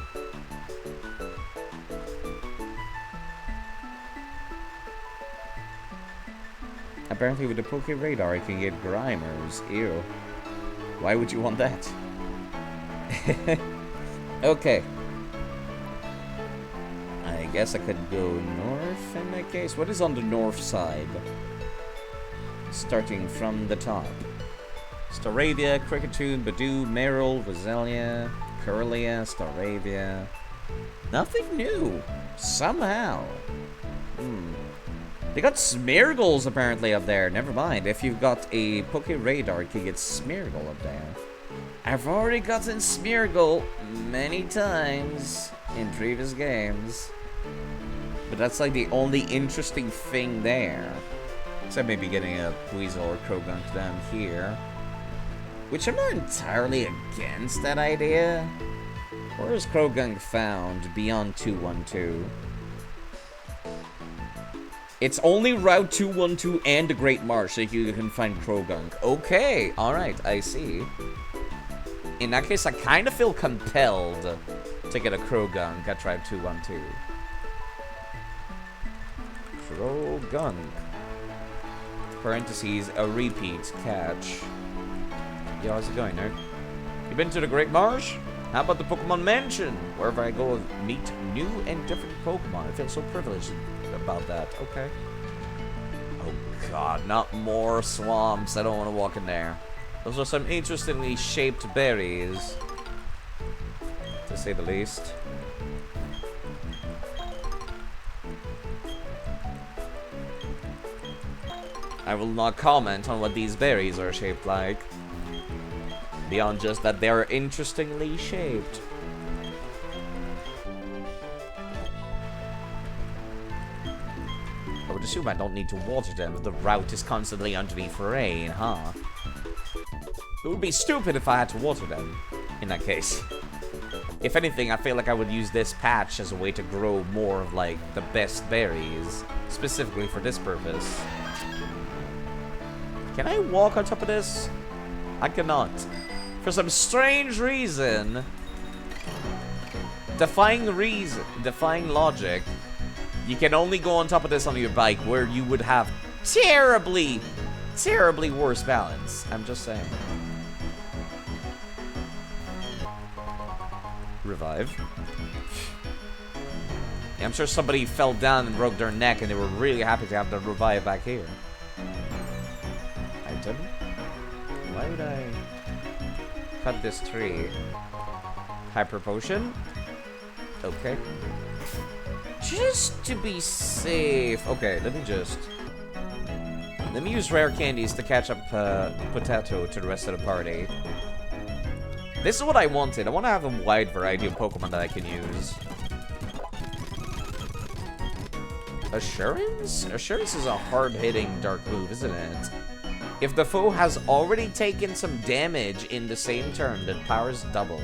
Apparently with the Poke Radar, you can get Grimers. Ew. Why would you want that? Okay. I guess I could go north in that case. What is on the north side? Starting from the top. Staravia, Cricketune, Badoo, Meryl, Roselia, Curlia, Staravia. Nothing new. Somehow. They got Smeargles apparently up there. Never mind. If you've got a Poke Radar, you can get Smeargle up there. I've already gotten Smeargle many times in previous games. But that's like the only interesting thing there. Except maybe getting a Weasel or Krogunk down here. Which I'm not entirely against that idea. Where is Krogunk found beyond 212? It's only Route 212 and the Great Marsh that you can find Krogunk. Okay, alright, I see. In that case, I kind of feel compelled to get a Krogunk at Route 212. Krogunk. Parentheses, a repeat catch. Yo, how's it going, nerd? You been to the Great Marsh? How about the Pokemon Mansion? Wherever I go, meet new and different Pokemon. I feel so privileged about that. Okay. Oh god, not more swamps. I don't want to walk in there. Those are some interestingly shaped berries, to say the least. I will not comment on what these berries are shaped like, beyond just that they are interestingly shaped. I would assume I don't need to water them if the route is constantly underneath rain, huh? It would be stupid if I had to water them, in that case. If anything, I feel like I would use this patch as a way to grow more of, like, the best berries, specifically for this purpose. Can I walk on top of this? I cannot. For some strange reason, defying logic, you can only go on top of this on your bike where you would have terribly worse balance. I'm just saying. Revive. I'm sure somebody fell down and broke their neck and they were really happy to have the revive back here. Item? Why would I cut this tree? Hyper potion? Okay. Just to be safe. Okay, let me use rare candies to catch up Potato to the rest of the party. This is what I wanted. I want to have a wide variety of Pokemon that I can use. Assurance? Assurance is a hard-hitting dark move, isn't it? If the foe has already taken some damage in the same turn, the power's doubled.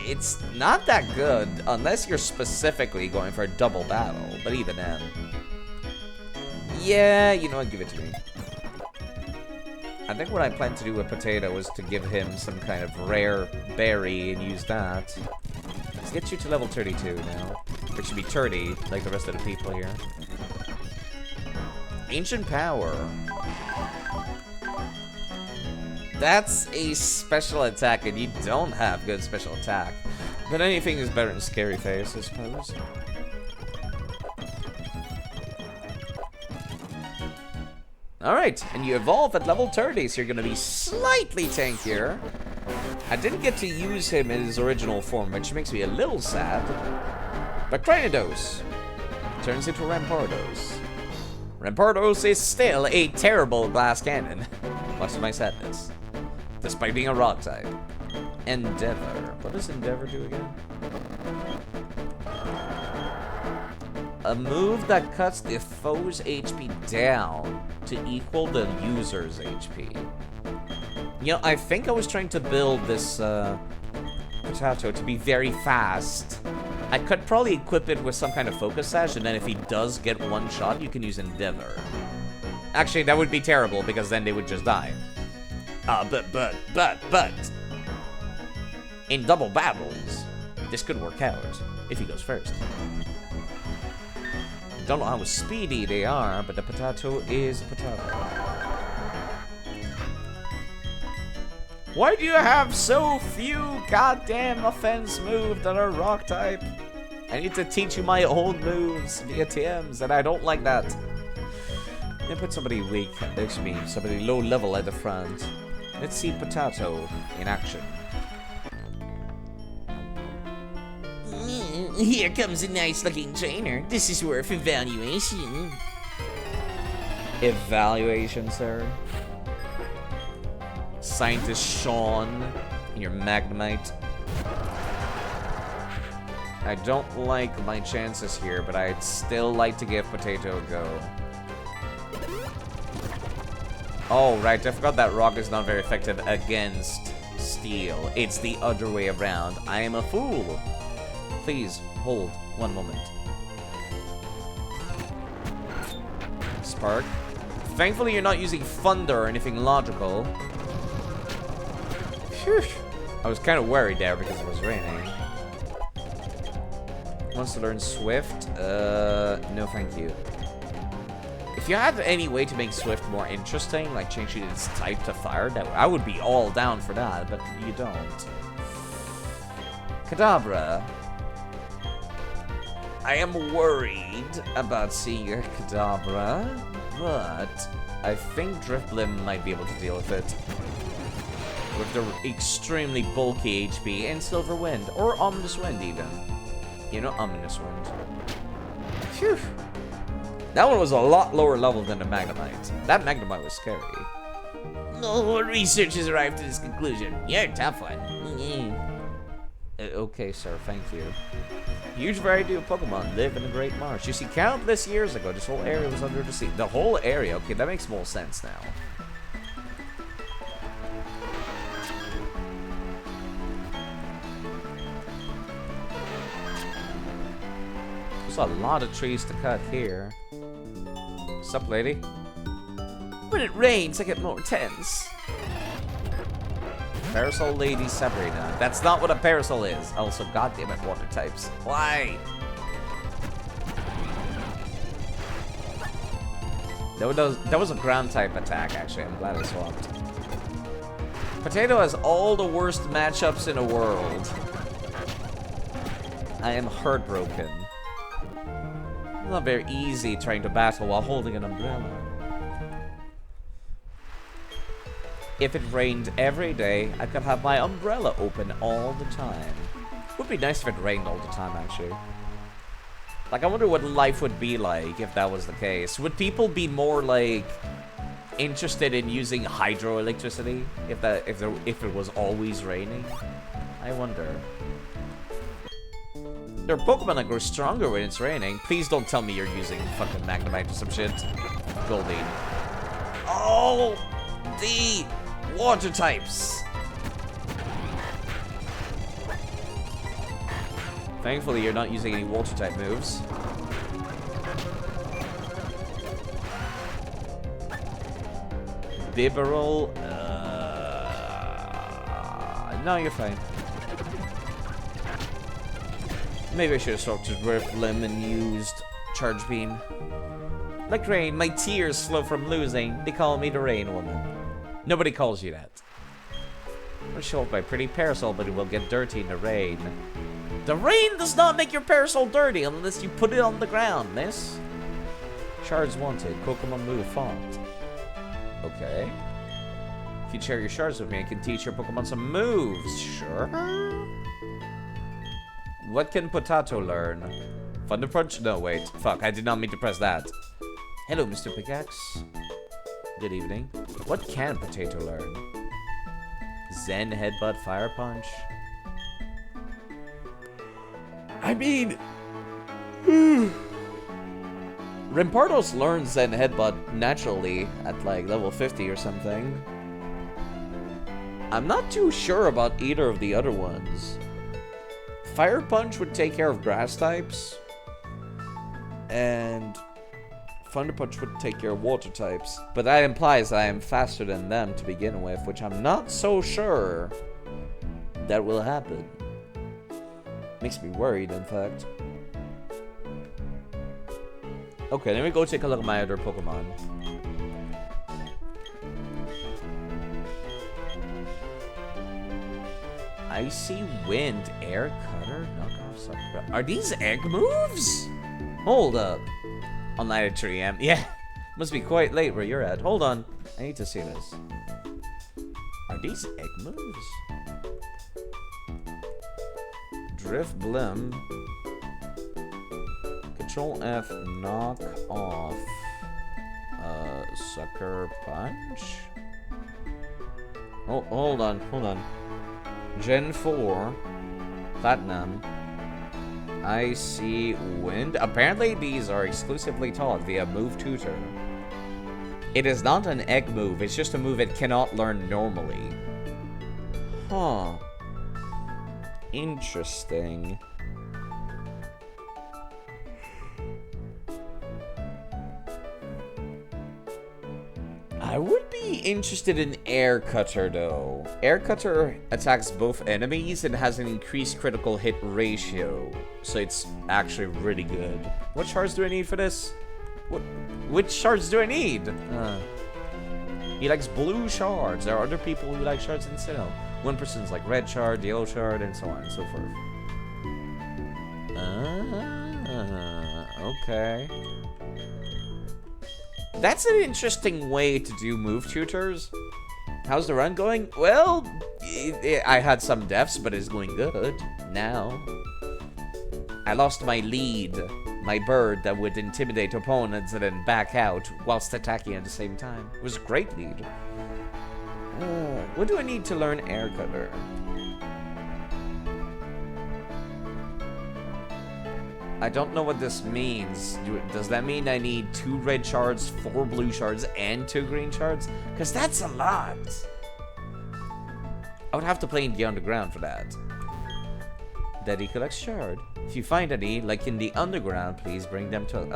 It's not that good unless you're specifically going for a double battle, but even then. Yeah, you know what, give it to me. I think what I plan to do with Potato was to give him some kind of rare berry and use that. Let's get you to level 32 now. It should be 30, like the rest of the people here. Ancient Power. That's a special attack, and you don't have good special attack. But anything is better than Scary Face, I suppose. Alright, and you evolve at level 30, so you're going to be slightly tankier. I didn't get to use him in his original form, which makes me a little sad. But Cranidos turns into Rampardos. Rampardos is still a terrible glass cannon, much to my sadness, despite being a rock type. Endeavor. What does Endeavor do again? A move that cuts the foe's HP down to equal the user's HP. You know, I think I was trying to build this Potato to be very fast. I could probably equip it with some kind of Focus Sash, and then if he does get one shot, you can use Endeavor. Actually, that would be terrible, because then they would just die. But... in double battles, this could work out, if he goes first. Don't know how speedy they are, but the Potato is a Potato. Why do you have so few goddamn offense moves that are rock type? I need to teach you my own moves via TMs, and I don't like that. Let me put somebody weak, excuse me, somebody low level at the front. Let's see Potato in action. Here comes a nice-looking trainer. This is worth evaluation. Evaluation, sir? Scientist Sean and your Magnemite. I don't like my chances here, but I'd still like to give Potato a go. Oh, right, I forgot that rock is not very effective against steel. It's the other way around. I am a fool. Please, hold one moment. Spark. Thankfully, you're not using Thunder or anything logical. Phew. I was kind of worried there because it was raining. Wants to learn Swift? No thank you. If you had any way to make Swift more interesting, like changing its type to fire, that I would be all down for that, but you don't. Kadabra. I am worried about seeing a Kadabra, but I think Drifblim might be able to deal with it. With the extremely bulky HP and Silver Wind, or Ominous Wind even. You know, Ominous Wind. Phew. That one was a lot lower level than the Magnemite. That Magnemite was scary. No, research has arrived at this conclusion. You're a tough one. Okay, sir, thank you. Huge variety of Pokemon live in the Great Marsh. You see, countless years ago, this whole area was under the sea. The whole area? Okay, that makes more sense now. There's a lot of trees to cut here. What's up, lady? When it rains, I get more tense. Parasol Lady Sabrina. That's not what a parasol is. Also, goddammit, water types. Why? That was a ground type attack, actually. I'm glad I swapped. Potato has all the worst matchups in the world. I am heartbroken. It's not very easy trying to battle while holding an umbrella. If it rained every day, I could have my umbrella open all the time. Would be nice if it rained all the time, actually. Like, I wonder what life would be like if that was the case. Would people be more, like, interested in using hydroelectricity if it was always raining? I wonder. There are Pokemon that grow stronger when it's raining. Please don't tell me you're using fucking Magnemite or some shit. Goldeen. Oh, the water types. Thankfully, you're not using any water type moves. Bibarel. No, you're fine. Maybe I should have swapped to Riftlim and used Charge Beam. Like Rain, my tears flow from losing. They call me the Rain Woman. Nobody calls you that. I'll show off my pretty parasol, but it will get dirty in the rain. The rain does not make your parasol dirty unless you put it on the ground, miss. Shards wanted. Pokemon move font. Okay. If you share your shards with me, I can teach your Pokemon some moves. Sure. What can Potato learn? Thunder Punch? No, wait. Fuck, I did not mean to press that. Hello, Mr. Pickaxe. Good evening. What can Potato learn? Zen, Headbutt, Fire Punch? I mean... Rampardos learns Zen Headbutt naturally at like level 50 or something. I'm not too sure about either of the other ones. Fire Punch would take care of grass types. And Thunder Punch would take care of water types. But that implies I am faster than them to begin with, which I'm not so sure that will happen. Makes me worried, in fact. Okay, let me go take a look at my other Pokemon. Icy Wind, Air Cutter, Knockoff Sucker. Are these egg moves? Hold up. On night at 3 AM. Yeah, must be quite late where you're at. Hold on, I need to see this. Are these egg moves? Drift Blim. Control F, knock off. Sucker Punch? Oh, hold on. Gen 4, Platinum, Icy Wind. Apparently these are exclusively taught via Move Tutor. It is not an egg move, it's just a move it cannot learn normally. Huh. Interesting. I would be interested in Air Cutter though. Air Cutter attacks both enemies and has an increased critical hit ratio, so it's actually really good. What shards do I need for this? Which shards do I need? He likes blue shards. There are other people who like shards instead. One person's like red shard, yellow shard, and so on and so forth. Okay. That's an interesting way to do move tutors. How's the run going? Well, I had some deaths, but it's going good now. I lost my lead, my bird that would intimidate opponents and then back out whilst attacking at the same time. It was a great lead. What do I need to learn Air Cutter? I don't know what this means. Does that mean I need 2 red shards, 4 blue shards, and 2 green shards? Because that's a lot. I would have to play in the underground for that. Daddy collects shard. If you find any, like in the underground, please bring them to...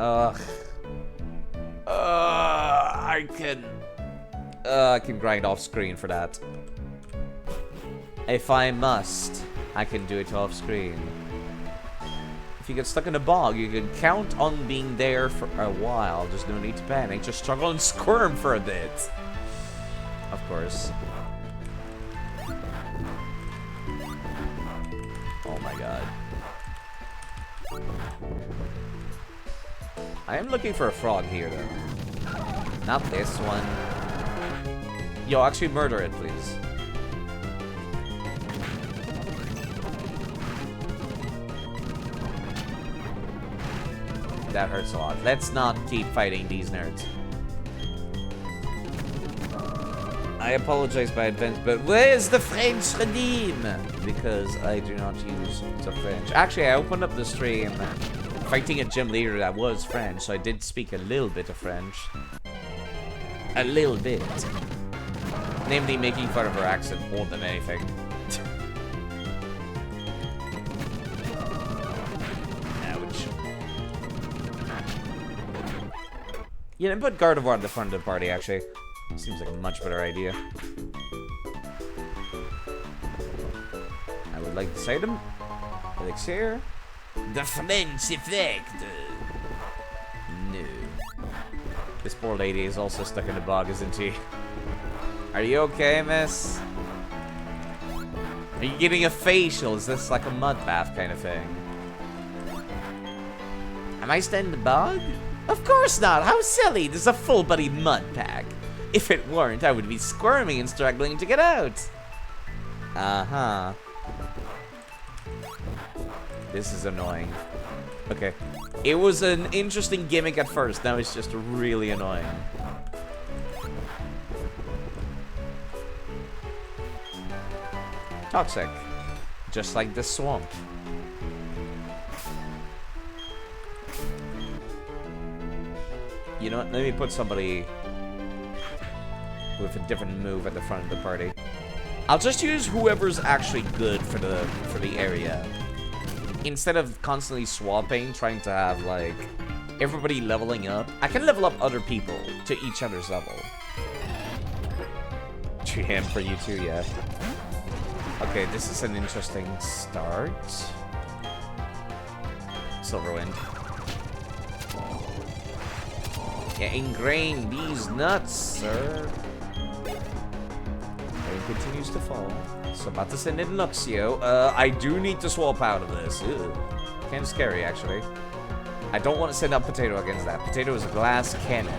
I can grind off screen for that. If I must, I can do it off screen. If you get stuck in a bog, you can count on being there for a while. There's no need to panic. Just struggle and squirm for a bit. Of course. Oh my god. I am looking for a frog here, though. Not this one. Yo, actually murder it, please. That hurts a lot. Let's not keep fighting these nerds. I apologize by advance, but where's the French redeem? Because I do not use the French. Actually, I opened up the stream fighting a gym leader that was French, so I did speak a little bit of French. A little bit. Namely, making fun of her accent more than anything. Ouch. Yeah, then put Gardevoir at the front of the party, actually. Seems like a much better idea. I would like to say them. Elixir. The French effect. No. This poor lady is also stuck in the bog, isn't she? Are you okay, miss? Are you getting a facial? Is this like a mud bath kind of thing? Am I staying in the bog? Of course not. How silly. There's a full-body mud pack. If it weren't, I would be squirming and struggling to get out. Uh-huh. This is annoying. Okay. It was an interesting gimmick at first. Now it's just really annoying. Toxic. Just like the swamp. You know what? Let me put somebody with a different move at the front of the party. I'll just use whoever's actually good for the area. Instead of constantly swapping, trying to have like everybody leveling up. I can level up other people to each other's level. 3M for you too, yeah. Okay, this is an interesting start. Silverwind. Yeah, ingrain these nuts, sir. Rain continues to fall. So about to send in Luxio. I do need to swap out of this. Kind of scary, actually. I don't want to send out Potato against that. Potato is a glass cannon.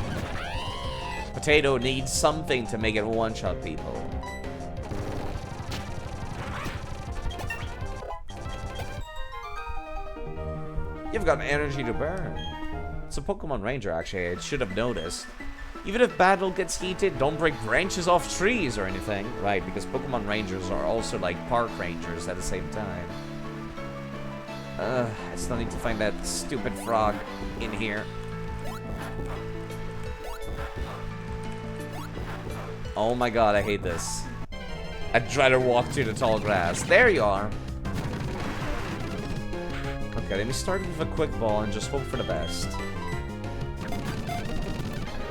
Potato needs something to make it one-shot people. You've got energy to burn. It's a Pokemon Ranger, actually. I should have noticed. Even if battle gets heated, don't break branches off trees or anything. Right, because Pokemon Rangers are also like park rangers at the same time. I still need to find that stupid frog in here. Oh my god, I hate this. I'd try to walk through the tall grass. There you are. Okay, let me start with a quick ball and just hope for the best.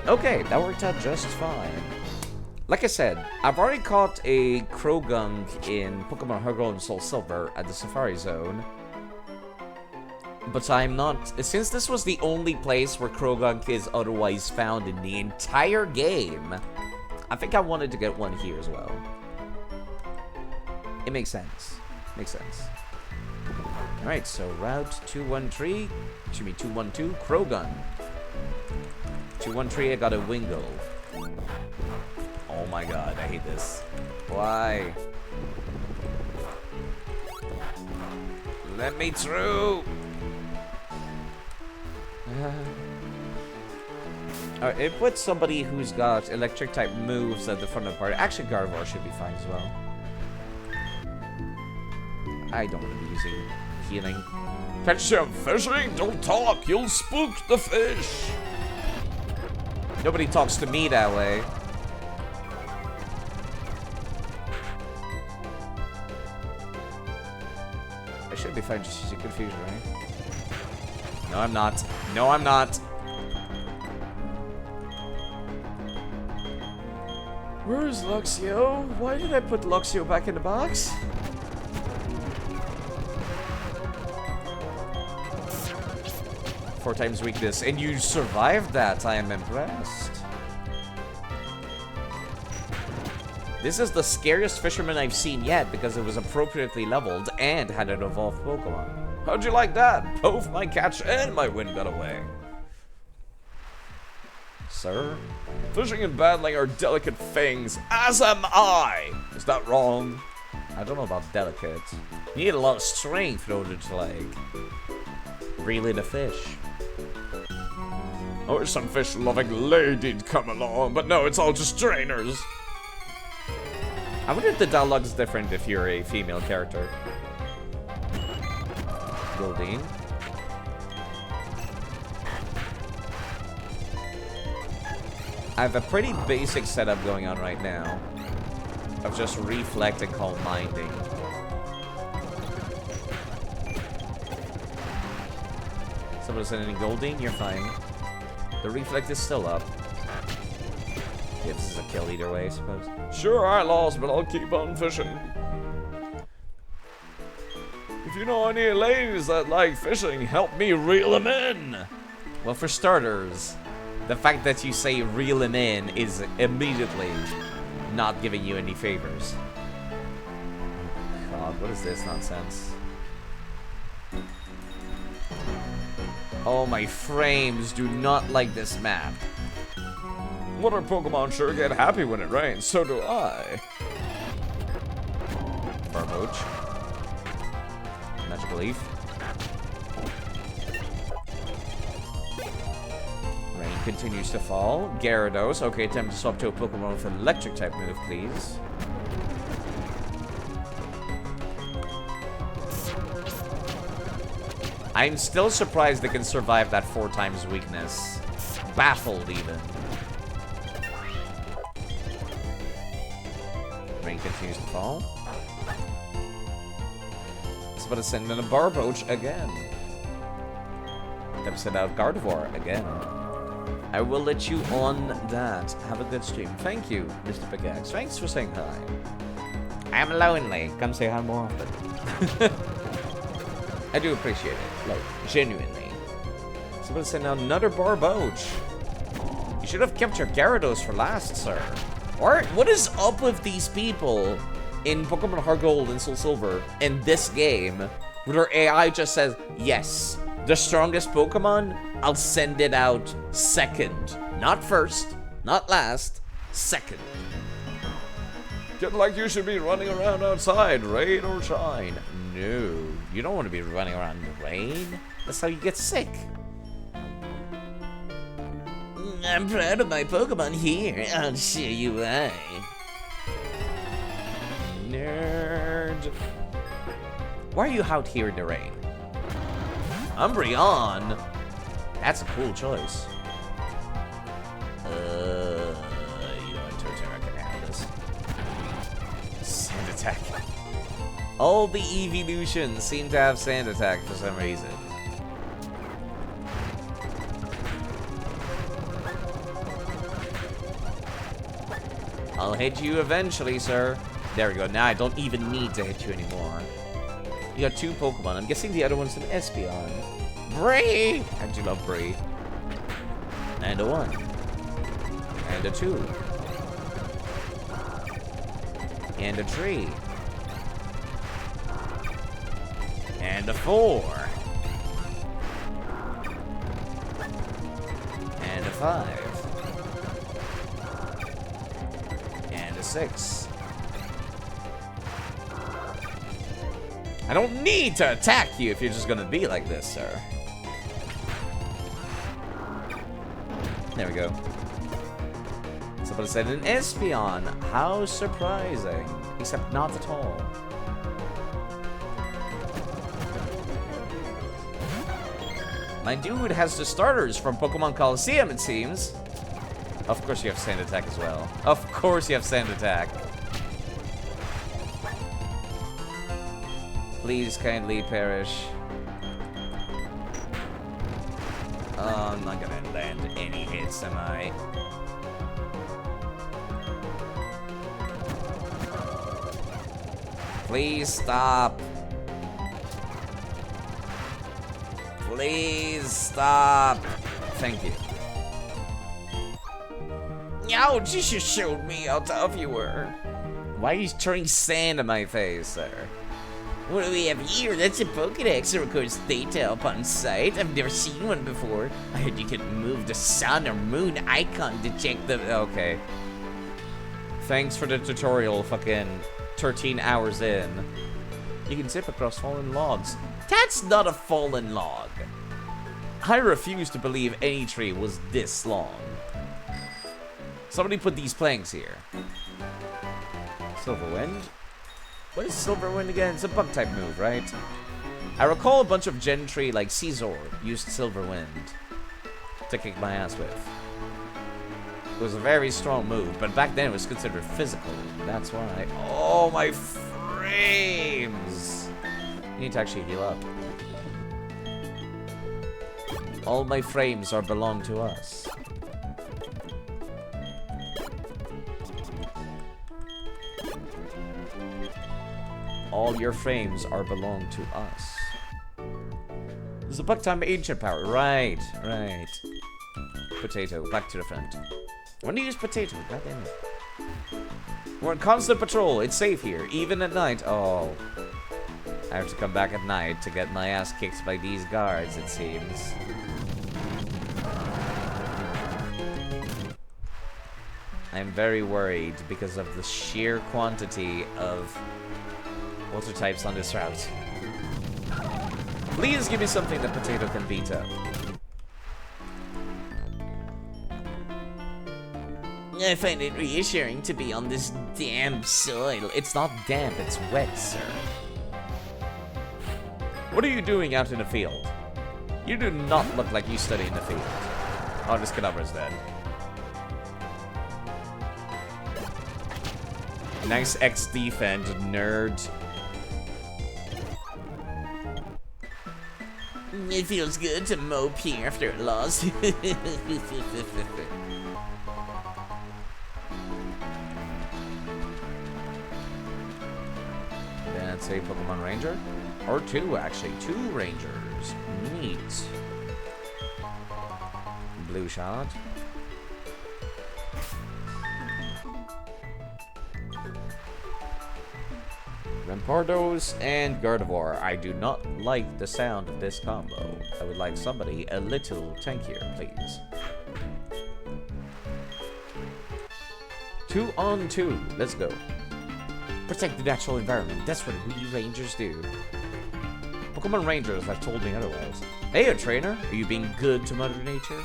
Okay, that worked out just fine. Like I said, I've already caught a Krogunk in Pokemon Heart Gold and Soul Silver at the Safari Zone. But I'm not... Since this was the only place where Krogunk is otherwise found in the entire game, I think I wanted to get one here as well. It makes sense. Makes sense. Alright, so Route 213, excuse me, 212, Krogunk. 213, I got a Wingull. Oh my god, I hate this. Why? Let me through! Alright, it puts somebody who's got electric type moves at the front of the party. Actually, Gardevoir should be fine as well. I don't want to be using healing. Catch him fishing! Don't talk! You'll spook the fish! Nobody talks to me that way. I should be fine just using confusion, right? No, I'm not. No, I'm not. Where is Luxio? Why did I put Luxio back in the box? Four times weakness, and you survived that. I am impressed. This is the scariest fisherman I've seen yet because it was appropriately leveled and had an evolved Pokemon. How'd you like that? Both my catch and my wind got away. sir. Fishing and battling are delicate things, as am I. Is that wrong? I don't know about delicate. You need a lot of strength in order to, like, reel in a fish. I wish some fish-loving lady'd come along, but no, it's all just trainers. I wonder if the dialogue's different if you're a female character. Goldine. I have a pretty basic setup going on right now of just reflect and calm minding. Someone send any Goldine? You're fine. The reflect is still up. Yeah, this is a kill either way, I suppose. Sure, I lost, but I'll keep on fishing. If you know any ladies that like fishing, help me reel them in. Well, for starters, the fact that you say reel him in is immediately not giving you any favors. God, what is this nonsense? Oh, my frames do not like this map. Water Pokemon sure get happy when it rains, so do I. Barboach. Magical Leaf. Rain continues to fall. Gyarados. Okay, attempt to swap to a Pokemon with an electric type move, please. I'm still surprised they can survive that 4 times weakness. Baffled, even. Rain continues to fall. It's about to send in a Barboach again. Them send out Gardevoir again. I will let you on that. Have a good stream. Thank you, Mr. Pickaxe. Thanks for saying hi. I'm lonely. Come say hi more often. I do appreciate it, like, genuinely. So I'm gonna send out another Barboach. You should have kept your Gyarados for last, sir. What is up with these people in Pokemon Heart Gold and Soul Silver in this game, where their AI just says, yes, the strongest Pokemon, I'll send it out second. Not first, not last, second. Get like you should be running around outside, rain or shine. No, you don't want to be running around in the rain. That's how you get sick. I'm proud of my Pokemon here. I'll show you why. Nerd. Why are you out here in the rain? Umbreon? That's a cool choice. You know what, Torterra can handle this. Sand Attack. All the evolutions seem to have Sand Attack for some reason. I'll hit you eventually, sir. There we go. Now I don't even need to hit you anymore. You got 2 Pokemon. I'm guessing the other one's an Espeon. Bree! I do love Bree. And a 1. And a 2. And a 3. And a 4. And a 5. And a 6. I don't need to attack you if you're just gonna be like this, sir. There we go. Somebody said an Espeon. How surprising. Except not at all. My dude has the starters from Pokemon Coliseum, it seems. Of course you have Sand Attack as well. Of course you have Sand Attack. Please kindly perish. Oh, I'm not gonna land any hits, am I? Please stop. Please stop. Thank you. Ouch, you just showed me how tough you were. Why are you throwing sand in my face, sir? What do we have here? That's a Pokédex that records data upon sight. I've never seen one before. I heard you could move the sun or moon icon to check the... Okay. Thanks for the tutorial, fucking 13 hours in. You can zip across fallen logs. That's not a fallen log. I refuse to believe any tree was this long. Somebody put these planks here. Silverwind? What is Silverwind again? It's a bug type move, right? I recall a bunch of gentry like Caesar used Silverwind to kick my ass with. It was a very strong move, but back then it was considered physical. That's why. Oh, my frames! You need to actually heal up. All my frames are belong to us. All your frames are belong to us. This is a bug time ancient power. Right, right. Potato, back to the front. When do you use potato? God damn it. We're on constant patrol. It's safe here, even at night. Oh. I have to come back at night to get my ass kicked by these guards, it seems. I'm very worried because of the sheer quantity of water types on this route. Please give me something that Potato can beat up. I find it reassuring to be on this damp soil. It's not damp, it's wet, sir. What are you doing out in the field? You do not look like you study in the field. Oh, this Cadaver's dead. Nice X defend, nerd. It feels good to mope here after a loss. That's a Pokemon Ranger. Or two, actually. Two Rangers. Neat. Blue shot. Rampardos and Gardevoir. I do not like the sound of this combo. I would like somebody a little tankier, please. 2 on 2. Let's go. Protect the natural environment. That's what we Rangers do. Pokemon Rangers have told me otherwise. Hey, trainer. Are you being good to Mother Nature?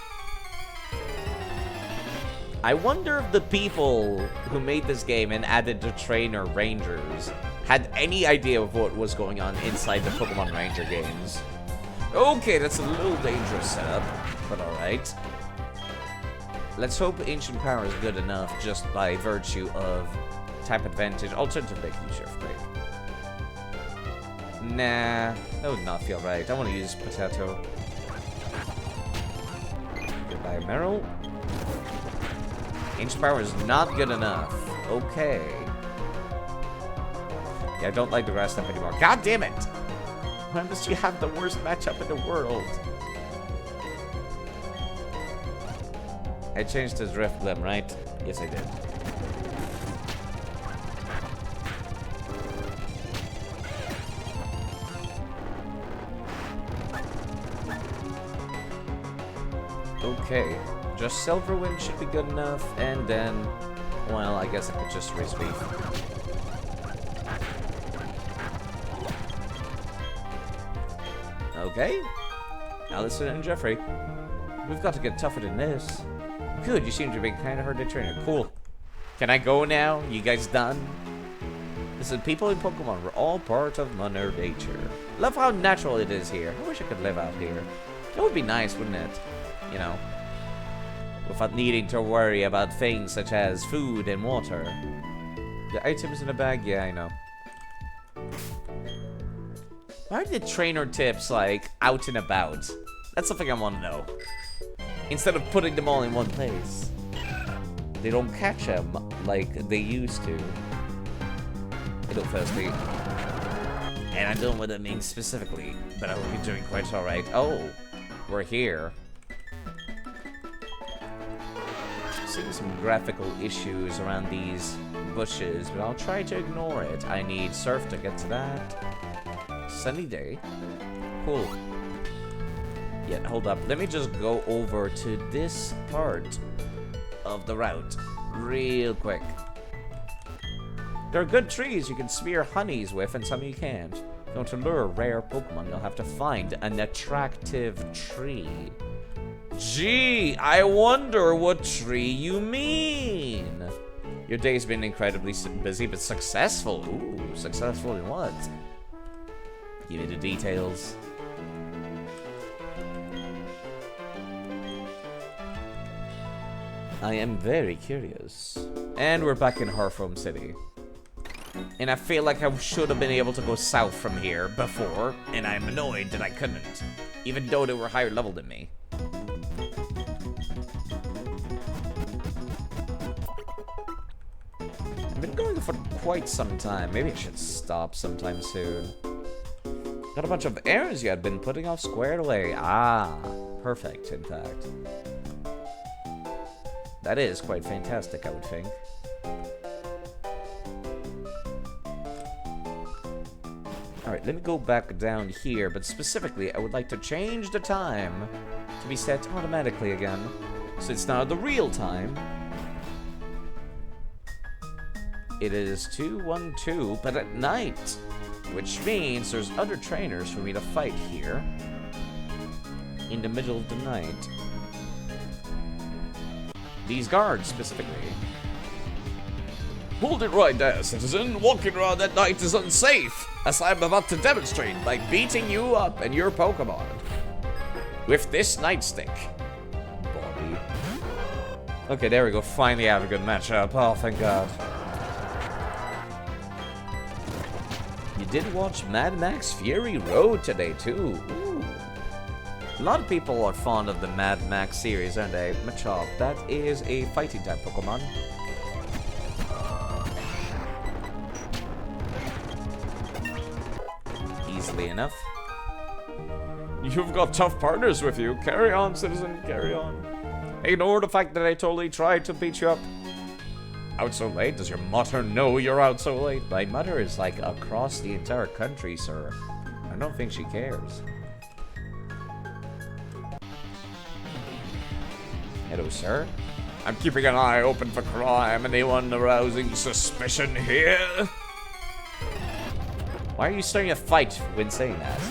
I wonder if the people who made this game and added the trainer Rangers had any idea of what was going on inside the Pokemon Ranger games. Okay, that's a little dangerous setup, but alright. Let's hope Ancient Power is good enough just by virtue of type advantage. Alternative deck use Earthquake. Nah, that would not feel right. I want to use Potato. Goodbye, Meryl. Ancient Power is not good enough. Okay. Yeah, I don't like the grass type anymore. God damn it! Why must you have the worst matchup in the world? I changed his Rift Glim, right? Yes, I did. Okay, just Silverwind should be good enough, and then, well, I guess I could just raise Beef. Okay, Allison and Jeffrey, we've got to get tougher than this. Good, you seem to be kind of hard to train. Cool. Can I go now? You guys done? Listen, people in Pokemon were all part of Mother Nature. Love how natural it is here. I wish I could live out here. That would be nice, wouldn't it? You know, without needing to worry about things such as food and water. The items in the bag? Yeah, I know. Why are the trainer tips, like, out and about? That's something I want to know. Instead of putting them all in one place. They don't catch them like they used to. Hello, Thirsty. And I don't know what that means specifically, but I hope you're doing quite alright. Oh, we're here. Seeing some graphical issues around these bushes, but I'll try to ignore it. I need Surf to get to that. sunny day. Cool. Yeah, hold up. Let me just go over to this part of the route real quick. There are good trees you can smear honeys with and some you can't. If you want to lure rare Pokemon, you'll have to find an attractive tree. Gee, I wonder what tree you mean. Your day's been incredibly busy but successful. Ooh, successful in what? Give me the details. I am very curious. And we're back in Hearthstone City. And I feel like I should have been able to go south from here before, and I'm annoyed that I couldn't, even though they were higher level than me. I've been going for quite some time. Maybe I should stop sometime soon. Got a bunch of errands you had been putting off squared away. Ah, perfect, in fact. That is quite fantastic, I would think. Alright, let me go back down here, but specifically, I would like to change the time to be set automatically again. So it's now the real time. It is 2:12, but at night, which means there's other trainers for me to fight here in the middle of the night. These guards, specifically. Hold it right there, citizen. Walking around at night is unsafe, as I'm about to demonstrate by beating you up and your Pokemon with this nightstick. Bobby. Okay, there we go. Finally have a good matchup. Oh, thank God. You did watch Mad Max Fury Road today, too. Ooh. A lot of people are fond of the Mad Max series, aren't they? Machop, that is a fighting type Pokemon. Easily enough. You've got tough partners with you. Carry on, citizen, carry on. Ignore the fact that I totally tried to beat you up. Out so late? Does your mother know you're out so late? My mother is like across the entire country, sir. I don't think she cares. Hello, sir. I'm keeping an eye open for crime. Anyone arousing suspicion here? Why are you starting a fight when saying that?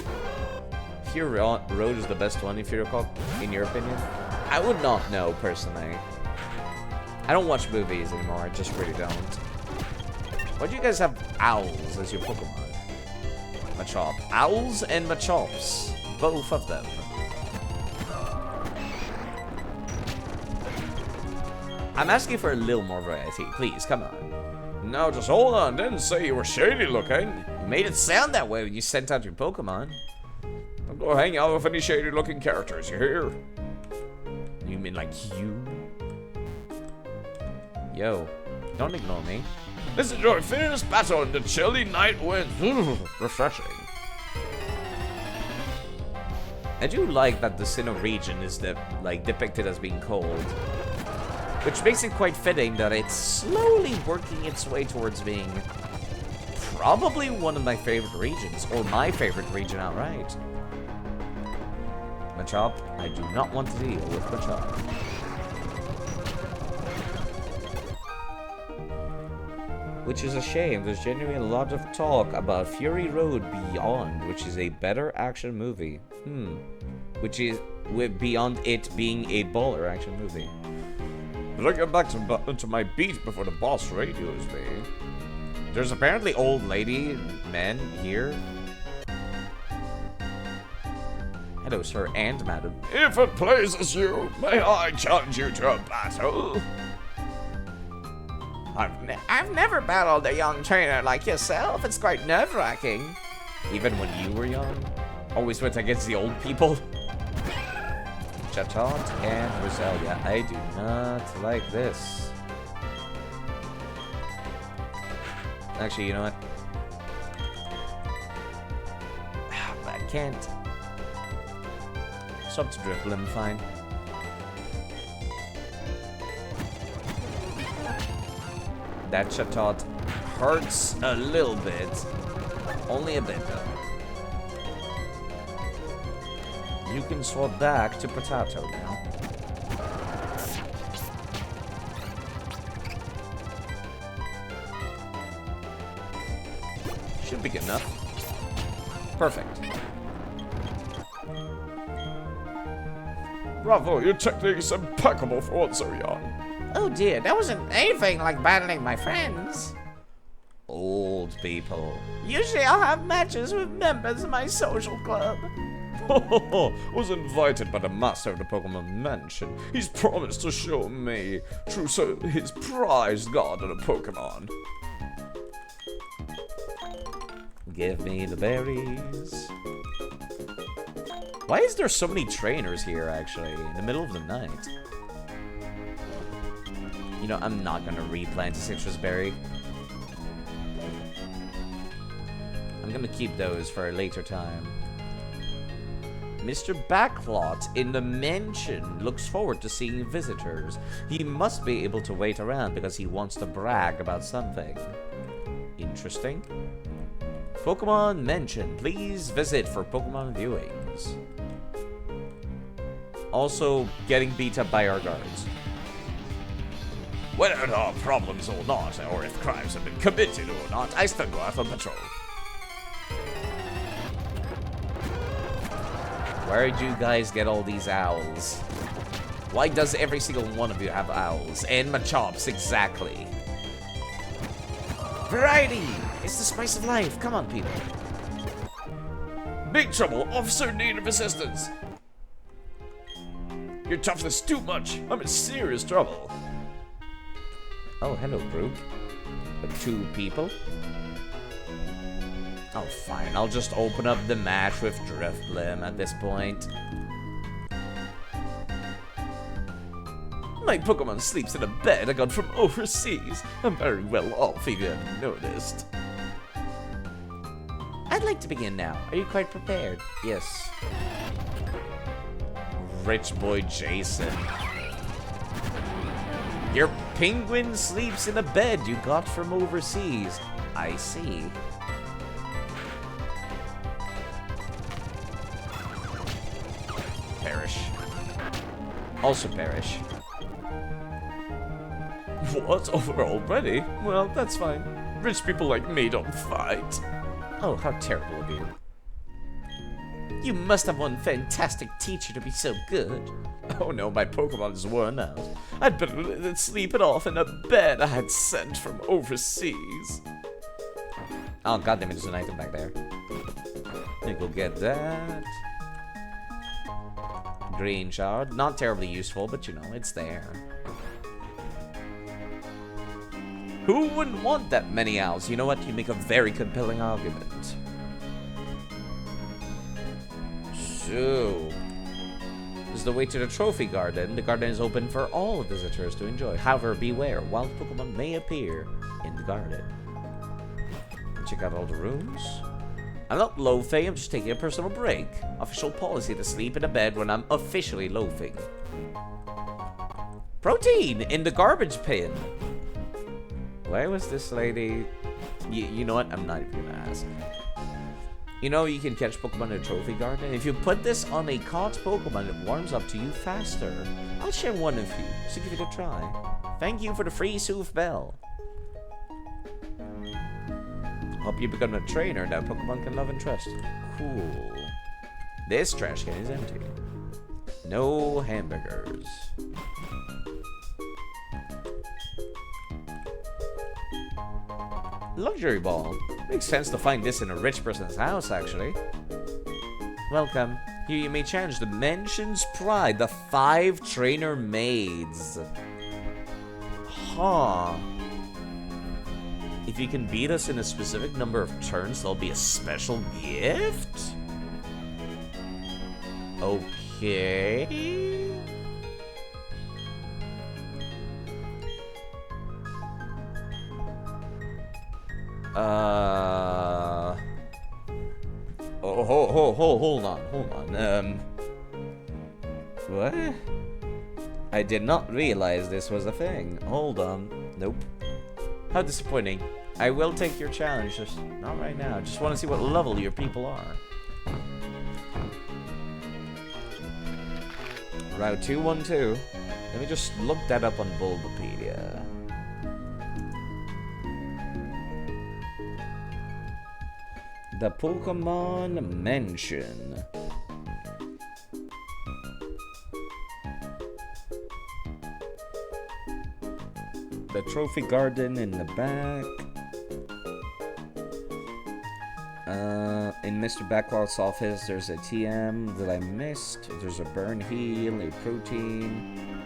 Fury Road is the best one, if you recall, in your opinion? I would not know, personally. I don't watch movies anymore, I just really don't. Why do you guys have owls as your Pokemon? Machop. Owls and Machops. Both of them. I'm asking for a little more variety. Please, come on. Now just hold on. Didn't say you were shady looking. You made it sound that way when you sent out your Pokemon. Don't go hang out with any shady looking characters, you hear? You mean like you? Yo, don't ignore me. Let's enjoy fierce battle in the chilly night winds. Refreshing. I do like that the Sinnoh region is depicted as being cold. Which makes it quite fitting that it's slowly working its way towards being probably one of my favorite regions, or my favorite region outright. Machop, I do not want to deal with Machop. Which is a shame. There's genuinely a lot of talk about Fury Road Beyond, which is a better action movie. Which is beyond it being a baller action movie. But I get back to my beat before the boss radios me. There's apparently old lady men here. Hello, sir and madam. If it pleases you, may I challenge you to a battle? I've never battled a young trainer like yourself. It's quite nerve-wracking. Even when you were young? Always went against the old people? Chatot and Roselia. I do not like this. Actually, you know what? I can't. Stop to dribbling, fine. That Chatot hurts a little bit. Only a bit, though. You can swap back to Potato now. Should be good enough. Perfect. Bravo, your technique is impeccable for one so young. Oh dear, that wasn't anything like battling my friends. Old people. Usually I'll have matches with members of my social club. Was invited by the master of the Pokemon Mansion. He's promised to show me his prized garden of Pokemon. Give me the berries. Why is there so many trainers here, actually, in the middle of the night? You know, I'm not gonna replant a citrus berry. I'm gonna keep those for a later time. Mr. Backlot in the mansion looks forward to seeing visitors. He must be able to wait around because he wants to brag about something. Interesting. Pokemon Mansion, please visit for Pokemon viewings. Also, getting beat up by our guards. Whether there are problems or not, or if crimes have been committed or not, I still go out on patrol. Where'd you guys get all these owls? Why does every single one of you have owls? And Machops, exactly. Variety! It's the spice of life. Come on, people. Big trouble, officer in need of assistance. Your toughness too much. I'm in serious trouble. Oh, hello, group. 2 people? Oh, fine. I'll just open up the match with Drifblim at this point. My Pokemon sleeps in a bed I got from overseas. I'm very well off, if you haven't noticed. I'd like to begin now. Are you quite prepared? Yes. Rich boy Jason. Your penguin sleeps in a bed you got from overseas. I see. Perish. Also perish. What? Over already? Well, that's fine. Rich people like me don't fight. Oh, how terrible of you. You must have one fantastic teacher to be so good. Oh no, my Pokemon is worn out. I'd better let it sleep it off in a bed I had sent from overseas. Oh, goddamn it, there's an item back there. Let me go get that. Green shard. Not terribly useful, but you know, it's there. Who wouldn't want that many owls? You know what? You make a very compelling argument. So, this is the way to the trophy garden. The garden is open for all visitors to enjoy. However, beware, wild Pokemon may appear in the garden. Check out all the rooms. I'm not loafing, I'm just taking a personal break. Official policy to sleep in a bed when I'm officially loafing. Protein in the garbage bin. Why was this lady... You know what? I'm not even gonna ask. You know you can catch Pokemon in a trophy garden? If you put this on a caught Pokemon, it warms up to you faster. I'll share one of you, so give it a try. Thank you for the free Sooth Bell. Hope you become a trainer that Pokemon can love and trust. Cool. This trash can is empty. No hamburgers. Luxury ball. Makes sense to find this in a rich person's house, actually. Welcome. Here you may challenge the mansion's pride, the 5 trainer maids. Huh. If you can beat us in a specific number of turns, there'll be a special gift? Okay. Hold on. What? I did not realize this was a thing. Hold on. Nope. How disappointing. I will take your challenge, just not right now. Just want to see what level your people are. Route 212. Let me just look that up on Bulbapedia. The Pokemon Mansion. The Trophy Garden in the back. In Mr. Backlot's office, there's a TM that I missed. There's a burn heal, a protein.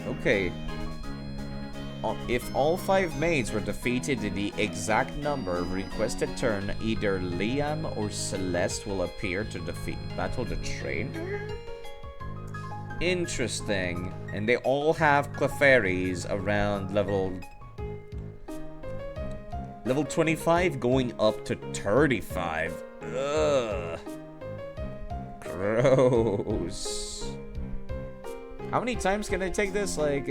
Okay. If all 5 mates were defeated in the exact number of requested turn, either Liam or Celeste will appear to battle the trainer? Interesting. And they all have Clefairies around level 25 going up to 35. Ugh. Gross. How many times can I take this? Like,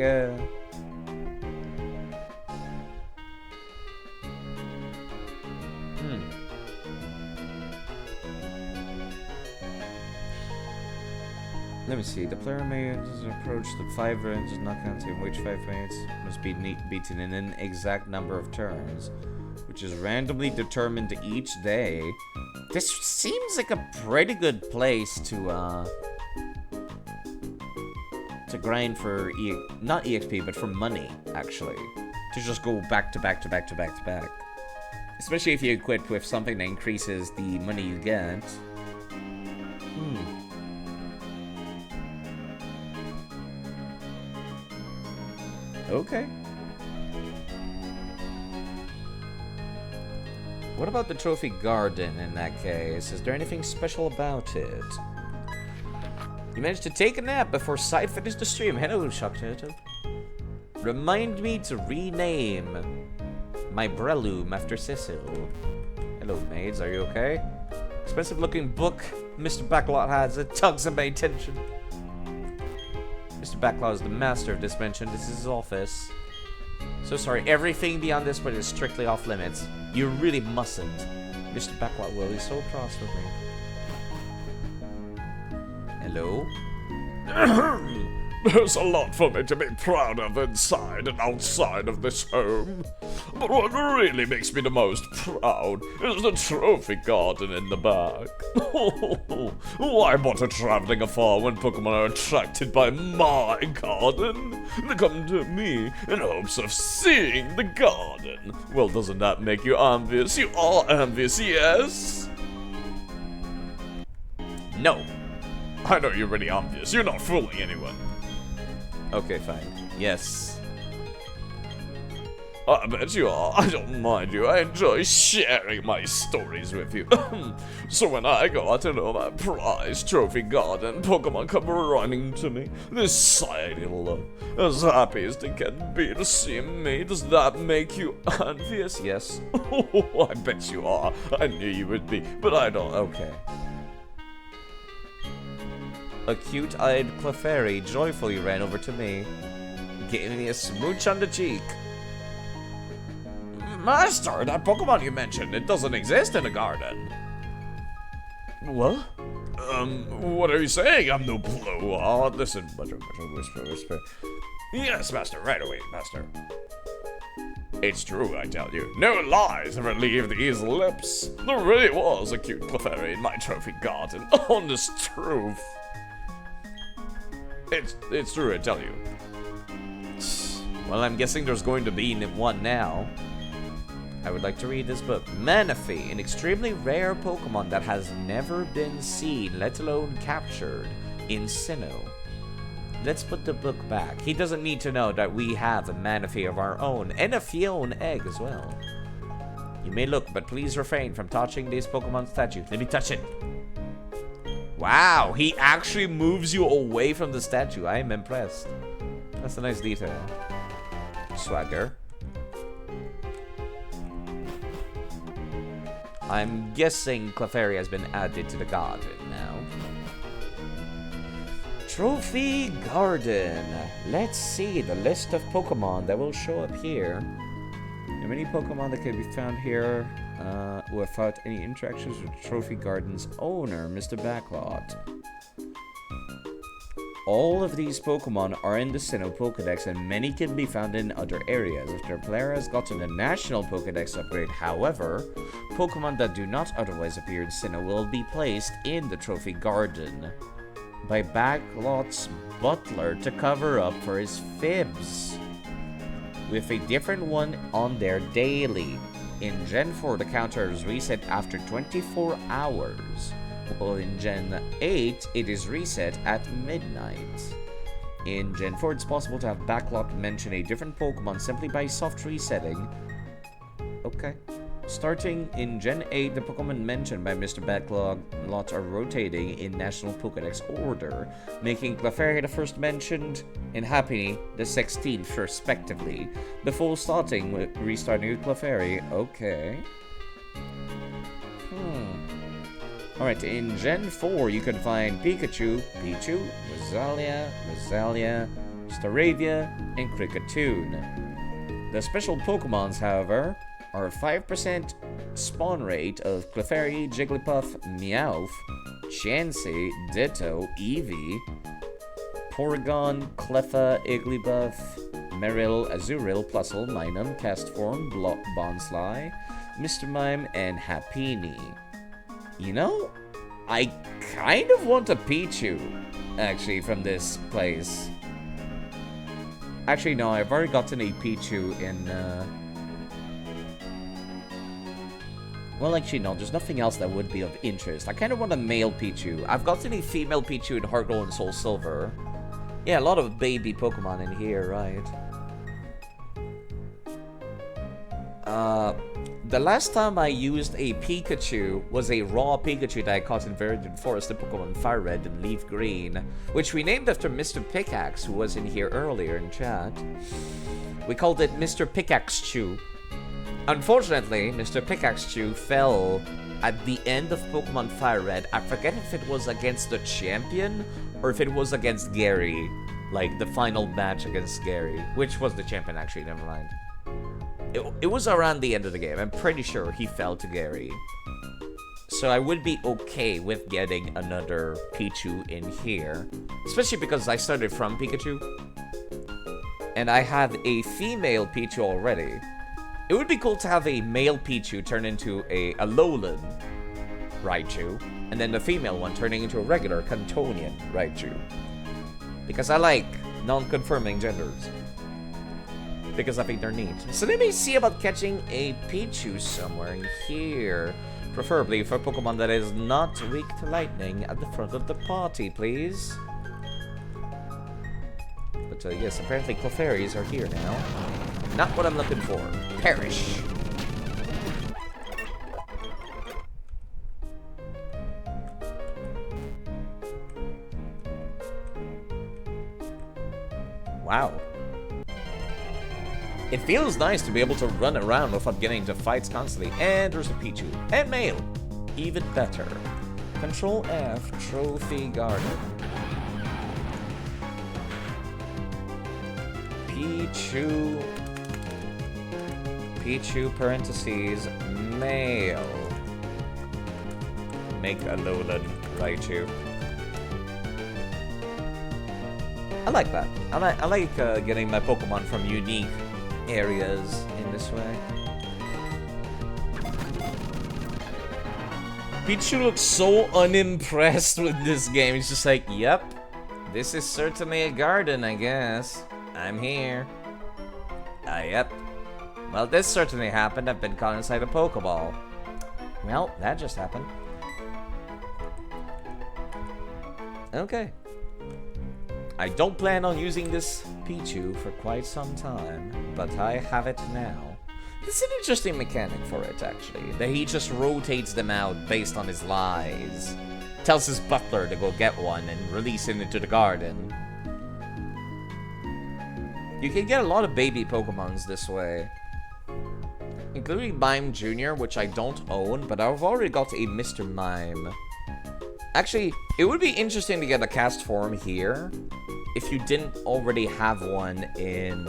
Let me see. The player may approach the 5 ranges, not counting which 5 mates must be beaten in an exact number of turns, which is randomly determined each day. This seems like a pretty good place to grind for not EXP, but for money, actually. To just go back to back to back to back to back. Especially if you equip with something that increases the money you get. Okay. What about the Trophy Garden in that case? Is there anything special about it? You managed to take a nap before Side finished the stream. Hello, Shock Turtle. Remind me to rename my Breloom after Cecil. Hello, maids. Are you okay? Expensive looking book Mr. Backlot has. It tugs at my attention. Mr. Backlot is the master of this mansion. This is his office. So sorry, everything beyond this point is strictly off limits. You really mustn't. Mr. Backlot will be so cross with me. Hello? There's a lot for me to be proud of inside and outside of this home. But what really makes me the most proud is the trophy garden in the back. Why bother traveling afar when Pokemon are attracted by my garden? They come to me in hopes of seeing the garden. Well, doesn't that make you envious? You are envious, yes? No. I know you're really envious. You're not fooling anyone. Okay, fine. Yes. I bet you are. I don't mind you. I enjoy sharing my stories with you. So when I go out into my prized trophy garden, Pokemon come running to me. This shiny look. As happy as they can be to see me. Does that make you envious? Yes. I bet you are. I knew you would be, but I don't. Okay. A cute-eyed Clefairy joyfully ran over to me, gave me a smooch on the cheek. Master, that Pokemon you mentioned, it doesn't exist in the garden. What? What are you saying? I'm no blow. Listen, whisper. Yes, Master, right away, Master. It's true, I tell you. No lies ever leave these lips. There really was a cute Clefairy in my trophy garden. Honest truth. It's true, I tell you. Well, I'm guessing there's going to be one now. I would like to read this book. Manaphy, an extremely rare Pokemon that has never been seen, let alone captured, in Sinnoh. Let's put the book back. He doesn't need to know that we have a Manaphy of our own, and a Fion egg as well. You may look, but please refrain from touching this Pokemon statue. Let me touch it. Wow, he actually moves you away from the statue. I am impressed. That's a nice detail. Swagger. I'm guessing Clefairy has been added to the garden now. Trophy Garden. Let's see the list of Pokemon that will show up here. There are many Pokemon that can be found here without any interactions with Trophy Garden's owner, Mr. Backlot. all of these Pokemon are in the Sinnoh Pokedex, and many can be found in other areas. If their player has gotten a National Pokedex upgrade, however, Pokemon that do not otherwise appear in Sinnoh will be placed in the Trophy Garden by Backlot's butler to cover up for his fibs, with a different one on there daily. In Gen 4, the counter is reset after 24 hours, while in Gen 8, it is reset at midnight. In Gen 4, it's possible to have Backlot mention a different Pokemon simply by soft resetting. Okay. Starting in Gen 8, the Pokemon mentioned by Mr. Backlot are rotating in National Pokedex order, making Clefairy the first mentioned and Happiny the 16th respectively, before restarting with Clefairy. Okay. Alright, in Gen 4, you can find Pikachu, Rosalia, Staravia, and Kricketune. The special Pokemons, however, are 5% spawn rate of Clefairy, Jigglypuff, Meowth, Chansey, Ditto, Eevee, Porygon, Cleffa, Igglybuff, Meryl, Azurill, Plusle, Minun, Castform, Bonsly, Mr. Mime, and Happiny. You know, I kind of want a Pichu, actually, from this place. Actually, no, I've already gotten a Pichu in, well, actually, no, there's nothing else that would be of interest. I kind of want a male Pichu. I've gotten a female Pichu in Heart Gold and Soul Silver. Yeah, a lot of baby Pokemon in here, right? The last time I used a Pikachu was a raw Pikachu that I caught in Verdant Forest in Pokemon Fire Red and Leaf Green, which we named after Mr. Pickaxe, who was in here earlier in chat. We called it Mr. Pickaxe Chew. Unfortunately, Mr. Pickaxe Chew fell at the end of Pokemon Fire Red. I forget if it was against the champion or if it was against Gary. Like, the final match against Gary. Which was the champion, actually, never mind. It was around the end of the game. I'm pretty sure he fell to Gary. So I would be okay with getting another Pichu in here. Especially because I started from Pikachu. And I have a female Pichu already. It would be cool to have a male Pichu turn into a Alolan Raichu. And then the female one turning into a regular Cantonian Raichu. Because I like non-confirming genders. Because I think they're neat. So let me see about catching a Pichu somewhere in here. Preferably for Pokemon that is not weak to lightning at the front of the party, please. But yes, apparently Clefairies are here now. Not what I'm looking for. Perish. Wow. It feels nice to be able to run around without getting into fights constantly. And there's a Pichu. And male. Even better. Control F, Trophy Garden. Pichu. Pichu, parentheses, male. Make Alolan Raichu. I like that. I like getting my Pokemon from unique areas in this way. Pichu looks so unimpressed with this game. He's just like, yep, this is certainly a garden, I guess. I'm here. Yep. Well, this certainly happened. I've been caught inside a Pokeball. Well, that just happened. Okay. I don't plan on using this Pichu for quite some time, but I have it now. It's an interesting mechanic for it, actually, that he just rotates them out based on his lies. Tells his butler to go get one and release it into the garden. You can get a lot of baby Pokemons this way. Including Mime Jr., which I don't own, but I've already got a Mr. Mime. Actually, it would be interesting to get a cast form here if you didn't already have one in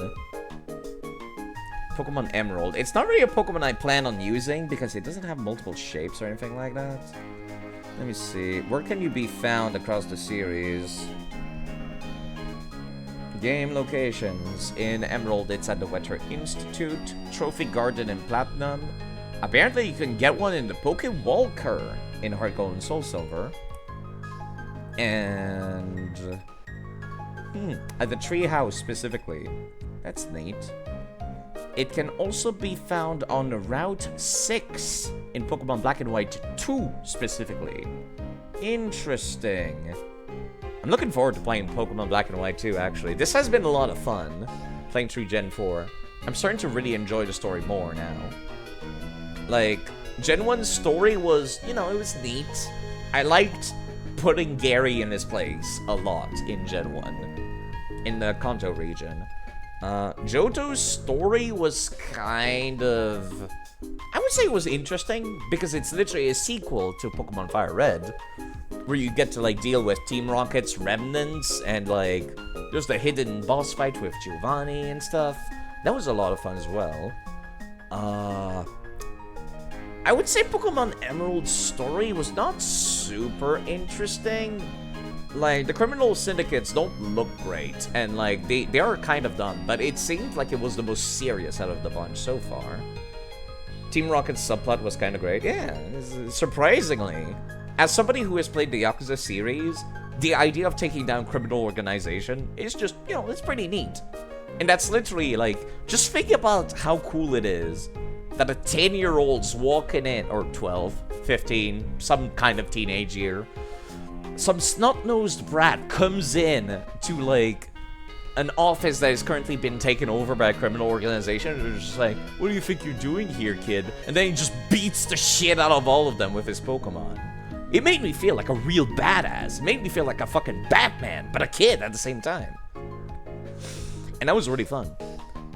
Pokemon Emerald. It's not really a Pokemon I plan on using because it doesn't have multiple shapes or anything like that. Let me see. Where can you be found across the series? Game locations. In Emerald, it's at the Wetter Institute. Trophy Garden in Platinum. Apparently, you can get one in the Pokewalker in Heart Gold and Soul Silver. And... at the Treehouse specifically. That's neat. It can also be found on Route 6 in Pokemon Black and White 2 specifically. Interesting. I'm looking forward to playing Pokemon Black and White 2, actually. This has been a lot of fun, playing through Gen 4. I'm starting to really enjoy the story more now. Like, Gen 1's story was, you know, it was neat. I liked putting Gary in his place a lot in Gen 1, in the Kanto region. Johto's story was kind of... I would say it was interesting, because it's literally a sequel to Pokemon Fire Red, where you get to, like, deal with Team Rocket's remnants, and, like, there's the hidden boss fight with Giovanni and stuff. That was a lot of fun as well. I would say Pokemon Emerald's story was not super interesting. Like, the criminal syndicates don't look great, and, like, they are kind of dumb, but it seemed like it was the most serious out of the bunch so far. Team Rocket's subplot was kind of great. Yeah, surprisingly. As somebody who has played the Yakuza series, the idea of taking down criminal organization is just, you know, it's pretty neat. And that's literally, like, just think about how cool it is that a 10-year-old's walking in, or 12, 15, some kind of teenage year, some snot-nosed brat comes in to, like, an office that has currently been taken over by a criminal organization, and they're just like, what do you think you're doing here, kid? And then he just beats the shit out of all of them with his Pokemon. It made me feel like a real badass. It made me feel like a fucking Batman, but a kid at the same time. And that was really fun.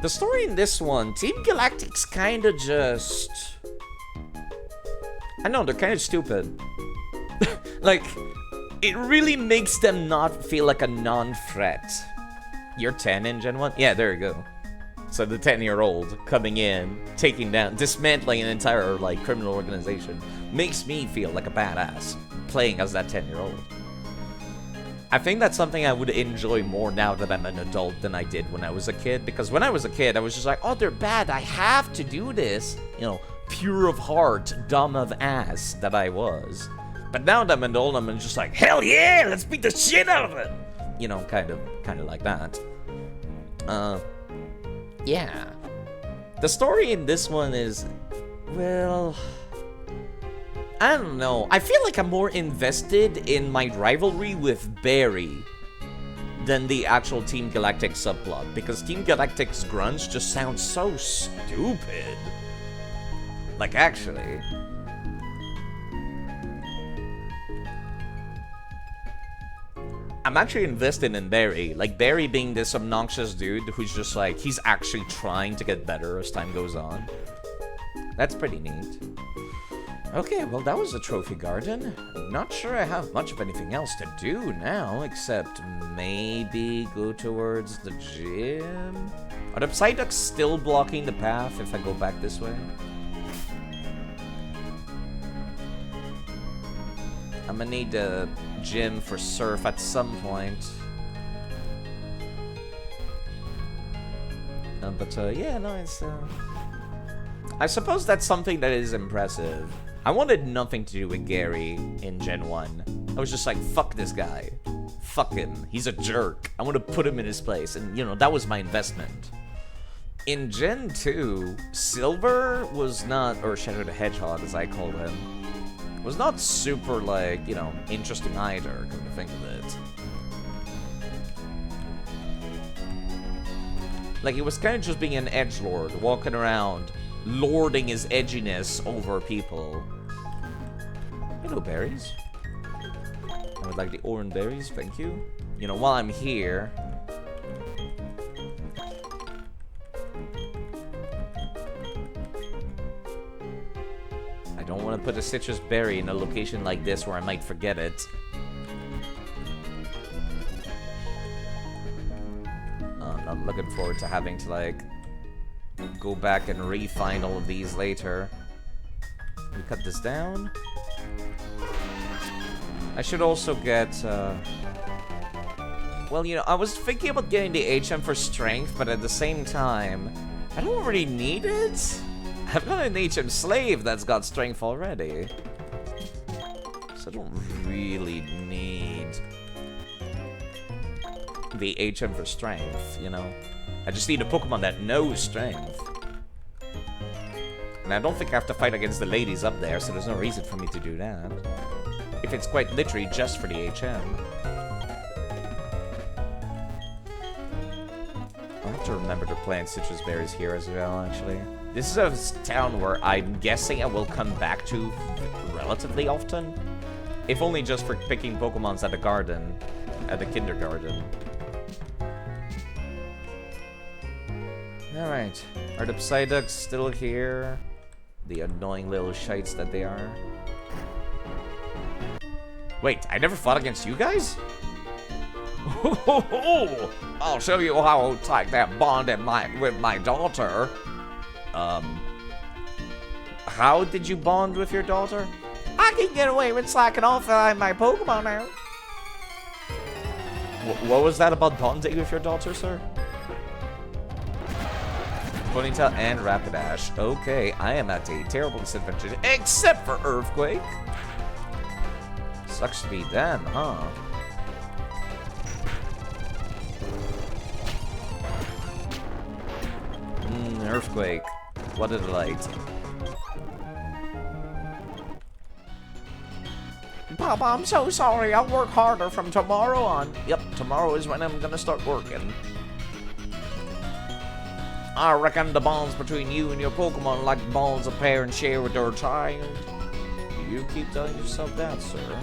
The story in this one, Team Galactic's kinda just... I know, they're kinda stupid. Like, it really makes them not feel like a non-threat. You're 10 in Gen 1? Yeah, there you go. So the 10-year-old coming in, taking down, dismantling an entire, like, criminal organization makes me feel like a badass playing as that 10-year-old. I think that's something I would enjoy more now that I'm an adult than I did when I was a kid, because when I was a kid, I was just like, oh, they're bad, I have to do this. You know, pure of heart, dumb of ass that I was. But now that I'm an adult, I'm just like, hell yeah, let's beat the shit out of it. You know, kind of like that. Yeah. The story in this one is, well, I don't know. I feel like I'm more invested in my rivalry with Barry than the actual Team Galactic subplot, because Team Galactic's grunts just sound so stupid. Like, actually. I'm actually invested in Barry. Like, Barry being this obnoxious dude who's just like, he's actually trying to get better as time goes on. That's pretty neat. Okay, well, that was the Trophy Garden. Not sure I have much of anything else to do now, except maybe go towards the gym? Are the Psyducks still blocking the path if I go back this way? I'm gonna need a gym for Surf at some point. Yeah, no, it's, I suppose that's something that is impressive. I wanted nothing to do with Gary in Gen 1. I was just like, fuck this guy. Fuck him. He's a jerk. I want to put him in his place. And, you know, that was my investment. In Gen 2, Silver was not, or Shadow the Hedgehog as I called him, was not super, like, you know, interesting either, come to think of it. Like, he was kind of just being an edgelord, walking around, lording his edginess over people. Hello, berries. I would like the orange berries, thank you. You know, while I'm here... I don't want to put a citrus berry in a location like this where I might forget it. I'm looking forward to having to, like, go back and re-find all of these later. We cut this down. I should also get, Well, you know, I was thinking about getting the HM for strength, but at the same time, I don't really need it. I've got an HM slave that's got strength already. So I don't really need the HM for strength, you know? I just need a Pokemon that knows strength. And I don't think I have to fight against the ladies up there, so there's no reason for me to do that. If it's quite literally just for the HM. I'll have to remember to plant citrus berries here as well, actually. This is a town where I'm guessing I will come back to relatively often. If only just for picking Pokemons at the garden. At the kindergarten. Alright. Are the Psyducks still here? The annoying little shites that they are. Wait, I never fought against you guys? I'll show you how tight that bond with my daughter. How did you bond with your daughter? I can get away with slacking off my Pokemon now. What was that about bonding with your daughter, sir? Ponytail and Rapidash. Okay, I am at a terrible disadvantage, except for Earthquake. Sucks to be them, huh? Earthquake. What a delight. Papa, I'm so sorry. I'll work harder from tomorrow on. Yep, tomorrow is when I'm gonna start working. I reckon the bonds between you and your Pokemon like bonds a parent share with their child. You keep telling yourself that, sir.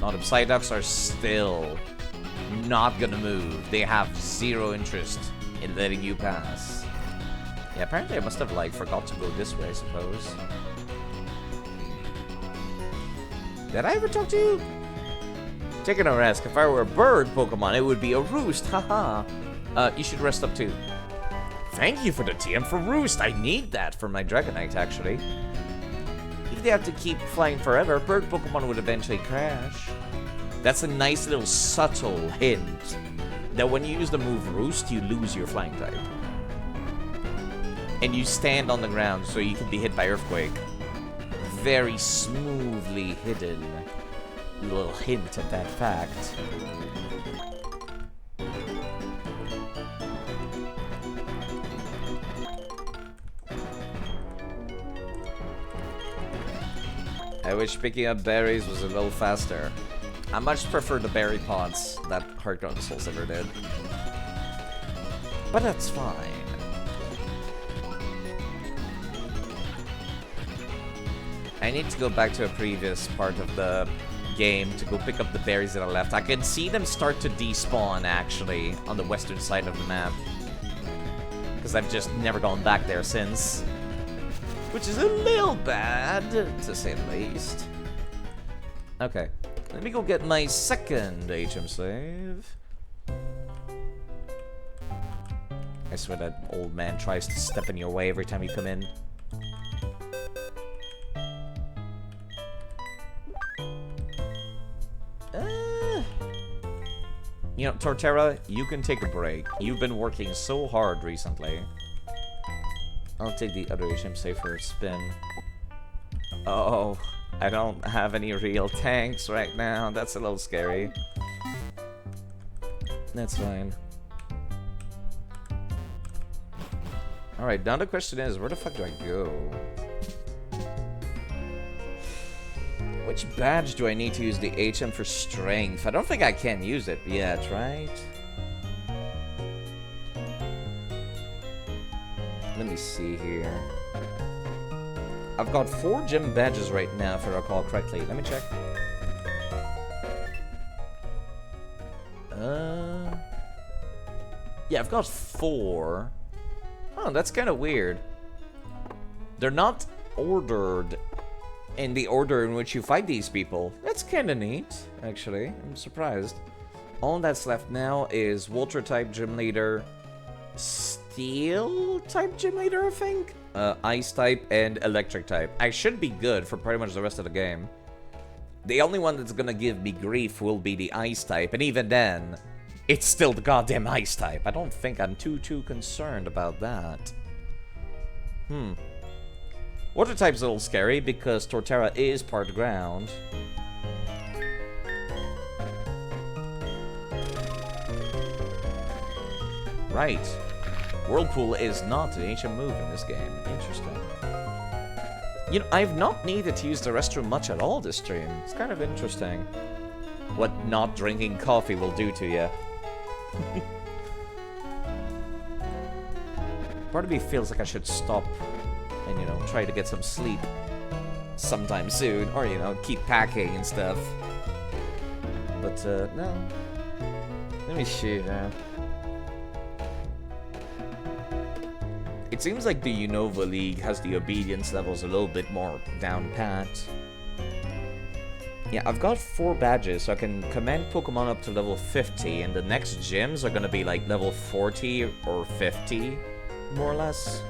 Now the Psyducks are still not gonna move. They have zero interest in letting you pass. Yeah, apparently I must have, like, forgot to go this way, I suppose. Did I ever talk to you? Taking a rest. If I were a bird Pokemon, it would be a roost. Haha. You should rest up too. Thank you for the TM for roost. I need that for my Dragonite, actually. If they have to keep flying forever, bird Pokemon would eventually crash. That's a nice little subtle hint that when you use the move roost, you lose your flying type. And you stand on the ground so you can be hit by Earthquake. Very smoothly hidden little hint of that fact. I wish picking up berries was a little faster. I much prefer the berry pods that Heartgold Souls ever did. But that's fine. I need to go back to a previous part of the game to go pick up the berries that I left. I can see them start to despawn, actually, on the western side of the map. Because I've just never gone back there since. Which is a little bad, to say the least. Okay, let me go get my second HM slave. I swear that old man tries to step in your way every time you come in. You know, Torterra, you can take a break. You've been working so hard recently. I'll take the other HM safe for a spin. Oh, I don't have any real tanks right now. That's a little scary. That's fine. Alright, now the question is, where the fuck do I go? Which badge do I need to use the HM for strength? I don't think I can use it yet, right? Let me see here. I've got 4 gym badges right now, if I recall correctly. Let me check. Yeah, I've got 4. Oh, that's kind of weird. They're not ordered in the order in which you fight these people. That's kind of neat, actually. I'm surprised. All that's left now is Water-type Gym Leader, Steel-type Gym Leader, I think? Ice-type, and Electric-type. I should be good for pretty much the rest of the game. The only one that's gonna give me grief will be the ice type, and even then, it's still the goddamn ice type. I don't think I'm too concerned about that. Water type's a little scary because Torterra is part ground. Right. Whirlpool is not an ancient move in this game. Interesting. You know, I've not needed to use the restroom much at all this stream. It's kind of interesting what not drinking coffee will do to you. Part of me feels like I should stop and, you know, try to get some sleep sometime soon. Or, you know, keep packing and stuff. But, no. Let me see now. It seems like the Unova League has the obedience levels a little bit more down pat. Yeah, I've got 4 badges, so I can command Pokemon up to level 50, and the next gyms are gonna be like level 40 or 50, more or less.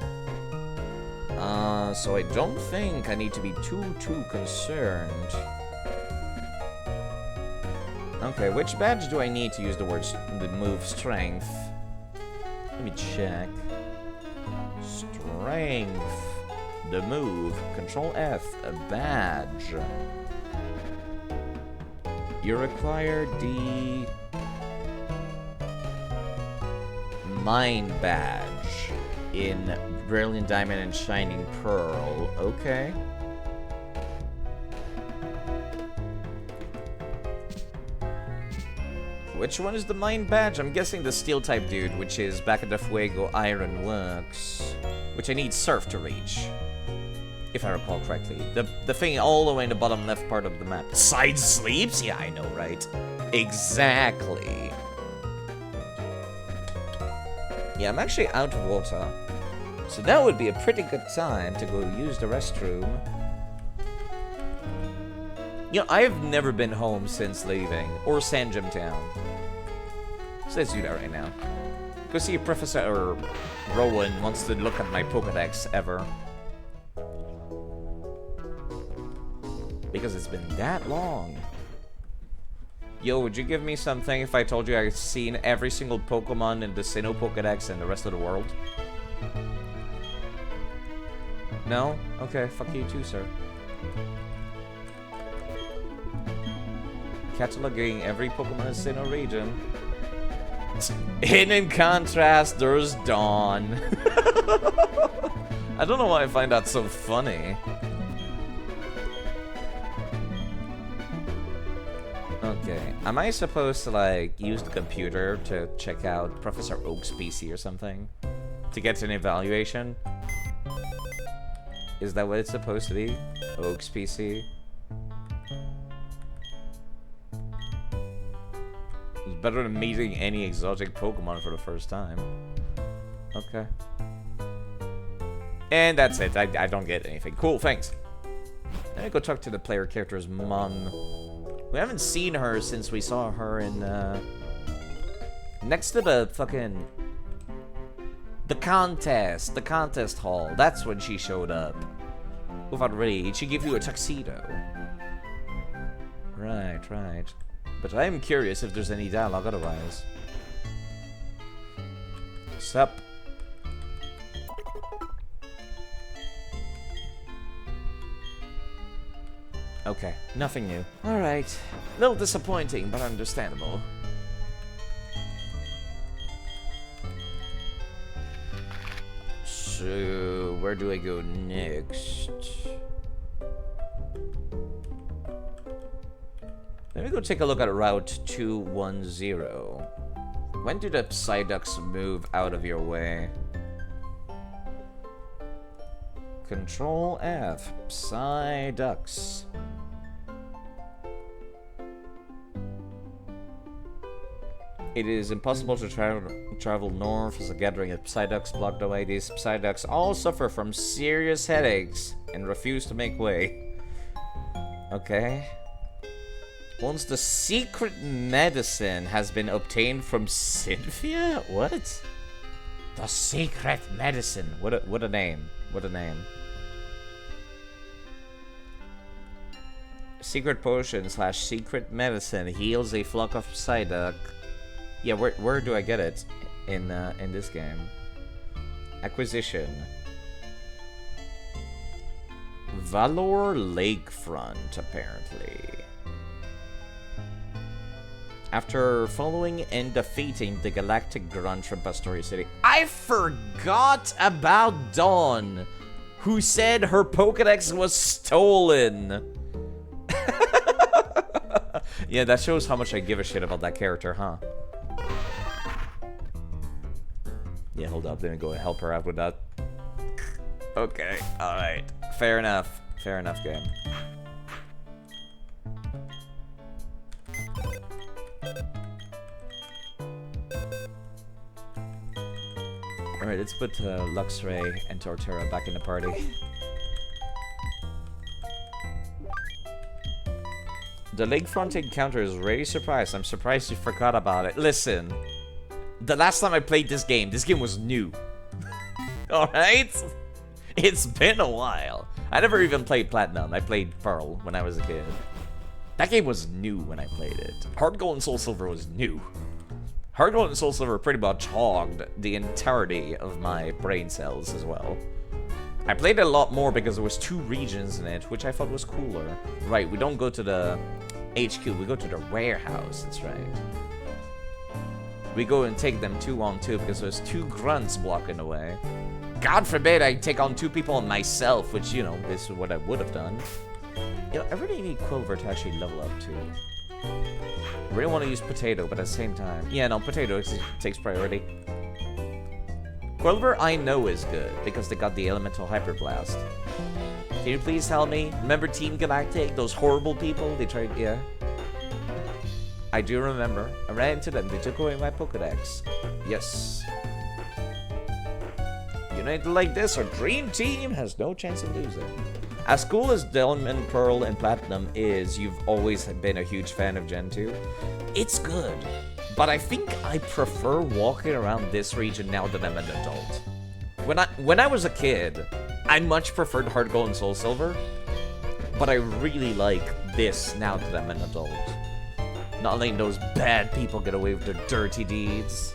So I don't think I need to be too concerned. Okay, which badge do I need to use the move strength? Let me check. Strength. The move. Control F. A badge. You require the Mine badge in Brilliant Diamond and Shining Pearl. Okay. Which one is the Mine badge? I'm guessing the Steel type dude, which is back at the Fuego Iron Works, which I need Surf to reach, if I recall correctly. The thing all the way in the bottom left part of the map. Side sleeps? Yeah, I know, right? Exactly. Yeah, I'm actually out of water, so that would be a pretty good time to go use the restroom. You know, I've never been home since leaving, or Sandgem Town. So let's do that right now. Go see if Professor Rowan wants to look at my Pokedex ever. Because it's been that long. Yo, would you give me something if I told you I've seen every single Pokemon in the Sinnoh Pokedex and the rest of the world? No? Okay, fuck you too, sir. Cataloging every Pokemon in Sinnoh region. In contrast, there's Dawn. I don't know why I find that so funny. Okay, am I supposed to, like, use the computer to check out Professor Oak's PC or something? To get an evaluation? Is that what it's supposed to be? Oak's PC? It's better than meeting any exotic Pokemon for the first time. Okay. And that's it. I don't get anything. Cool, thanks. Let me go talk to the player character's mom. We haven't seen her since we saw her in, next to the fucking... The contest hall. That's when she showed up. Without really, she give you a tuxedo. Right. But I am curious if there's any dialogue otherwise. Sup? Okay, nothing new. Alright. A little disappointing, but understandable. So, where do I go next? Let me go take a look at Route 210. When do the Psyducks move out of your way? Control F. Psyducks. It is impossible to travel north as a gathering of Psyducks blocked away. These Psyducks all suffer from serious headaches and refuse to make way. Okay. Once the secret medicine has been obtained from Cynthia? What? The secret medicine. What a name. What a name. Secret potion / secret medicine heals a flock of Psyduck. Yeah, where do I get it in this game? Acquisition. Valor Lakefront, apparently. After following and defeating the Galactic Grunt from Pastoria City. I forgot about Dawn, who said her Pokedex was stolen. Yeah, that shows how much I give a shit about that character, huh? Yeah, hold up. Let me go and help her out with that. Okay, alright. Fair enough. Fair enough, game. Alright, let's put Luxray and Torterra back in the party. The lakefront encounter is really surprised. I'm surprised you forgot about it. Listen, the last time I played this game was new. Alright? It's been a while. I never even played Platinum. I played Pearl when I was a kid. That game was new when I played it. Heart Gold and Soul Silver was new. Heart Gold and Soul Silver pretty much hogged the entirety of my brain cells as well. I played it a lot more because there was 2 regions in it, which I thought was cooler. Right, we don't go to the HQ, we go to the warehouse, that's right. We go and take them 2-on-2 because there's 2 grunts blocking the way. God forbid I take on 2 people on myself, which, you know, this is what I would have done. You know, I really need Quilver to actually level up too. I really want to use Potato, but at the same time... Yeah, no, Potato takes priority. Quilver I know is good, because they got the Elemental Hyper Blast. Can you please tell me? Remember Team Galactic? Those horrible people? They tried... Yeah. I do remember. I ran into them. They took away my Pokedex. Yes. United like this, our dream team has no chance of losing. As cool as Diamond, Pearl, and Platinum is, you've always been a huge fan of Gen 2. It's good, but I think I prefer walking around this region now that I'm an adult. When I was a kid, I much preferred Heart Gold and Soul Silver, but I really like this now that I'm an adult. Not letting those bad people get away with their dirty deeds.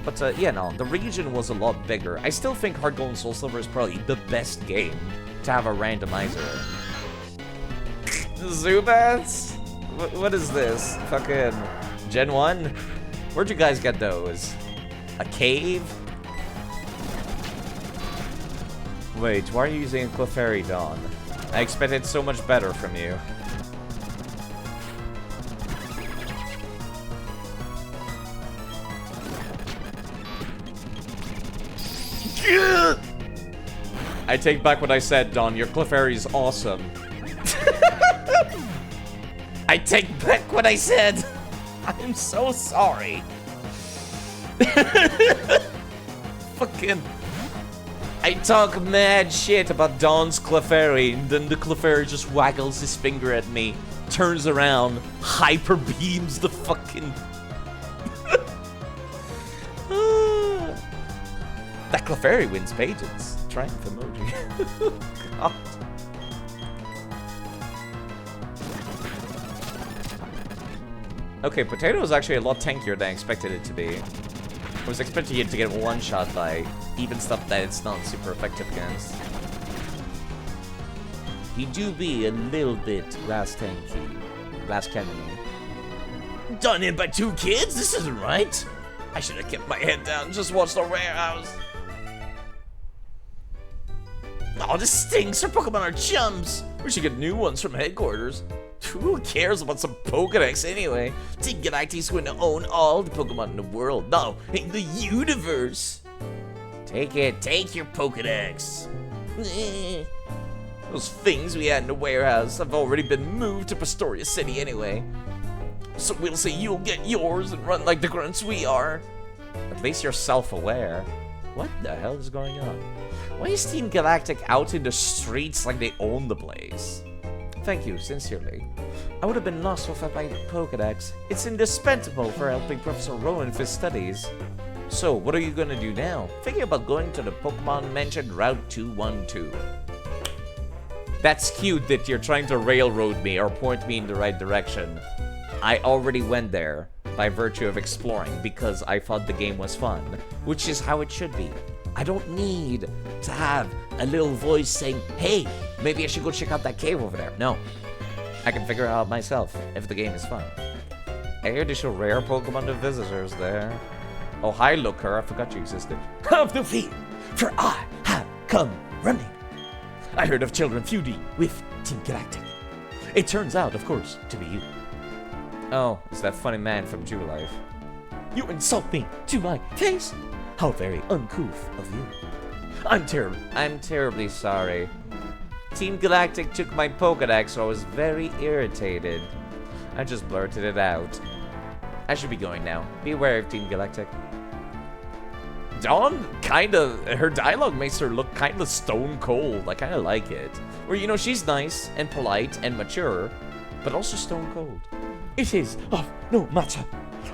But yeah, no, the region was a lot bigger. I still think Heart Gold and Soul Silver is probably the best game to have a randomizer. Zubats? What is this? Fucking Gen 1? Where'd you guys get those? A cave? Wait, why are you using a Clefairy Dawn? I expected so much better from you. I take back what I said, Don. Your Clefairy is awesome. I take back what I said. I'm so sorry. Fucking... I talk mad shit about Don's Clefairy, and then the Clefairy just waggles his finger at me, turns around, hyper beams the fucking... That Clefairy wins pages. Triumph emoji. God. Okay, Potato is actually a lot tankier than I expected it to be. I was expecting it to get one-shot by even stuff that it's not super effective against. He do be a little bit glass tanky. Glass cannony. Done in by 2 kids? This isn't right. I should have kept my head down and just watched the warehouse. Oh, this stinks. Our Pokemon are chums. We should get new ones from headquarters. Who cares about some Pokedex anyway? Team Galactic's going to own all the Pokemon in the world. No, in the universe. Take it. Take your Pokedex. Those things we had in the warehouse have already been moved to Pastoria City anyway. So we'll say you'll get yours and run like the grunts we are. At least you're self-aware. What the hell is going on? Why is Team Galactic out in the streets like they own the place? Thank you, sincerely. I would have been lost without my Pokedex. It's indispensable for helping Professor Rowan with his studies. So, what are you gonna do now? Thinking about going to the Pokemon mentioned Route 212. That's cute that you're trying to railroad me or point me in the right direction. I already went there by virtue of exploring because I thought the game was fun, which is how it should be. I don't need to have a little voice saying, hey, maybe I should go check out that cave over there. No, I can figure it out myself if the game is fun. I hear they show rare Pokemon to visitors there. Oh, hi, Looker. I forgot you existed. Have no fear, for I have come running. I heard of children feuding with Team Galactic. It turns out, of course, to be you. Oh, it's that funny man from Jew Life. You insult me to my face? How very uncouth of you. I'm terribly sorry. Team Galactic took my Pokedex, so I was very irritated. I just blurted it out. I should be going now. Beware of Team Galactic. Dawn her dialogue makes her look kind of stone cold. I kind of like it. Or, you know, she's nice and polite and mature, but also stone cold. It is of no matter.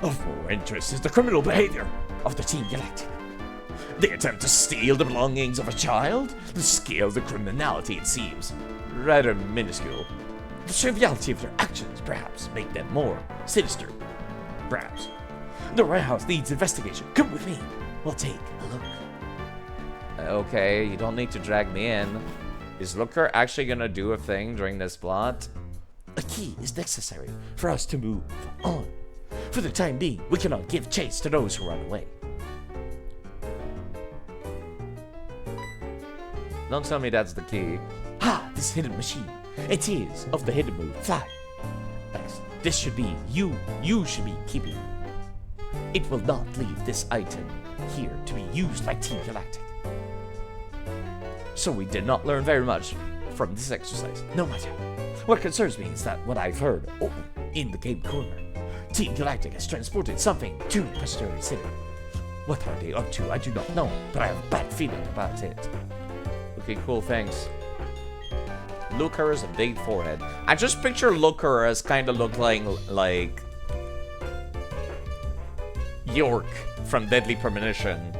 Of more interest is the criminal behavior of the Team Galactic. They attempt to steal the belongings of a child. The scale of the criminality, it seems, rather minuscule. The triviality of their actions, perhaps, make them more sinister. Perhaps. The warehouse needs investigation. Come with me. We'll take a look. Okay, you don't need to drag me in. Is Looker actually gonna do a thing during this plot? A key is necessary for us to move on. For the time being, we cannot give chase to those who run away. Don't tell me that's the key. Ah, this hidden machine. It is of the hidden move. Fly. Thanks. This should be you. You should be keeping. It will not leave this item here to be used by Team Galactic. So we did not learn very much from this exercise. No matter. What concerns me is that what I've heard in the game corner, Team Galactic has transported something to Pasteur City. What are they up to? I do not know, but I have a bad feeling about it. Okay, cool, thanks. Looker has a big forehead. I just picture Looker as kind of look like York from Deadly Premonition.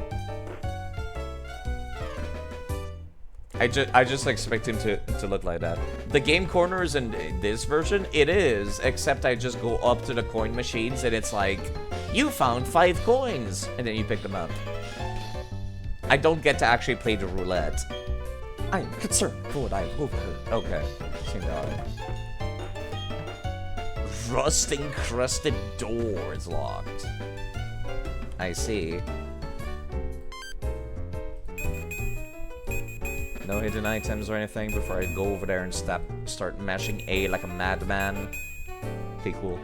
I just expect him to look like that. The game corners in this version, it is, except I just go up to the coin machines and it's like, you found 5 coins, and then you pick them up. I don't get to actually play the roulette. I am concerned for what I have overheard. Okay. Seems odd. Rust-encrusted door is locked. I see. No hidden items or anything before I go over there and start mashing A like a madman. Okay, cool.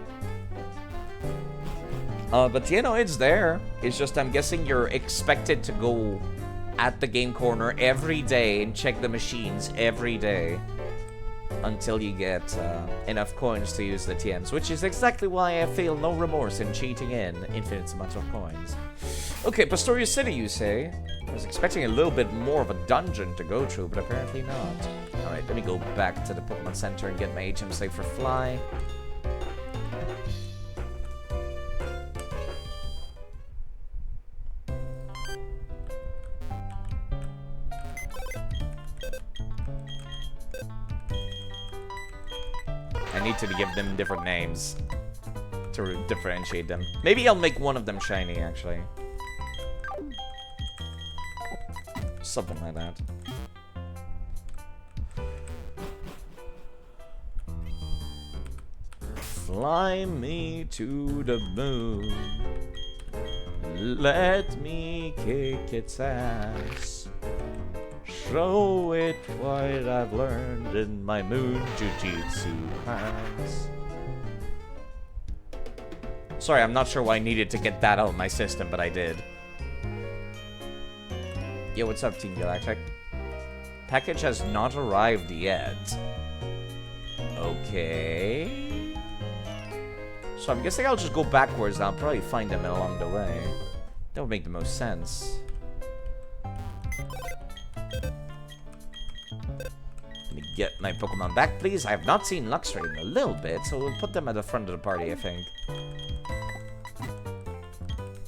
But you know, it's there. It's just I'm guessing you're expected to go at the game corner every day and check the machines every day until you get enough coins to use the TMs, which is exactly why I feel no remorse in cheating in infinite amounts of coins. Okay, Pastoria City, you say? I was expecting a little bit more of a dungeon to go through, but apparently not. Alright, let me go back to the Pokemon Center and get my HM save for Fly. I need to give them different names to differentiate them. Maybe I'll make one of them shiny, actually. Something like that. Fly me to the moon. Let me kick its ass. Show it what I've learned in my moon jujitsu class. Sorry, I'm not sure why I needed to get that out of my system, but I did. Yo, what's up, Team Galactic? Package has not arrived yet. Okay. So I'm guessing I'll just go backwards and I'll probably find them along the way. That would make the most sense. Let me get my Pokemon back, please. I have not seen Luxray in a little bit, so we'll put them at the front of the party, I think.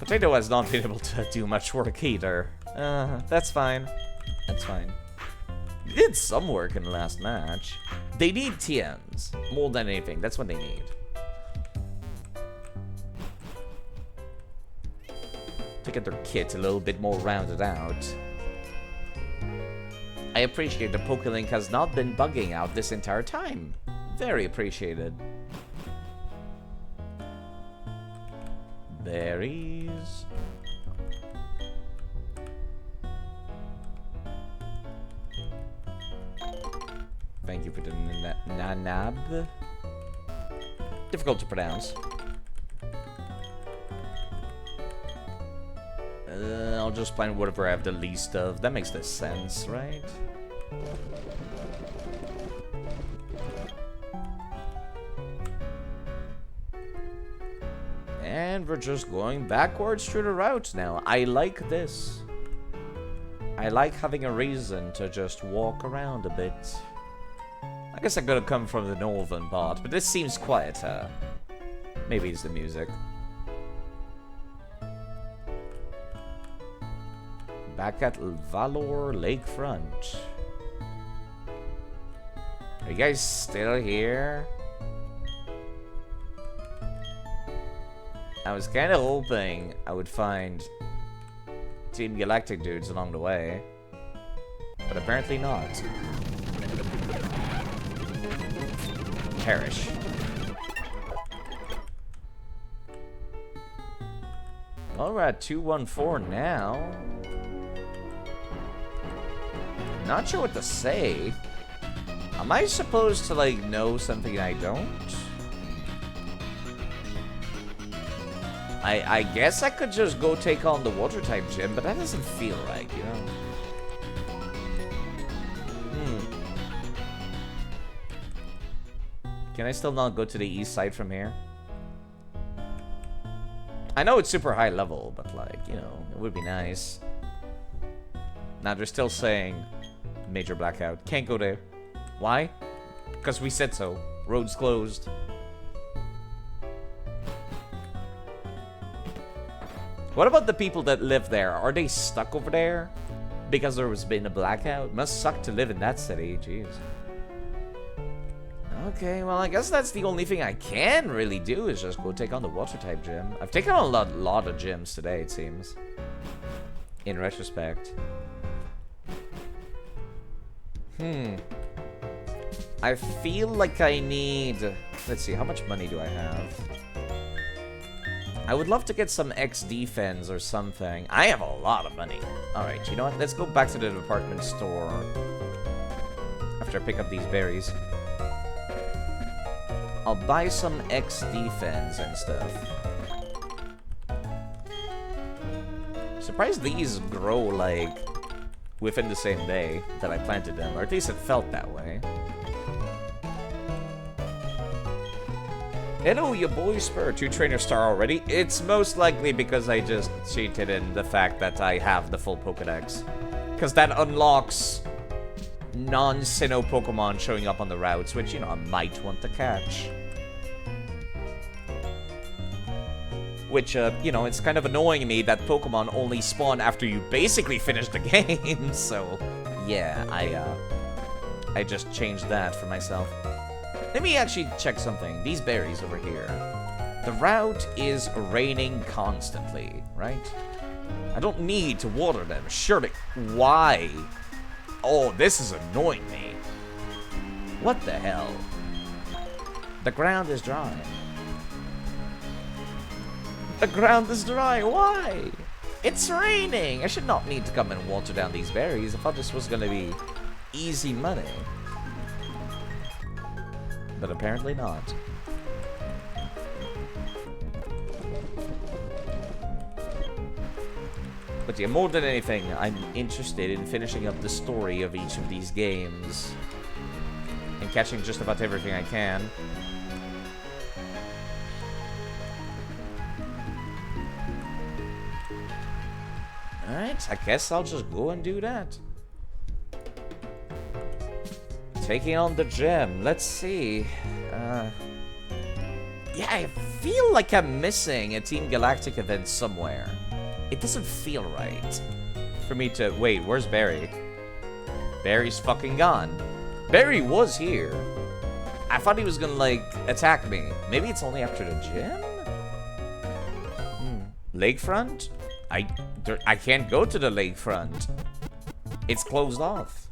Potato has not been able to do much work either. That's fine. That's fine. They did some work in the last match. They need TMs. More than anything. That's what they need. To get their kit a little bit more rounded out. I appreciate the PokeLink has not been bugging out this entire time. Very appreciated. Berries. Thank you for the nanab. Difficult to pronounce. I'll just find whatever I have the least of. That makes this sense, right? And we're just going backwards through the route now. I like this. I like having a reason to just walk around a bit. I guess I could have come from the northern part, but this seems quieter. Maybe it's the music. Back at Valor Lakefront. Are you guys still here? I was kind of hoping I would find Team Galactic dudes along the way, but apparently not. Perish. Well, we're at 214 now. Not sure what to say. Am I supposed to, like, know something I don't? I guess I could just go take on the water type gym, but that doesn't feel right, you know? Can I still not go to the east side from here? I know it's super high level, but, like, you know, it would be nice. Now, they're still saying major blackout. Can't go there. Why? Because we said so. Roads closed. What about the people that live there? Are they stuck over there? Because there has been a blackout? Must suck to live in that city. Jeez. Okay, well, I guess that's the only thing I can really do is just go take on the water type gym. I've taken on a lot of gyms today, it seems. In retrospect. I feel like I need... Let's see, how much money do I have? I would love to get some X defense or something. I have a lot of money. Alright, you know what? Let's go back to the department store after I pick up these berries. I'll buy some X defense and stuff. Surprised these grow, like, within the same day that I planted them. Or at least it felt that way. Hello, your boy Spur. 2 trainer star already. It's most likely because I just cheated in the fact that I have the full Pokedex. Because that unlocks non-Sinnoh Pokemon showing up on the routes, which, you know, I might want to catch. Which, you know, it's kind of annoying me that Pokemon only spawn after you basically finish the game. So, yeah, I just changed that for myself. Let me actually check something. These berries over here. The route is raining constantly, right? I don't need to water them. Surely. Why? Oh, this is annoying me. What the hell? The ground is dry. The ground is dry. Why? It's raining. I should not need to come and water down these berries. I thought this was going to be easy money. But apparently not. But yeah, more than anything, I'm interested in finishing up the story of each of these games. And catching just about everything I can. Alright, I guess I'll just go and do that. Taking on the gem. Let's see. Yeah, I feel like I'm missing a Team Galactic event somewhere. It doesn't feel right for me to... Wait, where's Barry? Barry's fucking gone. Barry was here. I thought he was gonna, like, attack me. Maybe it's only after the gym? Lakefront? I can't go to the lakefront. It's closed off.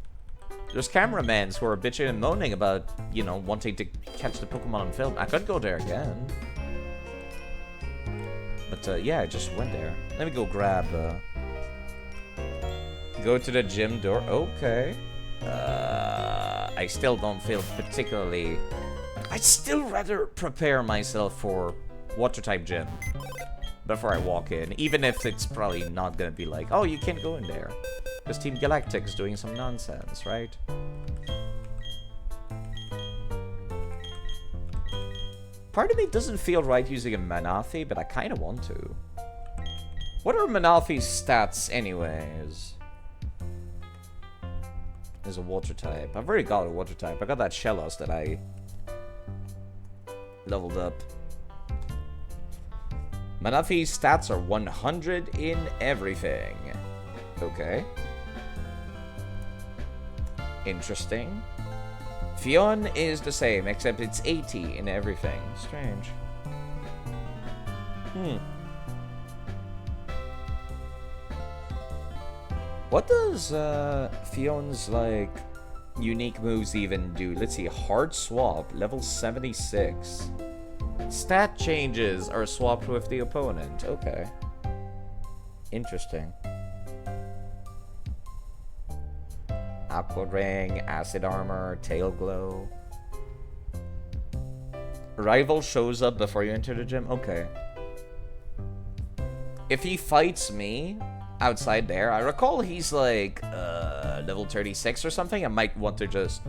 There's cameramans who are bitching and moaning about, you know, wanting to catch the Pokemon on film. I could go there again. But, yeah, I just went there. Let me go grab, go to the gym door. Okay. I still don't feel particularly... I'd still rather prepare myself for Water-type gym before I walk in. Even if it's probably not gonna be like, oh, you can't go in there. Because Team Galactic is doing some nonsense, right? Part of me doesn't feel right using a Manaphy, but I kind of want to. What are Manaphy's stats anyways? There's a water type. I've already got a water type. I got that Shellos that I leveled up. Manaphy's stats are 100 in everything. Okay. Interesting. Fionn is the same, except it's 80 in everything. Strange. What does Fionn's, like, unique moves even do? Let's see. Hard Swap, level 76. Stat changes are swapped with the opponent. Okay. Interesting. Aqua Ring, Acid Armor, Tail Glow. Rival shows up before you enter the gym? Okay. If he fights me outside there, I recall he's like level 36 or something. I might want to just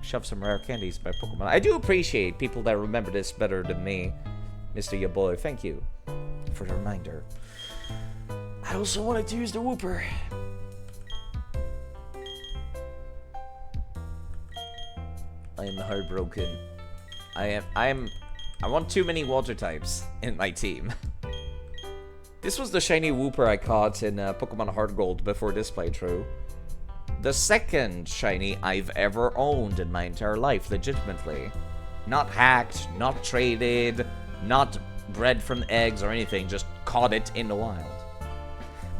shove some rare candies by Pokemon. I do appreciate people that remember this better than me. Mr. Ya Boy, thank you for the reminder. I also wanted to use the Wooper. I am heartbroken. I want too many water types in my team. This was the shiny Wooper I caught in Pokemon Heart Gold before this playthrough. The second shiny I've ever owned in my entire life, legitimately. Not hacked, not traded, not bred from eggs or anything, just caught it in the wild.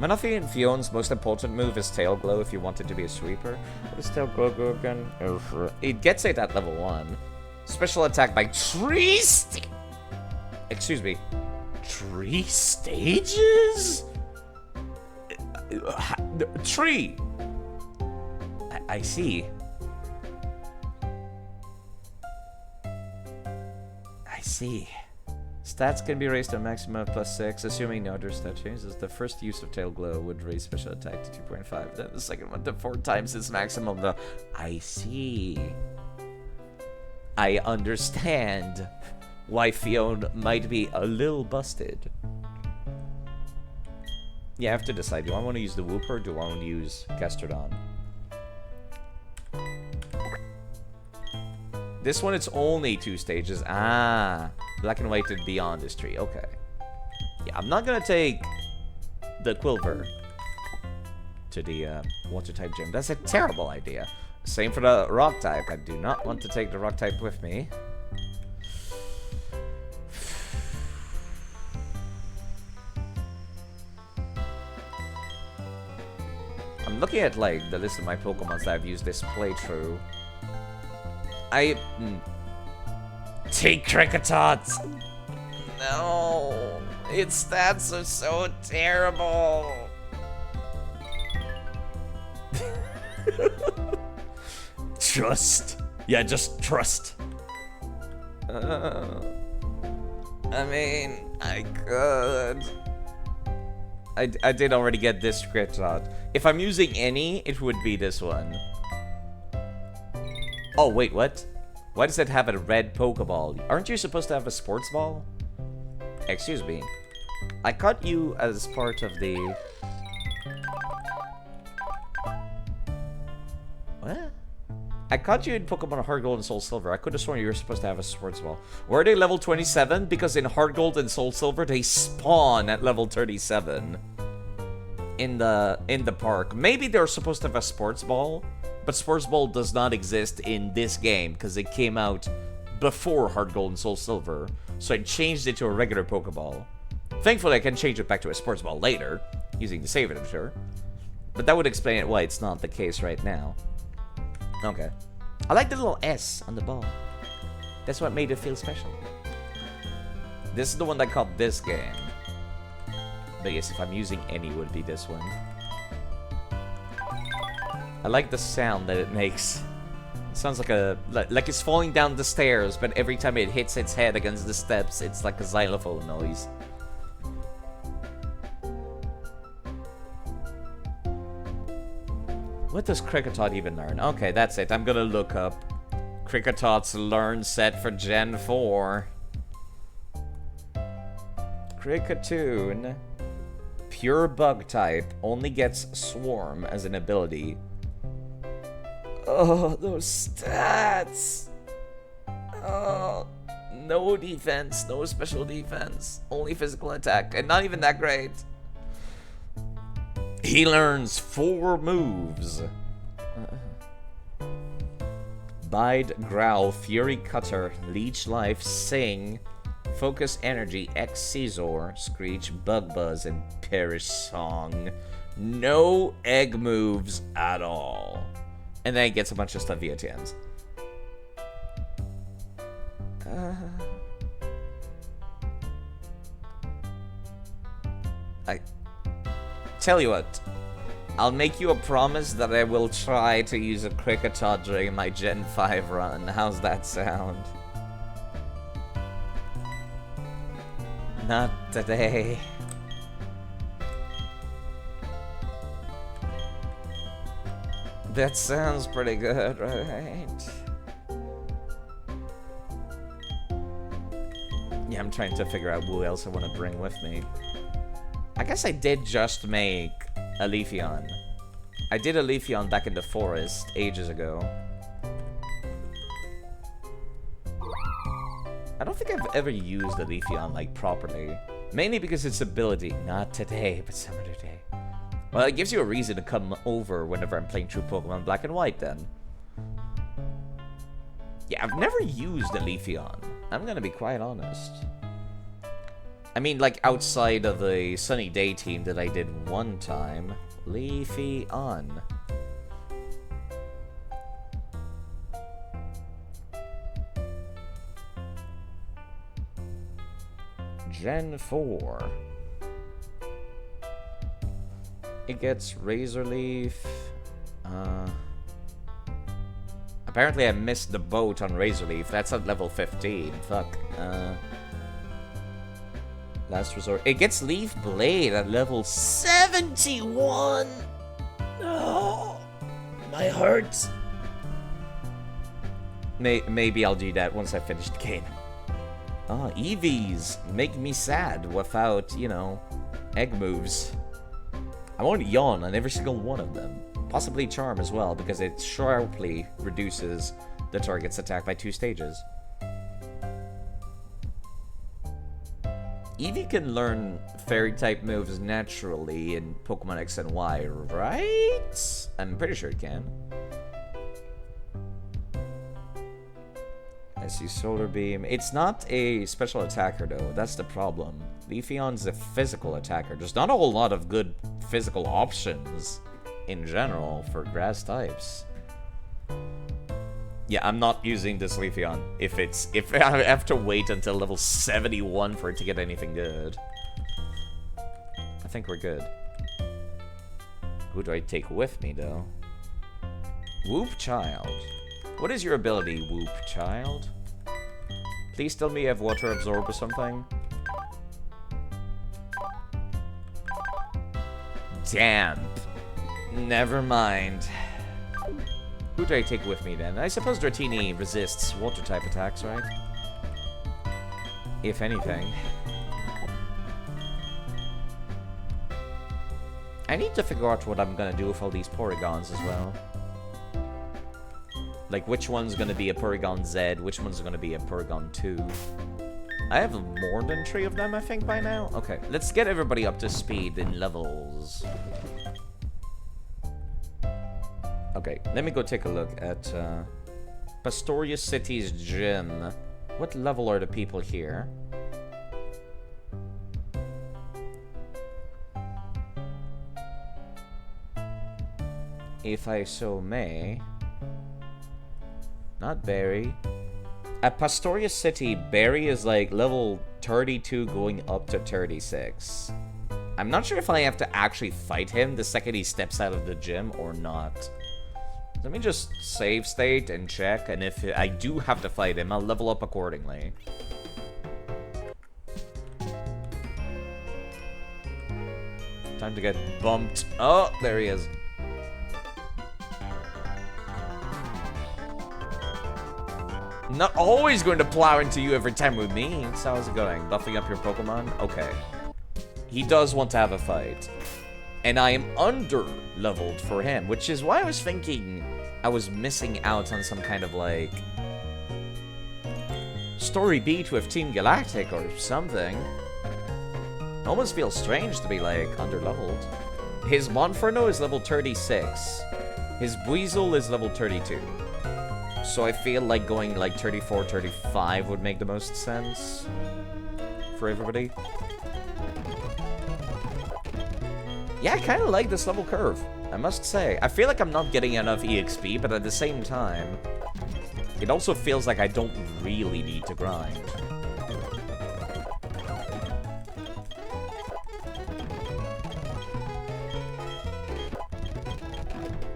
Manaphy and Fionn's most important move is Tail Glow if you want it to be a sweeper. What does Tail Glow go again? It gets it at level 1. Special attack by 3 Excuse me. 3 stages? 3! I see. I see. Stats can be raised to a maximum of +6, assuming no other stat changes. The first use of Tail Glow would raise special attack to 2.5. Then the second one to 4 times its maximum, though. I see. I understand why Fionn might be a little busted. Yeah, I have to decide. Do I want to use the Wooper or do I want to use Gastrodon? This one, it's only 2 stages. Ah, Black and White and Beyond is 3. Okay. Yeah, I'm not gonna take the Quilver to the Water-type gym. That's a terrible idea. Same for the Rock-type. I do not want to take the Rock-type with me. I'm looking at, like, the list of my Pokemons that I've used this playthrough. Take Kricketot! No, its stats are so terrible. Trust. Yeah, just trust. I mean, I could. I did already get this Kricketot. If I'm using any, it would be this one. Oh, wait, what? Why does it have a red Pokeball? Aren't you supposed to have a sports ball? Excuse me. I caught you as part of the... What? I caught you in Pokemon Heart Gold and Soul Silver. I could have sworn you were supposed to have a sports ball. Were they level 27? Because in Heart Gold and Soul Silver, they spawn at level 37 in the park. Maybe they're supposed to have a sports ball, but sports ball does not exist in this game because it came out before Heart Gold and Soul Silver. So I changed it to a regular Pokeball. Thankfully, I can change it back to a sports ball later using the save editor. But that would explain why it's not the case right now. Okay. I like the little S on the ball. That's what made it feel special. This is the one that caught this game. But yes, if I'm using any, it would be this one. I like the sound that it makes. It sounds like it's falling down the stairs, but every time it hits its head against the steps, it's like a xylophone noise. What does Kricketot even learn? Okay, that's it. I'm gonna look up Cricketot's learn set for Gen 4. Cricketoon. Pure bug type. Only gets Swarm as an ability. Oh, those stats. Oh, no defense. No special defense. Only physical attack. And not even that great. He learns 4 moves. Bide, Growl, Fury Cutter, Leech Life, Sing, Focus Energy, X Scizor, Screech, Bug Buzz, and Perish Song. No egg moves at all. And then he gets a bunch of stuff via TMs. I tell you what, I'll make you a promise that I will try to use a Kricketot during my Gen 5 run. How's that sound? Not today. That sounds pretty good, right? Yeah, I'm trying to figure out who else I want to bring with me. I guess I did just make a Leafeon. I did a Leafeon back in the forest ages ago. I don't think I've ever used a Leafeon, like, properly. Mainly because its ability, not today, but some other day. Well, it gives you a reason to come over whenever I'm playing through Pokemon Black and White, then. Yeah, I've never used a Leafeon. I'm gonna be quite honest. I mean, like, outside of the Sunny Day team that I did one time. Leafeon. Gen 4. It gets Razor Leaf. Apparently I missed the boat on Razor Leaf. That's at level 15. Fuck. Last resort. It gets Leaf Blade at level 71. Oh, my heart. Maybe I'll do that once I finish the game. Ah, EVs make me sad without, you know, egg moves. I want Yawn on every single one of them. Possibly Charm as well, because it sharply reduces the target's attack by 2 stages. Eevee can learn Fairy-type moves naturally in Pokemon X and Y, right? I'm pretty sure it can. I see Solar Beam. It's not a special attacker, though. That's the problem. Leafeon's a physical attacker. There's not a whole lot of good physical options in general for grass types. Yeah, I'm not using this Leafeon if I have to wait until level 71 for it to get anything good. I think we're good. Who do I take with me, though? Whoop Child. What is your ability, Whoop Child? Please tell me you have Water Absorb or something. Damn. Never mind. Who do I take with me then? I suppose Dratini resists water-type attacks, right? If anything. I need to figure out what I'm gonna do with all these Porygons as well. Like, which one's gonna be a Porygon Z, which one's gonna be a Porygon 2. I have more than 3 of them, I think, by now. Okay, let's get everybody up to speed in levels. Okay, let me go take a look at Pastoria City's gym. What level are the people here? If I so may. Not Barry. At Pastoria City, Barry is like level 32 going up to 36. I'm not sure if I have to actually fight him the second he steps out of the gym or not. Let me just save state and check, and if I do have to fight him, I'll level up accordingly. Time to get bumped. Oh, there he is. Not always going to plow into you every time with me. So how's it going? Buffing up your Pokemon? Okay. He does want to have a fight. And I am under-leveled for him, which is why I was thinking I was missing out on some kind of, like, story beat with Team Galactic or something. It almost feels strange to be, like, under-leveled. His Monferno is level 36. His Buizel is level 32. So I feel like going like 34, 35 would make the most sense for everybody. Yeah, I kind of like this level curve, I must say. I feel like I'm not getting enough EXP, but at the same time, it also feels like I don't really need to grind.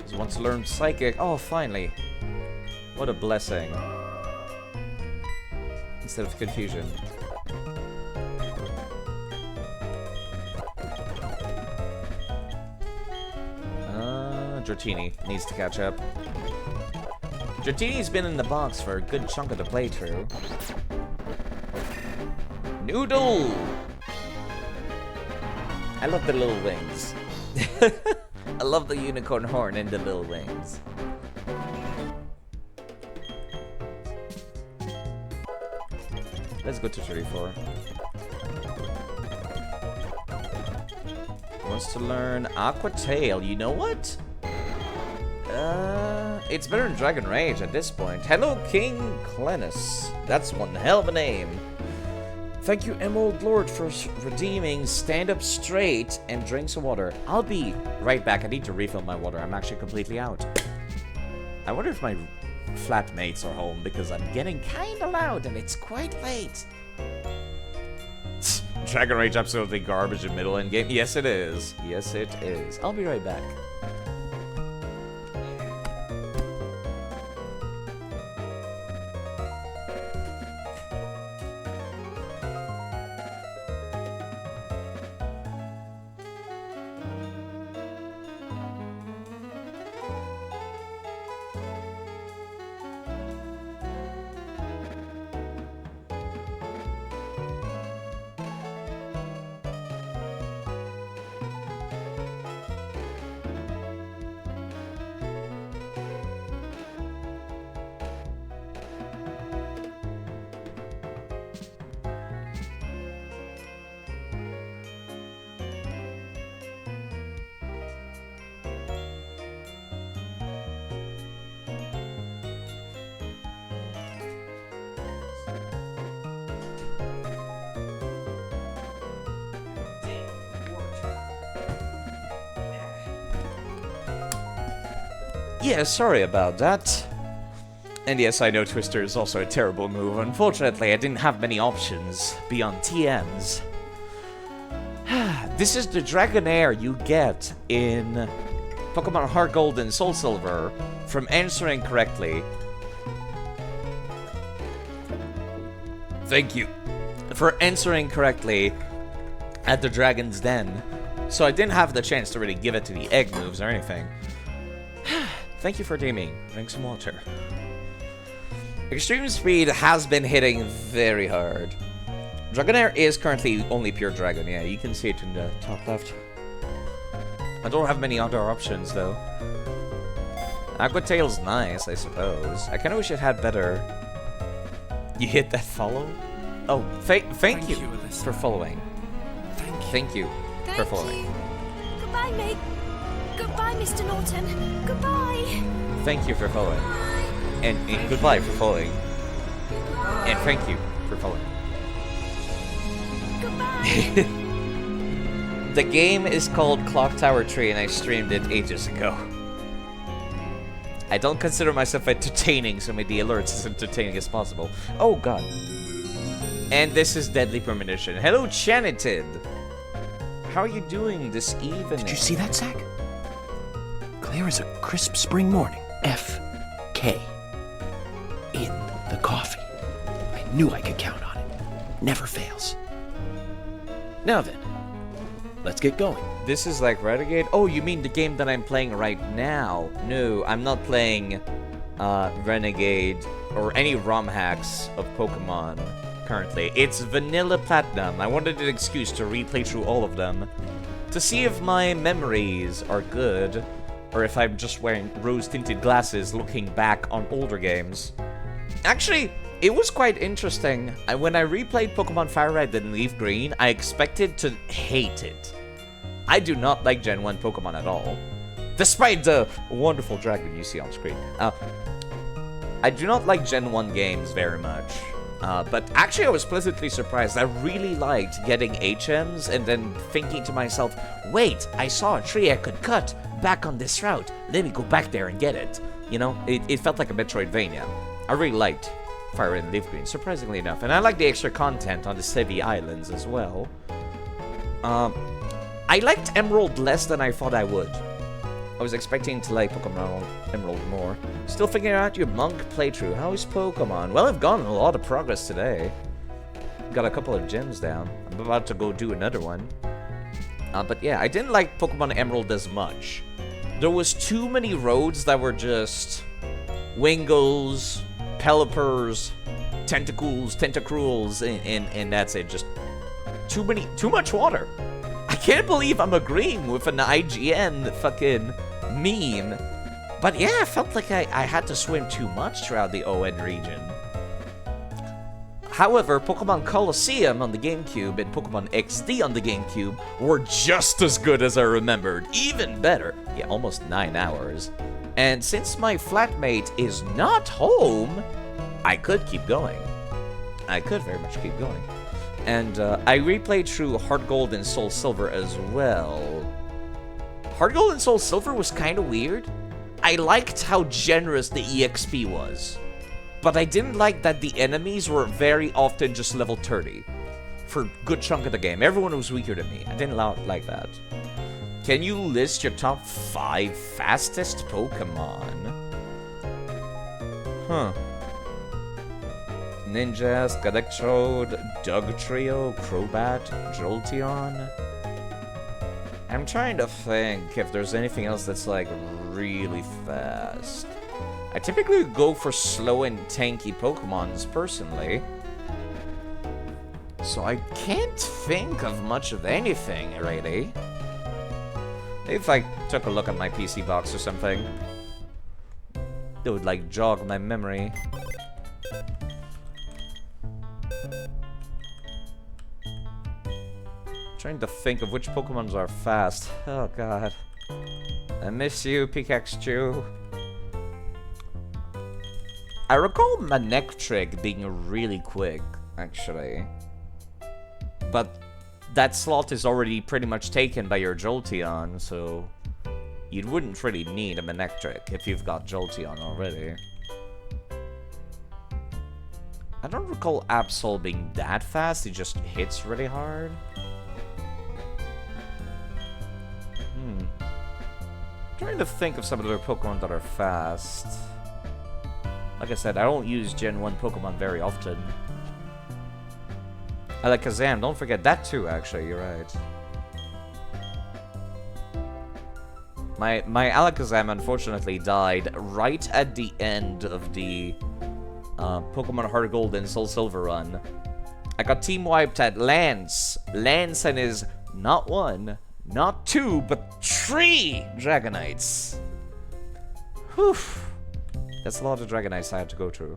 He wants to learn Psychic. Oh, finally. What a blessing. Instead of confusion. Dratini needs to catch up. Dratini's been in the box for a good chunk of the playthrough. Noodle! I love the little wings. I love the unicorn horn and the little wings. Let's go to 34. Wants to learn Aqua Tail. You know what? It's better than Dragon Rage at this point. Hello, King Clennis. That's one hell of a name. Thank you, Emerald Lord, for redeeming Stand Up Straight and drink some water. I'll be right back. I need to refill my water. I'm actually completely out. I wonder if my flatmates are home because I'm getting kinda loud and it's quite late. Dragon Rage absolutely garbage in middle end game. Yes, it is. Yes, it is. I'll be right back. Yeah, sorry about that. And yes, I know Twister is also a terrible move. Unfortunately, I didn't have many options beyond TMs. This is the Dragonair you get in Pokemon Heart Gold and Soul Silver from answering correctly. Thank you for answering correctly at the Dragon's Den. So I didn't have the chance to really give it to the egg moves or anything. Thank you for dreaming. Drink some water. Extreme Speed has been hitting very hard. Dragonair is currently only pure dragon. Yeah, you can see it in the top left. I don't have many other options though. Aqua Tail's nice, I suppose. I kinda wish it had better... You hit that follow? Oh, thank you Alyssa. for following. Thank you for Thank following. you. Goodbye, Meg. Goodbye, Mr. Norton. Goodbye. Thank you for following. And goodbye for following. And thank you for following. Goodbye. The game is called Clock Tower Tree and I streamed it ages ago. I don't consider myself entertaining, so maybe the alerts as entertaining as possible. Oh god. And this is Deadly Premonition. Hello, Chanitid. How are you doing this evening? Did you see that, Zach? Clear as a crisp spring morning. F.K. in the coffee. I knew I could count on it. Never fails. Now then, let's get going. This is like Renegade? Oh, you mean the game that I'm playing right now? No, I'm not playing Renegade or any ROM hacks of Pokemon currently. It's Vanilla Platinum. I wanted an excuse to replay through all of them to see if my memories are good or if I'm just wearing rose-tinted glasses looking back on older games. Actually, it was quite interesting. When I replayed Pokemon Fire Red and Leaf Green, I expected to hate it. I do not like Gen 1 Pokemon at all. Despite the wonderful dragon you see on screen. I do not like Gen 1 games very much. But actually I was pleasantly surprised. I really liked getting HMs and then thinking to myself, wait, I saw a tree I could cut back on this route. Let me go back there and get it. You know, it felt like a Metroidvania. I really liked Fire Red and Leaf Green, surprisingly enough. And I like the extra content on the Sevi Islands as well. I liked Emerald less than I thought I would. I was expecting to like Pokemon Emerald more. Still figuring out your monk playthrough. How is Pokemon? Well, I've gotten a lot of progress today. Got a couple of gems down. I'm about to go do another one. But yeah, I didn't like Pokemon Emerald as much. There was too many roads that were just Wingles, Pelipers, Tentacles, Tentacruels, and that's it. Just too much water. I can't believe I'm agreeing with an IGN fucking meme. But yeah, I felt like I had to swim too much throughout the ON region. However, Pokemon Colosseum on the GameCube and Pokemon XD on the GameCube were just as good as I remembered. Even better. Yeah, almost 9 hours. And since my flatmate is not home, I could keep going. I could very much keep going. And I replayed through Heart Gold and Soul Silver as well. Heart Gold and Soul Silver was kind of weird. I liked how generous the EXP was. But I didn't like that the enemies were very often just level 30. For a good chunk of the game. Everyone was weaker than me. I didn't like that. Can you list your top 5 fastest Pokemon? Huh. Ninjask, Electrode, Dugtrio, Crobat, Jolteon. I'm trying to think if there's anything else that's like really fast. I typically go for slow and tanky Pokemons personally. So I can't think of much of anything really. Maybe if I took a look at my PC box or something, it would like jog my memory. Trying to think of which Pokemons are fast. Oh god. I miss you, Pikachu. I recall Manectric being really quick, actually. But that slot is already pretty much taken by your Jolteon, so you wouldn't really need a Manectric if you've got Jolteon already. I don't recall Absol being that fast, it just hits really hard. Trying to think of some of the Pokemon that are fast. Like I said, I don't use Gen 1 Pokemon very often. Alakazam, don't forget that too, actually, you're right. My Alakazam unfortunately died right at the end of the Pokemon Heart Gold and Soul Silver run. I got team wiped at Lance. Lance and his not 1, not 2, but 3 Dragonites. Whew. That's a lot of Dragonites I had to go through.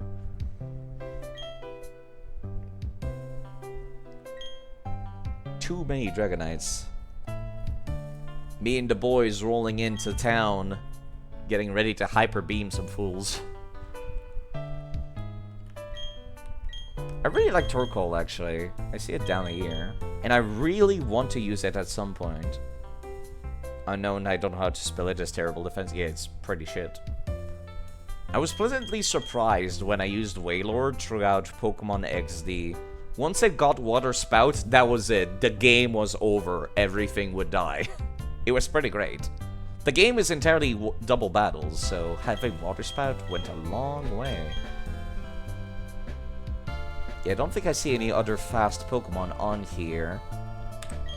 Too many Dragonites. Me and the boys rolling into town, getting ready to hyper beam some fools. I really like Torkoal, actually. I see it down here. And I really want to use it at some point. Unknown, I don't know how to spell it. It's terrible defense. Yeah, it's pretty shit. I was pleasantly surprised when I used Wailord throughout Pokemon XD. Once it got Water Spout, that was it. The game was over. Everything would die. It was pretty great. The game is entirely double battles, so having Water Spout went a long way. Yeah, I don't think I see any other fast Pokemon on here.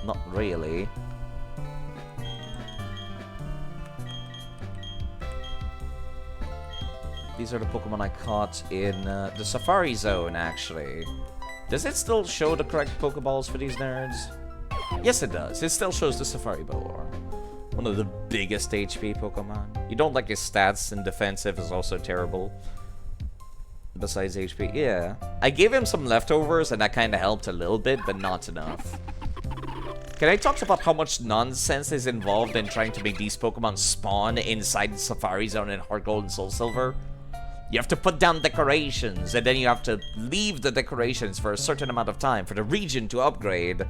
Not really. These are the Pokemon I caught in the Safari Zone, actually. Does it still show the correct Pokeballs for these nerds? Yes, it does. It still shows the Safari Bowler. One of the biggest HP Pokemon. You don't like his stats, and defensive is also terrible. Besides HP, yeah. I gave him some leftovers, and that kind of helped a little bit, but not enough. Can I talk about how much nonsense is involved in trying to make these Pokemon spawn inside the Safari Zone in Heart Gold and Soul Silver? You have to put down decorations, and then you have to leave the decorations for a certain amount of time for the region to upgrade.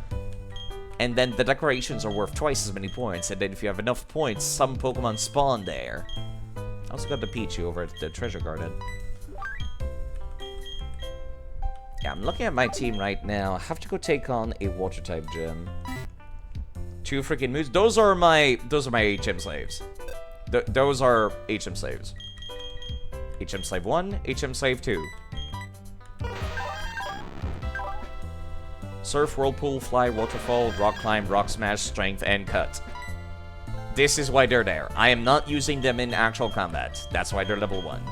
And then the decorations are worth twice as many points, and then if you have enough points, some Pokemon spawn there. I also got the Pichu over at the Treasure Garden. Yeah, I'm looking at my team right now. I have to go take on a Water-type gym. 2 freaking moves. Those are my HM slaves. Those are HM slaves. HM Slave 1, HM Slave 2. Surf, Whirlpool, Fly, Waterfall, Rock Climb, Rock Smash, Strength, and Cut. This is why they're there. I am not using them in actual combat. That's why they're level 1.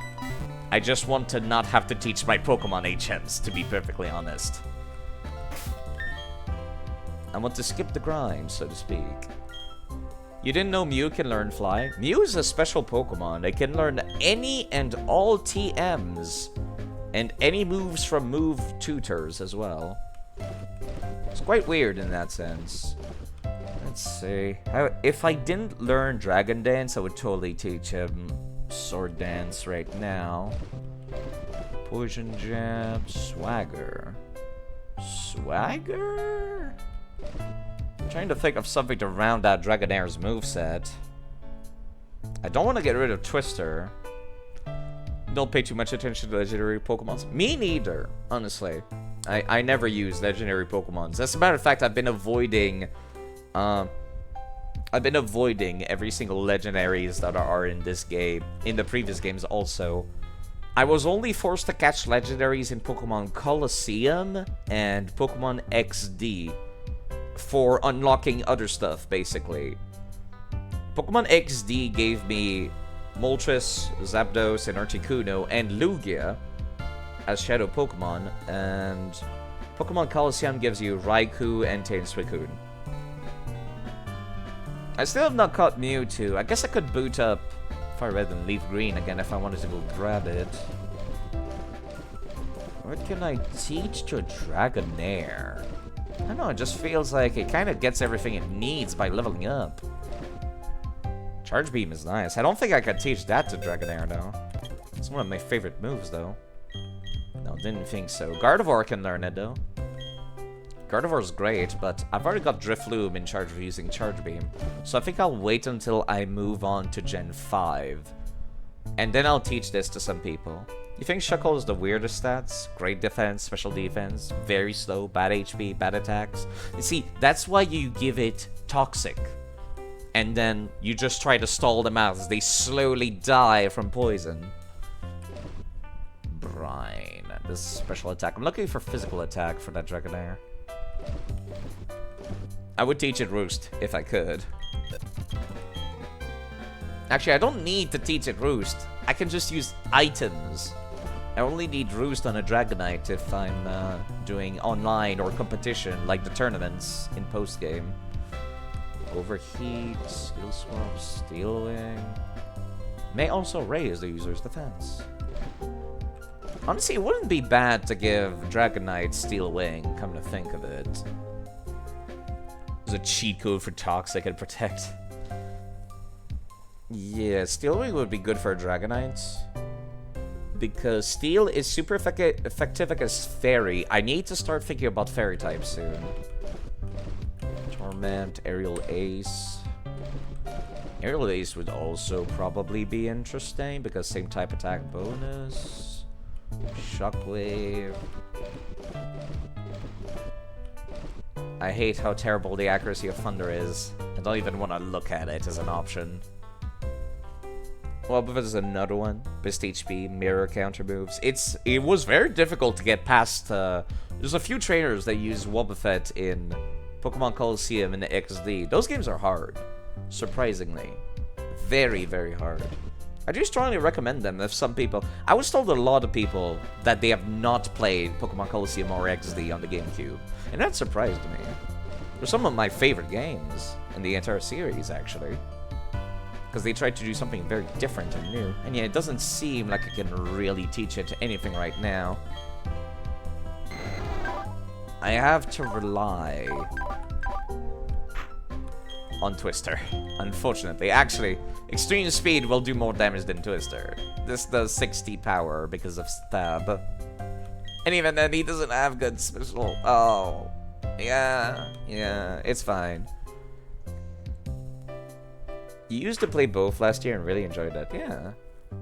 I just want to not have to teach my Pokemon HMs, to be perfectly honest. I want to skip the grind, so to speak. You didn't know Mew can learn Fly? Mew is a special Pokemon. It can learn any and all TMs. And any moves from move tutors as well. It's quite weird in that sense. Let's see. If I didn't learn Dragon Dance, I would totally teach him Sword Dance right now. Poison Jab, Swagger. Swagger? I'm trying to think of something to round out Dragonaire's moveset. I don't want to get rid of Twister. Don't pay too much attention to legendary Pokemons. Me neither, honestly. I never use legendary Pokemons. As a matter of fact, I've been avoiding every single legendaries that are in this game. In the previous games also. I was only forced to catch legendaries in Pokemon Colosseum and Pokemon XD for unlocking other stuff, basically. Pokemon XD gave me Moltres, Zapdos, and Articuno, and Lugia as Shadow Pokemon, and Pokemon Colosseum gives you Raikou and Suicune. I still have not caught Mewtwo. I guess I could boot up Fire Red and Leaf Green again if I wanted to go grab it. What can I teach to a Dragonair? I don't know, it just feels like it kind of gets everything it needs by leveling up. Charge Beam is nice. I don't think I could teach that to Dragonair, though. It's one of my favorite moves, though. No, didn't think so. Gardevoir can learn it, though. Gardevoir's great, but I've already got Drifloon in charge of using Charge Beam. So I think I'll wait until I move on to Gen 5. And then I'll teach this to some people. You think Shuckle has the weirdest stats? Great defense, special defense, very slow, bad HP, bad attacks. You see, that's why you give it Toxic. And then you just try to stall them out as they slowly die from poison. Brine. This is special attack. I'm looking for physical attack for that Dragonair. I would teach it Roost if I could. Actually, I don't need to teach it Roost. I can just use items. I only need Roost on a Dragonite if I'm doing online or competition, like the tournaments in post-game. Overheat, Steel Swap, Steel Wing. may also raise the user's defense. Honestly, it wouldn't be bad to give Dragonite Steel Wing, come to think of it. There's a cheat code for Toxic and Protect. Yeah, Steel Wing would be good for Dragonite. Because Steel is super effective against Fairy. I need to start thinking about Fairy types soon. Torment, Aerial Ace. Aerial Ace would also probably be interesting because same type attack bonus. Shockwave. I hate how terrible the accuracy of Thunder is. I don't even want to look at it as an option. Well, but there's another one. Best HP, mirror counter moves. It was very difficult to get past. There's a few trainers that use Wobbuffet in Pokemon Colosseum and XD. Those games are hard, surprisingly, very, very hard. I do strongly recommend them. If some people, I was told a lot of people that they have not played Pokemon Colosseum or XD on the GameCube, and that surprised me. They're some of my favorite games in the entire series, actually. Because they tried to do something very different and new. And yeah, it doesn't seem like I can really teach it anything right now. I have to rely on Twister, unfortunately. Actually, Extreme Speed will do more damage than Twister. This does 60 power because of Stab. And even then, he doesn't have good special. Oh, yeah, it's fine. You used to play both last year and really enjoyed that. Yeah.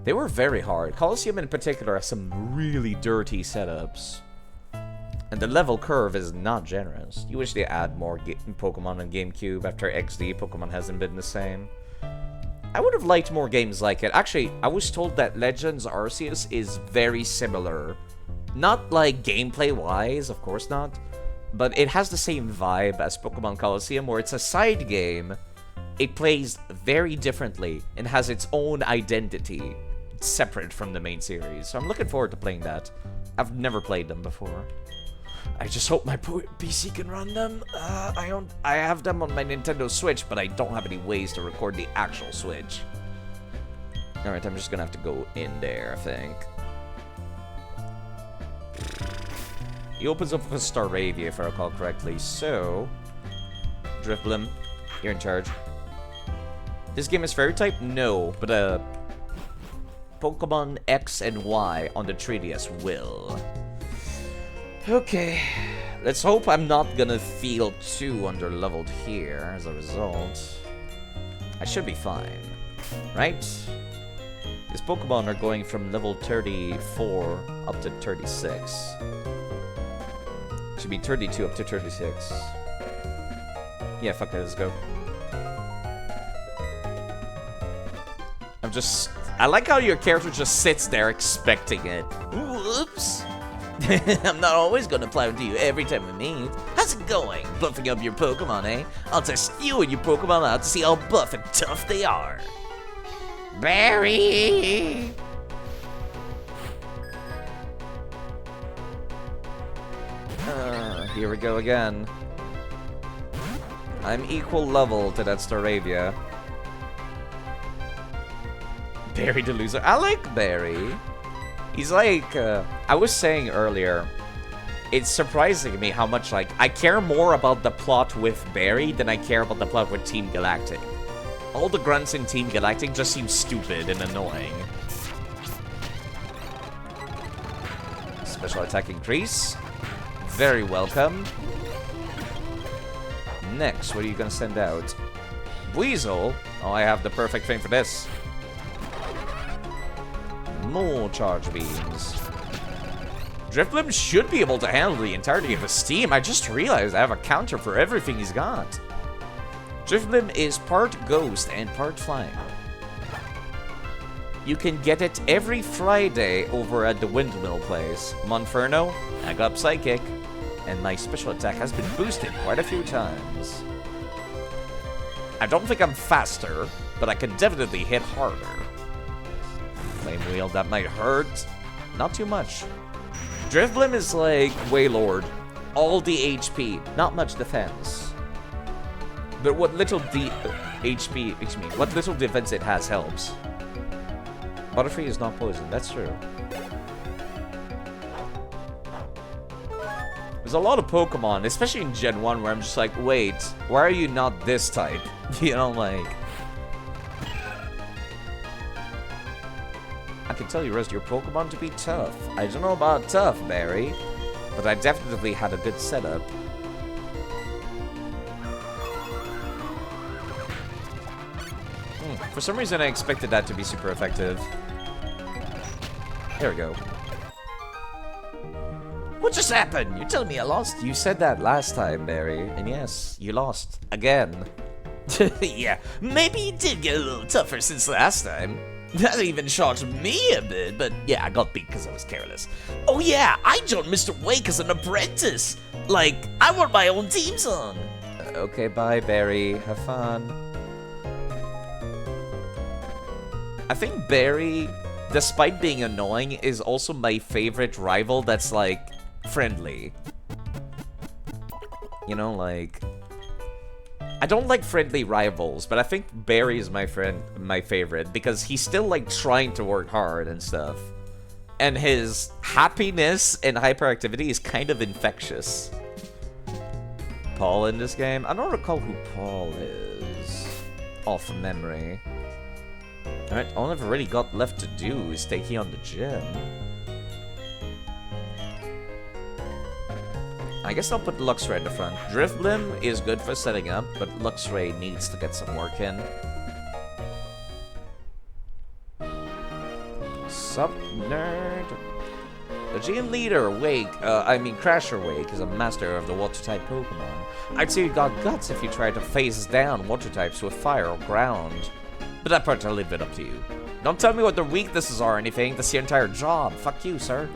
They were very hard. Colosseum in particular has some really dirty setups. And the level curve is not generous. You wish they add more Pokemon on GameCube after XD. Pokemon hasn't been the same. I would have liked more games like it. Actually, I was told that Legends Arceus is very similar. Not like gameplay-wise, of course not. But it has the same vibe as Pokemon Colosseum, where it's a side game. It plays very differently and has its own identity, separate from the main series. So I'm looking forward to playing that. I've never played them before. I just hope my PC can run them. I have them on my Nintendo Switch, but I don't have any ways to record the actual Switch. Alright, I'm just gonna have to go in there, I think. He opens up with a Staravia, if I recall correctly. So, Drifblim, you're in charge. This game is Fairy type? No, but Pokemon X and Y on the 3DS will. Okay, let's hope I'm not gonna feel too underleveled here as a result. I should be fine, right? These Pokemon are going from level 34 up to 36. Should be 32 up to 36. Yeah, fuck it, let's go. I like how your character just sits there expecting it. Whoops. I'm not always gonna plow into you every time we meet. How's it going? Buffing up your Pokemon, eh? I'll test you and your Pokemon out to see how buff and tough they are. Barry! Here we go again. I'm equal level to that Staravia. Barry the loser. I like Barry. He's like, I was saying earlier, it's surprising me how much, like, I care more about the plot with Barry than I care about the plot with Team Galactic. All the grunts in Team Galactic just seem stupid and annoying. Special attack increase. Very welcome. Next, what are you gonna send out? Weasel? Oh, I have the perfect thing for this. More charge beams. Drifblim should be able to handle the entirety of his team. I just realized I have a counter for everything he's got. Drifblim is part ghost and part flying. You can get it every Friday over at the Windmill place. Monferno, I got Psychic, and my special attack has been boosted quite a few times. I don't think I'm faster, but I can definitely hit harder. Flame Wheel, that might hurt. Not too much. Drifblim is like Wailord. All the HP, not much defense. But what little what little defense it has helps. Butterfree is not poison, that's true. There's a lot of Pokemon, especially in Gen 1, where I'm just like, wait, why are you not this type? You know, like... I can tell you rest your Pokemon to be tough. I don't know about tough, Barry, but I definitely had a good setup. For some reason, I expected that to be super effective. There we go. What just happened? You're telling me I lost? You said that last time, Barry, and yes, you lost. Again. Yeah, maybe you did get a little tougher since last time. That even shocked me a bit, but yeah, I got beat because I was careless. Oh yeah, I joined Mr. Wake as an apprentice. Like, I want my own team song. Okay, bye, Barry. Have fun. I think Barry, despite being annoying, is also my favorite rival that's, like, friendly. You know, like... I don't like friendly rivals, but I think Barry is my favorite, because he's still, like, trying to work hard and stuff. And his happiness and hyperactivity is kind of infectious. Paul in this game? I don't recall who Paul is. Off of memory. Alright, all I've really got left to do is take you on the gym. I guess I'll put Luxray in the front. Drifblim is good for setting up, but Luxray needs to get some work in. Sup, nerd? The gym leader, Crasher Wake, is a master of the water-type Pokemon. I'd say you got guts if you tried to phase down water types with fire or ground. But that part I'll leave it up to you. Don't tell me what their weaknesses are or anything. That's your entire job. Fuck you, sir.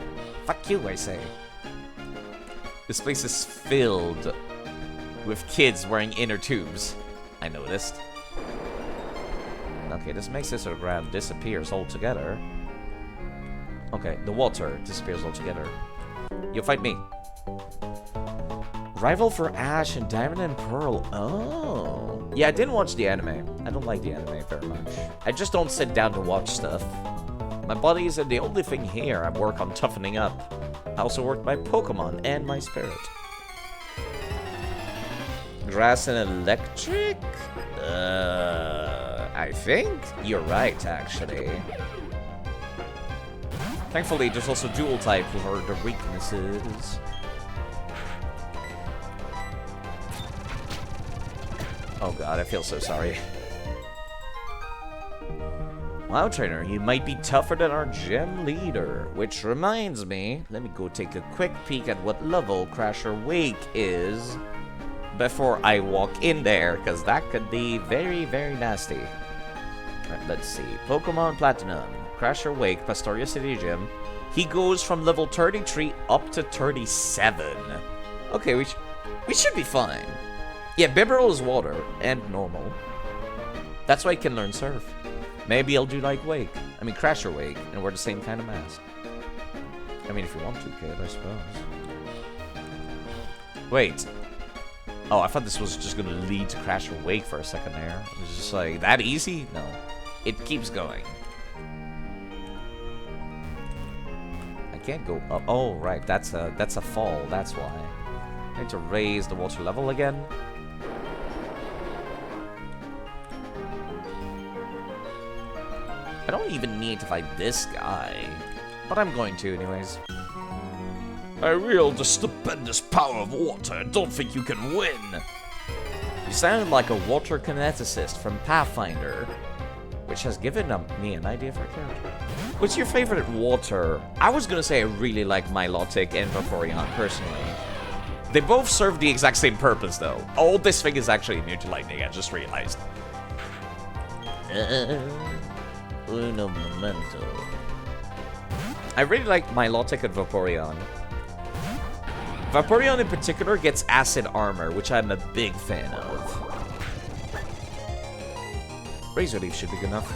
Fuck you, I say. This place is filled with kids wearing inner tubes. I noticed. Okay, this makes this ground disappears altogether. Okay, the water disappears altogether. You'll fight me. Rival for Ash and Diamond and Pearl. Oh. Yeah, I didn't watch the anime. I don't like the anime very much. I just don't sit down to watch stuff. My body isn't the only thing here. I work on toughening up. I also work my Pokemon and my spirit. Grass and electric? I think you're right, actually. Thankfully, there's also dual type for the weaknesses. Oh god, I feel so sorry. Wow, trainer, you might be tougher than our gym leader. Which reminds me, let me go take a quick peek at what level Crasher Wake is before I walk in there, because that could be very, very nasty. Alright, let's see. Pokemon Platinum, Crasher Wake, Pastoria City Gym. He goes from level 33 up to 37. Okay, we should be fine. Yeah, Bibarel is water and normal. That's why I can learn Surf. Maybe I'll do like Wake. I mean, Crasher Wake, and wear the same kind of mask. I mean, if you want to, kid, I suppose. Wait. Oh, I thought this was just gonna lead to Crasher Wake for a second there. It was just like, that easy? No. It keeps going. I can't go up. Oh, right, that's a fall, that's why. I need to raise the water level again. I don't even need to fight this guy, but I'm going to anyways. I wield the stupendous power of water. Don't think you can win. You sound like a water kineticist from Pathfinder, which has given me an idea for a character. What's your favorite water? I was gonna say I really like Milotic and Vaporeon personally. They both serve the exact same purpose though. Oh, this thing is actually immune to lightning, I just realized. Uno momento. I really like Milotic and Vaporeon. Vaporeon in particular gets acid armor, which I'm a big fan of. Razor Leaf should be good enough.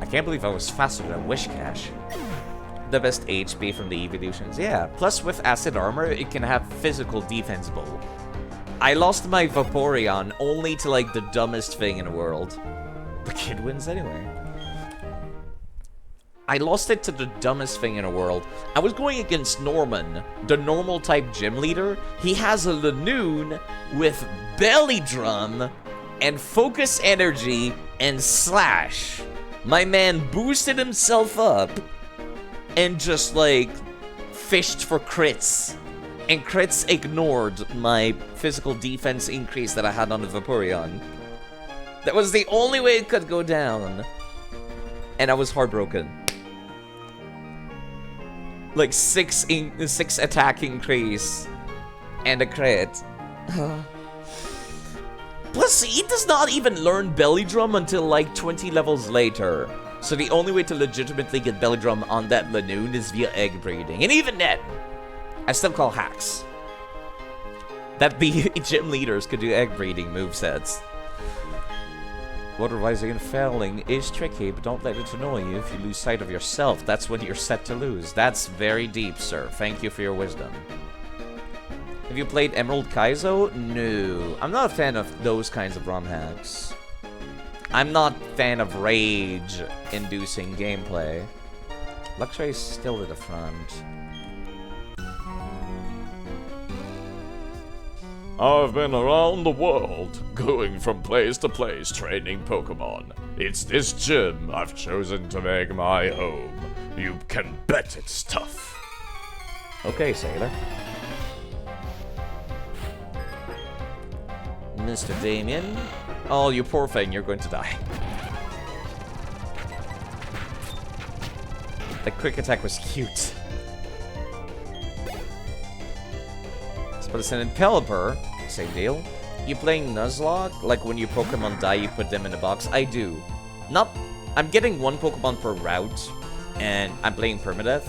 I can't believe I was faster than Wishcash. The best HP from the evolutions. Yeah, plus with acid armor, it can have physical defense bull. I lost my Vaporeon only to like the dumbest thing in the world. The kid wins anyway. I lost it to the dumbest thing in the world. I was going against Norman, the normal type gym leader. He has a Lanoon with belly drum and focus energy and slash. My man boosted himself up and just like fished for crits. And crits ignored my physical defense increase that I had on the Vaporeon. That was the only way it could go down. And I was heartbroken. Like 6 attack increase and a crit. Plus, he does not even learn Belly Drum until like 20 levels later. So the only way to legitimately get Belly Drum on that Lanoon is via egg breeding. And even then, I still call hacks. That the gym leaders could do egg breeding movesets. Water rising and falling is tricky, but don't let it annoy you. If you lose sight of yourself, that's when you're set to lose. That's very deep, sir. Thank you for your wisdom. Have you played Emerald Kaizo? No. I'm not a fan of those kinds of ROM hacks. I'm not a fan of rage-inducing gameplay. Luxray is still at the front. I've been around the world, going from place to place training Pokemon. It's this gym I've chosen to make my home. You can bet it's tough. Okay, Sailor. Mr. Damien. Oh, you poor thing, you're going to die. The quick attack was cute. But it's an Pelipper. Same deal. You playing Nuzlocke? Like when your Pokemon die, you put them in a box? I do. Not... I'm getting one Pokemon per route, and I'm playing Permadeath.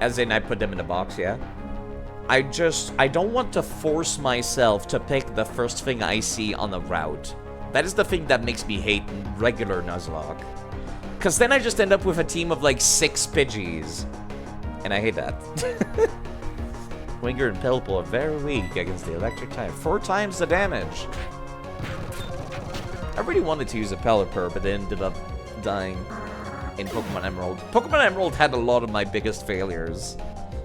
As in, I put them in a box, yeah. I don't want to force myself to pick the first thing I see on a route. That is the thing that makes me hate regular Nuzlocke. Because then I just end up with a team of like 6 Pidgeys. And I hate that. Winger and Pelipper are very weak against the electric type. 4 times the damage. I really wanted to use a Pelipper, but ended up dying in Pokemon Emerald. Pokemon Emerald had a lot of my biggest failures.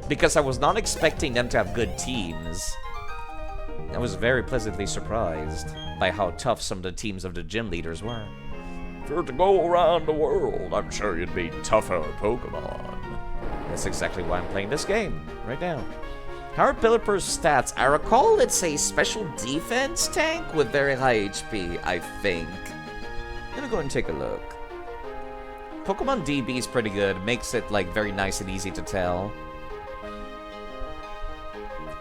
Because I was not expecting them to have good teams. I was very pleasantly surprised by how tough some of the teams of the gym leaders were. If you were to go around the world, I'm sure you'd meet tougher Pokemon. That's exactly why I'm playing this game, right now. How are Pelipper's stats? I recall it's a special defense tank with very high HP, I think. I'm gonna go and take a look. Pokemon DB is pretty good. Makes it, like, very nice and easy to tell.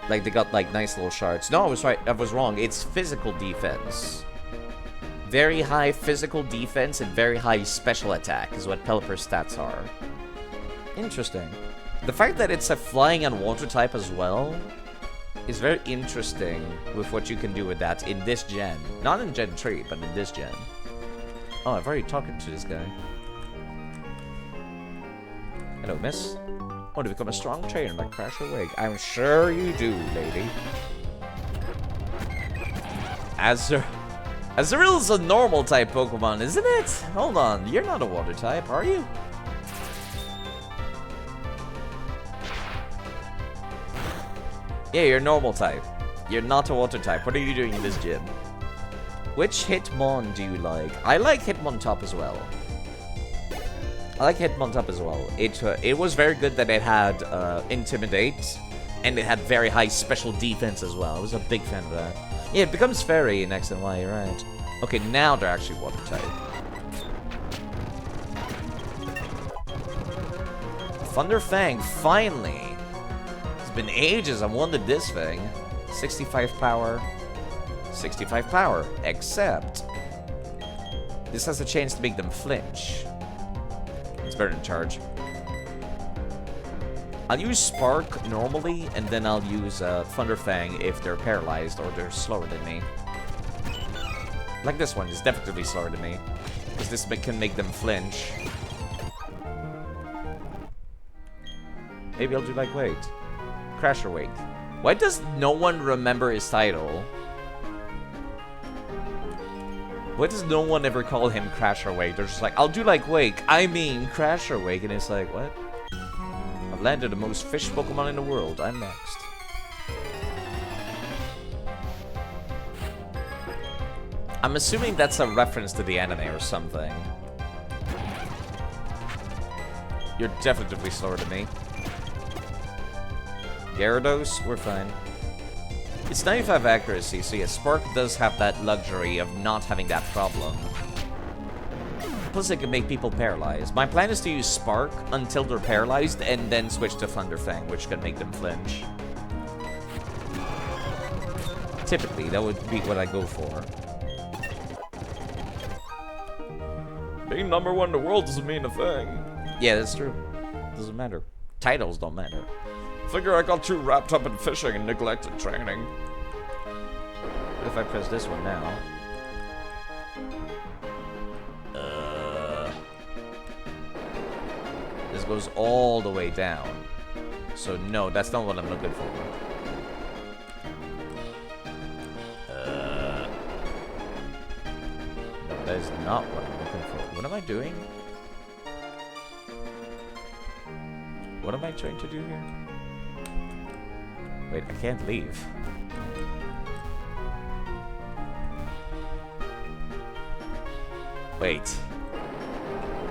Like, they got, like, nice little shards. No, I was right. I was wrong. It's physical defense. Very high physical defense and very high special attack is what Pelipper's stats are. Interesting. The fact that it's a flying and water type as well is very interesting with what you can do with that in this gen. Not in Gen 3, but in this gen. Oh, I've already talked to this guy. Hello, miss. Want to become a strong trainer like Crasher Wig? I'm sure you do, lady. Azurill is a normal type Pokemon, isn't it? Hold on, you're not a water type, are you? Yeah, you're a normal type. You're not a water type. What are you doing in this gym? Which Hitmon do you like? I like Hitmontop as well. It was very good that it had Intimidate, and it had very high special defense as well. I was a big fan of that. Yeah, it becomes Fairy in X and Y, you're right. Okay, now they're actually water type. Thunder Fang, finally! It's been ages I wanted this thing. 65 power. 65 power, except this has a chance to make them flinch. It's better than Charge. I'll use Spark normally, and then I'll use Thunder Fang if they're paralyzed or they're slower than me. Like this one, is definitely slower than me, because this can make them flinch. Maybe I'll do like Wait. Crasher Wake. Why does no one remember his title? Why does no one ever call him Crash or Wake? They're just like, I'll do like Wake. I mean Crash or Wake. And it's like, what? I've landed the most fish Pokemon in the world. I'm next. I'm assuming that's a reference to the anime or something. You're definitely slower than me. Gyarados, we're fine. It's 95 accuracy, so yeah, Spark does have that luxury of not having that problem. Plus it can make people paralyzed. My plan is to use Spark until they're paralyzed and then switch to Thunderfang, which can make them flinch. Typically, that would be what I go for. Being #1 in the world doesn't mean a thing. Yeah, that's true. Doesn't matter. Titles don't matter. Figure I got too wrapped up in fishing and neglected training. What if I press this one now? This goes all the way down. So no, that's not what I'm looking for. No, that is not what I'm looking for. What am I doing? What am I trying to do here? Wait, I can't leave. Wait.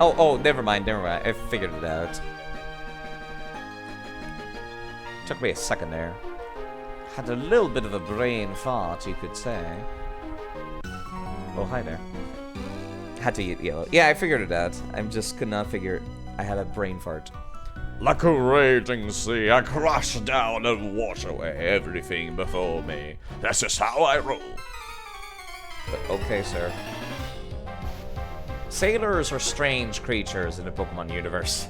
Oh, never mind. I figured it out. Took me a second there. Had a little bit of a brain fart, you could say. Oh, hi there. Had to eat yellow. Yeah, I figured it out. I just could not figure. I had a brain fart. Like a raging sea, I crash down and wash away everything before me. That's just how I roll. But okay, sir. Sailors are strange creatures in the Pokemon universe.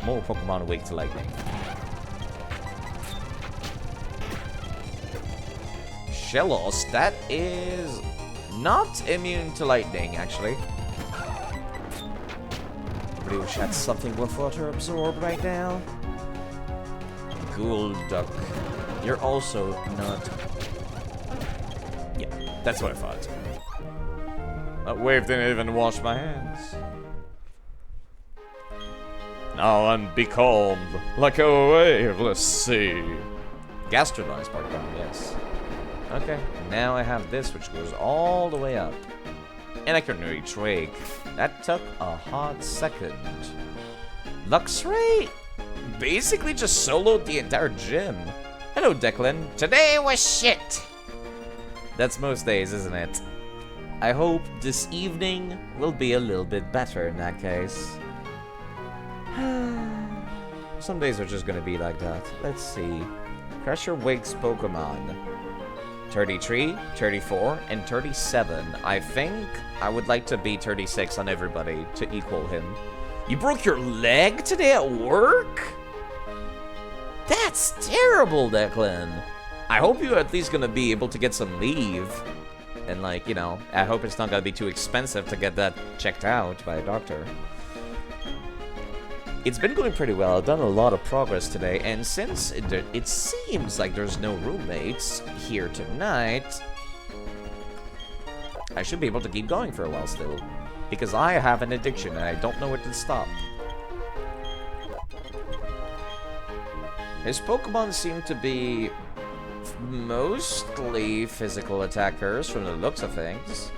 More Pokemon weak to lightning. Shellos, that is not immune to lightning, actually. I wish I had something with water absorb right now. Golduck. You're also not. Yeah, that's what I thought. That wave didn't even wash my hands. Now I'm becalmed like a waveless sea. Gastrodon is part of them, yes. Okay, now I have this, which goes all the way up. And I can reach Wake. That took a hot second. Luxray basically just soloed the entire gym. Hello, Declan. Today was shit. That's most days, isn't it? I hope this evening will be a little bit better in that case. Some days are just gonna be like that. Let's see. Crusher Wake's Pokemon. 33, 34, and 37. I think I would like to beat 36 on everybody to equal him. You broke your leg today at work? That's terrible, Declan. I hope you're at least gonna be able to get some leave. And like, you know, I hope it's not gonna be too expensive to get that checked out by a doctor. It's been going pretty well. I've done a lot of progress today, and since it seems like there's no roommates here tonight, I should be able to keep going for a while still. Because I have an addiction, and I don't know where to stop. His Pokemon seem to be mostly physical attackers from the looks of things.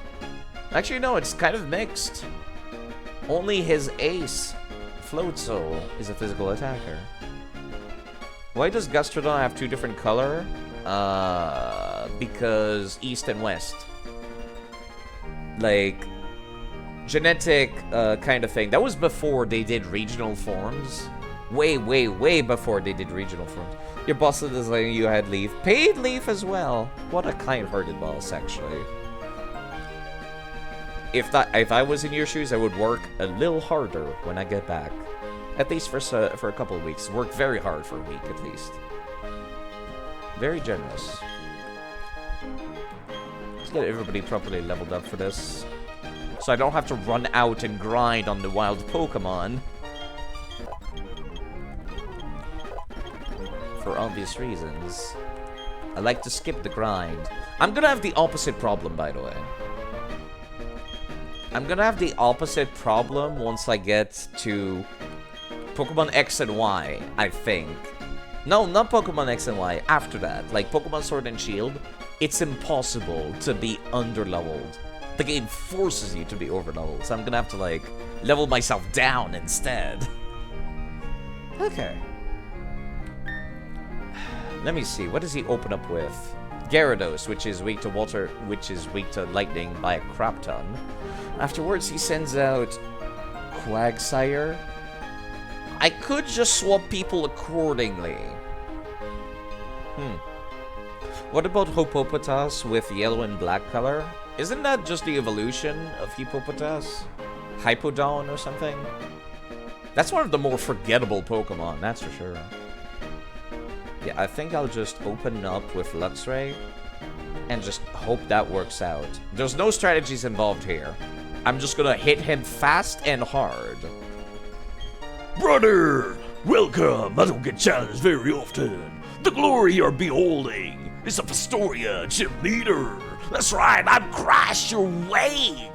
Actually, no, it's kind of mixed. Only his ace, Floatzel, is a physical attacker. Why does Gastrodon have two different color? Because East and West. Like, genetic kind of thing. That was before they did regional forms. Way, way, way before they did regional forms. Your boss is letting you had leave. Paid leave as well. What a kind-hearted boss, actually. If I was in your shoes, I would work a little harder when I get back. At least for a couple of weeks. Work very hard for a week, at least. Very generous. Let's get everybody properly leveled up for this. So I don't have to run out and grind on the wild Pokemon. For obvious reasons. I like to skip the grind. I'm gonna have the opposite problem, by the way. I'm gonna have the opposite problem once I get to Pokemon X and Y, I think. No, not Pokemon X and Y, after that. Like, Pokemon Sword and Shield, it's impossible to be underleveled. The game forces you to be overleveled, so I'm gonna have to, like, level myself down instead. Okay. Let me see, what does he open up with? Gyarados, which is weak to water, which is weak to lightning by a crap ton. Afterwards, he sends out Quagsire. I could just swap people accordingly. What about Hippopotas with yellow and black color? Isn't that just the evolution of Hippopotas? Hypodon or something? That's one of the more forgettable Pokemon, that's for sure. Yeah, I think I'll just open up with Luxray and just hope that works out. There's no strategies involved here. I'm just gonna hit him fast and hard. Brother, welcome. I don't get challenged very often. The glory you're beholding is a Pastoria gym leader. That's right, I'm Crash your Wake.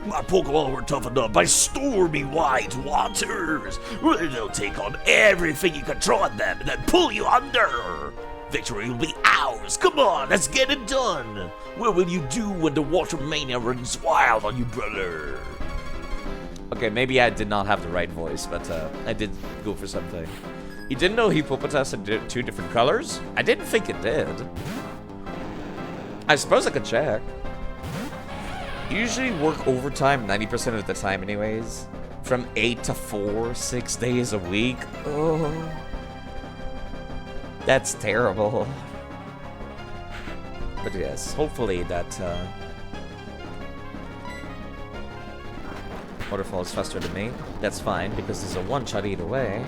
My Pokemon were toughened up by stormy white waters, where they'll take on everything you can throw at them and then pull you under. Victory will be ours. Come on, let's get it done. What will you do when the water mania runs wild on you, brother? Okay, maybe I did not have the right voice, but I did go for something. You didn't know Hippopotas had 2 different colors? I didn't think it did. I suppose I could check. Usually work overtime 90% of the time anyways. From 8 to 4, 6 days a week. Oh, that's terrible. But yes, hopefully that waterfall is faster than me. That's fine, because there's a one-shot either way.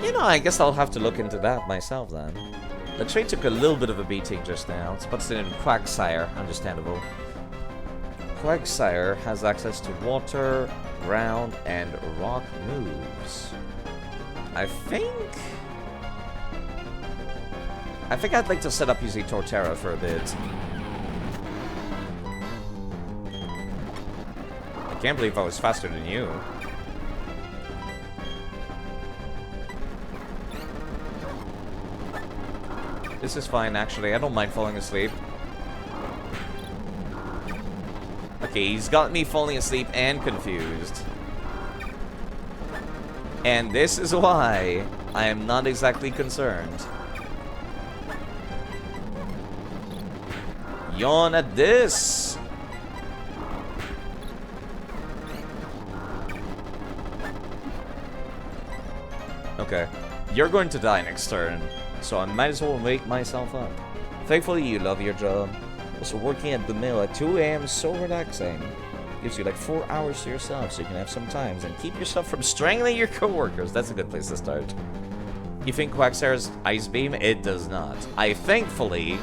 You know, I guess I'll have to look into that myself then. The trade took a little bit of a beating just now. It's puts it in Quagsire, understandable. Quagsire has access to water, ground, and rock moves. I think I'd like to set up using Torterra for a bit. I can't believe I was faster than you. This is fine, actually. I don't mind falling asleep. Okay, he's got me falling asleep and confused. And this is why I am not exactly concerned. Yawn at this! Okay. You're going to die next turn, so I might as well wake myself up. Thankfully, you love your job. Also, working at the mill at 2 AM is so relaxing. Gives you like 4 hours to yourself, so you can have some times and keep yourself from strangling your coworkers. That's a good place to start. You think Quagsire's Ice Beam? It does not. I thankfully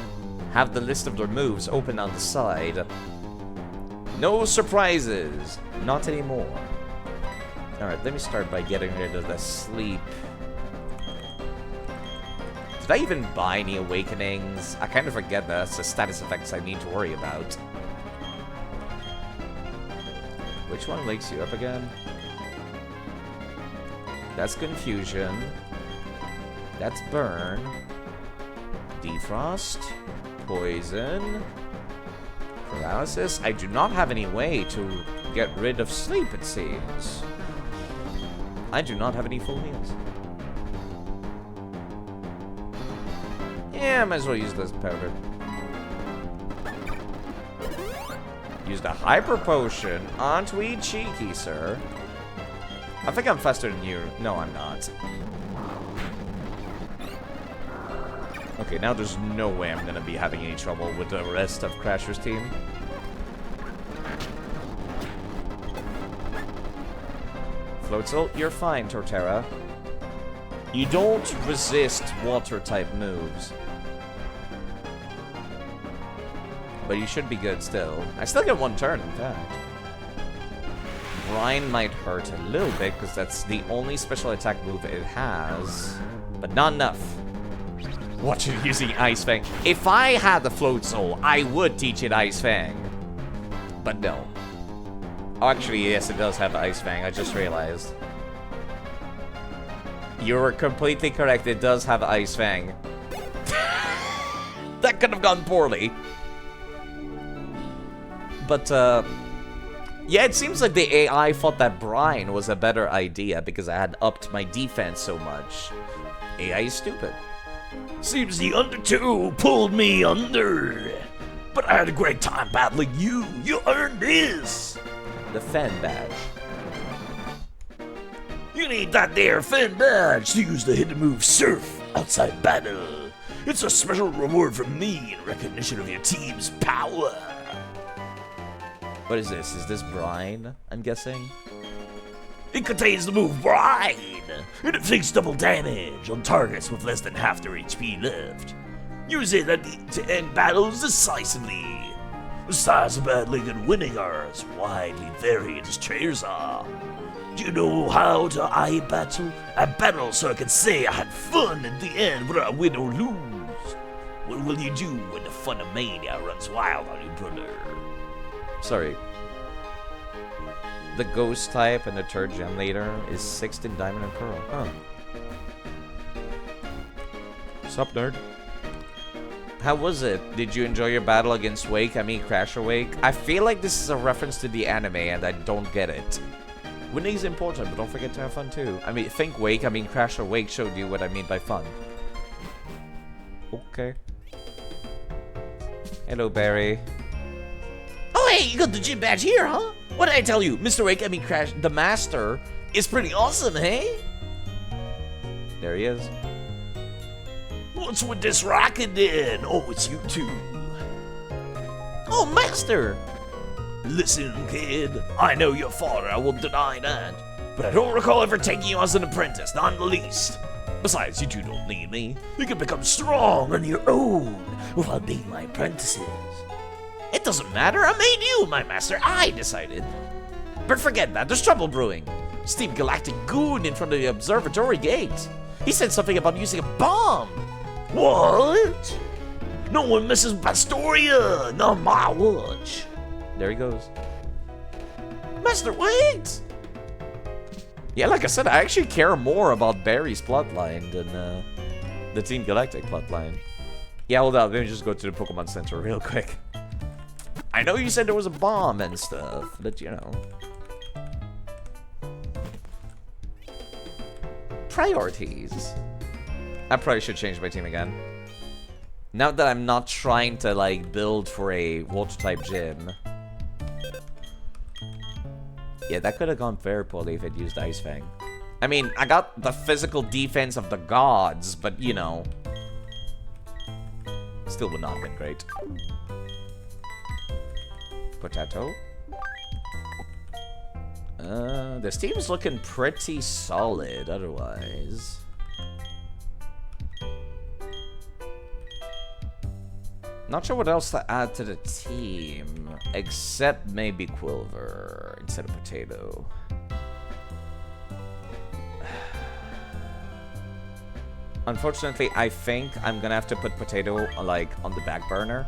have the list of their moves open on the side. No surprises. Not anymore. Alright, let me start by getting rid of the sleep. Did I even buy any awakenings? I kind of forget that that's the status effects I need to worry about. Which one wakes you up again? That's confusion. That's burn. Defrost. Poison. Paralysis. I do not have any way to get rid of sleep, it seems. I do not have any full heals. Yeah, I might as well use this powder. Use the Hyper Potion. Aren't we cheeky, sir? I think I'm faster than you. No, I'm not. Okay, now there's no way I'm gonna be having any trouble with the rest of Crasher's team. Floatzel, you're fine, Torterra. You don't resist water-type moves. But you should be good still. I still get 1 turn, in fact. Brine might hurt a little bit, because that's the only special attack move it has. But not enough. Watch it using Ice Fang. If I had the Floatzel, I would teach it Ice Fang. But no. Oh, actually, yes, it does have Ice Fang. I just realized. You were completely correct. It does have Ice Fang. That could have gone poorly. But, yeah, it seems like the AI thought that brine was a better idea because I had upped my defense so much. AI is stupid. Seems the Undertow pulled me under. But I had a great time battling you. You earned this. The Fen badge. You need that there Fen badge to use the hidden move Surf outside battle. It's a special reward from me in recognition of your team's power. What is this? Is this brine, I'm guessing? It contains the move Brine, and it inflicts double damage on targets with less than half their HP left. Use it to end battles decisively. The styles of battling and winning are as widely varied as traders are. Do you know how to I battle? I battle so I can say I had fun at the end whether I win or lose. What will you do when the fun of mania runs wild on you, brother? Sorry. The ghost type and the third gem leader is 16 diamond and pearl. Huh. Sup, nerd? How was it? Did you enjoy your battle against Wake? I mean, Crasher Wake? I feel like this is a reference to the anime and I don't get it. Winning is important, but don't forget to have fun too. I mean, think Wake, I mean Crasher Wake showed you what I mean by fun. Okay. Hello, Barry. Oh, hey, you got the gym badge here, huh? What did I tell you? Mr. Wake, I mean Crash, the Master, is pretty awesome, hey? There he is. What's with this rocket then? Oh, it's you two. Oh, Master! Listen, kid, I know your father, I won't deny that. But I don't recall ever taking you as an apprentice, not in the least. Besides, you two don't need me. You can become strong on your own without being my apprentices. It doesn't matter, I made you my master, I decided. But forget that, there's trouble brewing. Steve Galactic goon in front of the observatory gate. He said something about using a bomb. What? No one messes with Astoria, not my watch. There he goes. Master, wait! Yeah, like I said, I actually care more about Barry's plotline than the Team Galactic plotline. Yeah, hold up, let me just go to the Pokemon Center real quick. I know you said there was a bomb and stuff, but you know. Priorities. I probably should change my team again. Now that I'm not trying to, like, build for a Water-type gym. Yeah, that could have gone very poorly if it used Ice Fang. I mean, I got the physical defense of the gods, but, you know. Still would not have been great. Potato. This team is looking pretty solid otherwise. Not sure what else to add to the team, except maybe Quilver instead of Potato. Unfortunately, I think I'm gonna have to put Potato, like, on the back burner.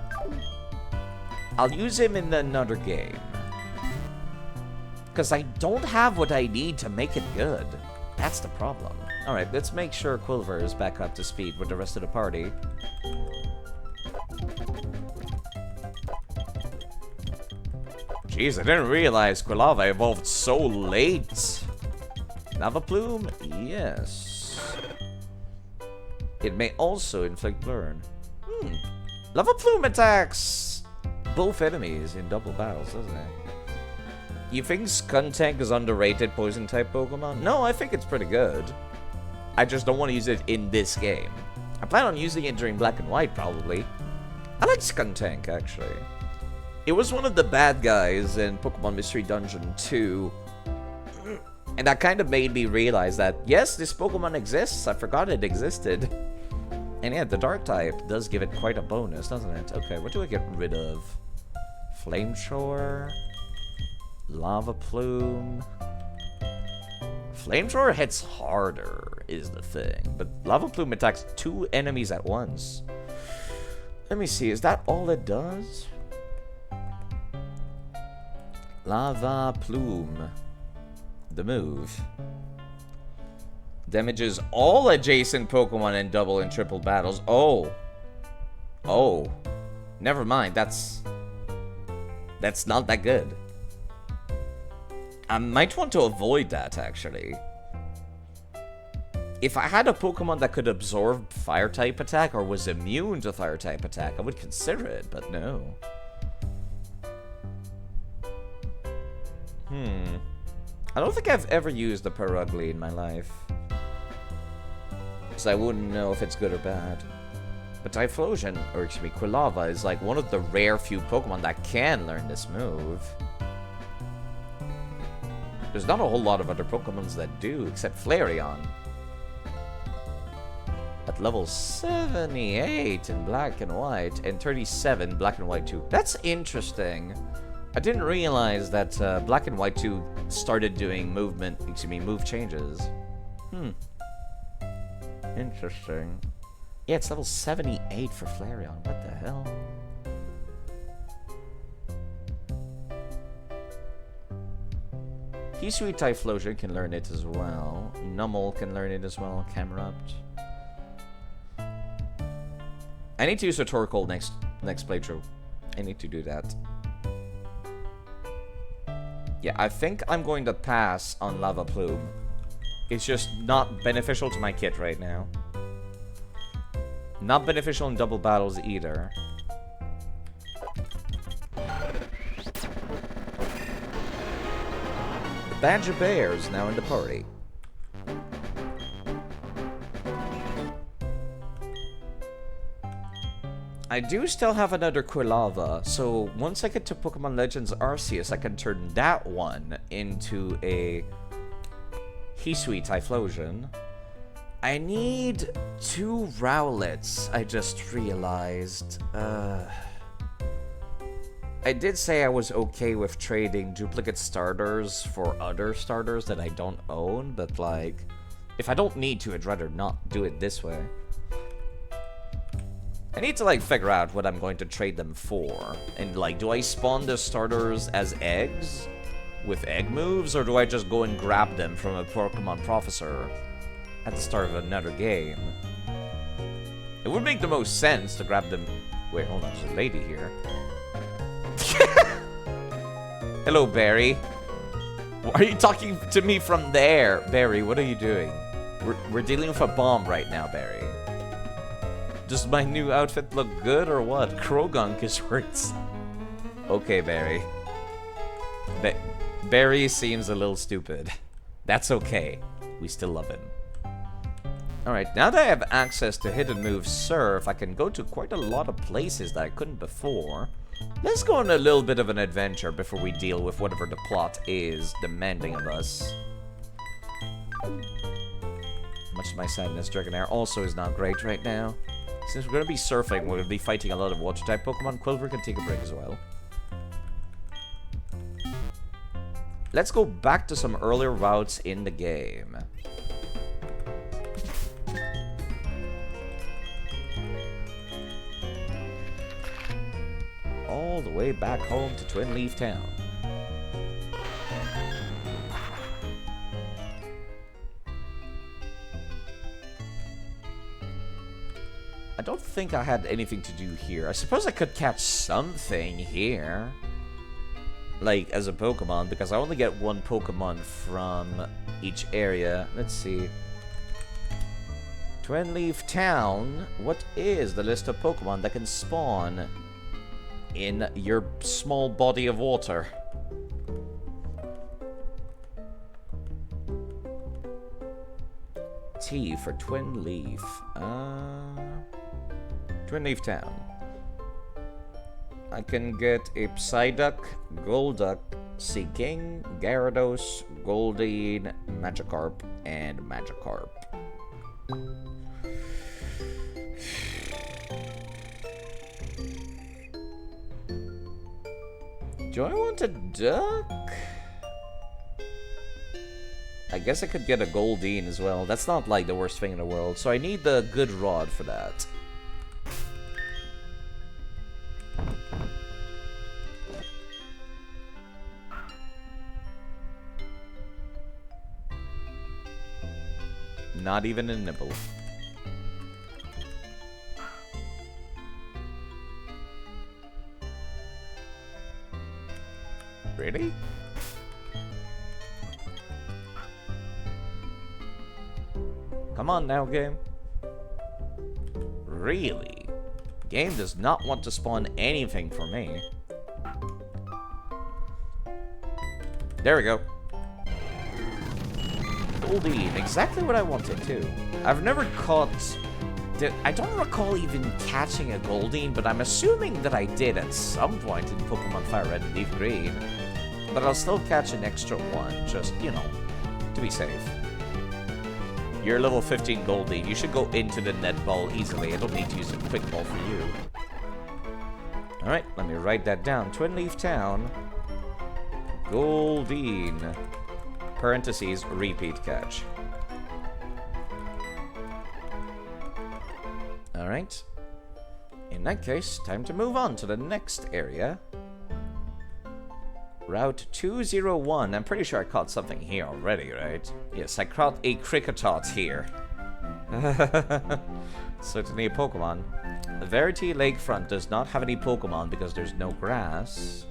I'll use him in another game. Because I don't have what I need to make it good. That's the problem. Alright, let's make sure Quilver is back up to speed with the rest of the party. Jeez, I didn't realize Quilava evolved so late. Lava Plume? Yes. It may also inflict burn. Lava Plume attacks both enemies in double battles, doesn't it? You think Skuntank is underrated poison-type Pokemon? No, I think it's pretty good. I just don't want to use it in this game. I plan on using it during Black and White, probably. I like Skuntank, actually. It was one of the bad guys in Pokemon Mystery Dungeon 2. And that kind of made me realize that, yes, this Pokemon exists. I forgot it existed. And yeah, the Dark type does give it quite a bonus, doesn't it? Okay, what do I get rid of? Flamethrower. Lava Plume. Flamethrower hits harder, is the thing. But Lava Plume attacks 2 enemies at once. Let me see, is that all it does? Lava Plume. The move. Damages all adjacent Pokemon in double and triple battles. Oh. Oh. Never mind. That's not that good. I might want to avoid that, actually. If I had a Pokemon that could absorb Fire-type attack or was immune to Fire-type attack, I would consider it, but no. I don't think I've ever used the Perugly in my life. So I wouldn't know if it's good or bad. But Typhlosion, or excuse me, Quilava is like one of the rare few Pokemon that can learn this move. There's not a whole lot of other Pokemons that do, except Flareon. At level 78 in Black and White, and 37 Black and White 2. That's interesting. I didn't realize that Black and White 2 started doing move changes. Interesting. Yeah, it's level 78 for Flareon. What the hell? Hisui Typhlosion can learn it as well. Numel can learn it as well. Camerupt. I need to use a Torkoal next playthrough. I need to do that. Yeah, I think I'm going to pass on Lava Plume. It's just not beneficial to my kit right now. Not beneficial in double battles either. The Badger Bear is now in the party. I do still have another Quilava, so once I get to Pokemon Legends Arceus, I can turn that one into a Hisui Typhlosion. I need 2 Rowlets, I just realized. I did say I was okay with trading duplicate starters for other starters that I don't own, but like, if I don't need to, I'd rather not do it this way. I need to, like, figure out what I'm going to trade them for. And, like, do I spawn the starters as eggs with egg moves, or do I just go and grab them from a Pokemon Professor at the start of another game? It would make the most sense to grab them... Wait, hold on, there's a lady here. Hello, Barry. Why are you talking to me from there? Barry, what are you doing? We're dealing with a bomb right now, Barry. Does my new outfit look good or what? Krogunk is worse. Okay, Barry. Barry seems a little stupid. That's okay. We still love him. Alright, now that I have access to Hidden Move Surf, I can go to quite a lot of places that I couldn't before. Let's go on a little bit of an adventure before we deal with whatever the plot is demanding of us. Much to my sadness, Dragonair also is not great right now. Since we're going to be surfing, we're going to be fighting a lot of water-type Pokemon. Quilver can take a break as well. Let's go back to some earlier routes in the game. All the way back home to Twin Leaf Town. I don't think I had anything to do here. I suppose I could catch something here. Like, as a Pokemon, because I only get 1 Pokemon from each area. Let's see. Twin Leaf Town. What is the list of Pokemon that can spawn in your small body of water? T for Twin Leaf. Twin Leaf Town. I can get a Psyduck, Golduck, Seaking, Gyarados, Goldeen, Magikarp, and Magikarp. Do I want a duck? I guess I could get a Goldeen as well. That's not like the worst thing in the world. So I need the good rod for that. Not even a nibble. Really? Come on now, game. Really? Game does not want to spawn anything for me. There we go. Goldine, exactly what I wanted too. I've never caught... I don't recall even catching a Goldine, but I'm assuming that I did at some point in Pokemon Fire Red and Leaf Green. But I'll still catch an extra one, just, you know, to be safe. You're level 15 Goldie. You should go into the net ball easily. I don't need to use a quick ball for you. Alright, let me write that down. Twin Leaf Town. Goldine. Parentheses, repeat catch. Alright. In that case, time to move on to the next area. Route 201. I'm pretty sure I caught something here already, right? Yes, I caught a Kricketot here. Certainly a Pokemon. Verity Lakefront does not have any Pokemon because there's no grass.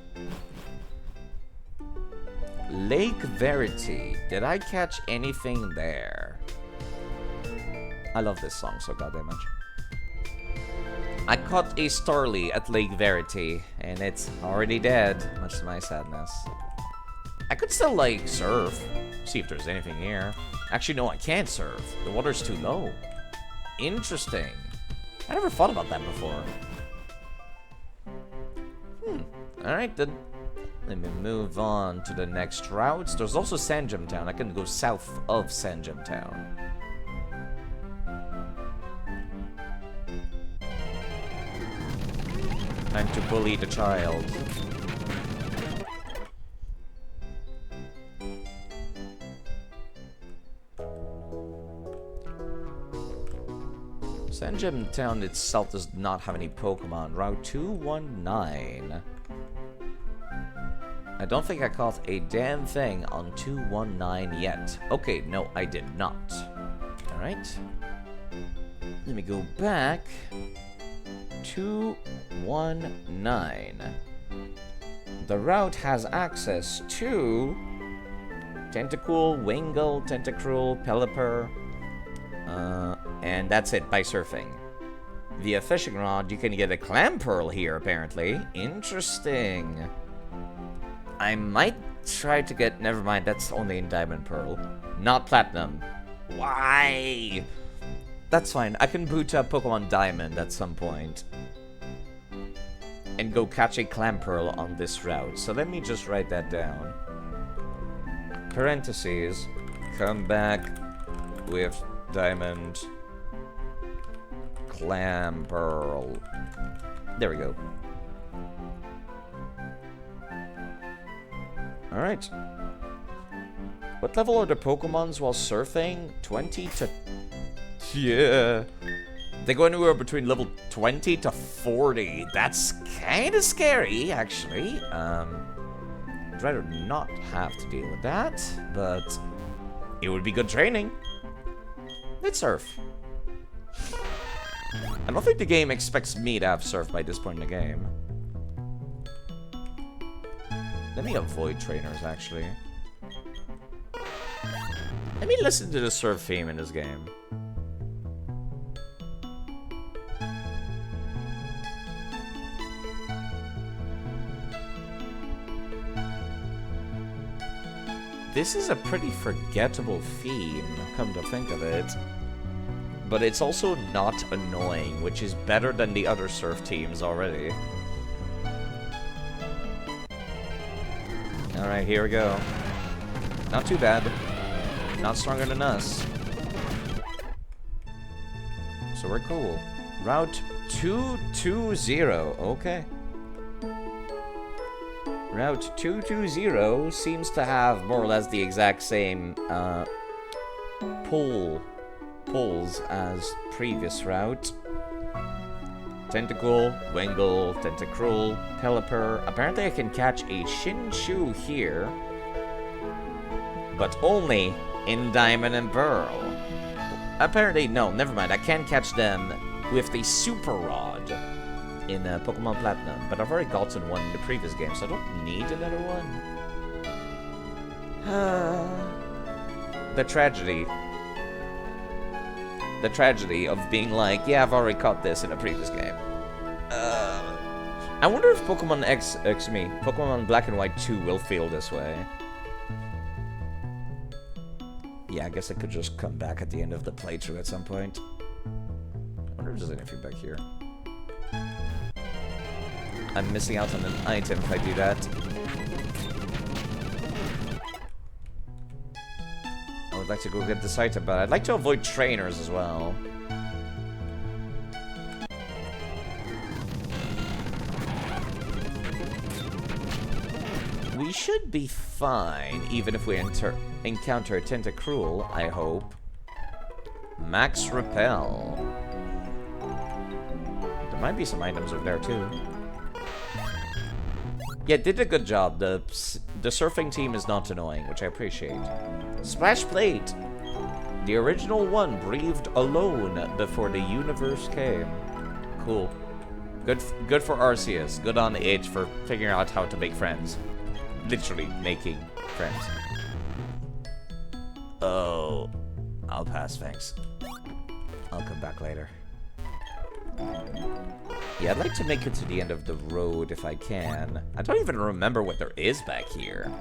Lake Verity. Did I catch anything there? I love this song so goddamn much. I caught a Starly at Lake Verity, and it's already dead, much to my sadness. I could still, like, surf. See if there's anything here. Actually, no, I can't surf. The water's too low. Interesting. I never thought about that before. Alright, then. Let me move on to the next routes. There's also Sandgem Town. I can go south of Sandgem Town. Time to bully the child. Sandgem Town itself does not have any Pokemon. Route 219. I don't think I caught a damn thing on 219 yet. Okay, no, I did not. Alright. Let me go back. 219. The route has access to Tentacool, Wingull, Tentacruel, Pelipper, and that's it by surfing. Via fishing rod, you can get a Clamperl here, apparently. Interesting. I might try to get... Never mind, that's only in Diamond Pearl. Not Platinum. Why? That's fine. I can boot up Pokemon Diamond at some point. And go catch a Clamperl on this route. So let me just write that down. Parentheses. Come back with Diamond Clamperl. There we go. Alright. What level are the Pokemons while surfing? 20 to... Yeah. They go anywhere between level 20 to 40. That's kind of scary, actually. I'd rather not have to deal with that, but it would be good training. Let's surf. I don't think the game expects me to have surf by this point in the game. Let me avoid trainers, actually. Let me listen to the surf theme in this game. This is a pretty forgettable theme, come to think of it. But it's also not annoying, which is better than the other surf teams already. Alright, here we go. Not too bad. Not stronger than us. So we're cool. Route 220. Okay. Route 220 seems to have more or less the exact same pulls as previous route. Tentacool, Wingull, Tentacruel, Pelipper. Apparently I can catch a Shinchu here, but only in Diamond and Pearl. Apparently, no, never mind. I can catch them with the Super Rod in Pokemon Platinum, but I've already gotten one in the previous game, so I don't need another one. The tragedy. The tragedy of being like, yeah, I've already caught this in a previous game. I wonder if Pokemon Black and White 2 will feel this way. Yeah, I guess I could just come back at the end of the playthrough at some point. I wonder if there's anything back here. I'm missing out on an item if I do that. I would like to go get this item, but I'd like to avoid trainers as well. We should be fine, even if we encounter Tentacruel, I hope. Max Repel. There might be some items over there, too. Yeah, did a good job. The surfing team is not annoying, which I appreciate. Splash Plate. The original one breathed alone before the universe came. Cool. Good for Arceus. Good on Edge for figuring out how to make friends. Literally making friends. Oh, I'll pass, thanks. I'll come back later. Yeah, I'd like to make it to the end of the road if I can. I don't even remember what there is back here.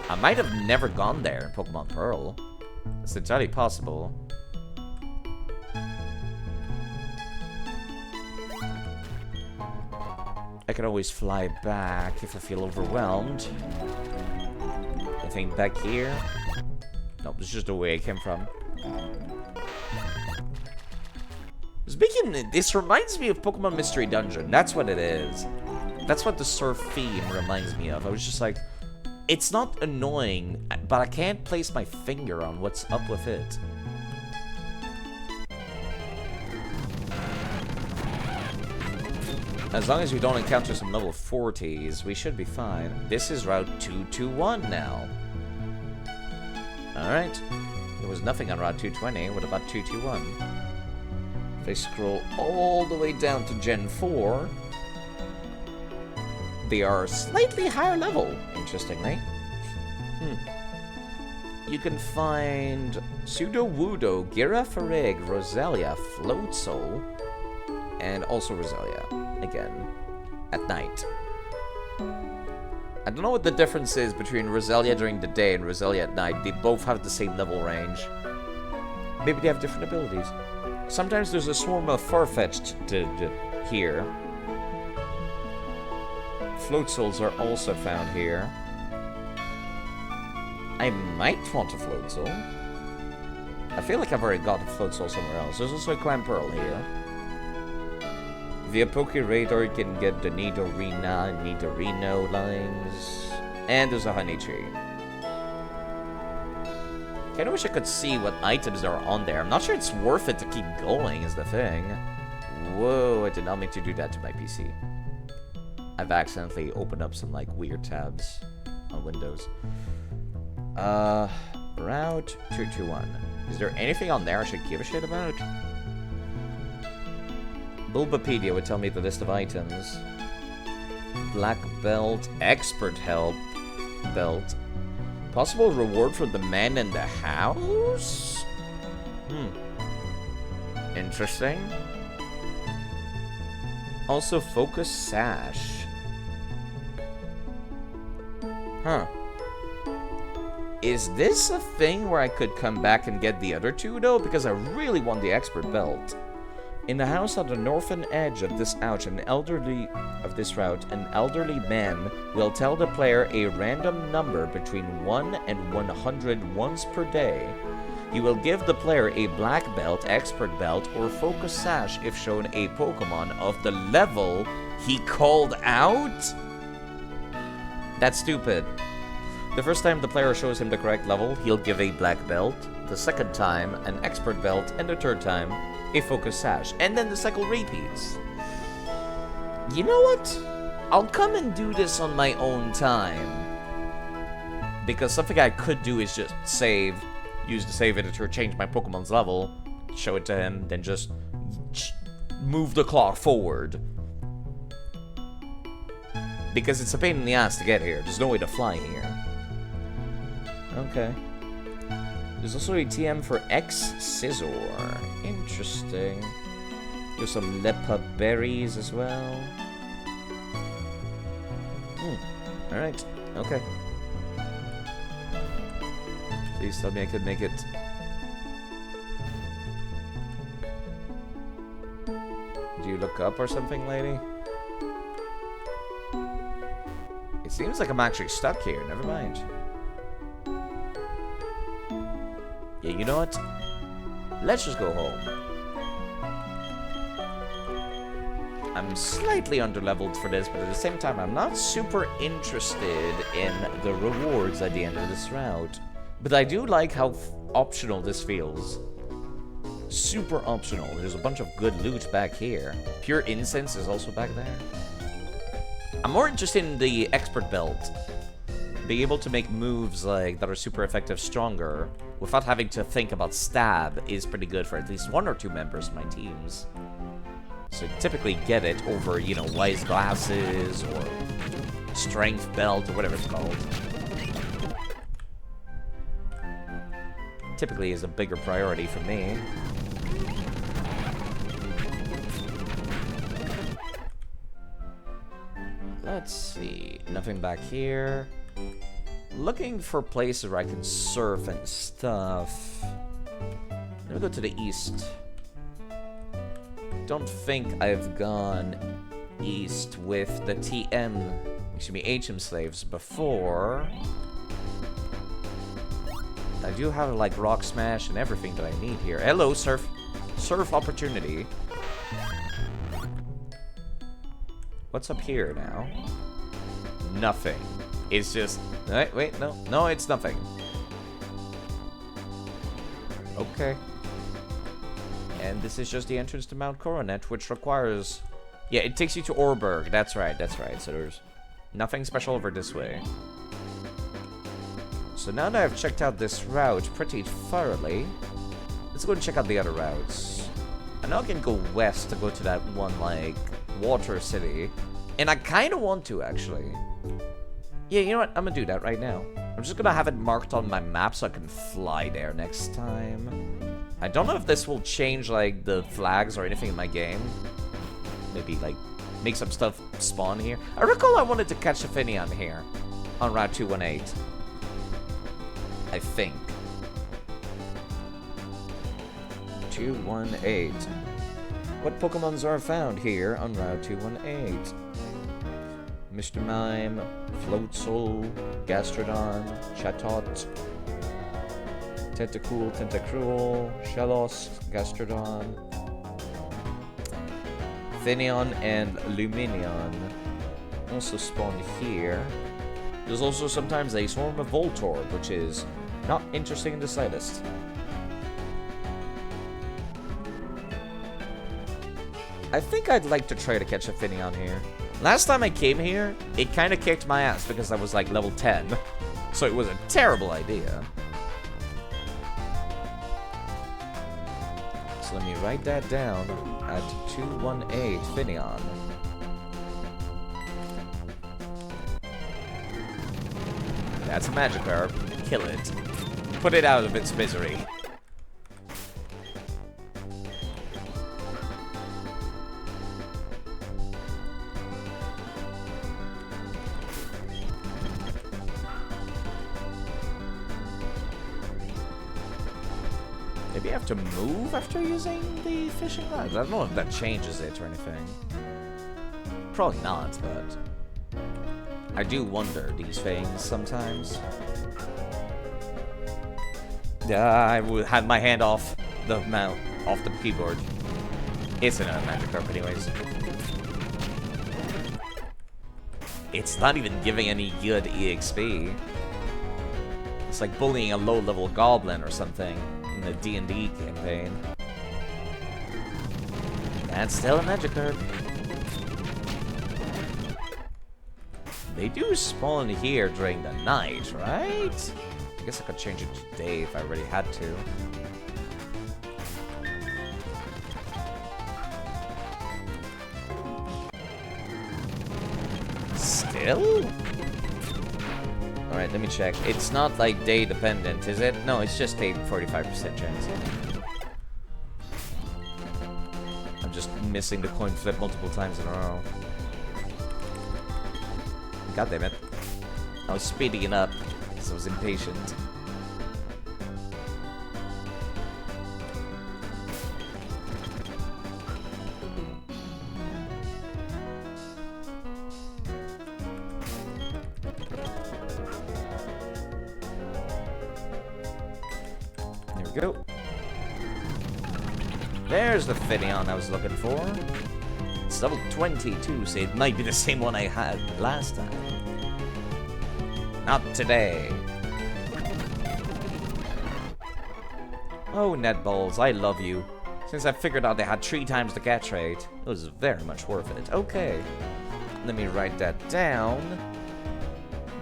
I might have never gone there in Pokemon Pearl. It's entirely possible. I can always fly back if I feel overwhelmed. Anything back here? Nope, this is just the way I came from. Speaking, this reminds me of Pokemon Mystery Dungeon. That's what it is. That's what the surf theme reminds me of. I was just like, it's not annoying, but I can't place my finger on what's up with it. As long as we don't encounter some level 40s, we should be fine. This is Route 221 now. Alright. There was nothing on Route 220. What about 221? If I scroll all the way down to Gen 4, they are slightly higher level, interestingly. You can find Sudowoodo, Girafarig, Roselia, Floatzel, and also Roselia, again, at night. I don't know what the difference is between Roselia during the day and Roselia at night. They both have the same level range. Maybe they have different abilities. Sometimes there's a swarm of Farfetch'd here. Floatzels are also found here. I might want a Floatzel. I feel like I've already got a Floatzel somewhere else. There's also a Clamperl here. Via Pokeradar, you can get the Nidorina and Nidorino lines. And there's a Honeytree. Kinda wish I could see what items are on there. I'm not sure it's worth it to keep going, is the thing. Whoa, I did not mean to do that to my PC. I've accidentally opened up some, like, weird tabs on Windows. Route 221. Is there anything on there I should give a shit about? Bulbapedia would tell me the list of items. Black Belt, Expert Help Belt. Possible reward for the man in the house? Interesting. Also, Focus Sash. Huh. Is this a thing where I could come back and get the other two, though? Because I really want the Expert Belt. In the house on the northern edge of this route, an elderly man will tell the player a random number between 1 and 100 once per day. He will give the player a Black Belt, Expert Belt, or Focus Sash if shown a Pokemon of the level he called out? That's stupid. The first time the player shows him the correct level, he'll give a Black Belt. The second time, an Expert Belt. And the third time, a Focus Sash. And then the cycle repeats. You know what? I'll come and do this on my own time. Because something I could do is just save, use the save editor, change my Pokemon's level, show it to him, then just move the clock forward. Because it's a pain in the ass to get here. There's no way to fly here. Okay. There's also a TM for X Scissor. Interesting. There's some Lepa berries as well. Alright. Okay. Please tell me I could make it. Do you look up or something, lady? It seems like I'm actually stuck here. Never mind. Yeah, you know what? Let's just go home. I'm slightly underleveled for this, but at the same time, I'm not super interested in the rewards at the end of this route. But I do like how optional this feels. Super optional. There's a bunch of good loot back here. Pure incense is also back there. I'm more interested in the expert belt. Being able to make moves like that are super effective stronger without having to think about stab is pretty good for at least 1 or 2 members of my teams. So you typically get it over, you know, wise glasses or strength belt or whatever it's called. Typically is a bigger priority for me. Let's see. Nothing back here. Looking for places where I can surf and stuff. Let me go to the east. Don't think I've gone east with the TM, excuse me, HM slaves before. I do have like rock smash and everything that I need here. Hello, surf opportunity. What's up here now? Nothing. It's just... Wait, no, it's nothing. Okay. And this is just the entrance to Mount Coronet, which requires... Yeah, it takes you to Orberg. That's right. So there's nothing special over this way. So now that I've checked out this route pretty thoroughly, let's go and check out the other routes. I know I can go west to go to that one, like, water city. And I kind of want to, actually. Yeah, you know what? I'm gonna do that right now. I'm just gonna have it marked on my map so I can fly there next time. I don't know if this will change, like, the flags or anything in my game. Maybe, like, make some stuff spawn here. I recall I wanted to catch a Finion here on Route 218. I think. 218. What Pokemons are found here on Route 218? Mr. Mime, Floatzel, Gastrodon, Chatot, Tentacool, Tentacruel, Shellos, Gastrodon, Finion, and Luminion also spawn here. There's also sometimes a swarm of Voltorb, which is not interesting in the slightest. I think I'd like to try to catch a Finion here. Last time I came here, it kind of kicked my ass because I was like level 10. So it was a terrible idea. So let me write that down at 218 Finion. That's a Magikarp. Kill it. Put it out of its misery. Maybe I have to move after using the fishing lines. I don't know if that changes it or anything. Probably not, but I do wonder these things sometimes. I had my hand off the keyboard. It's another Magikarp anyways. It's not even giving any good EXP. It's like bullying a low-level goblin or something in the D&D campaign. That's still a Magikarp. They do spawn here during the night, right? I guess I could change it to day if I really had to. Still? Alright, let me check. It's not like day dependent, is it? No, it's just a 45% chance. I'm just missing the coin flip multiple times in a row. God damn it. I was speeding it up because I was impatient. There we go. There's the Finneon I was looking for. It's level 22, so it might be the same one I had last time. Not today. Oh, netballs, I love you. Since I figured out they had 3 times the catch rate, it was very much worth it. Okay. Let me write that down.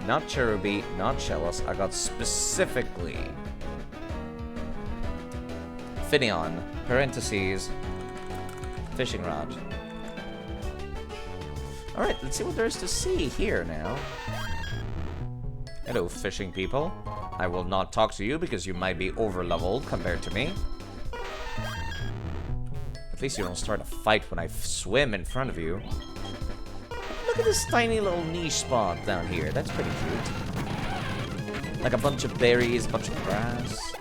Not Cherubi, not Shellos. I got specifically Finneon, parentheses, fishing rod. Alright, let's see what there is to see here now. Hello, fishing people. I will not talk to you because you might be over-leveled compared to me. At least you don't start a fight when I swim in front of you. Look at this tiny little niche spot down here. That's pretty cute. Like a bunch of berries, a bunch of grass.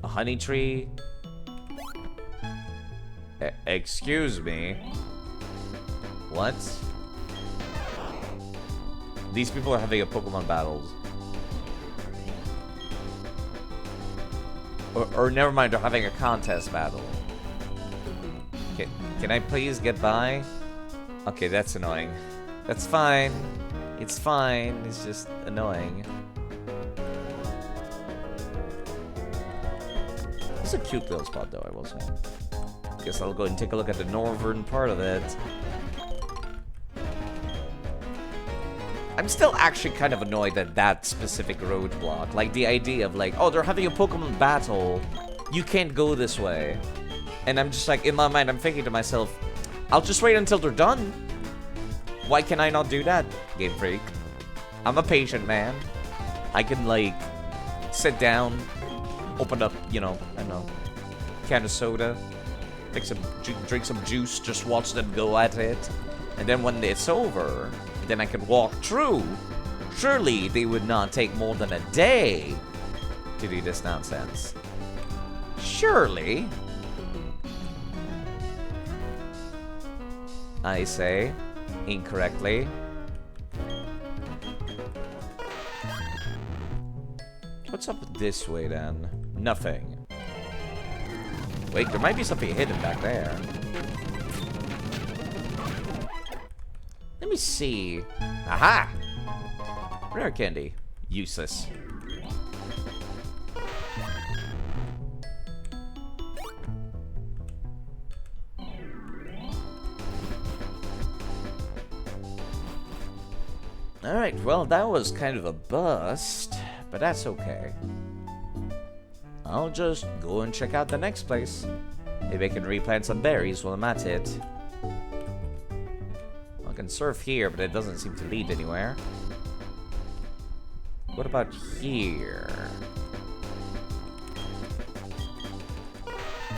A honey tree. Excuse me. What? These people are having a Pokemon battles. Or never mind, they're having a contest battle. Okay, can I please get by? Okay, that's annoying. That's fine. It's fine. It's just annoying. It's a cute little spot, though, I will say. Guess I'll go and take a look at the northern part of it. I'm still actually kind of annoyed at that specific roadblock. Like, the idea of, like, oh, they're having a Pokemon battle. You can't go this way. And I'm just like, in my mind, I'm thinking to myself, I'll just wait until they're done. Why can I not do that, Game Freak? I'm a patient man. I can, like, sit down, open up, you know, I don't know, can of soda, drink some juice, just watch them go at it. And then when it's over, then I can walk through. Surely they would not take more than a day to do this nonsense. Surely. I say, incorrectly. What's up this way then? Nothing. Wait, there might be something hidden back there. Let me see. Aha! Rare candy. Useless. Alright, well, that was kind of a bust, but that's okay. I'll just go and check out the next place. Maybe I can replant some berries while I'm at it. I can surf here, but it doesn't seem to lead anywhere. What about here?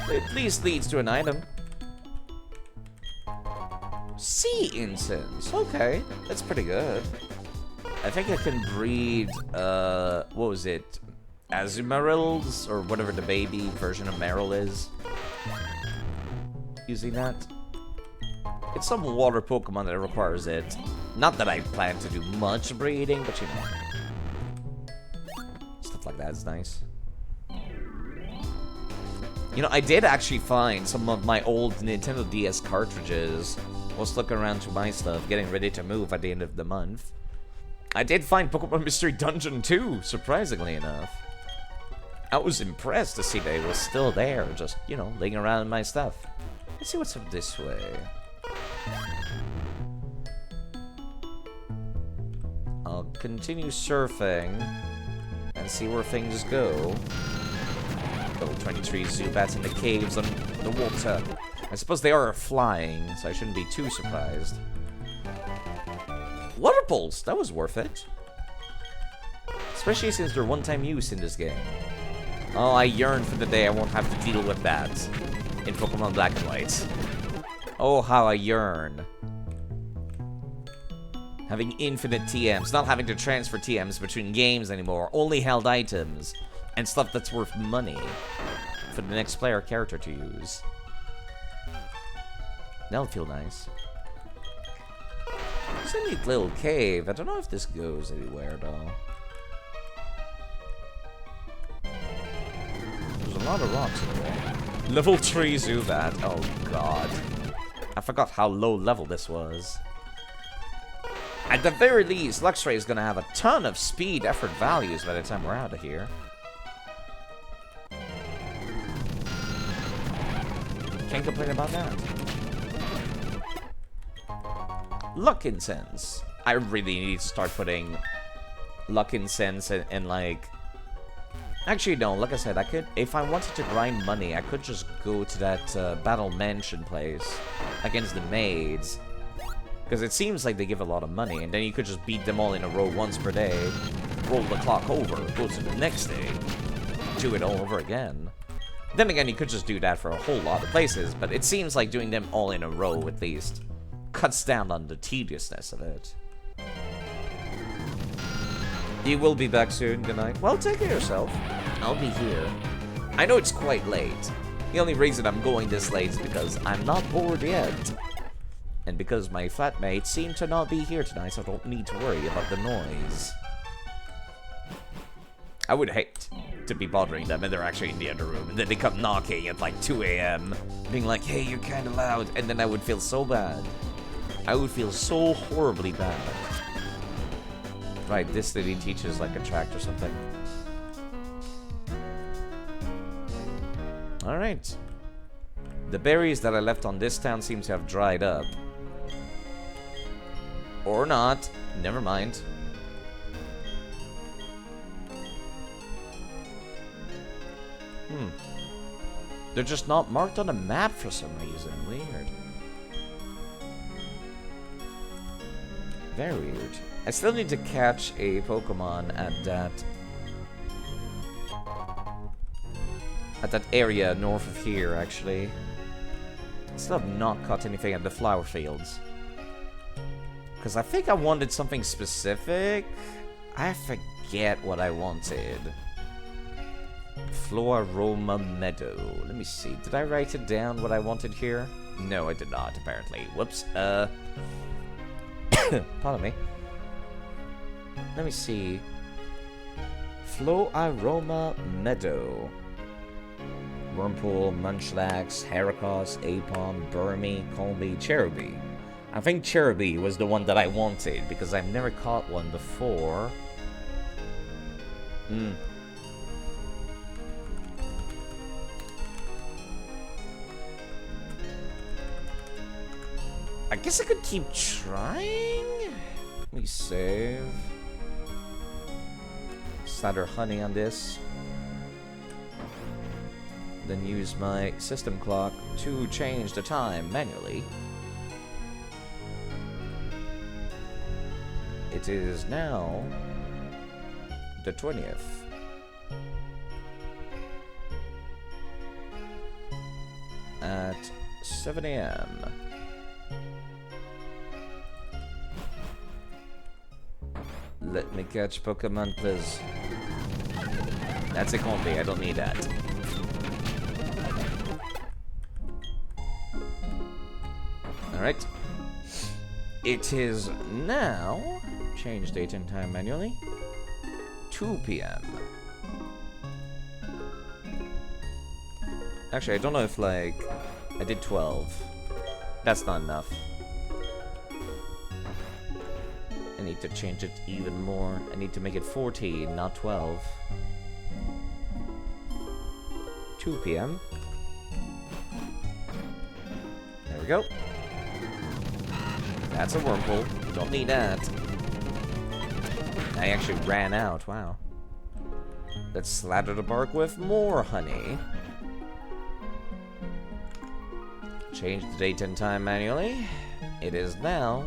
It at least leads to an item. Sea incense. Okay, that's pretty good. I think I can breed, what was it? Azumarils, or whatever the baby version of Meryl is. Using that. It's some water Pokemon that requires it. Not that I plan to do much breeding, but you know. Stuff like that is nice. You know, I did actually find some of my old Nintendo DS cartridges. I was looking around to my stuff, getting ready to move at the end of the month. I did find Pokemon Mystery Dungeon 2, surprisingly enough. I was impressed to see that it was still there, just, you know, laying around in my stuff. Let's see what's up this way. I'll continue surfing and see where things go. Level 23 Zubats in the caves on the water. I suppose they are flying, so I shouldn't be too surprised. Water Pulse, that was worth it. Especially since they're one-time use in this game. Oh, I yearn for the day I won't have to deal with that in Pokemon Black and White. Oh, how I yearn. Having infinite TMs, not having to transfer TMs between games anymore, only held items, and stuff that's worth money for the next player character to use. That'll feel nice. It's a neat little cave. I don't know if this goes anywhere, though. There's a lot of rocks in there. Level 3 Zubat. Oh, God. I forgot how low level this was. At the very least, Luxray is going to have a ton of speed effort values by the time we're out of here. Can't complain about that. Luck Incense. I really need to start putting Luck Incense and like... Actually, no, like I said, I could... If I wanted to grind money, I could just go to that Battle Mansion place against the maids. Because it seems like they give a lot of money, and then you could just beat them all in a row once per day, roll the clock over, go to the next day, do it all over again. Then again, you could just do that for a whole lot of places, but it seems like doing them all in a row, at least, cuts down on the tediousness of it. You will be back soon, good night. Well, take care of yourself. I'll be here. I know it's quite late. The only reason I'm going this late is because I'm not bored yet. And because my flatmates seem to not be here tonight, so I don't need to worry about the noise. I would hate to be bothering them and they're actually in the other room. And then they come knocking at like 2 AM, being like, hey, you're kind of loud. And then I would feel so bad. I would feel so horribly bad. Right, this lady teaches like a tract or something. Alright. The berries that I left on this town seem to have dried up. Or not. Never mind. They're just not marked on a map for some reason. Weird. Very weird. I still need to catch a Pokemon at that area north of here, actually. I still have not caught anything at the flower fields. Because I think I wanted something specific. I forget what I wanted. Floroma Meadow. Let me see. Did I write it down what I wanted here? No, I did not, apparently. Whoops. Pardon me. Let me see. Floroma Meadow. Wurmple, Munchlax, Heracross, Apom, Burmy, Colby, Cherubi. I think Cherubi was the one that I wanted because I've never caught one before. I guess I could keep trying. Let me save. Slather honey on this. Then use my system clock to change the time manually. It is now the 20th. At 7 AM. Let me catch Pokemon, please. That's a combi, I don't need that. Alright. It is now, change date and time manually, 2 PM. Actually, I don't know if, like, I did 12. That's not enough. I need to change it even more. I need to make it 14, not 12. 2 PM. There we go. That's a Wurmple. Don't need that. I actually ran out. Wow. Let's slather the bark with more honey. Change the date and time manually. It is now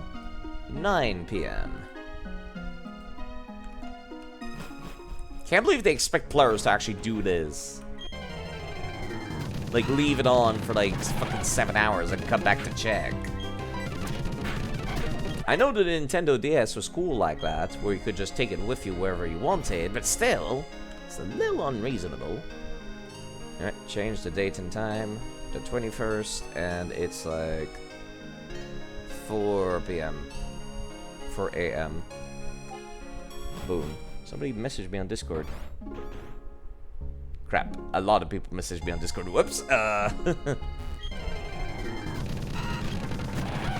9 p.m. Can't believe they expect players to actually do this. Like, leave it on for like fucking 7 hours and come back to check. I know the Nintendo DS was cool like that, where you could just take it with you wherever you wanted, but still, it's a little unreasonable. Alright, change the date and time, the 21st, and it's like 4 p.m. 4 a.m. Boom. Somebody messaged me on Discord. Crap, a lot of people messaged me on Discord. Whoops.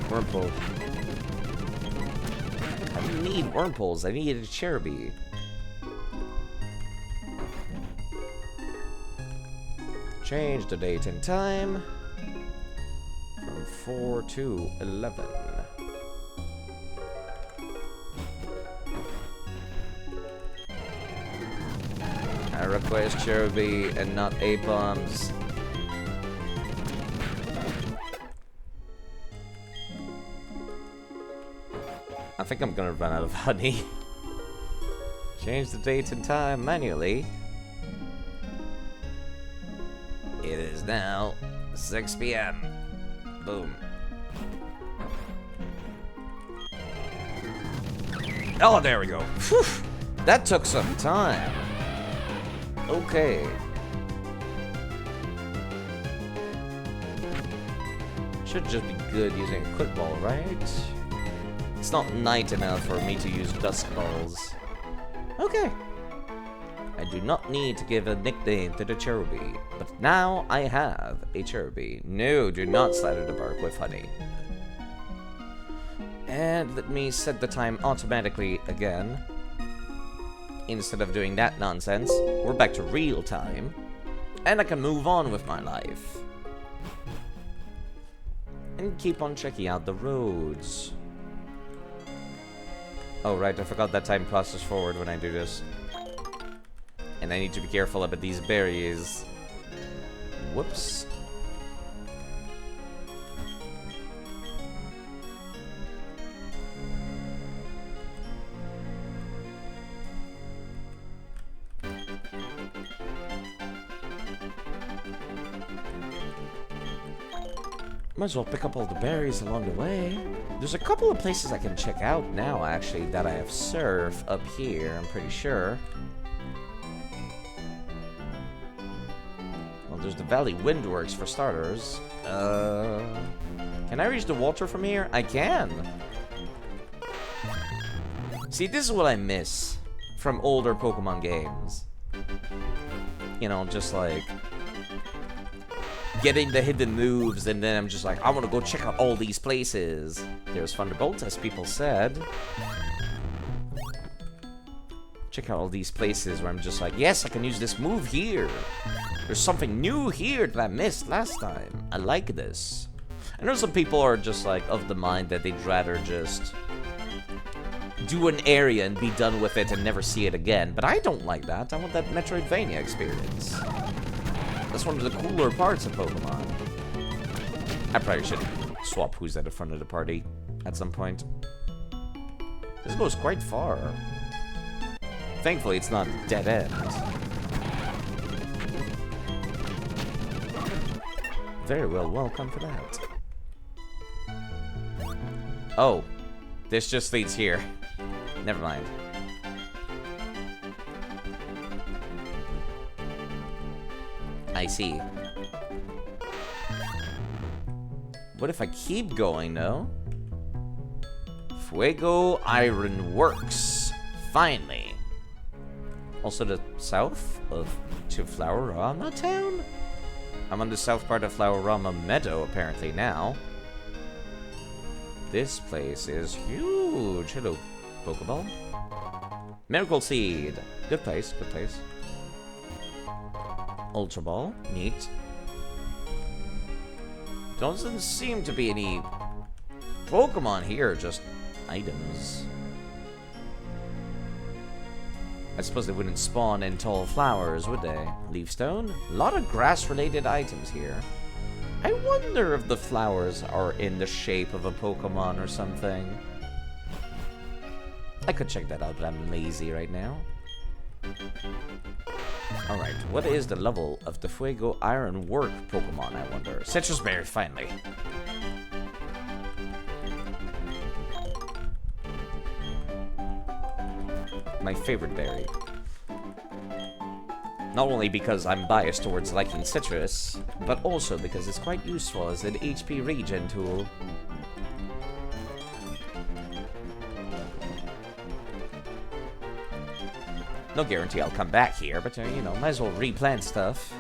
Wormhole. I don't need wormholes. I need a Cherubi. Change the date and time from 4 to 11. I request Cherubi and not A-bombs. I think I'm gonna run out of honey. Change the date and time manually. It is now 6 p.m. Boom. Oh, there we go. Whew. That took some time. Okay. Should just be good using a quick ball, right? It's not night enough for me to use dusk balls. Okay. I do not need to give a nickname to the Cherubi, but now I have a Cherubi. No, do not slather the bark with honey. And let me set the time automatically again. Instead of doing that nonsense, we're back to real time, and I can move on with my life. And keep on checking out the roads. Oh right, I forgot that time passes forward when I do this. And I need to be careful about these berries. Whoops. Might as well pick up all the berries along the way. There's a couple of places I can check out now, actually, that I have surf up here, I'm pretty sure. Well, there's the Valley Windworks for starters. Can I reach the water from here? I can! See, this is what I miss from older Pokemon games. You know, just like getting the hidden moves, and then I'm just like, I want to go check out all these places. There's Thunderbolt, as people said. Check out all these places where I'm just like, yes, I can use this move here. There's something new here that I missed last time. I like this. I know some people are just like of the mind that they'd rather just do an area and be done with it and never see it again, but I don't like that. I want that Metroidvania experience. That's one of the cooler parts of Pokemon. I probably should swap who's at the front of the party at some point. This goes quite far. Thankfully, it's not dead end. Very well, welcome for that. Oh, this just leads here. Never mind. I see. What if I keep going, though? Fuego Iron Works. Finally. Also the south of to Flowerama Town? I'm on the south part of Flowerama Meadow, apparently, now. This place is huge. Hello, Pokeball. Miracle Seed. Good place, good place. Ultra Ball, neat. Doesn't seem to be any Pokemon here, just items. I suppose they wouldn't spawn in tall flowers, would they? Leaf Stone? A lot of grass-related items here. I wonder if the flowers are in the shape of a Pokemon or something. I could check that out, but I'm lazy right now. Alright, what is the level of the Fuego Iron Work Pokemon, I wonder? Citrus Berry, finally. My favorite berry. Not only because I'm biased towards liking citrus, but also because it's quite useful as an HP regen tool. No guarantee I'll come back here, but you know, might as well replant stuff.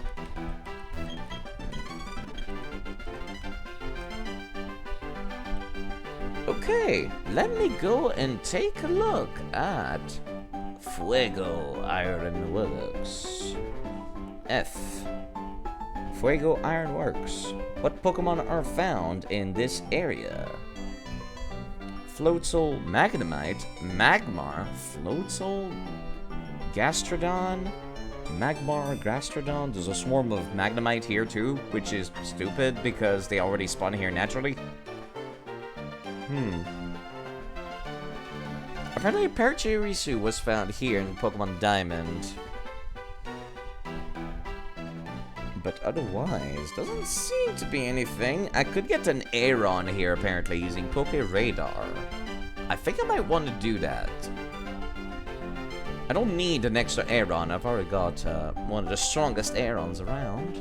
Okay, let me go and take a look at Fuego Iron Works. F. Fuego Iron Works. What Pokemon are found in this area? Floatzel, Magnemite, Magmar, Floatzel, Gastrodon, Magmar, Gastrodon. There's a swarm of Magnemite here too, which is stupid because they already spawn here naturally. Apparently Parachirisu was found here in Pokemon Diamond. But otherwise, doesn't seem to be anything. I could get an Aeron here apparently using Poke Radar. I think I might want to do that. I don't need an extra Aeron. I've already got one of the strongest Aerons around.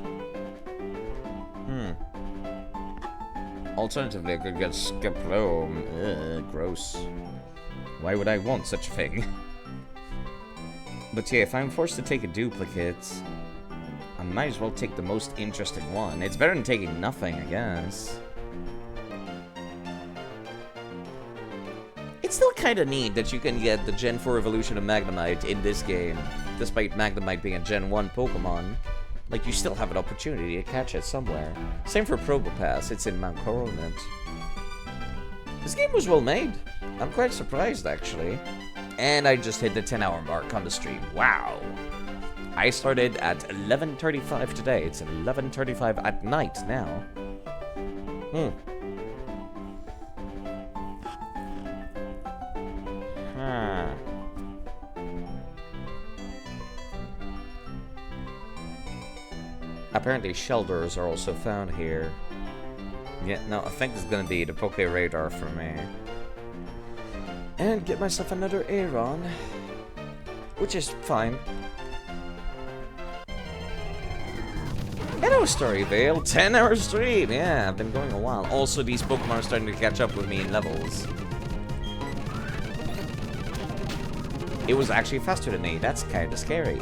Alternatively, I could get Skiploom. Ugh, gross. Why would I want such a thing? But yeah, if I'm forced to take a duplicate, I might as well take the most interesting one. It's better than taking nothing, I guess. It's still kind of neat that you can get the Gen 4 evolution of Magnemite in this game, despite Magnemite being a Gen 1 Pokemon. Like, you still have an opportunity to catch it somewhere. Same for Probopass, it's in Mount Coronet. This game was well made. I'm quite surprised, actually. And I just hit the 10-hour mark on the stream. Wow. I started at 11:35 today. It's 11:35 at night now. Apparently shelters are also found here. Yeah, no, I think this is gonna be the Poke Radar for me. And get myself another Aeron, which is fine. Hello, Storyvale. 10-hour stream. Yeah, I've been going a while. Also, these Pokemon are starting to catch up with me in levels. It was actually faster than me. That's kind of scary.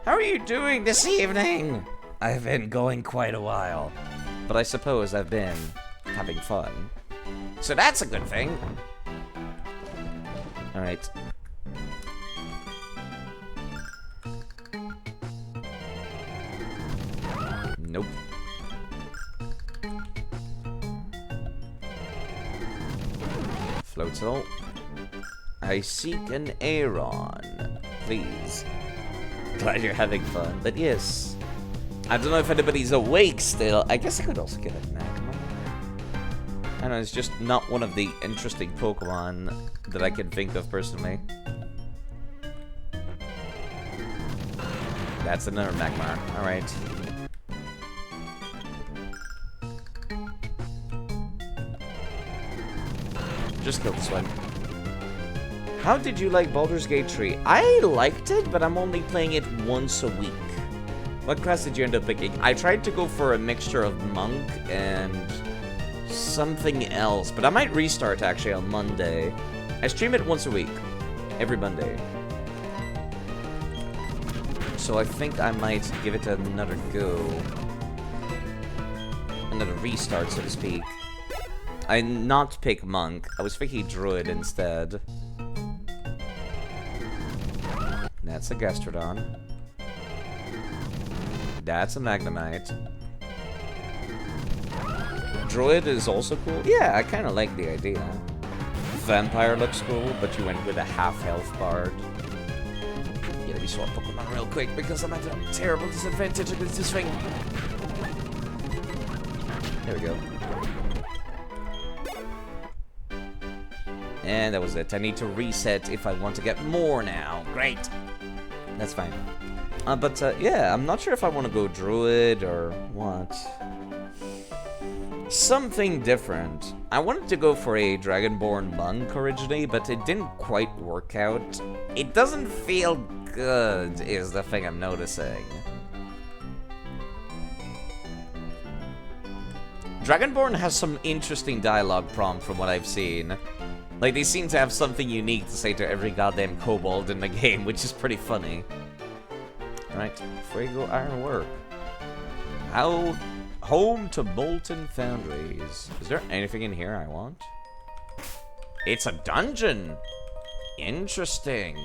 How are you doing this evening? I've been going quite a while, but I suppose I've been having fun. So that's a good thing. Alright. Nope. Floatzel. I seek an Aeron, please. Glad you're having fun, but yes. I don't know if anybody's awake still. I guess I could also get a Magmar. I don't know, it's just not one of the interesting Pokemon that I can think of personally. That's another Magmar. Alright. Just kill this one. How did you like Baldur's Gate 3? I liked it, but I'm only playing it once a week. What class did you end up picking? I tried to go for a mixture of Monk and something else, but I might restart actually on Monday. I stream it once a week, every Monday. So I think I might give it another go. Another restart, so to speak. I not pick Monk. I was thinking Druid instead. That's a Gastrodon. That's a Magnemite. Druid is also cool. Yeah, I kind of like the idea. Vampire looks cool, but you went with a half-health bard. Yeah, let me swap Pokemon real quick because I'm at a terrible disadvantage against this thing. There we go. And that was it. I need to reset if I want to get more now. Great. That's fine. But yeah, I'm not sure if I want to go druid or what. Something different. I wanted to go for a dragonborn monk originally, but it didn't quite work out. It doesn't feel good, is the thing I'm noticing. Dragonborn has some interesting dialogue prompt from what I've seen. Like, they seem to have something unique to say to every goddamn kobold in the game, which is pretty funny. Alright, Fuego Ironwork. How... Home to Molten Foundries. Is there anything in here I want? It's a dungeon! Interesting.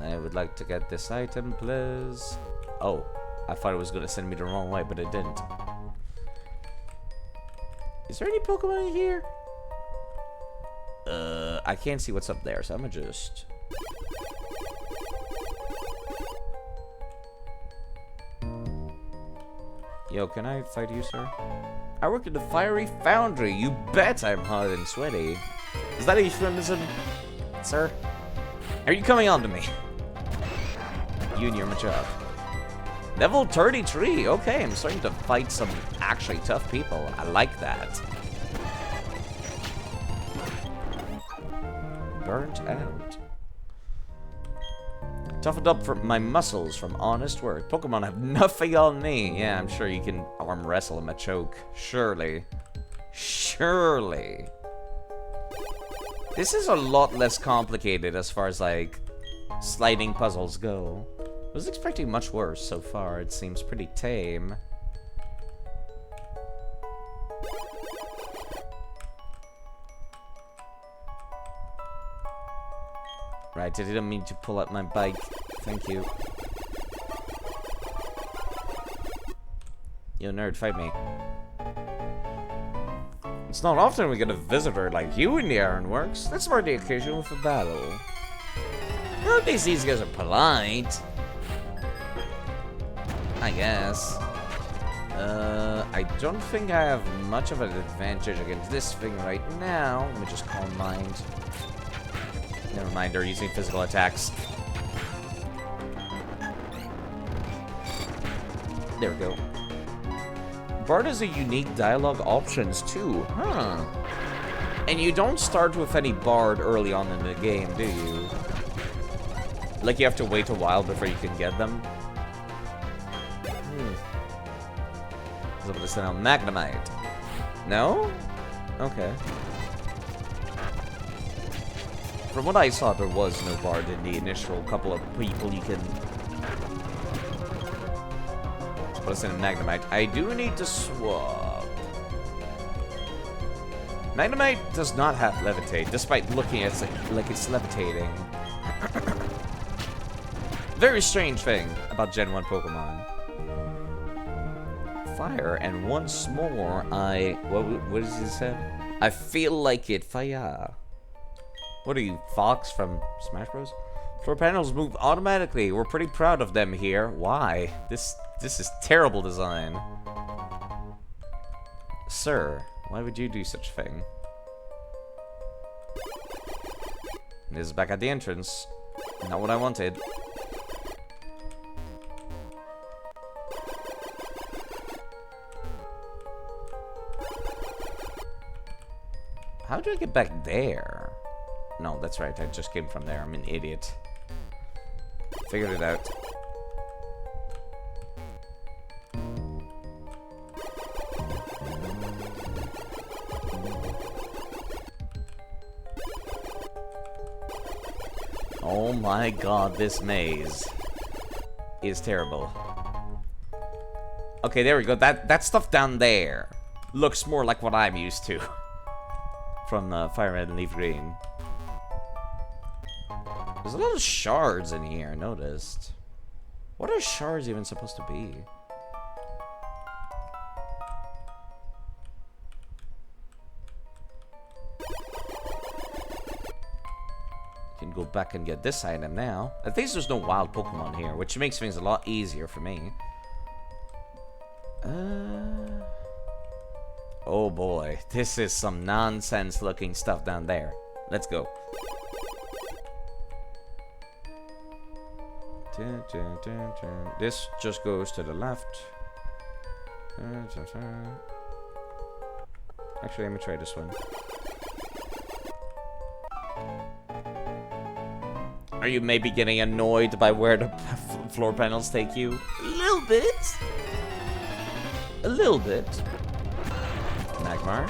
I would like to get this item, please. Oh, I thought it was gonna send me the wrong way, but it didn't. Is there any Pokemon in here? I can't see what's up there, so I'm gonna just... Yo, can I fight you, sir? I work at the Fiery Foundry. You bet I'm hot and sweaty. Is that a euphemism, sir? Are you coming on to me? You and your job. Level 33. Okay, I'm starting to fight some actually tough people. I like that. Burnt out. Toughened up for my muscles from honest work. Pokemon have nothing on me. Yeah, I'm sure you can arm wrestle him a choke. Surely. Surely. This is a lot less complicated as far as, like, sliding puzzles go. I was expecting much worse so far. It seems pretty tame. Right, I didn't mean to pull out my bike. Thank you. Yo, nerd, fight me. It's not often we get a visitor like you in the Ironworks. Let's mark the occasion with a battle. Nowadays these guys are polite. I guess. I don't think I have much of an advantage against this thing right now. Let me just calm mind. Never mind, they're using physical attacks. There we go. Bard has a unique dialogue options too, huh? And you don't start with any Bard early on in the game, do you? Like you have to wait a while before you can get them? Is that what this now? Magnemite. No? Okay. From what I saw, there was no Bard in the initial couple of people you can... Put us in a Magnemite. I do need to swap. Magnemite does not have Levitate, despite looking at it like it's levitating. Very strange thing about Gen 1 Pokemon. Fire, and once more, what does he say? I feel like it fire. What are you, Fox from Smash Bros? Floor panels move automatically. We're pretty proud of them here. Why? This is terrible design. Sir, why would you do such a thing? This is back at the entrance. Not what I wanted. How do I get back there? No, that's right. I just came from there. I'm an idiot. Figured it out. Oh my god, this maze is terrible. Okay, there we go. That stuff down there looks more like what I'm used to from Fire Red and Leaf Green. There's a lot of shards in here, I noticed. What are shards even supposed to be? You can go back and get this item now. At least there's no wild Pokemon here, which makes things a lot easier for me. Oh boy, this is some nonsense looking stuff down there. Let's go. This just goes to the left. Actually, let me try this one. Are you maybe getting annoyed by where the floor panels take you? A little bit. A little bit. Magmar.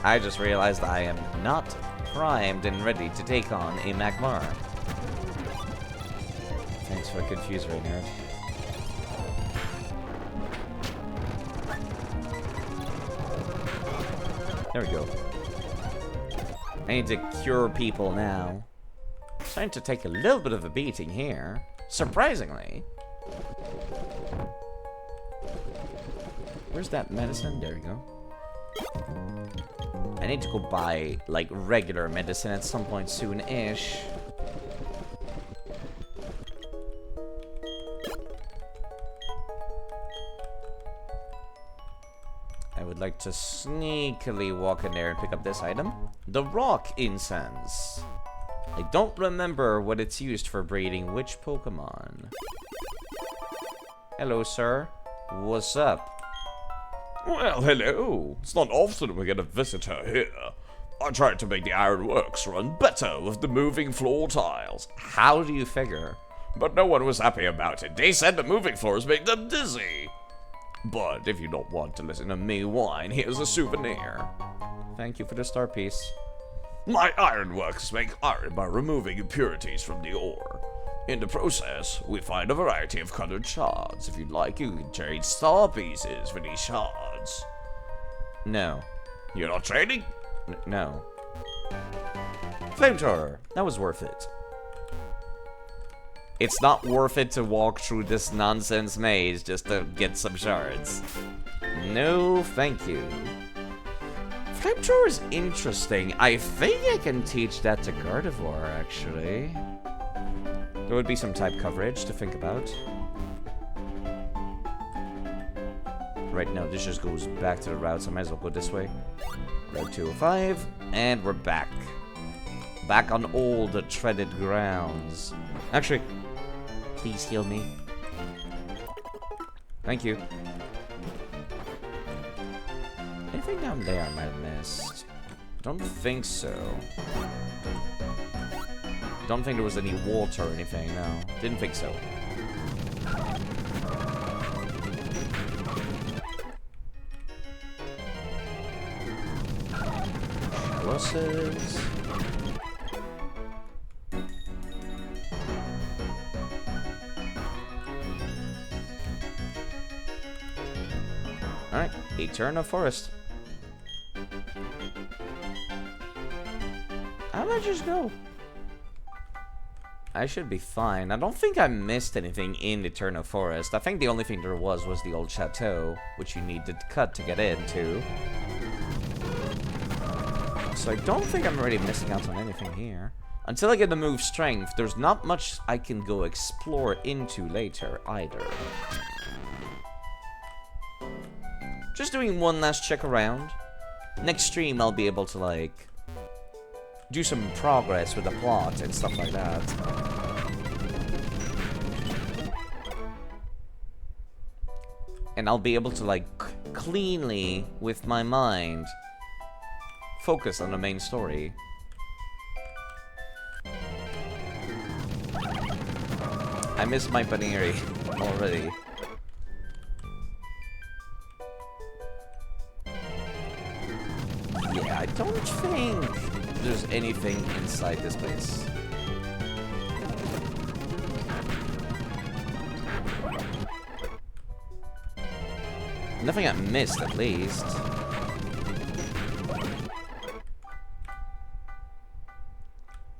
I just realized I am not primed and ready to take on a Magmar. Thanks for confusing right nerd. There we go. I need to cure people now. Trying to take a little bit of a beating here. Surprisingly. Where's that medicine? There we go. I need to go buy, like, regular medicine at some point soon-ish. I would like to sneakily walk in there and pick up this item. The rock incense. I don't remember what it's used for breeding which Pokemon. Hello, sir. What's up? Well, hello. It's not often we get a visitor here. I tried to make the ironworks run better with the moving floor tiles, How do you figure? but no one was happy about it. They said the moving floors make them dizzy. But if you don't want to listen to me whine, here's a souvenir. Thank you for the star piece. My ironworks make iron by removing impurities from the ore. In the process, we find a variety of colored shards. If you'd like, you can trade star pieces for these shards. No. You're not trading? No. Flamethrower. That was worth it. It's not worth it to walk through this nonsense maze just to get some shards. No, thank you. Flamethrower is interesting. I think I can teach that to Gardevoir, actually. There would be some type coverage to think about. Right now, this just goes back to the route, so I might as well go this way. Route 205, and we're back. Back on all the treaded grounds. Actually, please heal me. Thank you. Anything down there I might have missed? Don't think so. Don't think there was any water or anything, no. Didn't think so. Chalices. Alright, Eternal Forest. How'd I just go? I should be fine. I don't think I missed anything in Eternal Forest. I think the only thing there was the old chateau, which you needed to cut to get into. So I don't think I'm already missing out on anything here. Until I get the move strength, there's not much I can go explore into later either. Just doing one last check around. Next stream I'll be able to, like, do some progress with the plot and stuff like that. And I'll be able to, like, cleanly, with my mind, focus on the main story. I miss my Paneri already. Yeah, I don't think there's anything inside this place. Nothing I missed, at least.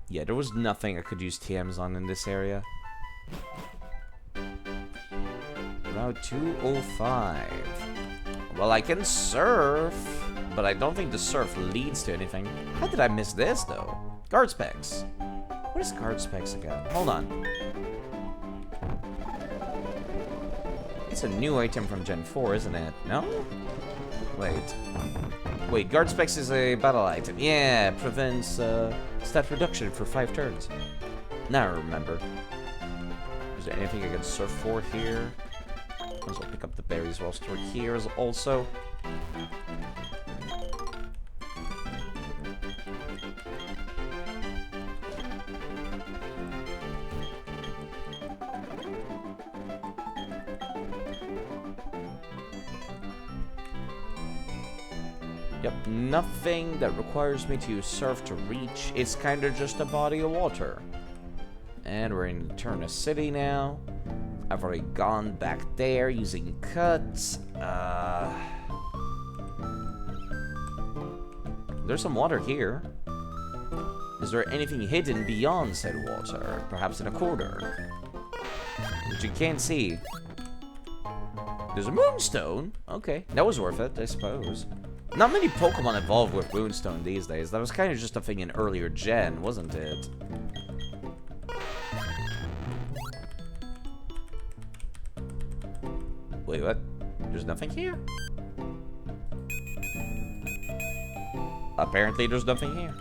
Yeah, there was nothing I could use TMs on in this area. Route 205. Well, I can surf, but I don't think the surf leads to anything. How did I miss this, though? Guard specs. What is guard specs again? Hold on. It's a new item from Gen 4, isn't it? No? Wait, guard specs is a battle item. Yeah, prevents stat reduction for 5 turns. Now I remember. Is there anything I can surf for here? Might as well pick up the berries while stored here as also. Yep, nothing that requires me to use surf to reach. It's kind of just a body of water. And we're in Eterna City now. I've already gone back there using cuts. There's some water here. Is there anything hidden beyond said water? Perhaps in a corner? Which you can't see. There's a moonstone. Okay, that was worth it, I suppose. Not many Pokemon evolve with moonstone these days. That was kind of just a thing in earlier gen, wasn't it? Wait, what? There's nothing here? Apparently there's nothing here.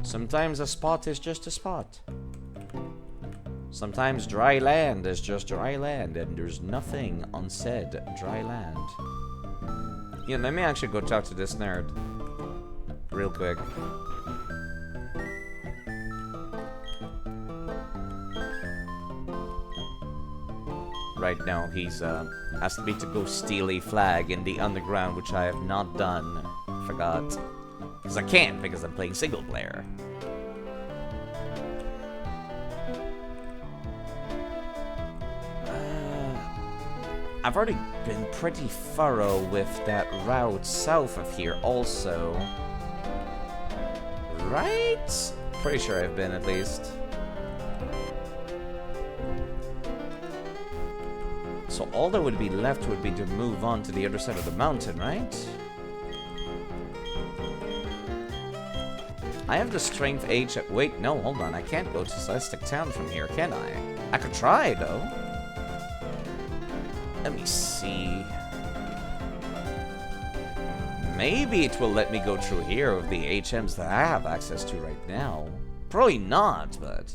Sometimes a spot is just a spot. Sometimes dry land is just dry land, and there's nothing on said dry land. Yeah, let me actually go talk to this nerd. Real quick. Right now, he's asked me to go steal a flag in the underground, which I have not done. Forgot. Because I can't, because I'm playing single player. I've already been pretty thorough with that route south of here also. Right? Pretty sure I've been, at least. So all that would be left would be to move on to the other side of the mountain, right? I have the strength H... Wait, no, hold on. I can't go to Celestic Town from here, can I? I could try, though. Let me see. Maybe it will let me go through here with the HMs that I have access to right now. Probably not, but...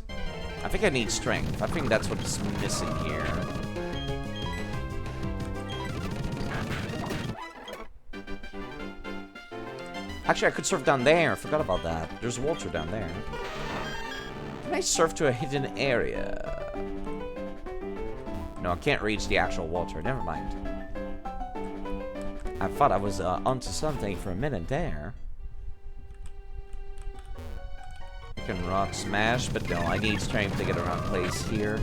I think I need strength. I think that's what's missing here. Actually, I could surf down there. I forgot about that. There's water down there. Can I surf to a hidden area? No, I can't reach the actual water. Never mind. I thought I was onto something for a minute there. I can rock smash, but no, I need strength to get around place here.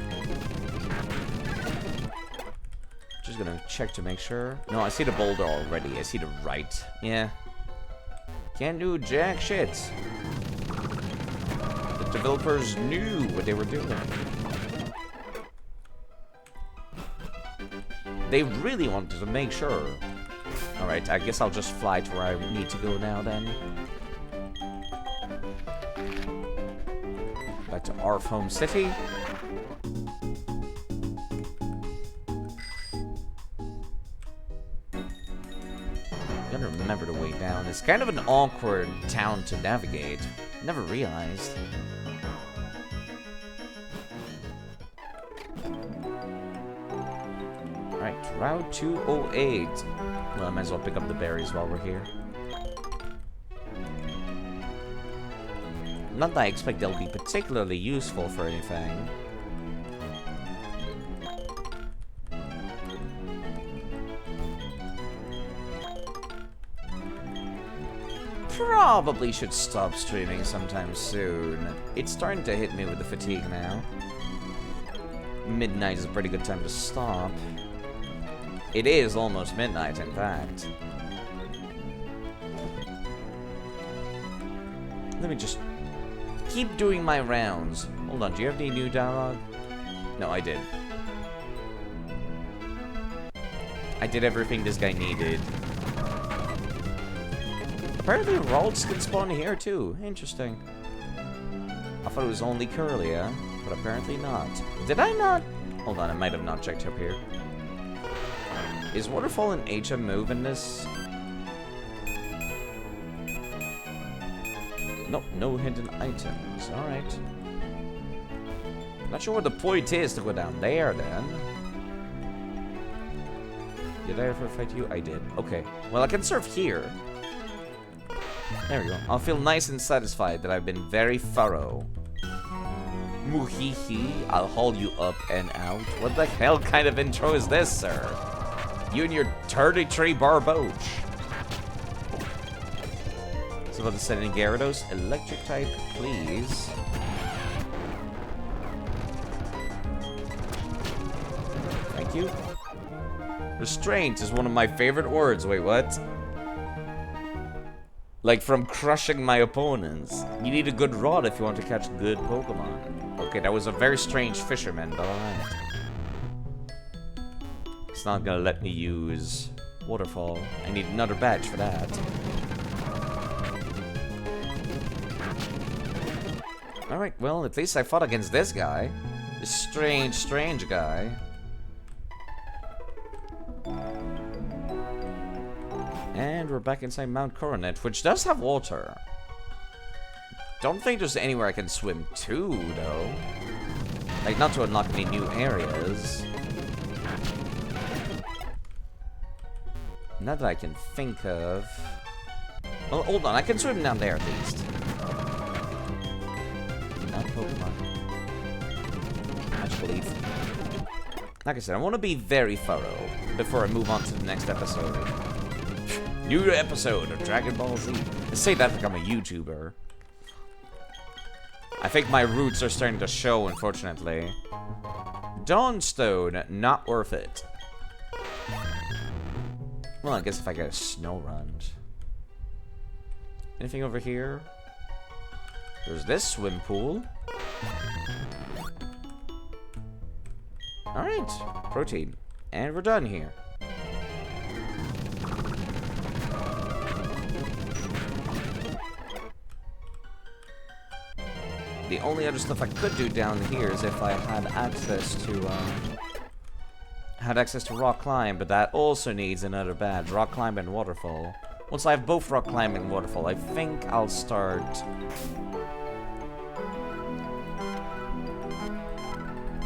Just gonna check to make sure. No, I see the boulder already. I see the right. Yeah. Can't do jack shit. The developers knew what they were doing. They really wanted to make sure. Alright, I guess I'll just fly to where I need to go now then. Back to Arf Home City. Gotta remember the way down. It's kind of an awkward town to navigate. Never realized. Route 208. Well, I might as well pick up the berries while we're here. Not that I expect they'll be particularly useful for anything. Probably should stop streaming sometime soon. It's starting to hit me with the fatigue now. Midnight is a pretty good time to stop. It is almost midnight, in fact. Let me just keep doing my rounds. Hold on, do you have any new dialogue? No, I did. I did everything this guy needed. Apparently Ralts can spawn here too. Interesting. I thought it was only Curlia, but apparently not. Did I not? Hold on, I might have not checked up here. Is Waterfall and HM move in this? Nope, no hidden items. Alright. Not sure what the point is to go down there, then. Did I ever fight you? I did. Okay. Well, I can surf here. There we go. I'll feel nice and satisfied that I've been very thorough. Muhihi, I'll haul you up and out. What the hell kind of intro is this, sir? You and your 33-bar boat. So about to send in Gyarados. Electric type, please. Thank you. Restraint is one of my favorite words. Wait, what? Like from crushing my opponents. You need a good rod if you want to catch good Pokemon. Okay, that was a very strange fisherman, but alright. It's not gonna let me use Waterfall. I need another badge for that. Alright, well, at least I fought against this guy. This strange, strange guy. And we're back inside Mount Coronet, which does have water. Don't think there's anywhere I can swim to, though. Like, not to unlock any new areas. Not that I can think of. Well, hold on, I can swim down there at least. Not Pokemon. Magical Leaf. Like I said, I want to be very thorough before I move on to the next episode. New episode of Dragon Ball Z. I say that like I'm a YouTuber. I think my roots are starting to show, unfortunately. Dawnstone, not worth it. Well, I guess if I get a snow run. Anything over here? There's this swim pool. Alright, protein. And we're done here. The only other stuff I could do down here is if I had access to rock climb, but that also needs another badge. Rock climb and waterfall. Once I have both rock climb and waterfall, I think I'll start.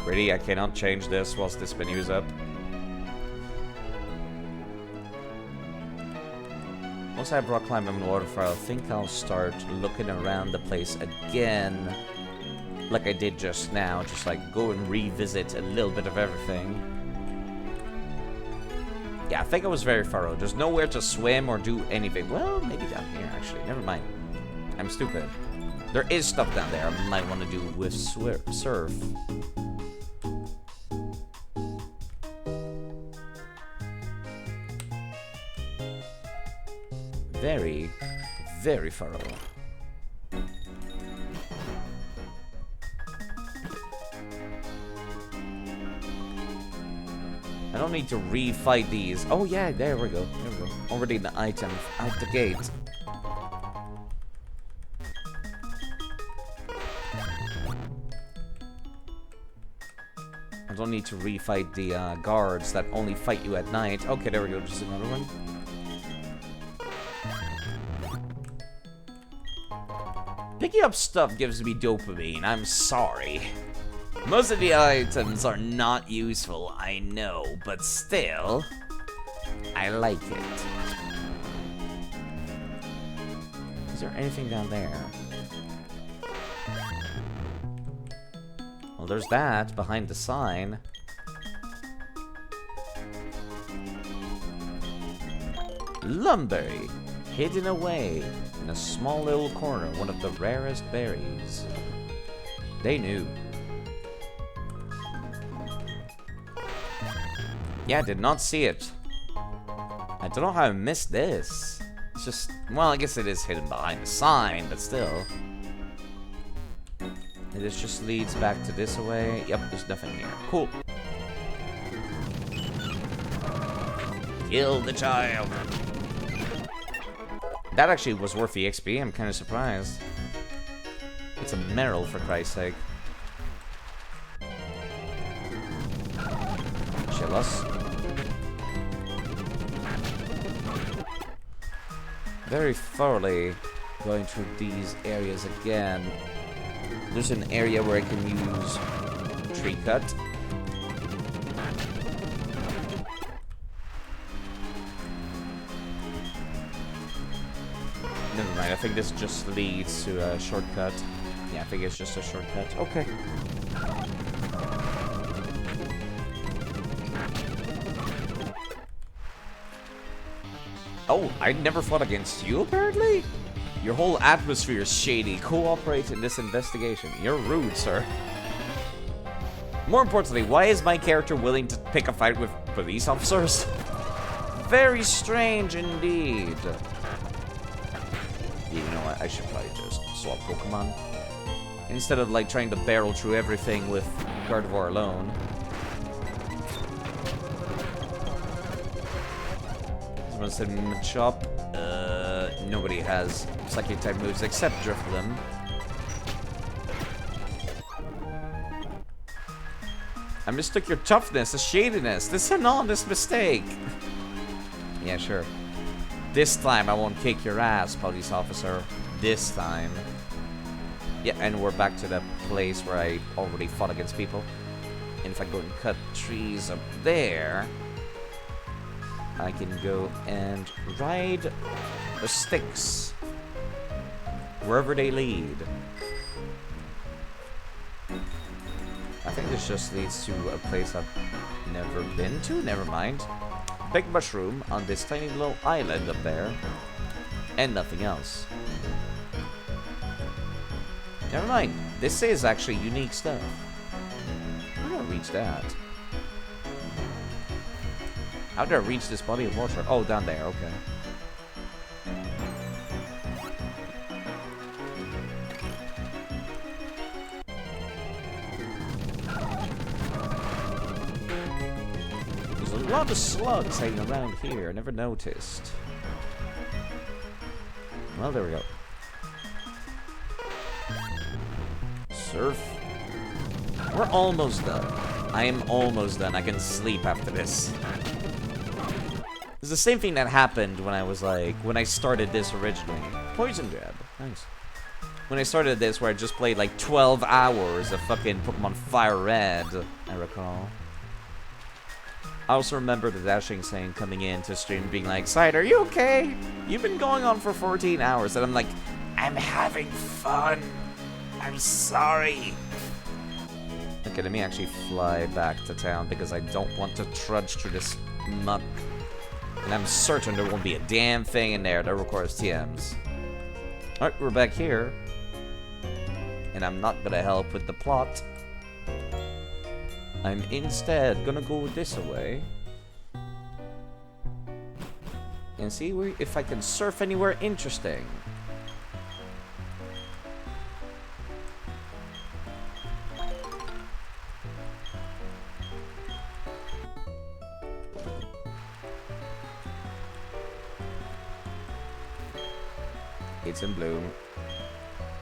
Really, I cannot change this whilst this menu is up. Once I have rock climb and waterfall, I think I'll start looking around the place again. Like I did just now, just like go and revisit a little bit of everything. Yeah, I think I was very thorough. There's nowhere to swim or do anything. Well, maybe down here, actually. Never mind. I'm stupid. There is stuff down there I might want to do with surf. Very, very thorough. I don't need to refight these. Oh yeah, there we go. There we go. Already the item out the gate. I don't need to refight the guards that only fight you at night. Okay, there we go. Just another one. Picking up stuff gives me dopamine. I'm sorry. Most of the items are not useful, I know, but still, I like it. Is there anything down there? Well, there's that behind the sign. Lumberry, hidden away in a small little corner, one of the rarest berries. They knew. Yeah, I did not see it. I don't know how I missed this. It's just, well, I guess it is hidden behind the sign, but still. This just leads back to this way. Yep, there's nothing here. Cool. Kill the child. That actually was worth the XP. I'm kind of surprised. It's a Meryl, for Christ's sake. Chill us. Very thoroughly going through these areas again. There's an area where I can use tree cut. Never mind, I think this just leads to a shortcut. Yeah, I think it's just a shortcut. Okay. Oh, I never fought against you, apparently? Your whole atmosphere is shady. Cooperate in this investigation. You're rude, sir. More importantly, why is my character willing to pick a fight with police officers? Very strange indeed. You know what? I should probably just swap Pokemon. Instead of, like, trying to barrel through everything with Gardevoir alone. Someone said Machop. Nobody has psychic type moves except Drifloon. I mistook your toughness as shadiness. This is an honest mistake. Yeah, sure. This time I won't kick your ass, police officer. This time. Yeah, and we're back to the place where I already fought against people. And if I go and cut trees up there, I can go and ride the sticks wherever they lead. I think this just leads to a place I've never been to. Never mind. Big mushroom on this tiny little island up there. And nothing else. Never mind. This is actually unique stuff. I'm gonna reach that. How did I reach this body of water? Oh, down there. Okay. There's a lot of slugs hanging around here. I never noticed. Well, there we go. Surf. We're almost done. I am almost done. I can sleep after this. It's the same thing that happened when I was like, when I started this originally. Poison Jab. Nice. When I started this, where I just played like 12 hours of fucking Pokemon Fire Red, I recall. I also remember the Dashing saying coming in to stream being like, Side, are you okay? You've been going on for 14 hours. And I'm like, I'm having fun. I'm sorry. Okay, let me actually fly back to town because I don't want to trudge through this muck. And I'm certain there won't be a damn thing in there that requires TMs. Alright, we're back here. And I'm not gonna help with the plot. I'm instead gonna go this way. And see if I can surf anywhere interesting. It's in bloom.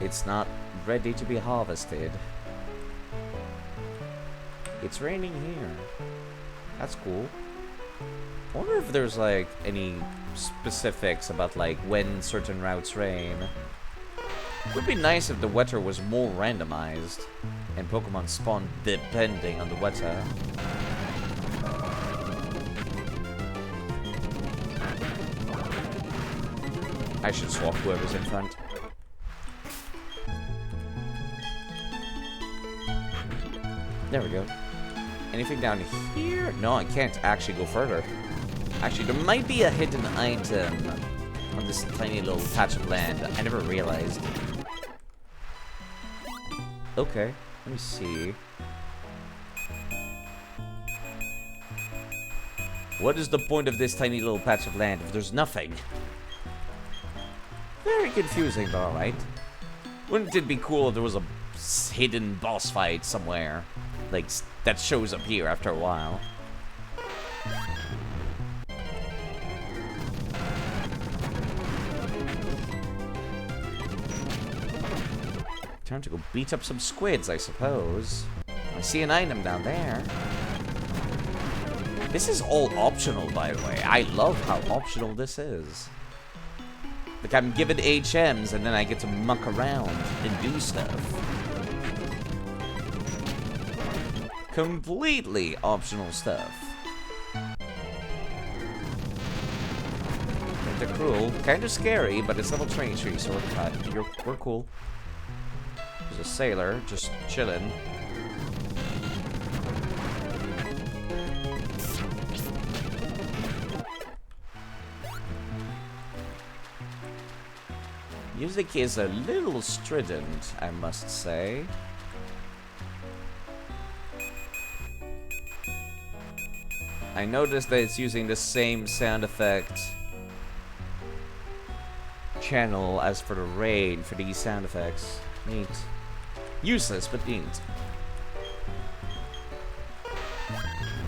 It's not ready to be harvested. It's raining here. That's cool. I wonder if there's like any specifics about like when certain routes rain. It would be nice if the weather was more randomized and Pokemon spawned depending on the weather. I should swap whoever's in front. There we go. Anything down here? No, I can't actually go further. Actually, there might be a hidden item on this tiny little patch of land. I never realized. Okay, let me see. What is the point of this tiny little patch of land if there's nothing? Very confusing, but alright. Wouldn't it be cool if there was a hidden boss fight somewhere? Like, that shows up here after a while. Time to go beat up some squids, I suppose. I see an item down there. This is all optional, by the way. I love how optional this is. Like, I'm given HMs, and then I get to muck around and do stuff. Completely optional stuff. They're cruel. Kind of scary, but it's level 23, so we're cool. There's a sailor just chilling. Music is a little strident, I must say. I noticed that it's using the same sound effect channel as for the raid for these sound effects. Neat. Useless, but neat.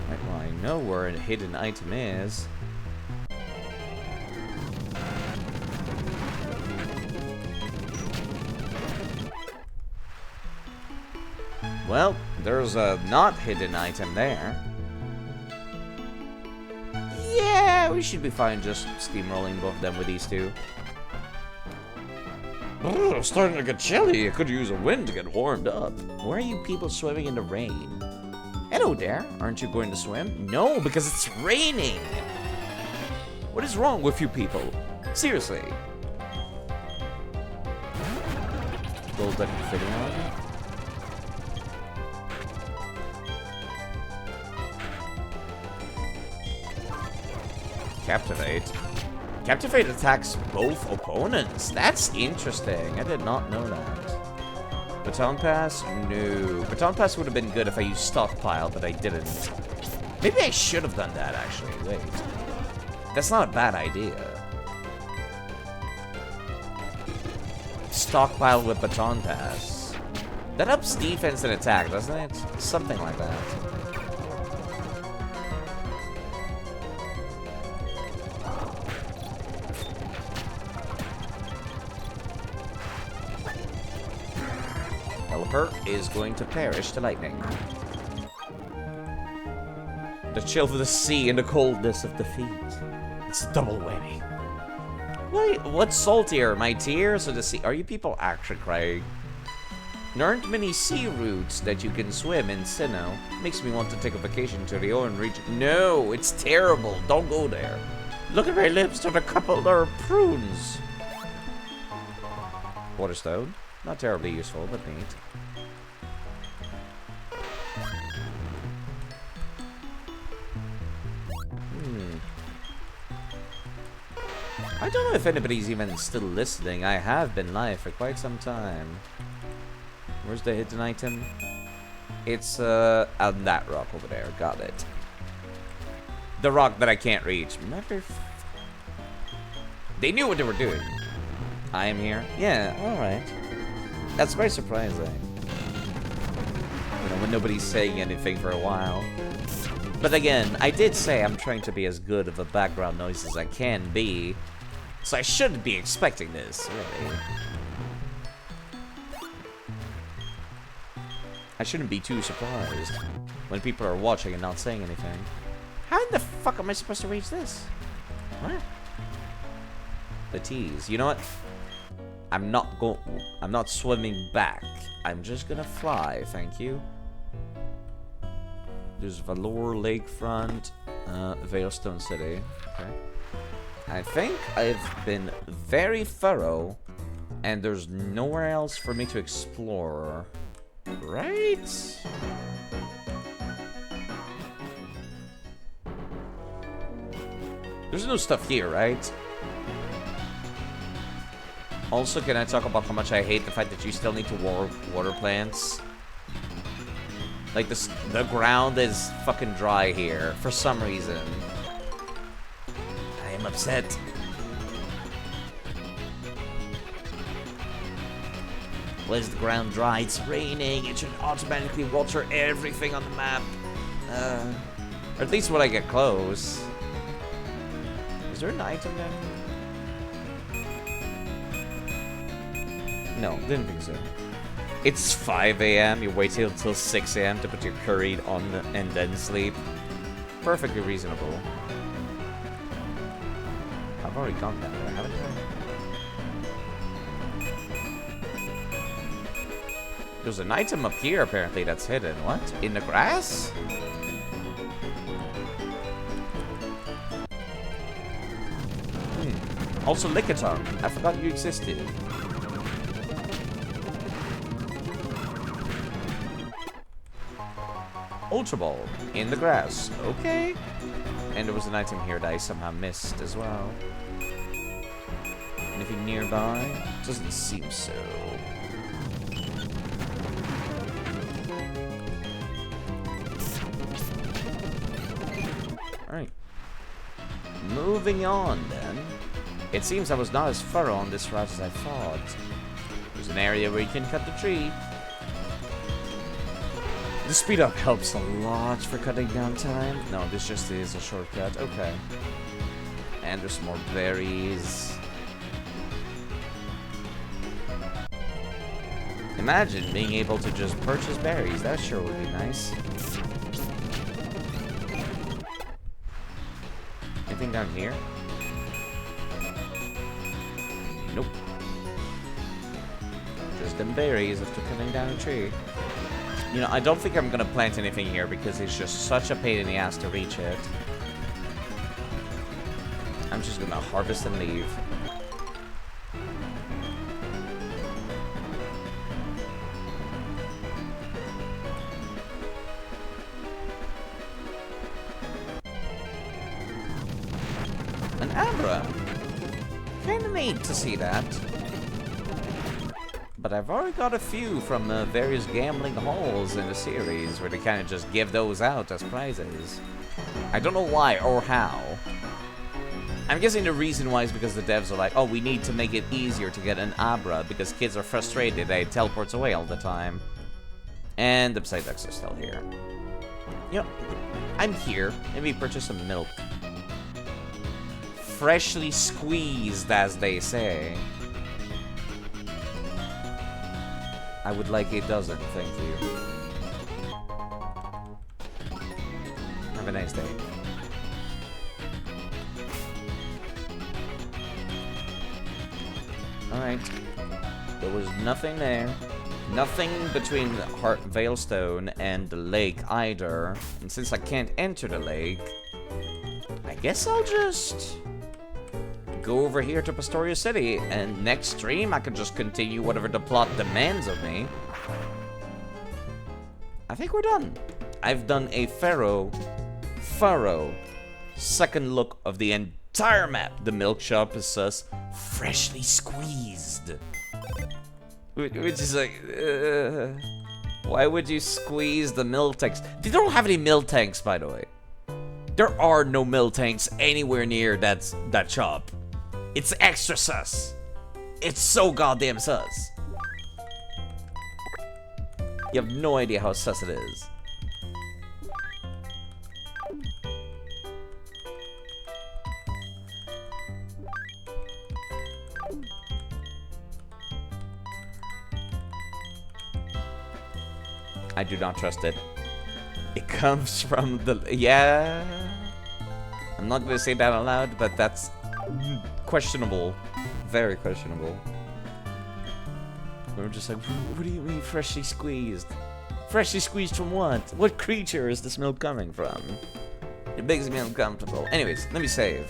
Right, well, I know where a hidden item is. Well, there's a not hidden item there. Yeah, we should be fine just steamrolling both of them with these two. Oh, I'm starting to get chilly. I could use a wind to get warmed up. Why are you people swimming in the rain? Hello there. Aren't you going to swim? No, because it's raining. What is wrong with you people? Seriously. Gold that can fit on. Captivate. Captivate attacks both opponents. That's interesting. I did not know that. Baton Pass? No. Baton Pass would have been good if I used Stockpile, but I didn't. Maybe I should have done that, actually. Wait. That's not a bad idea. Stockpile with Baton Pass. That ups defense and attack, doesn't it? Something like that. Is going to perish to lightning. The chill of the sea and the coldness of defeat. It's a double whammy. Wait, what's saltier, my tears or the sea? Are you people actually crying? There aren't many sea routes that you can swim in Sinnoh. Makes me want to take a vacation to the Oran region. No, it's terrible. Don't go there. Look at my lips, they're a couple of prunes. Waterstone. Not terribly useful, but neat. I don't know if anybody's even still listening. I have been live for quite some time. Where's the hidden item? It's on that rock over there. Got it. The rock that I can't reach. They knew what they were doing. I am here. Yeah, alright. That's very surprising. You know, when nobody's saying anything for a while. But again, I did say I'm trying to be as good of a background noise as I can be. So I shouldn't be expecting this, really. I shouldn't be too surprised when people are watching and not saying anything. How in the fuck am I supposed to reach this? What? The tease. You know what? I'm not swimming back. I'm just gonna fly, thank you. There's Valor Lakefront, Veilstone City. Okay. I think I've been very thorough, and there's nowhere else for me to explore. Right? There's no stuff here, right? Also, can I talk about how much I hate the fact that you still need to water plants? Like, the ground is fucking dry here, for some reason. I am upset. Why is the ground dry? It's raining. It should automatically water everything on the map. Or at least when I get close. Is there an item down here? No, didn't think so. It's 5 a.m. You wait till 6 a.m. to put your curry on and then sleep. Perfectly reasonable. I've already gone down there, haven't I? There's an item up here, apparently, that's hidden. What? In the grass? Also, Lickitung. I forgot you existed. Ultra Ball. In the grass. Okay. And there was an item here that I somehow missed as well. Anything nearby? Doesn't seem so. Alright. Moving on then. It seems I was not as thorough on this route as I thought. There's an area where you can cut the tree. The speed up helps a lot for cutting down time. No, this just is a shortcut. Okay. And there's more berries. Imagine being able to just purchase berries. That sure would be nice. Anything down here? Nope. Just them berries after cutting down a tree. You know, I don't think I'm gonna plant anything here because it's just such a pain in the ass to reach it. I'm just gonna harvest and leave. An Abra. Kinda neat to see that. But I've already got a few from various gambling halls in the series where they kind of just give those out as prizes. I don't know why or how. I'm guessing the reason why is because the devs are like, oh, we need to make it easier to get an Abra because kids are frustrated that it teleports away all the time. And the Psyducks are still here. You know, I'm here. Maybe purchase some milk. Freshly squeezed, as they say. I would like a dozen, thank you. Have a nice day. Alright. There was nothing there. Nothing between Veilstone and the lake either. And since I can't enter the lake, I guess I'll just go over here to Pastoria City, and next stream I can just continue whatever the plot demands of me. I think we're done. I've done a thorough second look of the entire map. The milk shop is sus, freshly squeezed. Which is like, why would you squeeze the milk tanks? They don't have any milk tanks, by the way. There are no milk tanks anywhere near that shop. It's extra sus. It's so goddamn sus. You have no idea how sus it is. I do not trust it. It comes from the... Yeah. I'm not gonna say that out loud, but that's questionable. Very questionable. We're just like, what do you mean freshly squeezed? Freshly squeezed from what? What creature is this milk coming from? It makes me uncomfortable. Anyways, let me save.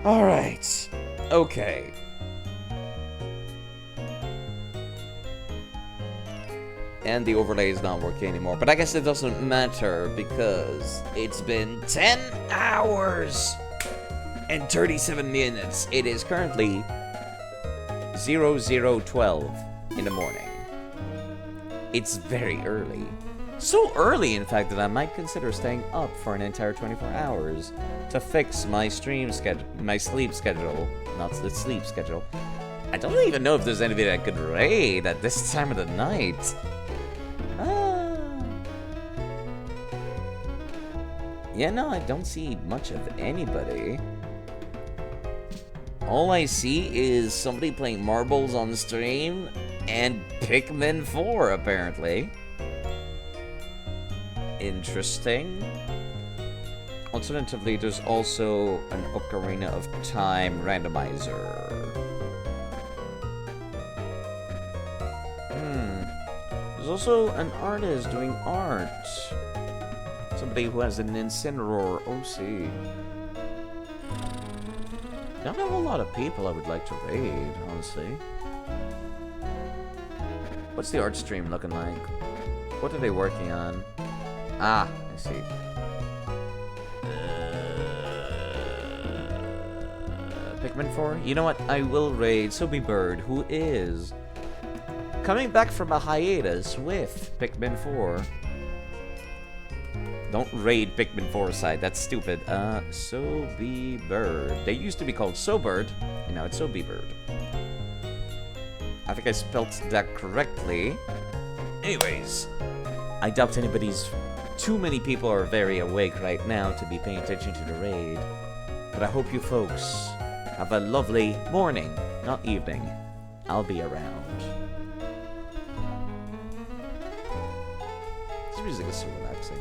Alright. Okay. And the overlay is not working anymore. But I guess it doesn't matter because it's been 10 hours and 37 minutes. It is currently 0012 in the morning. It's very early. So early, in fact, that I might consider staying up for an entire 24 hours to fix my stream schedule, my sleep schedule, not the sleep schedule. I don't even know if there's anybody that could raid at this time of the night. Yeah, no, I don't see much of anybody. All I see is somebody playing marbles on stream and Pikmin 4, apparently. Interesting. Alternatively, there's also an Ocarina of Time randomizer. There's also an artist doing art. Somebody who has an Incineroar OC. Don't have a lot of people I would like to raid, honestly. What's the art stream looking like? What are they working on? Ah, I see. Pikmin 4? You know what? I will raid Soapy Bird, who is coming back from a hiatus with Pikmin 4. Don't raid Pikmin 4 side, that's stupid. Soapy Bird. They used to be called Sobird, and now it's Soapy Bird. I think I spelled that correctly. Anyways, I doubt too many people are very awake right now to be paying attention to the raid. But I hope you folks have a lovely morning, not evening. I'll be around. This music is so relaxing.